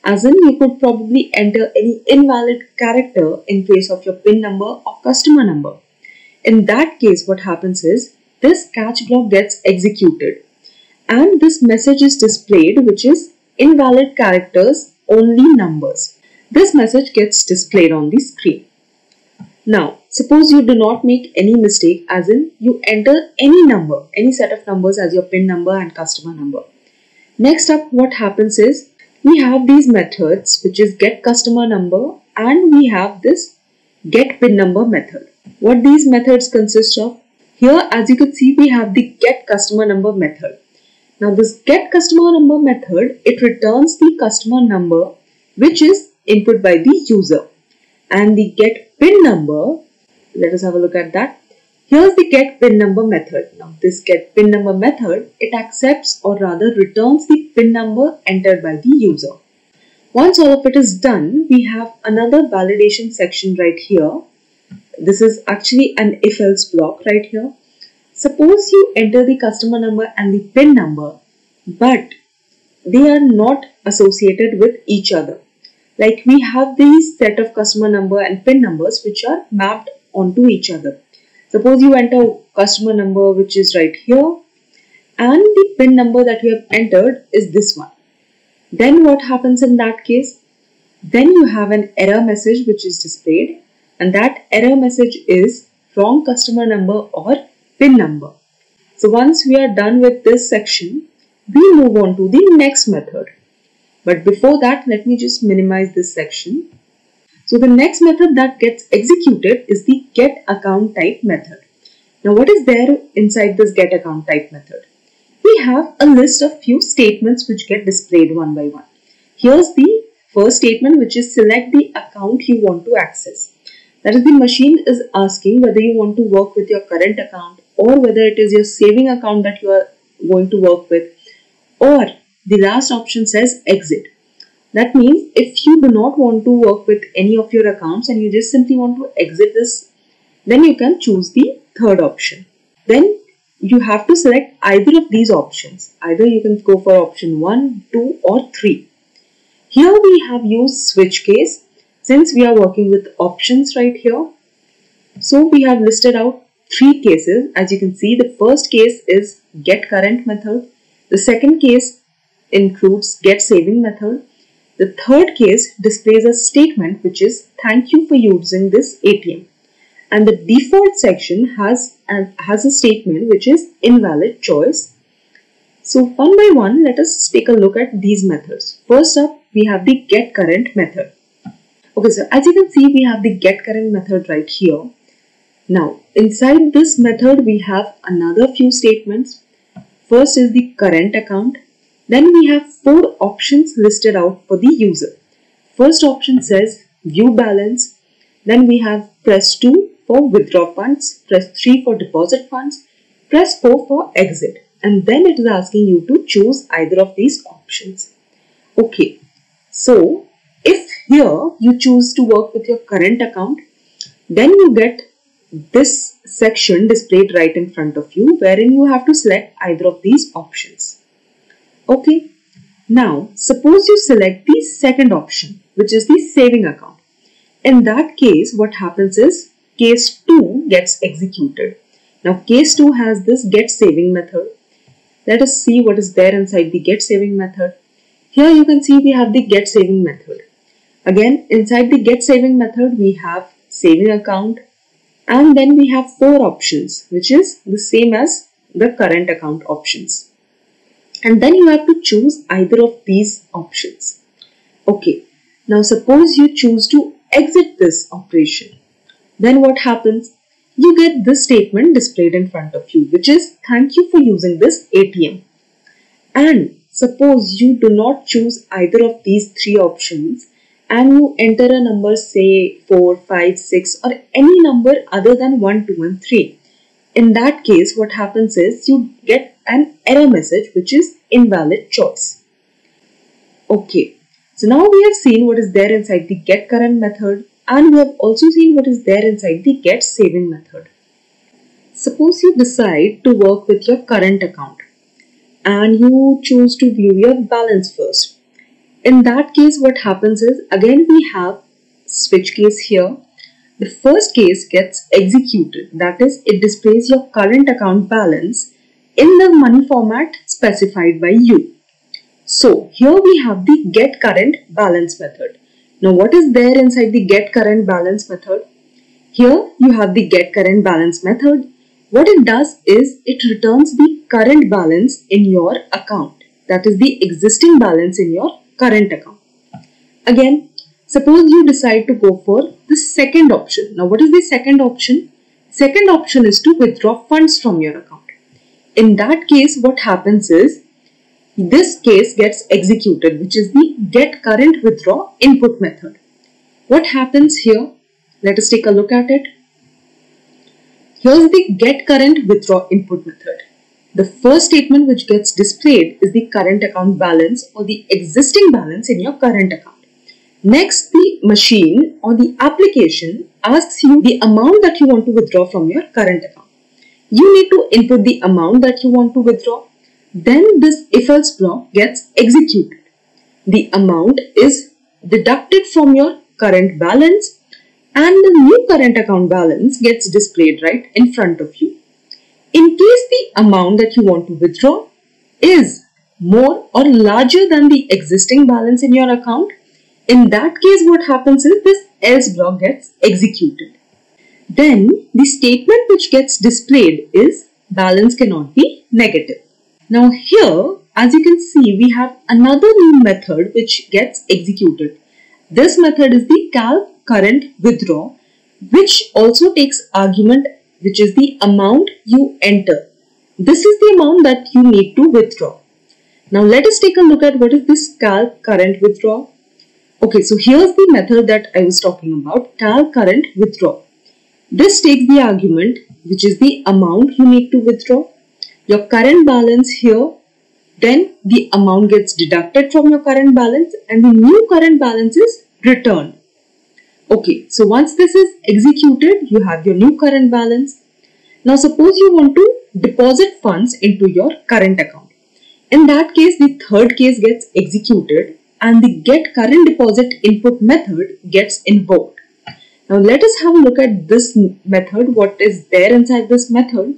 as in you could probably enter any invalid character in place of your PIN number or customer number. In that case, what happens is this catch block gets executed and this message is displayed which is invalid characters, only numbers. This message gets displayed on the screen. Now, suppose you do not make any mistake, as in you enter any number, any set of numbers as your PIN number and customer number. Next up, what happens is we have these methods which is get customer number and we have this get PIN number method. What these methods consist of? Here, as you can see, we have the get customer number method. Now, this get customer number method, it returns the customer number which is input by the user. And the get PIN number, let us have a look at that. Here's the get PIN number method. Now, this get PIN number method, it accepts or rather returns the PIN number entered by the user. Once all of it is done, we have another validation section right here. This is actually an if-else block right here. Suppose you enter the customer number and the PIN number, but they are not associated with each other. Like we have these set of customer number and PIN numbers which are mapped onto each other. Suppose you enter customer number which is right here and the PIN number that you have entered is this one. Then what happens in that case? Then you have an error message which is displayed and that error message is wrong customer number or PIN number. So once we are done with this section, we move on to the next method. But before that, let me just minimize this section. So the next method that gets executed is the get account type method. Now what is there inside this get account type method? We have a list of few statements which get displayed one by one. Here's the first statement which is select the account you want to access. That is, the machine is asking whether you want to work with your current account or whether it is your saving account that you are going to work with, or the last option says exit. That means if you do not want to work with any of your accounts and you just simply want to exit this, then you can choose the third option. Then you have to select either of these options. Either you can go for option 1, 2 or 3. Here we have used switch case since we are working with options right here. So we have listed out 3 cases. As you can see, the first case is get current method. The second case includes get saving method. The third case displays a statement which is thank you for using this ATM. And the default section has a statement which is invalid choice. So one by one, let us take a look at these methods. First up, we have the get current method. Okay, so as you can see, we have the get current method right here. Now, inside this method, we have another few statements. First is the current account. Then we have 4 options listed out for the user. First option says view balance. Then we have press 2 for withdraw funds, press 3 for deposit funds, press 4 for exit. And then it is asking you to choose either of these options. Okay, so if here you choose to work with your current account, then you get this section displayed right in front of you wherein you have to select either of these options. Okay, now suppose you select the second option, which is the saving account. In that case, what happens is case 2 gets executed. Now case 2 has this get saving method. Let us see what is there inside the get saving method. Here you can see we have the get saving method. Again, inside the get saving method, we have saving account, and then we have 4 options, which is the same as the current account options. And then you have to choose either of these options. Okay, now suppose you choose to exit this operation. Then what happens? You get this statement displayed in front of you, which is thank you for using this ATM. And suppose you do not choose either of these 3 options and you enter a number, say 4, 5, 6 or any number other than 1, 2 and 3. In that case, what happens is you get an error message which is invalid choice. Okay, so now we have seen what is there inside the get current method, and we have also seen what is there inside the get saving method. Suppose you decide to work with your current account and you choose to view your balance first. In that case, what happens is, again we have switch case here. The first case gets executed, that is, it displays your current account balance in the money format specified by you. So here we have the get current balance method. Now what is there inside the get current balance method? Here you have the get current balance method. What it does is it returns the current balance in your account, that is the existing balance in your current account. Again, suppose you decide to go for the second option. Now what is the second option? Second option is to withdraw funds from your account. In that case, what happens is this case gets executed, which is the get current withdraw input method. What happens here? Let us take a look at it. Here's the get current withdraw input method. The first statement which gets displayed is the current account balance or the existing balance in your current account. Next, the machine or the application asks you the amount that you want to withdraw from your current account. You need to input the amount that you want to withdraw. Then this if-else block gets executed. The amount is deducted from your current balance and the new current account balance gets displayed right in front of you. In case the amount that you want to withdraw is more or larger than the existing balance in your account, in that case what happens is this else block gets executed. Then the statement which gets displayed is balance cannot be negative. Now here, as you can see, we have another new method which gets executed. This method is the calc current withdraw, which also takes argument, which is the amount you enter. This is the amount that you need to withdraw. Now let us take a look at what is this calc current withdraw. Okay, so here's the method that I was talking about, calc current withdraw. This takes the argument, which is the amount you need to withdraw, your current balance here, then the amount gets deducted from your current balance and the new current balance is returned. Okay, so once this is executed, you have your new current balance. Now suppose you want to deposit funds into your current account. In that case, the third case gets executed and the get current deposit input method gets invoked. Now let us have a look at this method, what is there inside this method.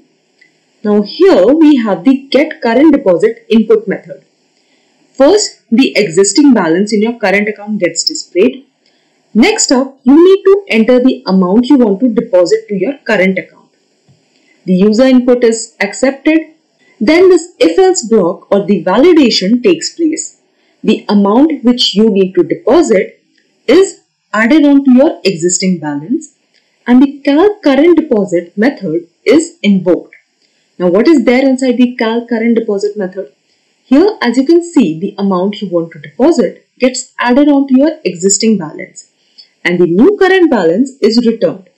Now here we have the get current deposit input method. First, the existing balance in your current account gets displayed. Next up, you need to enter the amount you want to deposit to your current account. The user input is accepted. Then this if-else block or the validation takes place. The amount which you need to deposit is added on to your existing balance and the calc current deposit method is invoked. Now what is there inside the calc current deposit method? Here, as you can see, the amount you want to deposit gets added on to your existing balance and the new current balance is returned.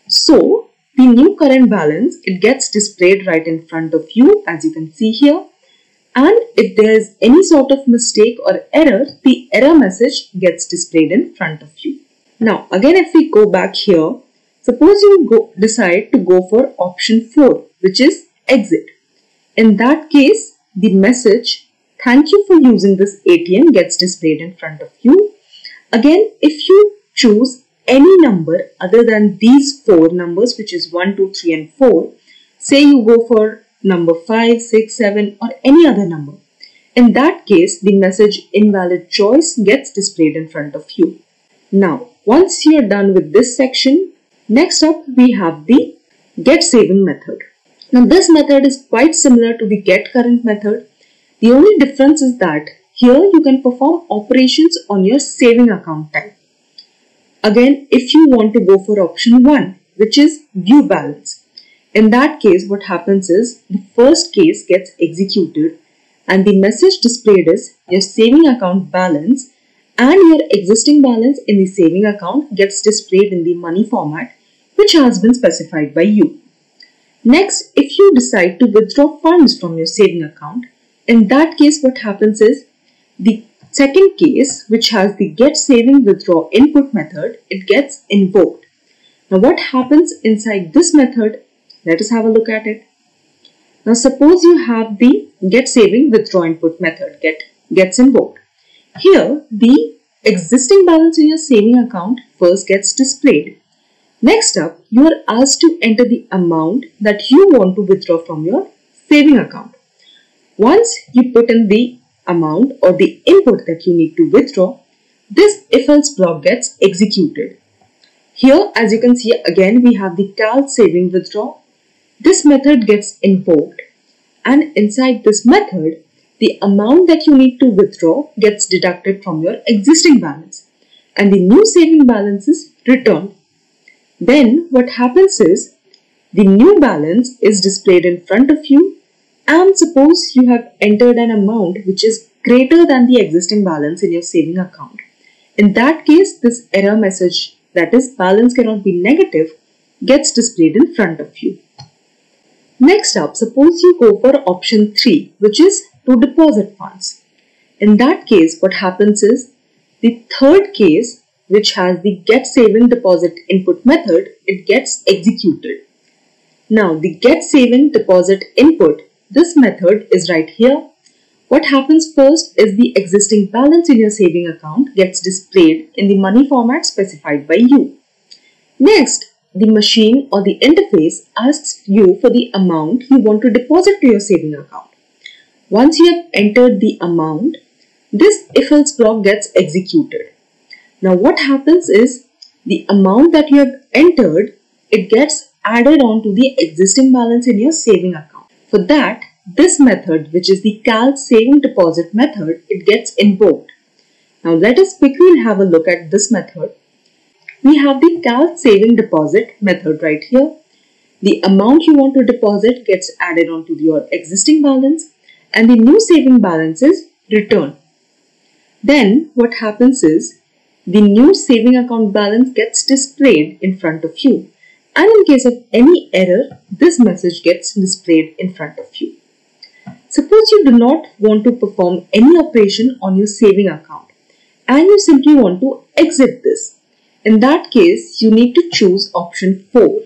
So the new current balance, it gets displayed right in front of you, as you can see here. And if there is any sort of mistake or error, the error message gets displayed in front of you. Now again, if we go back here, suppose you decide to go for option 4, which is exit. In that case, the message, "Thank you for using this ATM," gets displayed in front of you. Again, if you choose any number other than these 4 numbers, which is 1, 2, 3 and 4, say you go for number 5, 6, 7 or any other number. In that case, the message "invalid choice" gets displayed in front of you. Now, once you are done with this section, next up we have the get saving method. Now this method is quite similar to the get current method. The only difference is that here you can perform operations on your saving account type. Again, if you want to go for option 1, which is view balance, in that case what happens is the first case gets executed and the message displayed is your saving account balance and your existing balance in the saving account gets displayed in the money format which has been specified by you. Next, if you decide to withdraw funds from your saving account, in that case what happens is the second case, which has the get saving withdraw input method, it gets invoked. Now what happens inside this method? Let us have a look at it. Now suppose you have the get saving withdraw input method gets invoked. Here the existing balance in your saving account first gets displayed. Next up, you are asked to enter the amount that you want to withdraw from your saving account. Once you put in the amount or the input that you need to withdraw, this if-else block gets executed. Here, as you can see, again we have the calc saving withdraw. This method gets invoked and inside this method, the amount that you need to withdraw gets deducted from your existing balance and the new saving balance is returned. Then what happens is the new balance is displayed in front of you and suppose you have entered an amount which is greater than the existing balance in your saving account. In that case, this error message, that is balance cannot be negative, gets displayed in front of you. Next up, suppose you go for option 3, which is to deposit funds. In that case, what happens is the third case, which has the get saving deposit input method, it gets executed. Now the get saving deposit input, this method is right here. What happens first is the existing balance in your saving account gets displayed in the money format specified by you. Next, the machine or the interface asks you for the amount you want to deposit to your saving account. Once you have entered the amount, this if-else block gets executed. Now what happens is the amount that you have entered, it gets added on to the existing balance in your saving account. For that, this method, which is the calc saving deposit method, it gets invoked. Now let us quickly have a look at this method. We have the calc saving deposit method right here. The amount you want to deposit gets added onto your existing balance and the new saving balance is returned. Then what happens is the new saving account balance gets displayed in front of you. And in case of any error, this message gets displayed in front of you. Suppose you do not want to perform any operation on your saving account and you simply want to exit this. In that case, you need to choose option 4.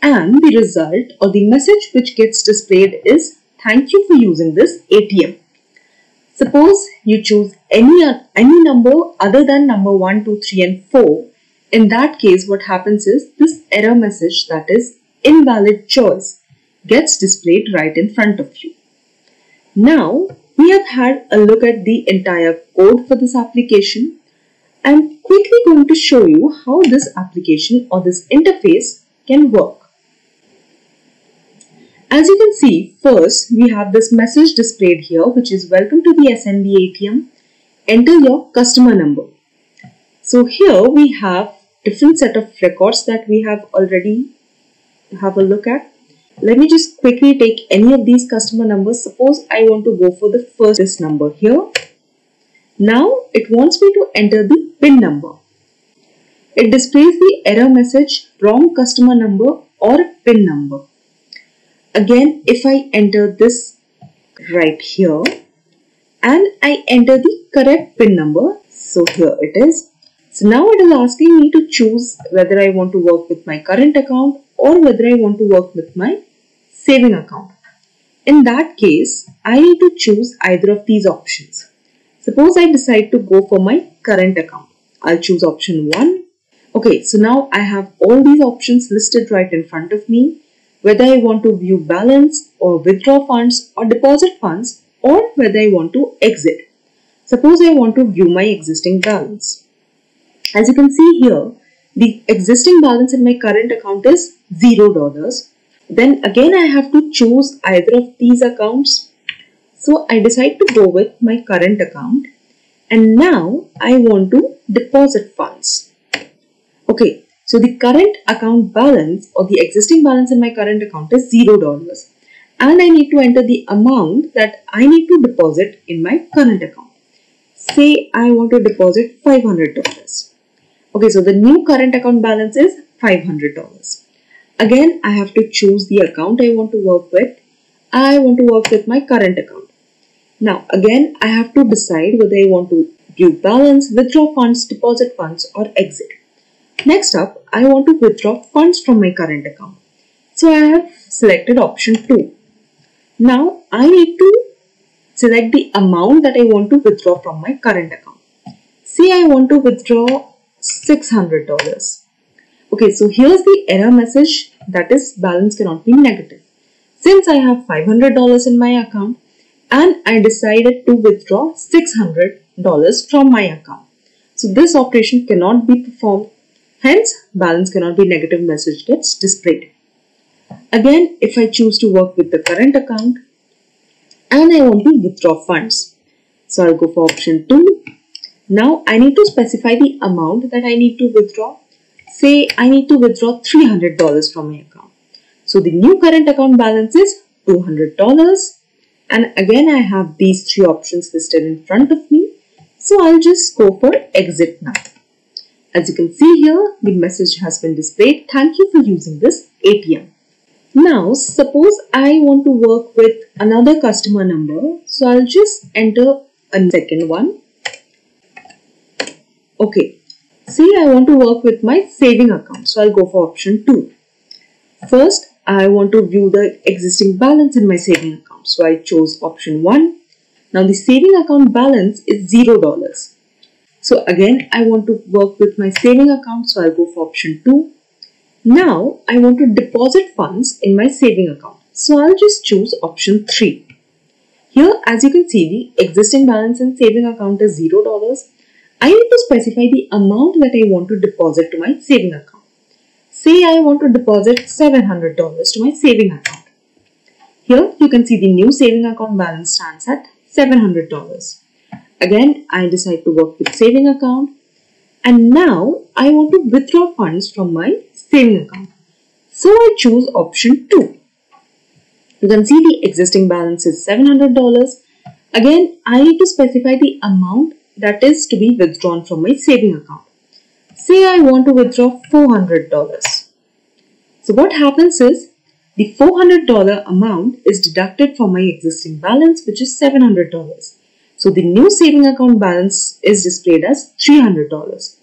and the result or the message which gets displayed is thank you for using this ATM. Suppose you choose any number other than number 1, 2, 3 and 4. In that case, what happens is this error message, that is invalid choice, gets displayed right in front of you. Now we have had a look at the entire code for this application. I'm quickly going to show you how this application or this interface can work. As you can see, first we have this message displayed here, which is welcome to the SNB ATM. Enter your customer number. So here we have different set of records that we have already have a look at. Let me just quickly take any of these customer numbers. Suppose I want to go for the first number here. Now it wants me to enter the PIN number. It displays the error message wrong customer number or PIN number. Again, if I enter this right here and I enter the correct PIN number, so here it is. So now it is asking me to choose whether I want to work with my current account or whether I want to work with my saving account. In that case, I need to choose either of these options. Suppose I decide to go for my current account. I'll choose option 1. Okay, so now I have all these options listed right in front of me. Whether I want to view balance or withdraw funds or deposit funds, or whether I want to exit. Suppose I want to view my existing balance. As you can see here, the existing balance in my current account is $0. Then again I have to choose either of these accounts. So I decide to go with my current account, and now I want to deposit funds. Okay. So the current account balance or the existing balance in my current account is $0, and I need to enter the amount that I need to deposit in my current account. Say I want to deposit $500. Okay, so the new current account balance is $500. Again, I have to choose the account I want to work with. I want to work with my current account. Now again, I have to decide whether I want to view balance, withdraw funds, deposit funds or exit. Next up, I want to withdraw funds from my current account. So I have selected option 2. Now I need to select the amount that I want to withdraw from my current account. Say I want to withdraw $600. Okay, so here's the error message, that is balance cannot be negative. Since I have $500 in my account and I decided to withdraw $600 from my account. So this operation cannot be performed. Hence, balance cannot be negative message gets displayed. Again, if I choose to work with the current account and I want to withdraw funds, so I'll go for option 2. Now I need to specify the amount that I need to withdraw. Say I need to withdraw $300 from my account. So the new current account balance is $200, and again I have these 3 options listed in front of me. So I'll just go for exit now. As you can see here, the message has been displayed. Thank you for using this ATM. Now, suppose I want to work with another customer number. So I'll just enter a second one. Okay. Say I want to work with my saving account. So I'll go for option 2. First, I want to view the existing balance in my saving account. So I chose option 1. Now the saving account balance is $0. So again, I want to work with my saving account, so I'll go for option 2. Now, I want to deposit funds in my saving account, so I'll just choose option 3. Here, as you can see, the existing balance in saving account is $0. I need to specify the amount that I want to deposit to my saving account. Say I want to deposit $700 to my saving account. Here, you can see the new saving account balance stands at $700. Again, I decide to work with saving account, and now I want to withdraw funds from my saving account. So I choose option 2. You can see the existing balance is $700. Again, I need to specify the amount that is to be withdrawn from my saving account. Say I want to withdraw $400. So what happens is the $400 amount is deducted from my existing balance, which is $700. So the new saving account balance is displayed as $300.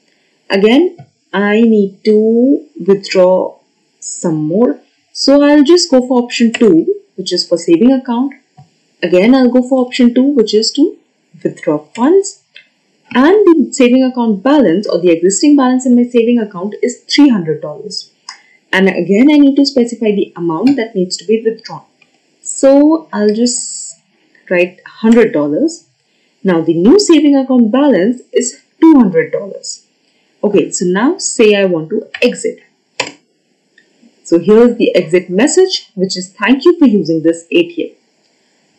Again, I need to withdraw some more. So I'll just go for option 2, which is for saving account. Again, I'll go for option 2, which is to withdraw funds. And the saving account balance or the existing balance in my saving account is $300. And again, I need to specify the amount that needs to be withdrawn. So I'll just write $100. Now the new saving account balance is $200. Okay, so now say I want to exit. So here's the exit message, which is thank you for using this ATM.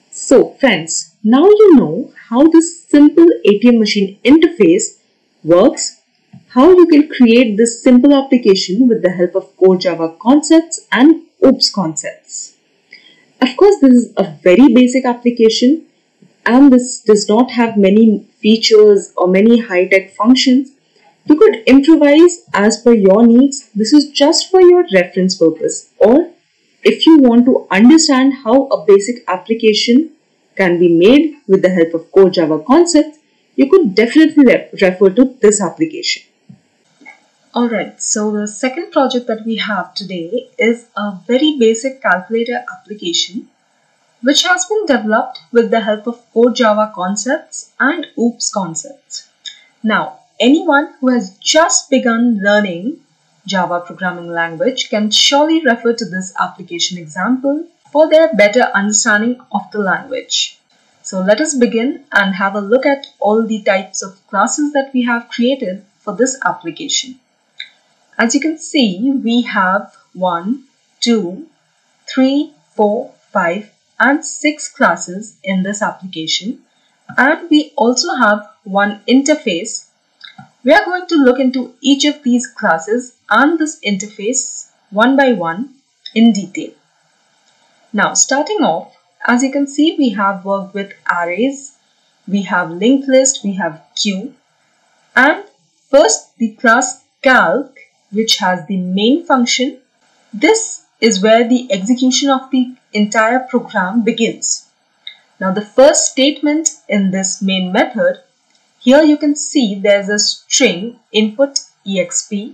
So friends, now you know how this simple ATM machine interface works, how you can create this simple application with the help of Core Java concepts and OOPS concepts. Of course, this is a very basic application and this does not have many features or many high-tech functions. You could improvise as per your needs. This is just for your reference purpose, or if you want to understand how a basic application can be made with the help of Core Java concepts, you could definitely refer to this application. Alright, so the second project that we have today is a very basic calculator application which has been developed with the help of Core Java concepts and OOPS concepts. Now, anyone who has just begun learning Java programming language can surely refer to this application example for their better understanding of the language. So let us begin and have a look at all the types of classes that we have created for this application. As you can see, we have 1, 2, 3, 4, 5 and 6 classes in this application, and we also have one interface. We are going to look into each of these classes and this interface one by one in detail. Now, starting off, as you can see, we have worked with arrays, we have linked list, we have queue, and first the class calc, which has the main function. This is where the execution of the entire program begins. Now, the first statement in this main method, here you can see there's a string input exp,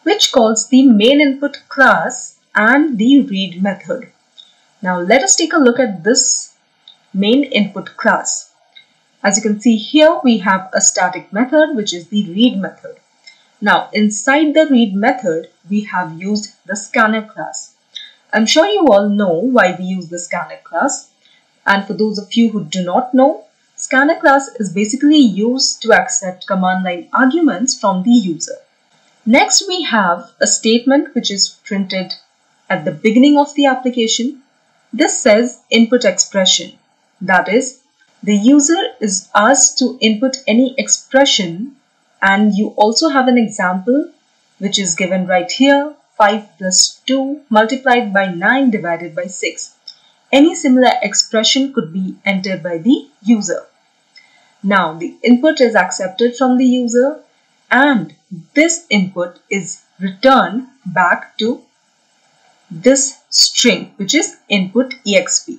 which calls the main input class and the read method. Now let us take a look at this main input class. As you can see here, we have a static method, which is the read method. Now inside the read method, we have used the scanner class. I'm sure you all know why we use the scanner class. And for those of you who do not know, scanner class is basically used to accept command line arguments from the user. Next, we have a statement which is printed at the beginning of the application. This says input expression. That is, the user is asked to input any expression, and you also have an example which is given right here, 5 plus 2 multiplied by 9 divided by 6. Any similar expression could be entered by the user. Now the input is accepted from the user and this input is returned back to this string, which is input exp.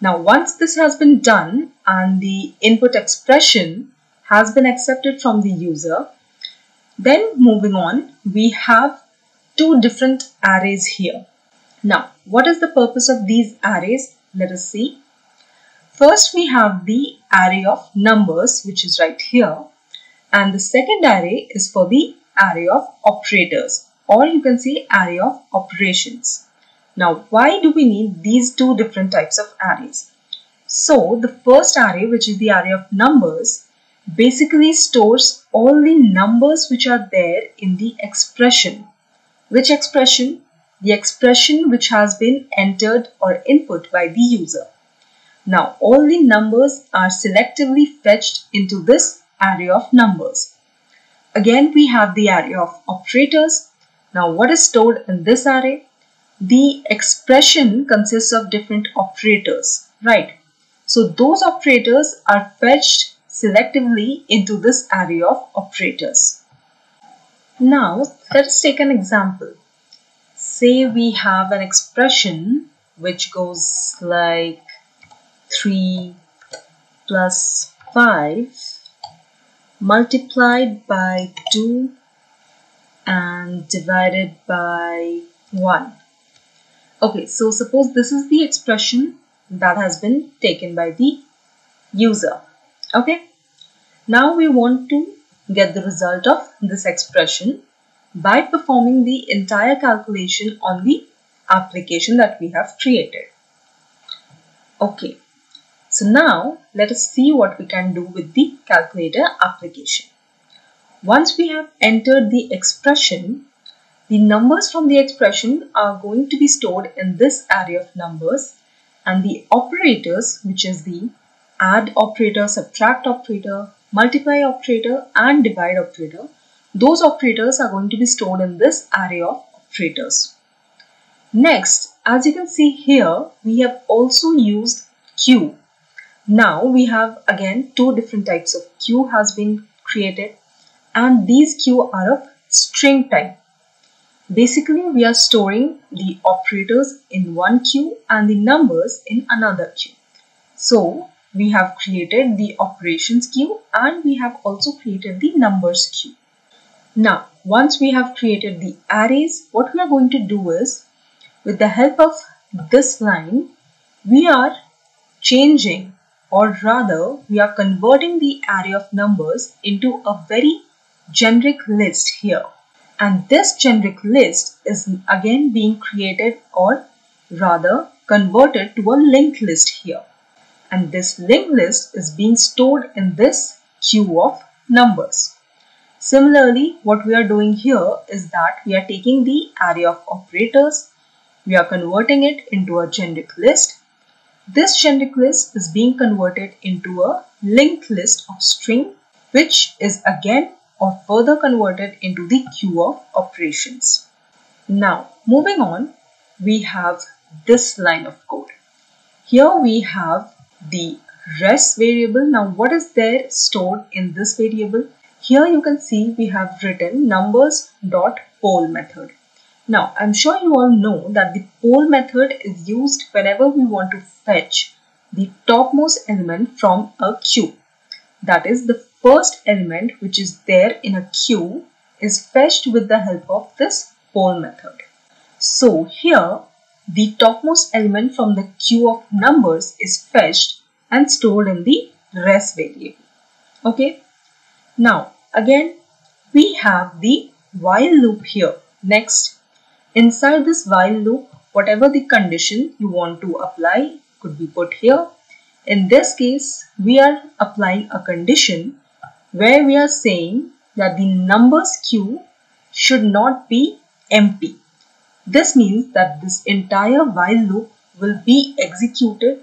Now once this has been done and the input expression has been accepted from the user, then moving on, we have two different arrays here. Now what is the purpose of these arrays? Let us see. First we have the array of numbers, which is right here, and the second array is for the array of operators, or you can say array of operations. Now why do we need these two different types of arrays? So the first array, which is the array of numbers, basically stores all the numbers which are there in the expression. Which expression? The expression which has been entered or input by the user. Now all the numbers are selectively fetched into this array of numbers. Again we have the array of operators. Now what is stored in this array? The expression consists of different operators, right? So those operators are fetched selectively into this array of operators. Now let us take an example. Say we have an expression which goes like 3 plus 5 multiplied by 2 and divided by 1. Okay, so suppose this is the expression that has been taken by the user. Okay, now we want to get the result of this expression by performing the entire calculation on the application that we have created. Okay, so now let us see what we can do with the calculator application. Once we have entered the expression, the numbers from the expression are going to be stored in this array of numbers, and the operators, which is the add operator, subtract operator, multiply operator and divide operator, those operators are going to be stored in this array of operators. Next, as you can see here, we have also used queue. Now we have again two different types of queue has been created, and these queue are of string type. Basically, we are storing the operators in one queue and the numbers in another queue. So we have created the operations queue and we have also created the numbers queue. Now, once we have created the arrays, what we are going to do is, with the help of this line, we are changing, or rather we are converting the array of numbers into a very generic list here. And this generic list is again being created, or rather converted to a linked list here. And this linked list is being stored in this queue of numbers. Similarly, what we are doing here is that we are taking the array of operators, we are converting it into a generic list. This generic list is being converted into a linked list of string, which is again or further converted into the queue of operations. Now, moving on, we have this line of code. Here we have the res variable. Now, what is there stored in this variable? Here you can see we have written numbers.poll method. Now, I'm sure you all know that the poll method is used whenever we want to fetch the topmost element from a queue. That is, the first element which is there in a queue is fetched with the help of this poll method. So here the topmost element from the queue of numbers is fetched and stored in the res variable. Okay. Now again we have the while loop here. Next, inside this while loop, whatever the condition you want to apply could be put here. In this case, we are applying a condition where we are saying that the numbers queue should not be empty. This means that this entire while loop will be executed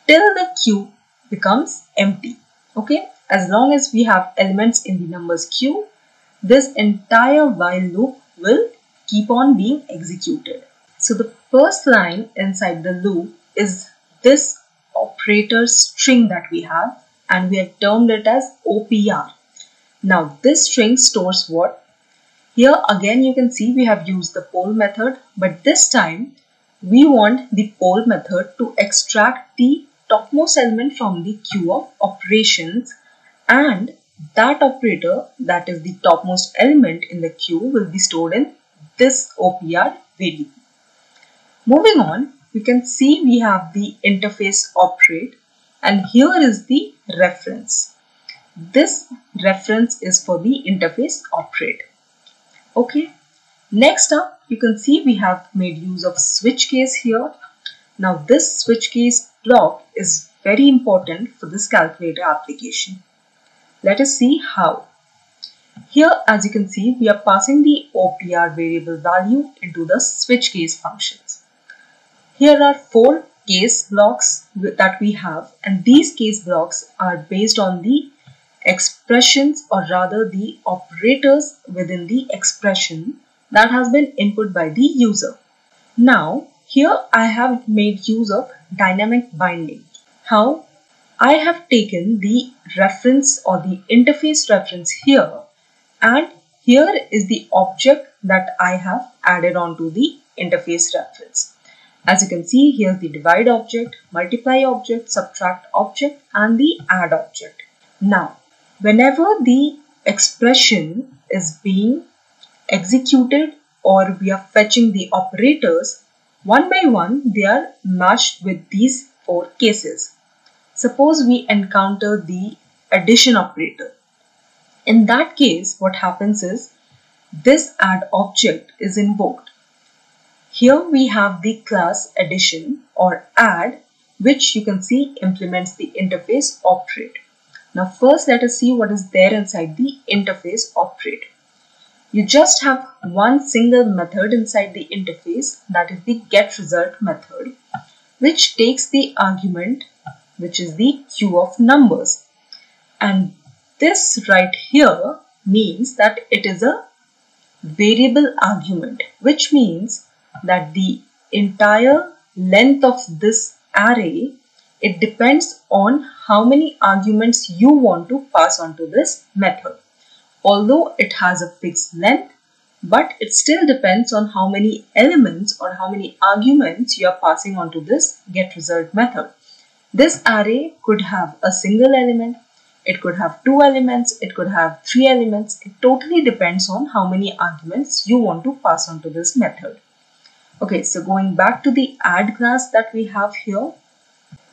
till the queue becomes empty. Okay, as long as we have elements in the numbers queue, this entire while loop will keep on being executed. So the first line inside the loop is this operator string that we have, and we have termed it as OPR. Now this string stores what? Here again you can see we have used the poll method, but this time we want the poll method to extract the topmost element from the queue of operations, and that operator, that is the topmost element in the queue, will be stored in this OPR variable. Moving on, we can see we have the interface operate, and here is the reference. This reference is for the interface operate. Okay. Next up, you can see we have made use of switch case here. Now this switch case block is very important for this calculator application. Let us see how. Here, as you can see, we are passing the OPR variable value into the switch case functions. Here are 4 case blocks that we have, and these case blocks are based on the expressions, or rather the operators within the expression that has been input by the user. Now, here I have made use of dynamic binding. How? I have taken the reference or the interface reference here, and here is the object that I have added onto the interface reference. As you can see, here's the divide object, multiply object, subtract object, and the add object. Now, whenever the expression is being executed or we are fetching the operators, One by one, they are matched with these 4 cases. Suppose we encounter the addition operator. In that case, what happens is this add object is invoked. Here we have the class addition or add, which you can see implements the interface operate. Now first let us see what is there inside the interface operate. You just have one single method inside the interface, that is the getResult method, which takes the argument, which is the queue of numbers. And this right here means that it is a variable argument, which means that the entire length of this array, it depends on how many arguments you want to pass on to this method. Although it has a fixed length, but it still depends on how many elements or how many arguments you are passing on to this getResult method. This array could have a single element, it could have 2 elements, it could have 3 elements. It totally depends on how many arguments you want to pass on to this method. Okay, so going back to the add class that we have here.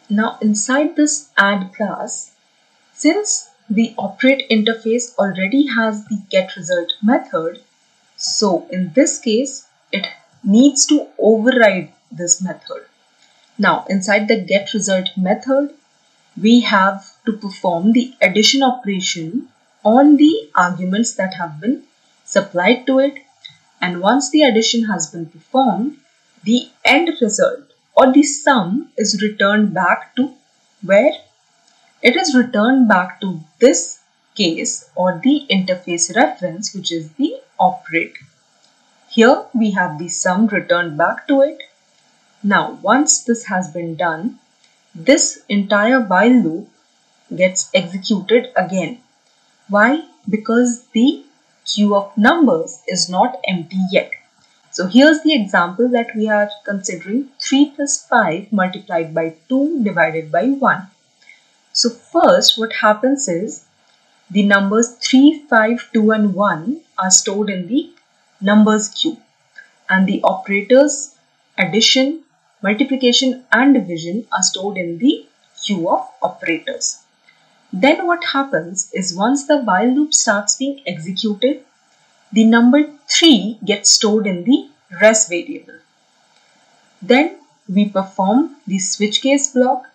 Now inside this add class, since the operate interface already has the getResult method, so in this case, it needs to override this method. Now inside the getResult method, we have to perform the addition operation on the arguments that have been supplied to it. And once the addition has been performed, the end result or the sum is returned back to where? It is returned back to this case or the interface reference, which is the operate. Here we have the sum returned back to it. Now once this has been done, this entire while loop gets executed again. Why? Because the queue of numbers is not empty yet. So here's the example that we are considering: 3 plus 5 multiplied by 2 divided by 1. So first what happens is the numbers 3, 5, 2 and 1 are stored in the numbers queue, and the operators addition, multiplication and division are stored in the queue of operators. Then what happens is once the while loop starts being executed, the number 3 gets stored in the rest variable. Then we perform the switch case block,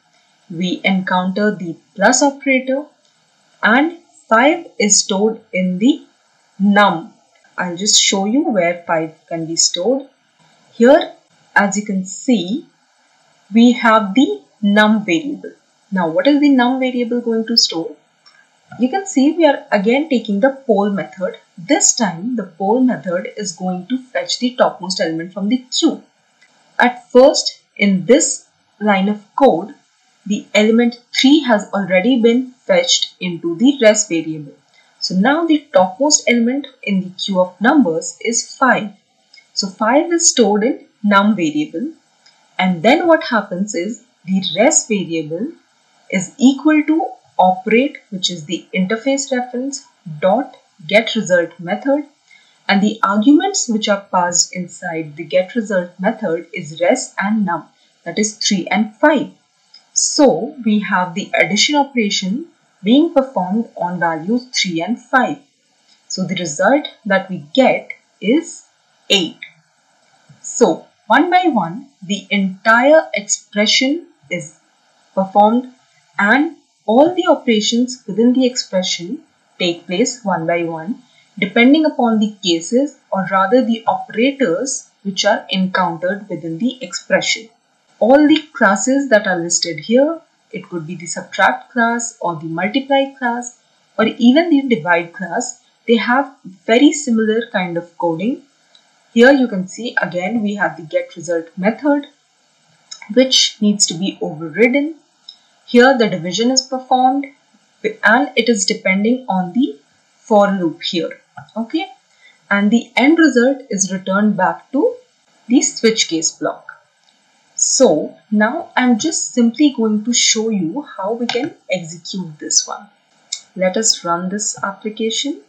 we encounter the plus operator, and 5 is stored in the num. I'll just show you where 5 can be stored. Here, as you can see, we have the num variable. Now what is the num variable going to store? You can see we are again taking the poll method. This time the poll method is going to fetch the topmost element from the queue. At first, in this line of code, the element 3 has already been fetched into the rest variable. So now the topmost element in the queue of numbers is 5. So 5 is stored in num variable, and then what happens is the rest variable is equal to operate, which is the interface reference, dot getResult method, and the arguments which are passed inside the getResult method is rest and num, that is 3 and 5. So we have the addition operation being performed on values 3 and 5. So the result that we get is 8. So one by one, the entire expression is performed and all the operations within the expression take place one by one, depending upon the cases or rather the operators which are encountered within the expression. All the classes that are listed here, it could be the subtract class or the multiply class or even the divide class, they have very similar kind of coding. Here you can see again we have the getResult method which needs to be overridden. Here the division is performed and it is depending on the for loop here. Okay, and the end result is returned back to the switch case block. So now I'm just simply going to show you how we can execute this one. Let us run this application.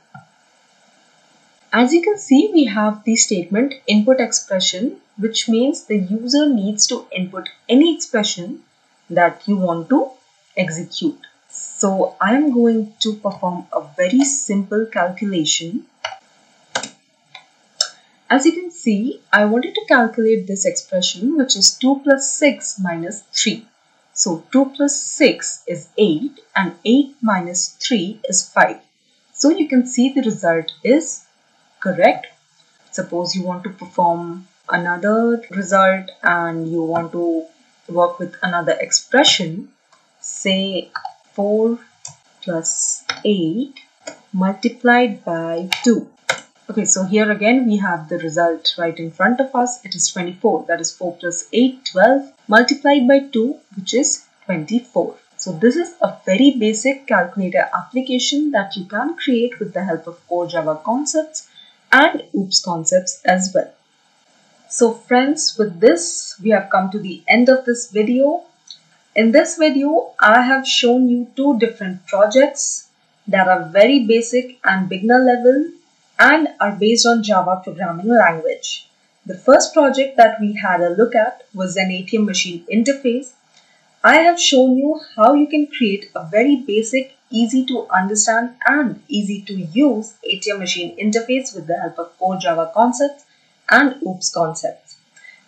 As you can see, we have the statement input expression which means the user needs to input any expression that you want to execute. So I am going to perform a very simple calculation. As you can see, I wanted to calculate this expression, which is 2 plus 6 minus 3. So 2 plus 6 is 8 and 8 minus 3 is 5. So you can see the result is correct. Suppose you want to perform another result and you want to work with another expression, say 4 plus 8 multiplied by 2. Okay, so here again we have the result right in front of us. It is 24. That is 4 plus 8, 12 multiplied by 2, which is 24. So this is a very basic calculator application that you can create with the help of core Java concepts and OOPS concepts as well. So friends, with this we have come to the end of this video. In this video, I have shown you two different projects that are very basic and beginner level and are based on Java programming language. The first project that we had a look at was an ATM machine interface. I have shown you how you can create a very basic, easy to understand and easy to use ATM machine interface with the help of core Java concepts and OOPS concepts.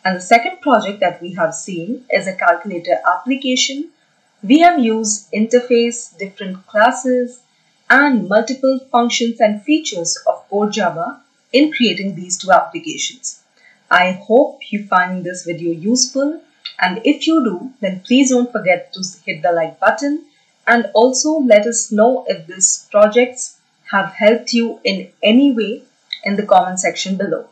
And the second project that we have seen is a calculator application. We have used interface, different classes, and multiple functions and features of core Java in creating these two applications. I hope you find this video useful, and if you do, then please don't forget to hit the like button and also let us know if these projects have helped you in any way in the comment section below.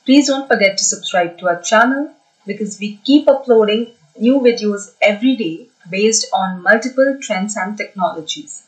Please don't forget to subscribe to our channel because we keep uploading new videos every day based on multiple trends and technologies.